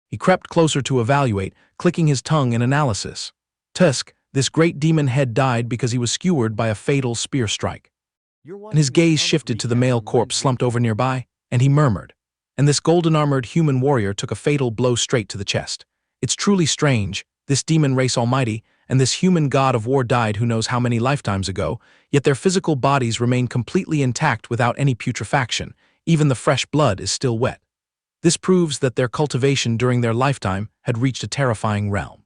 He crept closer to evaluate, clicking his tongue in analysis. Tusk, this great demon head died because he was skewered by a fatal spear strike. And his gaze shifted to the male corpse slumped over nearby, and he murmured. And this golden-armored human warrior took a fatal blow straight to the chest. It's truly strange, this demon race almighty, and this human god of war died who knows how many lifetimes ago, yet their physical bodies remain completely intact without any putrefaction. Even the fresh blood is still wet. This proves that their cultivation during their lifetime had reached a terrifying realm.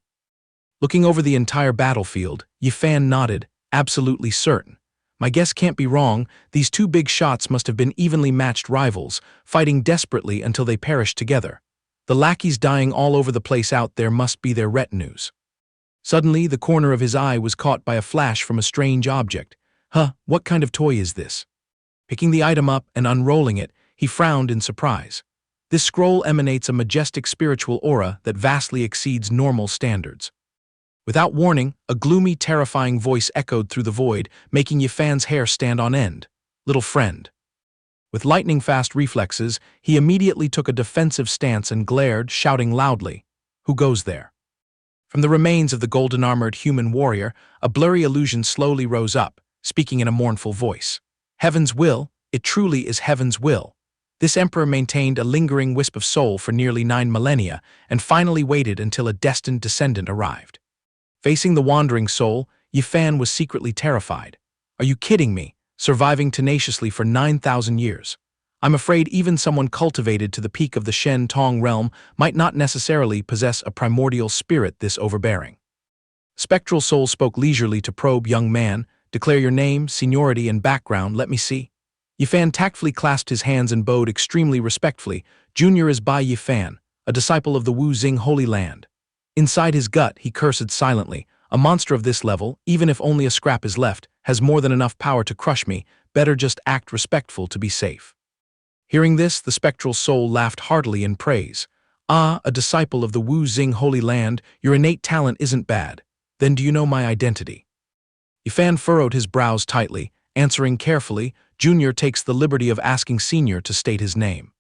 Looking over the entire battlefield, Yi Fan nodded, absolutely certain. My guess can't be wrong, these two big shots must have been evenly matched rivals, fighting desperately until they perished together. The lackeys dying all over the place out there must be their retinues. Suddenly, the corner of his eye was caught by a flash from a strange object. What kind of toy is this? Picking the item up and unrolling it, he frowned in surprise. This scroll emanates a majestic spiritual aura that vastly exceeds normal standards. Without warning, a gloomy, terrifying voice echoed through the void, making Yi Fan's hair stand on end. Little friend. With lightning-fast reflexes, he immediately took a defensive stance and glared, shouting loudly, "Who goes there?" From the remains of the golden-armored human warrior, a blurry illusion slowly rose up, speaking in a mournful voice. Heaven's will, it truly is heaven's will. This emperor maintained a lingering wisp of soul for nearly 9 millennia and finally waited until a destined descendant arrived. Facing the wandering soul, Yi Fan was secretly terrified. Are you kidding me? Surviving tenaciously for 9,000 years. I'm afraid even someone cultivated to the peak of the Shen Tong realm might not necessarily possess a primordial spirit this overbearing. Spectral soul spoke leisurely to probe young man. Declare your name, seniority, and background, let me see. Yi Fan tactfully clasped his hands and bowed extremely respectfully. Junior is Bai Yi Fan, a disciple of the Wu Xing Holy Land. Inside his gut, he cursed silently. A monster of this level, even if only a scrap is left, has more than enough power to crush me. Better just act respectful to be safe. Hearing this, the spectral soul laughed heartily in praise. Ah, a disciple of the Wu Xing Holy Land, your innate talent isn't bad. Then do you know my identity? Yi Fan furrowed his brows tightly, answering carefully. Junior takes the liberty of asking Senior to state his name.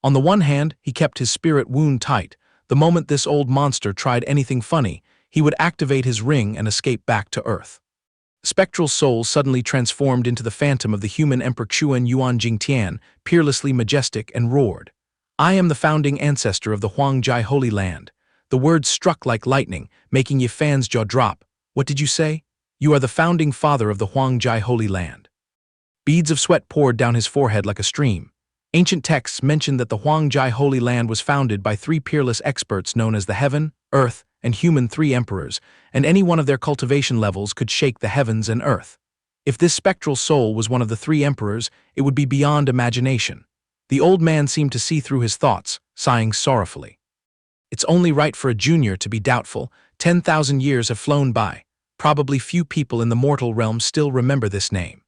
On the one hand, he kept his spirit wound tight. The moment this old monster tried anything funny, he would activate his ring and escape back to Earth. The spectral soul suddenly transformed into the phantom of the human Emperor Chuan Yuan Jingtian, peerlessly majestic, and roared. I am the founding ancestor of the Huangjai Holy Land. The words struck like lightning, making Yi Fan's jaw drop. What did you say? You are the founding father of the Huangjai Holy Land. Beads of sweat poured down his forehead like a stream. Ancient texts mentioned that the Huangjai Holy Land was founded by 3 peerless experts known as the Heaven, Earth, and Human 3 Emperors, and any one of their cultivation levels could shake the heavens and earth. If this spectral soul was one of the 3 emperors, it would be beyond imagination. The old man seemed to see through his thoughts, sighing sorrowfully. It's only right for a junior to be doubtful. 10,000 years have flown by. Probably few people in the mortal realm still remember this name.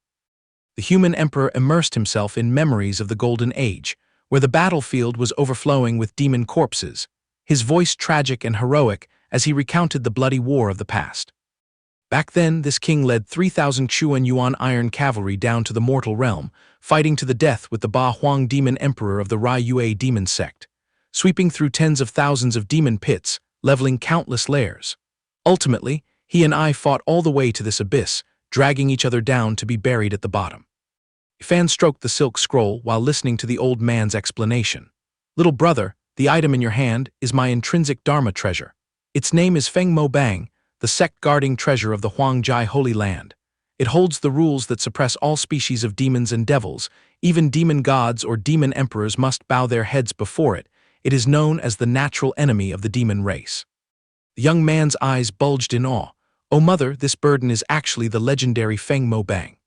The human emperor immersed himself in memories of the Golden Age, where the battlefield was overflowing with demon corpses, his voice tragic and heroic as he recounted the bloody war of the past. Back then, this king led 3,000 Chuan Yuan iron cavalry down to the mortal realm, fighting to the death with the Ba Huang demon emperor of the Rai Yue demon sect, sweeping through tens of thousands of demon pits, leveling countless layers. Ultimately, he and I fought all the way to this abyss, dragging each other down to be buried at the bottom. Yi Fan stroked the silk scroll while listening to the old man's explanation. Little brother, the item in your hand is my intrinsic Dharma treasure. Its name is Feng Mo Bang, the sect-guarding treasure of the Huangjai Holy Land. It holds the rules that suppress all species of demons and devils. Even demon gods or demon emperors must bow their heads before it. It is known as the natural enemy of the demon race. The young man's eyes bulged in awe. Oh mother, this burden is actually the legendary Feng Mo Bang.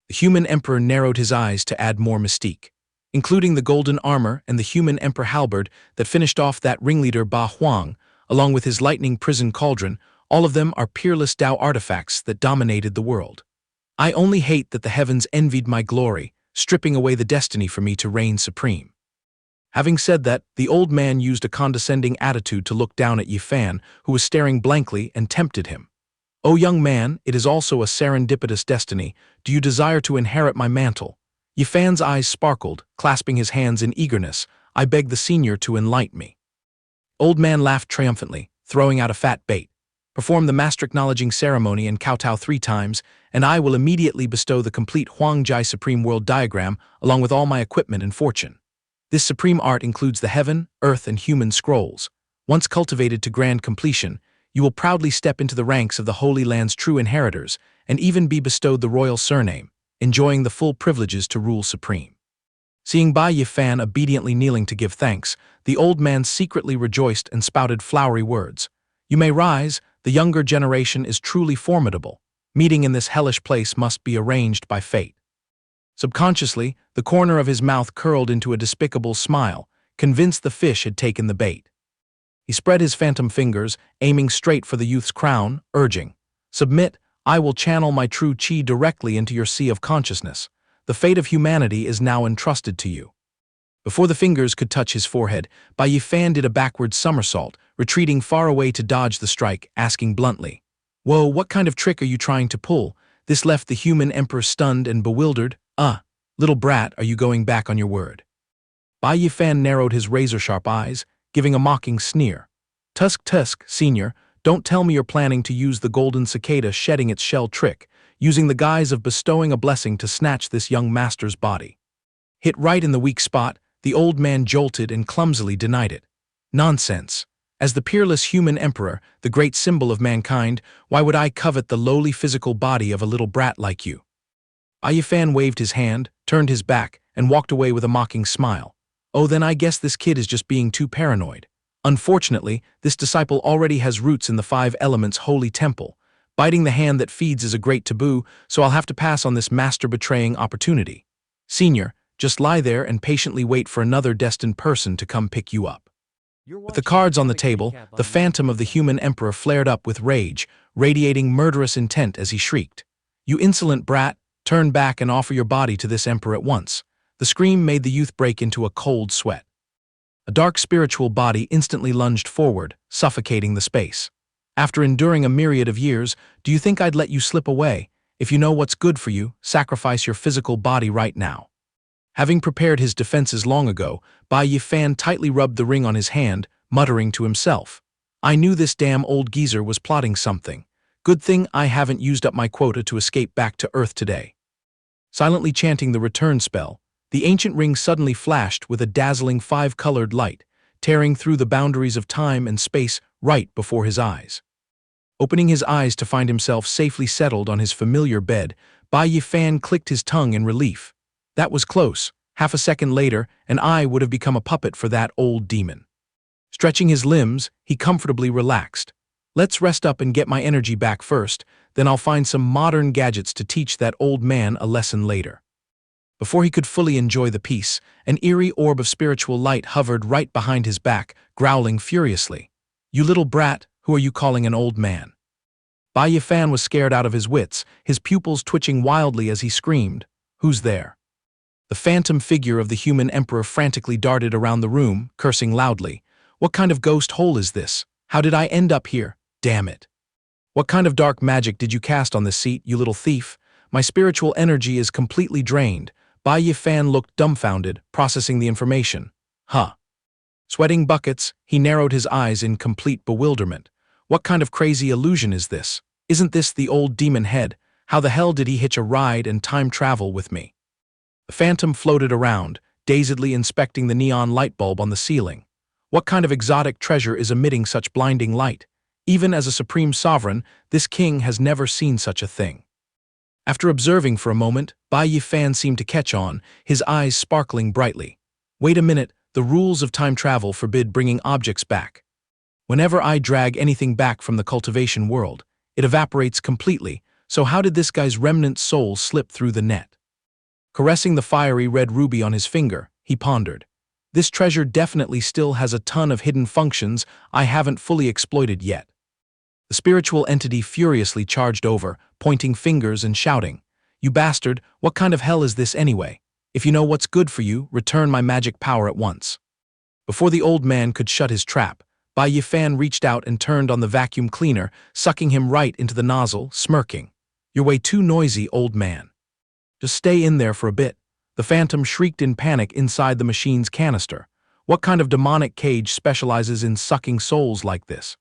The human emperor narrowed his eyes to add more mystique. Including the golden armor and the human emperor halberd that finished off that ringleader Ba Huang, along with his lightning prison cauldron, all of them are peerless Tao artifacts that dominated the world. I only hate that the heavens envied my glory, stripping away the destiny for me to reign supreme. Having said that, the old man used a condescending attitude to look down at Yi Fan, who was staring blankly, and tempted him. "O young man, it is also a serendipitous destiny. Do you desire to inherit my mantle?" Yi Fan's eyes sparkled, clasping his hands in eagerness. "I beg the senior to enlighten me." Old man laughed triumphantly, throwing out a fat bait. "Perform the master acknowledging ceremony and kowtow 3 times, and I will immediately bestow the complete Huangjai Supreme World diagram along with all my equipment and fortune. This supreme art includes the heaven, earth, and human scrolls. Once cultivated to grand completion, you will proudly step into the ranks of the Holy Land's true inheritors and even be bestowed the royal surname, enjoying the full privileges to rule supreme." Seeing Bai Yi Fan obediently kneeling to give thanks, the old man secretly rejoiced and spouted flowery words. "You may rise, the younger generation is truly formidable. Meeting in this hellish place must be arranged by fate." Subconsciously, the corner of his mouth curled into a despicable smile, convinced the fish had taken the bait. He spread his phantom fingers, aiming straight for the youth's crown, urging, "Submit, I will channel my true chi directly into your sea of consciousness. The fate of humanity is now entrusted to you." Before the fingers could touch his forehead, Bai Yi Fan did a backward somersault, retreating far away to dodge the strike, asking bluntly, "Whoa, what kind of trick are you trying to pull?" This left the human emperor stunned and bewildered. Little brat, are you going back on your word?" Bai Yi Fan narrowed his razor-sharp eyes, giving a mocking sneer. Tusk, senior, don't tell me you're planning to use the golden cicada shedding its shell trick, using the guise of bestowing a blessing to snatch this young master's body." Hit right in the weak spot, the old man jolted and clumsily denied it. "Nonsense. As the peerless human emperor, the great symbol of mankind, why would I covet the lowly physical body of a little brat like you?" Bai Yi Fan waved his hand, turned his back, and walked away with a mocking smile. "Oh, then I guess this kid is just being too paranoid. Unfortunately, this disciple already has roots in the 5 elements holy temple. Biting the hand that feeds is a great taboo, so I'll have to pass on this master-betraying opportunity. Senior, just lie there and patiently wait for another destined person to come pick you up." With the cards on the table, the phantom of the human emperor flared up with rage, radiating murderous intent as he shrieked, "You insolent brat, turn back and offer your body to this emperor at once." The scream made the youth break into a cold sweat. A dark spiritual body instantly lunged forward, suffocating the space. "After enduring a myriad of years, do you think I'd let you slip away? If you know what's good for you, sacrifice your physical body right now." Having prepared his defenses long ago, Bai Yi Fan tightly rubbed the ring on his hand, muttering to himself, "I knew this damn old geezer was plotting something. Good thing I haven't used up my quota to escape back to Earth today." Silently chanting the return spell, the ancient ring suddenly flashed with a dazzling 5-colored light, tearing through the boundaries of time and space right before his eyes. Opening his eyes to find himself safely settled on his familiar bed, Bai Yi Fan clicked his tongue in relief. That was close. Half a second later, and I would have become a puppet for that old demon. Stretching his limbs, he comfortably relaxed. "Let's rest up and get my energy back first, then I'll find some modern gadgets to teach that old man a lesson later." Before he could fully enjoy the peace, an eerie orb of spiritual light hovered right behind his back, growling furiously. "You little brat, who are you calling an old man?" Bai Yi Fan was scared out of his wits, his pupils twitching wildly as he screamed, "Who's there?" The phantom figure of the human emperor frantically darted around the room, cursing loudly. "What kind of ghost hole is this? How did I end up here? Damn it. What kind of dark magic did you cast on this seat, you little thief? My spiritual energy is completely drained." Bai Yi Fan looked dumbfounded, processing the information. Sweating buckets, he narrowed his eyes in complete bewilderment. "What kind of crazy illusion is this? Isn't this the old demon head? How the hell did he hitch a ride and time travel with me?" The phantom floated around, dazedly inspecting the neon light bulb on the ceiling. What kind of exotic treasure is emitting such blinding light? Even as a supreme sovereign, this king has never seen such a thing. After observing for a moment, Bai Yi Fan seemed to catch on, his eyes sparkling brightly. "Wait a minute, the rules of time travel forbid bringing objects back. Whenever I drag anything back from the cultivation world, it evaporates completely, so how did this guy's remnant soul slip through the net?" Caressing the fiery red ruby on his finger, he pondered. "This treasure definitely still has a ton of hidden functions I haven't fully exploited yet." The spiritual entity furiously charged over, pointing fingers and shouting, "You bastard, what kind of hell is this anyway? If you know what's good for you, return my magic power at once." Before the old man could shut his trap, Bai Yi Fan reached out and turned on the vacuum cleaner, sucking him right into the nozzle, smirking. "You're way too noisy, old man. Just stay in there for a bit." The phantom shrieked in panic inside the machine's canister. What kind of demonic cage specializes in sucking souls like this?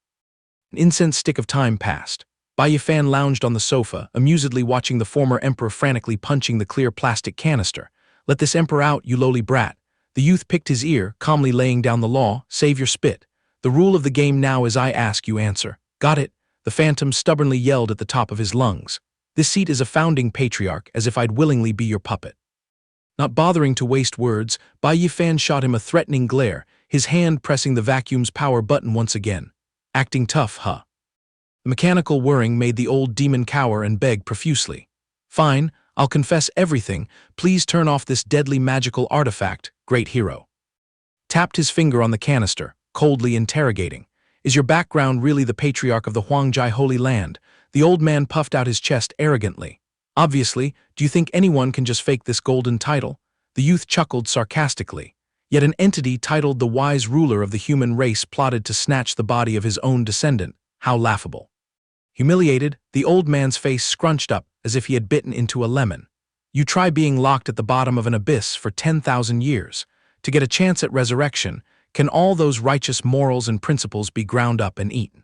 An incense stick of time passed. Bai Yi Fan lounged on the sofa, amusedly watching the former emperor frantically punching the clear plastic canister. "Let this emperor out, you lowly brat." The youth picked his ear, calmly laying down the law, "Save your spit. The rule of the game now is I ask, you answer." "Got it?" The phantom stubbornly yelled at the top of his lungs. "This seat is a founding patriarch, as if I'd willingly be your puppet." Not bothering to waste words, Bai Yi Fan shot him a threatening glare, his hand pressing the vacuum's power button once again. "Acting tough, huh?" The mechanical whirring made the old demon cower and beg profusely. "Fine, I'll confess everything. Please turn off this deadly magical artifact, great hero." Tapped his finger on the canister, coldly interrogating. "Is your background really the patriarch of the Huangjai Holy Land?" The old man puffed out his chest arrogantly. "Obviously, do you think anyone can just fake this golden title?" The youth chuckled sarcastically. Yet an entity titled the wise ruler of the human race plotted to snatch the body of his own descendant. How laughable. Humiliated, the old man's face scrunched up as if he had bitten into a lemon. You try being locked at the bottom of an abyss for 10,000 years. To get a chance at resurrection, can all those righteous morals and principles be ground up and eaten?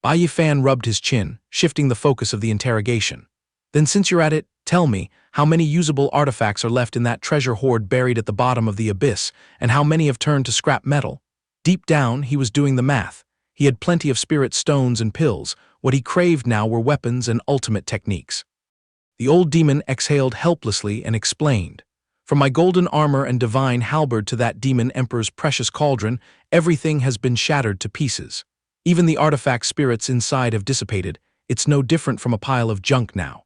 Bai Yi Fan rubbed his chin, shifting the focus of the interrogation. Then since you're at it, tell me, how many usable artifacts are left in that treasure hoard buried at the bottom of the abyss, and how many have turned to scrap metal? Deep down, he was doing the math. He had plenty of spirit stones and pills. What he craved now were weapons and ultimate techniques. The old demon exhaled helplessly and explained. From my golden armor and divine halberd to that demon emperor's precious cauldron, everything has been shattered to pieces. Even the artifact spirits inside have dissipated. It's no different from a pile of junk now.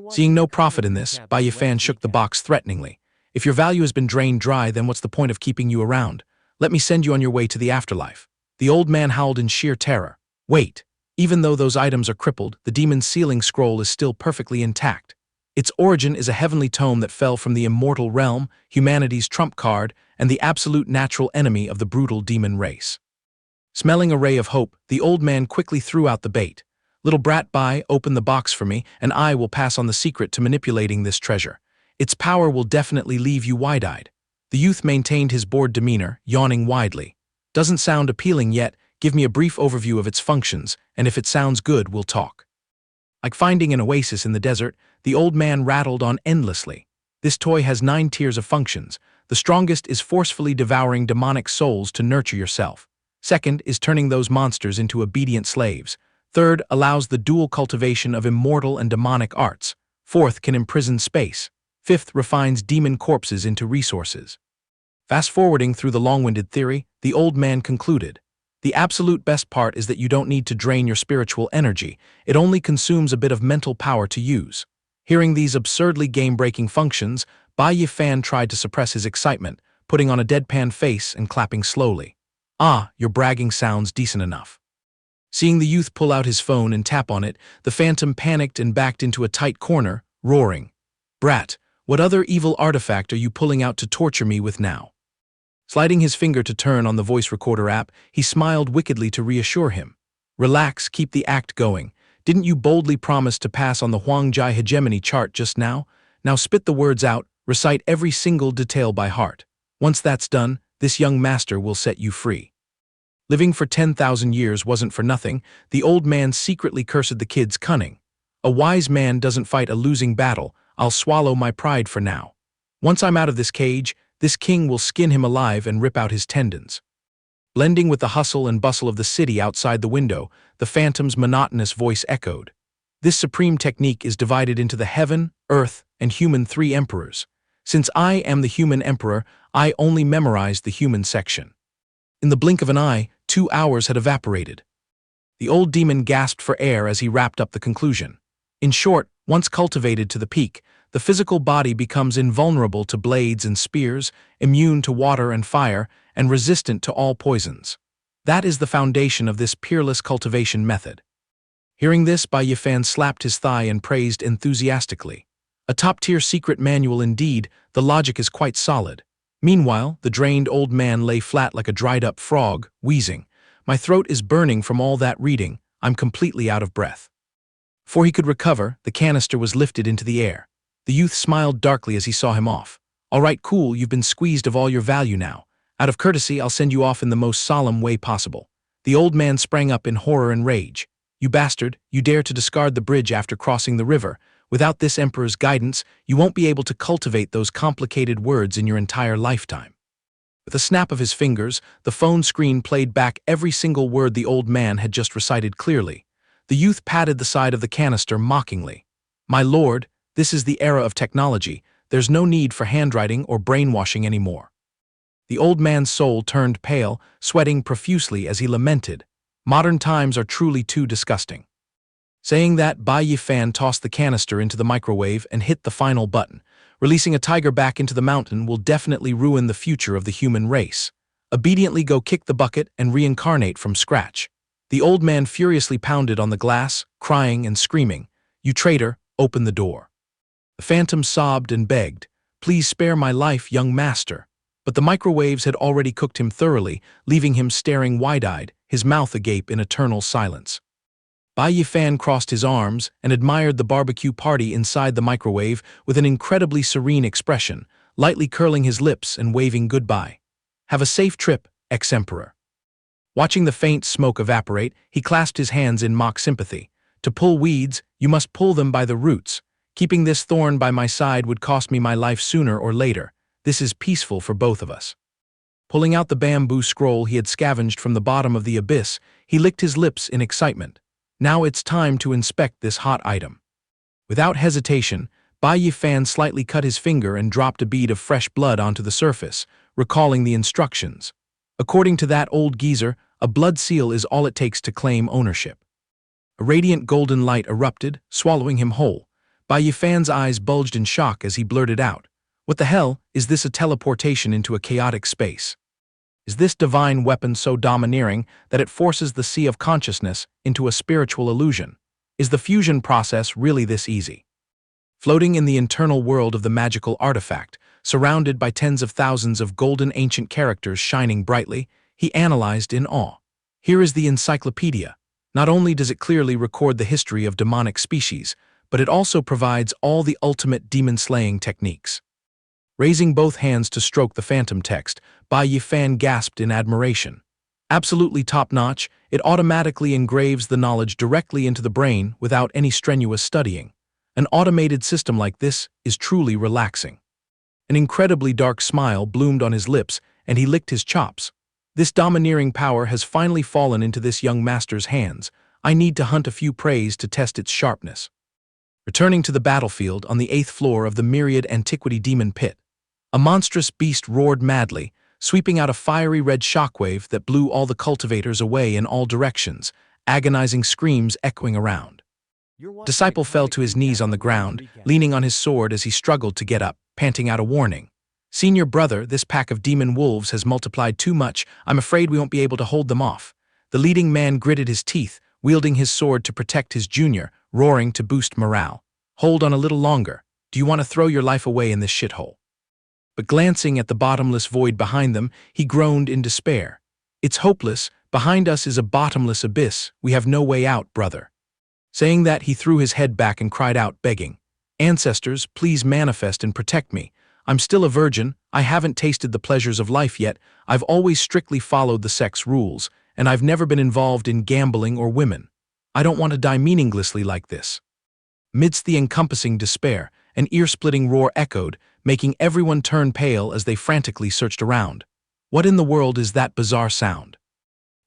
Seeing no profit in this, Bai Yi Fan shook the box threateningly. If your value has been drained dry, then what's the point of keeping you around? Let me send you on your way to the afterlife. The old man howled in sheer terror. Wait. Even though those items are crippled, the demon's sealing scroll is still perfectly intact. Its origin is a heavenly tome that fell from the immortal realm, humanity's trump card, and the absolute natural enemy of the brutal demon race. Smelling a ray of hope, the old man quickly threw out the bait. Little brat Bai, open the box for me, and I will pass on the secret to manipulating this treasure. Its power will definitely leave you wide-eyed. The youth maintained his bored demeanor, yawning widely. Doesn't sound appealing yet. Give me a brief overview of its functions, and if it sounds good, we'll talk. Like finding an oasis in the desert, the old man rattled on endlessly. This toy has 9 tiers of functions. The strongest is forcefully devouring demonic souls to nurture yourself. Second is turning those monsters into obedient slaves. Third allows the dual cultivation of immortal and demonic arts. Fourth can imprison space. Fifth refines demon corpses into resources. Fast-forwarding through the long-winded theory, the old man concluded. The absolute best part is that you don't need to drain your spiritual energy. It only consumes a bit of mental power to use. Hearing these absurdly game-breaking functions, Bai Yi Fan tried to suppress his excitement, putting on a deadpan face and clapping slowly. Ah, your bragging sounds decent enough. Seeing the youth pull out his phone and tap on it, the phantom panicked and backed into a tight corner, roaring. Brat, what other evil artifact are you pulling out to torture me with now? Sliding his finger to turn on the voice recorder app, he smiled wickedly to reassure him. Relax, keep the act going. Didn't you boldly promise to pass on the Huangjai hegemony chart just now? Now spit the words out, recite every single detail by heart. Once that's done, this young master will set you free. Living for 10,000 years wasn't for nothing. The old man secretly cursed the kid's cunning. A wise man doesn't fight a losing battle. I'll swallow my pride for now. Once I'm out of this cage, this king will skin him alive and rip out his tendons. Blending with the hustle and bustle of the city outside the window, the phantom's monotonous voice echoed. This supreme technique is divided into the heaven, earth, and human 3 emperors. Since I am the human emperor, I only memorized the human section. In the blink of an eye, 2 hours had evaporated. The old demon gasped for air as he wrapped up the conclusion. In short, once cultivated to the peak, the physical body becomes invulnerable to blades and spears, immune to water and fire, and resistant to all poisons. That is the foundation of this peerless cultivation method. Hearing this, Bai Yi Fan slapped his thigh and praised enthusiastically. A top-tier secret manual indeed, the logic is quite solid. Meanwhile, the drained old man lay flat like a dried-up frog, wheezing. My throat is burning from all that reading. I'm completely out of breath. Before he could recover, the canister was lifted into the air. The youth smiled darkly as he saw him off. All right, cool, you've been squeezed of all your value now. Out of courtesy, I'll send you off in the most solemn way possible. The old man sprang up in horror and rage. You bastard, you dare to discard the bridge after crossing the river. Without this emperor's guidance, you won't be able to cultivate those complicated words in your entire lifetime. With a snap of his fingers, the phone screen played back every single word the old man had just recited clearly. The youth patted the side of the canister mockingly. My lord, this is the era of technology. There's no need for handwriting or brainwashing anymore. The old man's soul turned pale, sweating profusely as he lamented. Modern times are truly too disgusting. Saying that, Bai Yi Fan tossed the canister into the microwave and hit the final button. Releasing a tiger back into the mountain will definitely ruin the future of the human race. Obediently go kick the bucket and reincarnate from scratch. The old man furiously pounded on the glass, crying and screaming. You traitor, open the door. The phantom sobbed and begged. Please spare my life, young master. but the microwaves had already cooked him thoroughly, leaving him staring wide-eyed, his mouth agape in eternal silence. Bai Yi Fan crossed his arms and admired the barbecue party inside the microwave with an incredibly serene expression, lightly curling his lips and waving goodbye. "Have a safe trip, ex-emperor." Watching the faint smoke evaporate, he clasped his hands in mock sympathy. "To pull weeds, you must pull them by the roots. Keeping this thorn by my side would cost me my life sooner or later. This is peaceful for both of us." Pulling out the bamboo scroll he had scavenged from the bottom of the abyss, he licked his lips in excitement. Now it's time to inspect this hot item. Without hesitation, Bai Yi Fan slightly cut his finger and dropped a bead of fresh blood onto the surface, recalling the instructions. According to that old geezer, a blood seal is all it takes to claim ownership. A radiant golden light erupted, swallowing him whole. Bai Yi Fan's eyes bulged in shock as he blurted out, "What the hell, is this a teleportation into a chaotic space? Is this divine weapon so domineering that it forces the sea of consciousness into a spiritual illusion? Is the fusion process really this easy?" Floating in the internal world of the magical artifact, surrounded by tens of thousands of golden ancient characters shining brightly, he analyzed in awe. Here is the encyclopedia. Not only does it clearly record the history of demonic species, but it also provides all the ultimate demon-slaying techniques. Raising both hands to stroke the phantom text, Bai Yi Fan gasped in admiration. Absolutely top-notch, it automatically engraves the knowledge directly into the brain without any strenuous studying. An automated system like this is truly relaxing. An incredibly dark smile bloomed on his lips, and he licked his chops. This domineering power has finally fallen into this young master's hands. I need to hunt a few preys to test its sharpness. Returning to the battlefield on the 8th floor of the myriad antiquity demon pit, a monstrous beast roared madly, sweeping out a fiery red shockwave that blew all the cultivators away in all directions, agonizing screams echoing around. Disciple fell to his knees on the ground, leaning on his sword as he struggled to get up, panting out a warning. "Senior brother, this pack of demon wolves has multiplied too much. I'm afraid we won't be able to hold them off." The leading man gritted his teeth, wielding his sword to protect his junior, roaring to boost morale. "Hold on a little longer. Do you want to throw your life away in this shithole?" But glancing at the bottomless void behind them, he groaned in despair. "It's hopeless. Behind us is a bottomless abyss. We have no way out, brother." Saying that, he threw his head back and cried out, begging, "Ancestors, please manifest and protect me. I'm still a virgin. I haven't tasted the pleasures of life yet. I've always strictly followed the sex rules, and I've never been involved in gambling or women. I don't want to die meaninglessly like this." Amidst the encompassing despair, an ear-splitting roar echoed, making everyone turn pale as they frantically searched around. What in the world is that bizarre sound?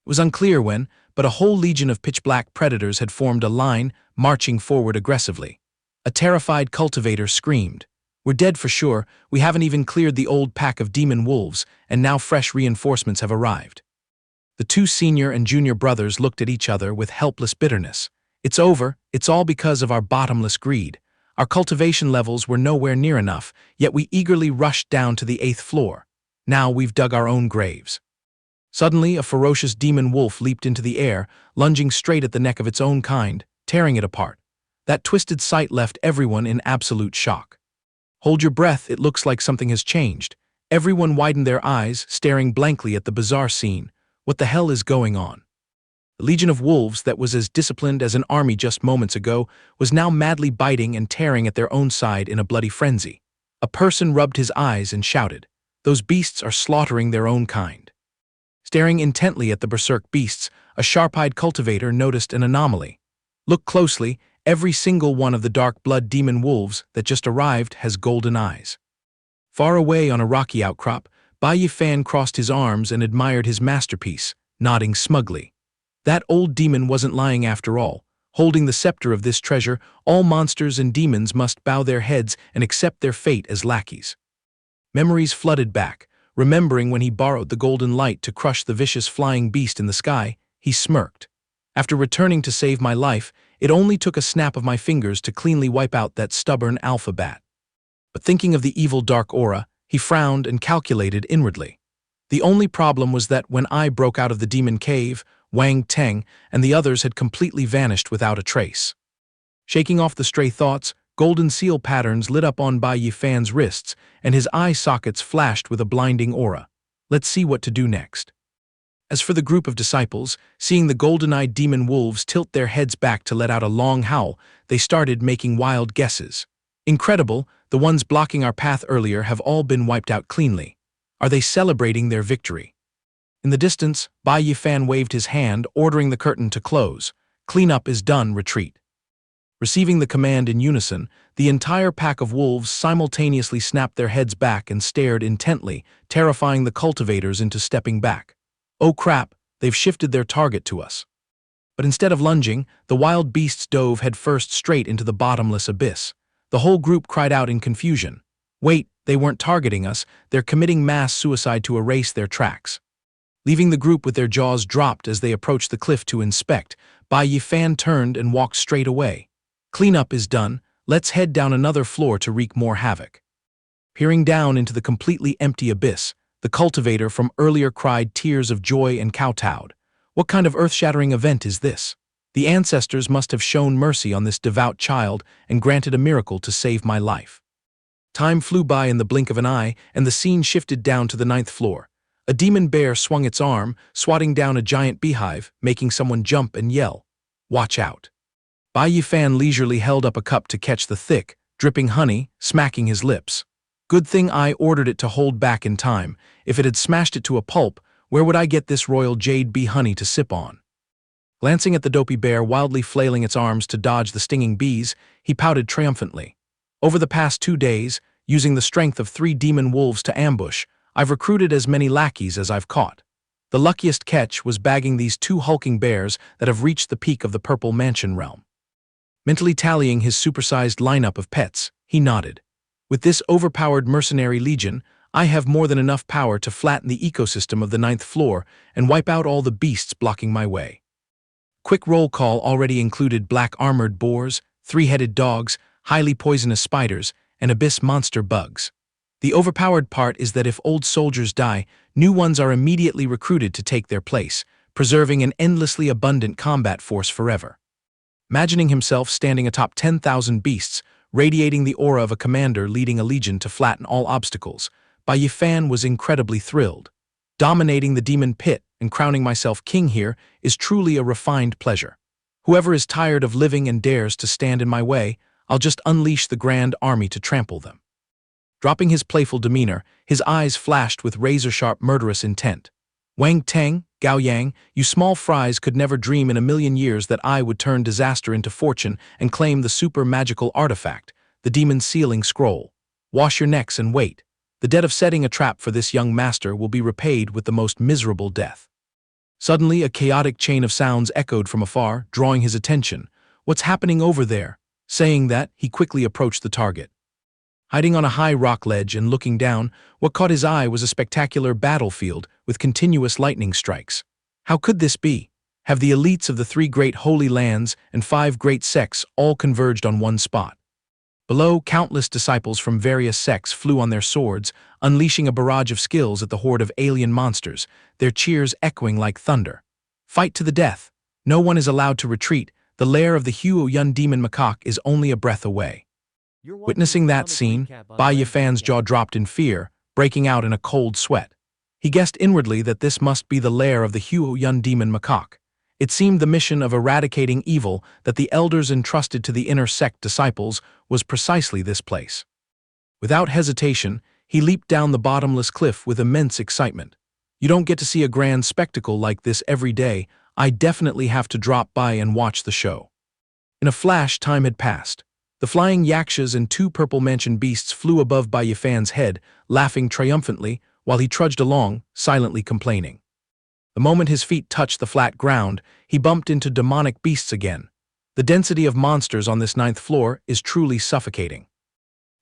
It was unclear when, but a whole legion of pitch-black predators had formed a line, marching forward aggressively. A terrified cultivator screamed, "We're dead for sure. We haven't even cleared the old pack of demon wolves, and now fresh reinforcements have arrived." The two senior and junior brothers looked at each other with helpless bitterness. "It's over. It's all because of our bottomless greed. Our cultivation levels were nowhere near enough, yet we eagerly rushed down to the 8th floor. Now we've dug our own graves." Suddenly, a ferocious demon wolf leaped into the air, lunging straight at the neck of its own kind, tearing it apart. That twisted sight left everyone in absolute shock. "Hold your breath, it looks like something has changed." Everyone widened their eyes, staring blankly at the bizarre scene. What the hell is going on? The legion of wolves that was as disciplined as an army just moments ago was now madly biting and tearing at their own side in a bloody frenzy. A person rubbed his eyes and shouted, "Those beasts are slaughtering their own kind." Staring intently at the berserk beasts, a sharp-eyed cultivator noticed an anomaly. Look closely, every single one of the dark blood demon wolves that just arrived has golden eyes. Far away on a rocky outcrop, Bai Yi Fan crossed his arms and admired his masterpiece, nodding smugly. That old demon wasn't lying after all. Holding the scepter of this treasure, all monsters and demons must bow their heads and accept their fate as lackeys. Memories flooded back. Remembering when he borrowed the golden light to crush the vicious flying beast in the sky, he smirked. "After returning to save my life, it only took a snap of my fingers to cleanly wipe out that stubborn alpha bat." But thinking of the evil dark aura, he frowned and calculated inwardly. The only problem was that when I broke out of the demon cave, Wang Teng and the others had completely vanished without a trace. Shaking off the stray thoughts, Golden seal patterns lit up on Bai Yi Fan's wrists, and his eye sockets flashed with a blinding aura. Let's see what to do next. As for the group of disciples, seeing the golden-eyed demon wolves tilt their heads back to let out a long howl, they started making wild guesses. Incredible, the ones blocking our path earlier have all been wiped out cleanly. Are they celebrating their victory? In the distance, Bai Yi Fan waved his hand, ordering the curtain to close. Cleanup is done, retreat. Receiving the command in unison, the entire pack of wolves simultaneously snapped their heads back and stared intently, terrifying the cultivators into stepping back. Oh crap, they've shifted their target to us. But instead of lunging, the wild beasts dove headfirst straight into the bottomless abyss. The whole group cried out in confusion. Wait, they weren't targeting us, they're committing mass suicide to erase their tracks. Leaving the group with their jaws dropped as they approached the cliff to inspect, Bai Yi Fan turned and walked straight away. Cleanup is done, let's head down another floor to wreak more havoc. Peering down into the completely empty abyss, the cultivator from earlier cried tears of joy and kowtowed. What kind of earth-shattering event is this? The ancestors must have shown mercy on this devout child and granted a miracle to save my life. Time flew by in the blink of an eye, and the scene shifted down to the 9th floor. A demon bear swung its arm, swatting down a giant beehive, making someone jump and yell. Watch out. Bai Yi Fan leisurely held up a cup to catch the thick, dripping honey, smacking his lips. Good thing I ordered it to hold back in time. If it had smashed it to a pulp, where would I get this royal jade bee honey to sip on? Glancing at the dopey bear wildly flailing its arms to dodge the stinging bees, he pouted triumphantly. Over the past 2 days, using the strength of 3 demon wolves to ambush, I've recruited as many lackeys as I've caught. The luckiest catch was bagging these 2 hulking bears that have reached the peak of the Purple Mansion realm. Mentally tallying his supersized lineup of pets, he nodded. With this overpowered mercenary legion, I have more than enough power to flatten the ecosystem of the 9th floor and wipe out all the beasts blocking my way. Quick roll call already included black armored boars, 3-headed dogs, highly poisonous spiders, and abyss monster bugs. The overpowered part is that if old soldiers die, new ones are immediately recruited to take their place, preserving an endlessly abundant combat force forever. Imagining himself standing atop 10,000 beasts, radiating the aura of a commander leading a legion to flatten all obstacles, Bai Yi Fan was incredibly thrilled. Dominating the demon pit and crowning myself king here is truly a refined pleasure. Whoever is tired of living and dares to stand in my way, I'll just unleash the grand army to trample them. Dropping his playful demeanor, his eyes flashed with razor-sharp murderous intent. Wang Teng, Gao Yang, you small fries could never dream in a million years that I would turn disaster into fortune and claim the super magical artifact, the demon's sealing scroll. Wash your necks and wait. The debt of setting a trap for this young master will be repaid with the most miserable death. Suddenly, a chaotic chain of sounds echoed from afar, drawing his attention. What's happening over there? Saying that, he quickly approached the target. Hiding on a high rock ledge and looking down, what caught his eye was a spectacular battlefield with continuous lightning strikes. How could this be? Have the elites of the 3 great holy lands and 5 great sects all converged on one spot? Below, countless disciples from various sects flew on their swords, unleashing a barrage of skills at the horde of alien monsters, their cheers echoing like thunder. Fight to the death. No one is allowed to retreat. The lair of the Huo Yun demon macaque is only a breath away. Witnessing that scene, Bai Yi Fan's jaw dropped in fear, breaking out in a cold sweat. He guessed inwardly that this must be the lair of the Huo Yun demon macaque. It seemed the mission of eradicating evil that the elders entrusted to the inner sect disciples was precisely this place. Without hesitation, he leaped down the bottomless cliff with immense excitement. You don't get to see a grand spectacle like this every day. I definitely have to drop by and watch the show. In a flash, time had passed. The flying yakshas and 2 purple mansion beasts flew above Bai Yi Fan's head, laughing triumphantly, while he trudged along, silently complaining. The moment his feet touched the flat ground, he bumped into demonic beasts again. The density of monsters on this 9th floor is truly suffocating.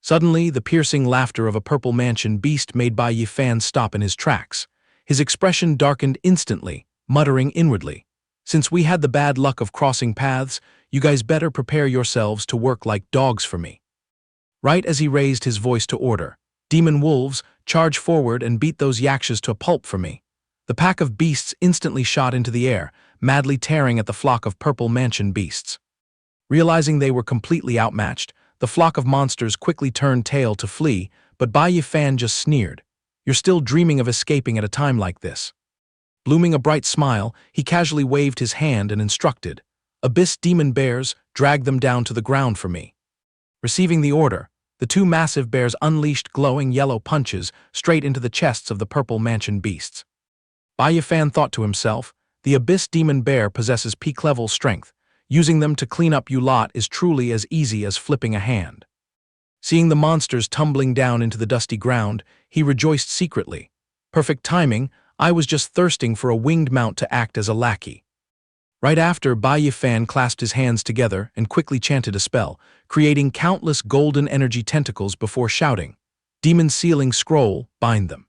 Suddenly, the piercing laughter of a purple mansion beast made Bai Yi Fan stop in his tracks. His expression darkened instantly, muttering inwardly, "Since we had the bad luck of crossing paths, you guys better prepare yourselves to work like dogs for me." Right as he raised his voice to order, "Demon wolves, charge forward and beat those yakshas to a pulp for me." The pack of beasts instantly shot into the air, madly tearing at the flock of purple mansion beasts. Realizing they were completely outmatched, The flock of monsters quickly turned tail to flee, but Bai Yi Fan just sneered. You're still dreaming of escaping at a time like this. Blooming a bright smile, he casually waved his hand and instructed, Abyss demon bears, drag them down to the ground for me. Receiving the order, the two massive bears unleashed glowing yellow punches straight into the chests of the purple mansion beasts. Bai Yi Fan thought to himself, the Abyss demon bear possesses peak-level strength. Using them to clean up you lot is truly as easy as flipping a hand. Seeing the monsters tumbling down into the dusty ground, he rejoiced secretly. Perfect timing, I was just thirsting for a winged mount to act as a lackey. Right after, Bai Yi Fan clasped his hands together and quickly chanted a spell, creating countless golden energy tentacles before shouting, Demon Sealing Scroll, bind them.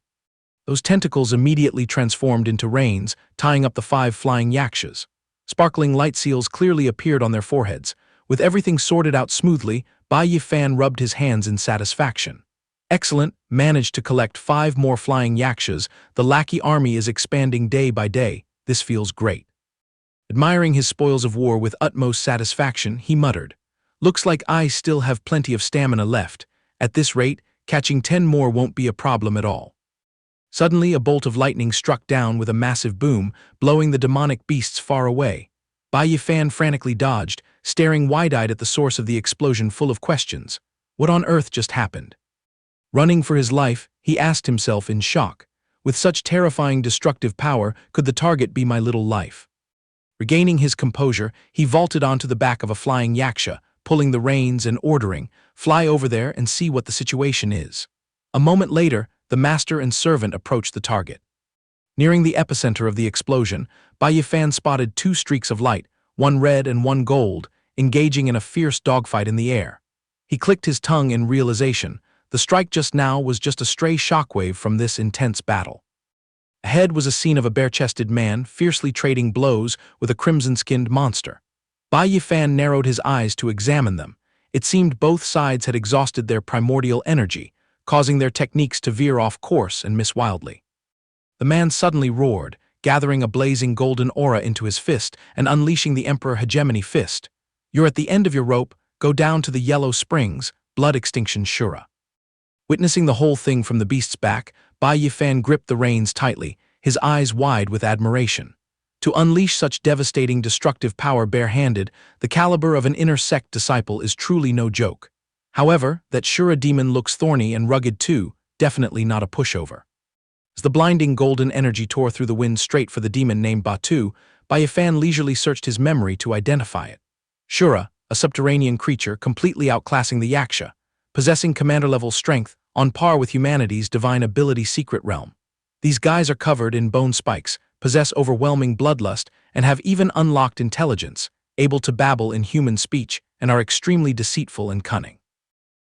Those tentacles immediately transformed into reins, tying up the 5 flying yakshas. Sparkling light seals clearly appeared on their foreheads. With everything sorted out smoothly, Bai Yi Fan rubbed his hands in satisfaction. Excellent, managed to collect 5 more flying yakshas. The lackey army is expanding day by day. This feels great. Admiring his spoils of war with utmost satisfaction, he muttered, Looks like I still have plenty of stamina left. At this rate, catching 10 more won't be a problem at all. Suddenly, a bolt of lightning struck down with a massive boom, blowing the demonic beasts far away. Bai Yi Fan frantically dodged, staring wide-eyed at the source of the explosion full of questions. What on earth just happened? Running for his life, he asked himself in shock. With such terrifying destructive power, could the target be my little life? Regaining his composure, he vaulted onto the back of a flying yaksha, pulling the reins and ordering, Fly over there and see what the situation is. A moment later, the master and servant approached the target. Nearing the epicenter of the explosion, Bai Yi Fan spotted 2 streaks of light, one red and one gold, engaging in a fierce dogfight in the air. He clicked his tongue in realization. The strike just now was just a stray shockwave from this intense battle. Ahead was a scene of a bare-chested man fiercely trading blows with a crimson-skinned monster. Bai Yi Fan narrowed his eyes to examine them. It seemed both sides had exhausted their primordial energy, causing their techniques to veer off course and miss wildly. The man suddenly roared, gathering a blazing golden aura into his fist and unleashing the Emperor Hegemony Fist. You're at the end of your rope, go down to the Yellow Springs, Blood Extinction Shura. Witnessing the whole thing from the beast's back, Bai Yi Fan gripped the reins tightly, his eyes wide with admiration. To unleash such devastating destructive power bare-handed, the caliber of an inner sect disciple is truly no joke. However, that Shura demon looks thorny and rugged too, definitely not a pushover. As the blinding golden energy tore through the wind straight for the demon named Batu, Bai Yi Fan leisurely searched his memory to identify it. Shura, a subterranean creature completely outclassing the Yaksha, possessing commander-level strength, on par with humanity's divine ability secret realm. These guys are covered in bone spikes, possess overwhelming bloodlust, and have even unlocked intelligence, able to babble in human speech, and are extremely deceitful and cunning.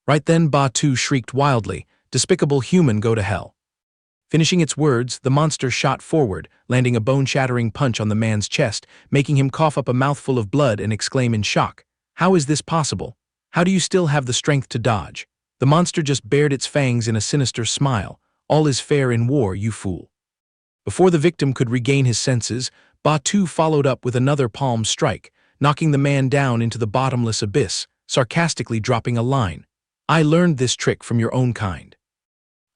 Right then Batu shrieked wildly, Despicable human, go to hell. Finishing its words, the monster shot forward, landing a bone-shattering punch on the man's chest, making him cough up a mouthful of blood and exclaim in shock, How is this possible? How do you still have the strength to dodge? The monster just bared its fangs in a sinister smile. All is fair in war, you fool. Before the victim could regain his senses, Batu followed up with another palm strike, knocking the man down into the bottomless abyss, sarcastically dropping a line. I learned this trick from your own kind.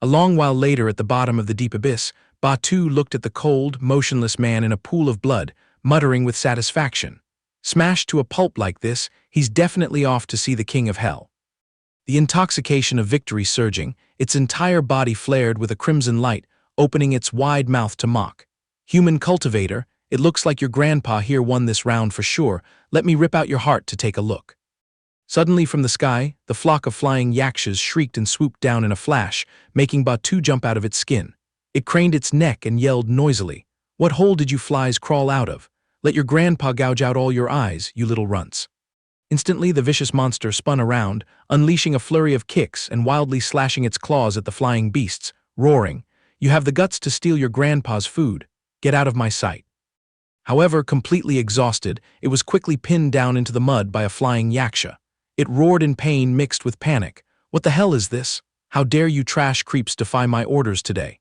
A long while later at the bottom of the deep abyss, Batu looked at the cold, motionless man in a pool of blood, muttering with satisfaction. Smashed to a pulp like this, he's definitely off to see the king of hell. The intoxication of victory surging, its entire body flared with a crimson light, opening its wide mouth to mock. Human cultivator, it looks like your grandpa here won this round for sure. Let me rip out your heart to take a look. Suddenly from the sky, the flock of flying yakshas shrieked and swooped down in a flash, making Batu jump out of its skin. It craned its neck and yelled noisily, What hole did you flies crawl out of? Let your grandpa gouge out all your eyes, you little runts. Instantly the vicious monster spun around, unleashing a flurry of kicks and wildly slashing its claws at the flying beasts, roaring, You have the guts to steal your grandpa's food. Get out of my sight. However, completely exhausted, it was quickly pinned down into the mud by a flying yaksha. It roared in pain mixed with panic. What the hell is this? How dare you trash creeps defy my orders today?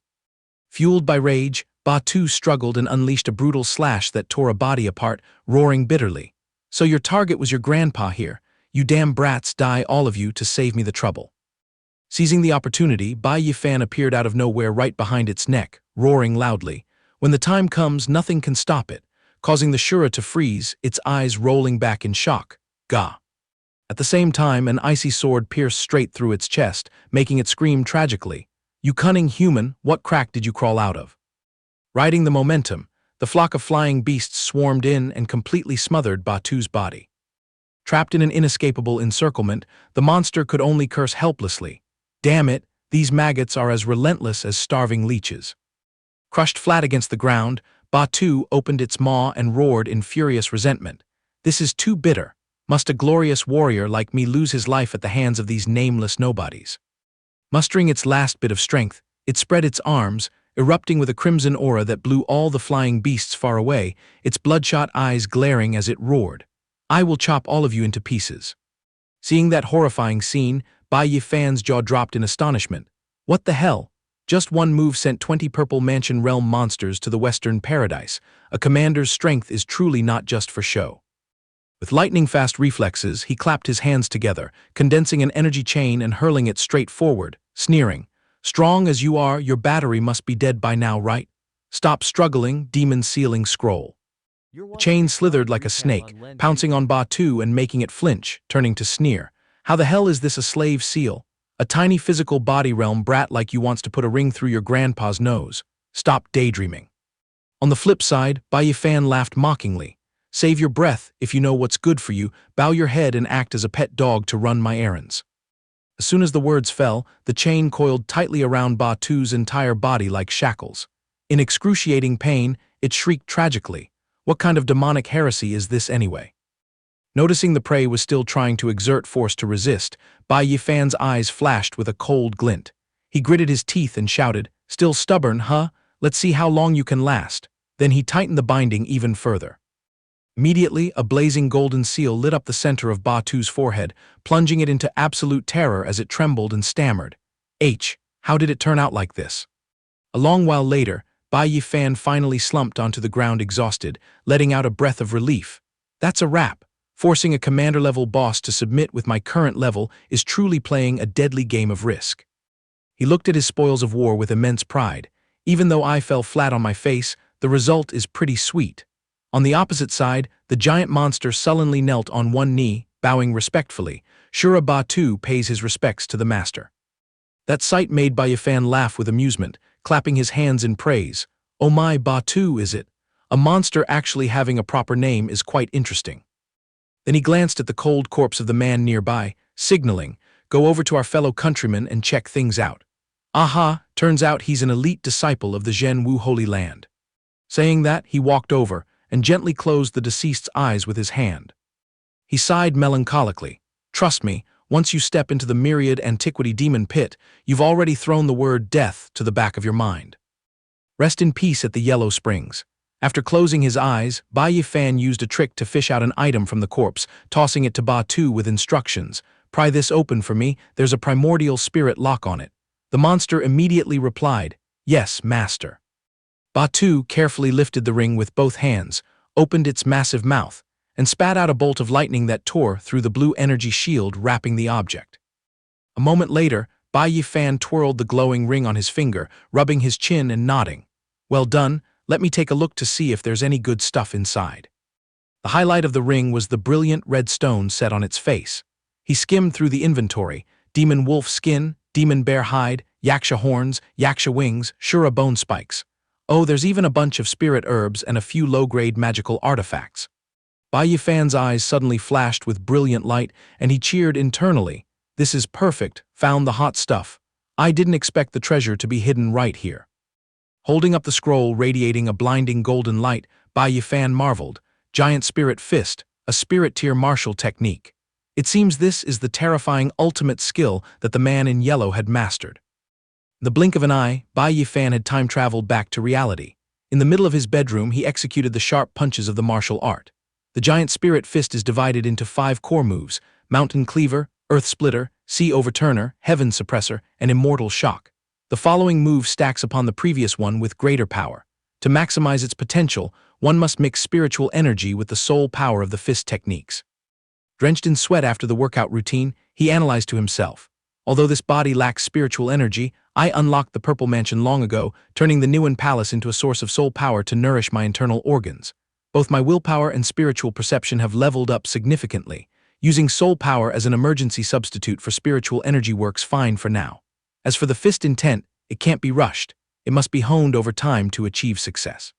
Fueled by rage, Batu struggled and unleashed a brutal slash that tore a body apart, roaring bitterly. So your target was your grandpa here. You damn brats, die all of you to save me the trouble. Seizing the opportunity, Bai Yi Fan appeared out of nowhere right behind its neck, roaring loudly. When the time comes, nothing can stop it, causing the Shura to freeze, its eyes rolling back in shock. Gah! At the same time, an icy sword pierced straight through its chest, making it scream tragically. You cunning human, what crack did you crawl out of? Riding the momentum, the flock of flying beasts swarmed in and completely smothered Batu's body. Trapped in an inescapable encirclement, the monster could only curse helplessly. Damn it, these maggots are as relentless as starving leeches. Crushed flat against the ground, Batu opened its maw and roared in furious resentment. This is too bitter. Must a glorious warrior like me lose his life at the hands of these nameless nobodies? Mustering its last bit of strength, it spread its arms, erupting with a crimson aura that blew all the flying beasts far away, its bloodshot eyes glaring as it roared. I will chop all of you into pieces. Seeing that horrifying scene, Bai Yi Fan's jaw dropped in astonishment. What the hell? Just one move sent 20 purple mansion realm monsters to the western paradise. A commander's strength is truly not just for show. With lightning-fast reflexes, he clapped his hands together, condensing an energy chain and hurling it straight forward, sneering. Strong as you are, your battery must be dead by now, right? Stop struggling, demon-sealing scroll. The chain slithered like a snake, pouncing on Batu and making it flinch, turning to sneer. How the hell is this a slave seal? A tiny physical body realm brat like you wants to put a ring through your grandpa's nose. Stop daydreaming. On the flip side, Bai Yi Fan laughed mockingly. Save your breath, if you know what's good for you, bow your head and act as a pet dog to run my errands. As soon as the words fell, the chain coiled tightly around Batu's entire body like shackles. In excruciating pain, it shrieked tragically. What kind of demonic heresy is this anyway? Noticing the prey was still trying to exert force to resist, Bai Yi Fan's eyes flashed with a cold glint. He gritted his teeth and shouted, "Still stubborn, huh? Let's see how long you can last." Then he tightened the binding even further. Immediately, a blazing golden seal lit up the center of Batu's forehead, plunging it into absolute terror as it trembled and stammered. How did it turn out like this? A long while later, Bai Yi Fan finally slumped onto the ground exhausted, letting out a breath of relief. That's a wrap. Forcing a commander-level boss to submit with my current level is truly playing a deadly game of Risk. He looked at his spoils of war with immense pride. Even though I fell flat on my face, the result is pretty sweet. On the opposite side, the giant monster sullenly knelt on one knee, bowing respectfully. Shura Batu pays his respects to the master. That sight made Bai Yi Fan laugh with amusement, clapping his hands in praise. Oh my, Batu, is it? A monster actually having a proper name is quite interesting. Then he glanced at the cold corpse of the man nearby, signaling, "Go over to our fellow countrymen and check things out." Aha, turns out he's an elite disciple of the Zhen Wu Holy Land. Saying that, he walked over and gently closed the deceased's eyes with his hand. He sighed melancholically. Trust me, once you step into the myriad antiquity demon pit, you've already thrown the word death to the back of your mind. Rest in peace at the Yellow Springs. After closing his eyes, Bai Yi Fan used a trick to fish out an item from the corpse, tossing it to Batu with instructions. Pry this open for me, there's a primordial spirit lock on it. The monster immediately replied, "Yes, master." Batu carefully lifted the ring with both hands, opened its massive mouth, and spat out a bolt of lightning that tore through the blue energy shield wrapping the object. A moment later, Bai Yi Fan twirled the glowing ring on his finger, rubbing his chin and nodding. Well done, let me take a look to see if there's any good stuff inside. The highlight of the ring was the brilliant red stone set on its face. He skimmed through the inventory: demon wolf skin, demon bear hide, yaksha horns, yaksha wings, shura bone spikes. Oh, there's even a bunch of spirit herbs and a few low-grade magical artifacts. Bai Yi Fan's eyes suddenly flashed with brilliant light, and he cheered internally. This is perfect, found the hot stuff. I didn't expect the treasure to be hidden right here. Holding up the scroll radiating a blinding golden light, Bai Yi Fan marveled. Giant spirit fist, a spirit tier martial technique. It seems this is the terrifying ultimate skill that the man in yellow had mastered. In the blink of an eye, Bai Yi Fan had time-traveled back to reality. In the middle of his bedroom, he executed the sharp punches of the martial art. The giant spirit fist is divided into 5 core moves: Mountain Cleaver, Earth Splitter, Sea Overturner, Heaven Suppressor, and Immortal Shock. The following move stacks upon the previous one with greater power. To maximize its potential, one must mix spiritual energy with the soul power of the fist techniques. Drenched in sweat after the workout routine, he analyzed to himself. Although this body lacks spiritual energy, I unlocked the Purple Mansion long ago, turning the Newen Palace into a source of soul power to nourish my internal organs. Both my willpower and spiritual perception have leveled up significantly. Using soul power as an emergency substitute for spiritual energy works fine for now. As for the fist intent, it can't be rushed. It must be honed over time to achieve success.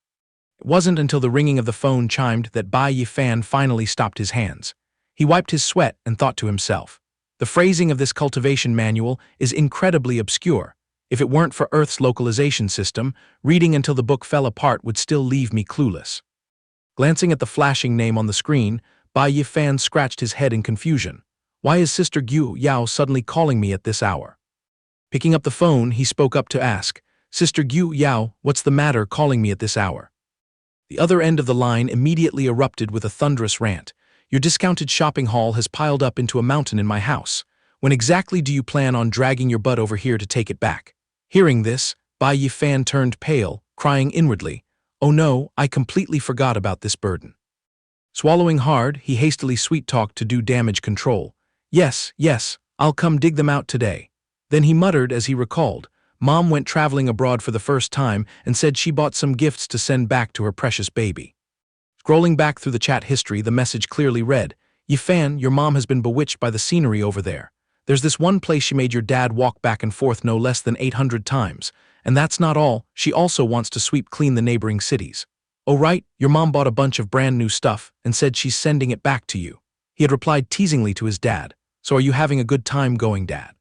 It wasn't until the ringing of the phone chimed that Bai Yi Fan finally stopped his hands. He wiped his sweat and thought to himself, the phrasing of this cultivation manual is incredibly obscure. If it weren't for Earth's localization system, reading until the book fell apart would still leave me clueless. Glancing at the flashing name on the screen, Bai Yi Fan scratched his head in confusion. Why is Sister Gu Yao suddenly calling me at this hour? Picking up the phone, he spoke up to ask, Sister Gu Yao, what's the matter calling me at this hour? The other end of the line immediately erupted with a thunderous rant. Your discounted shopping haul has piled up into a mountain in my house. When exactly do you plan on dragging your butt over here to take it back? Hearing this, Bai Yi Fan turned pale, crying inwardly, oh no, I completely forgot about this burden. Swallowing hard, he hastily sweet-talked to do damage control. Yes, I'll come dig them out today. Then he muttered as he recalled, Mom went traveling abroad for the first time and said she bought some gifts to send back to her precious baby. Scrolling back through the chat history, the message clearly read, Yi Fan, your mom has been bewitched by the scenery over there. There's this one place she made your dad walk back and forth no less than 800 times. And that's not all, she also wants to sweep clean the neighboring cities. Oh right, your mom bought a bunch of brand new stuff and said she's sending it back to you. He had replied teasingly to his dad, so are you having a good time going, Dad?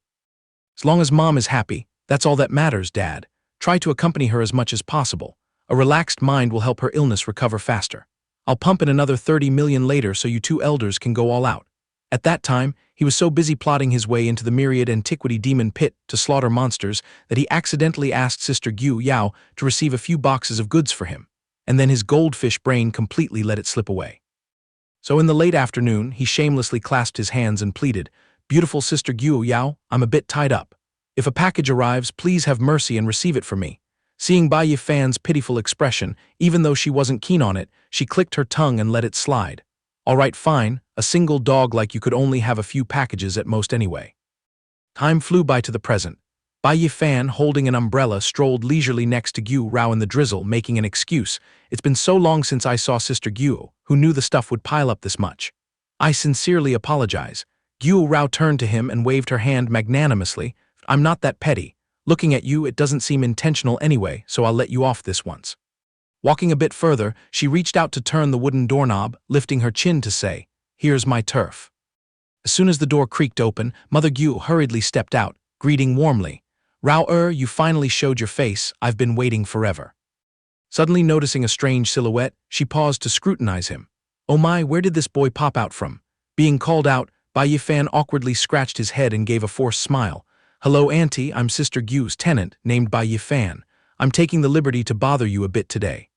As long as Mom is happy, that's all that matters, Dad. Try to accompany her as much as possible. A relaxed mind will help her illness recover faster. I'll pump in another 30 million later so you two elders can go all out. At that time, he was so busy plotting his way into the myriad antiquity demon pit to slaughter monsters that he accidentally asked Sister Gu Yao to receive a few boxes of goods for him, and then his goldfish brain completely let it slip away. So in the late afternoon, he shamelessly clasped his hands and pleaded, Beautiful Sister Gu Yao, I'm a bit tied up. If a package arrives, please have mercy and receive it for me. Seeing Bai Yi Fan's pitiful expression, even though she wasn't keen on it, she clicked her tongue and let it slide. All right, fine, a single dog like you could only have a few packages at most anyway. Time flew by to the present. Bai Yi Fan, holding an umbrella, strolled leisurely next to Gu Rao in the drizzle, making an excuse. It's been so long since I saw Sister Gu, who knew the stuff would pile up this much. I sincerely apologize. Gu Rao turned to him and waved her hand magnanimously. I'm not that petty. Looking at you, it doesn't seem intentional anyway, so I'll let you off this once. Walking a bit further, she reached out to turn the wooden doorknob, lifting her chin to say, Here's my turf. As soon as the door creaked open, Mother Gu hurriedly stepped out, greeting warmly. Rao you finally showed your face, I've been waiting forever. Suddenly noticing a strange silhouette, she paused to scrutinize him. Oh my, where did this boy pop out from? Being called out, Bai Yi Fan awkwardly scratched his head and gave a forced smile. Hello Auntie, I'm Sister Gu's tenant, named Bai Yi Fan. I'm taking the liberty to bother you a bit today.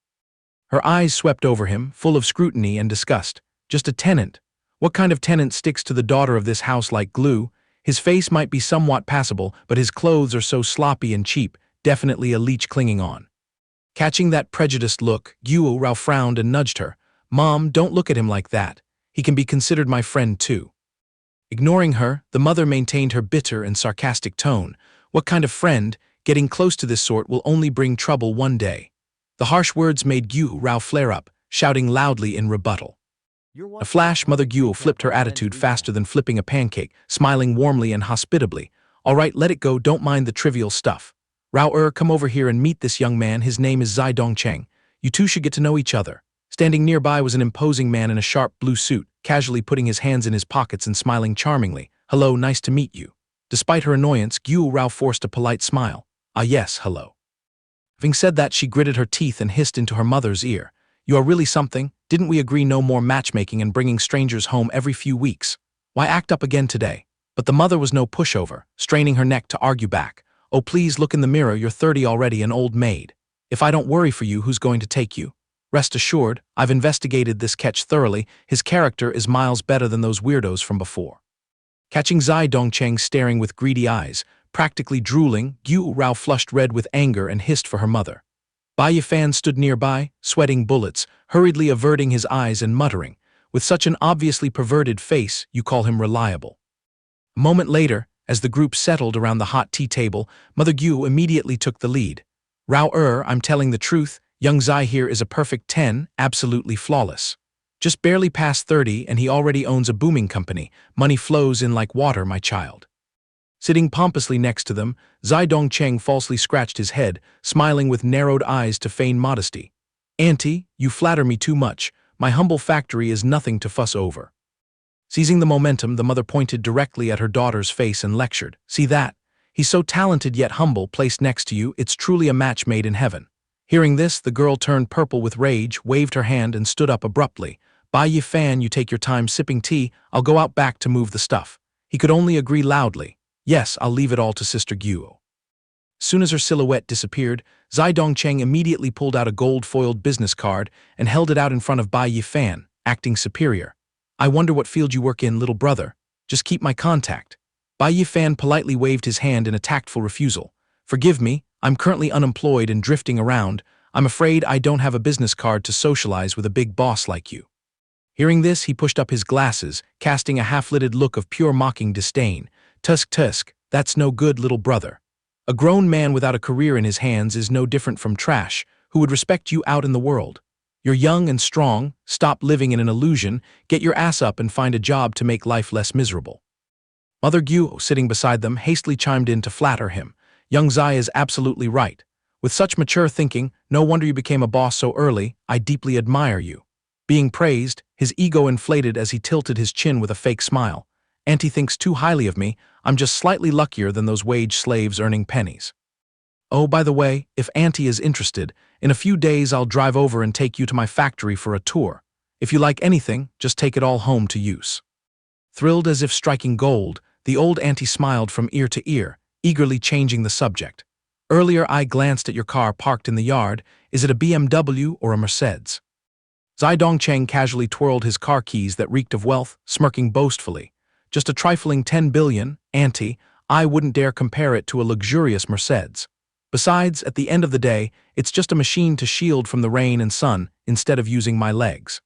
Her eyes swept over him, full of scrutiny and disgust. Just a tenant? What kind of tenant sticks to the daughter of this house like glue? His face might be somewhat passable, but his clothes are so sloppy and cheap, definitely a leech clinging on. Catching that prejudiced look, Gu Rao frowned and nudged her. Mom, don't look at him like that. He can be considered my friend too. Ignoring her, the mother maintained her bitter and sarcastic tone. What kind of friend? Getting close to this sort will only bring trouble one day. The harsh words made Gu Rao flare up, shouting loudly in rebuttal. A flash, Mother Gu flipped her attitude faster than flipping a pancake, smiling warmly and hospitably. All right, let it go, don't mind the trivial stuff. Rao come over here and meet this young man, his name is Zai Dongcheng. You two should get to know each other. Standing nearby was an imposing man in a sharp blue suit, casually putting his hands in his pockets and smiling charmingly. Hello, nice to meet you. Despite her annoyance, Gu Rao forced a polite smile. Ah yes, hello. Having said that, she gritted her teeth and hissed into her mother's ear. You are really something. Didn't we agree no more matchmaking and bringing strangers home every few weeks? Why act up again today? But the mother was no pushover, straining her neck to argue back. Oh please look in the mirror, you're 30 already, an old maid. If I don't worry for you, who's going to take you? Rest assured, I've investigated this catch thoroughly. His character is miles better than those weirdos from before. Catching Zai Dongcheng staring with greedy eyes, practically drooling, Gu Rao flushed red with anger and hissed for her mother. Bai Yi Fan stood nearby, sweating bullets, hurriedly averting his eyes and muttering, With such an obviously perverted face, you call him reliable. A moment later, as the group settled around the hot tea table, Mother Gu immediately took the lead. I'm telling the truth, young Zai here is a perfect 10, absolutely flawless. Just barely past 30 and he already owns a booming company. Money flows in like water, my child. Sitting pompously next to them, Zai Dongcheng falsely scratched his head, smiling with narrowed eyes to feign modesty. Auntie, you flatter me too much. My humble factory is nothing to fuss over. Seizing the momentum, the mother pointed directly at her daughter's face and lectured. See that? He's so talented yet humble, placed next to you, it's truly a match made in heaven. Hearing this, the girl turned purple with rage, waved her hand and stood up abruptly. Bai Yi Fan, you take your time sipping tea, I'll go out back to move the stuff. He could only agree loudly. Yes, I'll leave it all to Sister Guo. As soon as her silhouette disappeared, Zai Dongcheng immediately pulled out a gold-foiled business card and held it out in front of Bai Yi Fan, acting superior. I wonder what field you work in, little brother. Just keep my contact. Bai Yi Fan politely waved his hand in a tactful refusal. Forgive me, I'm currently unemployed and drifting around. I'm afraid I don't have a business card to socialize with a big boss like you. Hearing this, he pushed up his glasses, casting a half-lidded look of pure mocking disdain. Tusk, that's no good, little brother. A grown man without a career in his hands is no different from trash, who would respect you out in the world. You're young and strong, stop living in an illusion, get your ass up and find a job to make life less miserable. Mother Guo, sitting beside them, hastily chimed in to flatter him. Young Zai is absolutely right. With such mature thinking, no wonder you became a boss so early. I deeply admire you. Being praised, his ego inflated as he tilted his chin with a fake smile. Auntie thinks too highly of me. I'm just slightly luckier than those wage slaves earning pennies. Oh, by the way, if Auntie is interested, in a few days I'll drive over and take you to my factory for a tour. If you like anything, just take it all home to use. Thrilled as if striking gold, the old auntie smiled from ear to ear, eagerly changing the subject. Earlier I glanced at your car parked in the yard. Is it a BMW or a Mercedes? Zai Dongcheng casually twirled his car keys that reeked of wealth, smirking boastfully. Just a trifling 10 billion, auntie, I wouldn't dare compare it to a luxurious Mercedes. Besides, at the end of the day, it's just a machine to shield from the rain and sun instead of using my legs.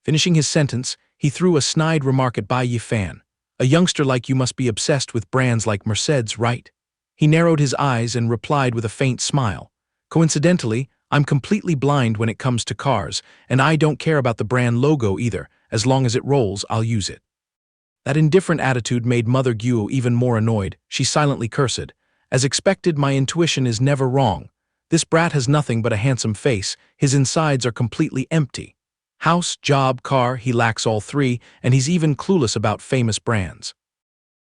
Finishing his sentence, he threw a snide remark at Bai Yi Fan. A youngster like you must be obsessed with brands like Mercedes, right? He narrowed his eyes and replied with a faint smile. Coincidentally, I'm completely blind when it comes to cars, and I don't care about the brand logo either. As long as it rolls, I'll use it. That indifferent attitude made Mother Guo even more annoyed. She silently cursed. As expected, my intuition is never wrong. This brat has nothing but a handsome face. His insides are completely empty. House, job, car, he lacks all three, and he's even clueless about famous brands.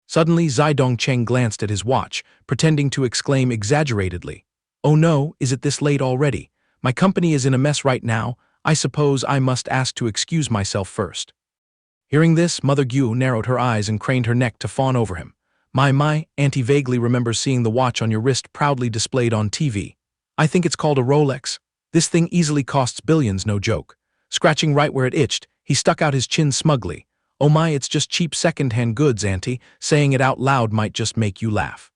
Suddenly, Zai Dongcheng glanced at his watch, pretending to exclaim exaggeratedly. Oh no, is it this late already? My company is in a mess right now. I suppose I must ask to excuse myself first. Hearing this, Mother Guo narrowed her eyes and craned her neck to fawn over him. My, Auntie vaguely remembers seeing the watch on your wrist proudly displayed on TV. I think it's called a Rolex. This thing easily costs billions, no joke. Scratching right where it itched, he stuck out his chin smugly. Oh my, it's just cheap second-hand goods, Auntie. Saying it out loud might just make you laugh.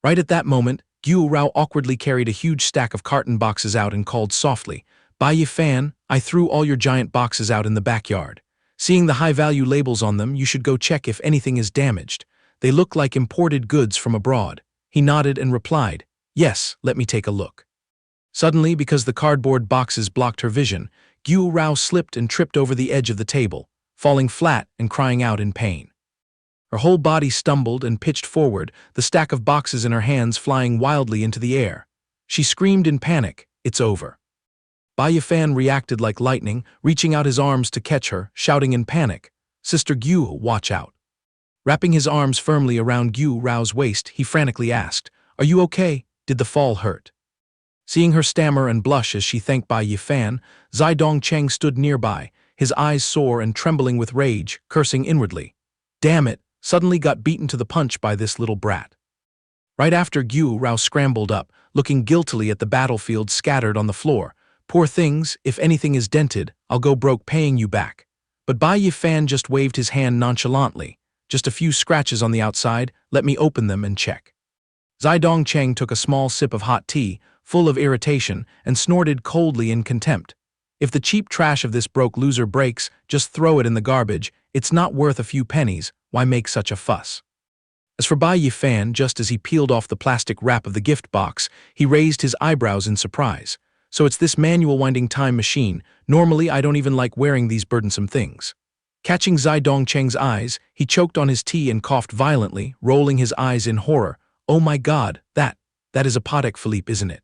Right at that moment, Guo Rao awkwardly carried a huge stack of carton boxes out and called softly, Bai Yi Fan, I threw all your giant boxes out in the backyard. Seeing the high-value labels on them, you should go check if anything is damaged. They look like imported goods from abroad. He nodded and replied, Yes, let me take a look. Suddenly, because the cardboard boxes blocked her vision, Guo Rao slipped and tripped over the edge of the table, falling flat and crying out in pain. Her whole body stumbled and pitched forward, the stack of boxes in her hands flying wildly into the air. She screamed in panic, It's over. Bai Yi Fan reacted like lightning, reaching out his arms to catch her, shouting in panic, Sister Guo, watch out. Wrapping his arms firmly around Guo Rao's waist, he frantically asked, Are you okay? Did the fall hurt? Seeing her stammer and blush as she thanked Bai Yi Fan, Zai Dongcheng stood nearby, his eyes sore and trembling with rage, cursing inwardly. Damn it, suddenly got beaten to the punch by this little brat. Right after, Guo Rao scrambled up, looking guiltily at the battlefield scattered on the floor. Poor things, if anything is dented, I'll go broke paying you back. But Bai Yi Fan just waved his hand nonchalantly. Just a few scratches on the outside, let me open them and check. Zai Dongcheng took a small sip of hot tea, full of irritation, and snorted coldly in contempt. If the cheap trash of this broke loser breaks, just throw it in the garbage. It's not worth a few pennies. Why make such a fuss? As for Bai Yi Fan, just as he peeled off the plastic wrap of the gift box, he raised his eyebrows in surprise. So it's this manual winding time machine. Normally, I don't even like wearing these burdensome things. Catching Zai Dongcheng's eyes, he choked on his tea and coughed violently, rolling his eyes in horror. Oh my God, that is a Patek Philippe, isn't it?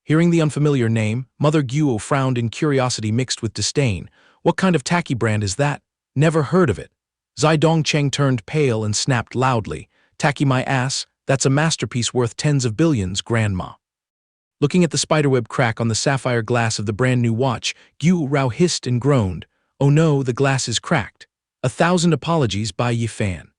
Hearing the unfamiliar name, Mother Guo frowned in curiosity mixed with disdain. What kind of tacky brand is that? Never heard of it. Zai Dongcheng turned pale and snapped loudly. Tacky my ass, that's a masterpiece worth tens of billions, Grandma. Looking at the spiderweb crack on the sapphire glass of the brand new watch, Guo Rao hissed and groaned. Oh no, the glass is cracked. 1,000 apologies, Bai Yi Fan.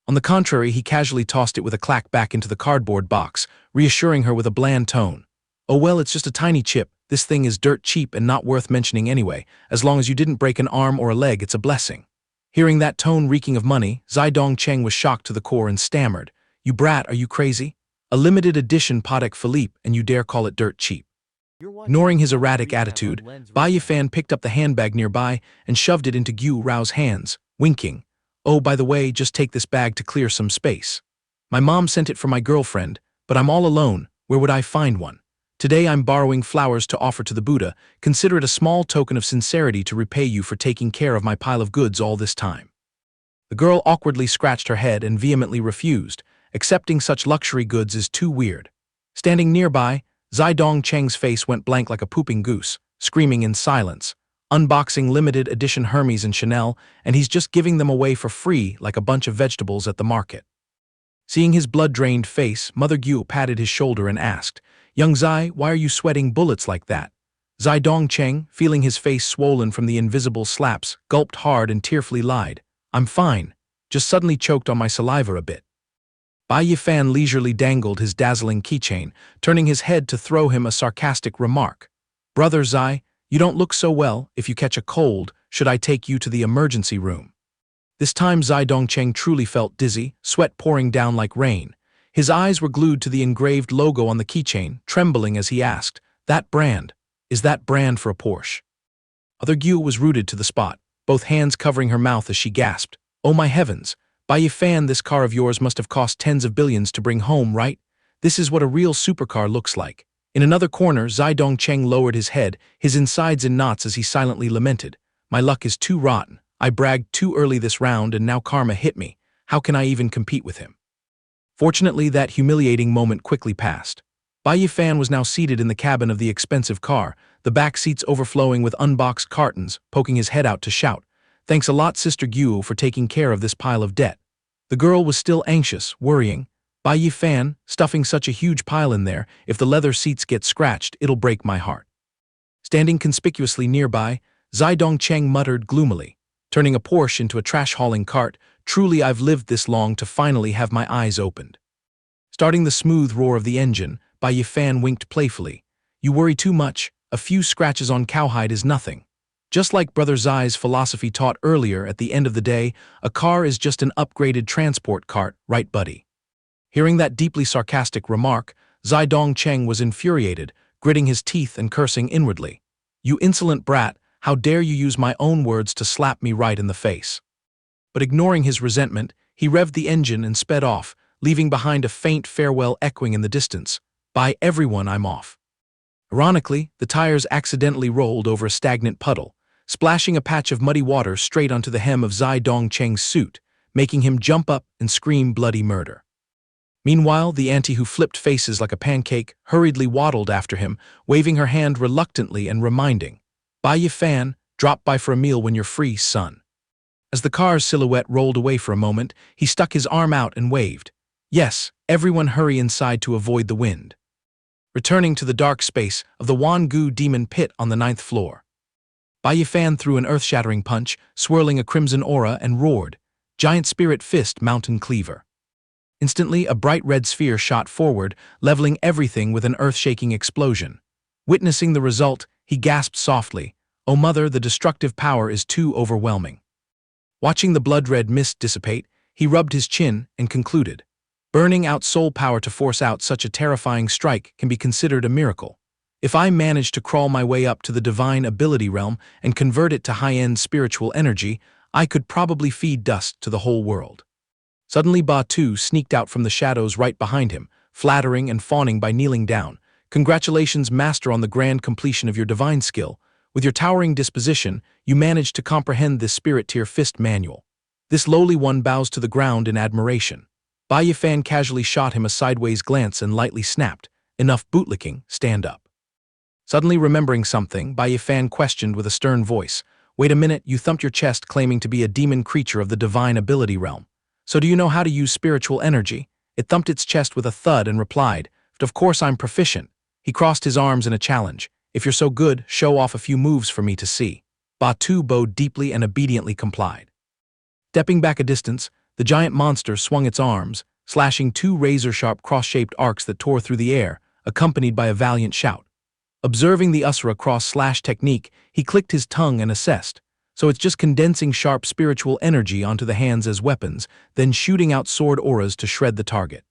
On the contrary, he casually tossed it with a clack back into the cardboard box, reassuring her with a bland tone. Oh well, it's just a tiny chip. This thing is dirt cheap and not worth mentioning anyway. As long as you didn't break an arm or a leg, it's a blessing. Hearing that tone reeking of money, Zai Dongcheng was shocked to the core and stammered. You brat, are you crazy? A limited edition Patek Philippe and you dare call it dirt cheap. Ignoring his erratic attitude, Bai Yi Fan picked up the handbag nearby and shoved it into Guo Rao's hands, winking. Oh, by the way, just take this bag to clear some space. My mom sent it for my girlfriend, but I'm all alone. Where would I find one? Today I'm borrowing flowers to offer to the Buddha. Consider it a small token of sincerity to repay you for taking care of my pile of goods all this time. The girl awkwardly scratched her head and vehemently refused. Accepting such luxury goods is too weird. Standing nearby, Zai Dongcheng's face went blank like a pooping goose, screaming in silence. Unboxing limited edition Hermes and Chanel, and he's just giving them away for free like a bunch of vegetables at the market. Seeing his blood-drained face, Mother Guo patted his shoulder and asked, Young Zai, why are you sweating bullets like that? Zai Dongcheng, feeling his face swollen from the invisible slaps, gulped hard and tearfully lied. I'm fine. Just suddenly choked on my saliva a bit. Bai Yi Fan leisurely dangled his dazzling keychain, turning his head to throw him a sarcastic remark. Brother Zai, you don't look so well. If you catch a cold, should I take you to the emergency room? This time Zai Dongcheng truly felt dizzy, sweat pouring down like rain. His eyes were glued to the engraved logo on the keychain, trembling as he asked, That brand? Is that brand for a Porsche? Mother Guo was rooted to the spot, both hands covering her mouth as she gasped. Oh my heavens! Bai Yi Fan, this car of yours must have cost tens of billions to bring home, right? This is what a real supercar looks like. In another corner, Zai Dongcheng lowered his head, his insides in knots as he silently lamented. My luck is too rotten. I bragged too early this round and now karma hit me. How can I even compete with him? Fortunately, that humiliating moment quickly passed. Bai Yi Fan was now seated in the cabin of the expensive car, the back seats overflowing with unboxed cartons, poking his head out to shout, Thanks a lot, Sister Guo, for taking care of this pile of debt. The girl was still anxious, worrying. Bai Yi Fan, stuffing such a huge pile in there, if the leather seats get scratched, it'll break my heart. Standing conspicuously nearby, Zai Dongcheng muttered gloomily, turning a Porsche into a trash-hauling cart, truly I've lived this long to finally have my eyes opened. Starting the smooth roar of the engine, Bai Yi Fan winked playfully. You worry too much, a few scratches on cowhide is nothing. Just like Brother Zai's philosophy taught earlier, at the end of the day, a car is just an upgraded transport cart, right buddy? Hearing that deeply sarcastic remark, Zai Dongcheng was infuriated, gritting his teeth and cursing inwardly. You insolent brat, how dare you use my own words to slap me right in the face? But ignoring his resentment, he revved the engine and sped off, leaving behind a faint farewell echoing in the distance. By everyone, I'm off. Ironically, the tires accidentally rolled over a stagnant puddle, splashing a patch of muddy water straight onto the hem of Zai Dongcheng's suit, making him jump up and scream bloody murder. Meanwhile, the auntie who flipped faces like a pancake hurriedly waddled after him, waving her hand reluctantly and reminding, Bai Yi Fan, drop by for a meal when you're free, son. As the car's silhouette rolled away for a moment, he stuck his arm out and waved. Yes, everyone hurry inside to avoid the wind. Returning to the dark space of the Wangu demon pit on the 9th floor. Bai Yi Fan threw an earth-shattering punch, swirling a crimson aura, and roared, Giant Spirit Fist, Mountain Cleaver. Instantly, a bright red sphere shot forward, leveling everything with an earth-shaking explosion. Witnessing the result, he gasped softly, Oh mother, the destructive power is too overwhelming. Watching the blood-red mist dissipate, he rubbed his chin and concluded, Burning out soul power to force out such a terrifying strike can be considered a miracle. If I manage to crawl my way up to the divine ability realm and convert it to high-end spiritual energy, I could probably feed dust to the whole world. Suddenly Batu sneaked out from the shadows right behind him, flattering and fawning by kneeling down. Congratulations, master, on the grand completion of your divine skill. With your towering disposition, you managed to comprehend this spirit-tier fist manual. This lowly one bows to the ground in admiration. Bai Yi Fan casually shot him a sideways glance and lightly snapped, "Enough bootlicking, stand up." Suddenly remembering something, Bai Yi Fan questioned with a stern voice, "Wait a minute, you thumped your chest claiming to be a demon creature of the divine ability realm. So do you know how to use spiritual energy?" It thumped its chest with a thud and replied, "Of course I'm proficient." He crossed his arms in a challenge. "If you're so good, show off a few moves for me to see." Batu bowed deeply and obediently complied. Stepping back a distance, the giant monster swung its arms, slashing two razor-sharp cross-shaped arcs that tore through the air, accompanied by a valiant shout. Observing the Usura cross-slash technique, he clicked his tongue and assessed. So it's just condensing sharp spiritual energy onto the hands as weapons, then shooting out sword auras to shred the target.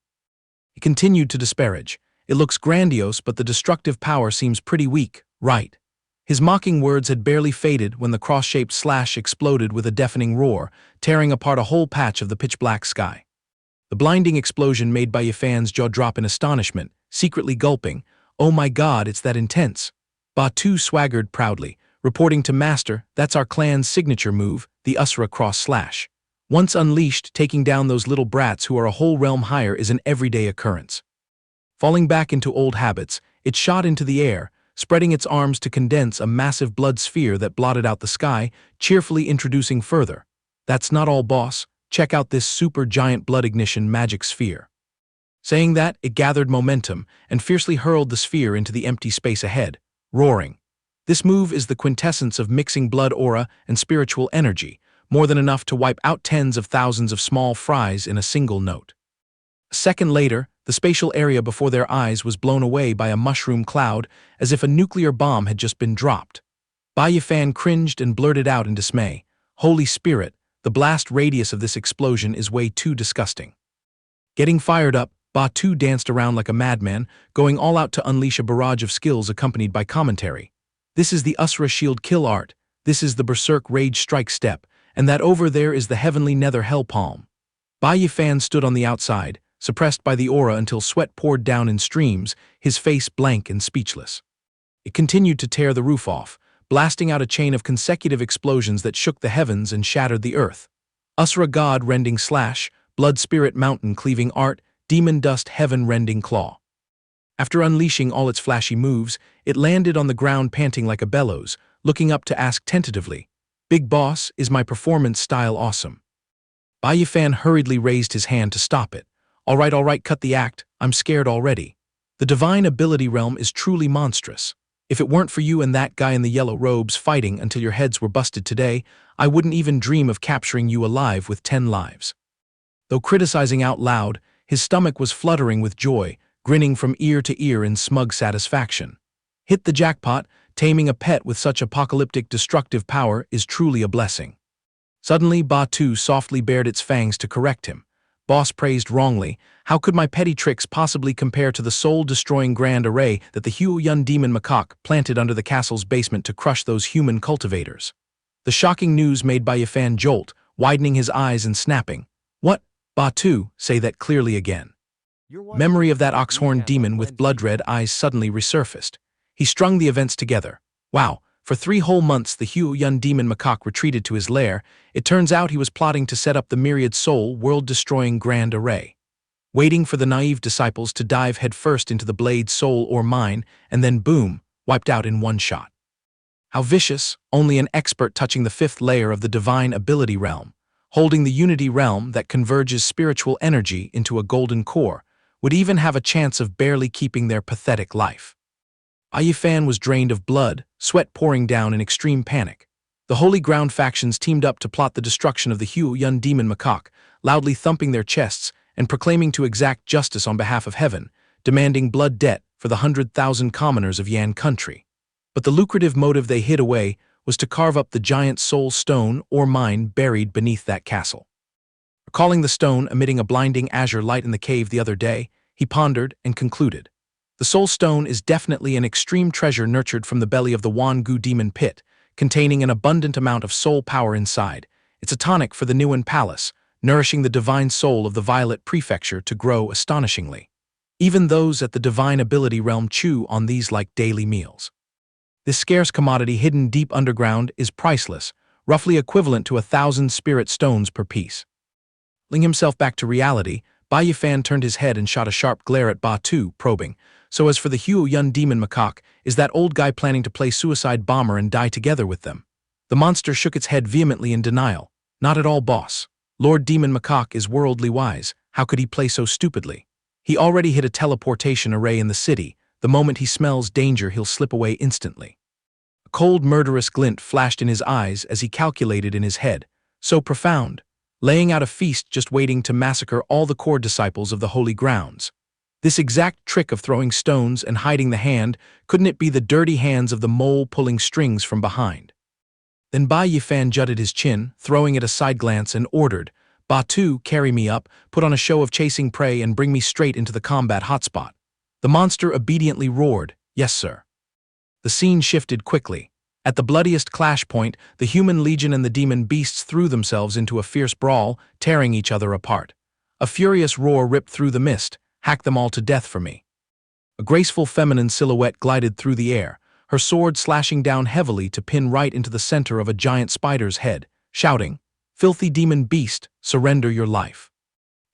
He continued to disparage. "It looks grandiose, but the destructive power seems pretty weak, right?" His mocking words had barely faded when the cross-shaped slash exploded with a deafening roar, tearing apart a whole patch of the pitch-black sky. The blinding explosion made Bai Yi Fan's jaw drop in astonishment, secretly gulping, "Oh my god, it's that intense." Batu swaggered proudly, reporting to Master, "That's our clan's signature move, the Usura cross-slash. Once unleashed, taking down those little brats who are a whole realm higher is an everyday occurrence." Falling back into old habits, it shot into the air, spreading its arms to condense a massive blood sphere that blotted out the sky, cheerfully introducing further, "That's not all, boss. Check out this super giant blood ignition magic sphere." Saying that, it gathered momentum and fiercely hurled the sphere into the empty space ahead, roaring. This move is the quintessence of mixing blood aura and spiritual energy, more than enough to wipe out tens of thousands of small fries in a single note. A second later, the spatial area before their eyes was blown away by a mushroom cloud as if a nuclear bomb had just been dropped. Bai Yi Fan cringed and blurted out in dismay, "Holy Spirit, the blast radius of this explosion is way too disgusting." Getting fired up, Batu danced around like a madman, going all out to unleash a barrage of skills accompanied by commentary. "This is the Usura shield kill art, this is the berserk rage strike step, and that over there is the heavenly nether hell palm." Bai Yi Fan stood on the outside, suppressed by the aura until sweat poured down in streams, his face blank and speechless. It continued to tear the roof off, blasting out a chain of consecutive explosions that shook the heavens and shattered the earth. Usura god rending slash, blood spirit mountain cleaving art, demon dust heaven rending claw. After unleashing all its flashy moves, it landed on the ground panting like a bellows, looking up to ask tentatively, "Big boss, is my performance style awesome?" Bai Yi Fan hurriedly raised his hand to stop it. All right, cut the act, I'm scared already. The divine ability realm is truly monstrous. If it weren't for you and that guy in the yellow robes fighting until your heads were busted today, I wouldn't even dream of capturing you alive with 10 lives. Though criticizing out loud, his stomach was fluttering with joy, grinning from ear to ear in smug satisfaction. Hit the jackpot, taming a pet with such apocalyptic destructive power is truly a blessing. Suddenly, Batu softly bared its fangs to correct him. "Boss praised wrongly. How could my petty tricks possibly compare to the soul-destroying grand array that the Yun demon macaque planted under the castle's basement to crush those human cultivators?" The shocking news made Bai Yi Fan jolt, widening his eyes and snapping. "What? Batu, say that clearly again." Memory of that oxhorn demon with blood-red eyes suddenly resurfaced. He strung the events together. Wow, for 3 whole months the Yun demon macaque retreated to his lair. It turns out he was plotting to set up the myriad soul, world-destroying grand array. Waiting for the naive disciples to dive headfirst into the blade soul or mine, and then boom, wiped out in one shot. How vicious, only an expert touching the 5th layer of the divine ability realm, holding the unity realm that converges spiritual energy into a golden core, would even have a chance of barely keeping their pathetic life. Bai Yi Fan was drained of blood, sweat pouring down in extreme panic. The Holy Ground factions teamed up to plot the destruction of the Yun demon macaque, loudly thumping their chests and proclaiming to exact justice on behalf of heaven, demanding blood debt for the 100,000 commoners of Yan country. But the lucrative motive they hid away was to carve up the giant soul stone or mine buried beneath that castle. Recalling the stone emitting a blinding azure light in the cave the other day, he pondered and concluded. The Soul Stone is definitely an extreme treasure nurtured from the belly of the Wan Gu demon pit, containing an abundant amount of soul power inside. It's a tonic for the Nuan Palace, nourishing the divine soul of the Violet Prefecture to grow astonishingly. Even those at the divine ability realm chew on these like daily meals. This scarce commodity hidden deep underground is priceless, roughly equivalent to 1,000 spirit stones per piece. Ling himself back to reality, Bai Yi Fan turned his head and shot a sharp glare at Ba Tu, probing. So as for the Huo Yun demon macaque, is that old guy planning to play suicide bomber and die together with them? The monster shook its head vehemently in denial. Not at all, boss. Lord Demon Macaque is worldly wise. How could he play so stupidly? He already hid a teleportation array in the city. The moment he smells danger, he'll slip away instantly. A cold, murderous glint flashed in his eyes as he calculated in his head. So profound, laying out a feast just waiting to massacre all the core disciples of the holy grounds. This exact trick of throwing stones and hiding the hand, couldn't it be the dirty hands of the mole pulling strings from behind? Then Bai Yi Fan jutted his chin, throwing it a side glance, and ordered, "Ba Tu, carry me up, put on a show of chasing prey and bring me straight into the combat hotspot." The monster obediently roared, "Yes, sir." The scene shifted quickly. At the bloodiest clash point, the human legion and the demon beasts threw themselves into a fierce brawl, tearing each other apart. A furious roar ripped through the mist, "Hack them all to death for me." A graceful feminine silhouette glided through the air, her sword slashing down heavily to pin right into the center of a giant spider's head, shouting, "Filthy demon beast, surrender your life."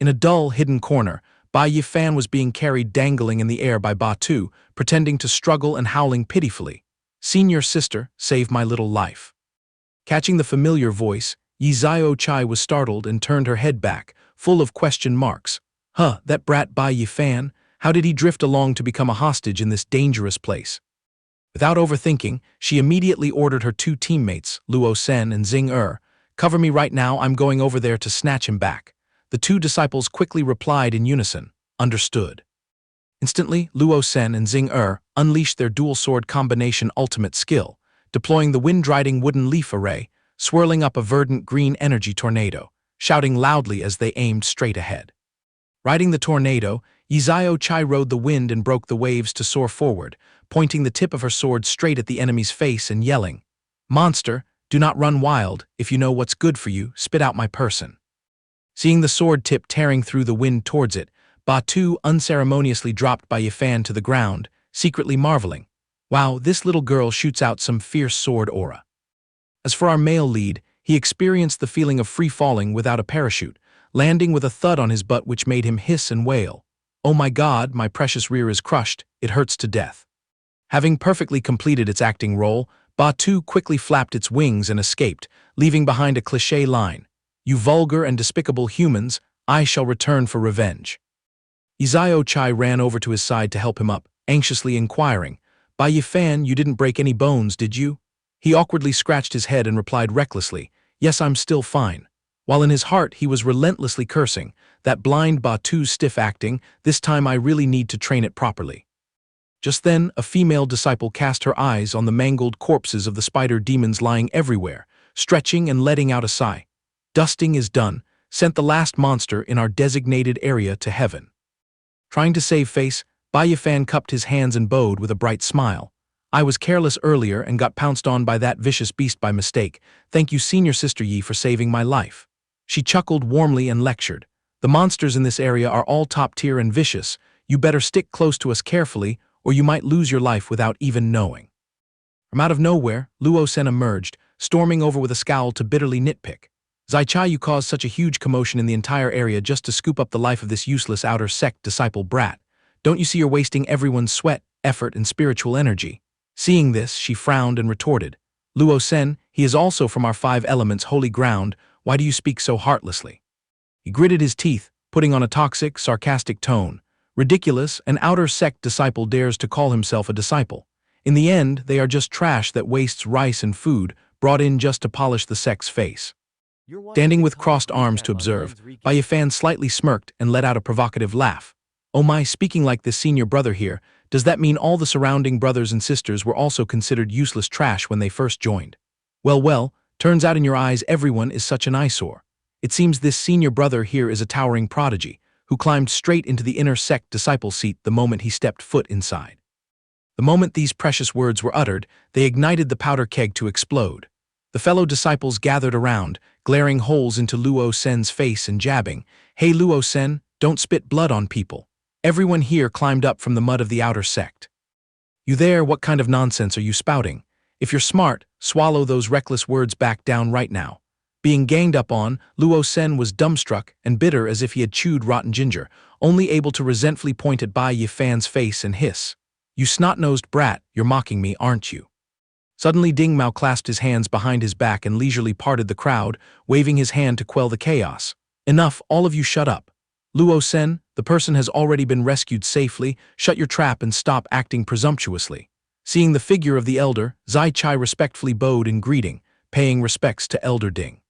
In a dull, hidden corner, Bai Yi Fan was being carried dangling in the air by Ba Tu, pretending to struggle and howling pitifully. "Senior sister, save my little life." Catching the familiar voice, Yi Zio Chai was startled and turned her head back, full of question marks. That brat Bai Yi Fan, how did he drift along to become a hostage in this dangerous place? Without overthinking, she immediately ordered her two teammates, Luo Sen and Xing "Cover me right now, I'm going over there to snatch him back." The two disciples quickly replied in unison, "Understood." Instantly, Luo Sen and Xing unleashed their dual sword combination ultimate skill, deploying the wind-riding wooden leaf array, swirling up a verdant green energy tornado, shouting loudly as they aimed straight ahead. Riding the tornado, Yi Zio Chai rode the wind and broke the waves to soar forward, pointing the tip of her sword straight at the enemy's face and yelling, "Monster, do not run wild. If you know what's good for you, spit out my person." Seeing the sword tip tearing through the wind towards it, Ba Tu unceremoniously dropped Bai Yi Fan to the ground, secretly marveling, "Wow, this little girl shoots out some fierce sword aura." As for our male lead, he experienced the feeling of free falling without a parachute, landing with a thud on his butt which made him hiss and wail, "Oh my God, my precious rear is crushed, it hurts to death." Having perfectly completed its acting role, Ba Tu quickly flapped its wings and escaped, leaving behind a cliché line, "You vulgar and despicable humans, I shall return for revenge." Yi Zio Chai ran over to his side to help him up, anxiously inquiring, "Bai Yi Fan, you didn't break any bones, did you?" He awkwardly scratched his head and replied recklessly, "Yes, I'm still fine." While in his heart he was relentlessly cursing, "That blind Ba Tu's stiff acting, this time I really need to train it properly." Just then, a female disciple cast her eyes on the mangled corpses of the spider demons lying everywhere, stretching and letting out a sigh. "Dusting is done, sent the last monster in our designated area to heaven." Trying to save face, Bai Yi Fan cupped his hands and bowed with a bright smile. "I was careless earlier and got pounced on by that vicious beast by mistake. Thank you, Senior Sister Yi, for saving my life." She chuckled warmly and lectured, "The monsters in this area are all top tier and vicious. You better stick close to us carefully, or you might lose your life without even knowing." From out of nowhere, Luo Sen emerged, storming over with a scowl to bitterly nitpick. "Zai Chai, you caused such a huge commotion in the entire area just to scoop up the life of this useless outer sect disciple brat. Don't you see you're wasting everyone's sweat, effort, and spiritual energy?" Seeing this, she frowned and retorted, "Luo Sen, he is also from our five elements holy ground. Why do you speak so heartlessly?" He gritted his teeth, putting on a toxic, sarcastic tone. "Ridiculous, an outer sect disciple dares to call himself a disciple. In the end, they are just trash that wastes rice and food, brought in just to polish the sect's face." Standing with crossed arms to observe, Bai Yi Fan slightly smirked and let out a provocative laugh. "Oh my, speaking like this senior brother here, does that mean all the surrounding brothers and sisters were also considered useless trash when they first joined? Well, turns out in your eyes everyone is such an eyesore. It seems this senior brother here is a towering prodigy, who climbed straight into the inner sect disciple seat the moment he stepped foot inside. The moment these precious words were uttered, they ignited the powder keg to explode. The fellow disciples gathered around, glaring holes into Luo Sen's face and jabbing, "Hey Luo Sen, don't spit blood on people." Everyone here climbed up from the mud of the outer sect. "You there, what kind of nonsense are you spouting? If you're smart, swallow those reckless words back down right now." Being ganged up on, Luo Sen was dumbstruck and bitter as if he had chewed rotten ginger, only able to resentfully point at Bai Yi Fan's face and hiss, "You snot-nosed brat, you're mocking me, aren't you?" Suddenly Ding Mao clasped his hands behind his back and leisurely parted the crowd, waving his hand to quell the chaos. "Enough, all of you shut up. Luo Sen, the person has already been rescued safely, shut your trap and stop acting presumptuously." Seeing the figure of the elder, Zai Chai respectfully bowed in greeting, paying respects to Elder Ding.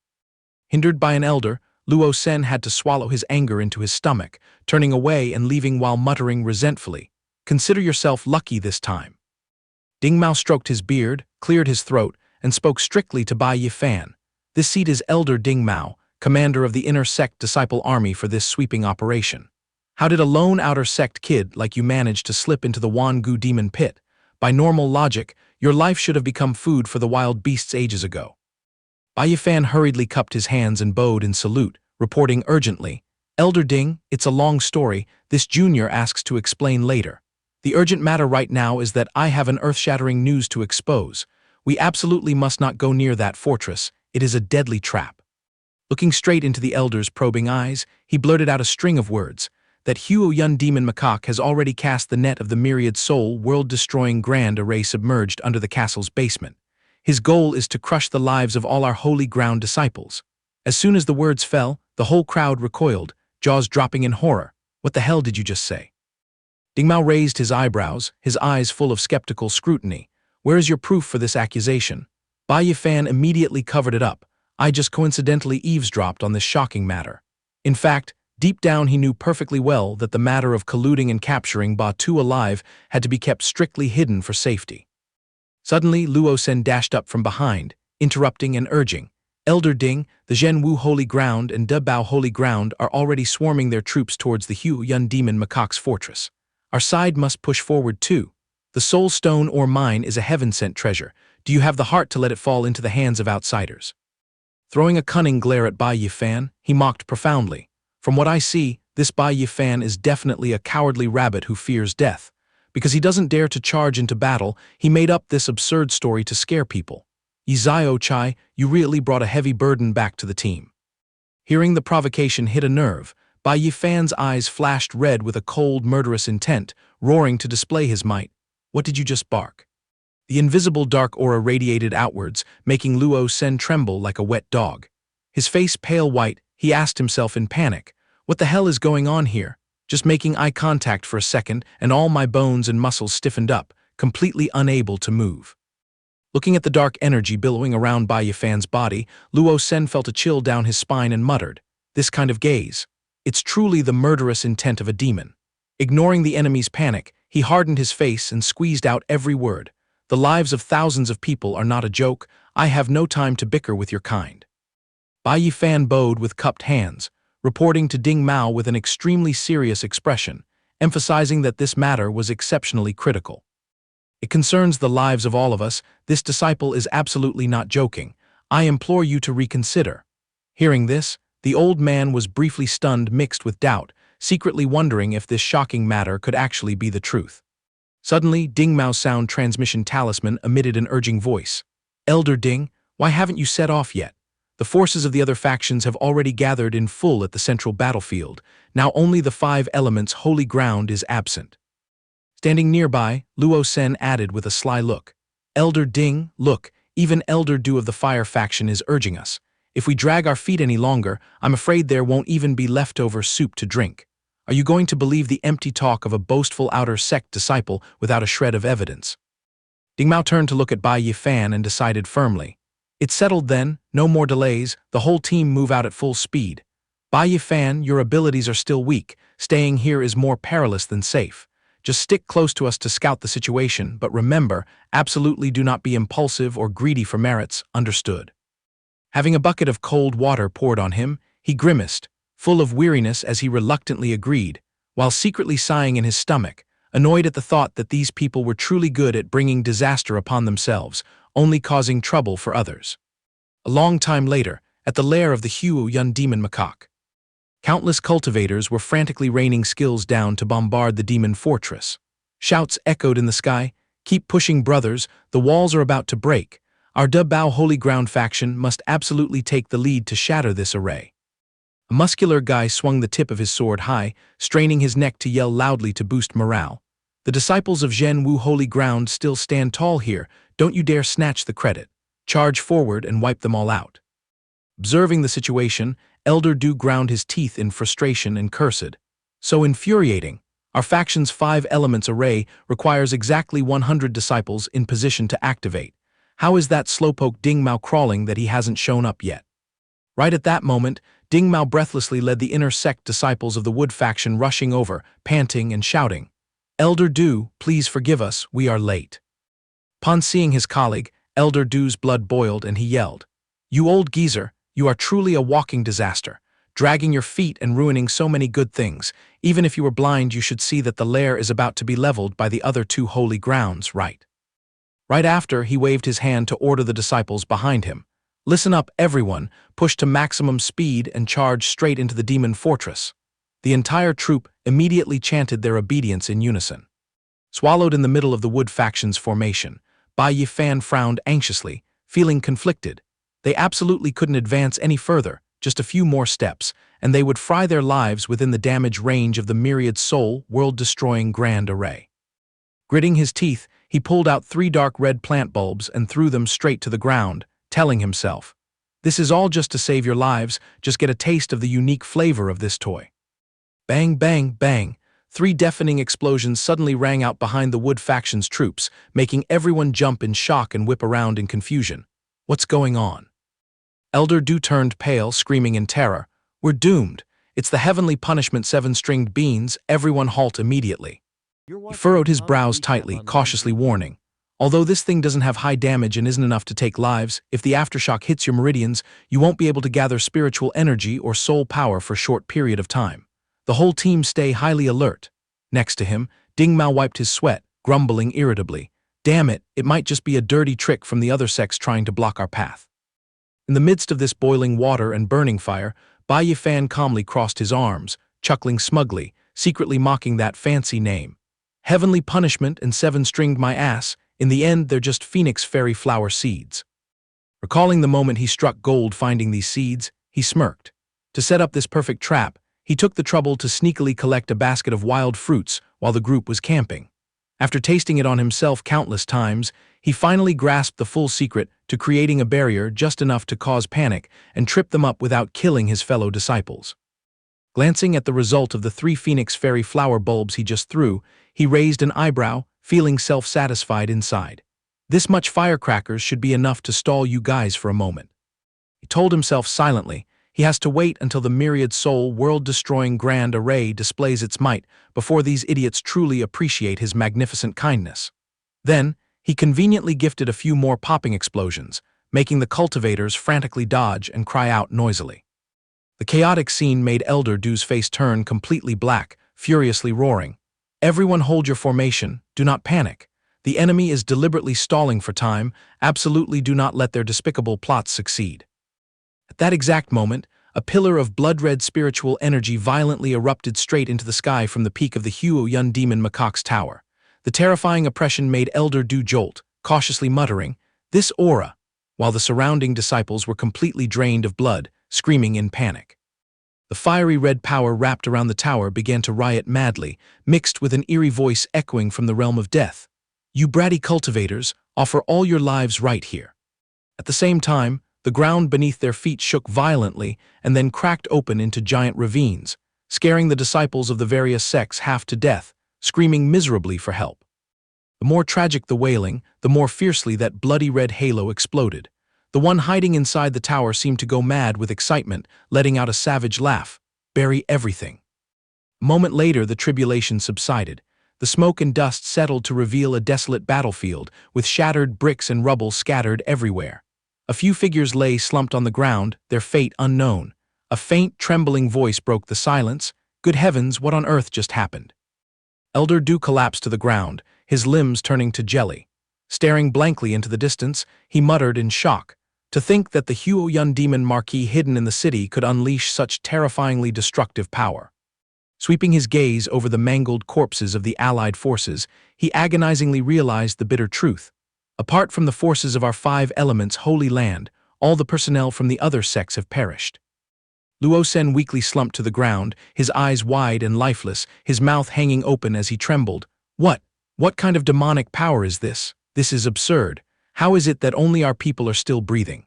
Hindered by an elder, Luo Sen had to swallow his anger into his stomach, turning away and leaving while muttering resentfully, "Consider yourself lucky this time." Ding Mao stroked his beard, cleared his throat, and spoke strictly to Bai Yi Fan. "This seat is Elder Ding Mao, commander of the inner sect disciple army for this sweeping operation. How did a lone outer sect kid like you manage to slip into the Wan Gu demon pit? By normal logic, your life should have become food for the wild beasts ages ago." Bai Yi Fan hurriedly cupped his hands and bowed in salute, reporting urgently, "Elder Ding, it's a long story, this junior asks to explain later. The urgent matter right now is that I have an earth-shattering news to expose. We absolutely must not go near that fortress, it is a deadly trap." Looking straight into the elder's probing eyes, he blurted out a string of words, "That Huo Yun demon macaque has already cast the net of the myriad soul world-destroying grand array submerged under the castle's basement. His goal is to crush the lives of all our holy ground disciples." As soon as the words fell, the whole crowd recoiled, jaws dropping in horror. "What the hell did you just say?" Ding Mao raised his eyebrows, his eyes full of skeptical scrutiny. "Where is your proof for this accusation?" Bai Yi Fan immediately covered it up. "I just coincidentally eavesdropped on this shocking matter." In fact, deep down he knew perfectly well that the matter of colluding and capturing Ba Tu alive had to be kept strictly hidden for safety. Suddenly, Luo Sen dashed up from behind, interrupting and urging, "Elder Ding, the Zhen Wu Holy Ground and De Bao Holy Ground are already swarming their troops towards the Huo Yun demon macaque's fortress. Our side must push forward too. The soul stone or mine is a heaven-sent treasure. Do you have the heart to let it fall into the hands of outsiders?" Throwing a cunning glare at Bai Yi Fan, he mocked profoundly, "From what I see, this Bai Yi Fan is definitely a cowardly rabbit who fears death. Because he doesn't dare to charge into battle, he made up this absurd story to scare people. Yi Zio Chai, you really brought a heavy burden back to the team." Hearing the provocation hit a nerve, Bai Yi Fan's eyes flashed red with a cold, murderous intent, roaring to display his might. "What did you just bark?" The invisible dark aura radiated outwards, making Luo Sen tremble like a wet dog. His face pale white, he asked himself in panic, "What the hell is going on here?" Just making eye contact for a second, and all my bones and muscles stiffened up, completely unable to move. Looking at the dark energy billowing around Bai Yi Fan's body, Luo Sen felt a chill down his spine and muttered, "This kind of gaze. It's truly the murderous intent of a demon." Ignoring the enemy's panic, he hardened his face and squeezed out every word. "The lives of thousands of people are not a joke. I have no time to bicker with your kind." Bai Yi Fan bowed with cupped hands, reporting to Ding Mao with an extremely serious expression, emphasizing that this matter was exceptionally critical. "It concerns the lives of all of us. This disciple is absolutely not joking. I implore you to reconsider." Hearing this, the old man was briefly stunned mixed with doubt, secretly wondering if this shocking matter could actually be the truth. Suddenly, Ding Mao's sound transmission talisman emitted an urging voice. "Elder Ding, why haven't you set off yet? The forces of the other factions have already gathered in full at the central battlefield. Now only the 5 elements' holy ground is absent." Standing nearby, Luo Sen added with a sly look, "Elder Ding, look, even Elder Du of the Fire faction is urging us. If we drag our feet any longer, I'm afraid there won't even be leftover soup to drink. Are you going to believe the empty talk of a boastful outer sect disciple without a shred of evidence?" Ding Mao turned to look at Bai Yi Fan and decided firmly, "It's settled then, no more delays, the whole team move out at full speed. Bai Yi Fan, your abilities are still weak, staying here is more perilous than safe. Just stick close to us to scout the situation, but remember, absolutely do not be impulsive or greedy for merits, understood?" Having a bucket of cold water poured on him, he grimaced, full of weariness as he reluctantly agreed, while secretly sighing in his stomach, annoyed at the thought that these people were truly good at bringing disaster upon themselves, only causing trouble for others. A long time later, at the lair of the Huo Yun demon macaque, countless cultivators were frantically raining skills down to bombard the demon fortress. Shouts echoed in the sky, "Keep pushing, brothers, the walls are about to break. Our Bao Holy Ground faction must absolutely take the lead to shatter this array." A muscular guy swung the tip of his sword high, straining his neck to yell loudly to boost morale. "The disciples of Zhen Wu Holy Ground still stand tall here, don't you dare snatch the credit. Charge forward and wipe them all out." Observing the situation, Elder Du ground his teeth in frustration and cursed. "So infuriating. Our faction's 5 elements array requires exactly 100 disciples in position to activate. How is that slowpoke Ding Mao crawling that he hasn't shown up yet?" Right at that moment, Ding Mao breathlessly led the inner sect disciples of the Wood faction rushing over, panting and shouting, "Elder Du, please forgive us, we are late." Upon seeing his colleague, Elder Du's blood boiled and he yelled, "You old geezer, you are truly a walking disaster, dragging your feet and ruining so many good things. Even if you were blind, you should see that the lair is about to be leveled by the other 2 holy grounds, right?" Right after, he waved his hand to order the disciples behind him. "Listen up, everyone, push to maximum speed and charge straight into the demon fortress." The entire troop immediately chanted their obedience in unison. Swallowed in the middle of the Wood faction's formation, Bai Yi Fan frowned anxiously, feeling conflicted. They absolutely couldn't advance any further, just a few more steps, and they would fry their lives within the damage range of the myriad soul, world-destroying grand array. Gritting his teeth, he pulled out 3 dark red plant bulbs and threw them straight to the ground, telling himself, "This is all just to save your lives, just get a taste of the unique flavor of this toy." Bang, bang, bang. 3 deafening explosions suddenly rang out behind the Wood faction's troops, making everyone jump in shock and whip around in confusion. What's going on? Elder Du turned pale, screaming in terror, "We're doomed. It's the heavenly punishment 7-stringed beans, everyone halt immediately." He furrowed his brows tightly, cautiously warning, "Although this thing doesn't have high damage and isn't enough to take lives, if the aftershock hits your meridians, you won't be able to gather spiritual energy or soul power for a short period of time. The whole team stay highly alert." Next to him, Ding Mao wiped his sweat, grumbling irritably, "Damn it, it might just be a dirty trick from the other sects trying to block our path." In the midst of this boiling water and burning fire, Bai Yi Fan calmly crossed his arms, chuckling smugly, secretly mocking that fancy name. "Heavenly punishment and 7-stringed my ass, in the end they're just phoenix fairy flower seeds." Recalling the moment he struck gold finding these seeds, he smirked. To set up this perfect trap, he took the trouble to sneakily collect a basket of wild fruits while the group was camping. After tasting it on himself countless times, he finally grasped the full secret to creating a barrier just enough to cause panic and trip them up without killing his fellow disciples. Glancing at the result of the 3 phoenix fairy flower bulbs he just threw, he raised an eyebrow, feeling self-satisfied inside. "This much firecrackers should be enough to stall you guys for a moment." He told himself silently, he has to wait until the myriad soul world-destroying grand array displays its might before these idiots truly appreciate his magnificent kindness. Then, he conveniently gifted a few more popping explosions, making the cultivators frantically dodge and cry out noisily. The chaotic scene made Elder Du's face turn completely black, furiously roaring, "Everyone hold your formation, do not panic. The enemy is deliberately stalling for time, absolutely do not let their despicable plots succeed." At that exact moment, a pillar of blood-red spiritual energy violently erupted straight into the sky from the peak of the Huo Yun demon macaque's tower. The terrifying oppression made Elder Du jolt, cautiously muttering, "This aura," while the surrounding disciples were completely drained of blood, screaming in panic. The fiery red power wrapped around the tower began to riot madly, mixed with an eerie voice echoing from the realm of death. "You bratty cultivators, offer all your lives right here." At the same time, the ground beneath their feet shook violently and then cracked open into giant ravines, scaring the disciples of the various sects half to death, screaming miserably for help. The more tragic the wailing, the more fiercely that bloody red halo exploded. The one hiding inside the tower seemed to go mad with excitement, letting out a savage laugh. "Bury everything." A moment later, the tribulation subsided. The smoke and dust settled to reveal a desolate battlefield, with shattered bricks and rubble scattered everywhere. A few figures lay slumped on the ground, their fate unknown. A faint, trembling voice broke the silence. Good heavens, what on earth just happened? Elder Du collapsed to the ground, his limbs turning to jelly. Staring blankly into the distance, he muttered in shock. To think that the Huoyun demon marquis hidden in the city could unleash such terrifyingly destructive power. Sweeping his gaze over the mangled corpses of the allied forces, he agonizingly realized the bitter truth. Apart from the forces of our 5 elements' holy land, all the personnel from the other sects have perished. Luo Sen weakly slumped to the ground, his eyes wide and lifeless, his mouth hanging open as he trembled. What kind of demonic power is this? This is absurd. How is it that only our people are still breathing?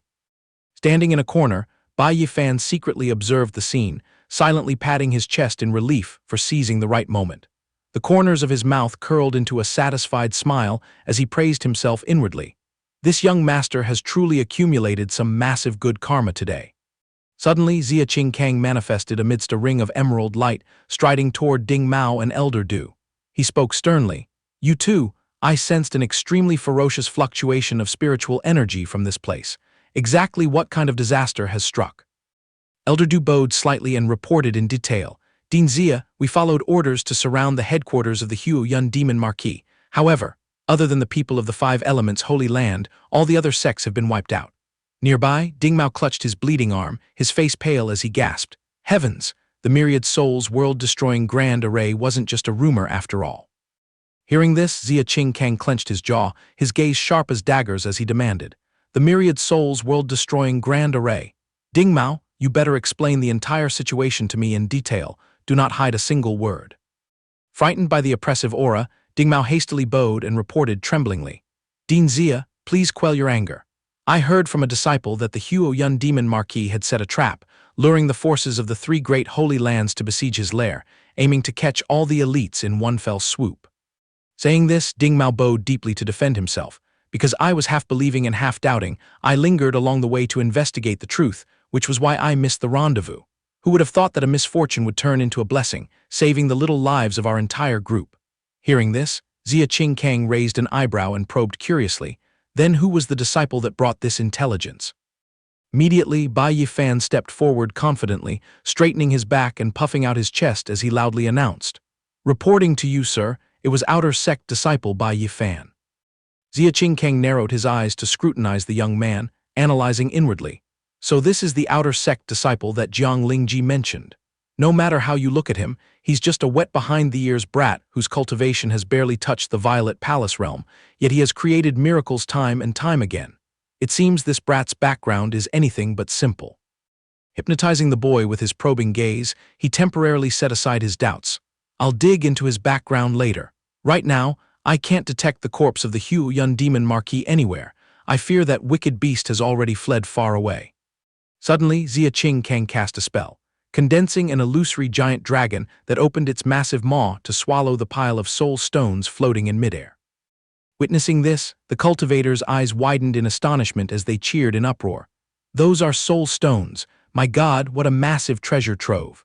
Standing in a corner, Bai Yi Fan secretly observed the scene, silently patting his chest in relief for seizing the right moment. The corners of his mouth curled into a satisfied smile as he praised himself inwardly. This young master has truly accumulated some massive good karma today. Suddenly, Xia Qingkang manifested amidst a ring of emerald light, striding toward Ding Mao and Elder Du. He spoke sternly. You too, I sensed an extremely ferocious fluctuation of spiritual energy from this place. Exactly what kind of disaster has struck? Elder Du bowed slightly and reported in detail. Dean Xia, we followed orders to surround the headquarters of the Huoyun Demon Marquis. However, other than the people of the 5 elements' holy land, all the other sects have been wiped out. Nearby, Ding Mao clutched his bleeding arm, his face pale as he gasped. Heavens! The myriad souls world-destroying grand array wasn't just a rumor after all. Hearing this, Xia Qingkang clenched his jaw, his gaze sharp as daggers as he demanded. The myriad souls world-destroying grand array. Ding Mao, you better explain the entire situation to me in detail. Do not hide a single word. Frightened by the oppressive aura, Ding Mao hastily bowed and reported tremblingly. Dean Xia, please quell your anger. I heard from a disciple that the Huoyun Demon Marquis had set a trap, luring the forces of the 3 great holy lands to besiege his lair, aiming to catch all the elites in one fell swoop. Saying this, Ding Mao bowed deeply to defend himself. Because I was half believing and half doubting, I lingered along the way to investigate the truth, which was why I missed the rendezvous. Who would have thought that a misfortune would turn into a blessing, saving the little lives of our entire group? Hearing this, Xia Qingkang raised an eyebrow and probed curiously. Then who was the disciple that brought this intelligence? Immediately, Bai Yi Fan stepped forward confidently, straightening his back and puffing out his chest as he loudly announced. Reporting to you, sir, it was outer sect disciple Bai Yi Fan. Xia Qingkang narrowed his eyes to scrutinize the young man, analyzing inwardly. So this is the outer sect disciple that Jiang Lingji mentioned. No matter how you look at him, he's just a wet behind-the-ears brat whose cultivation has barely touched the Violet Palace realm, yet he has created miracles time and time again. It seems this brat's background is anything but simple. Hypnotizing the boy with his probing gaze, he temporarily set aside his doubts. I'll dig into his background later. Right now, I can't detect the corpse of the Huoyun Demon Marquis anywhere. I fear that wicked beast has already fled far away. Suddenly, Xia Qingkang cast a spell, condensing an illusory giant dragon that opened its massive maw to swallow the pile of soul stones floating in midair. Witnessing this, the cultivators' eyes widened in astonishment as they cheered in uproar. Those are soul stones. My God, what a massive treasure trove.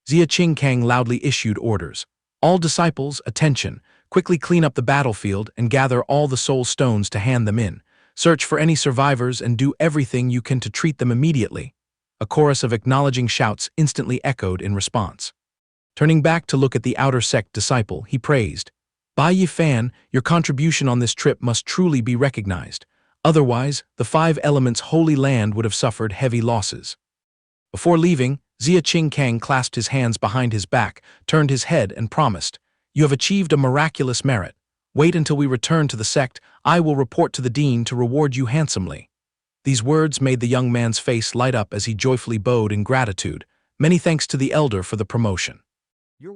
Xia Qingkang loudly issued orders. All disciples, attention, quickly clean up the battlefield and gather all the soul stones to hand them in. Search for any survivors and do everything you can to treat them immediately. A chorus of acknowledging shouts instantly echoed in response. Turning back to look at the outer sect disciple, he praised. Bai Yi Fan, your contribution on this trip must truly be recognized. Otherwise, the 5 elements' holy land would have suffered heavy losses. Before leaving, Xia Qingkang clasped his hands behind his back, turned his head and promised, You have achieved a miraculous merit. Wait until we return to the sect. I will report to the dean to reward you handsomely. These words made the young man's face light up as he joyfully bowed in gratitude. Many thanks to the elder for the promotion.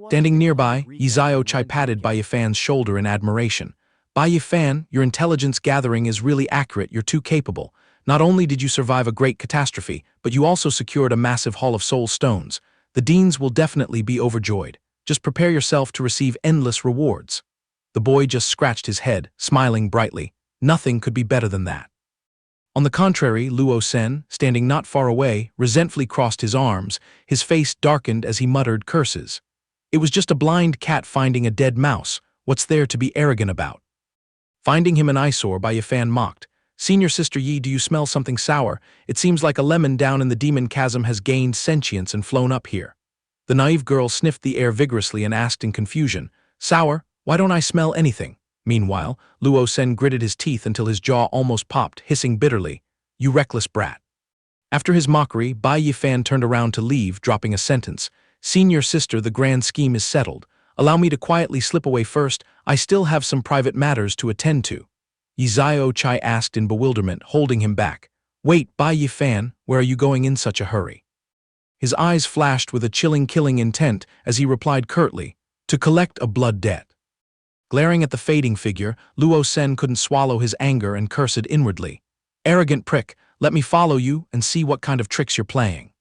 Standing nearby, Yi Zio Chai patted Bai Yi Fan's shoulder in admiration. Bai Yi Fan, your intelligence gathering is really accurate. You're too capable. Not only did you survive a great catastrophe, but you also secured a massive haul of soul stones. The deans will definitely be overjoyed. Just prepare yourself to receive endless rewards. The boy just scratched his head, smiling brightly. Nothing could be better than that. On the contrary, Luo Sen, standing not far away, resentfully crossed his arms, his face darkened as he muttered curses. It was just a blind cat finding a dead mouse. What's there to be arrogant about? Finding him an eyesore, Bai Yi Fan mocked. Senior Sister Yi, do you smell something sour? It seems like a lemon down in the demon chasm has gained sentience and flown up here. The naive girl sniffed the air vigorously and asked in confusion, Sour? Why don't I smell anything? Meanwhile, Luo Sen gritted his teeth until his jaw almost popped, hissing bitterly, You reckless brat. After his mockery, Bai Yi Fan turned around to leave, dropping a sentence. Senior Sister, the grand scheme is settled. Allow me to quietly slip away first. I still have some private matters to attend to. Yi Zio Chai asked in bewilderment, holding him back. Wait, Bai Yi Fan, where are you going in such a hurry? His eyes flashed with a chilling killing intent as he replied curtly, To collect a blood debt. Glaring at the fading figure, Luo Sen couldn't swallow his anger and cursed inwardly. Arrogant prick, let me follow you and see what kind of tricks you're playing.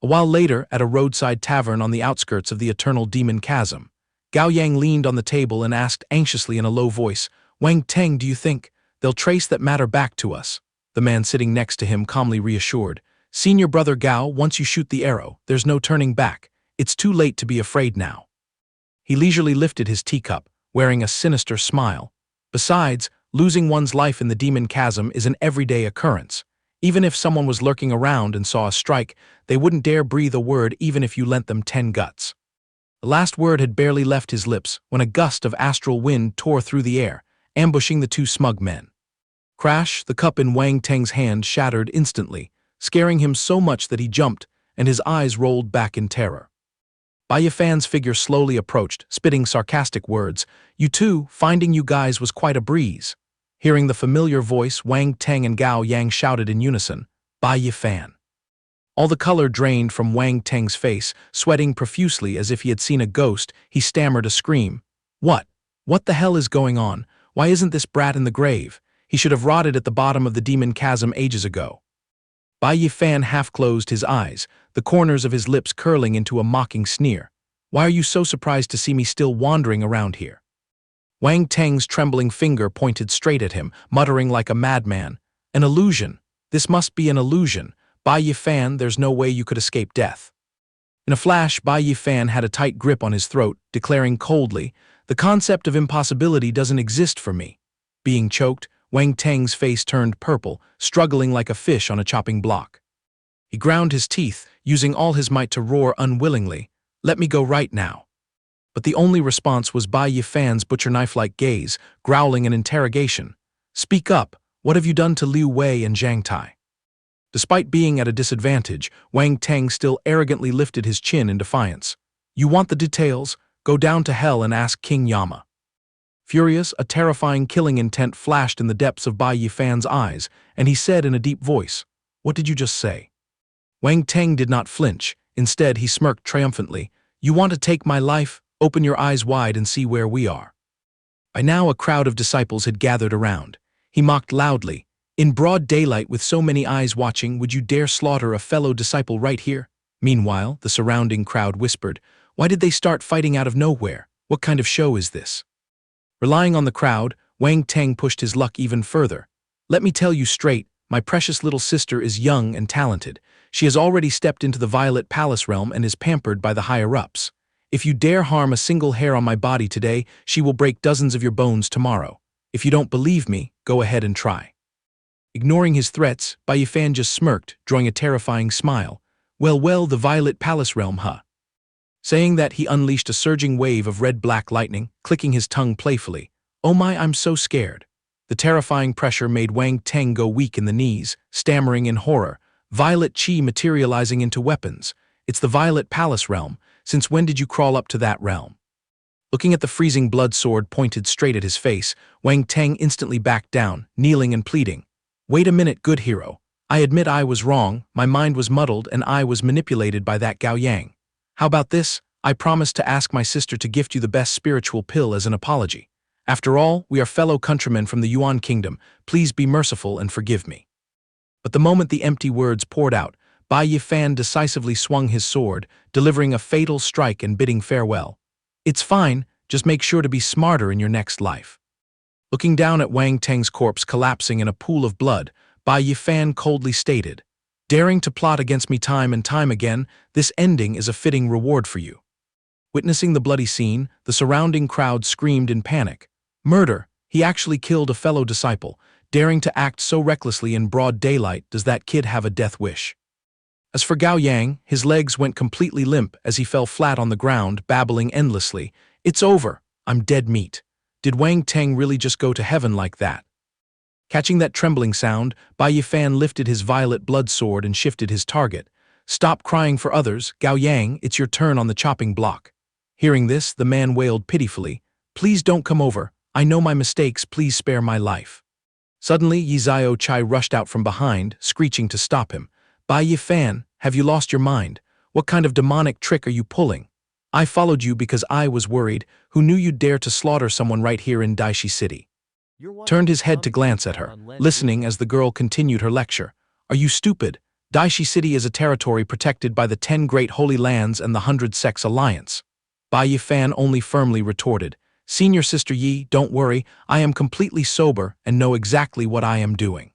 A while later, at a roadside tavern on the outskirts of the eternal demon chasm, Gao Yang leaned on the table and asked anxiously in a low voice, Wang Teng, do you think they'll trace that matter back to us? The man sitting next to him calmly reassured, Senior brother Gao, once you shoot the arrow, there's no turning back. It's too late to be afraid now. He leisurely lifted his teacup, wearing a sinister smile. Besides, losing one's life in the demon chasm is an everyday occurrence. Even if someone was lurking around and saw a strike, they wouldn't dare breathe a word even if you lent them 10 guts. The last word had barely left his lips when a gust of astral wind tore through the air, ambushing the two smug men. Crash, the cup in Wang Teng's hand shattered instantly, scaring him so much that he jumped, and his eyes rolled back in terror. Bai Yi Fan's figure slowly approached, spitting sarcastic words. You two, finding you guys was quite a breeze. Hearing the familiar voice, Wang Teng and Gao Yang shouted in unison, Bai Yi Fan. All the color drained from Wang Teng's face, sweating profusely as if he had seen a ghost. He stammered a scream. What? What the hell is going on? Why isn't this brat in the grave? He should have rotted at the bottom of the demon chasm ages ago. Bai Yi Fan half-closed his eyes, the corners of his lips curling into a mocking sneer. Why are you so surprised to see me still wandering around here? Wang Teng's trembling finger pointed straight at him, muttering like a madman. An illusion. This must be an illusion. Bai Yi Fan, there's no way you could escape death. In a flash, Bai Yi Fan had a tight grip on his throat, declaring coldly, The concept of impossibility doesn't exist for me. Being choked, Wang Teng's face turned purple, struggling like a fish on a chopping block. He ground his teeth, using all his might to roar unwillingly, Let me go right now. But the only response was Bai Yi Fan's butcher-knife-like gaze, growling an interrogation. Speak up, what have you done to Liu Wei and Zhang Tai? Despite being at a disadvantage, Wang Teng still arrogantly lifted his chin in defiance. You want the details? Go down to hell and ask King Yama. Furious, a terrifying killing intent flashed in the depths of Bai Yi Fan's eyes, and he said in a deep voice, What did you just say? Wang Teng did not flinch. Instead, he smirked triumphantly. You want to take my life? Open your eyes wide and see where we are. By now a crowd of disciples had gathered around. He mocked loudly. In broad daylight with so many eyes watching, would you dare slaughter a fellow disciple right here? Meanwhile, the surrounding crowd whispered, Why did they start fighting out of nowhere? What kind of show is this? Relying on the crowd, Wang Teng pushed his luck even further. Let me tell you straight, my precious little sister is young and talented. She has already stepped into the Violet Palace realm and is pampered by the higher-ups. If you dare harm a single hair on my body today, she will break dozens of your bones tomorrow. If you don't believe me, go ahead and try. Ignoring his threats, Bai Yi Fan just smirked, drawing a terrifying smile. Well, the Violet Palace realm, huh? Saying that, he unleashed a surging wave of red-black lightning, clicking his tongue playfully. Oh my, I'm so scared. The terrifying pressure made Wang Teng go weak in the knees, stammering in horror. Violet Qi materializing into weapons. It's the Violet Palace realm. Since when did you crawl up to that realm? Looking at the freezing blood sword pointed straight at his face, Wang Teng instantly backed down, kneeling and pleading. Wait a minute, good hero. I admit I was wrong, my mind was muddled and I was manipulated by that Gao Yang. How about this? I promise to ask my sister to gift you the best spiritual pill as an apology. After all, we are fellow countrymen from the Yuan Kingdom. Please be merciful and forgive me. But the moment the empty words poured out, Bai Yi Fan decisively swung his sword, delivering a fatal strike and bidding farewell. It's fine, just make sure to be smarter in your next life. Looking down at Wang Teng's corpse collapsing in a pool of blood, Bai Yi Fan coldly stated, Daring to plot against me time and time again, this ending is a fitting reward for you. Witnessing the bloody scene, the surrounding crowd screamed in panic. Murder! He actually killed a fellow disciple. Daring to act so recklessly in broad daylight, does that kid have a death wish? As for Gao Yang, his legs went completely limp as he fell flat on the ground, babbling endlessly. It's over. I'm dead meat. Did Wang Teng really just go to heaven like that? Catching that trembling sound, Bai Yi Fan lifted his violet blood sword and shifted his target. Stop crying for others, Gao Yang, it's your turn on the chopping block. Hearing this, the man wailed pitifully. Please don't come over. I know my mistakes, please spare my life. Suddenly, Yi Chai rushed out from behind, screeching to stop him. Bai Yi Fan, have you lost your mind? What kind of demonic trick are you pulling? I followed you because I was worried. Who knew you'd dare to slaughter someone right here in Daishi City? Turned his head to glance at her, listening as the girl continued her lecture. Are you stupid? Daishi City is a territory protected by the 10 Great Holy Lands and the 100 Sects Alliance. Bai Yi Fan only firmly retorted, Senior Sister Yi, don't worry, I am completely sober and know exactly what I am doing.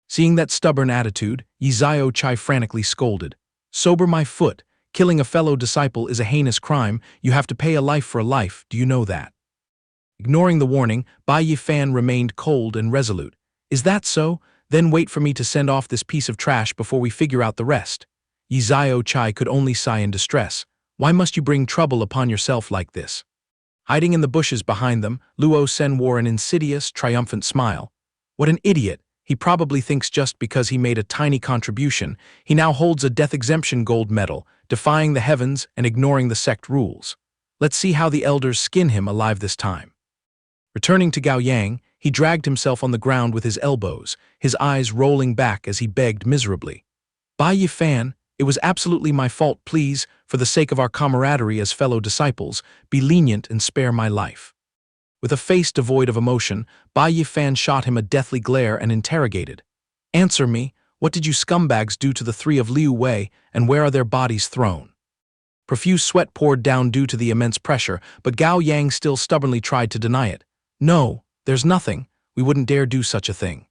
Seeing that stubborn attitude, Yi Chai frantically scolded. Sober my foot. Killing a fellow disciple is a heinous crime. You have to pay a life for a life, do you know that? Ignoring the warning, Bai Yi Fan remained cold and resolute. Is that so? Then wait for me to send off this piece of trash before we figure out the rest. Yi Chai could only sigh in distress. Why must you bring trouble upon yourself like this? Hiding in the bushes behind them, Luo Sen wore an insidious, triumphant smile. What an idiot! He probably thinks just because he made a tiny contribution, he now holds a death exemption gold medal, defying the heavens and ignoring the sect rules. Let's see how the elders skin him alive this time. Returning to Gao Yang, he dragged himself on the ground with his elbows, his eyes rolling back as he begged miserably. Bai Yi Fan, it was absolutely my fault, please, for the sake of our camaraderie as fellow disciples, be lenient and spare my life. With a face devoid of emotion, Bai Yi Fan shot him a deathly glare and interrogated. Answer me, what did you scumbags do to the 3 of Liu Wei, and where are their bodies thrown? Profuse sweat poured down due to the immense pressure, but Gao Yang still stubbornly tried to deny it. No, there's nothing. We wouldn't dare do such a thing.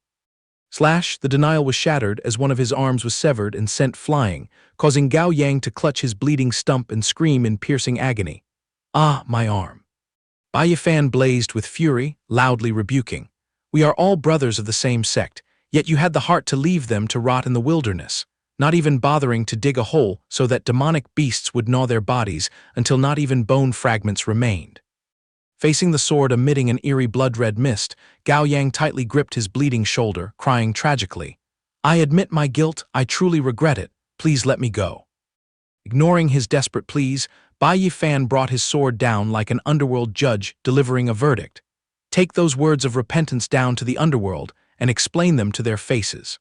The denial was shattered as one of his arms was severed and sent flying, causing Gao Yang to clutch his bleeding stump and scream in piercing agony. Ah, my arm. Bai Yi Fan blazed with fury, loudly rebuking. We are all brothers of the same sect, yet you had the heart to leave them to rot in the wilderness, not even bothering to dig a hole so that demonic beasts would gnaw their bodies until not even bone fragments remained. Facing the sword emitting an eerie blood-red mist, Gao Yang tightly gripped his bleeding shoulder, crying tragically. I admit my guilt, I truly regret it, please let me go. Ignoring his desperate pleas, Bai Yi Fan brought his sword down like an underworld judge delivering a verdict. Take those words of repentance down to the underworld and explain them to their faces.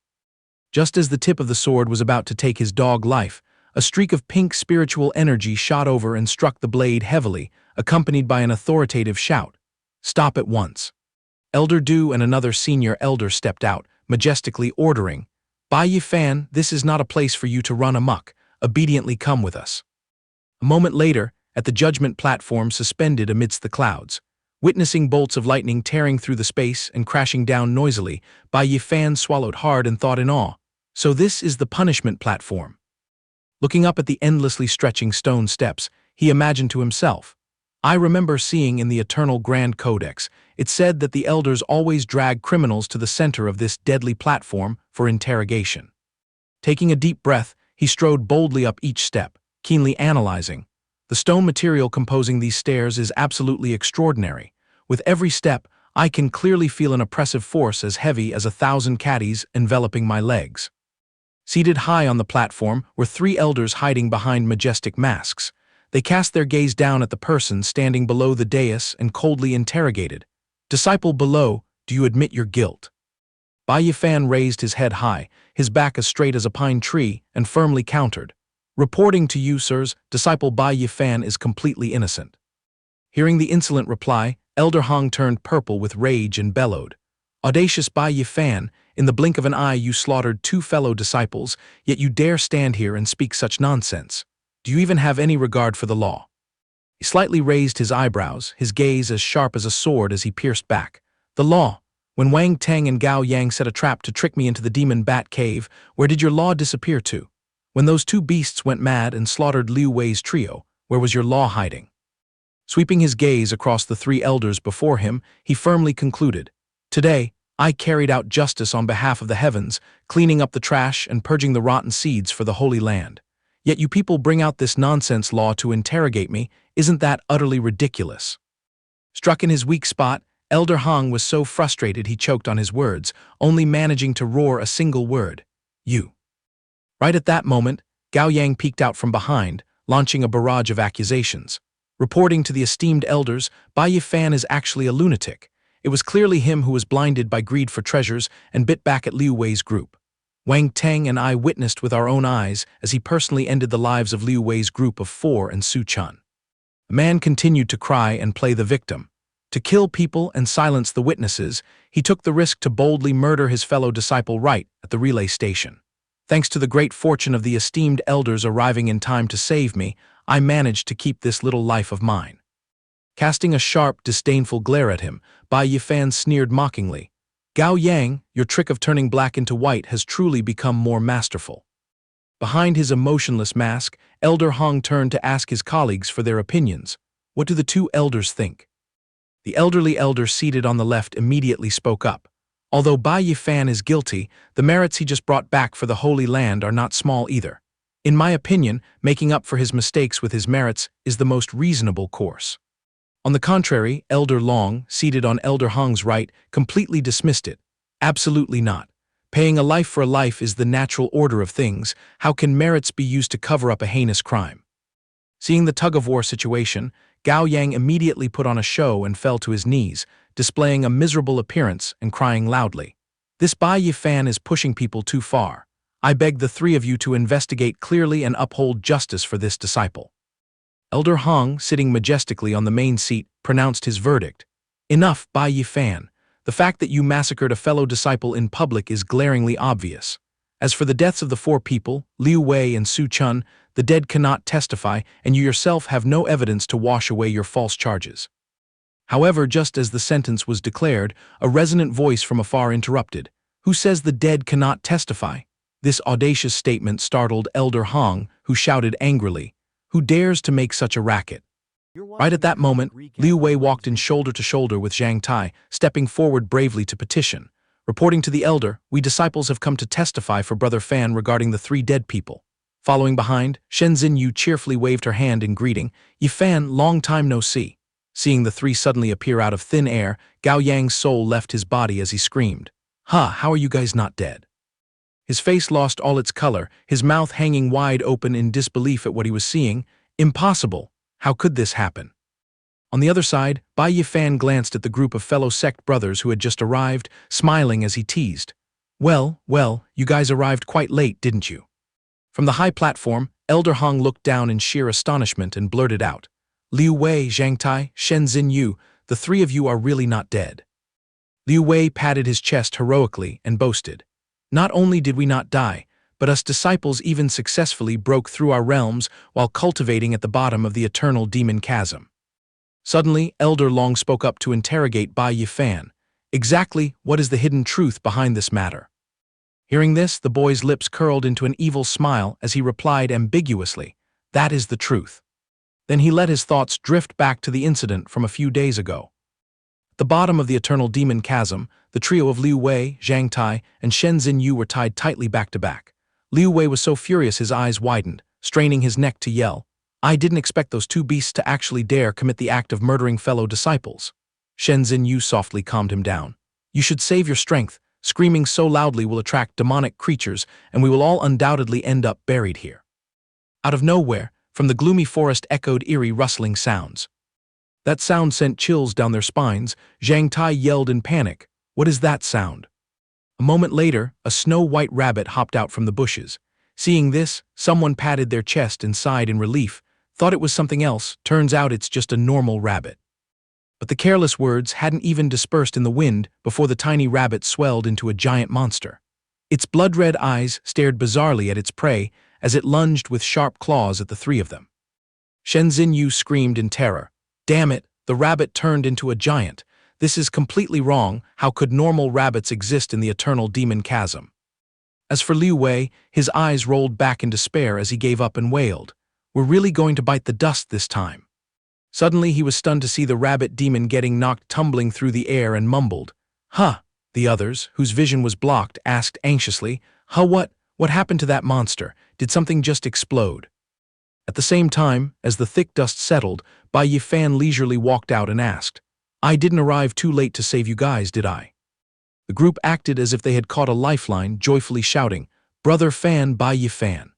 Just as the tip of the sword was about to take his dog life, a streak of pink spiritual energy shot over and struck the blade heavily, accompanied by an authoritative shout. Stop at once. Elder Du and another senior elder stepped out, majestically ordering, Bai Yi Fan, this is not a place for you to run amok, obediently come with us. A moment later, at the judgment platform suspended amidst the clouds, witnessing bolts of lightning tearing through the space and crashing down noisily, Bai Yi Fan swallowed hard and thought in awe. So this is the punishment platform. Looking up at the endlessly stretching stone steps, he imagined to himself, I remember seeing in the Eternal Grand Codex, it said that the elders always drag criminals to the center of this deadly platform for interrogation. Taking a deep breath, he strode boldly up each step, keenly analyzing. The stone material composing these stairs is absolutely extraordinary. With every step, I can clearly feel an oppressive force as heavy as 1,000 caddies enveloping my legs. Seated high on the platform were 3 elders hiding behind majestic masks. They cast their gaze down at the person standing below the dais and coldly interrogated. Disciple below, do you admit your guilt? Bai Yi Fan raised his head high, his back as straight as a pine tree, and firmly countered. Reporting to you, sirs, disciple Bai Yi Fan is completely innocent. Hearing the insolent reply, Elder Hong turned purple with rage and bellowed. Audacious Bai Yi Fan, in the blink of an eye you slaughtered 2 fellow disciples, yet you dare stand here and speak such nonsense. Do you even have any regard for the law? He slightly raised his eyebrows, his gaze as sharp as a sword as he pierced back. The law? When Wang Teng and Gao Yang set a trap to trick me into the demon bat cave, where did your law disappear to? When those 2 beasts went mad and slaughtered Liu Wei's trio, where was your law hiding? Sweeping his gaze across the 3 elders before him, he firmly concluded, Today, I carried out justice on behalf of the heavens, cleaning up the trash and purging the rotten seeds for the Holy Land. Yet you people bring out this nonsense law to interrogate me. Isn't that utterly ridiculous?" Struck in his weak spot, Elder Hong was so frustrated he choked on his words, only managing to roar a single word: "You." Right at that moment, Gao Yang peeked out from behind, launching a barrage of accusations. Reporting to the esteemed elders, Bai Yi Fan is actually a lunatic. It was clearly him who was blinded by greed for treasures and bit back at Liu Wei's group. Wang Teng and I witnessed with our own eyes as he personally ended the lives of Liu Wei's group of 4 and Su Chun. The man continued to cry and play the victim. To kill people and silence the witnesses, he took the risk to boldly murder his fellow disciple right at the relay station. Thanks to the great fortune of the esteemed elders arriving in time to save me, I managed to keep this little life of mine. Casting a sharp, disdainful glare at him, Bai Yi Fan sneered mockingly. "Gao Yang, your trick of turning black into white has truly become more masterful." Behind his emotionless mask, Elder Hong turned to ask his colleagues for their opinions. What do the two elders think? The elderly elder seated on the left immediately spoke up. Although Bai Yi Fan is guilty, the merits he just brought back for the Holy Land are not small either. In my opinion, making up for his mistakes with his merits is the most reasonable course. On the contrary, Elder Long, seated on Elder Hong's right, completely dismissed it. Absolutely not. Paying a life for a life is the natural order of things. How can merits be used to cover up a heinous crime? Seeing the tug-of-war situation, Gao Yang immediately put on a show and fell to his knees, displaying a miserable appearance and crying loudly. "This Bai Yi Fan is pushing people too far. I beg the 3 of you to investigate clearly and uphold justice for this disciple." Elder Hong, sitting majestically on the main seat, pronounced his verdict. "Enough, Bai Yi Fan. The fact that you massacred a fellow disciple in public is glaringly obvious. As for the deaths of the 4 people, Liu Wei and Su Chun, the dead cannot testify, and you yourself have no evidence to wash away your false charges." However, just as the sentence was declared, a resonant voice from afar interrupted. "Who says the dead cannot testify?" This audacious statement startled Elder Hong, who shouted angrily, "Who dares to make such a racket?" Right at that moment, Liu Wei walked in shoulder to shoulder with Zhang Tai, stepping forward bravely to petition. Reporting to the elder, "We disciples have come to testify for Brother Fan regarding the 3 dead people." Following behind, Shenzhen Yu cheerfully waved her hand in greeting. "Yi Fan, long time no see." Seeing the 3 suddenly appear out of thin air, Gao Yang's soul left his body as he screamed, "Ha, how are you guys not dead?" His face lost all its color, his mouth hanging wide open in disbelief at what he was seeing. Impossible! How could this happen? On the other side, Bai Yi Fan glanced at the group of fellow sect brothers who had just arrived, smiling as he teased. Well, you guys arrived quite late, didn't you?" From the high platform, Elder Hong looked down in sheer astonishment and blurted out, "Liu Wei, Zhang Tai, Shenzhen Yu, the 3 of you are really not dead." Liu Wei patted his chest heroically and boasted, "Not only did we not die, but us disciples even successfully broke through our realms while cultivating at the bottom of the eternal demon chasm." Suddenly, Elder Long spoke up to interrogate Bai Yi Fan. "Exactly what is the hidden truth behind this matter?" Hearing this, the boy's lips curled into an evil smile as he replied ambiguously, "That is the truth." Then he let his thoughts drift back to the incident from a few days ago. At the bottom of the eternal demon chasm, the trio of Liu Wei, Zhang Tai, and Shenzhen Yu were tied tightly back to back. Liu Wei was so furious his eyes widened, straining his neck to yell, "I didn't expect those 2 beasts to actually dare commit the act of murdering fellow disciples." Shenzhen Yu softly calmed him down. "You should save your strength. Screaming so loudly will attract demonic creatures, and we will all undoubtedly end up buried here." Out of nowhere, from the gloomy forest echoed eerie rustling sounds. That sound sent chills down their spines. Zhang Tai yelled in panic, "What is that sound?" A moment later, a snow-white rabbit hopped out from the bushes. Seeing this, someone patted their chest and sighed in relief. Thought it was something else, turns out it's just a normal rabbit. But the careless words hadn't even dispersed in the wind before the tiny rabbit swelled into a giant monster. Its blood-red eyes stared bizarrely at its prey as it lunged with sharp claws at the 3 of them. Shenzhen Yu screamed in terror. "Damn it, the rabbit turned into a giant. This is completely wrong. How could normal rabbits exist in the eternal demon chasm?" As for Liu Wei, his eyes rolled back in despair as he gave up and wailed, "We're really going to bite the dust this time." Suddenly he was stunned to see the rabbit demon getting knocked tumbling through the air and mumbled, "Huh, The others, whose vision was blocked, asked anxiously, What happened to that monster? Did something just explode? At the same time, as the thick dust settled, Bai Yi Fan leisurely walked out and asked, I didn't arrive too late to save you guys, did I? The group acted as if they had caught a lifeline, joyfully shouting, Brother Fan, Bai Yi Fan.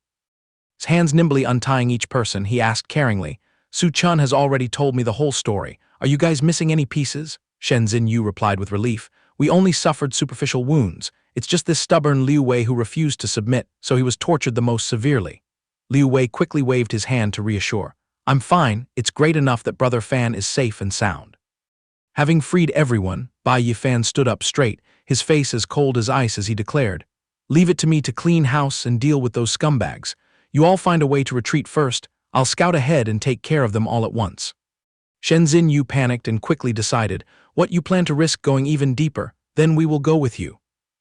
His hands nimbly untying each person, he asked caringly, Su-chun has already told me the whole story. Are you guys missing any pieces? Shen Xinyu replied with relief. We only suffered superficial wounds. It's just this stubborn Liu Wei who refused to submit, so he was tortured the most severely. Liu Wei quickly waved his hand to reassure. I'm fine, it's great enough that Brother Fan is safe and sound. Having freed everyone, Bai Yi Fan stood up straight, his face as cold as ice as he declared, Leave it to me to clean house and deal with those scumbags. You all find a way to retreat first. I'll scout ahead and take care of them all at once. Shen Xinyu panicked and quickly decided, What, you plan to risk going even deeper? Then we will go with you.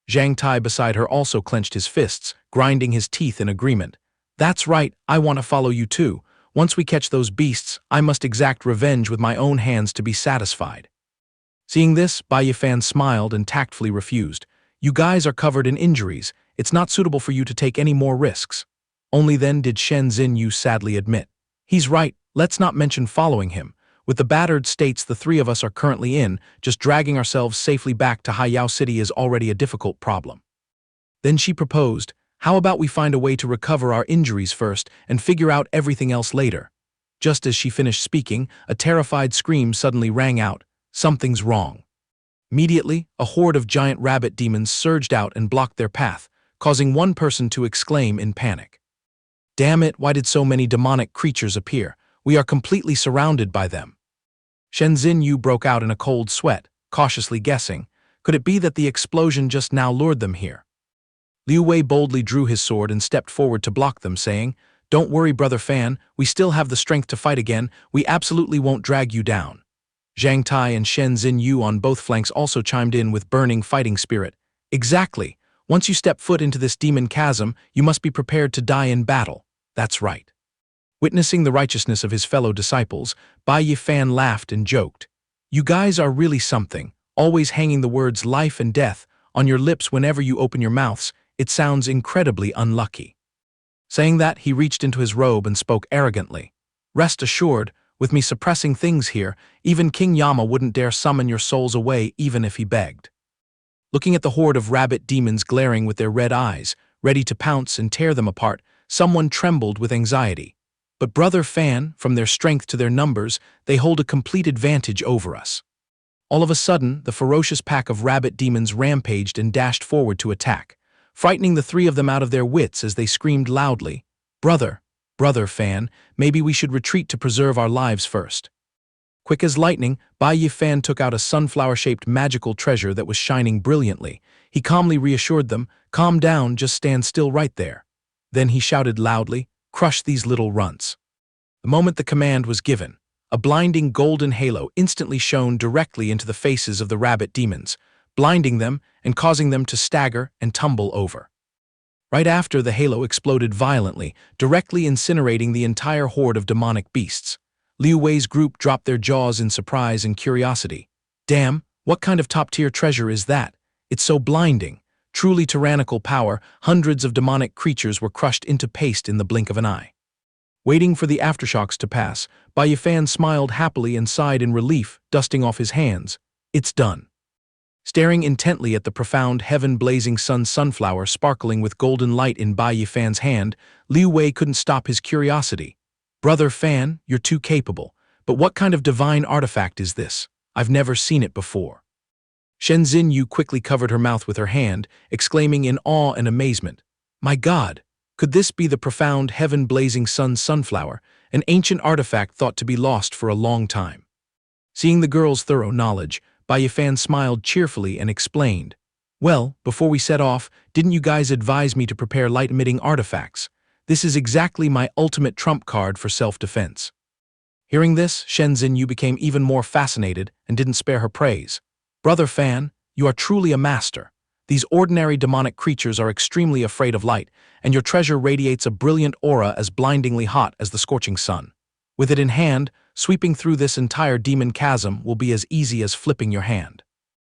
Zhang Tai beside her also clenched his fists, grinding his teeth in agreement. That's right, I want to follow you too. Once we catch those beasts, I must exact revenge with my own hands to be satisfied. Seeing this, Bai Yi Fan smiled and tactfully refused. You guys are covered in injuries. It's not suitable for you to take any more risks. Only then did Shen Xinyu sadly admit. He's right, let's not mention following him. With the battered states the three of us are currently in, just dragging ourselves safely back to Haiyao City is already a difficult problem. Then she proposed, how about we find a way to recover our injuries first and figure out everything else later? Just as she finished speaking, a terrified scream suddenly rang out. Something's wrong. Immediately, a horde of giant rabbit demons surged out and blocked their path, causing one person to exclaim in panic. Damn it, why did so many demonic creatures appear? We are completely surrounded by them. Shen Xinyu broke out in a cold sweat, cautiously guessing, could it be that the explosion just now lured them here? Liu Wei boldly drew his sword and stepped forward to block them, saying, Don't worry, Brother Fan, we still have the strength to fight again, we absolutely won't drag you down. Zhang Tai and Shen Xinyu on both flanks also chimed in with burning fighting spirit. Exactly. Once you step foot into this demon chasm, you must be prepared to die in battle. That's right. Witnessing the righteousness of his fellow disciples, Bai Yi Fan laughed and joked. You guys are really something, always hanging the words life and death on your lips whenever you open your mouths. It sounds incredibly unlucky. Saying that, he reached into his robe and spoke arrogantly. Rest assured, with me suppressing things here, even King Yama wouldn't dare summon your souls away even if he begged. Looking at the horde of rabbit demons glaring with their red eyes, ready to pounce and tear them apart, someone trembled with anxiety. But Brother Fan, from their strength to their numbers, they hold a complete advantage over us. All of a sudden, the ferocious pack of rabbit demons rampaged and dashed forward to attack, frightening the three of them out of their wits as they screamed loudly, Brother Fan, maybe we should retreat to preserve our lives first. Quick as lightning, Bai Yi Fan took out a sunflower-shaped magical treasure that was shining brilliantly. He calmly reassured them, Calm down, just stand still right there. Then he shouted loudly, Crush these little runts. The moment the command was given, a blinding golden halo instantly shone directly into the faces of the rabbit demons, blinding them and causing them to stagger and tumble over. Right after, the halo exploded violently, directly incinerating the entire horde of demonic beasts. Liu Wei's group dropped their jaws in surprise and curiosity. Damn, what kind of top-tier treasure is that? It's so blinding. Truly tyrannical power, hundreds of demonic creatures were crushed into paste in the blink of an eye. Waiting for the aftershocks to pass, Bai Yi Fan smiled happily and sighed in relief, dusting off his hands. It's done. Staring intently at the profound heaven-blazing sunflower sparkling with golden light in Bai Yi Fan's hand, Liu Wei couldn't stop his curiosity. Brother Fan, you're too capable, but what kind of divine artifact is this? I've never seen it before. Shen Xinyu quickly covered her mouth with her hand, exclaiming in awe and amazement, My God, could this be the profound heaven-blazing sunflower, an ancient artifact thought to be lost for a long time? Seeing the girl's thorough knowledge, Bai Yi Fan smiled cheerfully and explained, Well, before we set off, didn't you guys advise me to prepare light-emitting artifacts? This is exactly my ultimate trump card for self-defense. Hearing this, Shen Xinyu became even more fascinated and didn't spare her praise. Brother Fan, you are truly a master. These ordinary demonic creatures are extremely afraid of light, and your treasure radiates a brilliant aura as blindingly hot as the scorching sun. With it in hand, sweeping through this entire demon chasm will be as easy as flipping your hand.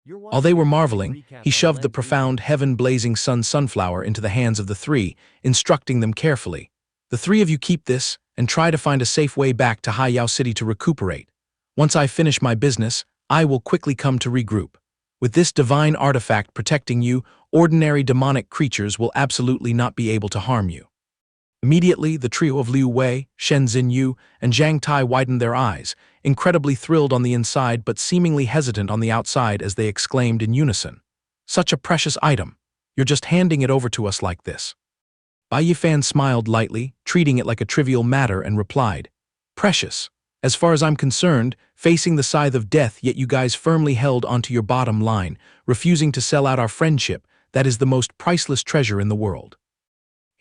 While they were marveling, he shoved the profound, heaven-blazing sunflower into the hands of the three, instructing them carefully. The three of you keep this, and try to find a safe way back to Haiyao City to recuperate. Once I finish my business, I will quickly come to regroup. With this divine artifact protecting you, ordinary demonic creatures will absolutely not be able to harm you. Immediately, the trio of Liu Wei, Shen Xinyu, and Zhang Tai widened their eyes, incredibly thrilled on the inside but seemingly hesitant on the outside as they exclaimed in unison. Such a precious item. You're just handing it over to us like this. Bai Yi Fan smiled lightly, treating it like a trivial matter, and replied, Precious. As far as I'm concerned, facing the scythe of death, yet you guys firmly held onto your bottom line, refusing to sell out our friendship, that is the most priceless treasure in the world.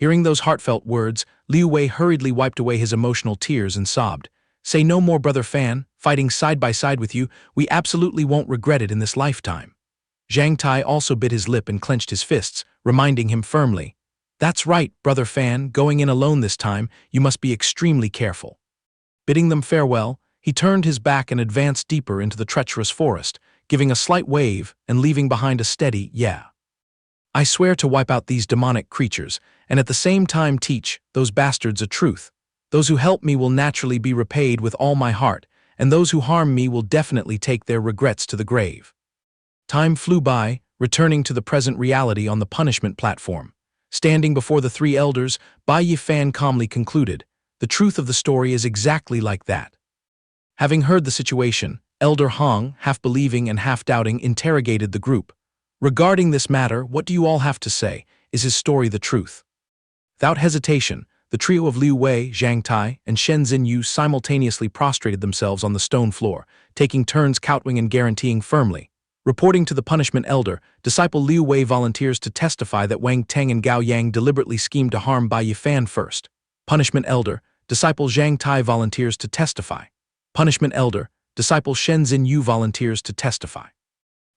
Hearing those heartfelt words, Liu Wei hurriedly wiped away his emotional tears and sobbed. Say no more, Brother Fan, fighting side by side with you, we absolutely won't regret it in this lifetime. Zhang Tai also bit his lip and clenched his fists, reminding him firmly. That's right, Brother Fan, going in alone this time, you must be extremely careful. Bidding them farewell, he turned his back and advanced deeper into the treacherous forest, giving a slight wave and leaving behind a steady, yeah. I swear to wipe out these demonic creatures, and at the same time teach those bastards a truth. Those who help me will naturally be repaid with all my heart, and those who harm me will definitely take their regrets to the grave. Time flew by, returning to the present reality on the punishment platform. Standing before the three elders, Bai Yi Fan calmly concluded, the truth of the story is exactly like that. Having heard the situation, Elder Hong, half believing and half doubting, interrogated the group. Regarding this matter, what do you all have to say? Is his story the truth? Without hesitation, the trio of Liu Wei, Zhang Tai, and Shen Xinyu simultaneously prostrated themselves on the stone floor, taking turns kowtowing and guaranteeing firmly. Reporting to the punishment elder, disciple Liu Wei volunteers to testify that Wang Teng and Gao Yang deliberately schemed to harm Bai Yi Fan first. Punishment elder, disciple Zhang Tai volunteers to testify. Punishment elder, disciple Shen Xinyu volunteers to testify.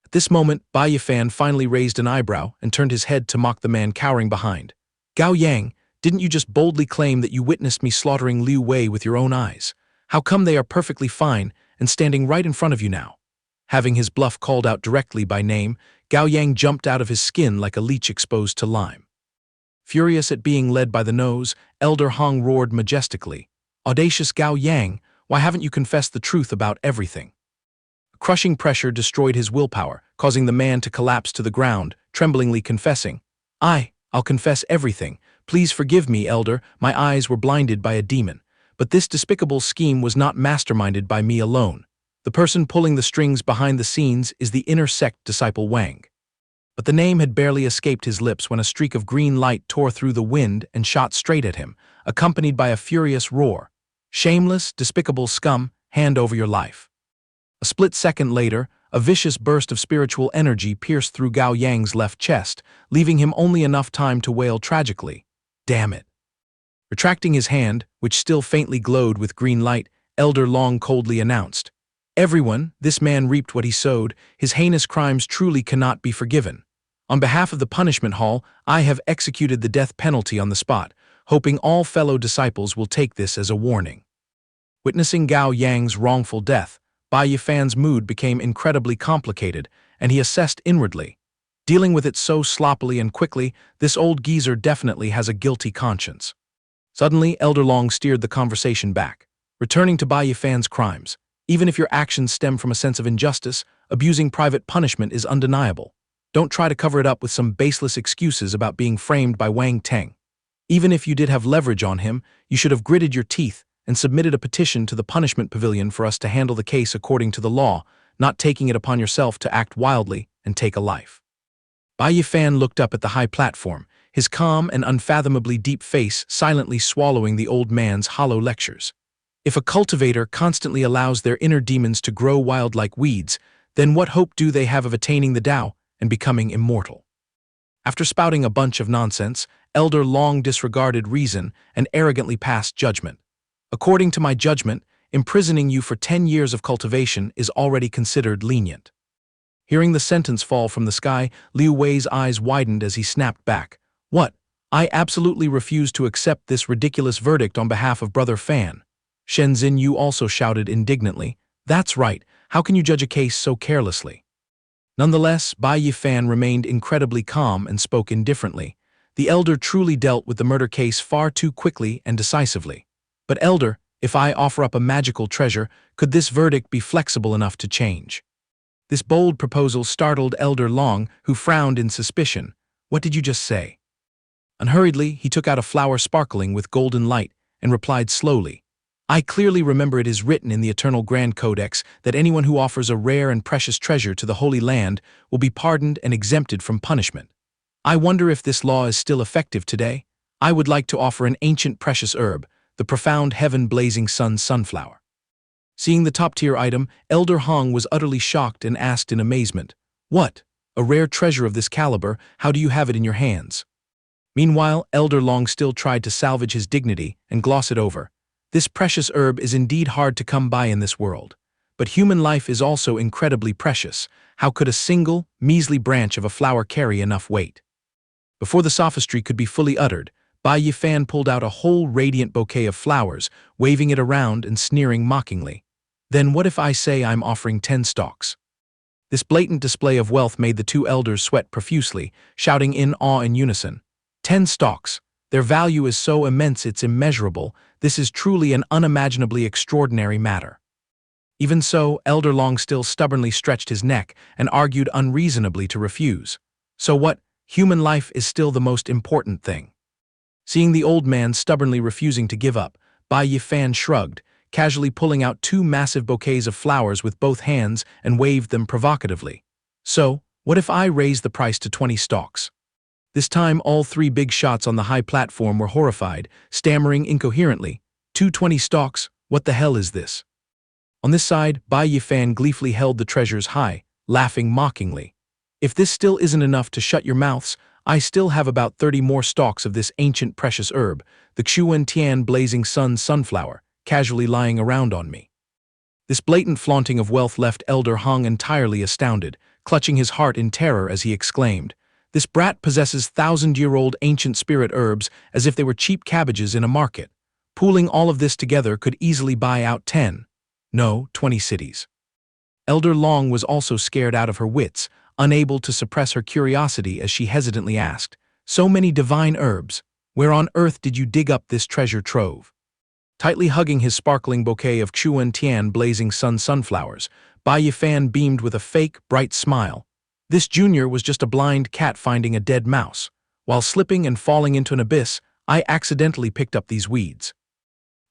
At this moment, Bai Yi Fan finally raised an eyebrow and turned his head to mock the man cowering behind. Gao Yang, didn't you just boldly claim that you witnessed me slaughtering Liu Wei with your own eyes? How come they are perfectly fine and standing right in front of you now? Having his bluff called out directly by name, Gao Yang jumped out of his skin like a leech exposed to lime. Furious at being led by the nose, Elder Hong roared majestically, Audacious Gao Yang, why haven't you confessed the truth about everything? A crushing pressure destroyed his willpower, causing the man to collapse to the ground, tremblingly confessing, I'll confess everything. Please forgive me, Elder, my eyes were blinded by a demon. But this despicable scheme was not masterminded by me alone. The person pulling the strings behind the scenes is the inner sect disciple Wang. But the name had barely escaped his lips when a streak of green light tore through the wind and shot straight at him, accompanied by a furious roar. Shameless, despicable scum, hand over your life. A split second later, a vicious burst of spiritual energy pierced through Gao Yang's left chest, leaving him only enough time to wail tragically, Damn it. Retracting his hand, which still faintly glowed with green light, Elder Long coldly announced, Everyone, this man reaped what he sowed, his heinous crimes truly cannot be forgiven. On behalf of the punishment hall, I have executed the death penalty on the spot, hoping all fellow disciples will take this as a warning. Witnessing Gao Yang's wrongful death, Bai Yi Fan's mood became incredibly complicated, and he assessed inwardly. Dealing with it so sloppily and quickly, this old geezer definitely has a guilty conscience. Suddenly, Elder Long steered the conversation back, returning to Bai Yi Fan's crimes. Even if your actions stem from a sense of injustice, abusing private punishment is undeniable. Don't try to cover it up with some baseless excuses about being framed by Wang Teng. Even if you did have leverage on him, you should have gritted your teeth and submitted a petition to the punishment pavilion for us to handle the case according to the law, not taking it upon yourself to act wildly and take a life. Bai Yi Fan looked up at the high platform, his calm and unfathomably deep face silently swallowing the old man's hollow lectures. If a cultivator constantly allows their inner demons to grow wild like weeds, then what hope do they have of attaining the Tao and becoming immortal? After spouting a bunch of nonsense, Elder Long disregarded reason and arrogantly passed judgment. According to my judgment, imprisoning you for 10 years of cultivation is already considered lenient. Hearing the sentence fall from the sky, Liu Wei's eyes widened as he snapped back. What? I absolutely refuse to accept this ridiculous verdict on behalf of Brother Fan. Shen Xinyu also shouted indignantly, That's right, how can you judge a case so carelessly? Nonetheless, Bai Yi Fan remained incredibly calm and spoke indifferently. The elder truly dealt with the murder case far too quickly and decisively. But elder, if I offer up a magical treasure, could this verdict be flexible enough to change? This bold proposal startled Elder Long, who frowned in suspicion. What did you just say? Unhurriedly, he took out a flower sparkling with golden light and replied slowly, I clearly remember it is written in the Eternal Grand Codex that anyone who offers a rare and precious treasure to the Holy Land will be pardoned and exempted from punishment. I wonder if this law is still effective today. I would like to offer an ancient precious herb, the profound heaven-blazing sun sunflower. Seeing the top-tier item, Elder Hong was utterly shocked and asked in amazement, What? A rare treasure of this caliber, how do you have it in your hands? Meanwhile, Elder Long still tried to salvage his dignity and gloss it over. This precious herb is indeed hard to come by in this world. But human life is also incredibly precious. How could a single, measly branch of a flower carry enough weight? Before the sophistry could be fully uttered, Bai Yi Fan pulled out a whole radiant bouquet of flowers, waving it around and sneering mockingly. Then what if I say I'm offering 10 stalks? This blatant display of wealth made the two elders sweat profusely, shouting in awe in unison. 10 stalks! Their value is so immense it's immeasurable. This is truly an unimaginably extraordinary matter. Even so, Elder Long still stubbornly stretched his neck and argued unreasonably to refuse. So what? Human life is still the most important thing. Seeing the old man stubbornly refusing to give up, Bai Yi Fan shrugged, casually pulling out 2 massive bouquets of flowers with both hands and waved them provocatively. So, what if I raise the price to 20 stalks? This time all 3 big shots on the high platform were horrified, stammering incoherently. 220 stalks, what the hell is this? On this side, Bai Yi Fan gleefully held the treasures high, laughing mockingly. If this still isn't enough to shut your mouths, I still have about 30 more stalks of this ancient precious herb, the Xuan Tian blazing sun sunflower, casually lying around on me. This blatant flaunting of wealth left Elder Hong entirely astounded, clutching his heart in terror as he exclaimed, This brat possesses 1,000-year-old ancient spirit herbs as if they were cheap cabbages in a market. Pooling all of this together could easily buy out 10, no, 20 cities. Elder Long was also scared out of her wits, unable to suppress her curiosity as she hesitantly asked, So many divine herbs, where on earth did you dig up this treasure trove? Tightly hugging his sparkling bouquet of Xuan Tian blazing sun sunflowers, Bai Yi Fan beamed with a fake, bright smile. This junior was just a blind cat finding a dead mouse. While slipping and falling into an abyss, I accidentally picked up these weeds.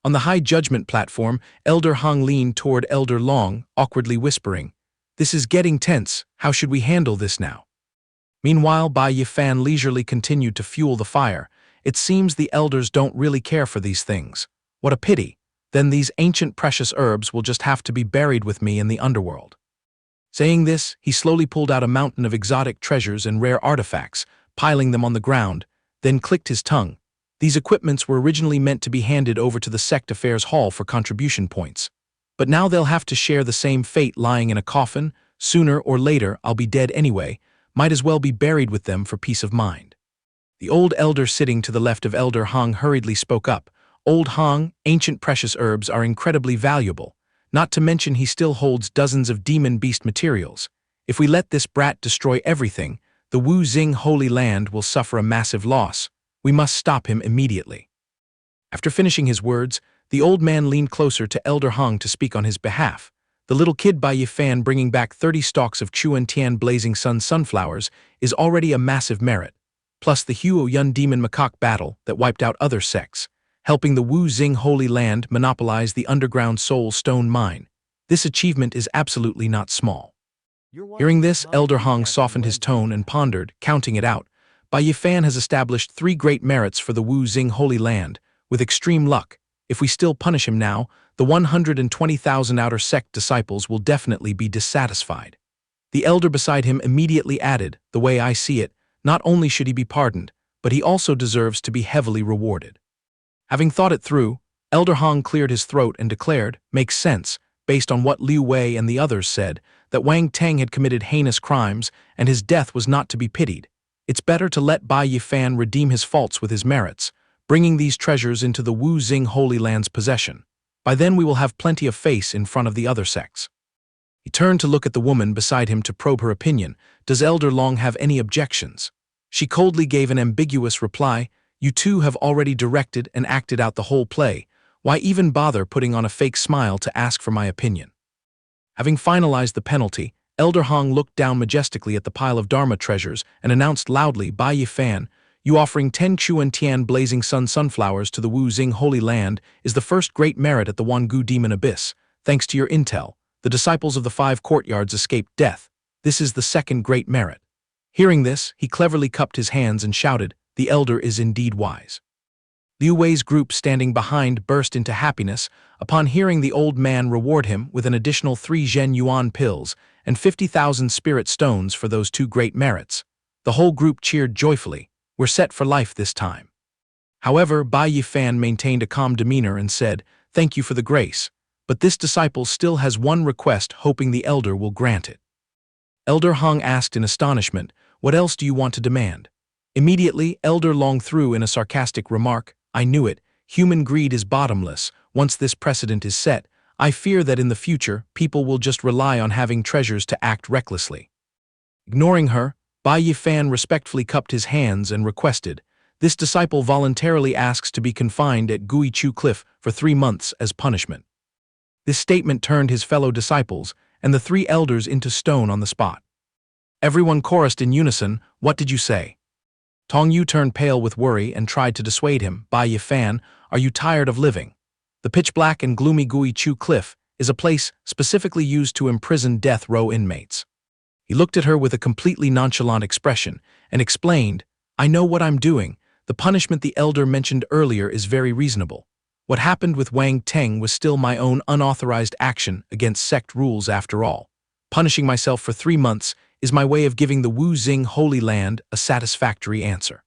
On the high judgment platform, Elder Hong leaned toward Elder Long, awkwardly whispering, This is getting tense, how should we handle this now? Meanwhile, Bai Yi Fan leisurely continued to fuel the fire. It seems the elders don't really care for these things. What a pity. Then these ancient precious herbs will just have to be buried with me in the underworld. Saying this, he slowly pulled out a mountain of exotic treasures and rare artifacts, piling them on the ground, then clicked his tongue. These equipments were originally meant to be handed over to the Sect Affairs Hall for contribution points. But now they'll have to share the same fate lying in a coffin. Sooner or later, I'll be dead anyway. Might as well be buried with them for peace of mind. The old elder sitting to the left of Elder Hong hurriedly spoke up. Old Hong, ancient precious herbs are incredibly valuable. Not to mention he still holds dozens of demon beast materials. If we let this brat destroy everything, the Wu Xing Holy Land will suffer a massive loss. We must stop him immediately. After finishing his words, the old man leaned closer to Elder Hong to speak on his behalf. The little kid Bai Yi Fan bringing back 30 stalks of Xuan Tian blazing sun sunflowers is already a massive merit. Plus the Huo Yun demon macaque battle that wiped out other sects, helping the Wu Xing Holy Land monopolize the underground soul stone mine. This achievement is absolutely not small. Hearing this, Elder Hong softened his tone and pondered, counting it out. Bai Yi Fan has established 3 great merits for the Wu Xing Holy Land. With extreme luck, if we still punish him now, the 120,000 outer sect disciples will definitely be dissatisfied. The elder beside him immediately added, the way I see it, not only should he be pardoned, but he also deserves to be heavily rewarded. Having thought it through, Elder Hong cleared his throat and declared, makes sense, based on what Liu Wei and the others said, that Wang Teng had committed heinous crimes and his death was not to be pitied. It's better to let Bai Yi Fan redeem his faults with his merits, bringing these treasures into the Wu Xing Holy Land's possession. By then we will have plenty of face in front of the other sects. He turned to look at the woman beside him to probe her opinion. Does Elder Long have any objections? She coldly gave an ambiguous reply. You two have already directed and acted out the whole play. Why even bother putting on a fake smile to ask for my opinion? Having finalized the penalty, Elder Hong looked down majestically at the pile of Dharma treasures and announced loudly, Bai Yi Fan, you offering 10 Chuan Tian blazing sun sunflowers to the Wu Xing Holy Land is the first great merit at the Wangu Demon Abyss. Thanks to your intel, the disciples of the 5 courtyards escaped death. This is the second great merit. Hearing this, he cleverly cupped his hands and shouted, the elder is indeed wise. Liu Wei's group standing behind burst into happiness upon hearing the old man reward him with an additional 3 Zhen Yuan pills and 50,000 spirit stones for those 2 great merits. The whole group cheered joyfully. We're set for life this time. However, Bai Yi Fan maintained a calm demeanor and said, thank you for the grace, but this disciple still has one request, hoping the elder will grant it. Elder Hong asked in astonishment, what else do you want to demand? Immediately, Elder Long threw in a sarcastic remark, I knew it, human greed is bottomless. Once this precedent is set, I fear that in the future, people will just rely on having treasures to act recklessly. Ignoring her, Bai Yi Fan respectfully cupped his hands and requested, this disciple voluntarily asks to be confined at Gui Chu Cliff for 3 months as punishment. This statement turned his fellow disciples and the 3 elders into stone on the spot. Everyone chorused in unison, what did you say? Tong Yu turned pale with worry and tried to dissuade him, Bai Yi Fan, are you tired of living? The pitch-black and gloomy Gui Chu Cliff is a place specifically used to imprison death row inmates. He looked at her with a completely nonchalant expression and explained, I know what I'm doing. The punishment the elder mentioned earlier is very reasonable. What happened with Wang Teng was still my own unauthorized action against sect rules after all. Punishing myself for 3 months is my way of giving the Wu Xing Holy Land a satisfactory answer.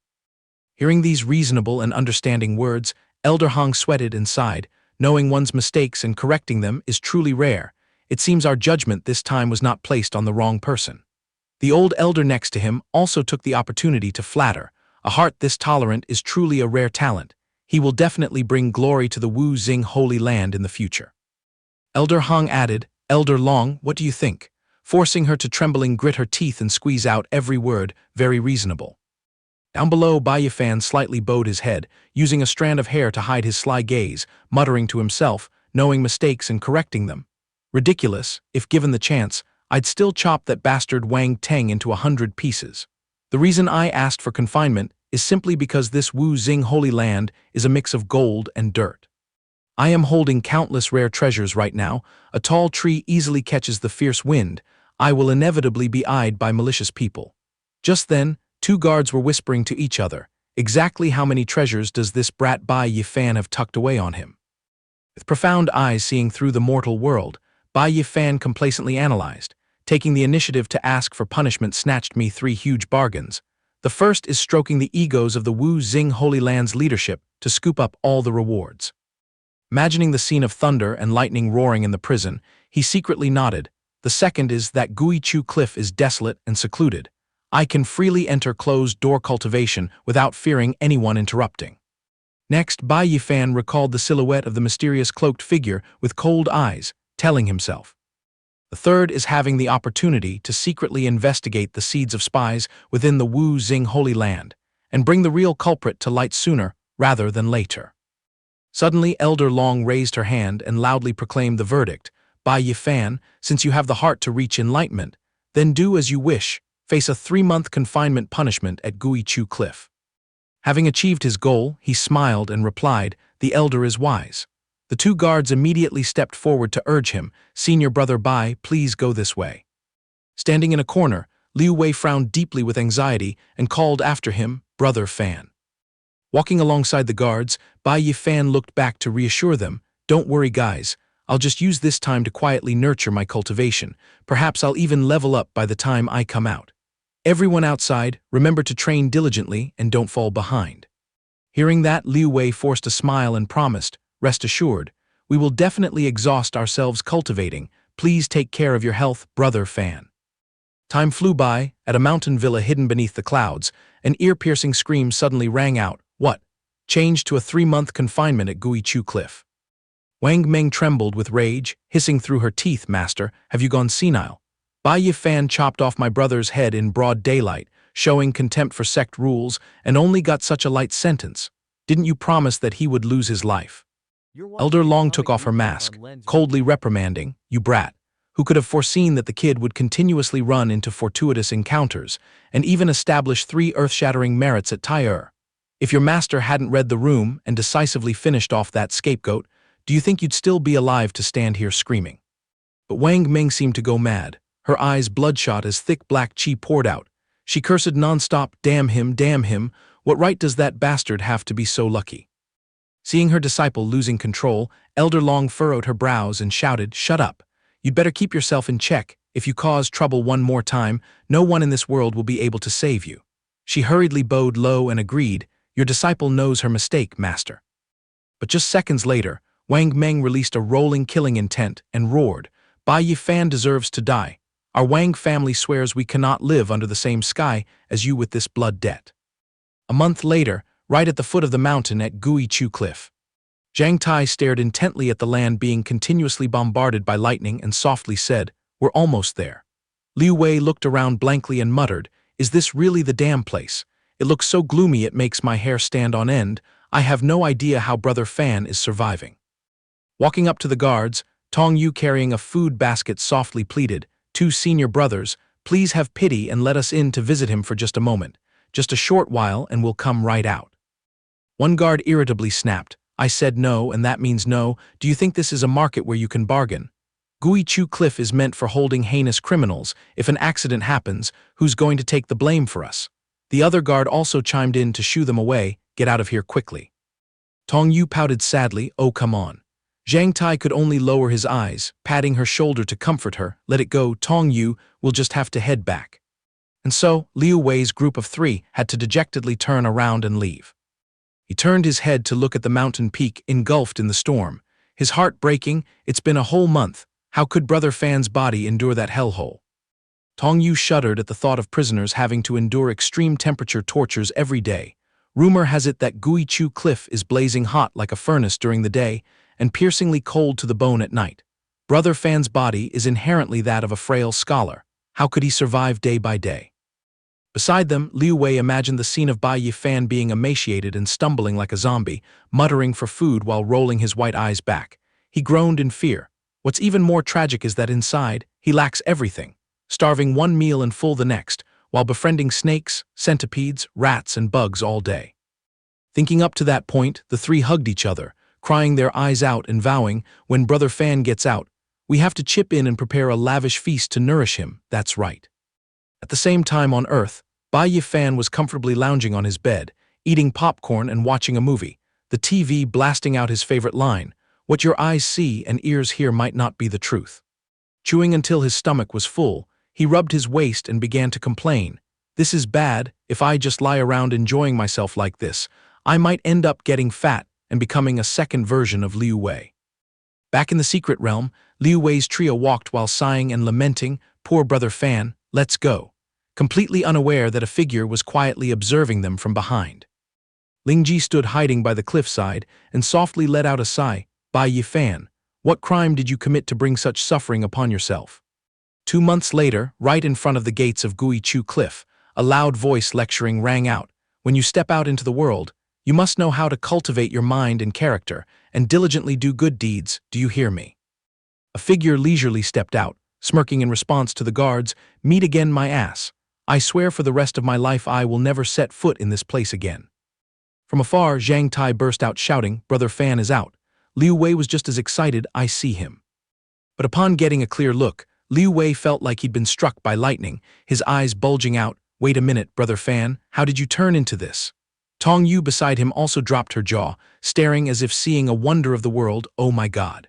Hearing these reasonable and understanding words, Elder Hong sweated and sighed. Knowing one's mistakes and correcting them is truly rare. It seems our judgment this time was not placed on the wrong person. The old elder next to him also took the opportunity to flatter. A heart this tolerant is truly a rare talent. He will definitely bring glory to the Wu Xing Holy Land in the future. Elder Hong added, Elder Long, what do you think? Forcing her to trembling grit her teeth and squeeze out every word, very reasonable. Down below, Bai Yi Fan slightly bowed his head, using a strand of hair to hide his sly gaze, muttering to himself, knowing mistakes and correcting them. Ridiculous, if given the chance, I'd still chop that bastard Wang Teng into 100 pieces. The reason I asked for confinement is simply because this Wu Xing Holy Land is a mix of gold and dirt. I am holding countless rare treasures right now. A tall tree easily catches the fierce wind. I will inevitably be eyed by malicious people. Just then, 2 guards were whispering to each other, exactly how many treasures does this brat Bai Yi Fan have tucked away on him? With profound eyes seeing through the mortal world, Bai Yi Fan complacently analyzed, taking the initiative to ask for punishment snatched me 3 huge bargains. The first is stroking the egos of the Wu Xing Holy Land's leadership to scoop up all the rewards. Imagining the scene of thunder and lightning roaring in the prison, he secretly nodded. The second is that Gui Chu Cliff is desolate and secluded. I can freely enter closed-door cultivation without fearing anyone interrupting. Next, Bai Yi Fan recalled the silhouette of the mysterious cloaked figure with cold eyes, telling himself. The third is having the opportunity to secretly investigate the seeds of spies within the Wu Xing Holy Land and bring the real culprit to light sooner rather than later. Suddenly, Elder Long raised her hand and loudly proclaimed the verdict. Bai Yi Fan, since you have the heart to reach enlightenment, then do as you wish, face a 3-month confinement punishment at Gui Chu Cliff. Having achieved his goal, he smiled and replied, the elder is wise. The 2 guards immediately stepped forward to urge him, Senior Brother Bai, please go this way. Standing in a corner, Liu Wei frowned deeply with anxiety and called after him, Brother Fan. Walking alongside the guards, Bai Yi Fan looked back to reassure them, don't worry guys, I'll just use this time to quietly nurture my cultivation. Perhaps I'll even level up by the time I come out. Everyone outside, remember to train diligently and don't fall behind. Hearing that, Liu Wei forced a smile and promised, rest assured, we will definitely exhaust ourselves cultivating. Please take care of your health, Brother Fan. Time flew by. At a mountain villa hidden beneath the clouds, an ear-piercing scream suddenly rang out. What? Changed to a 3-month confinement at Gui Chu Cliff. Wang Meng trembled with rage, hissing through her teeth, "Master, have you gone senile? Bai Yi Fan chopped off my brother's head in broad daylight, showing contempt for sect rules, and only got such a light sentence. Didn't you promise that he would lose his life?" Elder Long took off her mask, coldly reprimanding, "You brat. Who could have foreseen that the kid would continuously run into fortuitous encounters, and even establish 3 earth-shattering merits at Tyre? If your master hadn't read the room and decisively finished off that scapegoat, do you think you'd still be alive to stand here screaming?" But Wang Ming seemed to go mad, her eyes bloodshot as thick black qi poured out. She cursed nonstop, damn him, what right does that bastard have to be so lucky?" Seeing her disciple losing control, Elder Long furrowed her brows and shouted, "Shut up. You'd better keep yourself in check. If you cause trouble one more time, no one in this world will be able to save you." She hurriedly bowed low and agreed, "Your disciple knows her mistake, master." But just seconds later, Wang Meng released a rolling killing intent and roared, "Bai Yi Fan deserves to die. Our Wang family swears we cannot live under the same sky as you with this blood debt." A month later, right at the foot of the mountain at Gui Chu Cliff, Zhang Tai stared intently at the land being continuously bombarded by lightning and softly said, "We're almost there." Liu Wei looked around blankly and muttered, "Is this really the damn place? It looks so gloomy it makes my hair stand on end. I have no idea how Brother Fan is surviving." Walking up to the guards, Tong Yu carrying a food basket softly pleaded, "Two senior brothers, please have pity and let us in to visit him for just a moment. Just a short while and we'll come right out." One guard irritably snapped, "I said no and that means no. Do you think this is a market where you can bargain? Gui Chu Cliff is meant for holding heinous criminals. If an accident happens, who's going to take the blame for us?" The other guard also chimed in to shoo them away, "Get out of here quickly." Tong Yu pouted sadly, "Oh come on." Zhang Tai could only lower his eyes, patting her shoulder to comfort her, "Let it go, Tong Yu, we'll just have to head back." And so, Liu Wei's group of 3 had to dejectedly turn around and leave. He turned his head to look at the mountain peak engulfed in the storm, his heart breaking. It's been a whole month. How could Brother Fan's body endure that hellhole? Tong Yu shuddered at the thought of prisoners having to endure extreme temperature tortures every day. Rumor has it that Gui Chu Cliff is blazing hot like a furnace during the day and piercingly cold to the bone at night. Brother Fan's body is inherently that of a frail scholar. How could he survive day by day? Beside them, Liu Wei imagined the scene of Bai Yi Fan being emaciated and stumbling like a zombie, muttering for food while rolling his white eyes back. He groaned in fear. What's even more tragic is that inside, he lacks everything, starving one meal and full the next, while befriending snakes, centipedes, rats, and bugs all day. Thinking up to that point, the 3 hugged each other, crying their eyes out and vowing, when Brother Fan gets out, we have to chip in and prepare a lavish feast to nourish him, that's right. At the same time on Earth, Bai Yi Fan was comfortably lounging on his bed, eating popcorn and watching a movie, the TV blasting out his favorite line, "What your eyes see and ears hear might not be the truth." Chewing until his stomach was full, he rubbed his waist and began to complain, "This is bad. If I just lie around enjoying myself like this, I might end up getting fat and becoming a second version of Liu Wei." Back in the secret realm, Liu Wei's trio walked while sighing and lamenting, "Poor Brother Fan, let's go," completely unaware that a figure was quietly observing them from behind. Ling Ji stood hiding by the cliffside and softly let out a sigh, "Bai Yi Fan, what crime did you commit to bring such suffering upon yourself?" 2 months later, right in front of the gates of Gui Chu Cliff, a loud voice lecturing rang out, "When you step out into the world, you must know how to cultivate your mind and character, and diligently do good deeds, do you hear me?" A figure leisurely stepped out, smirking in response to the guards, "Meet again, my ass. I swear for the rest of my life I will never set foot in this place again." From afar, Zhang Tai burst out shouting, "Brother Fan is out." Liu Wei was just as excited, "I see him." But upon getting a clear look, Liu Wei felt like he'd been struck by lightning, his eyes bulging out. "Wait a minute, Brother Fan, how did you turn into this?" Tong Yu beside him also dropped her jaw, staring as if seeing a wonder of the world. "Oh my God."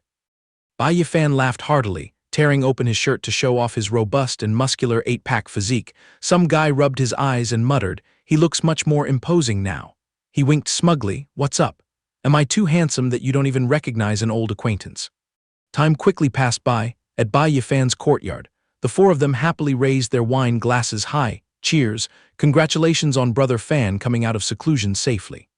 Bai Yi Fan laughed heartily, tearing open his shirt to show off his robust and muscular 8-pack physique. Some guy rubbed his eyes and muttered, "He looks much more imposing now." He winked smugly, "What's up? Am I too handsome that you don't even recognize an old acquaintance?" Time quickly passed by. At Bai Yi Fan's courtyard, the 4 of them happily raised their wine glasses high. "Cheers, congratulations on Brother Fan coming out of seclusion safely."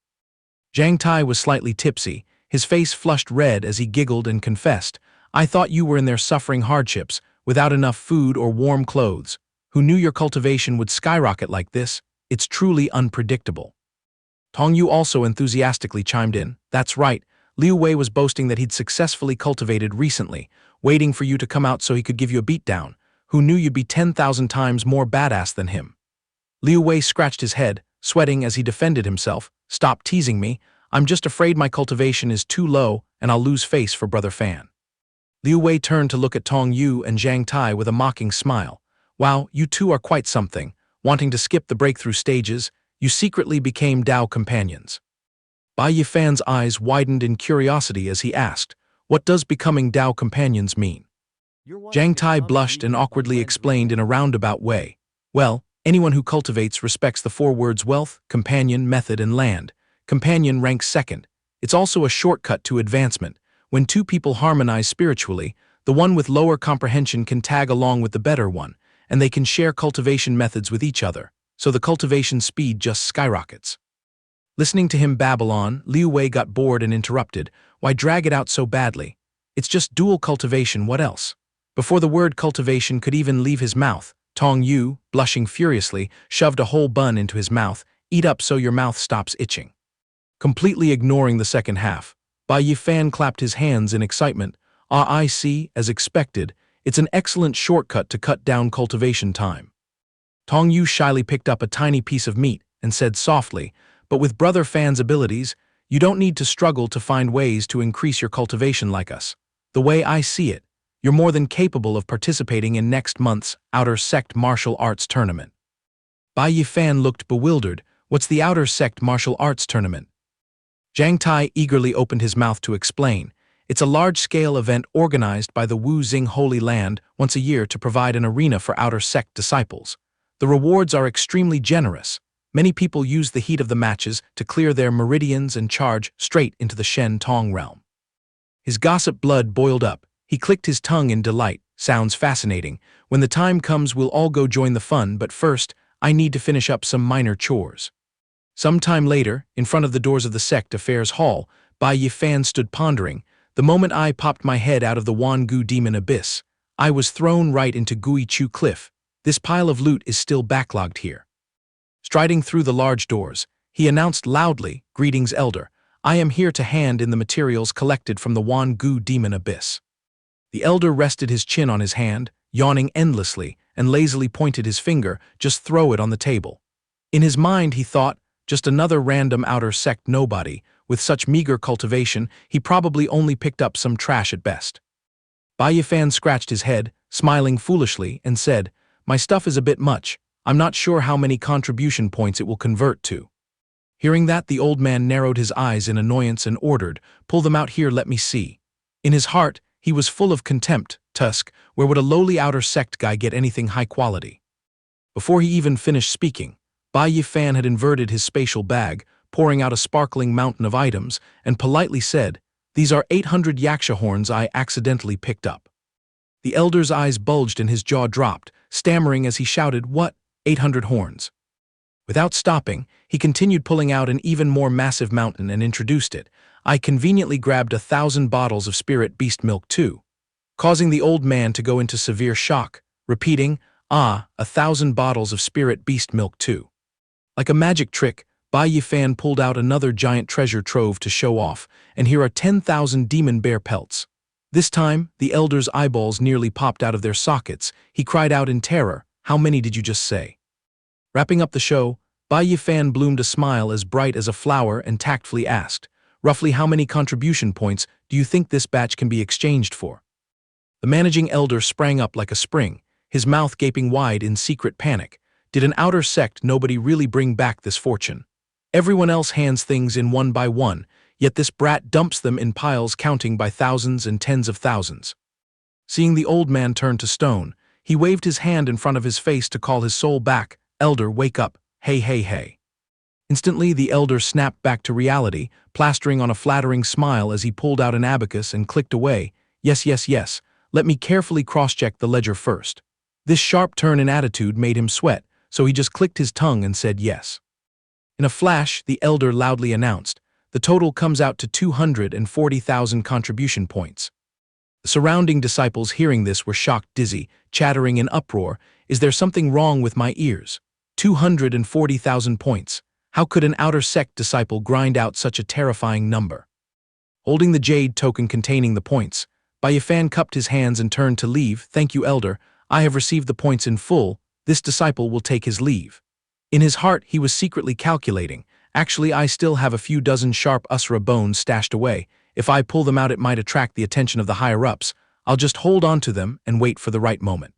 Zhang Tai was slightly tipsy, His face flushed red as he giggled and confessed, I thought you were in there suffering hardships, without enough food or warm clothes. Who knew your cultivation would skyrocket like this? It's truly unpredictable. Tong Yu also enthusiastically chimed in, that's right, Liu Wei was boasting that he'd successfully cultivated recently, waiting for you to come out so he could give you a beatdown. Who knew you'd be 10,000 times more badass than him? Liu Wei scratched his head, sweating as he defended himself. Stop teasing me. I'm just afraid my cultivation is too low and I'll lose face for Brother Fan. Liu Wei turned to look at Tong Yu and Zhang Tai with a mocking smile. Wow, you two are quite something. Wanting to skip the breakthrough stages, you secretly became Dao companions. Bai Yi Fan's eyes widened in curiosity as he asked, what does becoming Dao companions mean? Zhang Tai blushed and awkwardly explained in a roundabout way. Well, anyone who cultivates respects the four words wealth, companion, method, and land. Companion ranks second. It's also a shortcut to advancement. When two people harmonize spiritually, the one with lower comprehension can tag along with the better one, and they can share cultivation methods with each other, so the cultivation speed just skyrockets. Listening to him babble on, Liu Wei got bored and interrupted. Why drag it out so badly? It's just dual cultivation, what else? Before the word cultivation could even leave his mouth, Tong Yu, blushing furiously, shoved a whole bun into his mouth. Eat up so your mouth stops itching. Completely ignoring the second half, Bai Yi Fan clapped his hands in excitement. I see, as expected, it's an excellent shortcut to cut down cultivation time. Tong Yu shyly picked up a tiny piece of meat and said softly, but with Brother Fan's abilities, you don't need to struggle to find ways to increase your cultivation like us. The way I see it, you're more than capable of participating in next month's Outer Sect Martial Arts Tournament. Bai Yi Fan looked bewildered. What's the Outer Sect Martial Arts Tournament? Zhang Tai eagerly opened his mouth to explain. It's a large-scale event organized by the Wu Xing Holy Land once a year to provide an arena for Outer Sect disciples. The rewards are extremely generous. Many people use the heat of the matches to clear their meridians and charge straight into the Shen Tong realm. His gossip blood boiled up. He clicked his tongue in delight. Sounds fascinating. When the time comes, we'll all go join the fun, but first, I need to finish up some minor chores. Some time later, in front of the doors of the sect affairs hall, Bai Yi Fan stood pondering. The moment I popped my head out of the Wan Gu demon abyss, I was thrown right into Gui Chu Cliff. This pile of loot is still backlogged here. Striding through the large doors, he announced loudly, Greetings, Elder. I am here to hand in the materials collected from the Wan Gu demon abyss. The elder rested his chin on his hand, yawning endlessly, and lazily pointed his finger, just throw it on the table. In his mind he thought, just another random outer sect nobody. With such meager cultivation, he probably only picked up some trash at best. Bai Yi Fan scratched his head, smiling foolishly, and said, My stuff is a bit much. I'm not sure how many contribution points it will convert to. Hearing that, the old man narrowed his eyes in annoyance and ordered, Pull them out here, let me see. In his heart, he was full of contempt. Tusk, where would a lowly outer sect guy get anything high quality? Before he even finished speaking, Bai Yi Fan had inverted his spatial bag, pouring out a sparkling mountain of items, and politely said, These are 800 yaksha horns I accidentally picked up. The elder's eyes bulged and his jaw dropped, stammering as he shouted, What? 800 horns? Without stopping, he continued pulling out an even more massive mountain and introduced it. I conveniently grabbed 1,000 bottles of spirit beast milk too, causing the old man to go into severe shock, repeating, 1,000 bottles of spirit beast milk too. Like a magic trick, Bai Yi Fan pulled out another giant treasure trove to show off, and here are 10,000 demon bear pelts. This time, the elder's eyeballs nearly popped out of their sockets. He cried out in terror, How many did you just say? Wrapping up the show, Bai Yi Fan bloomed a smile as bright as a flower and tactfully asked, Roughly how many contribution points do you think this batch can be exchanged for? The managing elder sprang up like a spring, his mouth gaping wide in secret panic. Did an outer sect nobody really bring back this fortune? Everyone else hands things in one by one, yet this brat dumps them in piles counting by thousands and tens of thousands. Seeing the old man turn to stone, he waved his hand in front of his face to call his soul back. Elder, wake up, hey hey hey. Instantly the elder snapped back to reality, plastering on a flattering smile as he pulled out an abacus and clicked away. Yes, yes, yes, let me carefully cross-check the ledger first. This sharp turn in attitude made him sweat, so he just clicked his tongue and said yes. In a flash, the elder loudly announced, The total comes out to 240,000 contribution points. The surrounding disciples hearing this were shocked dizzy, chattering in uproar. Is there something wrong with my ears? 240,000 points. How could an outer sect disciple grind out such a terrifying number? Holding the jade token containing the points, Bai Yi Fan cupped his hands and turned to leave. Thank you, Elder. I have received the points in full. This disciple will take his leave. In his heart, he was secretly calculating. Actually, I still have a few dozen sharp Usra bones stashed away. If I pull them out, it might attract the attention of the higher-ups. I'll just hold on to them and wait for the right moment.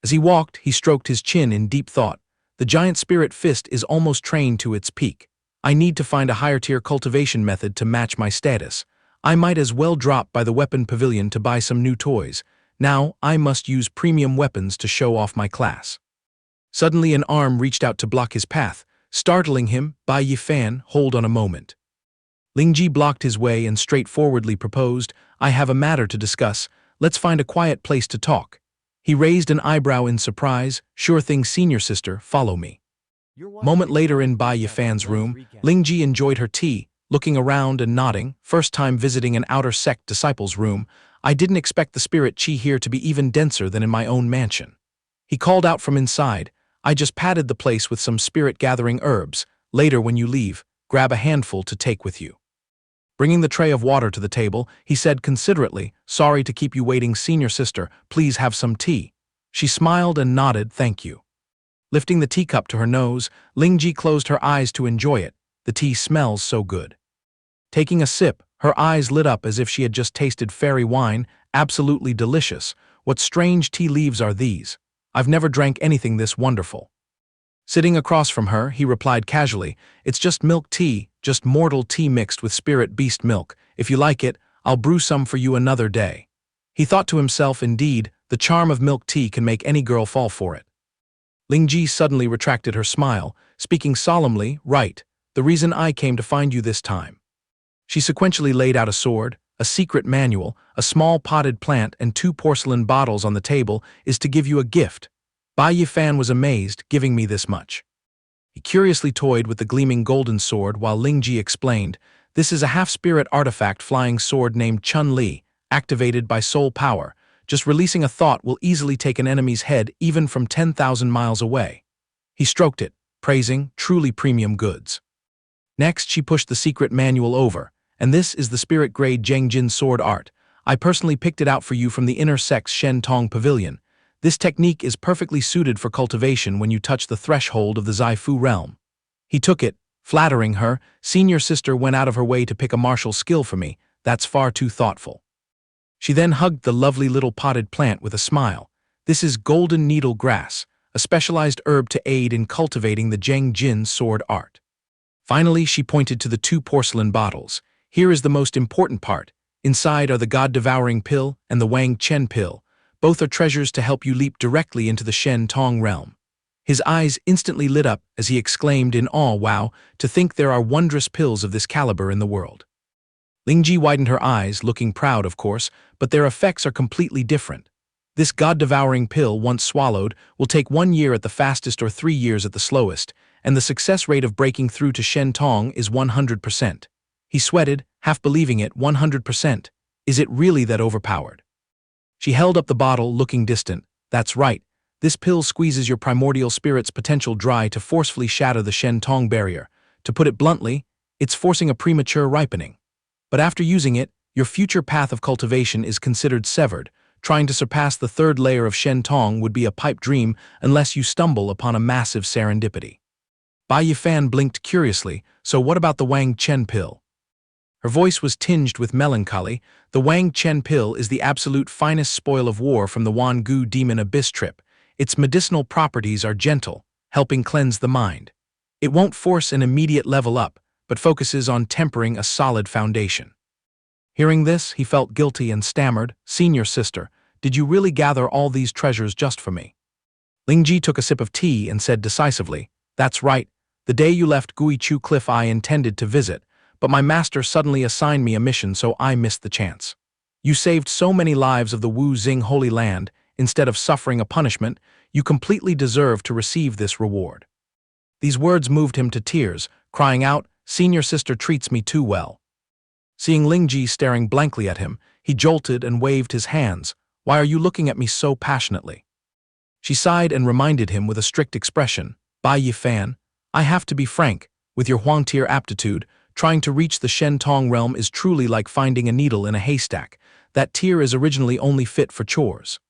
As he walked, he stroked his chin in deep thought. The giant spirit fist is almost trained to its peak. I need to find a higher-tier cultivation method to match my status. I might as well drop by the weapon pavilion to buy some new toys. Now, I must use premium weapons to show off my class. Suddenly, an arm reached out to block his path. Startling him, Bai Yi Fan, hold on a moment. Lingji blocked his way and straightforwardly proposed, I have a matter to discuss. Let's find a quiet place to talk. He raised an eyebrow in surprise. Sure thing, senior sister, follow me. Moment later in Bai Yi Fan's room, Lingji enjoyed her tea, looking around and nodding. First time visiting an outer sect disciple's room. I didn't expect the spirit chi here to be even denser than in my own mansion. He called out from inside, I just patted the place with some spirit-gathering herbs. Later, when you leave, grab a handful to take with you. Bringing the tray of water to the table, he said considerately, sorry to keep you waiting, senior sister, please have some tea. She smiled and nodded, thank you. Lifting the teacup to her nose, Lingji closed her eyes to enjoy it. The tea smells so good. Taking a sip, her eyes lit up as if she had just tasted fairy wine, absolutely delicious. What strange tea leaves are these? I've never drank anything this wonderful. Sitting across from her, he replied casually, it's just milk tea, just mortal tea mixed with spirit beast milk. If you like it, I'll brew some for you another day. He thought to himself, indeed, the charm of milk tea can make any girl fall for it. Lingji suddenly retracted her smile, speaking solemnly, right, the reason I came to find you this time. She sequentially laid out a sword, a secret manual, a small potted plant, and 2 porcelain bottles on the table is to give you a gift. Bai Yi Fan was amazed, giving me this much. He curiously toyed with the gleaming golden sword while Lingji explained, this is a half-spirit artifact flying sword named Chun-Li, activated by soul power. Just releasing a thought will easily take an enemy's head even from 10,000 miles away. He stroked it, praising, truly premium goods. Next, she pushed the secret manual over, and this is the spirit-grade Zhengjin sword art. I personally picked it out for you from the inner sect's Shen Tong Pavilion. This technique is perfectly suited for cultivation when you touch the threshold of the Zaifu realm. He took it, flattering her, senior sister went out of her way to pick a martial skill for me, that's far too thoughtful. She then hugged the lovely little potted plant with a smile. This is golden needle grass, a specialized herb to aid in cultivating the Zhengjin sword art. Finally, she pointed to the 2 porcelain bottles. Here is the most important part. Inside are the God-devouring pill and the Wang Chen pill. Both are treasures to help you leap directly into the Shen Tong realm. His eyes instantly lit up as he exclaimed in awe, wow, to think there are wondrous pills of this caliber in the world. Lingji widened her eyes, looking proud, of course, but their effects are completely different. This God-devouring pill, once swallowed, will take 1 year at the fastest or 3 years at the slowest, and the success rate of breaking through to Shen Tong is 100%. He sweated, half believing it, 100%. Is it really that overpowered? She held up the bottle, looking distant. That's right. This pill squeezes your primordial spirit's potential dry to forcefully shatter the Shen Tong barrier. To put it bluntly, it's forcing a premature ripening. But after using it, your future path of cultivation is considered severed. Trying to surpass the 3rd layer of Shen Tong would be a pipe dream unless you stumble upon a massive serendipity. Bai Yi Fan blinked curiously, so what about the Wang Chen pill? Her voice was tinged with melancholy. The Wang Chen pill is the absolute finest spoil of war from the Wan Gu demon abyss trip. Its medicinal properties are gentle, helping cleanse the mind. It won't force an immediate level up, but focuses on tempering a solid foundation. Hearing this, he felt guilty and stammered, senior sister, did you really gather all these treasures just for me? Lingji took a sip of tea and said decisively, that's right, the day you left Guichu Cliff I intended to visit, but my master suddenly assigned me a mission so I missed the chance. You saved so many lives of the Wu Xing Holy Land, instead of suffering a punishment, you completely deserve to receive this reward. These words moved him to tears, crying out, Senior sister treats me too well. Seeing Lingji staring blankly at him, he jolted and waved his hands. Why are you looking at me so passionately? She sighed and reminded him with a strict expression. Bai Yi Fan, I have to be frank, with your Huangtier aptitude, trying to reach the Shen Tong realm is truly like finding a needle in a haystack. That tier is originally only fit for chores.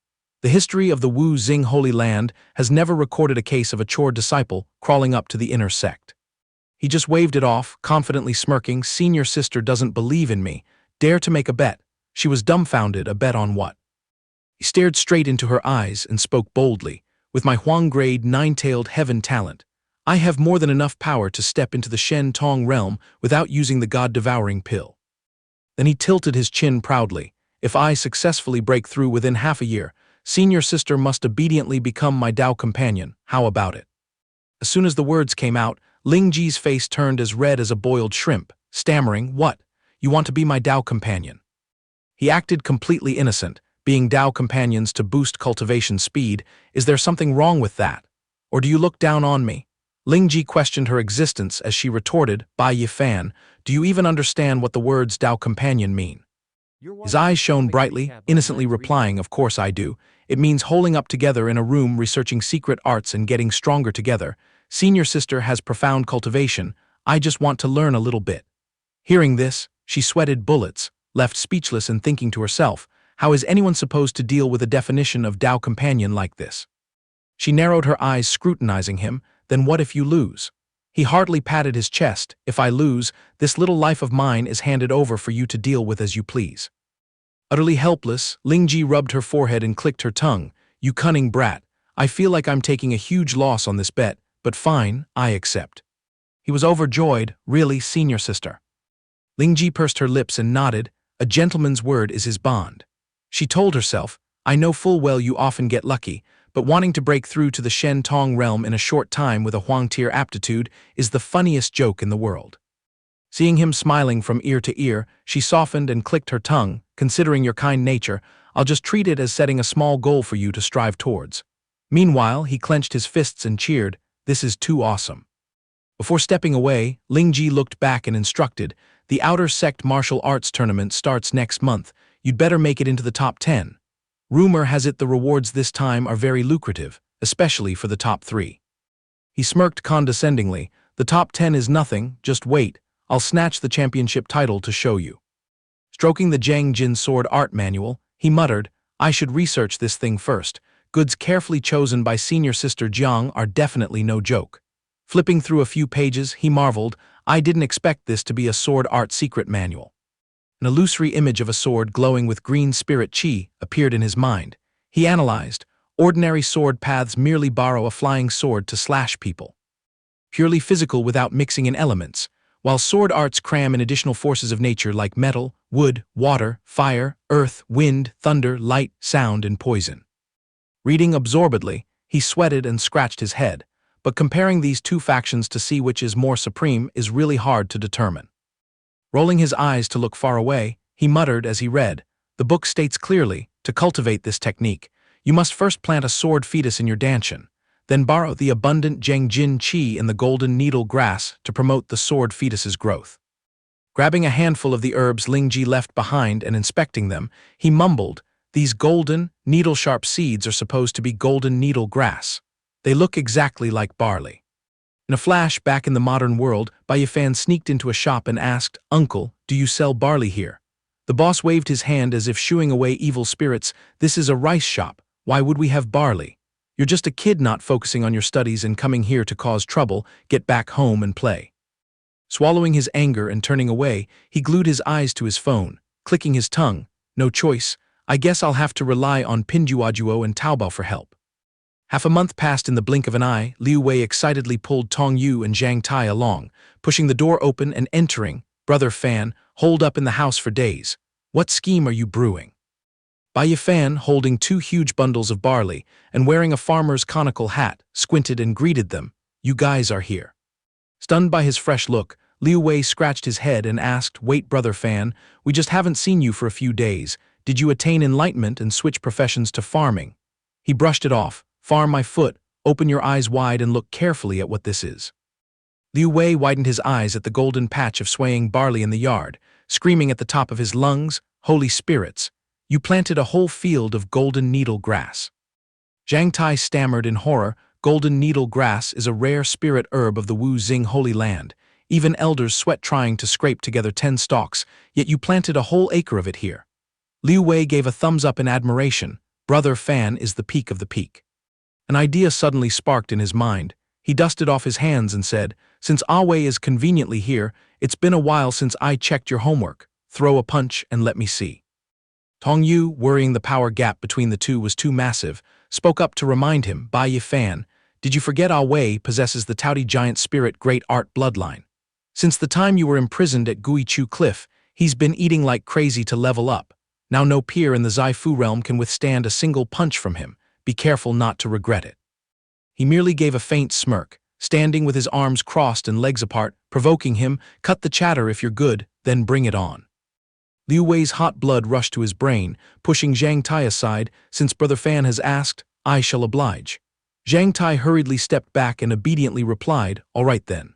The history of the Wu Xing Holy Land has never recorded a case of a chore disciple crawling up to the inner sect. He just waved it off, confidently smirking. Senior sister doesn't believe in me. Dare to make a bet. She was dumbfounded. A bet on what? He stared straight into her eyes and spoke boldly. With my Huang grade nine-tailed heaven talent, I have more than enough power to step into the Shen Tong realm without using the god-devouring pill. Then he tilted his chin proudly. If I successfully break through within half a year, senior sister must obediently become my Dao companion. How about it? As soon as the words came out, Lingji's face turned as red as a boiled shrimp, stammering, What? You want to be my Dao companion? He acted completely innocent, being Dao companions to boost cultivation speed. Is there something wrong with that? Or do you look down on me? Lingji questioned her existence as she retorted, Bai Yi Fan, do you even understand what the words Dao companion mean? His eyes shone brightly, innocently replying, Of course I do. It means holding up together in a room researching secret arts and getting stronger together. Senior sister has profound cultivation. I just want to learn a little bit. Hearing this, she sweated bullets, left speechless and thinking to herself, how is anyone supposed to deal with a definition of Dao companion like this? She narrowed her eyes, scrutinizing him. Then what if you lose? He heartily patted his chest. If I lose, this little life of mine is handed over for you to deal with as you please. Utterly helpless, Lingji rubbed her forehead and clicked her tongue. You cunning brat. I feel like I'm taking a huge loss on this bet, but fine, I accept. He was overjoyed. Really, senior sister? Lingji pursed her lips and nodded. A gentleman's word is his bond. She told herself, I know full well you often get lucky, but wanting to break through to the Shen Tong realm in a short time with a Huangtier aptitude is the funniest joke in the world. Seeing him smiling from ear to ear, she softened and clicked her tongue. Considering your kind nature, I'll just treat it as setting a small goal for you to strive towards. Meanwhile, he clenched his fists and cheered, This is too awesome. Before stepping away, Lingji looked back and instructed, The Outer Sect Martial Arts Tournament starts next month. You'd better make it into the top 10. Rumor has it the rewards this time are very lucrative, especially for the top 3. He smirked condescendingly. The top 10 is nothing, just wait. I'll snatch the championship title to show you. Stroking the Zhang Jin sword art manual, he muttered, I should research this thing first. Goods carefully chosen by senior sister Jiang are definitely no joke. Flipping through a few pages, he marveled, I didn't expect this to be a sword art secret manual. An illusory image of a sword glowing with green spirit chi appeared in his mind. He analyzed, ordinary sword paths merely borrow a flying sword to slash people. Purely physical without mixing in elements, while sword arts cram in additional forces of nature like metal, wood, water, fire, earth, wind, thunder, light, sound, and poison. Reading absorbedly, he sweated and scratched his head, but comparing these two factions to see which is more supreme is really hard to determine. Rolling his eyes to look far away, he muttered as he read, The book states clearly, to cultivate this technique, you must first plant a sword fetus in your danshan, then borrow the abundant Zhengjin Qi in the golden needle grass to promote the sword fetus's growth. Grabbing a handful of the herbs Lingji left behind and inspecting them, he mumbled, These golden, needle-sharp seeds are supposed to be golden needle grass. They look exactly like barley. In a flash back in the modern world, Bai Yi Fan sneaked into a shop and asked, Uncle, do you sell barley here? The boss waved his hand as if shooing away evil spirits. This is a rice shop. Why would we have barley? You're just a kid not focusing on your studies and coming here to cause trouble. Get back home and play. Swallowing his anger and turning away, he glued his eyes to his phone, clicking his tongue. No choice. I guess I'll have to rely on Pinduoduo and Taobao for help. Half a month passed in the blink of an eye. Liu Wei excitedly pulled Tong Yu and Zhang Tai along, pushing the door open and entering. Brother Fan, holed up in the house for days. What scheme are you brewing? Bai Yi Fan, holding 2 huge bundles of barley and wearing a farmer's conical hat, squinted and greeted them. You guys are here. Stunned by his fresh look, Liu Wei scratched his head and asked, Wait, Brother Fan, we just haven't seen you for a few days. Did you attain enlightenment and switch professions to farming? He brushed it off. Farm my foot, open your eyes wide and look carefully at what this is. Liu Wei widened his eyes at the golden patch of swaying barley in the yard, screaming at the top of his lungs, "Holy spirits! You planted a whole field of golden needle grass." Zhang Tai stammered in horror. Golden needle grass is a rare spirit herb of the Wu Xing Holy Land. Even elders sweat trying to scrape together 10 stalks, yet you planted a whole acre of it here. Liu Wei gave a thumbs up in admiration. Brother Fan is the peak of the peak. An idea suddenly sparked in his mind. He dusted off his hands and said, "Since Ah Wei is conveniently here, it's been a while since I checked your homework. Throw a punch and let me see." Tong Yu, worrying the power gap between the two was too massive, spoke up to remind him, "Bai Yi Fan, did you forget Ah Wei possesses the Taoti giant spirit great art bloodline? Since the time you were imprisoned at Guichu Cliff, he's been eating like crazy to level up. Now no peer in the Zaifu realm can withstand a single punch from him. Be careful not to regret it." He merely gave a faint smirk, standing with his arms crossed and legs apart, provoking him, "Cut the chatter if you're good, then bring it on." Liu Wei's hot blood rushed to his brain, pushing Zhang Tai aside. "Since Brother Fan has asked, I shall oblige." Zhang Tai hurriedly stepped back and obediently replied, "All right then."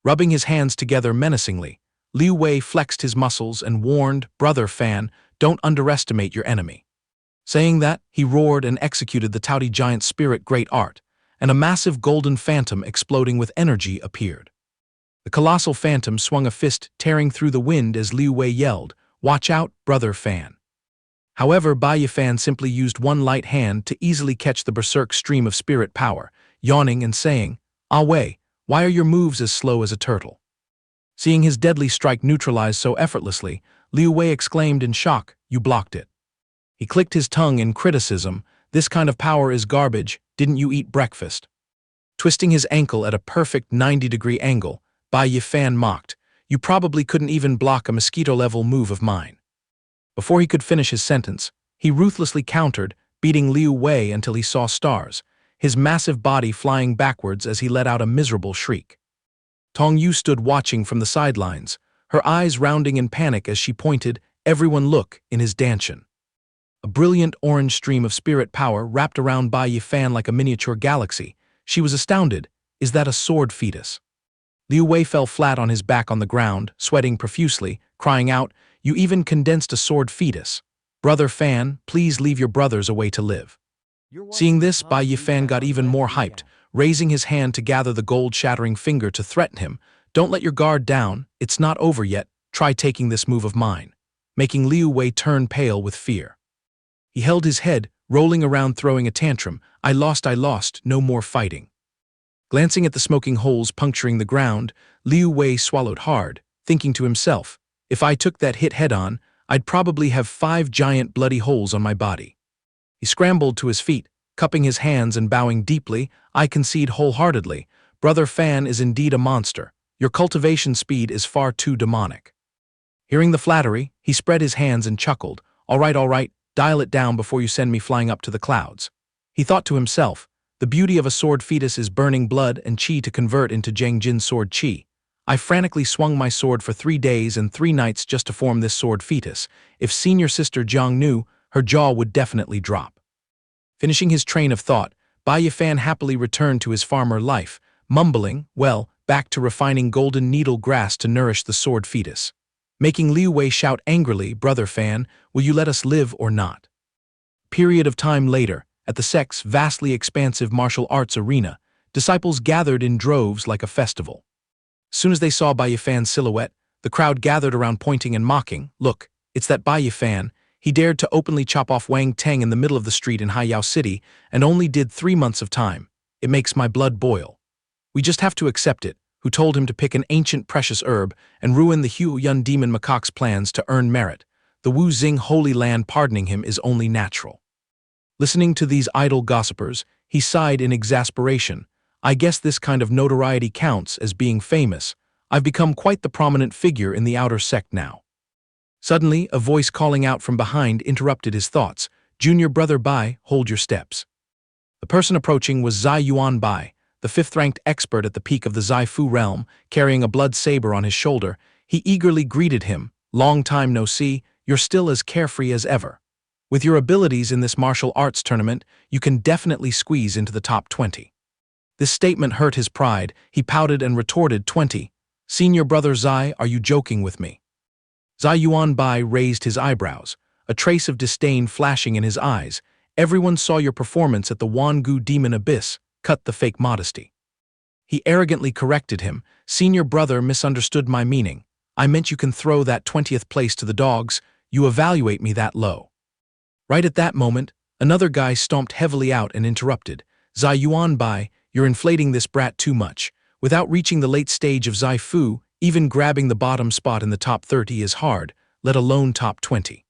Rubbing his hands together menacingly, Liu Wei flexed his muscles and warned, "Brother Fan, don't underestimate your enemy." Saying that, he roared and executed the Taoti giant spirit great art, and a massive golden phantom exploding with energy appeared. The colossal phantom swung a fist, tearing through the wind as Liu Wei yelled, "Watch out, Brother Fan." However, Bai Yi Fan simply used one light hand to easily catch the berserk stream of spirit power, yawning and saying, "Ah Wei, why are your moves as slow as a turtle?" Seeing his deadly strike neutralized so effortlessly, Liu Wei exclaimed in shock, "You blocked it." He clicked his tongue in criticism, "This kind of power is garbage, didn't you eat breakfast?" Twisting his ankle at a perfect 90-degree angle, Bai Yi Fan mocked, "You probably couldn't even block a mosquito-level move of mine." Before he could finish his sentence, he ruthlessly countered, beating Liu Wei until he saw stars, his massive body flying backwards as he let out a miserable shriek. Tong Yu stood watching from the sidelines, her eyes rounding in panic as she pointed, "Everyone look," in his dantian. A brilliant orange stream of spirit power wrapped around Bai Yi Fan like a miniature galaxy. She was astounded. "Is that a sword fetus?" Liu Wei fell flat on his back on the ground, sweating profusely, crying out, "You even condensed a sword fetus. Brother Fan, please leave your brothers a way to live." Seeing this, Bai Yi Fan got even more hyped, raising his hand to gather the gold-shattering finger to threaten him. "Don't let your guard down, it's not over yet, try taking this move of mine," making Liu Wei turn pale with fear. He held his head, rolling around throwing a tantrum, I lost, no more fighting." Glancing at the smoking holes puncturing the ground, Liu Wei swallowed hard, thinking to himself, "If I took that hit head-on, I'd probably have 5 giant bloody holes on my body." He scrambled to his feet, cupping his hands and bowing deeply. "I concede wholeheartedly. Brother Fan is indeed a monster. Your cultivation speed is far too demonic." Hearing the flattery, he spread his hands and chuckled, all right, dial it down before you send me flying up to the clouds." He thought to himself, "The beauty of a sword fetus is burning blood and chi to convert into Zhang Jin's sword chi. I frantically swung my sword for 3 days and 3 nights just to form this sword fetus. If senior sister Jiang knew, her jaw would definitely drop." Finishing his train of thought, Bai Yi Fan happily returned to his farmer life, mumbling, well, back to refining golden needle grass to nourish the sword fetus. Making Liu Wei shout angrily, "Brother Fan, will you let us live or not?" Period of time later, at the sect's vastly expansive martial arts arena, disciples gathered in droves like a festival. As soon as they saw Bai Yi Fan's silhouette, the crowd gathered around pointing and mocking, "Look, it's that Bai Yi Fan. He dared to openly chop off Wang Teng in the middle of the street in Haiyao City and only did 3 months of time. It makes my blood boil. We just have to accept it. Who told him to pick an ancient precious herb and ruin the Hu Yun demon macaque's plans to earn merit? The Wu Xing Holy Land pardoning him is only natural." Listening to these idle gossipers, he sighed in exasperation. "I guess this kind of notoriety counts as being famous. I've become quite the prominent figure in the outer sect now." Suddenly, a voice calling out from behind interrupted his thoughts. "Junior brother Bai, hold your steps." The person approaching was Zai Yuan Bai, the 5th-ranked expert at the peak of the Zaifu realm, carrying a blood saber on his shoulder. He eagerly greeted him, "Long time no see, you're still as carefree as ever. With your abilities in this martial arts tournament, you can definitely squeeze into the top 20. This statement hurt his pride. He pouted and retorted, 20. Senior brother Zai, are you joking with me? Zai Yuanbai raised his eyebrows, a trace of disdain flashing in his eyes. Everyone saw your performance at the Wangu Demon Abyss. Cut the fake modesty. He arrogantly corrected him. Senior brother misunderstood my meaning. I meant you can throw that 20th place to the dogs. You evaluate me that low. Right at that moment, another guy stomped heavily out and interrupted. Zai Yuanbai, you're inflating this brat too much. Without reaching the late stage of Zai Fu, even grabbing the bottom spot in the top 30 is hard, let alone top 20.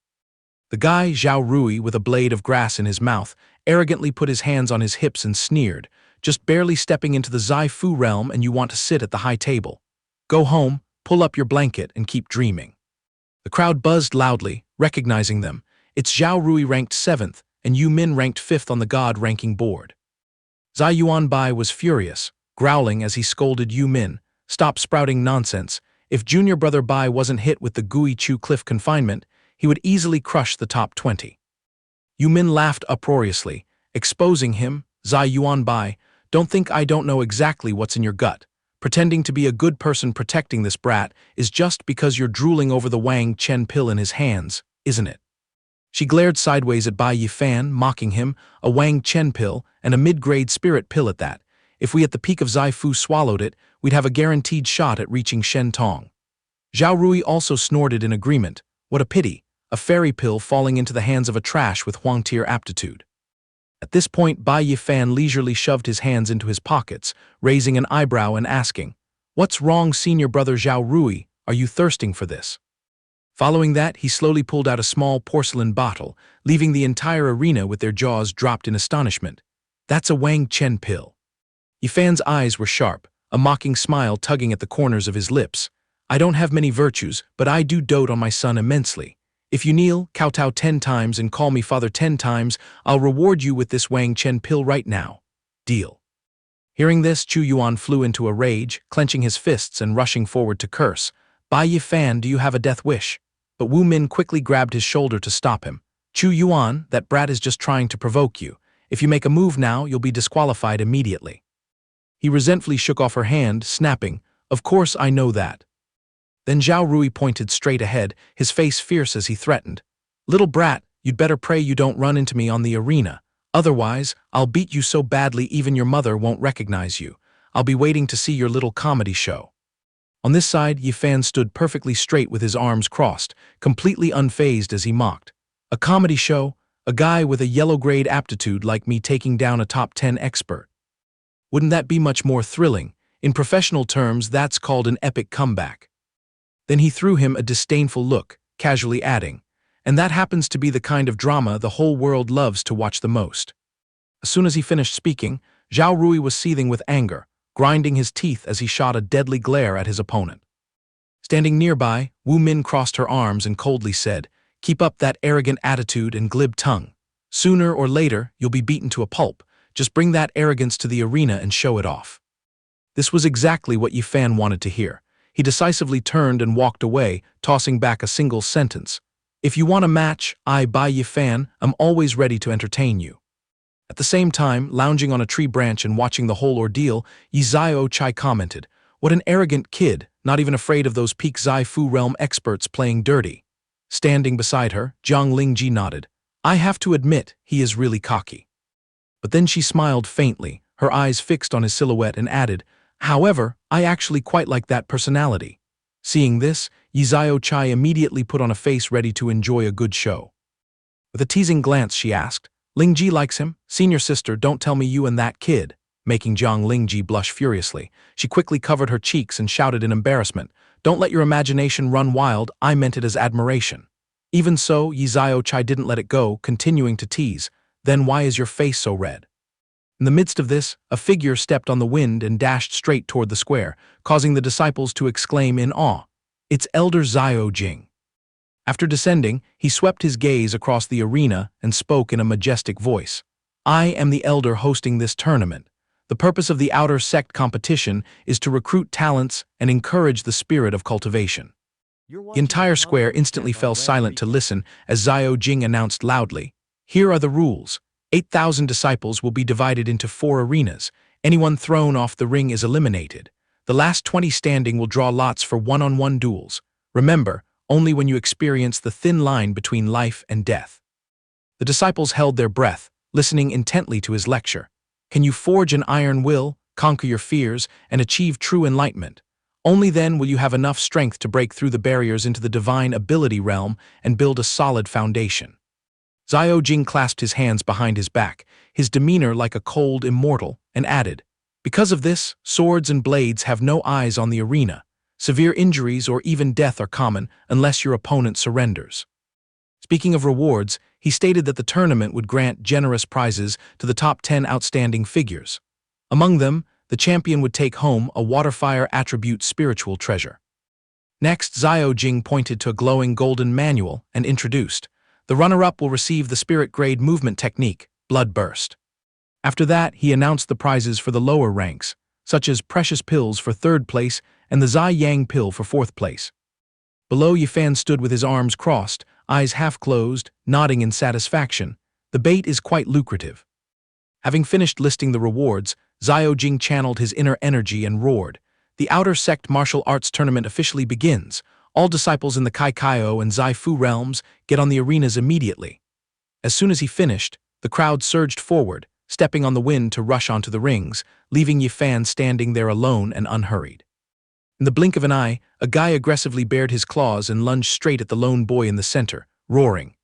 The guy, Zhao Rui, with a blade of grass in his mouth, arrogantly put his hands on his hips and sneered. Just barely stepping into the Zai Fu realm and you want to sit at the high table. Go home, pull up your blanket, and keep dreaming. The crowd buzzed loudly, recognizing them. It's Zhao Rui ranked 7th, and Yu Min ranked 5th on the God ranking board. Zai Yuanbai was furious, growling as he scolded Yu Min. Stop sprouting nonsense. If junior brother Bai wasn't hit with the Gui Chu cliff confinement, he would easily crush the top 20. Yu Min laughed uproariously, exposing him. Zai Yuanbai, don't think I don't know exactly what's in your gut. Pretending to be a good person protecting this brat is just because you're drooling over the Wang Chen pill in his hands, isn't it? She glared sideways at Bai Yi Fan, mocking him, a Wang Chen pill, and a mid-grade spirit pill at that. If we at the peak of Zai Fu swallowed it, we'd have a guaranteed shot at reaching Shen Tong. Zhao Rui also snorted in agreement. What a pity, a fairy pill falling into the hands of a trash with Huang-tier aptitude. At this point, Bai Yi Fan leisurely shoved his hands into his pockets, raising an eyebrow and asking, What's wrong, senior brother Zhao Rui? Are you thirsting for this? Following that, he slowly pulled out a small porcelain bottle, leaving the entire arena with their jaws dropped in astonishment. That's a Wang Chen pill. Yi Fan's eyes were sharp, a mocking smile tugging at the corners of his lips. I don't have many virtues, but I do dote on my son immensely. If you kneel, kowtow 10 times, and call me father 10 times, I'll reward you with this Wang Chen pill right now. Deal. Hearing this, Chu Yuan flew into a rage, clenching his fists and rushing forward to curse. Bai Yi Fan, do you have a death wish? But Wu Min quickly grabbed his shoulder to stop him. Chu Yuan, that brat is just trying to provoke you. If you make a move now, you'll be disqualified immediately. He resentfully shook off her hand, snapping, Of course I know that. Then Zhao Rui pointed straight ahead, his face fierce as he threatened. Little brat, you'd better pray you don't run into me on the arena. Otherwise, I'll beat you so badly even your mother won't recognize you. I'll be waiting to see your little comedy show. On this side, Yi Fan stood perfectly straight with his arms crossed, completely unfazed as he mocked. A comedy show? A guy with a yellow-grade aptitude like me taking down a top 10 expert. Wouldn't that be much more thrilling? In professional terms, that's called an epic comeback. Then he threw him a disdainful look, casually adding, and that happens to be the kind of drama the whole world loves to watch the most. As soon as he finished speaking, Zhao Rui was seething with anger, grinding his teeth as he shot a deadly glare at his opponent. Standing nearby, Wu Min crossed her arms and coldly said, Keep up that arrogant attitude and glib tongue. Sooner or later, you'll be beaten to a pulp. Just bring that arrogance to the arena and show it off. This was exactly what Yi Fan wanted to hear. He decisively turned and walked away, tossing back a single sentence. If you want a match, I, Bai Yi Fan, am always ready to entertain you. At the same time, lounging on a tree branch and watching the whole ordeal, Yi Zio Chai commented, What an arrogant kid, not even afraid of those peak Zai Fu realm experts playing dirty. Standing beside her, Jiang Lingji nodded. I have to admit, he is really cocky. But then she smiled faintly, her eyes fixed on his silhouette, and added, However, I actually quite like that personality. Seeing this, Yi Zio Chai immediately put on a face ready to enjoy a good show. With a teasing glance, she asked, Lingji likes him? Senior sister, don't tell me you and that kid. Making Jiang Lingji blush furiously, she quickly covered her cheeks and shouted in embarrassment, Don't let your imagination run wild, I meant it as admiration. Even so, Yi Zio Chai didn't let it go, continuing to tease, Then why is your face so red? In the midst of this, a figure stepped on the wind and dashed straight toward the square, causing the disciples to exclaim in awe, It's Elder Zio Jing. After descending, he swept his gaze across the arena and spoke in a majestic voice. I am the elder hosting this tournament. The purpose of the outer sect competition is to recruit talents and encourage the spirit of cultivation. The entire square instantly fell silent to listen as Zio Jing announced loudly, Here are the rules. 8,000 disciples will be divided into 4 arenas. Anyone thrown off the ring is eliminated. The last 20 standing will draw lots for one-on-one duels. Remember, only when you experience the thin line between life and death. The disciples held their breath, listening intently to his lecture. Can you forge an iron will, conquer your fears, and achieve true enlightenment? Only then will you have enough strength to break through the barriers into the divine ability realm and build a solid foundation. Xiao Jing clasped his hands behind his back, his demeanor like a cold immortal, and added, because of this, swords and blades have no eyes on the arena. Severe injuries or even death are common unless your opponent surrenders. Speaking of rewards, he stated that the tournament would grant generous prizes to the top 10 outstanding figures. Among them, the champion would take home a Waterfire attribute spiritual treasure. Next, Xiao Jing pointed to a glowing golden manual and introduced, the runner-up will receive the spirit-grade movement technique, Blood Burst. After that, he announced the prizes for the lower ranks, such as Precious Pills for 3rd place and the Zai Yang Pill for 4th place. Below, Yi Fan stood with his arms crossed, eyes half-closed, nodding in satisfaction. The bait is quite lucrative. Having finished listing the rewards, Xiao Jing channeled his inner energy and roared. The Outer Sect Martial Arts Tournament officially begins. All disciples in the Kaikaiyo and Zai Fu realms get on the arenas immediately. As soon as he finished, the crowd surged forward, stepping on the wind to rush onto the rings, leaving Yi Fan standing there alone and unhurried. In the blink of an eye, a guy aggressively bared his claws and lunged straight at the lone boy in the center, roaring,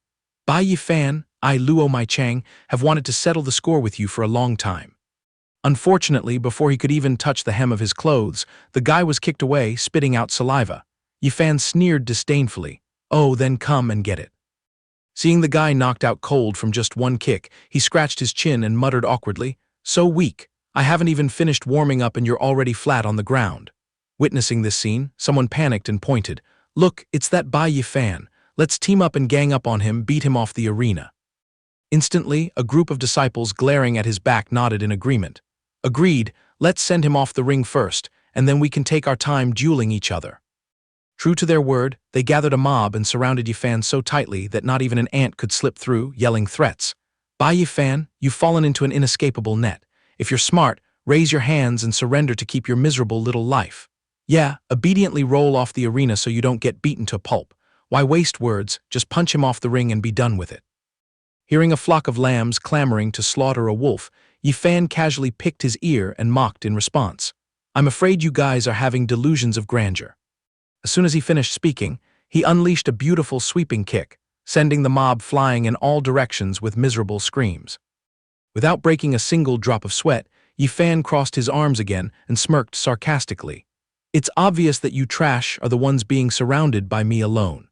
Bai Yi Fan, I Luo Mai Chang, have wanted to settle the score with you for a long time. Unfortunately, before he could even touch the hem of his clothes, the guy was kicked away, spitting out saliva. Yi Fan sneered disdainfully, oh, then come and get it. Seeing the guy knocked out cold from just one kick, he scratched his chin and muttered awkwardly, so weak, I haven't even finished warming up and you're already flat on the ground. Witnessing this scene, someone panicked and pointed, look, it's that Bai Yi Fan, let's team up and gang up on him, beat him off the arena. Instantly, a group of disciples glaring at his back nodded in agreement. Agreed, let's send him off the ring first, and then we can take our time dueling each other. True to their word, they gathered a mob and surrounded Yi Fan so tightly that not even an ant could slip through, yelling threats. Bai Yi Fan, you've fallen into an inescapable net. If you're smart, raise your hands and surrender to keep your miserable little life. Yeah, obediently roll off the arena so you don't get beaten to pulp. Why waste words, just punch him off the ring and be done with it. Hearing a flock of lambs clamoring to slaughter a wolf, Yi Fan casually picked his ear and mocked in response. I'm afraid you guys are having delusions of grandeur. As soon as he finished speaking, he unleashed a beautiful sweeping kick, sending the mob flying in all directions with miserable screams. Without breaking a single drop of sweat, Yi Fan crossed his arms again and smirked sarcastically. It's obvious that you trash are the ones being surrounded by me alone.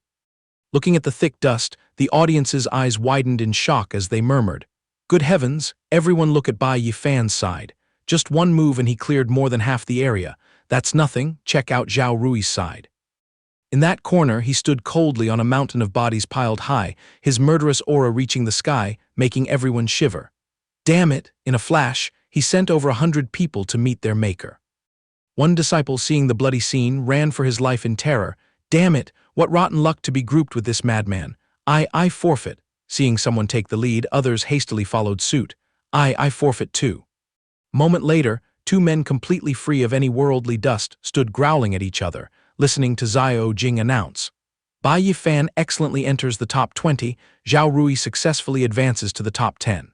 Looking at the thick dust, the audience's eyes widened in shock as they murmured, good heavens, everyone look at Bai Yi Fan's side. Just one move and he cleared more than half the area. That's nothing, check out Zhao Rui's side. In that corner, he stood coldly on a mountain of bodies piled high, his murderous aura reaching the sky, making everyone shiver. Damn it, in a flash, he sent over 100 people to meet their maker. One disciple, seeing the bloody scene, ran for his life in terror. Damn it, what rotten luck to be grouped with this madman. I forfeit. Seeing someone take the lead, others hastily followed suit. I forfeit too. Moment later, two men completely free of any worldly dust stood growling at each other, listening to Xiao Jing announce. Bai Yi Fan excellently enters the top 20, Zhao Rui successfully advances to the top 10.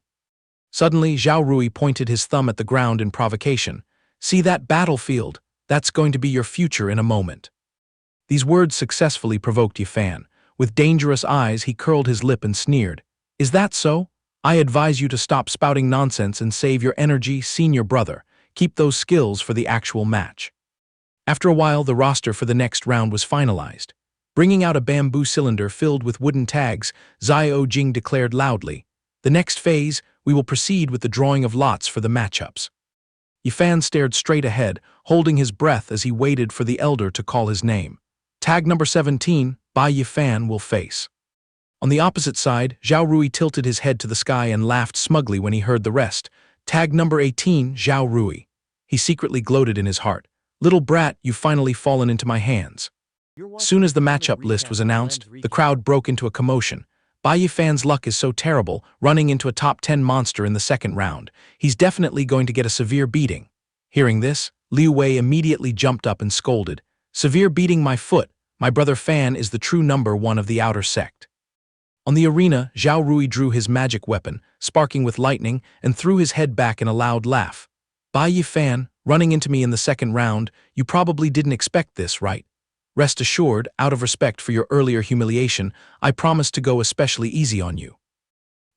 Suddenly, Zhao Rui pointed his thumb at the ground in provocation. See that battlefield? That's going to be your future in a moment. These words successfully provoked Yi Fan. With dangerous eyes, he curled his lip and sneered. Is that so? I advise you to stop spouting nonsense and save your energy, senior brother. Keep those skills for the actual match. After a while, the roster for the next round was finalized. Bringing out a bamboo cylinder filled with wooden tags, Xiao Jing declared loudly, the next phase, we will proceed with the drawing of lots for the matchups. Yi Fan stared straight ahead, holding his breath as he waited for the elder to call his name. Tag number 17, Bai Yi Fan will face. On the opposite side, Zhao Rui tilted his head to the sky and laughed smugly when he heard the rest. Tag number 18, Zhao Rui. He secretly gloated in his heart. Little brat, you've finally fallen into my hands. Soon as the matchup list was announced, the crowd broke into a commotion. Bai Yi Fan's luck is so terrible, running into a top 10 monster in the second round. He's definitely going to get a severe beating. Hearing this, Liu Wei immediately jumped up and scolded. Severe beating my foot. My brother Fan is the true number one of the outer sect. On the arena, Zhao Rui drew his magic weapon, sparking with lightning, and threw his head back in a loud laugh. Bai Yi Fan, running into me in the second round, you probably didn't expect this, right? Rest assured, out of respect for your earlier humiliation, I promise to go especially easy on you.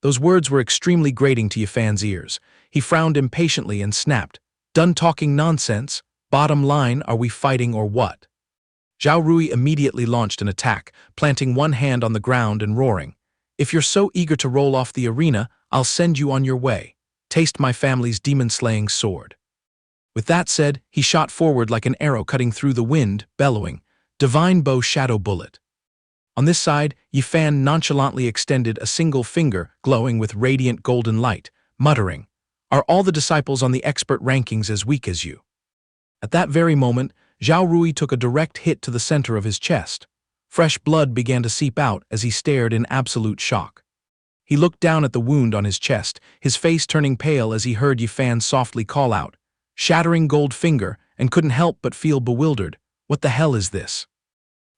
Those words were extremely grating to Yi Fan's ears. He frowned impatiently and snapped. Done talking nonsense? Bottom line, are we fighting or what? Zhao Rui immediately launched an attack, planting one hand on the ground and roaring. If you're so eager to roll off the arena, I'll send you on your way. Taste my family's demon-slaying sword. With that said, he shot forward like an arrow cutting through the wind, bellowing, Divine Bow Shadow Bullet. On this side, Yi Fan nonchalantly extended a single finger, glowing with radiant golden light, muttering, Are all the disciples on the expert rankings as weak as you? At that very moment, Zhao Rui took a direct hit to the center of his chest. Fresh blood began to seep out as he stared in absolute shock. He looked down at the wound on his chest, his face turning pale as he heard Yi Fan softly call out, Shattering gold finger, and couldn't help but feel bewildered. What the hell is this?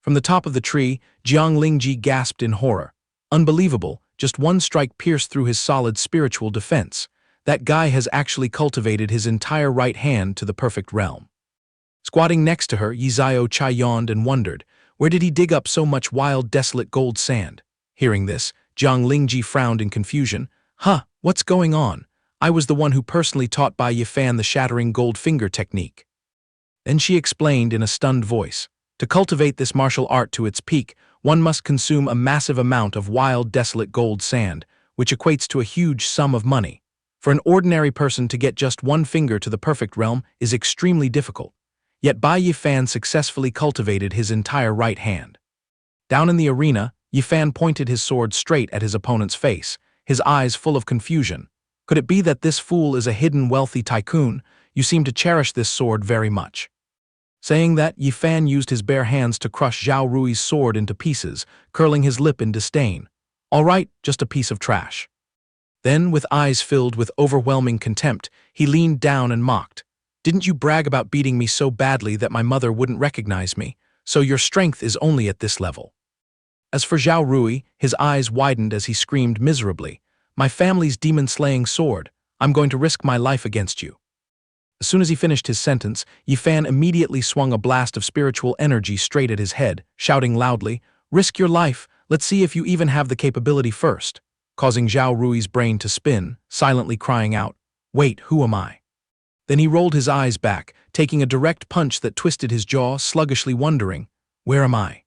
From the top of the tree, Jiang Lingji gasped in horror. Unbelievable, just one strike pierced through his solid spiritual defense. That guy has actually cultivated his entire right hand to the perfect realm. Squatting next to her, Yi Zhao Chai yawned and wondered, where did he dig up so much wild, desolate gold sand? Hearing this, Jiang Lingji frowned in confusion. What's going on? I was the one who personally taught Bai Yi Fan the shattering gold finger technique. Then she explained in a stunned voice. To cultivate this martial art to its peak, one must consume a massive amount of wild, desolate gold sand, which equates to a huge sum of money. For an ordinary person to get just one finger to the perfect realm is extremely difficult. Yet Bai Yi Fan successfully cultivated his entire right hand. Down in the arena, Yi Fan pointed his sword straight at his opponent's face, his eyes full of confusion. Could it be that this fool is a hidden wealthy tycoon? You seem to cherish this sword very much. Saying that, Yi Fan used his bare hands to crush Zhao Rui's sword into pieces, curling his lip in disdain. All right, just a piece of trash. Then, with eyes filled with overwhelming contempt, he leaned down and mocked. Didn't you brag about beating me so badly that my mother wouldn't recognize me? So your strength is only at this level. As for Zhao Rui, his eyes widened as he screamed miserably. My family's demon-slaying sword. I'm going to risk my life against you. As soon as he finished his sentence, Yi Fan immediately swung a blast of spiritual energy straight at his head, shouting loudly, Risk your life, let's see if you even have the capability first, causing Zhao Rui's brain to spin, silently crying out, Wait, who am I? Then he rolled his eyes back, taking a direct punch that twisted his jaw, sluggishly wondering, Where am I?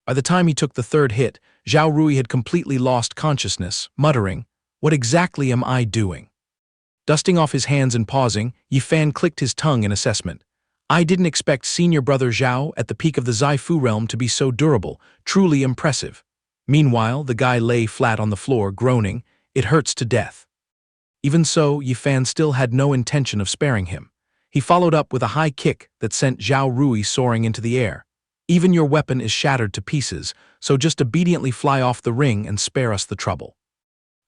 By the time he took the third hit, Zhao Rui had completely lost consciousness, muttering, What exactly am I doing? Dusting off his hands and pausing, Yi Fan clicked his tongue in assessment. I didn't expect senior brother Zhao at the peak of the Zaifu realm to be so durable, truly impressive. Meanwhile, the guy lay flat on the floor, groaning, It hurts to death. Even so, Yi Fan still had no intention of sparing him. He followed up with a high kick that sent Zhao Rui soaring into the air. Even your weapon is shattered to pieces, so just obediently fly off the ring and spare us the trouble.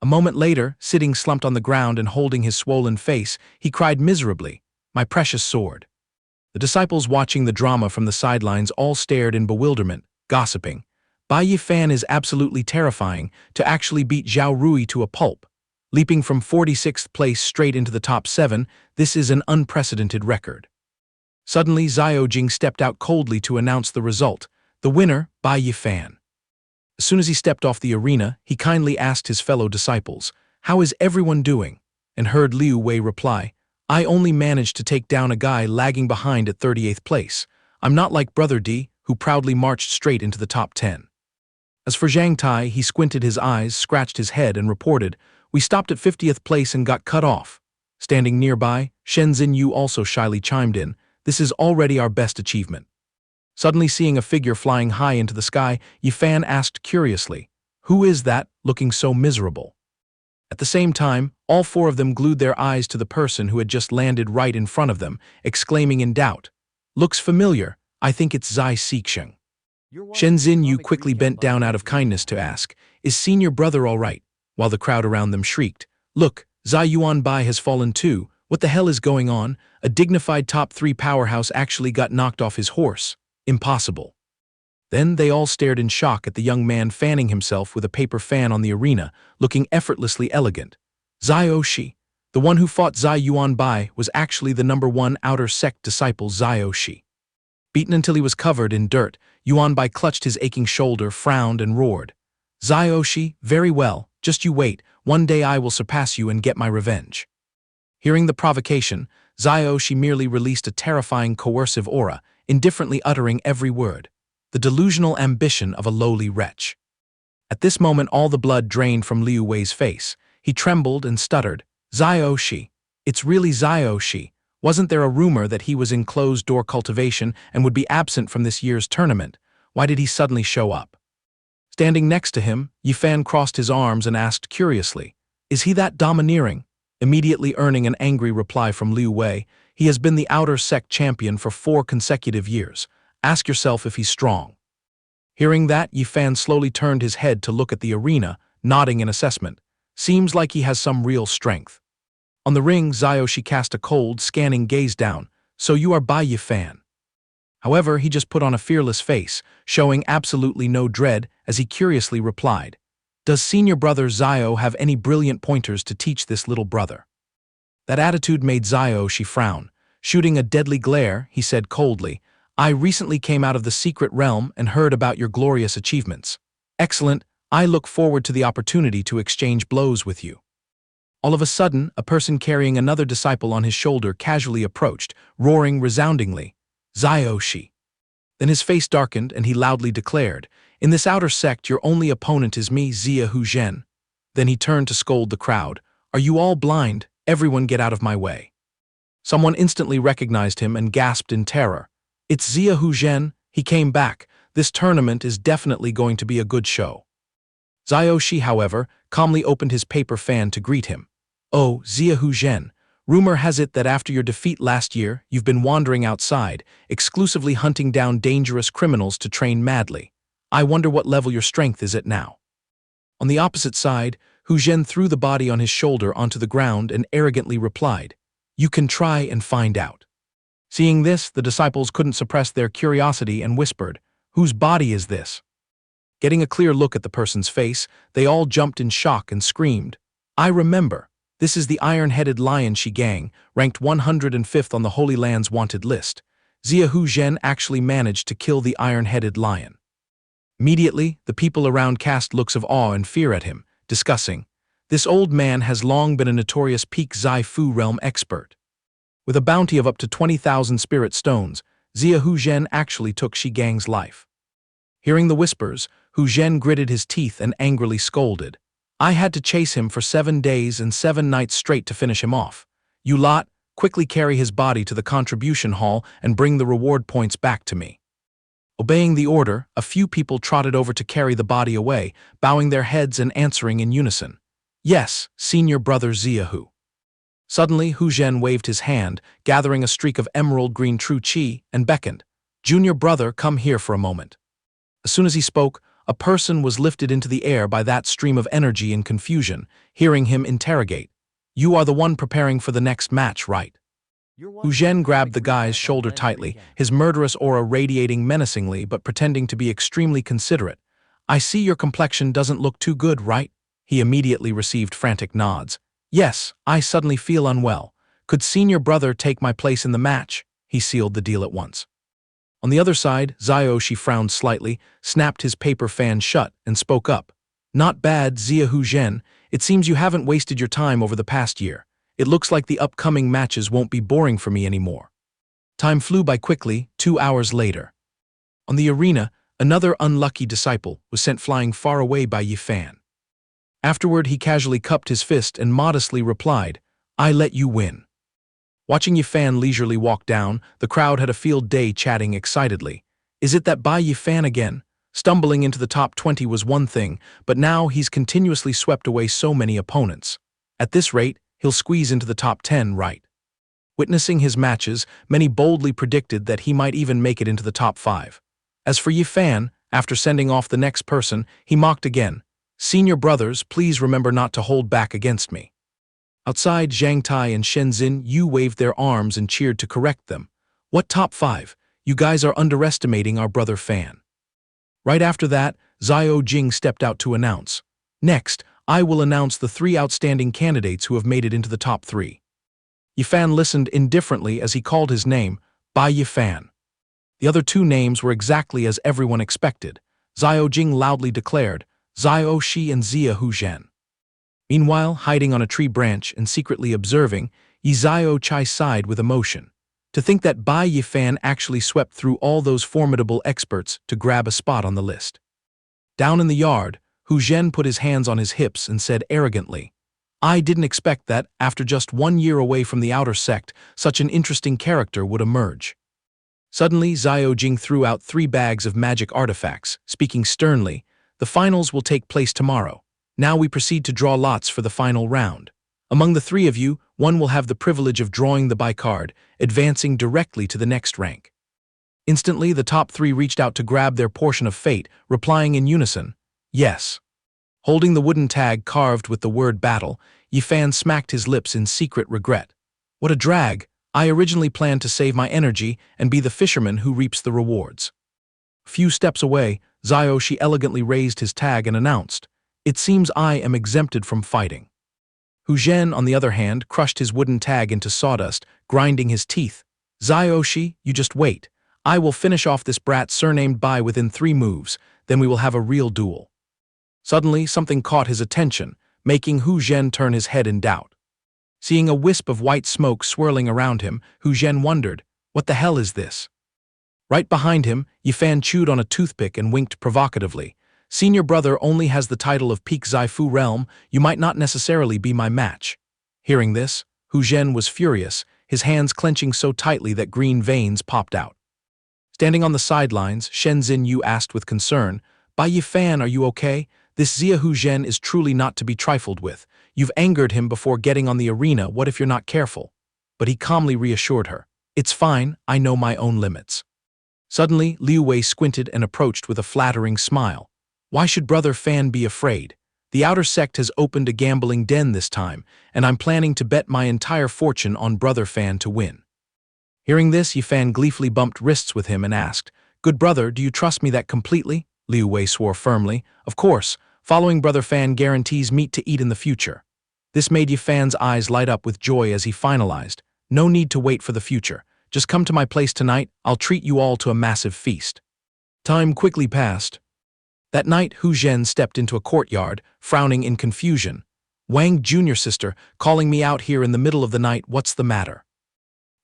A moment later, sitting slumped on the ground and holding his swollen face, he cried miserably, My precious sword. The disciples watching the drama from the sidelines all stared in bewilderment, gossiping. Bai Yi Fan is absolutely terrifying, to actually beat Zhao Rui to a pulp. Leaping from 46th place straight into the top 7, this is an unprecedented record. Suddenly, Xiao Jing stepped out coldly to announce the result. The winner, Bai Yi Fan. As soon as he stepped off the arena, he kindly asked his fellow disciples, How is everyone doing? And heard Liu Wei reply, I only managed to take down a guy lagging behind at 38th place. I'm not like Brother D, who proudly marched straight into the top 10. As for Zhang Tai, he squinted his eyes, scratched his head, and reported, We stopped at 50th place and got cut off. Standing nearby, Shen Xinyu also shyly chimed in, This is already our best achievement. Suddenly seeing a figure flying high into the sky, Yi Fan asked curiously, Who is that, looking so miserable? At the same time, all four of them glued their eyes to the person who had just landed right in front of them, exclaiming in doubt, Looks familiar, I think it's Zai Xixing. Shen Xinyu quickly bent down out of kindness to ask, Is senior brother all right? While the crowd around them shrieked, Look, Zai Yuan Bai has fallen too. What the hell is going on? A dignified top 3 powerhouse actually got knocked off his horse. Impossible. Then they all stared in shock at the young man fanning himself with a paper fan on the arena, looking effortlessly elegant. Zai Oshi, the one who fought Zai Yuan Bai, was actually the #1 outer sect disciple Zai Oshi. Beaten until he was covered in dirt, Yuan Bai clutched his aching shoulder, frowned, and roared. Zai Oshi, very well, just you wait, one day I will surpass you and get my revenge. Hearing the provocation, Zai Oshi merely released a terrifying coercive aura, indifferently uttering every word. The delusional ambition of a lowly wretch. At this moment all the blood drained from Liu Wei's face. He trembled and stuttered. Zai Oshi. It's really Zai Oshi. Wasn't there a rumor that he was in closed-door cultivation and would be absent from this year's tournament? Why did he suddenly show up? Standing next to him, Yi Fan crossed his arms and asked curiously, Is he that domineering? Immediately earning an angry reply from Liu Wei, he has been the outer sect champion for 4 consecutive years. Ask yourself if he's strong. Hearing that, Yi Fan slowly turned his head to look at the arena, nodding in assessment. Seems like he has some real strength. On the ring, Zai Oshi cast a cold, scanning gaze down. So you are Bai Yi Fan. However, he just put on a fearless face, showing absolutely no dread as he curiously replied, Does senior brother Zio have any brilliant pointers to teach this little brother? That attitude made Zai Oshi frown. Shooting a deadly glare, he said coldly, I recently came out of the secret realm and heard about your glorious achievements. Excellent, I look forward to the opportunity to exchange blows with you. All of a sudden, a person carrying another disciple on his shoulder casually approached, roaring resoundingly, Zai Oshi. Then his face darkened and he loudly declared, In this outer sect your only opponent is me, Zia Hu Zhen. Then he turned to scold the crowd, Are you all blind? Everyone get out of my way. Someone instantly recognized him and gasped in terror. It's Zia Hu Zhen, he came back. This tournament is definitely going to be a good show. Zai Oshi, however, calmly opened his paper fan to greet him. Oh, Zia Hu Zhen, rumor has it that after your defeat last year, you've been wandering outside, exclusively hunting down dangerous criminals to train madly. I wonder what level your strength is at now. On the opposite side, Hu Zhen threw the body on his shoulder onto the ground and arrogantly replied, You can try and find out. Seeing this, the disciples couldn't suppress their curiosity and whispered, Whose body is this? Getting a clear look at the person's face, they all jumped in shock and screamed, I remember. This is the iron-headed lion Shi Gang, ranked 105th on the Holy Land's wanted list. Zia Hu Zhen actually managed to kill the iron-headed lion. Immediately, the people around cast looks of awe and fear at him, discussing, This old man has long been a notorious peak Zai Fu realm expert. With a bounty of up to 20,000 spirit stones, Zia Hu Zhen actually took Shi Gang's life. Hearing the whispers, Hu Zhen gritted his teeth and angrily scolded. I had to chase him for 7 days and 7 nights straight to finish him off. You lot, quickly carry his body to the contribution hall and bring the reward points back to me. Obeying the order, a few people trotted over to carry the body away, bowing their heads and answering in unison. Yes, senior brother Zia Hu. Suddenly, Hu Zhen waved his hand, gathering a streak of emerald green true qi, and beckoned. Junior brother, come here for a moment. As soon as he spoke, a person was lifted into the air by that stream of energy and confusion, hearing him interrogate. You are the one preparing for the next match, right? Hu Zhen grabbed the guy's shoulder tightly, his murderous aura radiating menacingly but pretending to be extremely considerate. I see your complexion doesn't look too good, right? He immediately received frantic nods. Yes, I suddenly feel unwell. Could senior brother take my place in the match? He sealed the deal at once. On the other side, Zai Oshi frowned slightly, snapped his paper fan shut, and spoke up. Not bad, Zia Hu Zhen. It seems you haven't wasted your time over the past year. It looks like the upcoming matches won't be boring for me anymore. Time flew by quickly, 2 hours later. On the arena, another unlucky disciple was sent flying far away by Yi Fan. Afterward, he casually cupped his fist and modestly replied, I let you win. Watching Yi Fan leisurely walk down, the crowd had a field day chatting excitedly. Is it that Bai Yi Fan again? Stumbling into the top 20 was one thing, but now he's continuously swept away so many opponents. At this rate, he'll squeeze into the top 10, right? Witnessing his matches, many boldly predicted that he might even make it into the top 5. As for Yi Fan, after sending off the next person, he mocked again. Senior brothers, please remember not to hold back against me. Outside, Zhang Tai and Shenzhen Yu waved their arms and cheered to correct them. What top 5? You guys are underestimating our brother Fan. Right after that, Xiao Jing stepped out to announce. Next, I will announce the 3 outstanding candidates who have made it into the top 3. Yi Fan listened indifferently as he called his name, Bai Yi Fan. The other 2 names were exactly as everyone expected. Xiao Jing loudly declared, Xiao Shi and Zia Hu Zhen. Meanwhile, hiding on a tree branch and secretly observing, Yi Xiao Chai sighed with emotion. To think that Bai Yi Fan actually swept through all those formidable experts to grab a spot on the list. Down in the yard, Hu Zhen put his hands on his hips and said arrogantly, I didn't expect that, after just 1 year away from the outer sect, such an interesting character would emerge. Suddenly, Xiao Jing threw out 3 bags of magic artifacts, speaking sternly, the finals will take place tomorrow. Now we proceed to draw lots for the final round. Among the 3 of you, one will have the privilege of drawing the Bai card, advancing directly to the next rank. Instantly, the top 3 reached out to grab their portion of fate, replying in unison, yes. Holding the wooden tag carved with the word battle, Yi Fan smacked his lips in secret regret. What a drag! I originally planned to save my energy and be the fisherman who reaps the rewards. A few steps away, Xiao Shi elegantly raised his tag and announced, it seems I am exempted from fighting. Hu Zhen, on the other hand, crushed his wooden tag into sawdust, grinding his teeth. Xiao Shi, you just wait. I will finish off this brat surnamed Bai within 3 moves, then we will have a real duel. Suddenly, something caught his attention, making Hu Zhen turn his head in doubt. Seeing a wisp of white smoke swirling around him, Hu Zhen wondered, what the hell is this? Right behind him, Yi Fan chewed on a toothpick and winked provocatively. Senior brother only has the title of Peak Zaifu realm, you might not necessarily be my match. Hearing this, Hu Zhen was furious, his hands clenching so tightly that green veins popped out. Standing on the sidelines, Shenzhen Yu asked with concern, Bai Yi Fan, are you okay? This Zia Hu Zhen is truly not to be trifled with. You've angered him before getting on the arena, what if you're not careful? But he calmly reassured her. It's fine, I know my own limits. Suddenly, Liu Wei squinted and approached with a flattering smile. Why should Brother Fan be afraid? The outer sect has opened a gambling den this time, and I'm planning to bet my entire fortune on Brother Fan to win. Hearing this, Yi Fan gleefully bumped wrists with him and asked, Good brother, do you trust me that completely? Liu Wei swore firmly. Of course, following Brother Fan guarantees meat to eat in the future. This made Yi Fan's eyes light up with joy as he finalized. No need to wait for the future. Just come to my place tonight, I'll treat you all to a massive feast. Time quickly passed. That night, Hu Zhen stepped into a courtyard, frowning in confusion. Wang, junior sister, calling me out here in the middle of the night, what's the matter?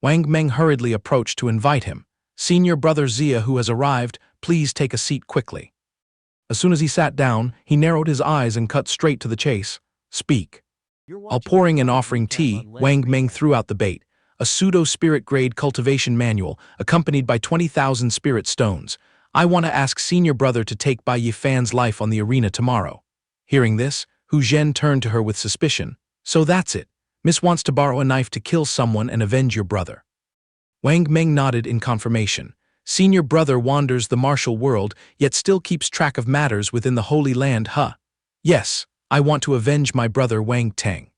Wang Meng hurriedly approached to invite him. Senior brother Zia who has arrived, please take a seat quickly. As soon as he sat down, he narrowed his eyes and cut straight to the chase. Speak. While pouring and offering tea, Wang Meng threw out the bait, a pseudo-spirit-grade cultivation manual accompanied by 20,000 spirit stones. I want to ask senior brother to take Bai Yi Fan's life on the arena tomorrow. Hearing this, Hu Zhen turned to her with suspicion. So that's it. Miss wants to borrow a knife to kill someone and avenge your brother. Wang Meng nodded in confirmation. Senior brother wanders the martial world, yet still keeps track of matters within the Holy Land, huh? Yes, I want to avenge my brother Wang Teng.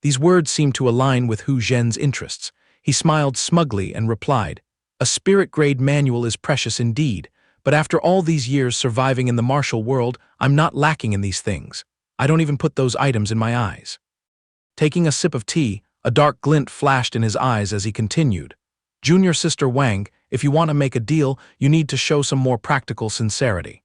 These words seemed to align with Hu Zhen's interests. He smiled smugly and replied, A spirit-grade manual is precious indeed, but after all these years surviving in the martial world, I'm not lacking in these things. I don't even put those items in my eyes. Taking a sip of tea, a dark glint flashed in his eyes as he continued. Junior sister Wang, if you want to make a deal, you need to show some more practical sincerity.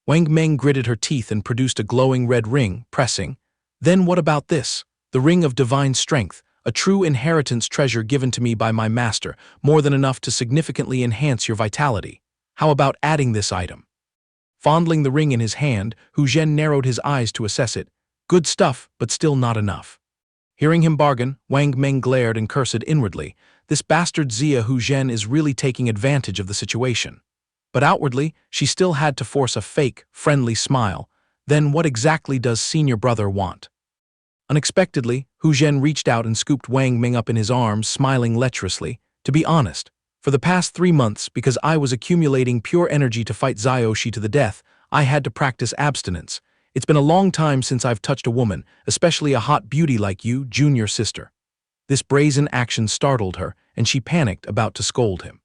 Wang Meng gritted her teeth and produced a glowing red ring, pressing, Then what about this? The ring of divine strength, a true inheritance treasure given to me by my master, more than enough to significantly enhance your vitality. How about adding this item? Fondling the ring in his hand, Hu Zhen narrowed his eyes to assess it. Good stuff, but still not enough. Hearing him bargain, Wang Meng glared and cursed inwardly. This bastard Zia Hu Zhen is really taking advantage of the situation. But outwardly, she still had to force a fake, friendly smile. Then what exactly does senior brother want? Unexpectedly, Hu Zhen reached out and scooped Wang Meng up in his arms, smiling lecherously. To be honest, for the past 3 months, because I was accumulating pure energy to fight Xiao Shi to the death, I had to practice abstinence. It's been a long time since I've touched a woman, especially a hot beauty like you, junior sister. This brazen action startled her, and she panicked, about to scold him.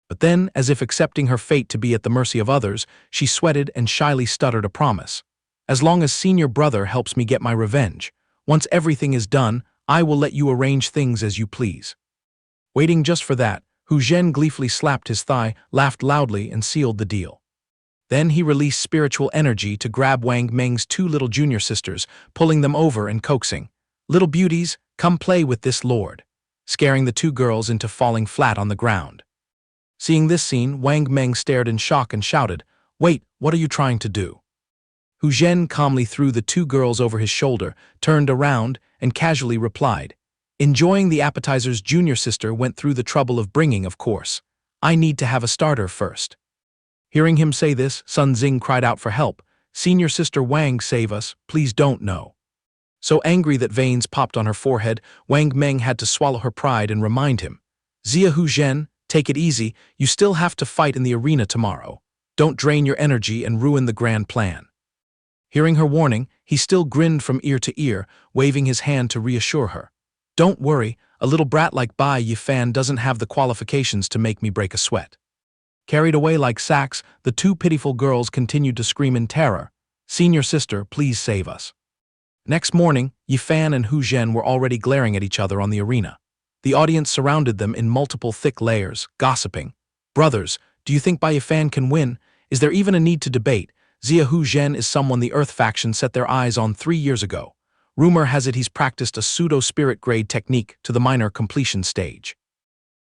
But then, as if accepting her fate to be at the mercy of others, she sweated and shyly stuttered a promise. As long as senior brother helps me get my revenge, once everything is done, I will let you arrange things as you please. Waiting just for that, Hu Zhen gleefully slapped his thigh, laughed loudly, and sealed the deal. Then he released spiritual energy to grab Wang Meng's two little junior sisters, pulling them over and coaxing, "Little beauties, come play with this lord," scaring the two girls into falling flat on the ground. Seeing this scene, Wang Meng stared in shock and shouted, "Wait, what are you trying to do?" Hu Zhen calmly threw the two girls over his shoulder, turned around, and casually replied, "Enjoying the appetizers junior sister went through the trouble of bringing, of course. I need to have a starter first." Hearing him say this, Sun Xing cried out for help. "Senior sister Wang, save us, please don't know." So angry that veins popped on her forehead, Wang Meng had to swallow her pride and remind him, "Zia Hu Zhen, take it easy, you still have to fight in the arena tomorrow. Don't drain your energy and ruin the grand plan." Hearing her warning, he still grinned from ear to ear, waving his hand to reassure her. "Don't worry, a little brat like Bai Yi Fan doesn't have the qualifications to make me break a sweat." Carried away like sacks, the two pitiful girls continued to scream in terror, "Senior sister, please save us." Next morning, Yi Fan and Hu Zhen were already glaring at each other on the arena. The audience surrounded them in multiple thick layers, gossiping. "Brothers, do you think Bai Yi Fan can win? Is there even a need to debate? Zia Hu Zhen is someone the Earth faction set their eyes on 3 years ago. Rumor has it he's practiced a pseudo-spirit grade technique to the minor completion stage."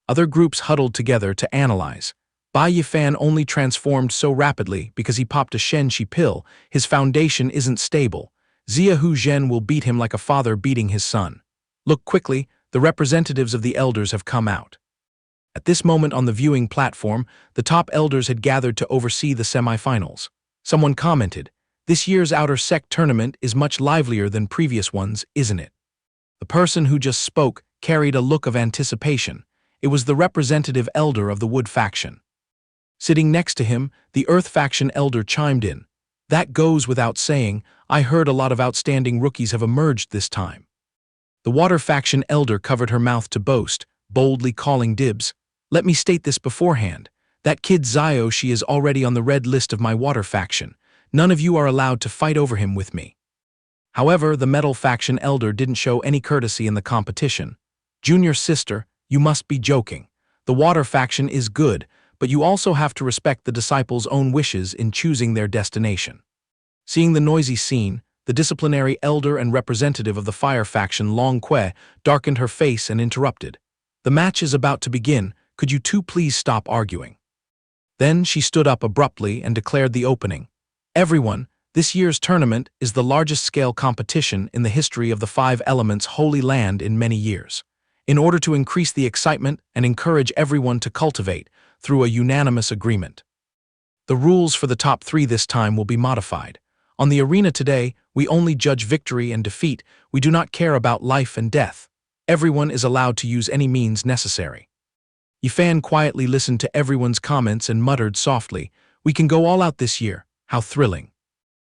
Other groups huddled together to analyze. Bai Yi Fan only transformed so rapidly because he popped a Shenxi pill. His foundation isn't stable. Zia Hu Zhen will beat him like a father beating his son. Look quickly, the representatives of the elders have come out. At this moment on the viewing platform, the top elders had gathered to oversee the semifinals. Someone commented, "This year's outer sect tournament is much livelier than previous ones, isn't it?" The person who just spoke carried a look of anticipation. It was the representative elder of the Wood faction. Sitting next to him, the Earth faction elder chimed in, "That goes without saying, I heard a lot of outstanding rookies have emerged this time." The Water faction elder covered her mouth to boast, boldly calling dibs, "Let me state this beforehand. That kid Zio, she is already on the red list of my Water faction. None of you are allowed to fight over him with me." However, the Metal faction elder didn't show any courtesy in the competition. "Junior sister, you must be joking. The Water faction is good, but you also have to respect the disciples' own wishes in choosing their destination." Seeing the noisy scene, the disciplinary elder and representative of the Fire faction Long Que darkened her face and interrupted. "The match is about to begin, could you two please stop arguing?" Then she stood up abruptly and declared the opening. "Everyone, this year's tournament is the largest scale competition in the history of the Five Elements Holy Land in many years. In order to increase the excitement and encourage everyone to cultivate, through a unanimous agreement. The rules for the top 3 this time will be modified. On the arena today, we only judge victory and defeat. We do not care about life and death. Everyone is allowed to use any means necessary." Yi Fan quietly listened to everyone's comments and muttered softly, "We can go all out this year. How thrilling."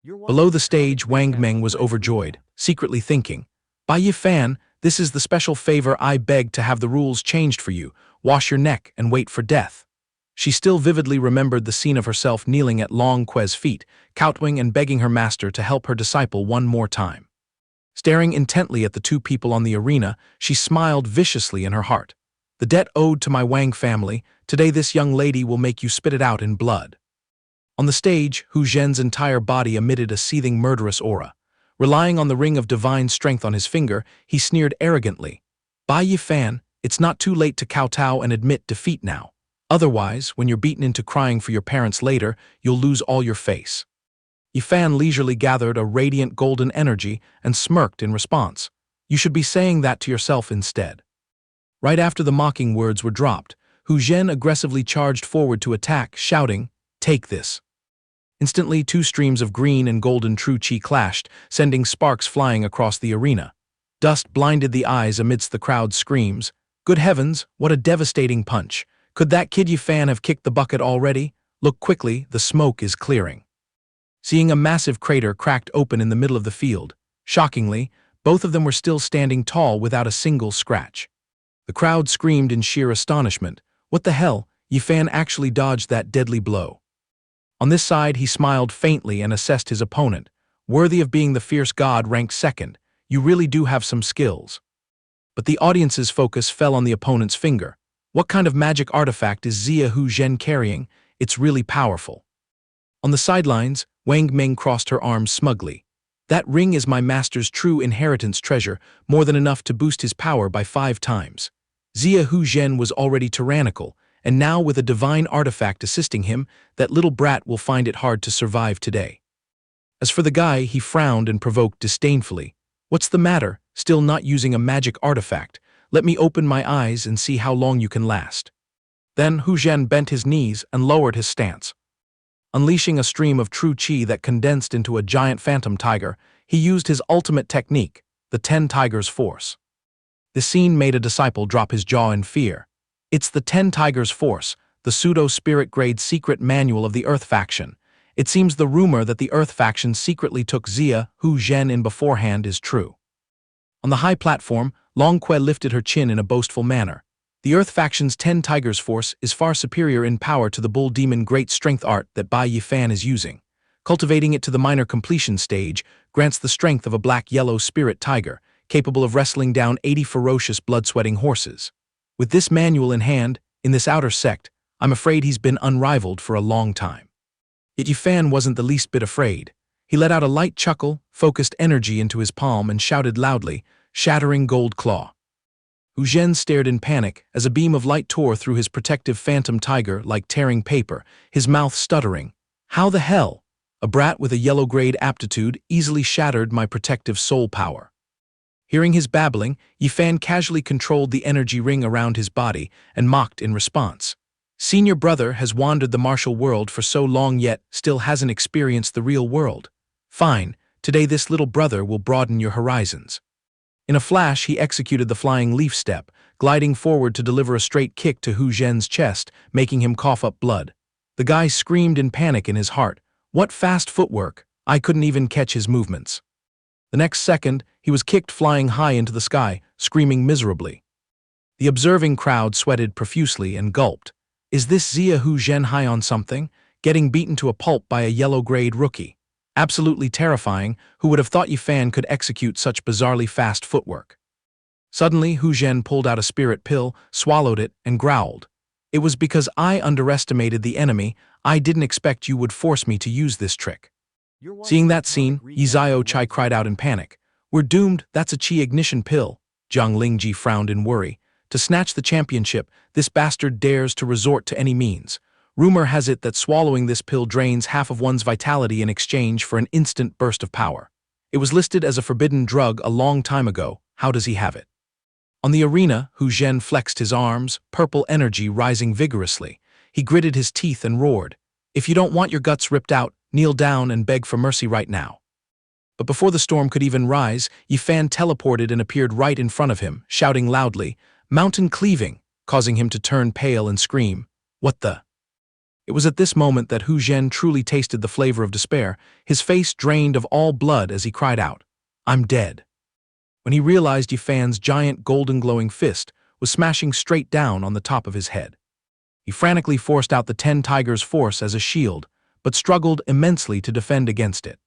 Below the stage, Wang Meng was overjoyed, secretly thinking, "Bai Yi Fan, this is the special favor I begged to have the rules changed for you. Wash your neck and wait for death." She still vividly remembered the scene of herself kneeling at Long Que's feet, kowtowing and begging her master to help her disciple one more time. Staring intently at the two people on the arena, she smiled viciously in her heart. "The debt owed to my Wang family, today this young lady will make you spit it out in blood." On the stage, Hu Zhen's entire body emitted a seething murderous aura. Relying on the ring of divine strength on his finger, he sneered arrogantly, "Bai Yi Fan, it's not too late to kowtow and admit defeat now. Otherwise, when you're beaten into crying for your parents later, you'll lose all your face." Yi Fan leisurely gathered a radiant golden energy and smirked in response. "You should be saying that to yourself instead." Right after the mocking words were dropped, Hu Zhen aggressively charged forward to attack, shouting, "Take this." Instantly, 2 streams of green and golden true chi clashed, sending sparks flying across the arena. Dust blinded the eyes amidst the crowd's screams. "Good heavens, what a devastating punch. Could that kid Yi Fan have kicked the bucket already? Look quickly, the smoke is clearing." seeing a massive crater cracked open in the middle of the field. Shockingly, both of them were still standing tall without a single scratch. The crowd screamed in sheer astonishment. What the hell? Yi Fan actually dodged that deadly blow. On this side, he smiled faintly and assessed his opponent. Worthy of being the fierce god ranked second, you really do have some skills. But the audience's focus fell on the opponent's finger. What kind of magic artifact is Xia Hu Zhen carrying? It's really powerful. On the sidelines, Wang Ming crossed her arms smugly. That ring is my master's true inheritance treasure, more than enough to boost his power by 5 times. Xia Hu Zhen was already tyrannical, and now with a divine artifact assisting him, that little brat will find it hard to survive today. As for the guy, he frowned and provoked disdainfully. What's the matter, still not using a magic artifact? Let me open my eyes and see how long you can last. Then Hu Zhen bent his knees and lowered his stance. Unleashing a stream of true qi that condensed into a giant phantom tiger, he used his ultimate technique, the 10 Tigers Force. The scene made a disciple drop his jaw in fear. It's the 10 Tigers Force, the pseudo-spirit-grade secret manual of the Earth faction. It seems the rumor that the Earth faction secretly took Xia Hu Zhen in beforehand is true. On the high platform, Long Que lifted her chin in a boastful manner. The Earth faction's 10 Tigers Force is far superior in power to the Bull Demon Great Strength art that Bai Yi Fan is using. Cultivating it to the minor completion stage grants the strength of a black-yellow spirit tiger, capable of wrestling down 80 ferocious blood-sweating horses. With this manual in hand, in this outer sect, I'm afraid he's been unrivaled for a long time. Yet Yi Fan wasn't the least bit afraid. He let out a light chuckle, focused energy into his palm, and shouted loudly, "Shattering Gold Claw." Hu Zhen stared in panic as a beam of light tore through his protective phantom tiger like tearing paper, his mouth stuttering. How the hell? A brat with a yellow-grade aptitude easily shattered my protective soul power. Hearing his babbling, Yi Fan casually controlled the energy ring around his body and mocked in response. Senior brother has wandered the martial world for so long yet still hasn't experienced the real world. Fine, today this little brother will broaden your horizons. In a flash, he executed the flying leaf step, gliding forward to deliver a straight kick to Hu Zhen's chest, making him cough up blood. The guy screamed in panic in his heart. What fast footwork! I couldn't even catch his movements. The next second, he was kicked flying high into the sky, screaming miserably. The observing crowd sweated profusely and gulped. Is this Xia Hu Zhen high on something? Getting beaten to a pulp by a yellow-grade rookie. Absolutely terrifying. Who would have thought Yi Fan could execute such bizarrely fast footwork? Suddenly, Hu Zhen pulled out a spirit pill, swallowed it, and growled. It was because I underestimated the enemy. I didn't expect you would force me to use this trick. Seeing that scene, Yi Zio Chai cried out in panic. We're doomed, that's a qi ignition pill. Jiang Lingji frowned in worry. To snatch the championship, this bastard dares to resort to any means. Rumor has it that swallowing this pill drains half of one's vitality in exchange for an instant burst of power. It was listed as a forbidden drug a long time ago. How does he have it? On the arena, Hu Zhen flexed his arms, purple energy rising vigorously. He gritted his teeth and roared. If you don't want your guts ripped out, kneel down and beg for mercy right now. But before the storm could even rise, Yi Fan teleported and appeared right in front of him, shouting loudly, "Mountain cleaving," causing him to turn pale and scream, "What the?" It was at this moment that Hu Zhen truly tasted the flavor of despair, his face drained of all blood as he cried out, "I'm dead." When he realized Yi Fan's giant golden glowing fist was smashing straight down on the top of his head. He frantically forced out the 10 Tigers Force as a shield, but struggled immensely to defend against it.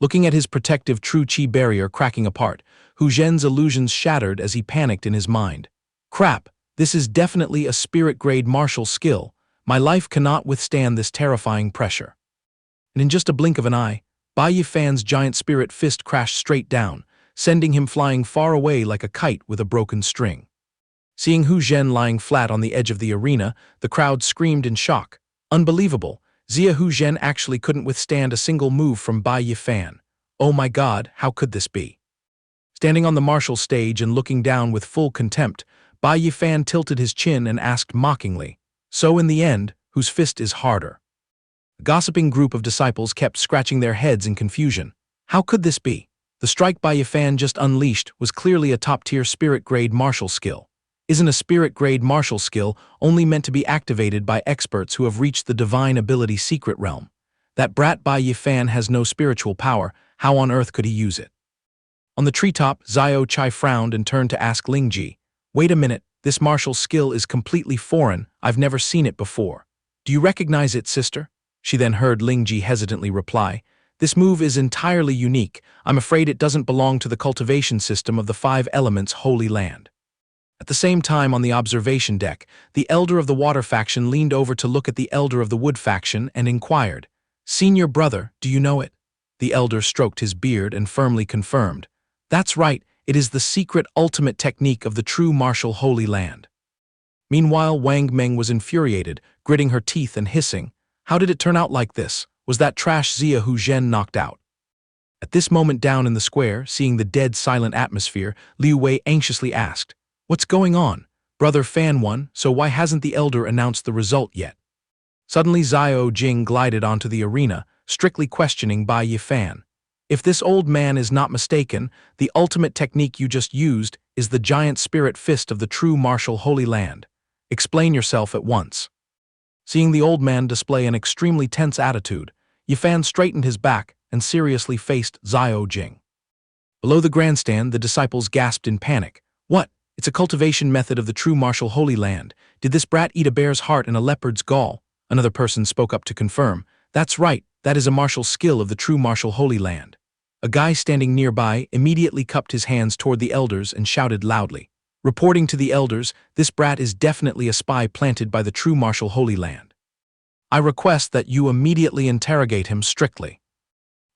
Looking at his protective true qi barrier cracking apart, Hu Zhen's illusions shattered as he panicked in his mind. Crap, this is definitely a spirit-grade martial skill. My life cannot withstand this terrifying pressure. And in just a blink of an eye, Bai Yi Fan's giant spirit fist crashed straight down, sending him flying far away like a kite with a broken string. Seeing Hu Zhen lying flat on the edge of the arena, the crowd screamed in shock. Unbelievable! Xia Hu Zhen actually couldn't withstand a single move from Bai Yi Fan. Oh my god, how could this be? Standing on the martial stage and looking down with full contempt, Bai Yi Fan tilted his chin and asked mockingly, "So in the end, whose fist is harder?" A gossiping group of disciples kept scratching their heads in confusion. How could this be? The strike Bai Yi Fan just unleashed was clearly a top-tier spirit-grade martial skill. Isn't a spirit-grade martial skill only meant to be activated by experts who have reached the divine ability secret realm? That brat Bai Yi Fan has no spiritual power. How on earth could he use it? On the treetop, Xiao Chai frowned and turned to ask Lingji, "Wait a minute, this martial skill is completely foreign. I've never seen it before. Do you recognize it, sister?" She then heard Lingji hesitantly reply, "This move is entirely unique. I'm afraid it doesn't belong to the cultivation system of the 5 elements Holy Land." At the same time, on the observation deck, the elder of the water faction leaned over to look at the elder of the wood faction and inquired, "Senior brother, do you know it?" The elder stroked his beard and firmly confirmed, "That's right, it is the secret ultimate technique of the true martial Holy Land." Meanwhile, Wang Meng was infuriated, gritting her teeth and hissing, "How did it turn out like this? Was that trash Xia Hu Zhen knocked out?" At this moment down in the square, seeing the dead silent atmosphere, Liu Wei anxiously asked, "What's going on? Brother Fan won, so why hasn't the elder announced the result yet?" Suddenly Xiao Jing glided onto the arena, strictly questioning Bai Yi Fan. "If this old man is not mistaken, the ultimate technique you just used is the giant spirit fist of the true martial Holy Land. Explain yourself at once." Seeing the old man display an extremely tense attitude, Yi Fan straightened his back and seriously faced Xiao Jing. Below the grandstand, the disciples gasped in panic. "What? It's a cultivation method of the true martial Holy Land. Did this brat eat a bear's heart and a leopard's gall?" Another person spoke up to confirm. "That's right, that is a martial skill of the true martial Holy Land." A guy standing nearby immediately cupped his hands toward the elders and shouted loudly, "Reporting to the elders, this brat is definitely a spy planted by the true martial Holy Land. I request that you immediately interrogate him strictly."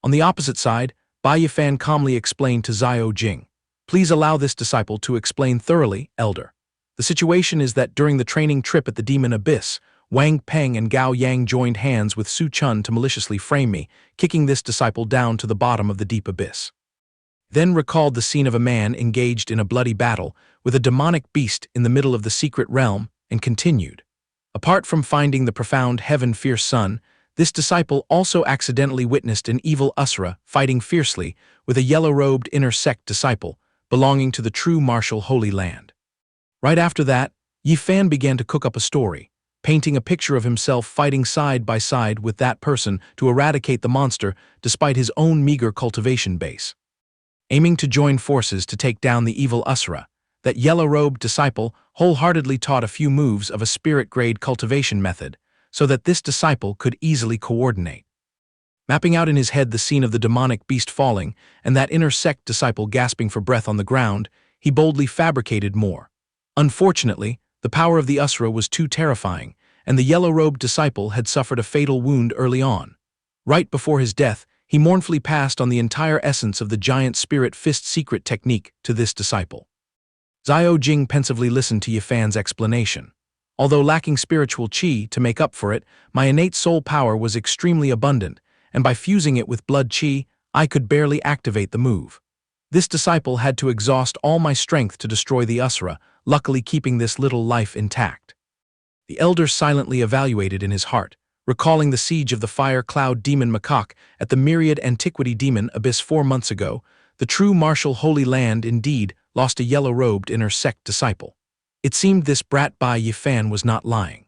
On the opposite side, Bai Yi Fan calmly explained to Xiao Jing, "Please allow this disciple to explain thoroughly, elder. The situation is that during the training trip at the Demon Abyss, Wang Peng and Gao Yang joined hands with Su Chun to maliciously frame me, kicking this disciple down to the bottom of the deep abyss." Then recalled the scene of a man engaged in a bloody battle with a demonic beast in the middle of the secret realm and continued, "Apart from finding the profound heaven-fierce sun, this disciple also accidentally witnessed an evil Asura fighting fiercely with a yellow-robed inner sect disciple belonging to the true martial Holy Land." Right after that, Yi Fan began to cook up a story, painting a picture of himself fighting side by side with that person to eradicate the monster despite his own meager cultivation base. Aiming to join forces to take down the evil Asura, that yellow-robed disciple wholeheartedly taught a few moves of a spirit-grade cultivation method so that this disciple could easily coordinate. Mapping out in his head the scene of the demonic beast falling and that inner sect disciple gasping for breath on the ground, he boldly fabricated more. Unfortunately, the power of the Asura was too terrifying, and the yellow-robed disciple had suffered a fatal wound early on. Right before his death, he mournfully passed on the entire essence of the giant spirit fist secret technique to this disciple. Xiao Jing pensively listened to Yi Fan's explanation. Although lacking spiritual qi to make up for it, my innate soul power was extremely abundant, and by fusing it with blood qi, I could barely activate the move. This disciple had to exhaust all my strength to destroy the Asura, luckily keeping this little life intact. The elder silently evaluated in his heart, recalling the siege of the fire cloud demon macaque at the myriad antiquity demon abyss 4 months ago. The true martial Holy Land indeed lost a yellow-robed inner sect disciple. It seemed this brat Bai Yi Fan was not lying.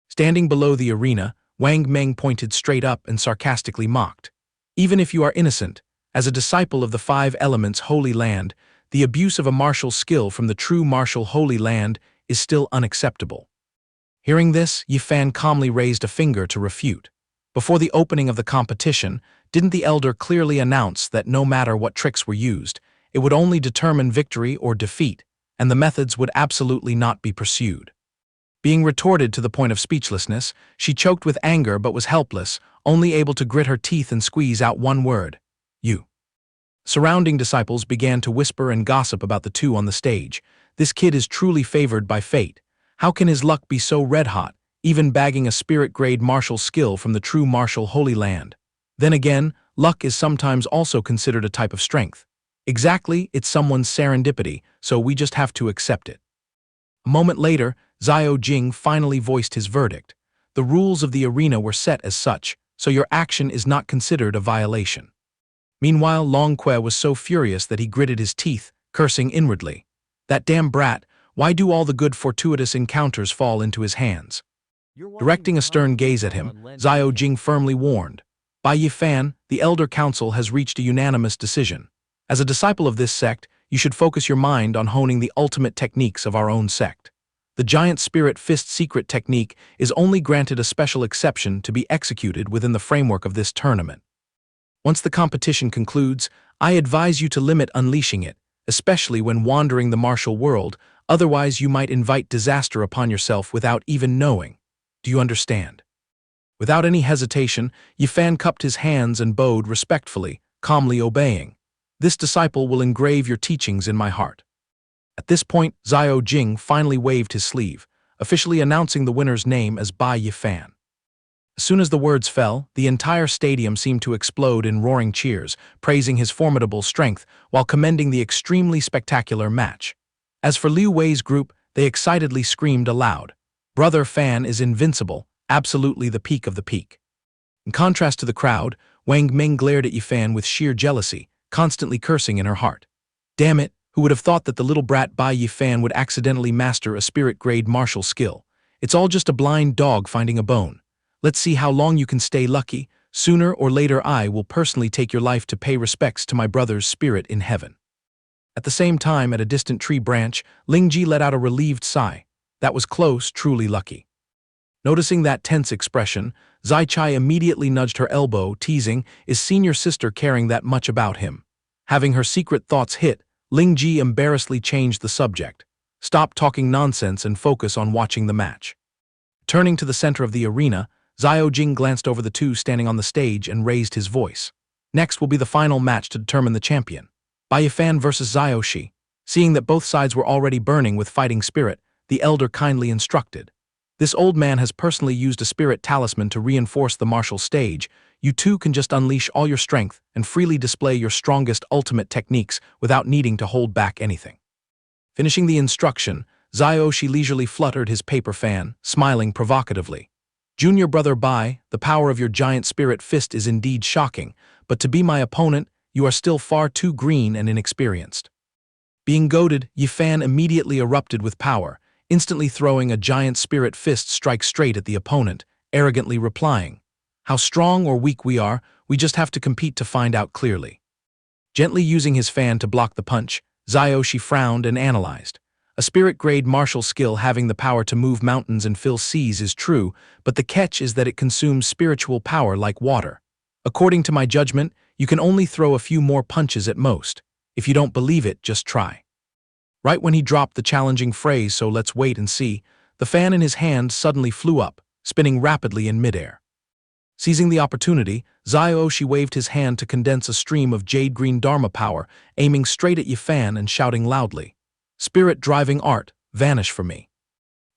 Standing below the arena, Wang Meng pointed straight up and sarcastically mocked, "Even if you are innocent, as a disciple of the 5 elements Holy Land, the abuse of a martial skill from the true martial Holy Land is still unacceptable." Hearing this, Yi Fan calmly raised a finger to refute. Before the opening of the competition, didn't the elder clearly announce that no matter what tricks were used, it would only determine victory or defeat, and the methods would absolutely not be pursued? Being retorted to the point of speechlessness, she choked with anger but was helpless, only able to grit her teeth and squeeze out one word, "You." Surrounding disciples began to whisper and gossip about the two on the stage. "This kid is truly favored by fate. How can his luck be so red-hot, even bagging a spirit-grade martial skill from the true martial Holy Land? Then again, luck is sometimes also considered a type of strength. Exactly, it's someone's serendipity, so we just have to accept it." A moment later, Xiao Jing finally voiced his verdict. "The rules of the arena were set as such, so your action is not considered a violation." Meanwhile, Long Que was so furious that he gritted his teeth, cursing inwardly. "That damn brat, why do all the good fortuitous encounters fall into his hands?" Directing a stern gaze at him, Xiao Jing firmly warned, Bai Yi Fan, the Elder Council has reached a unanimous decision. As a disciple of this sect, you should focus your mind on honing the ultimate techniques of our own sect. The Giant Spirit Fist secret technique is only granted a special exception to be executed within the framework of this tournament. Once the competition concludes, I advise you to limit unleashing it, especially when wandering the martial world, otherwise you might invite disaster upon yourself without even knowing. Do you understand? Without any hesitation, Yi Fan cupped his hands and bowed respectfully, calmly obeying. This disciple will engrave your teachings in my heart. At this point, Xiao Jing finally waved his sleeve, officially announcing the winner's name as Bai Yi Fan. As soon as the words fell, the entire stadium seemed to explode in roaring cheers, praising his formidable strength while commending the extremely spectacular match. As for Liu Wei's group, they excitedly screamed aloud. Brother Fan is invincible, absolutely the peak of the peak. In contrast to the crowd, Wang Ming glared at Yi Fan with sheer jealousy, constantly cursing in her heart. Damn it, who would have thought that the little brat Bai Yi Fan would accidentally master a spirit-grade martial skill? It's all just a blind dog finding a bone. Let's see how long you can stay lucky. Sooner or later I will personally take your life to pay respects to my brother's spirit in heaven. At the same time, at a distant tree branch, Lingji let out a relieved sigh. That was close, truly lucky. Noticing that tense expression, Zai Chai immediately nudged her elbow, teasing, is senior sister caring that much about him? Having her secret thoughts hit, Lingji embarrassedly changed the subject. Stop talking nonsense and focus on watching the match. Turning to the center of the arena, Xiao Jing glanced over the two standing on the stage and raised his voice. Next will be the final match to determine the champion. Bai Yi Fan versus Xiao Shi. Seeing that both sides were already burning with fighting spirit, the elder kindly instructed. This old man has personally used a spirit talisman to reinforce the martial stage. You two can just unleash all your strength and freely display your strongest ultimate techniques without needing to hold back anything. Finishing the instruction, Xiao Shi leisurely fluttered his paper fan, smiling provocatively. Junior brother Bai, the power of your giant spirit fist is indeed shocking, but to be my opponent, you are still far too green and inexperienced. Being goaded, Yi Fan immediately erupted with power, instantly throwing a giant spirit fist strike straight at the opponent, arrogantly replying, "How strong or weak we are, we just have to compete to find out clearly." Gently using his fan to block the punch, Xiao Shi frowned and analyzed. A spirit-grade martial skill having the power to move mountains and fill seas is true, but the catch is that it consumes spiritual power like water. According to my judgment, you can only throw a few more punches at most. If you don't believe it, just try. Right when he dropped the challenging phrase, "So let's wait and see," the fan in his hand suddenly flew up, spinning rapidly in midair. Seizing the opportunity, Xiao Shi waved his hand to condense a stream of jade-green Dharma power, aiming straight at Yi Fan and shouting loudly, "Spirit-driving art, vanish from me."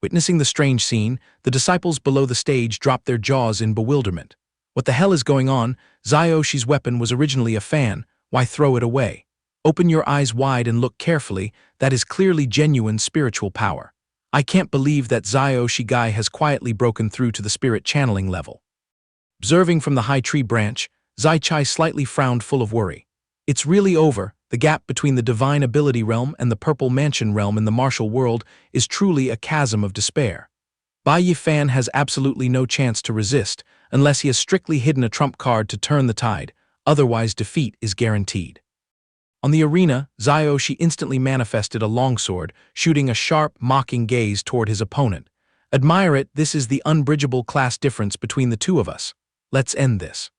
Witnessing the strange scene, the disciples below the stage dropped their jaws in bewilderment. What the hell is going on? Xiao Shi's weapon was originally a fan, why throw it away? Open your eyes wide and look carefully, that is clearly genuine spiritual power. I can't believe that Xiao Shi guy has quietly broken through to the spirit channeling level. Observing from the high tree branch, Zai Chai slightly frowned full of worry. It's really over. The gap between the divine ability realm and the purple mansion realm in the martial world is truly a chasm of despair. Bai Yi Fan has absolutely no chance to resist unless he has strictly hidden a trump card to turn the tide, otherwise defeat is guaranteed. On the arena, Xiao Shi instantly manifested a longsword, shooting a sharp, mocking gaze toward his opponent. Admire it, this is the unbridgeable class difference between the two of us. Let's end this.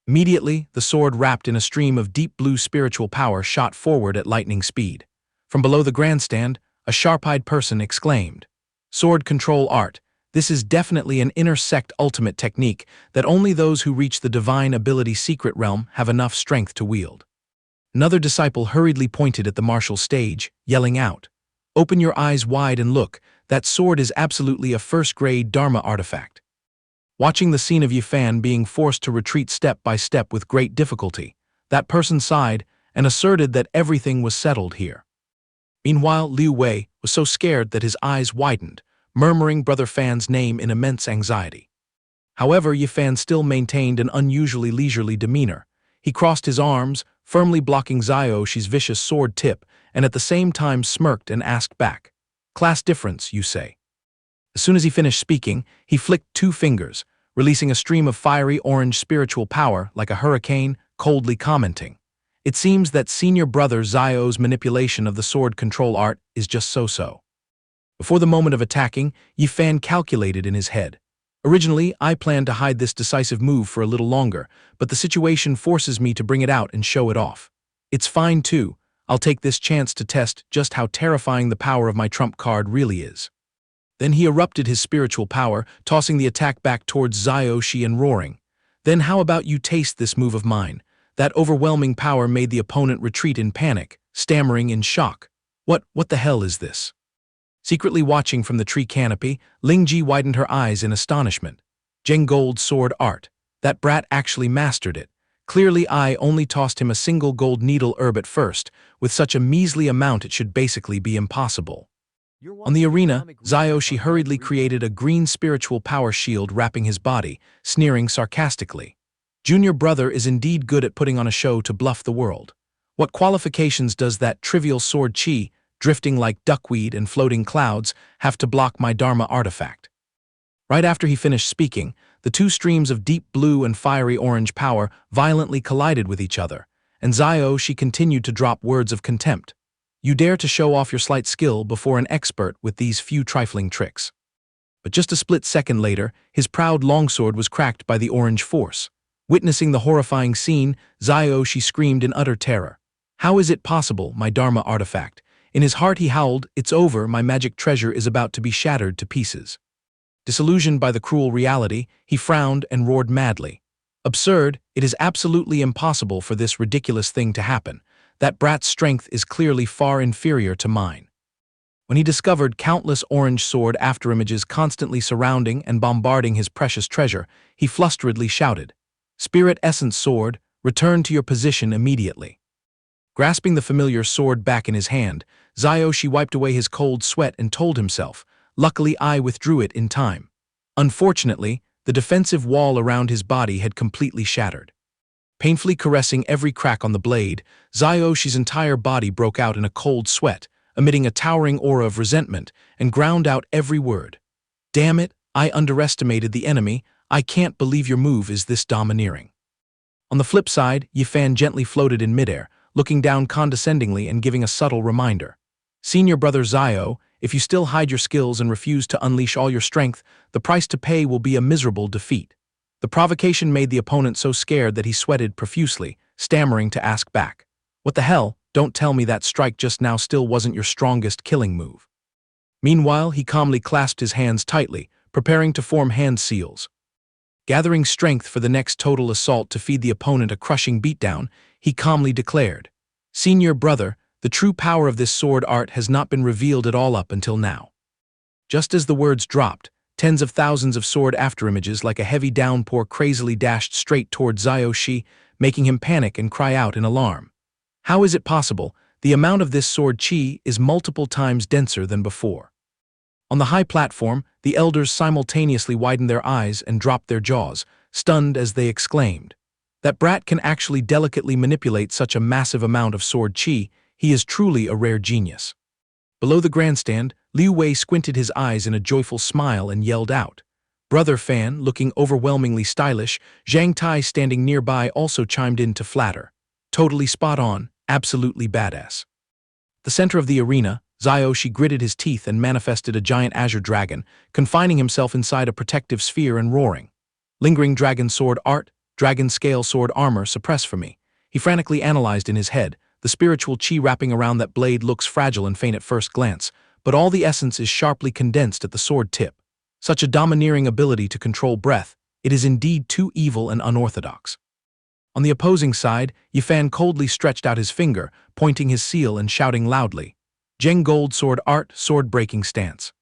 Immediately, the sword wrapped in a stream of deep blue spiritual power shot forward at lightning speed. From below the grandstand, a sharp-eyed person exclaimed, "Sword control art. This is definitely an inner sect ultimate technique that only those who reach the divine ability secret realm have enough strength to wield." Another disciple hurriedly pointed at the martial stage, yelling out, "Open your eyes wide and look, that sword is absolutely a first-grade Dharma artifact." Watching the scene of Yi Fan being forced to retreat step by step with great difficulty, that person sighed and asserted that everything was settled here. Meanwhile, Liu Wei was so scared that his eyes widened, murmuring Brother Fan's name in immense anxiety. However, Yi Fan still maintained an unusually leisurely demeanor. He crossed his arms, firmly blocking Xiao Shi's vicious sword tip, and at the same time smirked and asked back, "Class difference, you say?" As soon as he finished speaking, he flicked two fingers, releasing a stream of fiery orange spiritual power like a hurricane, coldly commenting. It seems that senior brother Zio's manipulation of the sword control art is just so-so. Before the moment of attacking, Yi Fan calculated in his head. Originally, I planned to hide this decisive move for a little longer, but the situation forces me to bring it out and show it off. It's fine too. I'll take this chance to test just how terrifying the power of my trump card really is. Then he erupted his spiritual power, tossing the attack back towards Zio and roaring. Then how about you taste this move of mine? That overwhelming power made the opponent retreat in panic, stammering in shock. What the hell is this? Secretly watching from the tree canopy, Lingji widened her eyes in astonishment. Gold sword art. That brat actually mastered it. Clearly I only tossed him a single gold needle herb at first. With such a measly amount it should basically be impossible. On the arena, Zio hurriedly created a green spiritual power shield wrapping his body, sneering sarcastically. Junior brother is indeed good at putting on a show to bluff the world. What qualifications does that trivial sword chi, drifting like duckweed and floating clouds, have to block my Dharma artifact? Right after he finished speaking, the two streams of deep blue and fiery orange power violently collided with each other, and Zio continued to drop words of contempt. You dare to show off your slight skill before an expert with these few trifling tricks. But just a split second later, his proud longsword was cracked by the orange force. Witnessing the horrifying scene, Zio screamed in utter terror. How is it possible, my Dharma artifact? In his heart he howled, it's over, my magic treasure is about to be shattered to pieces. Disillusioned by the cruel reality, he frowned and roared madly. Absurd, it is absolutely impossible for this ridiculous thing to happen. That brat's strength is clearly far inferior to mine. When he discovered countless orange sword afterimages constantly surrounding and bombarding his precious treasure, he flusteredly shouted, Spirit Essence Sword, return to your position immediately. Grasping the familiar sword back in his hand, Zio wiped away his cold sweat and told himself, luckily I withdrew it in time. Unfortunately, the defensive wall around his body had completely shattered. Painfully caressing every crack on the blade, Zio's entire body broke out in a cold sweat, emitting a towering aura of resentment, and ground out every word. Damn it, I underestimated the enemy, I can't believe your move is this domineering. On the flip side, Yi Fan gently floated in midair, looking down condescendingly and giving a subtle reminder. Senior brother Zio, if you still hide your skills and refuse to unleash all your strength, the price to pay will be a miserable defeat. The provocation made the opponent so scared that he sweated profusely, stammering to ask back. What the hell, don't tell me that strike just now still wasn't your strongest killing move. Meanwhile, he calmly clasped his hands tightly, preparing to form hand seals. Gathering strength for the next total assault to feed the opponent a crushing beatdown, he calmly declared, Senior brother, the true power of this sword art has not been revealed at all up until now. Just as the words dropped, tens of thousands of sword afterimages like a heavy downpour crazily dashed straight toward Zio, making him panic and cry out in alarm. How is it possible? The amount of this sword chi is multiple times denser than before. On the high platform, the elders simultaneously widened their eyes and dropped their jaws, stunned as they exclaimed. That brat can actually delicately manipulate such a massive amount of sword chi, he is truly a rare genius. Below the grandstand, Liu Wei squinted his eyes in a joyful smile and yelled out. Brother Fan, looking overwhelmingly stylish, Zhang Tai standing nearby also chimed in to flatter. Totally spot on, absolutely badass. The center of the arena, Zio gritted his teeth and manifested a giant azure dragon, confining himself inside a protective sphere and roaring. Lingering dragon sword art, dragon scale sword armor suppress for me. He frantically analyzed in his head. The spiritual chi wrapping around that blade looks fragile and faint at first glance, but all the essence is sharply condensed at the sword tip. Such a domineering ability to control breath, it is indeed too evil and unorthodox. On the opposing side, Yi Fan coldly stretched out his finger, pointing his seal and shouting loudly, Gold sword art, sword-breaking stance.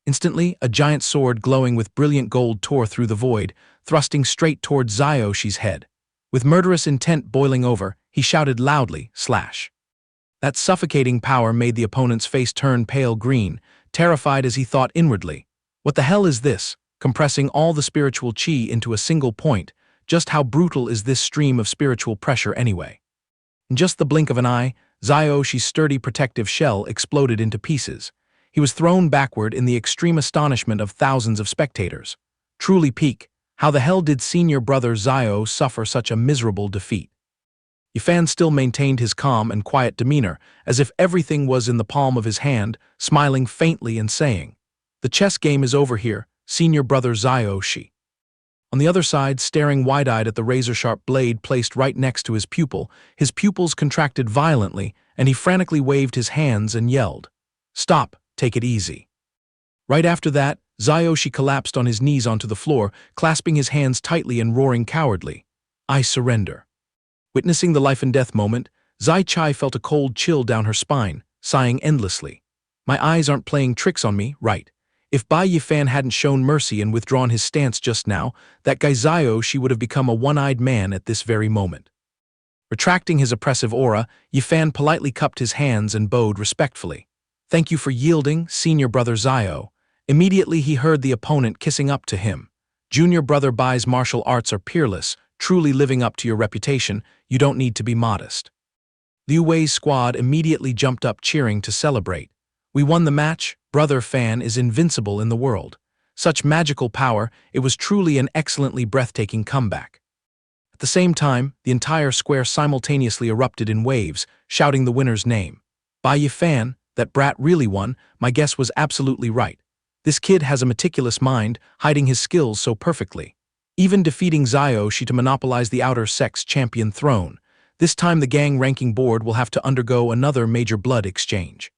Instantly, a giant sword glowing with brilliant gold tore through the void, thrusting straight toward Zio's head. With murderous intent boiling over, he shouted loudly, slash. That suffocating power made the opponent's face turn pale green, terrified as he thought inwardly. What the hell is this? Compressing all the spiritual chi into a single point, just how brutal is this stream of spiritual pressure anyway? In just the blink of an eye, Zio's sturdy protective shell exploded into pieces. He was thrown backward in the extreme astonishment of thousands of spectators. Truly peak, How the hell did senior brother Zio suffer such a miserable defeat? Yi Fan still maintained his calm and quiet demeanor, as if everything was in the palm of his hand, smiling faintly and saying, "The chess game is over here, senior brother Zio Shi." On the other side, staring wide-eyed at the razor-sharp blade placed right next to his pupils contracted violently, and he frantically waved his hands and yelled, "Stop, take it easy." Right after that, Zioshi collapsed on his knees onto the floor, clasping his hands tightly and roaring cowardly, "I surrender." Witnessing the life-and-death moment, Zai Chai felt a cold chill down her spine, sighing endlessly. My eyes aren't playing tricks on me, right? If Bai Yi Fan hadn't shown mercy and withdrawn his stance just now, that guy Zioshi would have become a one-eyed man at this very moment. Retracting his oppressive aura, Yi Fan politely cupped his hands and bowed respectfully. "Thank you for yielding, senior brother Zio." Immediately he heard the opponent kissing up to him. "Junior brother Bai's martial arts are peerless, truly living up to your reputation. You don't need to be modest." Liu Wei's squad immediately jumped up cheering to celebrate. "We won the match. Brother Fan is invincible in the world. Such magical power, it was truly an excellently breathtaking comeback." At the same time, the entire square simultaneously erupted in waves, shouting the winner's name. "Bai Yi Fan, that brat really won. My guess was absolutely right. This kid has a meticulous mind, hiding his skills so perfectly. Even defeating Zioshi to monopolize the outer sex champion throne. This time the gang ranking board will have to undergo another major blood exchange."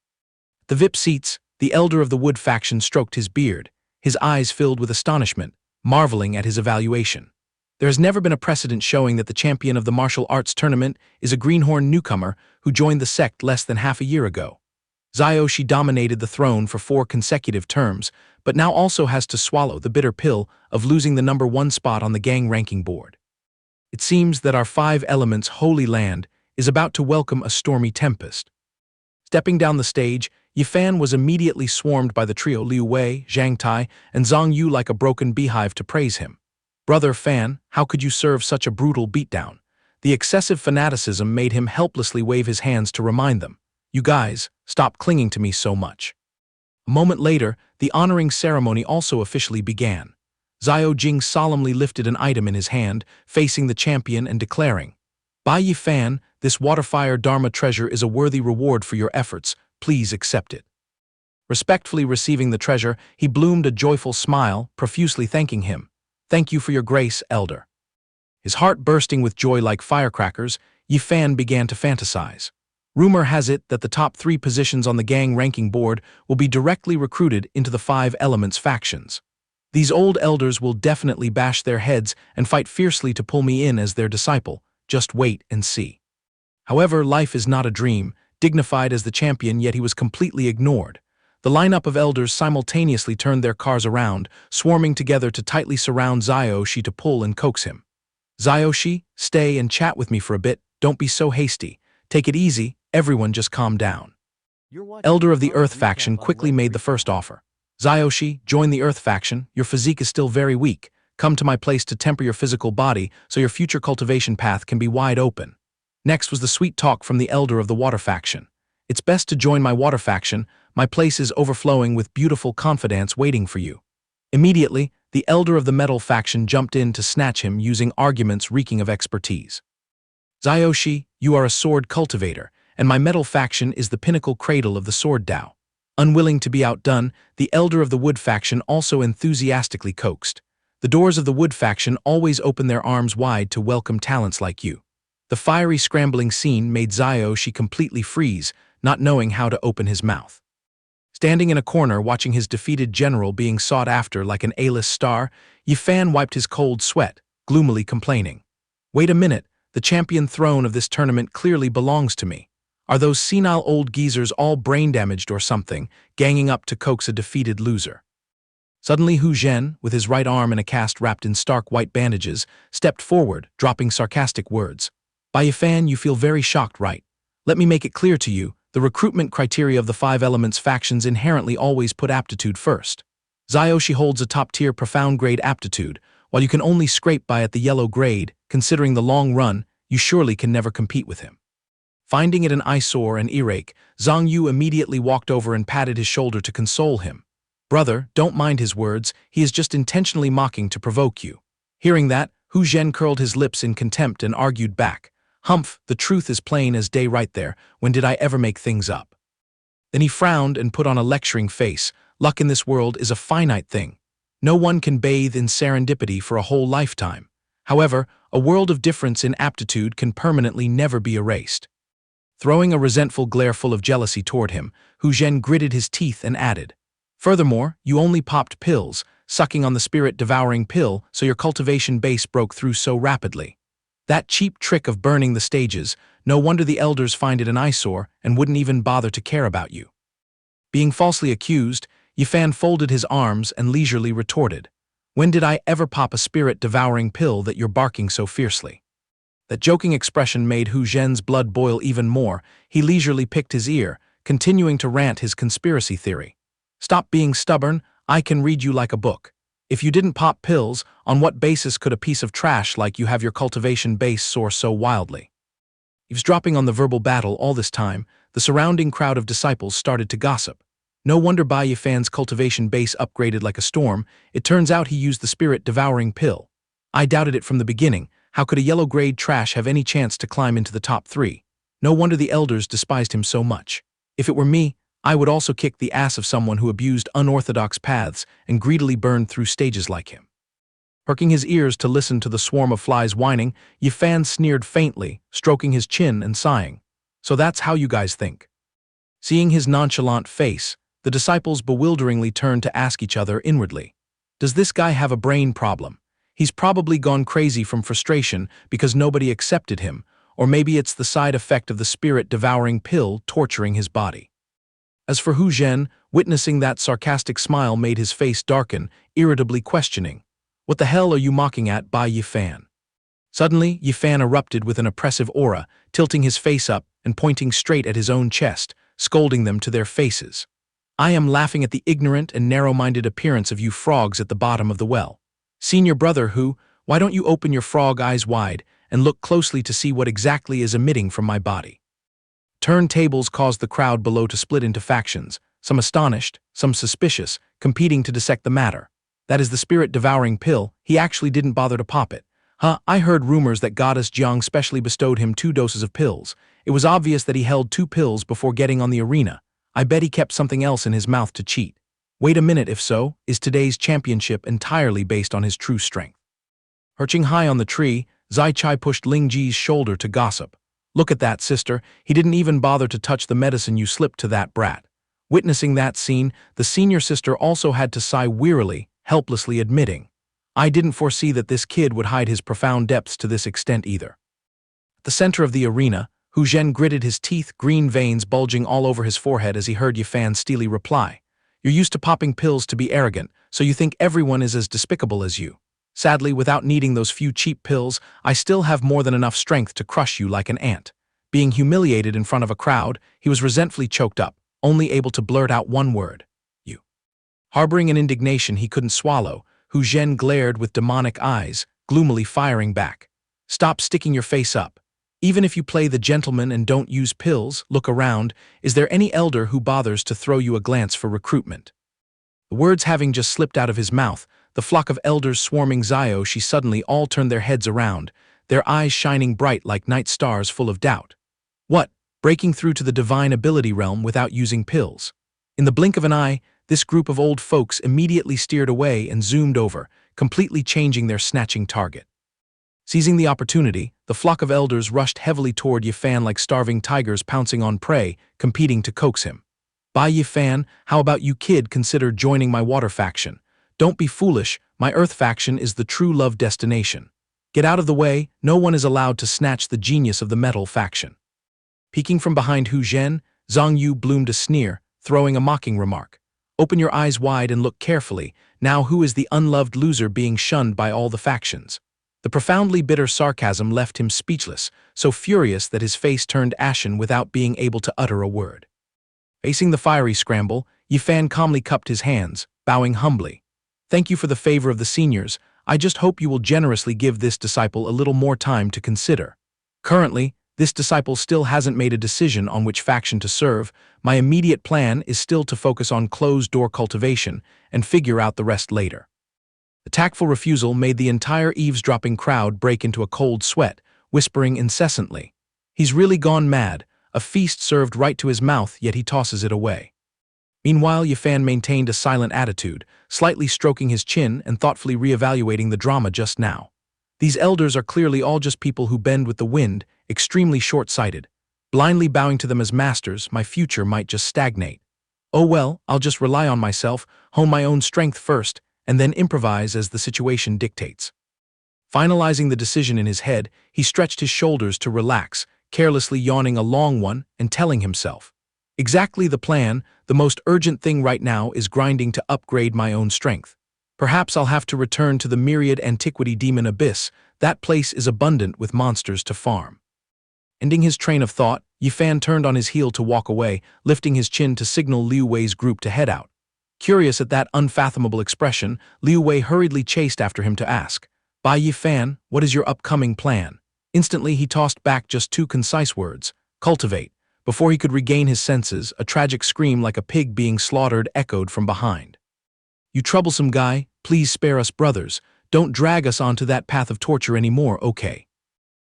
The VIP seats, the elder of the Wood faction stroked his beard, his eyes filled with astonishment, marveling at his evaluation. There has never been a precedent showing that the champion of the martial arts tournament is a greenhorn newcomer who joined the sect less than half a year ago. Zioshi dominated the throne for 4 consecutive terms, but now also has to swallow the bitter pill of losing the #1 spot on the gang ranking board. It seems that our 5 elements holy land is about to welcome a stormy tempest. Stepping down the stage, Yi Fan was immediately swarmed by the trio Liu Wei, Zhang Tai, and Zhang Yu like a broken beehive to praise him. "Brother Fan, how could you serve such a brutal beatdown?" The excessive fanaticism made him helplessly wave his hands to remind them, "You guys, stop clinging to me so much." A moment later, the honoring ceremony also officially began. Zio Jing solemnly lifted an item in his hand, facing the champion and declaring, "Bai Yi Fan, this Waterfire Dharma treasure is a worthy reward for your efforts. Please accept it." Respectfully receiving the treasure, he bloomed a joyful smile, profusely thanking him. "Thank you for your grace, elder." His heart bursting with joy like firecrackers, Yi Fan began to fantasize. Rumor has it that the top 3 positions on the gang ranking board will be directly recruited into the 5 Elements factions. These old elders will definitely bash their heads and fight fiercely to pull me in as their disciple. Just wait and see. However, life is not a dream. Dignified as the champion, yet he was completely ignored. The lineup of elders simultaneously turned their cars around, swarming together to tightly surround Zioshi to pull and coax him. "Zioshi, stay and chat with me for a bit. Don't be so hasty. Take it easy, everyone just calm down." Elder of the Earth faction quickly made the first offer. "Zioshi, join the Earth faction. Your physique is still very weak. Come to my place to temper your physical body so your future cultivation path can be wide open." Next was the sweet talk from the Elder of the Water faction. "It's best to join my Water faction. My place is overflowing with beautiful confidants waiting for you." Immediately, the Elder of the Metal faction jumped in to snatch him using arguments reeking of expertise. "Zioshi, you are a sword cultivator, and my Metal faction is the pinnacle cradle of the sword Tao." Unwilling to be outdone, the Elder of the Wood faction also enthusiastically coaxed. "The doors of the Wood faction always open their arms wide to welcome talents like you." The fiery scrambling scene made Zioshi completely freeze, not knowing how to open his mouth. Standing in a corner watching his defeated general being sought after like an A-list star, Yi Fan wiped his cold sweat, gloomily complaining, "Wait a minute, the champion throne of this tournament clearly belongs to me. Are those senile old geezers all brain-damaged or something, ganging up to coax a defeated loser?" Suddenly Hu Zhen, with his right arm in a cast wrapped in stark white bandages, stepped forward, dropping sarcastic words. "Bai Yi Fan, you feel very shocked, right? Let me make it clear to you, the recruitment criteria of the 5 Elements factions inherently always put aptitude first. Zioshi holds a top-tier profound-grade aptitude, while you can only scrape by at the yellow grade. Considering the long run, you surely can never compete with him." Finding it an eyesore and earache, Zhang Yu immediately walked over and patted his shoulder to console him. "Brother, don't mind his words, he is just intentionally mocking to provoke you. Hearing that, Hu Zhen curled his lips in contempt and argued back. Humph, the truth is plain as day right there. When did I ever make things up? Then he frowned and put on a lecturing face. Luck in this world is a finite thing. No one can bathe in serendipity for a whole lifetime. However, a world of difference in aptitude can permanently never be erased. Throwing a resentful glare full of jealousy toward him, Hu Zhen gritted his teeth and added, "Furthermore, you only popped pills, sucking on the spirit-devouring pill, so your cultivation base broke through so rapidly. That cheap trick of burning the stages, no wonder the elders find it an eyesore and wouldn't even bother to care about you." Being falsely accused, Yi Fan folded his arms and leisurely retorted, "When did I ever pop a spirit-devouring pill that you're barking so fiercely?" That joking expression made Hu Zhen's blood boil even more. He leisurely picked his ear, continuing to rant his conspiracy theory. "Stop being stubborn, I can read you like a book. If you didn't pop pills, on what basis could a piece of trash like you have your cultivation base soar so wildly?" Eavesdropping on the verbal battle all this time, the surrounding crowd of disciples started to gossip. No wonder Bai Yi Fan's cultivation base upgraded like a storm. It turns out he used the spirit-devouring pill. I doubted it from the beginning. How could a yellow-grade trash have any chance to climb into the top 3? No wonder the elders despised him so much. If it were me, I would also kick the ass of someone who abused unorthodox paths and greedily burned through stages like him. Perking his ears to listen to the swarm of flies whining, Yi Fan sneered faintly, stroking his chin and sighing. "So that's how you guys think." Seeing his nonchalant face, the disciples bewilderingly turned to ask each other inwardly, "Does this guy have a brain problem? He's probably gone crazy from frustration because nobody accepted him, or maybe it's the side effect of the spirit-devouring pill torturing his body." As for Hu Zhen, witnessing that sarcastic smile made his face darken, irritably questioning, "What the hell are you mocking at, Bai Yi Fan?" Suddenly, Yi Fan erupted with an oppressive aura, tilting his face up and pointing straight at his own chest, scolding them to their faces. "I am laughing at the ignorant and narrow-minded appearance of you frogs at the bottom of the well. Senior brother Hu, why don't you open your frog eyes wide and look closely to see what exactly is emitting from my body?" Turntables caused the crowd below to split into factions, some astonished, some suspicious, competing to dissect the matter. "That is the spirit-devouring pill, he actually didn't bother to pop it. Huh, I heard rumors that Goddess Jiang specially bestowed him 2 doses of pills. It was obvious that he held 2 pills before getting on the arena. I bet he kept something else in his mouth to cheat. Wait a minute, if so, is today's championship entirely based on his true strength?" Perching high on the tree, Zai Chai pushed Ling Ji's shoulder to gossip. "Look at that, sister, he didn't even bother to touch the medicine you slipped to that brat." Witnessing that scene, the senior sister also had to sigh wearily, helplessly admitting, "I didn't foresee that this kid would hide his profound depths to this extent either." At the center of the arena, Hu Zhen gritted his teeth, green veins bulging all over his forehead as he heard Yi Fan's steely reply. "You're used to popping pills to be arrogant, so you think everyone is as despicable as you. Sadly, without needing those few cheap pills, I still have more than enough strength to crush you like an ant." Being humiliated in front of a crowd, he was resentfully choked up, only able to blurt out one word, "You." Harboring an indignation he couldn't swallow, Hu Zhen glared with demonic eyes, gloomily firing back. "Stop sticking your face up. Even if you play the gentleman and don't use pills, look around. Is there any elder who bothers to throw you a glance for recruitment?" The words having just slipped out of his mouth, the flock of elders swarming Zioshi suddenly all turned their heads around, their eyes shining bright like night stars full of doubt. What? Breaking through to the divine ability realm without using pills? In the blink of an eye, this group of old folks immediately steered away and zoomed over, completely changing their snatching target. Seizing the opportunity, the flock of elders rushed heavily toward Yi Fan like starving tigers pouncing on prey, competing to coax him. "Bai Yi Fan, how about you kid consider joining my water faction? Don't be foolish, my earth faction is the true love destination. Get out of the way, no one is allowed to snatch the genius of the metal faction." Peeking from behind Hu Zhen, Zhang Yu bloomed a sneer, throwing a mocking remark. "Open your eyes wide and look carefully, now who is the unloved loser being shunned by all the factions?" The profoundly bitter sarcasm left him speechless, so furious that his face turned ashen without being able to utter a word. Facing the fiery scramble, Yi Fan calmly cupped his hands, bowing humbly. "Thank you for the favor of the seniors. I just hope you will generously give this disciple a little more time to consider. Currently, this disciple still hasn't made a decision on which faction to serve. My immediate plan is still to focus on closed-door cultivation and figure out the rest later." The tactful refusal made the entire eavesdropping crowd break into a cold sweat, whispering incessantly. He's really gone mad, a feast served right to his mouth, yet he tosses it away. Meanwhile, Yi Fan maintained a silent attitude, slightly stroking his chin and thoughtfully reevaluating the drama just now. These elders are clearly all just people who bend with the wind, extremely short-sighted. Blindly bowing to them as masters, my future might just stagnate. Oh well, I'll just rely on myself, hone my own strength first, and then improvise as the situation dictates. Finalizing the decision in his head, he stretched his shoulders to relax, carelessly yawning a long one and telling himself, exactly the plan, the most urgent thing right now is grinding to upgrade my own strength. Perhaps I'll have to return to the myriad antiquity demon abyss, that place is abundant with monsters to farm. Ending his train of thought, Yi Fan turned on his heel to walk away, lifting his chin to signal Liu Wei's group to head out. Curious at that unfathomable expression, Liu Wei hurriedly chased after him to ask, Bai Yi Fan, what is your upcoming plan? Instantly he tossed back just two concise words, cultivate. Before he could regain his senses, a tragic scream like a pig being slaughtered echoed from behind. You troublesome guy, please spare us brothers, don't drag us onto that path of torture anymore, okay?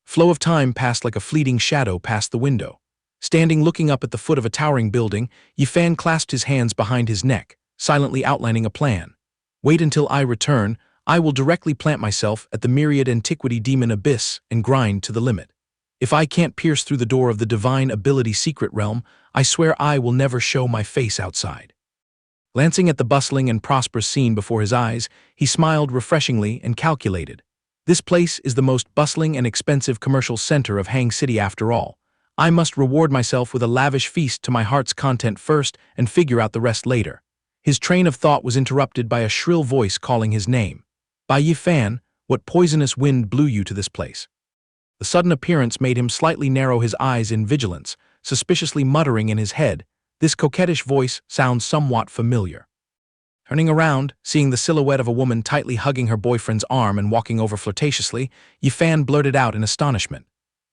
Flow of time passed like a fleeting shadow past the window. Standing looking up at the foot of a towering building, Yi Fan clasped his hands behind his neck, silently outlining a plan. Wait until I return, I will directly plant myself at the myriad antiquity demon abyss and grind to the limit. If I can't pierce through the door of the divine ability secret realm, I swear I will never show my face outside. Glancing at the bustling and prosperous scene before his eyes, he smiled refreshingly and calculated. This place is the most bustling and expensive commercial center of Hang City after all. I must reward myself with a lavish feast to my heart's content first and figure out the rest later. His train of thought was interrupted by a shrill voice calling his name. Bai Yi Fan, what poisonous wind blew you to this place? The sudden appearance made him slightly narrow his eyes in vigilance, suspiciously muttering in his head, this coquettish voice sounds somewhat familiar. Turning around, seeing the silhouette of a woman tightly hugging her boyfriend's arm and walking over flirtatiously, Yi Fan blurted out in astonishment.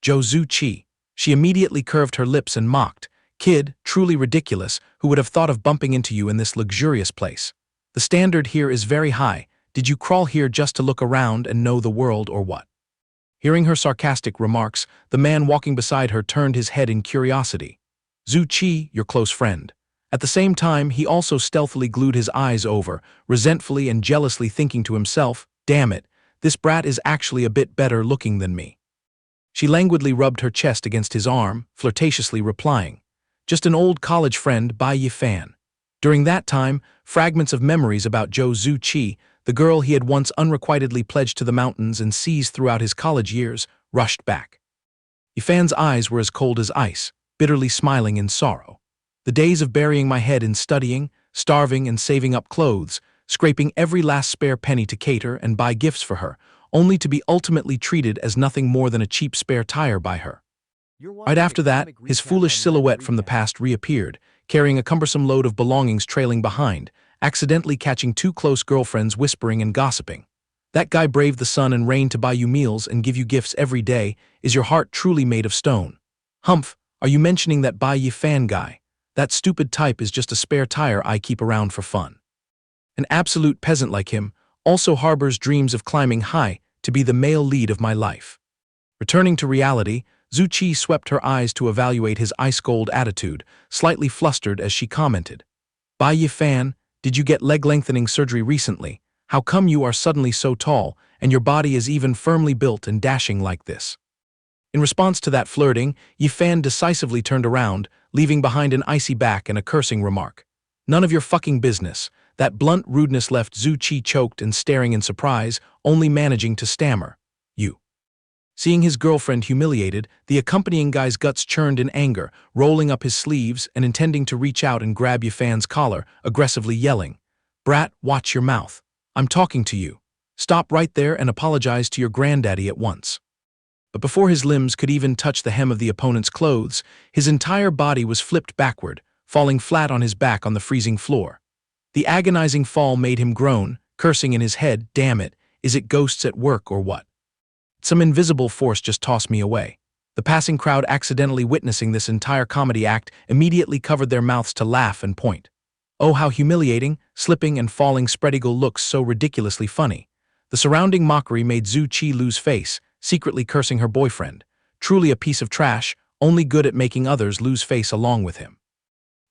Zhou Zuqi. She immediately curved her lips and mocked, Kid, truly ridiculous, who would have thought of bumping into you in this luxurious place? The standard here is very high. Did you crawl here just to look around and know the world or what? Hearing her sarcastic remarks, the man walking beside her turned his head in curiosity. Zuqi, your close friend. At the same time, he also stealthily glued his eyes over, resentfully and jealously thinking to himself, damn it, this brat is actually a bit better looking than me. She languidly rubbed her chest against his arm, flirtatiously replying, just an old college friend, Bai Yi Fan. During that time, fragments of memories about Zhou Zuqi, the girl he had once unrequitedly pledged to the mountains and seas throughout his college years, rushed back. Yi Fan's eyes were as cold as ice, bitterly smiling in sorrow. The days of burying my head in studying, starving and saving up clothes, scraping every last spare penny to cater and buy gifts for her, only to be ultimately treated as nothing more than a cheap spare tire by her. Right after that, his foolish silhouette from the past reappeared, carrying a cumbersome load of belongings trailing behind, accidentally catching two close girlfriends whispering and gossiping. That guy braved the sun and rain to buy you meals and give you gifts every day. Is your heart truly made of stone? Humph, are you mentioning that Bai Yi Fan guy? That stupid type is just a spare tire I keep around for fun. An absolute peasant like him also harbors dreams of climbing high to be the male lead of my life. Returning to reality, Zuqi swept her eyes to evaluate his ice-cold attitude, slightly flustered as she commented, Bai Yi Fan, did you get leg-lengthening surgery recently? How come you are suddenly so tall, and your body is even firmly built and dashing like this? In response to that flirting, Yi Fan decisively turned around, leaving behind an icy back and a cursing remark. None of your fucking business. That blunt rudeness left Zuqi choked and staring in surprise, only managing to stammer. You. Seeing his girlfriend humiliated, the accompanying guy's guts churned in anger, rolling up his sleeves and intending to reach out and grab Yi Fan's collar, aggressively yelling, Brat, watch your mouth. I'm talking to you. Stop right there and apologize to your granddaddy at once. But before his limbs could even touch the hem of the opponent's clothes, his entire body was flipped backward, falling flat on his back on the freezing floor. The agonizing fall made him groan, cursing in his head, damn it, is it ghosts at work or what? Some invisible force just tossed me away. The passing crowd, accidentally witnessing this entire comedy act, immediately covered their mouths to laugh and point. Oh, how humiliating, slipping and falling spread eagle looks so ridiculously funny. The surrounding mockery made Zhu Qi lose face, secretly cursing her boyfriend. Truly a piece of trash, only good at making others lose face along with him.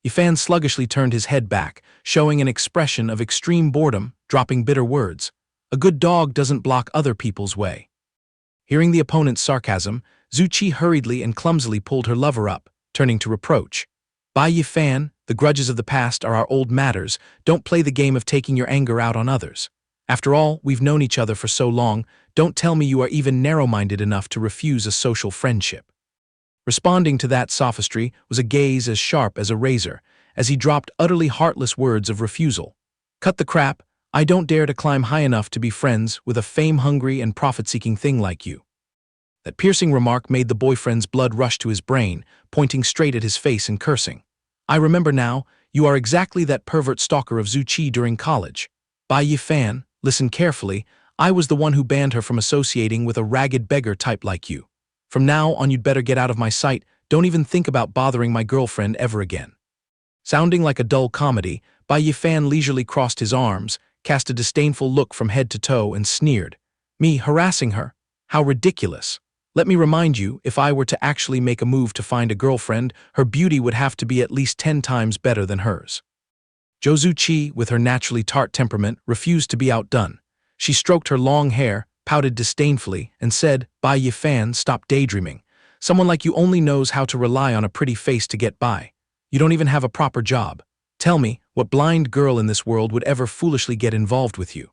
Yi Fan sluggishly turned his head back, showing an expression of extreme boredom, dropping bitter words. A good dog doesn't block other people's way. Hearing the opponent's sarcasm, Zhu Qi hurriedly and clumsily pulled her lover up, turning to reproach. Bai Yi Fan, the grudges of the past are our old matters, don't play the game of taking your anger out on others. After all, we've known each other for so long, don't tell me you are even narrow-minded enough to refuse a social friendship. Responding to that sophistry was a gaze as sharp as a razor, as he dropped utterly heartless words of refusal. Cut the crap, I don't dare to climb high enough to be friends with a fame-hungry and profit-seeking thing like you. That piercing remark made the boyfriend's blood rush to his brain, pointing straight at his face and cursing. I remember now, you are exactly that pervert stalker of Zhu Qi during college. Bai Yi Fan, listen carefully, I was the one who banned her from associating with a ragged beggar type like you. From now on you'd better get out of my sight, don't even think about bothering my girlfriend ever again. Sounding like a dull comedy, Bai Yi Fan leisurely crossed his arms, cast a disdainful look from head to toe and sneered. Me harassing her? How ridiculous. Let me remind you, if I were to actually make a move to find a girlfriend, her beauty would have to be at least 10 times better than hers. Zhu Qi, with her naturally tart temperament, refused to be outdone. She stroked her long hair, pouted disdainfully, and said, Bai Yi Fan, stop daydreaming. Someone like you only knows how to rely on a pretty face to get by. You don't even have a proper job. Tell me, what blind girl in this world would ever foolishly get involved with you?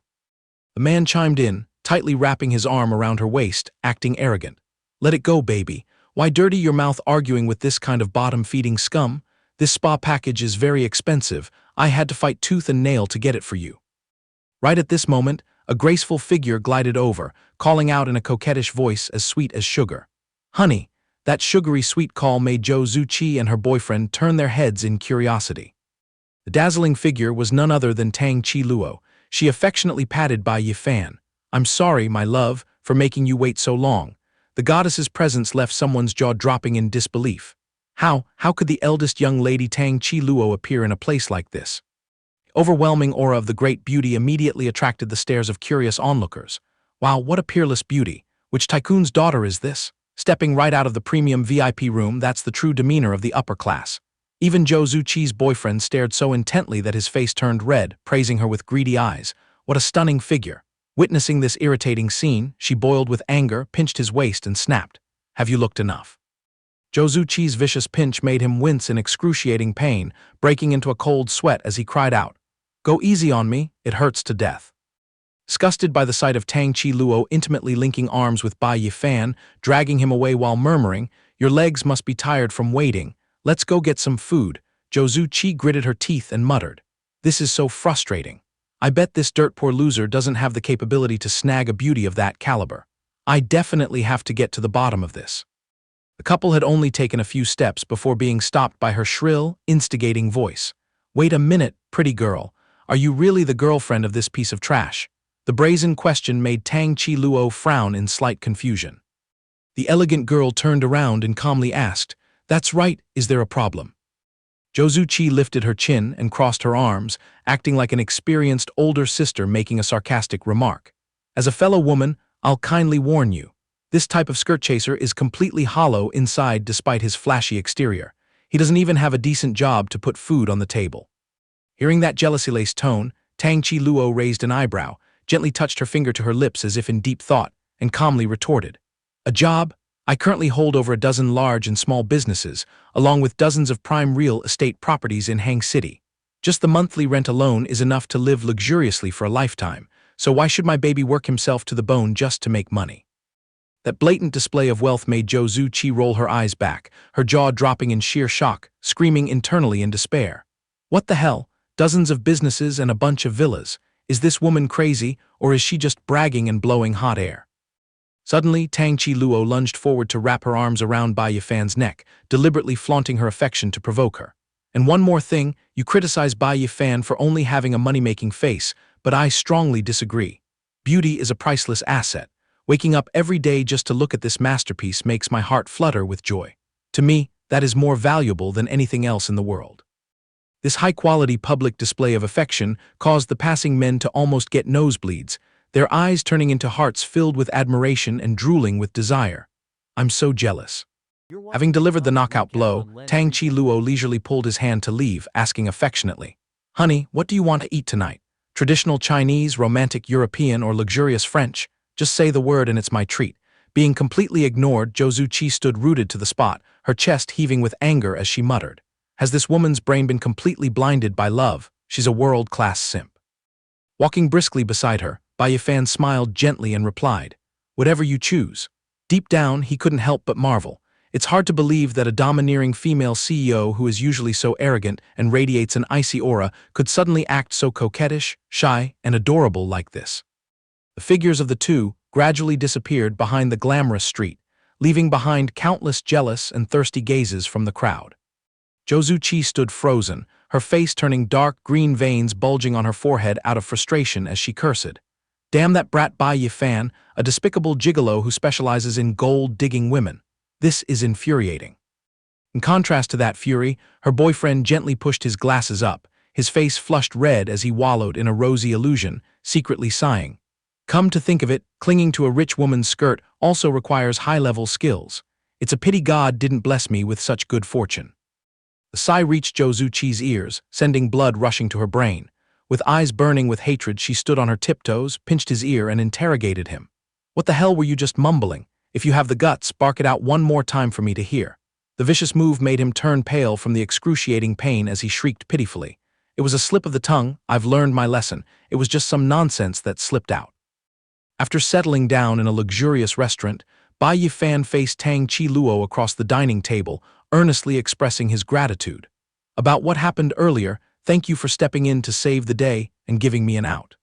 The man chimed in, tightly wrapping his arm around her waist, acting arrogant. Let it go, baby. Why dirty your mouth arguing with this kind of bottom-feeding scum? This spa package is very expensive. I had to fight tooth and nail to get it for you. Right at this moment, a graceful figure glided over, calling out in a coquettish voice as sweet as sugar. Honey, that sugary sweet call made Zhu Qi and her boyfriend turn their heads in curiosity. The dazzling figure was none other than Tang Qi Luo. She affectionately patted Bai Yi Fan. I'm sorry, my love, for making you wait so long. The goddess's presence left someone's jaw dropping in disbelief. How could the eldest young lady Tang Qi Luo appear in a place like this? The overwhelming aura of the great beauty immediately attracted the stares of curious onlookers. Wow, what a peerless beauty. Which tycoon's daughter is this? Stepping right out of the premium VIP room, that's the true demeanor of the upper class. Even Zhu Qi's boyfriend stared so intently that his face turned red, praising her with greedy eyes. What a stunning figure. Witnessing this irritating scene, she boiled with anger, pinched his waist and snapped. Have you looked enough? Zhu Qi's vicious pinch made him wince in excruciating pain, breaking into a cold sweat as he cried out. Go easy on me, it hurts to death. Disgusted by the sight of Tang Qi Luo intimately linking arms with Bai Yi Fan, dragging him away while murmuring, Your legs must be tired from waiting. Let's go get some food. Zhu Qi gritted her teeth and muttered. This is so frustrating. I bet this dirt-poor loser doesn't have the capability to snag a beauty of that caliber. I definitely have to get to the bottom of this. The couple had only taken a few steps before being stopped by her shrill, instigating voice. Wait a minute, pretty girl. Are you really the girlfriend of this piece of trash? The brazen question made Tang Qi Luo frown in slight confusion. The elegant girl turned around and calmly asked, That's right, is there a problem? Zhu Qi lifted her chin and crossed her arms, acting like an experienced older sister making a sarcastic remark. As a fellow woman, I'll kindly warn you. This type of skirt chaser is completely hollow inside despite his flashy exterior. He doesn't even have a decent job to put food on the table. Hearing that jealousy-laced tone, Tang Qi Luo raised an eyebrow, gently touched her finger to her lips as if in deep thought, and calmly retorted. A job? I currently hold over a dozen large and small businesses, along with dozens of prime real estate properties in Hang City. Just the monthly rent alone is enough to live luxuriously for a lifetime, so why should my baby work himself to the bone just to make money? That blatant display of wealth made Zhu Qi roll her eyes back, her jaw dropping in sheer shock, screaming internally in despair. What the hell? Dozens of businesses and a bunch of villas. Is this woman crazy, or is she just bragging and blowing hot air? Suddenly, Tang Qi Luo lunged forward to wrap her arms around Bai Yi Fan's neck, deliberately flaunting her affection to provoke her. And one more thing, you criticize Bai Yi Fan for only having a money-making face, but I strongly disagree. Beauty is a priceless asset. Waking up every day just to look at this masterpiece makes my heart flutter with joy. To me, that is more valuable than anything else in the world. This high-quality public display of affection caused the passing men to almost get nosebleeds. their eyes turning into hearts filled with admiration and drooling with desire. I'm so jealous. Having delivered the knockout blow, Tang Chi Luo leisurely pulled his hand to leave, asking affectionately, "Honey, what do you want to eat tonight? Traditional Chinese, romantic European, or luxurious French? Just say the word and it's my treat." Being completely ignored, Zhou Zuqi stood rooted to the spot, her chest heaving with anger as she muttered, "Has this woman's brain been completely blinded by love? She's a world-class simp." Walking briskly beside her, Bai Yi Fan smiled gently and replied, "Whatever you choose." Deep down, he couldn't help but marvel. It's hard to believe that a domineering female CEO who is usually so arrogant and radiates an icy aura could suddenly act so coquettish, shy, and adorable like this. The figures of the two gradually disappeared behind the glamorous street, leaving behind countless jealous and thirsty gazes from the crowd. Zhou Zuqi stood frozen, her face turning dark green veins bulging on her forehead out of frustration as she cursed. Damn that brat Bai Yi Fan, a despicable gigolo who specializes in gold-digging women. This is infuriating. In contrast to that fury, her boyfriend gently pushed his glasses up, his face flushed red as he wallowed in a rosy illusion, secretly sighing. Come to think of it, clinging to a rich woman's skirt also requires high-level skills. It's a pity God didn't bless me with such good fortune. The sigh reached Zhou Zuqi's ears, sending blood rushing to her brain. With eyes burning with hatred, she stood on her tiptoes, pinched his ear, and interrogated him. "What the hell were you just mumbling? If you have the guts, bark it out one more time for me to hear." The vicious move made him turn pale from the excruciating pain as he shrieked pitifully. "It was a slip of the tongue. I've learned my lesson. It was just some nonsense that slipped out." After settling down in a luxurious restaurant, Bai Yi Fan faced Tang Chi Luo across the dining table, earnestly expressing his gratitude. "About what happened earlier, thank you for stepping in to save the day and giving me an out."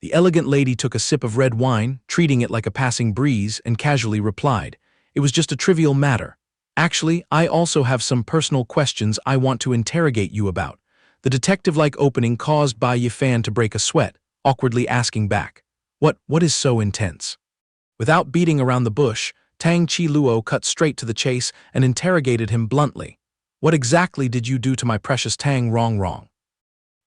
The elegant lady took a sip of red wine, treating it like a passing breeze, and casually replied, "It was just a trivial matter. Actually, I also have some personal questions I want to interrogate you about." The detective-like opening caused Bai Yi Fan to break a sweat, awkwardly asking back, What is so intense?" Without beating around the bush, Tang Chi Luo cut straight to the chase and interrogated him bluntly. "What exactly did you do to my precious Tang Wrong?"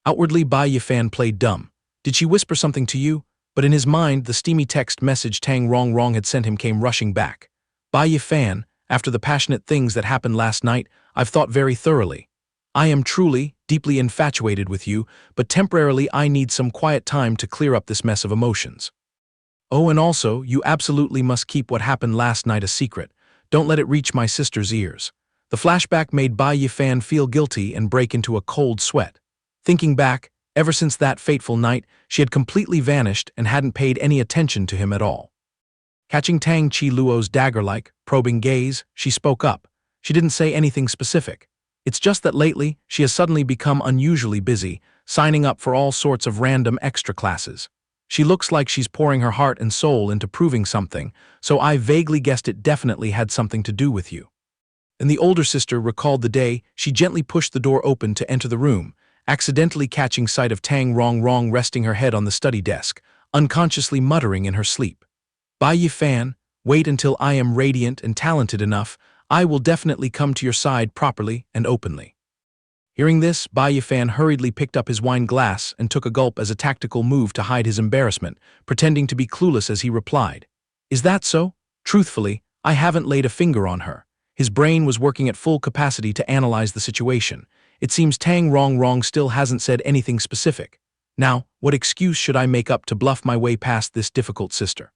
Outwardly, Bai Yi Fan played dumb. Did she whisper something to you? But in his mind, the steamy text message Tang Wrong had sent him came rushing back. "Bai Yi Fan, after the passionate things that happened last night, I've thought very thoroughly. I am truly, deeply infatuated with you, but temporarily I need some quiet time to clear up this mess of emotions. Oh, and also, you absolutely must keep what happened last night a secret. Don't let it reach my sister's ears." The flashback made Bai Yi Fan feel guilty and break into a cold sweat. Thinking back, ever since that fateful night, she had completely vanished and hadn't paid any attention to him at all. Catching Tang Chi Luo's dagger-like, probing gaze, she spoke up. She didn't say anything specific. It's just that lately, she has suddenly become unusually busy, signing up for all sorts of random extra classes. She looks like she's pouring her heart and soul into proving something, so I vaguely guessed it definitely had something to do with you. And the older sister recalled the day she gently pushed the door open to enter the room, accidentally catching sight of Tang Wrong resting her head on the study desk, unconsciously muttering in her sleep. "Bai Yi Fan, wait until I am radiant and talented enough. I will definitely come to your side properly and openly." Hearing this, Bai Yi Fan hurriedly picked up his wine glass and took a gulp as a tactical move to hide his embarrassment, pretending to be clueless as he replied, "Is that so? Truthfully, I haven't laid a finger on her." His brain was working at full capacity to analyze the situation. It seems Tang Wrong still hasn't said anything specific. Now, what excuse should I make up to bluff my way past this difficult sister?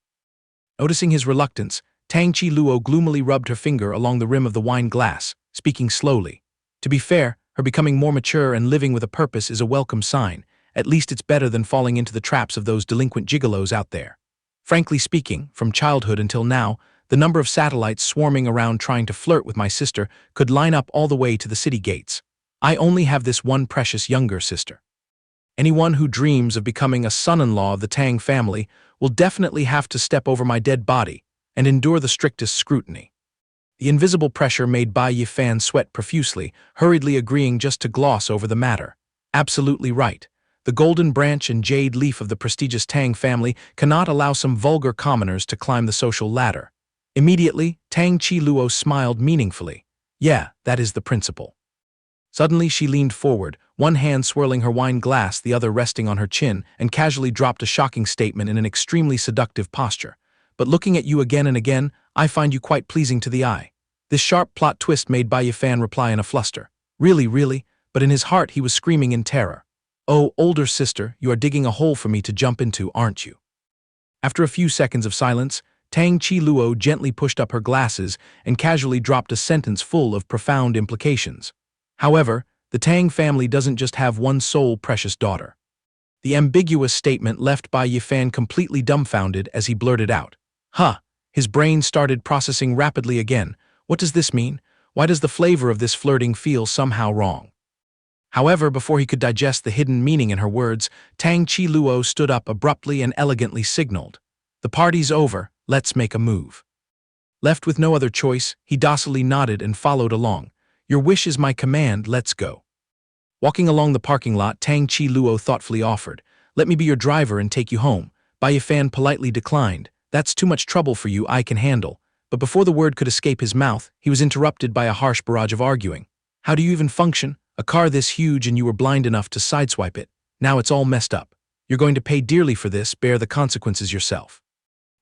Noticing his reluctance, Tang Chi Luo gloomily rubbed her finger along the rim of the wine glass, speaking slowly. To be fair, her becoming more mature and living with a purpose is a welcome sign. At least it's better than falling into the traps of those delinquent gigolos out there. Frankly speaking, from childhood until now, the number of satellites swarming around trying to flirt with my sister could line up all the way to the city gates. I only have this one precious younger sister. Anyone who dreams of becoming a son-in-law of the Tang family will definitely have to step over my dead body and endure the strictest scrutiny. The invisible pressure made Bai Yi Fan sweat profusely, hurriedly agreeing just to gloss over the matter. Absolutely right. The golden branch and jade leaf of the prestigious Tang family cannot allow some vulgar commoners to climb the social ladder. Immediately, Tang Chi Luo smiled meaningfully. Yeah, that is the principle. Suddenly she leaned forward, one hand swirling her wine glass, the other resting on her chin, and casually dropped a shocking statement in an extremely seductive posture. But looking at you again and again, I find you quite pleasing to the eye. This sharp plot twist made Bai Yi Fan reply in a fluster. Really, really? But in his heart he was screaming in terror. Oh, older sister, you are digging a hole for me to jump into, aren't you? After a few seconds of silence, Tang Chi Luo gently pushed up her glasses and casually dropped a sentence full of profound implications. However, the Tang family doesn't just have one sole precious daughter. The ambiguous statement left Bai Yi Fan completely dumbfounded as he blurted out. Huh. His brain started processing rapidly again. What does this mean? Why does the flavor of this flirting feel somehow wrong? However, before he could digest the hidden meaning in her words, Tang Chi Luo stood up abruptly and elegantly signaled. The party's over, let's make a move. Left with no other choice, he docilely nodded and followed along. Your wish is my command, let's go. Walking along the parking lot, Tang Chi Luo thoughtfully offered, let me be your driver and take you home. Bai Yi Fan politely declined. That's too much trouble for you, I can handle. But before the word could escape his mouth, he was interrupted by a harsh barrage of arguing. How do you even function? A car this huge and you were blind enough to sideswipe it. Now it's all messed up. You're going to pay dearly for this, bear the consequences yourself.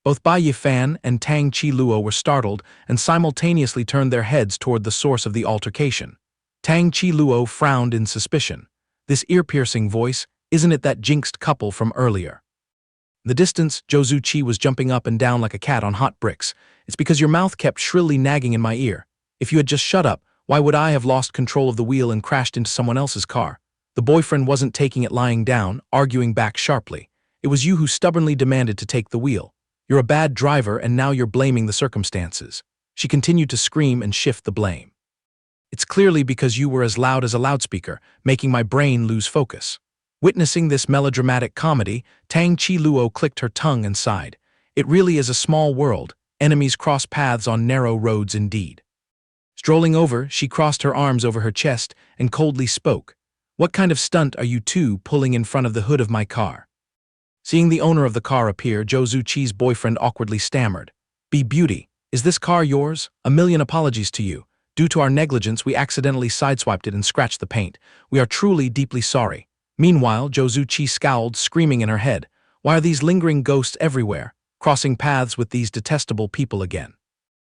Both Bai Yi Fan and Tang Chi Luo were startled and simultaneously turned their heads toward the source of the altercation. Tang Chi Luo frowned in suspicion. This ear-piercing voice, isn't it that jinxed couple from earlier? In the distance, Zhou Zuqi was jumping up and down like a cat on hot bricks. It's because your mouth kept shrilly nagging in my ear. If you had just shut up, why would I have lost control of the wheel and crashed into someone else's car? The boyfriend wasn't taking it lying down, arguing back sharply. It was you who stubbornly demanded to take the wheel. You're a bad driver and now you're blaming the circumstances. She continued to scream and shift the blame. It's clearly because you were as loud as a loudspeaker, making my brain lose focus. Witnessing this melodramatic comedy, Tang Chi Luo clicked her tongue and sighed. It really is a small world. Enemies cross paths on narrow roads indeed. Strolling over, she crossed her arms over her chest and coldly spoke. What kind of stunt are you two pulling in front of the hood of my car? Seeing the owner of the car appear, Zhou Zuqi's boyfriend awkwardly stammered. Be beauty, is this car yours? A million apologies to you. Due to our negligence, we accidentally sideswiped it and scratched the paint. We are truly deeply sorry. Meanwhile, Zhou Zuqi scowled, screaming in her head. Why are these lingering ghosts everywhere, crossing paths with these detestable people again?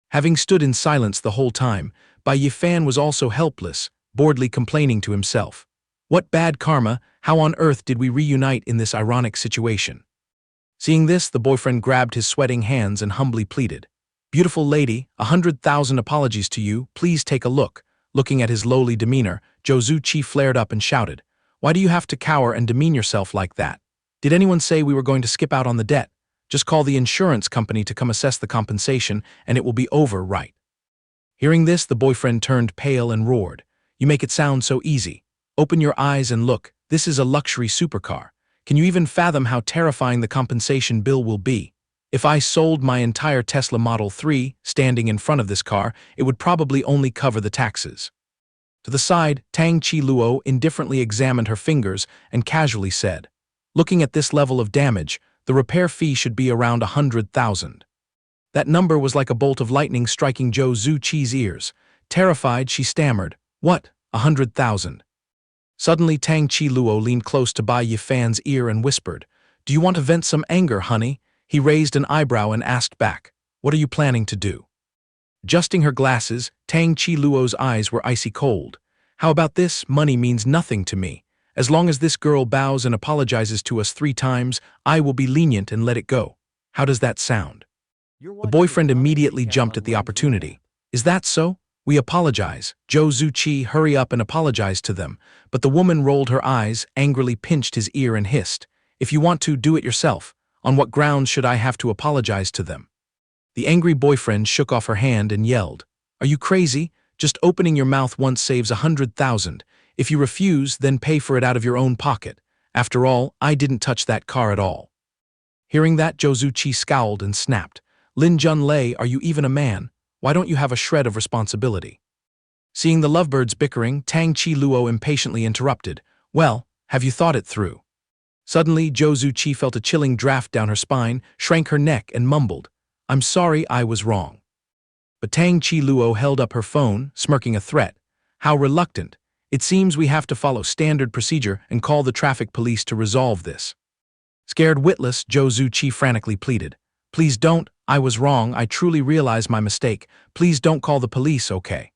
Having stood in silence the whole time, Bai Yi Fan was also helpless, boredly complaining to himself. What bad karma, how on earth did we reunite in this ironic situation? Seeing this, the boyfriend grabbed his sweating hands and humbly pleaded. Beautiful lady, 100,000 apologies to you, please take a look. Looking at his lowly demeanor, Zhou Zuqi flared up and shouted. Why do you have to cower and demean yourself like that? Did anyone say we were going to skip out on the debt? Just call the insurance company to come assess the compensation and it will be over, right? Hearing this, the boyfriend turned pale and roared. You make it sound so easy. Open your eyes and look, this is a luxury supercar. Can you even fathom how terrifying the compensation bill will be? If I sold my entire Tesla Model 3 standing in front of this car, it would probably only cover the taxes. To the side, Tang Chi Luo indifferently examined her fingers and casually said, looking at this level of damage, the repair fee should be around 100,000. That number was like a bolt of lightning striking Zhou Zuqi's ears. Terrified, she stammered, What, 100,000? Suddenly, Tang Chi Luo leaned close to Bai Yi Fan's ear and whispered, Do you want to vent some anger, honey? He raised an eyebrow and asked back, What are you planning to do? Adjusting her glasses, Tang Chi Luo's eyes were icy cold. How about this? Money means nothing to me. As long as this girl bows and apologizes to us 3 times, I will be lenient and let it go. How does that sound? The boyfriend immediately jumped at the opportunity. Is that so? We apologize. Zhou Zuqi, hurry up and apologize to them. But the woman rolled her eyes, angrily pinched his ear and hissed. If you want to, do it yourself. On what grounds should I have to apologize to them? The angry boyfriend shook off her hand and yelled. Are you crazy? Just opening your mouth once saves 100,000. If you refuse, then pay for it out of your own pocket. After all, I didn't touch that car at all. Hearing that, Zhou Zuqi scowled and snapped. Lin Junlei, are you even a man? Why don't you have a shred of responsibility? Seeing the lovebirds bickering, Tang Chi Luo impatiently interrupted. Well, have you thought it through? Suddenly, Zhou Zuqi felt a chilling draft down her spine, shrank her neck and mumbled, I'm sorry, I was wrong. But Tang Chi Luo held up her phone, smirking a threat. How reluctant. It seems we have to follow standard procedure and call the traffic police to resolve this. Scared witless, Zhou Zuqi frantically pleaded. Please don't, I was wrong, I truly realize my mistake. Please don't call the police, okay?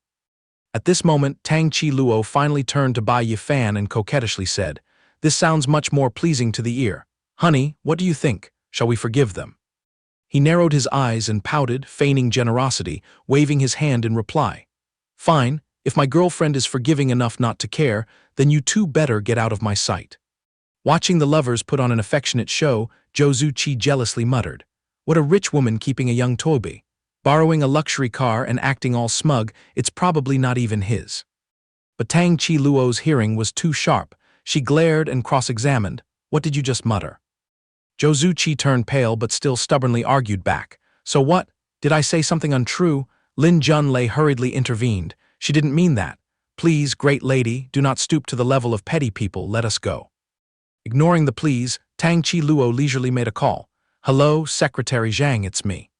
At this moment, Tang Chi Luo finally turned to Bai Yi Fan and coquettishly said, This sounds much more pleasing to the ear. Honey, what do you think? Shall we forgive them? He narrowed his eyes and pouted, feigning generosity, waving his hand in reply. Fine, if my girlfriend is forgiving enough not to care, then you two better get out of my sight. Watching the lovers put on an affectionate show, Zhou Zuqi jealously muttered, What a rich woman keeping a young toby. Borrowing a luxury car and acting all smug, it's probably not even his. But Tang Chi Luo's hearing was too sharp. She glared and cross-examined. What did you just mutter? Zhou Zuqi turned pale but still stubbornly argued back. So what? Did I say something untrue? Lin Junlei hurriedly intervened. She didn't mean that. Please, great lady, do not stoop to the level of petty people, let us go. Ignoring the pleas, Tang Chi Luo leisurely made a call. Hello, Secretary Zhang, it's me.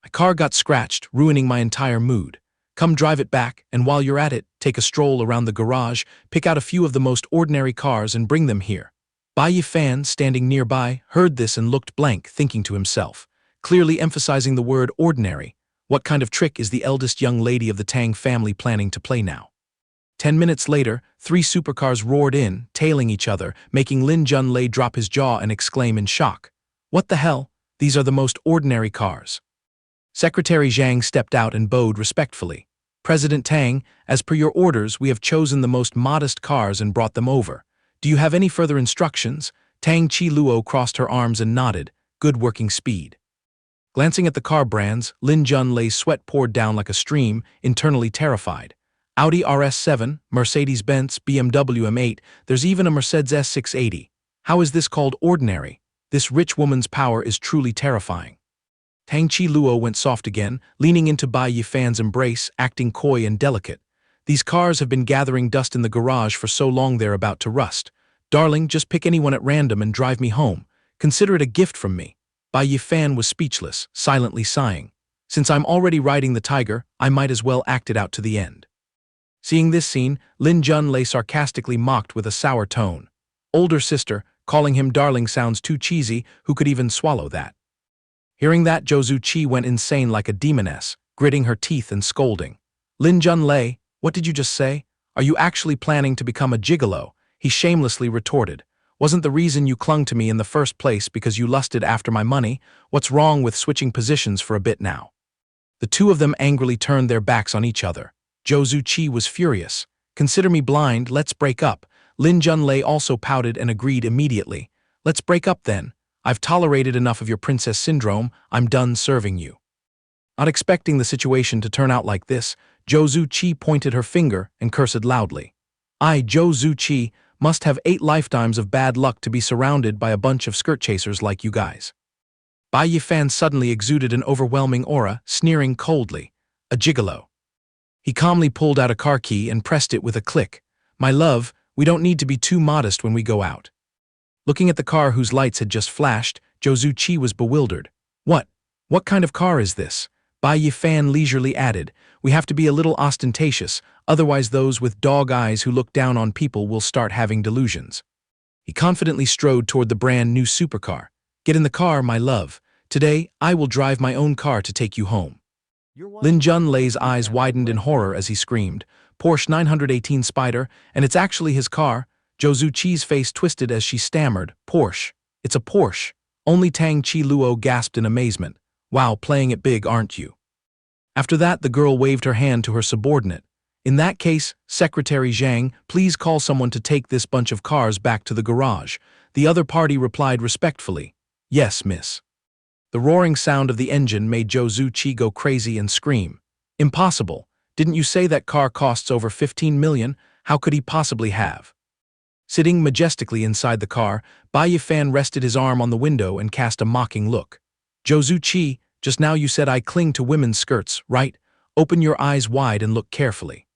My car got scratched, ruining my entire mood. Come drive it back, and while you're at it, take a stroll around the garage, pick out a few of the most ordinary cars and bring them here. Bai Yi Fan, standing nearby, heard this and looked blank, thinking to himself, clearly emphasizing the word ordinary. What kind of trick is the eldest young lady of the Tang family planning to play now? 10 minutes later, 3 supercars roared in, tailing each other, making Lin Junlei drop his jaw and exclaim in shock. What the hell? These are the most ordinary cars. Secretary Zhang stepped out and bowed respectfully. President Tang, as per your orders, we have chosen the most modest cars and brought them over. Do you have any further instructions? Tang Chi Luo crossed her arms and nodded. Good working speed. Glancing at the car brands, Lin Junlei's sweat poured down like a stream, internally terrified. Audi RS7, Mercedes-Benz, BMW M8, there's even a Mercedes S680. How is this called ordinary? This rich woman's power is truly terrifying. Tang Chi Luo went soft again, leaning into Bai Yi Fan's embrace, acting coy and delicate. These cars have been gathering dust in the garage for so long they're about to rust. Darling, just pick anyone at random and drive me home. Consider it a gift from me. Bai Yi Fan was speechless, silently sighing. Since I'm already riding the tiger, I might as well act it out to the end. Seeing this scene, Lin Junlei sarcastically mocked with a sour tone. Older sister, calling him darling sounds too cheesy, who could even swallow that? Hearing that, Zhou Zuqi went insane like a demoness, gritting her teeth and scolding. Lin Junlei, what did you just say? Are you actually planning to become a gigolo? He shamelessly retorted. Wasn't the reason you clung to me in the first place because you lusted after my money? What's wrong with switching positions for a bit now? The two of them angrily turned their backs on each other. Zhou Zuqi was furious. Consider me blind, let's break up. Lin Junlei also pouted and agreed immediately. Let's break up then. I've tolerated enough of your princess syndrome, I'm done serving you. Not expecting the situation to turn out like this, Zhou Zuqi pointed her finger and cursed loudly. I, Zhou Zuqi, must have 8 lifetimes of bad luck to be surrounded by a bunch of skirt chasers like you guys. Bai Yi Fan suddenly exuded an overwhelming aura, sneering coldly. A gigolo. He calmly pulled out a car key and pressed it with a click. My love, we don't need to be too modest when we go out. Looking at the car whose lights had just flashed, Zhou Zuqi was bewildered. What kind of car is this? Bai Yi Fan leisurely added, we have to be a little ostentatious, otherwise those with dog eyes who look down on people will start having delusions. He confidently strode toward the brand new supercar. Get in the car, my love. Today, I will drive my own car to take you home. Lin Junlei's eyes widened in horror as he screamed, Porsche 918 Spider, and it's actually his car. Zhou Zuqi's face twisted as she stammered, Porsche. It's a Porsche. Only Tang Chi Luo gasped in amazement. Wow, playing it big, aren't you? After that, the girl waved her hand to her subordinate. In that case, Secretary Zhang, please call someone to take this bunch of cars back to the garage. The other party replied respectfully, Yes, miss. The roaring sound of the engine made Zhou Zuqi go crazy and scream. Impossible. Didn't you say that car costs over 15 million? How could he possibly have? Sitting majestically inside the car, Bai Yi Fan rested his arm on the window and cast a mocking look. Zhou Zuqi, just now you said I cling to women's skirts, right? Open your eyes wide and look carefully.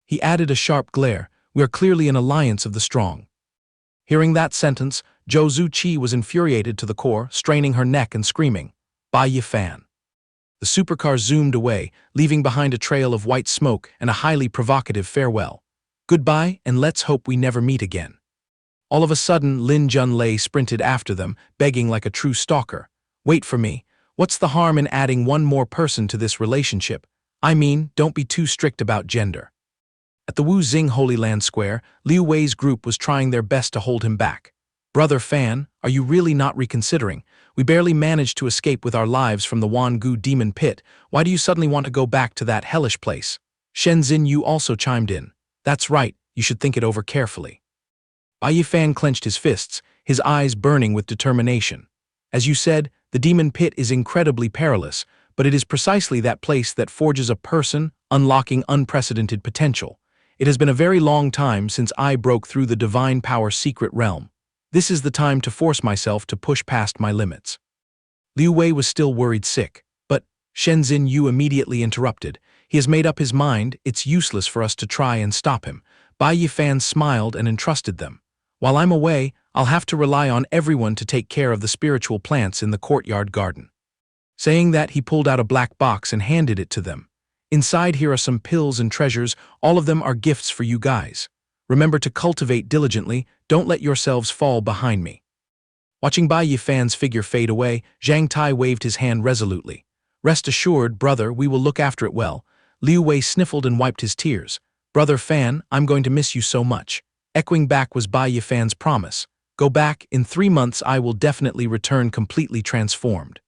He added a sharp glare. We are clearly an alliance of the strong. Hearing that sentence, Zhou Zuqi was infuriated to the core, straining her neck and screaming, Bai Yi Fan. The supercar zoomed away, leaving behind a trail of white smoke and a highly provocative farewell. Goodbye, and let's hope we never meet again. All of a sudden, Lin Junlei sprinted after them, begging like a true stalker. Wait for me. What's the harm in adding one more person to this relationship? I mean, don't be too strict about gender. At the Wu Xing Holy Land Square, Liu Wei's group was trying their best to hold him back. Brother Fan, are you really not reconsidering? We barely managed to escape with our lives from the Wangu demon pit. Why do you suddenly want to go back to that hellish place? Shenzhen Yu also chimed in. That's right, you should think it over carefully. Bai Yi Fan clenched his fists, his eyes burning with determination. As you said, the demon pit is incredibly perilous, but it is precisely that place that forges a person, unlocking unprecedented potential. It has been a very long time since I broke through the divine power secret realm. This is the time to force myself to push past my limits. Liu Wei was still worried sick, but Shenzhen Yu immediately interrupted. He has made up his mind, it's useless for us to try and stop him. Bai Yi Fan smiled and entrusted them. While I'm away, I'll have to rely on everyone to take care of the spiritual plants in the courtyard garden. Saying that, he pulled out a black box and handed it to them. Inside here are some pills and treasures, all of them are gifts for you guys. Remember to cultivate diligently, don't let yourselves fall behind me. Watching Bai Yi Fan's figure fade away, Zhang Tai waved his hand resolutely. Rest assured, brother, we will look after it well. Liu Wei sniffled and wiped his tears. Brother Fan, I'm going to miss you so much. Echoing back was Bai Yi Fan's promise. Go back, in 3 months I will definitely return completely transformed.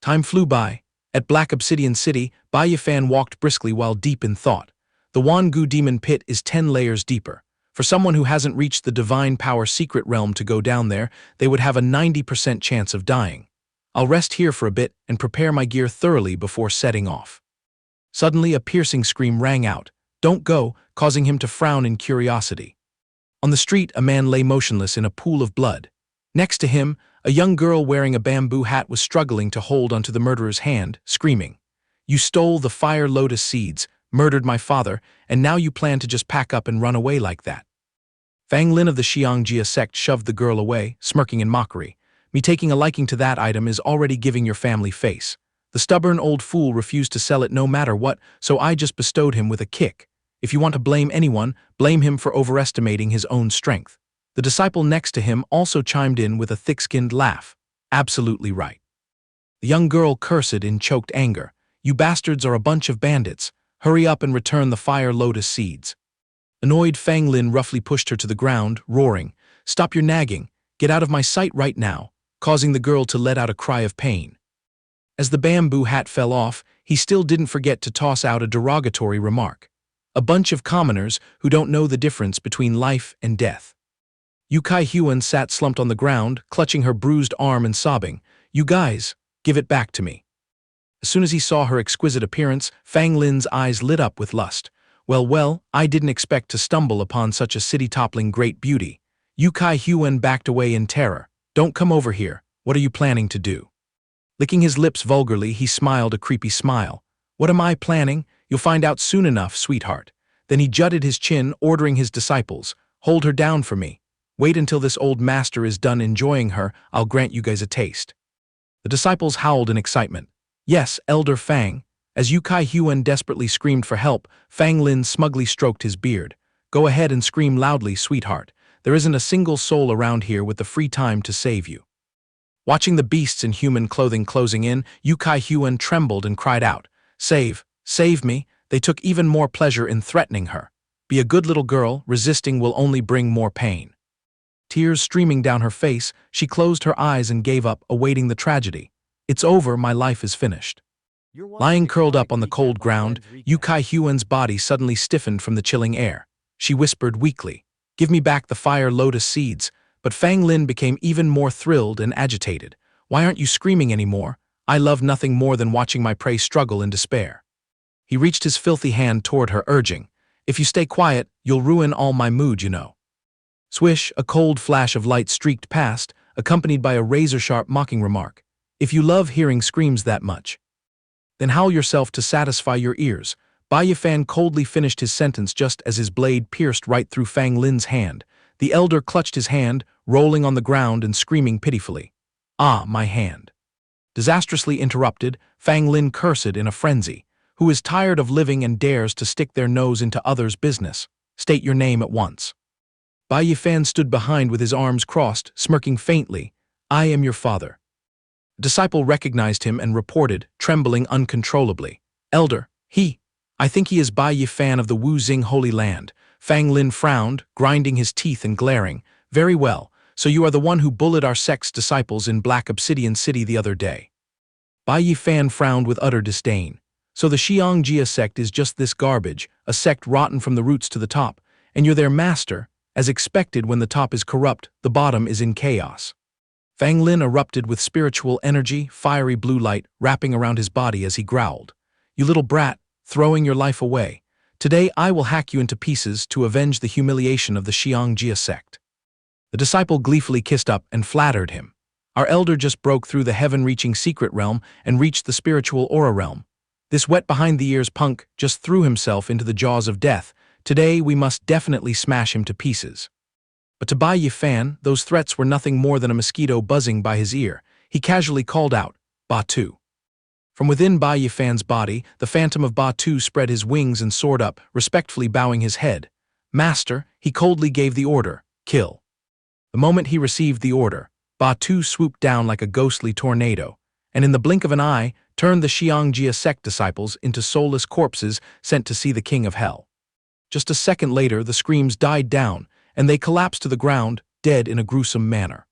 Time flew by. At Black Obsidian City, Bai Yi Fan walked briskly while deep in thought. The Wangu demon pit is 10 layers deeper. For someone who hasn't reached the divine power secret realm to go down there, they would have a 90% chance of dying. I'll rest here for a bit and prepare my gear thoroughly before setting off. Suddenly, a piercing scream rang out. Don't go, causing him to frown in curiosity. On the street, a man lay motionless in a pool of blood. Next to him, a young girl wearing a bamboo hat was struggling to hold onto the murderer's hand, screaming. You stole the fire lotus seeds, murdered my father, and now you plan to just pack up and run away like that. Fang Lin of the Xiangjia sect shoved the girl away, smirking in mockery. Me taking a liking to that item is already giving your family face. The stubborn old fool refused to sell it no matter what, so I just bestowed him with a kick. If you want to blame anyone, blame him for overestimating his own strength. The disciple next to him also chimed in with a thick-skinned laugh. Absolutely right. The young girl cursed in choked anger. You bastards are a bunch of bandits. Hurry up and return the fire lotus seeds. Annoyed, Fang Lin roughly pushed her to the ground, roaring, Stop your nagging. Get out of my sight right now, causing the girl to let out a cry of pain. As the bamboo hat fell off, he still didn't forget to toss out a derogatory remark. A bunch of commoners who don't know the difference between life and death. Yu Kai Huan sat slumped on the ground, clutching her bruised arm and sobbing, You guys, give it back to me. As soon as he saw her exquisite appearance, Fang Lin's eyes lit up with lust. Well, I didn't expect to stumble upon such a city-toppling great beauty. Yu Kai Huan backed away in terror. Don't come over here. What are you planning to do? Licking his lips vulgarly, he smiled a creepy smile. What am I planning? You'll find out soon enough, sweetheart. Then he jutted his chin, ordering his disciples, Hold her down for me. Wait until this old master is done enjoying her, I'll grant you guys a taste. The disciples howled in excitement. Yes, Elder Fang. As Yu Kai Huan desperately screamed for help, Fang Lin smugly stroked his beard. Go ahead and scream loudly, sweetheart. There isn't a single soul around here with the free time to save you. Watching the beasts in human clothing closing in, Yu Kai Huan trembled and cried out, Save me. They took even more pleasure in threatening her. Be a good little girl, resisting will only bring more pain. Tears streaming down her face, she closed her eyes and gave up, awaiting the tragedy. It's over, my life is finished. Lying curled up on the cold ground, Yu Kai Huan's body suddenly stiffened from the chilling air. She whispered weakly, Give me back the fire lotus seeds, but Fang Lin became even more thrilled and agitated. Why aren't you screaming anymore? I love nothing more than watching my prey struggle in despair. He reached his filthy hand toward her, urging, If you stay quiet, you'll ruin all my mood, you know. Swish, a cold flash of light streaked past, accompanied by a razor-sharp mocking remark. If you love hearing screams that much, then howl yourself to satisfy your ears. Bai Yi Fan coldly finished his sentence just as his blade pierced right through Fang Lin's hand. The elder clutched his hand, rolling on the ground and screaming pitifully. Ah, my hand. Disastrously interrupted, Fang Lin cursed in a frenzy. Who is tired of living and dares to stick their nose into others' business? State your name at once." Bai Yi Fan stood behind with his arms crossed, smirking faintly. "I am your father." A disciple recognized him and reported, trembling uncontrollably. "Elder, I think he is Bai Yi Fan of the Wu Xing Holy Land." Fang Lin frowned, grinding his teeth and glaring. "Very well, so you are the one who bullied our sect's disciples in Black Obsidian City the other day." Bai Yi Fan frowned with utter disdain. "So the Xiang Jia sect is just this garbage, a sect rotten from the roots to the top, and you're their master? As expected, when the top is corrupt, the bottom is in chaos." Fang Lin erupted with spiritual energy, fiery blue light wrapping around his body as he growled. "You little brat, throwing your life away. Today I will hack you into pieces to avenge the humiliation of the Xiang Jia sect." The disciple gleefully kissed up and flattered him. "Our elder just broke through the heaven-reaching secret realm and reached the spiritual aura realm. This wet-behind-the-ears punk just threw himself into the jaws of death. Today we must definitely smash him to pieces." But to Bai Yi Fan, those threats were nothing more than a mosquito buzzing by his ear. He casually called out, "Ba-Tu." From within Bai Yi Fan's body, the phantom of Ba-Tu spread his wings and soared up, respectfully bowing his head. "Master," he coldly gave the order, "Kill." The moment he received the order, Ba-Tu swooped down like a ghostly tornado, and in the blink of an eye, turned the Xiang Jia sect disciples into soulless corpses sent to see the king of hell. Just a second later, the screams died down, and they collapsed to the ground, dead in a gruesome manner.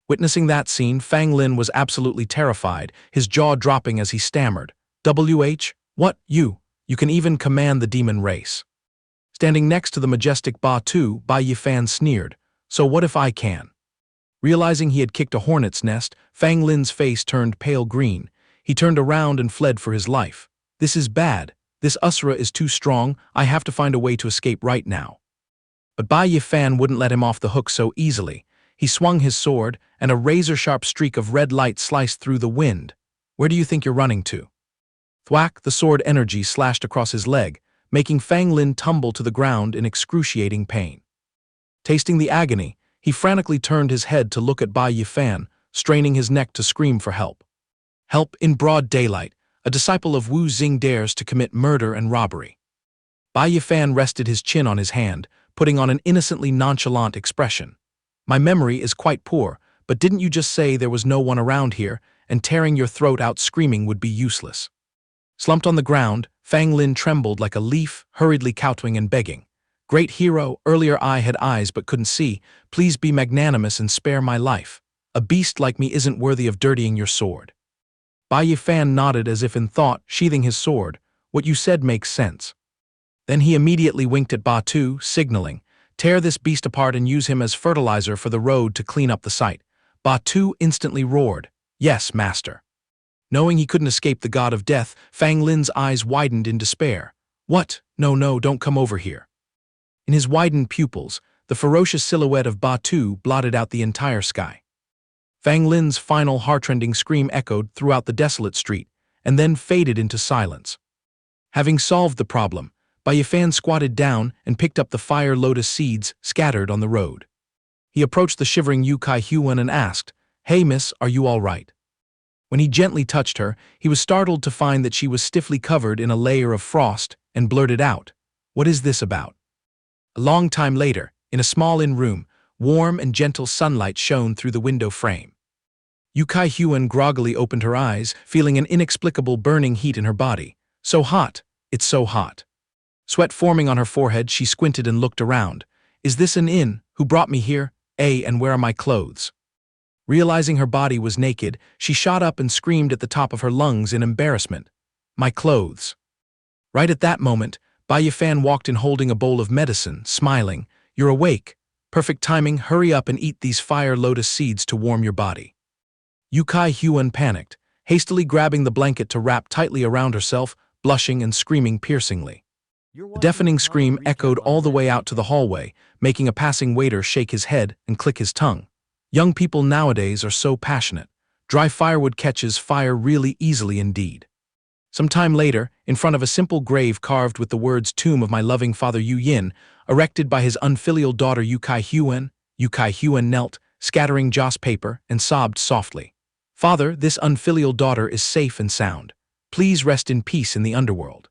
Witnessing that scene, Fang Lin was absolutely terrified, his jaw dropping as he stammered, "What, you? You can even command the demon race?" Standing next to the majestic Ba-Tu, Bai Yi Fan sneered, "So what if I can?" Realizing he had kicked a hornet's nest, Fang Lin's face turned pale green. He turned around and fled for his life. "This is bad. This Usra is too strong. I have to find a way to escape right now." But Bai Yi Fan wouldn't let him off the hook so easily. He swung his sword, and a razor-sharp streak of red light sliced through the wind. "Where do you think you're running to?" Thwack, the sword energy slashed across his leg, making Fang Lin tumble to the ground in excruciating pain. Tasting the agony, he frantically turned his head to look at Bai Yi Fan, straining his neck to scream for help. Help in broad daylight. A disciple of Wu Xing dares to commit murder and robbery. Bai Yi Fan rested his chin on his hand, putting on an innocently nonchalant expression. "My memory is quite poor, but didn't you just say there was no one around here, and tearing your throat out screaming would be useless?" Slumped on the ground, Fang Lin trembled like a leaf, hurriedly kowtowing and begging. "Great hero, earlier I had eyes but couldn't see. Please be magnanimous and spare my life. A beast like me isn't worthy of dirtying your sword." Bai Yi Fan nodded as if in thought, sheathing his sword. "What you said makes sense." Then he immediately winked at Ba-Tu, signaling, "Tear this beast apart and use him as fertilizer for the road to clean up the site." Ba-Tu instantly roared, "Yes, master." Knowing he couldn't escape the god of death, Fang Lin's eyes widened in despair. "What? No, don't come over here." In his widened pupils, the ferocious silhouette of Ba-Tu blotted out the entire sky. Fang Lin's final heartrending scream echoed throughout the desolate street, and then faded into silence. Having solved the problem, Bai Yi Fan squatted down and picked up the fire lotus seeds scattered on the road. He approached the shivering Yu Kai Huan and asked, "Hey miss, are you all right?" When he gently touched her, he was startled to find that she was stiffly covered in a layer of frost and blurted out, "What is this about?" A long time later, in a small inn room, warm and gentle sunlight shone through the window frame. Yu Kai Huan groggily opened her eyes, feeling an inexplicable burning heat in her body. "So hot, it's so hot." Sweat forming on her forehead, she squinted and looked around. "Is this an inn? Who brought me here? And where are my clothes?" Realizing her body was naked, she shot up and screamed at the top of her lungs in embarrassment. "My clothes." Right at that moment, Bai Yi Fan walked in holding a bowl of medicine, smiling. "You're awake. Perfect timing, hurry up and eat these fire lotus seeds to warm your body." Yu Kai Huan panicked, hastily grabbing the blanket to wrap tightly around herself, blushing and screaming piercingly. The deafening scream echoed all the way out to the hallway, making a passing waiter shake his head and click his tongue. Young people nowadays are so passionate. Dry firewood catches fire really easily indeed. Some time later, in front of a simple grave carved with the words "Tomb of my loving father Yu Yin," erected by his unfilial daughter Yu Kai Huan knelt, scattering joss paper, and sobbed softly. "Father, this unfilial daughter is safe and sound. Please rest in peace in the underworld."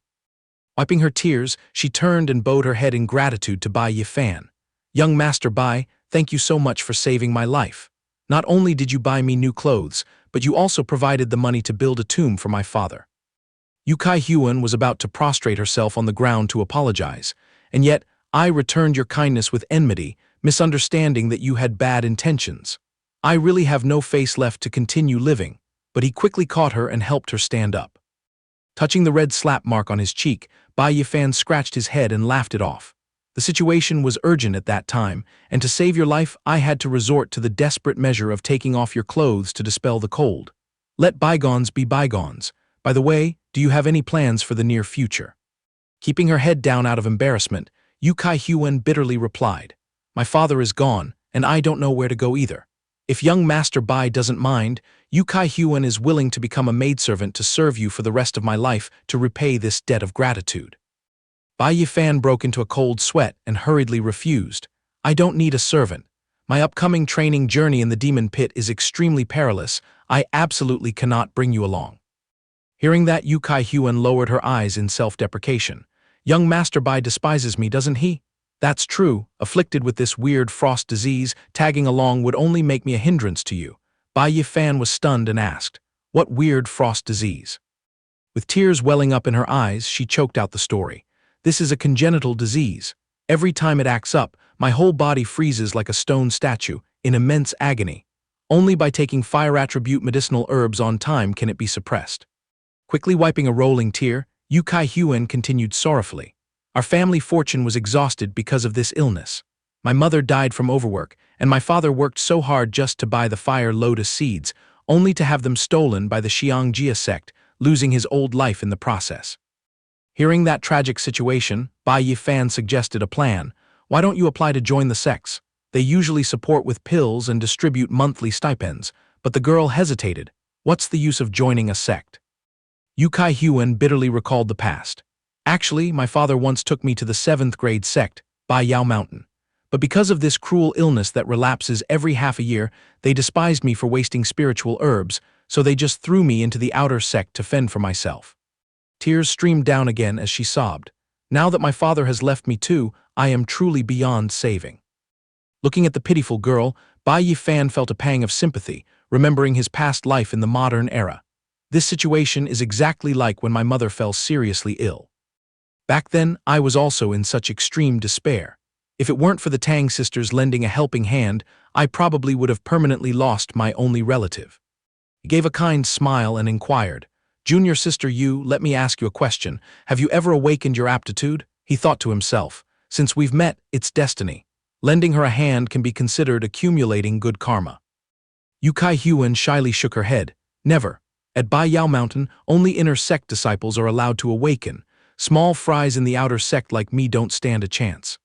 Wiping her tears, she turned and bowed her head in gratitude to Bai Yi Fan. Young Master Bai, thank you so much for saving my life. Not only did you buy me new clothes, but you also provided the money to build a tomb for my father. Yukai Huan was about to prostrate herself on the ground to apologize, and yet I returned your kindness with enmity, misunderstanding that you had bad intentions. I really have no face left to continue living, but he quickly caught her and helped her stand up. Touching the red slap mark on his cheek, Bai Yi Fan scratched his head and laughed it off. The situation was urgent at that time, and to save your life, I had to resort to the desperate measure of taking off your clothes to dispel the cold. Let bygones be bygones. By the way, do you have any plans for the near future? Keeping her head down out of embarrassment, Yukai Huan bitterly replied, My father is gone, and I don't know where to go either. If young Master Bai doesn't mind, Yukai Huan is willing to become a maidservant to serve you for the rest of my life to repay this debt of gratitude. Bai Yi Fan broke into a cold sweat and hurriedly refused. I don't need a servant. My upcoming training journey in the demon pit is extremely perilous. I absolutely cannot bring you along. Hearing that, Yukai Huan lowered her eyes in self-deprecation. Young Master Bai despises me, doesn't he? That's true. Afflicted with this weird frost disease, tagging along would only make me a hindrance to you. Bai Yi Fan was stunned and asked, What weird frost disease? With tears welling up in her eyes, she choked out the story. This is a congenital disease. Every time it acts up, my whole body freezes like a stone statue, in immense agony. Only by taking fire attribute medicinal herbs on time can it be suppressed. Quickly wiping a rolling tear, Yukai Huan continued sorrowfully. Our family fortune was exhausted because of this illness. My mother died from overwork, and my father worked so hard just to buy the fire lotus seeds, only to have them stolen by the Xiangjia sect, losing his old life in the process. Hearing that tragic situation, Bai Yi Fan suggested a plan. Why don't you apply to join the sects? They usually support with pills and distribute monthly stipends, but the girl hesitated. What's the use of joining a sect? Yukai Huan bitterly recalled the past. Actually, my father once took me to the 7th grade sect, Bai Yao Mountain. But because of this cruel illness that relapses every half a year, they despised me for wasting spiritual herbs, so they just threw me into the outer sect to fend for myself. Tears streamed down again as she sobbed. Now that my father has left me too, I am truly beyond saving. Looking at the pitiful girl, Bai Yi Fan felt a pang of sympathy, remembering his past life in the modern era. This situation is exactly like when my mother fell seriously ill. Back then, I was also in such extreme despair. If it weren't for the Tang sisters lending a helping hand, I probably would have permanently lost my only relative. He gave a kind smile and inquired, Junior Sister Yu, let me ask you a question. Have you ever awakened your aptitude? He thought to himself, since we've met, it's destiny. Lending her a hand can be considered accumulating good karma. Yukai Huan shyly shook her head. Never. At Bai Yao Mountain, only inner sect disciples are allowed to awaken. Small fries in the outer sect like me don't stand a chance.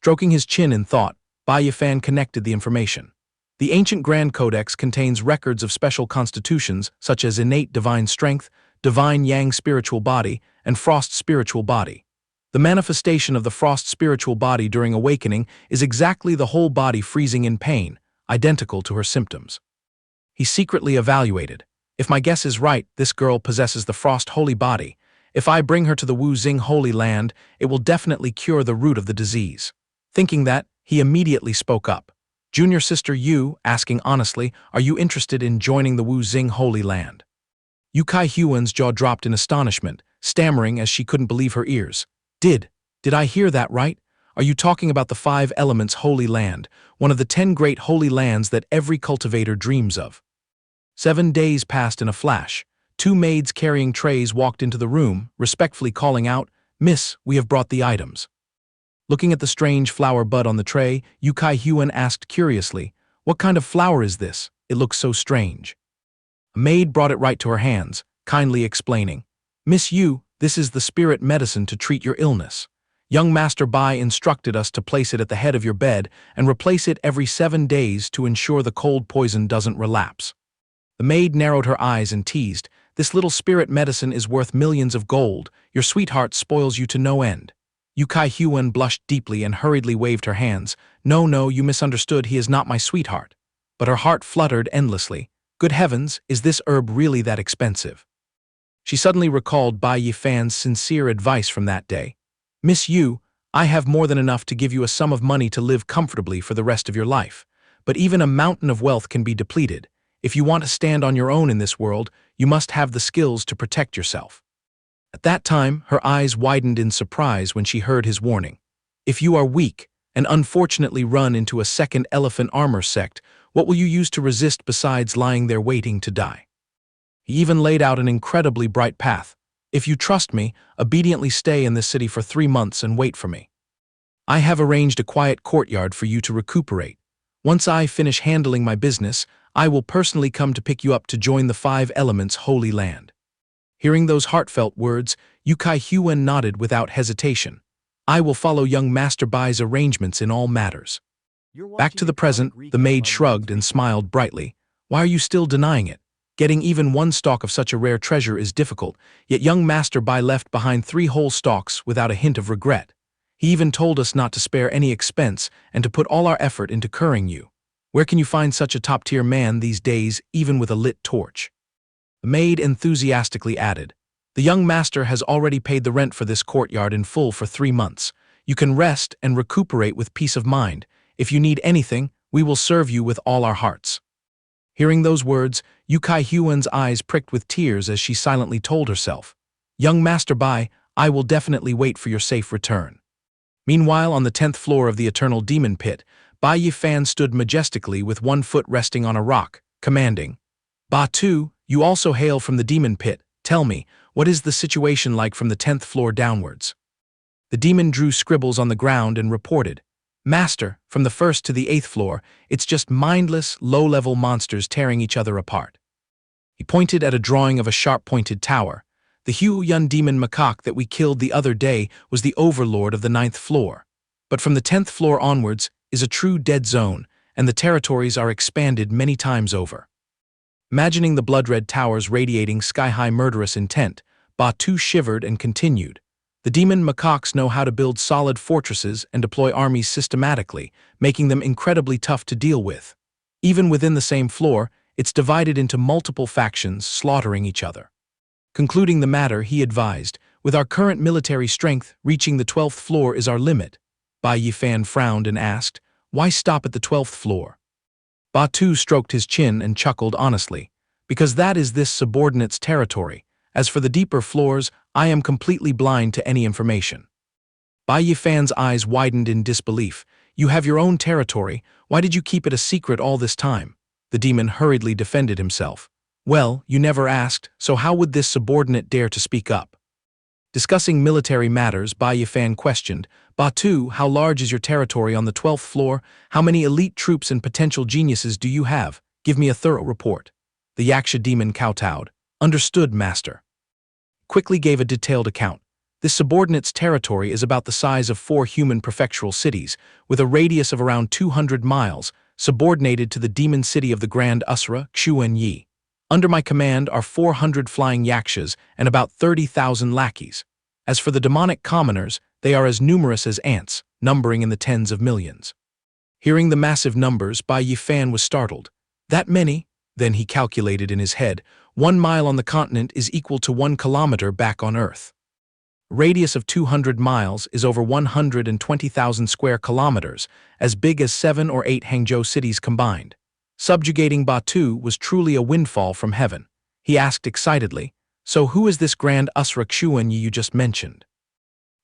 Stroking his chin in thought, Bai Yi Fan connected the information. The ancient Grand Codex contains records of special constitutions such as innate divine strength, divine yang spiritual body, and frost spiritual body. The manifestation of the frost spiritual body during awakening is exactly the whole body freezing in pain, identical to her symptoms. He secretly evaluated. If my guess is right, this girl possesses the frost holy body. If I bring her to the Wu Xing Holy Land, it will definitely cure the root of the disease. Thinking that, he immediately spoke up. Junior Sister Yu, asking honestly, are you interested in joining the Wu Xing Holy Land? Yukai Huan's jaw dropped in astonishment, stammering as she couldn't believe her ears. Did I hear that right? Are you talking about the 5 Elements Holy Land, one of the 10 great holy lands that every cultivator dreams of? 7 days passed in a flash. 2 maids carrying trays walked into the room, respectfully calling out, Miss, we have brought the items. Looking at the strange flower bud on the tray, Yukai Huan asked curiously, What kind of flower is this? It looks so strange. A maid brought it right to her hands, kindly explaining, Miss Yu, this is the spirit medicine to treat your illness. Young Master Bai instructed us to place it at the head of your bed and replace it every 7 days to ensure the cold poison doesn't relapse. The maid narrowed her eyes and teased, This little spirit medicine is worth millions of gold. Your sweetheart spoils you to no end. Yukai Huan blushed deeply and hurriedly waved her hands. No, you misunderstood, he is not my sweetheart. But her heart fluttered endlessly. Good heavens, is this herb really that expensive? She suddenly recalled Bai Yi Fan's sincere advice from that day. Miss Yu, I have more than enough to give you a sum of money to live comfortably for the rest of your life. But even a mountain of wealth can be depleted. If you want to stand on your own in this world, you must have the skills to protect yourself. At that time, her eyes widened in surprise when she heard his warning. If you are weak, and unfortunately run into a second elephant armor sect, what will you use to resist besides lying there waiting to die? He even laid out an incredibly bright path. If you trust me, obediently stay in this city for 3 months and wait for me. I have arranged a quiet courtyard for you to recuperate. Once I finish handling my business, I will personally come to pick you up to join the 5 Elements' holy land. Hearing those heartfelt words, Yu Kai-Huan nodded without hesitation. I will follow young Master Bai's arrangements in all matters. Back to the present, the maid shrugged and smiled brightly. Why are you still denying it? Getting even 1 stalk of such a rare treasure is difficult, yet young Master Bai left behind 3 whole stalks without a hint of regret. He even told us not to spare any expense and to put all our effort into curing you. Where can you find such a top-tier man these days, even with a lit torch? The maid enthusiastically added, the young master has already paid the rent for this courtyard in full for 3 months. You can rest and recuperate with peace of mind. If you need anything, we will serve you with all our hearts. Hearing those words, Yu Kai-Huan's eyes pricked with tears as she silently told herself, young Master Bai, I will definitely wait for your safe return. Meanwhile, on the 10th floor of the Eternal Demon Pit, Bai Yi Fan stood majestically with 1 foot resting on a rock, commanding, Ba-Tu, you also hail from the Demon Pit. Tell me, what is the situation like from the 10th floor downwards? The demon drew scribbles on the ground and reported, Master, from the 1st to the 8th floor, it's just mindless, low-level monsters tearing each other apart. He pointed at a drawing of a sharp-pointed tower. The Hu-Yun demon macaque that we killed the other day was the Overlord of the 9th floor. But from the 10th floor onwards is a true dead zone, and the territories are expanded many times over. Imagining the blood-red towers radiating sky-high murderous intent, Ba-Tu shivered and continued. The demon macaques know how to build solid fortresses and deploy armies systematically, making them incredibly tough to deal with. Even within the same floor, it's divided into multiple factions slaughtering each other. Concluding the matter, he advised, with our current military strength, reaching the 12th floor is our limit. Bai Yi Fan frowned and asked, why stop at the 12th floor? Ba-Tu stroked his chin and chuckled honestly, because that is this subordinate's territory. As for the deeper floors, I am completely blind to any information. Bai Yi Fan's eyes widened in disbelief. You have your own territory, why did you keep it a secret all this time? The demon hurriedly defended himself. Well, you never asked, so how would this subordinate dare to speak up? Discussing military matters, Bai Yi Fan questioned, Ba-Tu, how large is your territory on the 12th floor? How many elite troops and potential geniuses do you have? Give me a thorough report. The Yaksha demon kowtowed. Understood, master. Quickly gave a detailed account. This subordinate's territory is about the size of 4 human prefectural cities, with a radius of around 200 miles, subordinated to the demon city of the Grand Usra, Xuanyi. Under my command are 400 flying yakshas and about 30,000 lackeys. As for the demonic commoners, they are as numerous as ants, numbering in the tens of millions. Hearing the massive numbers, Bai Yi Fan was startled. That many? Then he calculated in his head, 1 mile on the continent is equal to 1 kilometer back on Earth. A radius of 200 miles is over 120,000 square kilometers, as big as 7 or 8 Hangzhou cities combined. Subjugating Ba-Tu was truly a windfall from heaven. He asked excitedly, so who is this Grand Usra Xuanyi you just mentioned?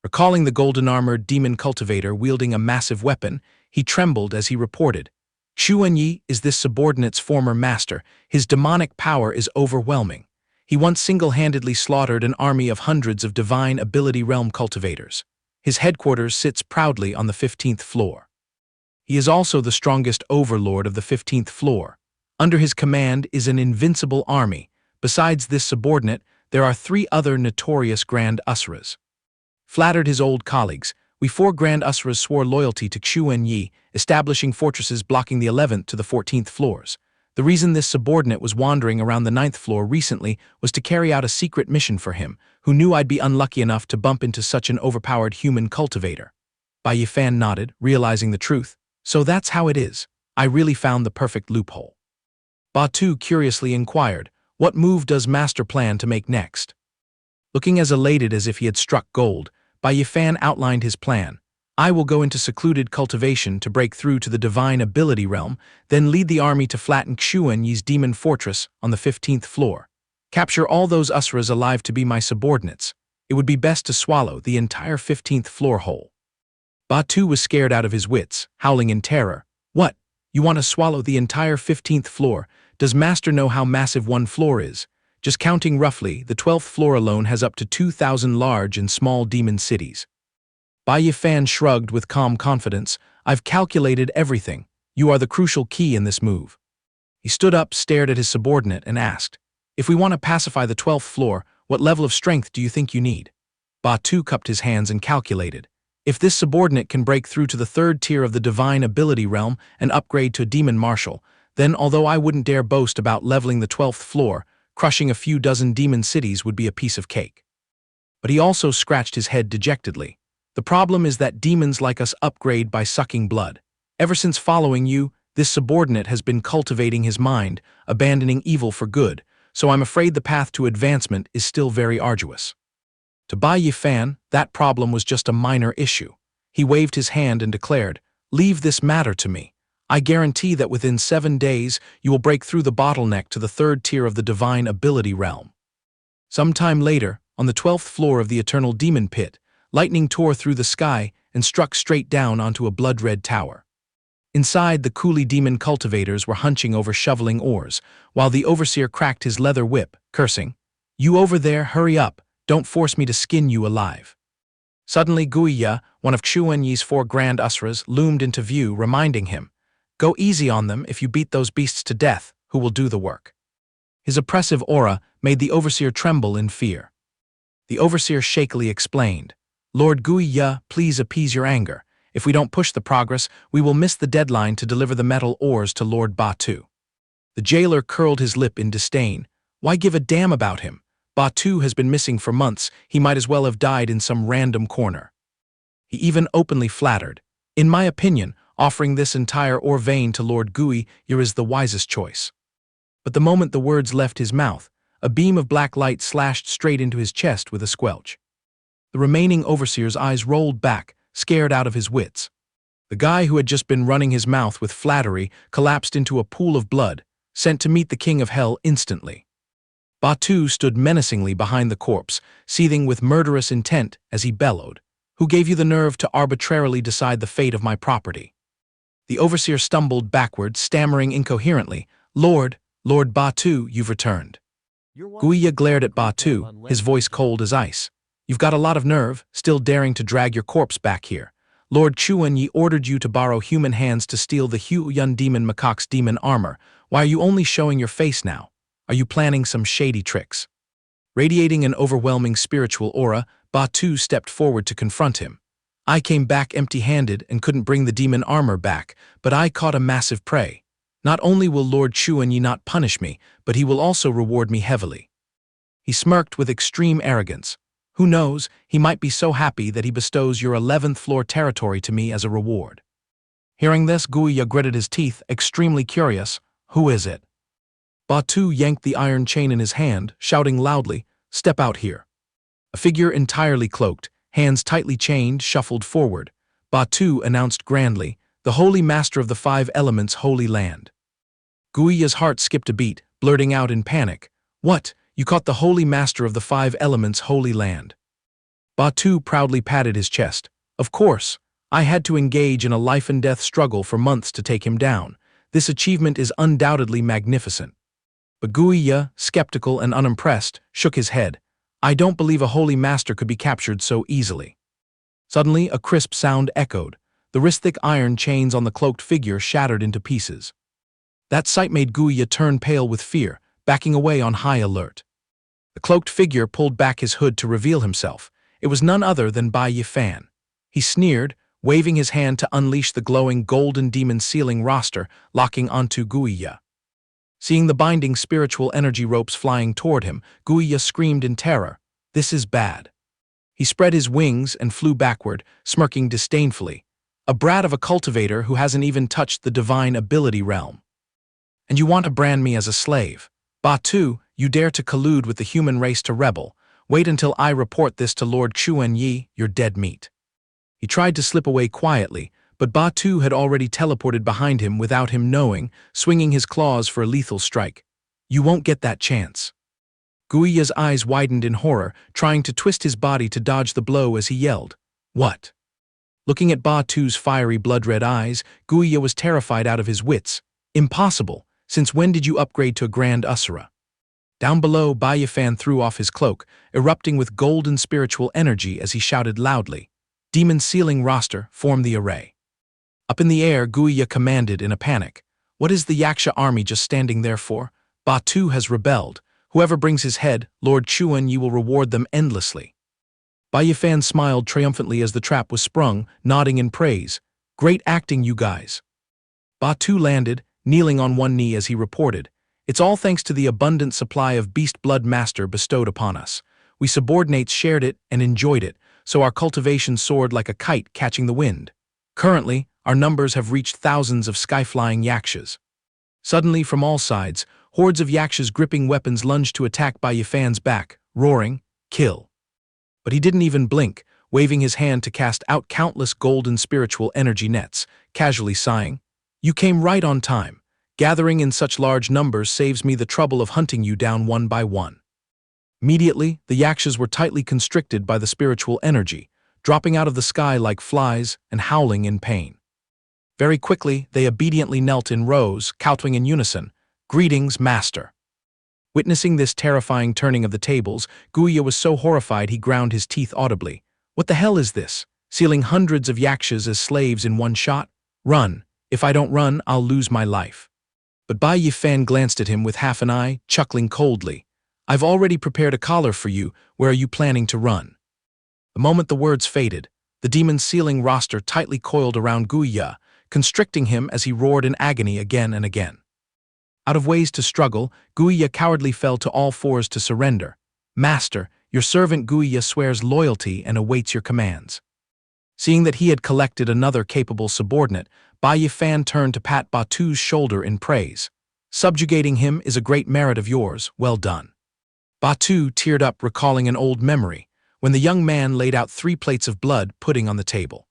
Recalling the golden-armored demon cultivator wielding a massive weapon, he trembled as he reported, Xuanyi is this subordinate's former master. His demonic power is overwhelming. He once single-handedly slaughtered an army of hundreds of divine ability realm cultivators. His headquarters sits proudly on the 15th floor. He is also the strongest overlord of the 15th floor. Under his command is an invincible army. Besides this subordinate, there are 3 other notorious Grand Usras. Flattered his old colleagues, we 4 Grand Usras swore loyalty to Xuanyi, establishing fortresses blocking the 11th to the 14th floors. The reason this subordinate was wandering around the 9th floor recently was to carry out a secret mission for him, who knew I'd be unlucky enough to bump into such an overpowered human cultivator. Bai Yi Fan nodded, realizing the truth. So that's how it is. I really found the perfect loophole. Ba-Tu curiously inquired, what move does Master plan to make next? Looking as elated as if he had struck gold, Bai Yi Fan outlined his plan. I will go into secluded cultivation to break through to the divine ability realm, then lead the army to flatten Xuanyi's demon fortress on the 15th floor. Capture all those Usras alive to be my subordinates. It would be best to swallow the entire 15th floor whole. Batu was scared out of his wits, howling in terror. What? You want to swallow the entire 15th floor? Does Master know how massive one floor is? Just counting roughly, the 12th floor alone has up to 2,000 large and small demon cities. Bai Yi Fan shrugged with calm confidence. I've calculated everything. You are the crucial key in this move. He stood up, stared at his subordinate, and asked, if we want to pacify the 12th floor, what level of strength do you think you need? Batu cupped his hands and calculated. If this subordinate can break through to the 3rd tier of the divine ability realm and upgrade to a demon marshal, then although I wouldn't dare boast about leveling the 12th floor, crushing a few dozen demon cities would be a piece of cake. But he also scratched his head dejectedly. The problem is that demons like us upgrade by sucking blood. Ever since following you, this subordinate has been cultivating his mind, abandoning evil for good, so I'm afraid the path to advancement is still very arduous. To Bai Yi Fan, that problem was just a minor issue. He waved his hand and declared, leave this matter to me. I guarantee that within 7 days you will break through the bottleneck to the 3rd tier of the divine ability realm. Sometime later, on the 12th floor of the eternal demon pit, lightning tore through the sky and struck straight down onto a blood-red tower. Inside, the coolie demon cultivators were hunching over shoveling oars, while the overseer cracked his leather whip, cursing, you over there, hurry up, don't force me to skin you alive. Suddenly Guiya, one of Xuanyi's 4 grand Usras, loomed into view, reminding him, go easy on them if you beat those beasts to death, who will do the work. His oppressive aura made the overseer tremble in fear. The overseer shakily explained, Lord Guiya, please appease your anger. If we don't push the progress, we will miss the deadline to deliver the metal ores to Lord Batu. The jailer curled his lip in disdain. Why give a damn about him? Batu has been missing for months, he might as well have died in some random corner. He even openly flattered. In my opinion, offering this entire ore vein to Lord Guiya is the wisest choice. But the moment the words left his mouth, a beam of black light slashed straight into his chest with a squelch. The remaining overseer's eyes rolled back, scared out of his wits. The guy who had just been running his mouth with flattery collapsed into a pool of blood, sent to meet the king of hell instantly. Batu stood menacingly behind the corpse, seething with murderous intent as he bellowed, who gave you the nerve to arbitrarily decide the fate of my property? The overseer stumbled backward, stammering incoherently, Lord Batu, you've returned. Guiya glared at Batu, his voice cold as ice. You've got a lot of nerve, still daring to drag your corpse back here. Lord Xuanyi ordered you to borrow human hands to steal the Huyun demon macaque's demon armor. Why are you only showing your face now? Are you planning some shady tricks? Radiating an overwhelming spiritual aura, Batu stepped forward to confront him. I came back empty-handed and couldn't bring the demon armor back, but I caught a massive prey. Not only will Lord Xuanyi not punish me, but he will also reward me heavily. He smirked with extreme arrogance. Who knows, he might be so happy that he bestows your 11th floor territory to me as a reward. Hearing this, Guiya gritted his teeth, extremely curious. Who is it? Batu yanked the iron chain in his hand, shouting loudly, step out here. A figure entirely cloaked, hands tightly chained, shuffled forward. Batu announced grandly, the holy master of the 5 elements' holy land. Guiya's heart skipped a beat, blurting out in panic, what? You caught the holy master of the 5 elements' holy land. Batu proudly patted his chest. Of course, I had to engage in a life-and-death struggle for months to take him down. This achievement is undoubtedly magnificent. But Guiya, skeptical and unimpressed, shook his head. I don't believe a holy master could be captured so easily. Suddenly, a crisp sound echoed. The wrist-thick iron chains on the cloaked figure shattered into pieces. That sight made Guiya turn pale with fear, backing away on high alert. The cloaked figure pulled back his hood to reveal himself. It was none other than Bai Yi Fan. He sneered, waving his hand to unleash the glowing golden demon sealing roster, locking onto Guiya. Seeing the binding spiritual energy ropes flying toward him, Guiya screamed in terror. This is bad. He spread his wings and flew backward, smirking disdainfully. A brat of a cultivator who hasn't even touched the divine ability realm. And you want to brand me as a slave? Batu, you dare to collude with the human race to rebel. Wait until I report this to Lord Chuan Yi, you're dead meat. He tried to slip away quietly, but Batu had already teleported behind him without him knowing, swinging his claws for a lethal strike. You won't get that chance. Guiya's eyes widened in horror, trying to twist his body to dodge the blow as he yelled, "What?" Looking at Batu's fiery blood-red eyes, Guiya was terrified out of his wits. Impossible, since when did you upgrade to a Grand Usura? Down below, Bai Yi Fan threw off his cloak, erupting with golden spiritual energy as he shouted loudly. Demon Sealing Roster, form the array. Up in the air, Guiya commanded in a panic. What is the Yaksha army just standing there for? Batu has rebelled. Whoever brings his head, Lord Chuan Yi will reward them endlessly. Bai Yi Fan smiled triumphantly as the trap was sprung, nodding in praise. Great acting, you guys. Batu landed, kneeling on one knee as he reported. It's all thanks to the abundant supply of beast blood master bestowed upon us. We subordinates shared it and enjoyed it, so our cultivation soared like a kite catching the wind. Currently, our numbers have reached thousands of sky-flying yakshas. Suddenly, from all sides, hordes of yakshas gripping weapons lunged to attack Bai Yi Fan's back, roaring, "Kill!" But he didn't even blink, waving his hand to cast out countless golden spiritual energy nets, casually sighing, "You came right on time. Gathering in such large numbers saves me the trouble of hunting you down one by one." Immediately, the yakshas were tightly constricted by the spiritual energy, dropping out of the sky like flies and howling in pain. Very quickly, they obediently knelt in rows, kowtowing in unison, "Greetings, Master." Witnessing this terrifying turning of the tables, Guiya was so horrified he ground his teeth audibly. What the hell is this? Sealing hundreds of yakshas as slaves in one shot? Run. If I don't run, I'll lose my life. But Bai Yi Fan glanced at him with half an eye, chuckling coldly. I've already prepared a collar for you. Where are you planning to run? The moment the words faded, the demon sealing roster tightly coiled around Guiya, constricting him as he roared in agony again and again. Out of ways to struggle, Guiya cowardly fell to all fours to surrender. Master, your servant Guiya swears loyalty and awaits your commands. Seeing that he had collected another capable subordinate, Bai Yi Fan turned to pat Batu's shoulder in praise. Subjugating him is a great merit of yours, well done. Batu teared up, recalling an old memory, when the young man laid out 3 plates of blood pudding on the table.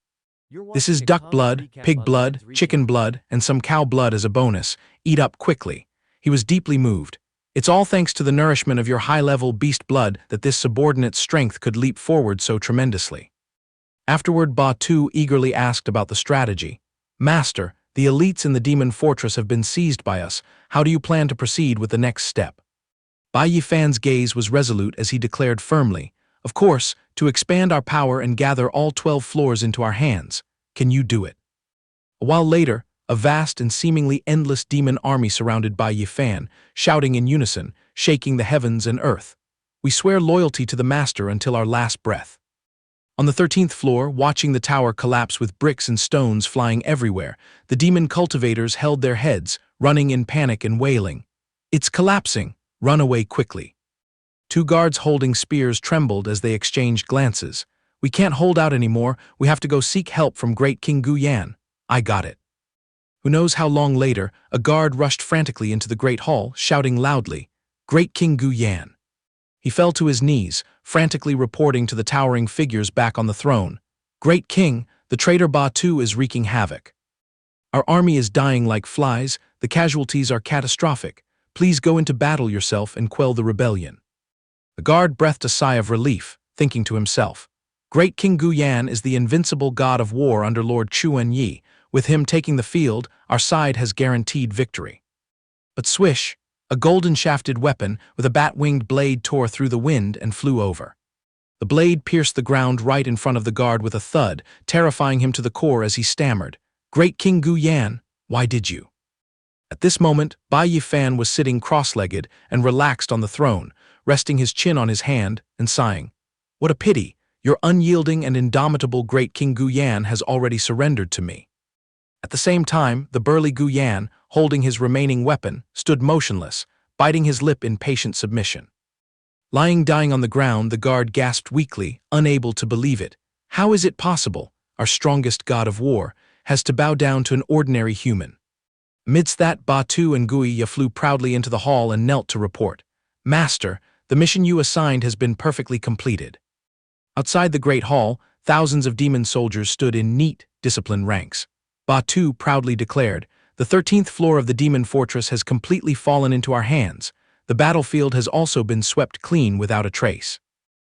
This is duck blood, pig blood, chicken blood, and some cow blood as a bonus. Eat up quickly. He was deeply moved. It's all thanks to the nourishment of your high-level beast blood that this subordinate's strength could leap forward so tremendously. Afterward, Batu eagerly asked about the strategy. Master, the elites in the demon fortress have been seized by us. How do you plan to proceed with the next step? Bai Yi Fan's gaze was resolute as he declared firmly, of course, to expand our power and gather all 12 floors into our hands. Can you do it? A while later, a vast and seemingly endless demon army surrounded Bai Yi Fan, shouting in unison, shaking the heavens and earth. We swear loyalty to the Master until our last breath. On the 13th floor, watching the tower collapse with bricks and stones flying everywhere, the demon cultivators held their heads, running in panic and wailing. It's collapsing. Run away quickly. 2 guards holding spears trembled as they exchanged glances. We can't hold out anymore. We have to go seek help from Great King Guyan. I got it. Who knows how long later, a guard rushed frantically into the great hall, shouting loudly, Great King Guyan. He fell to his knees, frantically reporting to the towering figures back on the throne. Great King, the traitor Batu is wreaking havoc. Our army is dying like flies. The casualties are catastrophic. Please go into battle yourself and quell the rebellion. The guard breathed a sigh of relief, thinking to himself, Great King Guyan is the invincible god of war under Lord Chuan Yi. With him taking the field, our side has guaranteed victory. But swish, a golden-shafted weapon with a bat-winged blade tore through the wind and flew over. The blade pierced the ground right in front of the guard with a thud, terrifying him to the core as he stammered, Great King Guyan, why did you? At this moment, Bai Yi Fan was sitting cross-legged and relaxed on the throne, resting his chin on his hand and sighing. What a pity, your unyielding and indomitable Great King Guyan has already surrendered to me. At the same time, the burly Guyan, holding his remaining weapon, stood motionless, biting his lip in patient submission. Lying dying on the ground, the guard gasped weakly, unable to believe it. How is it possible, our strongest god of war, has to bow down to an ordinary human? Amidst that, Batu and Guiya flew proudly into the hall and knelt to report. Master, The mission you assigned has been perfectly completed. Outside the Great Hall, thousands of demon soldiers stood in neat, disciplined ranks. Batu proudly declared, "The 13th floor of the demon fortress has completely fallen into our hands. The battlefield has also been swept clean without a trace."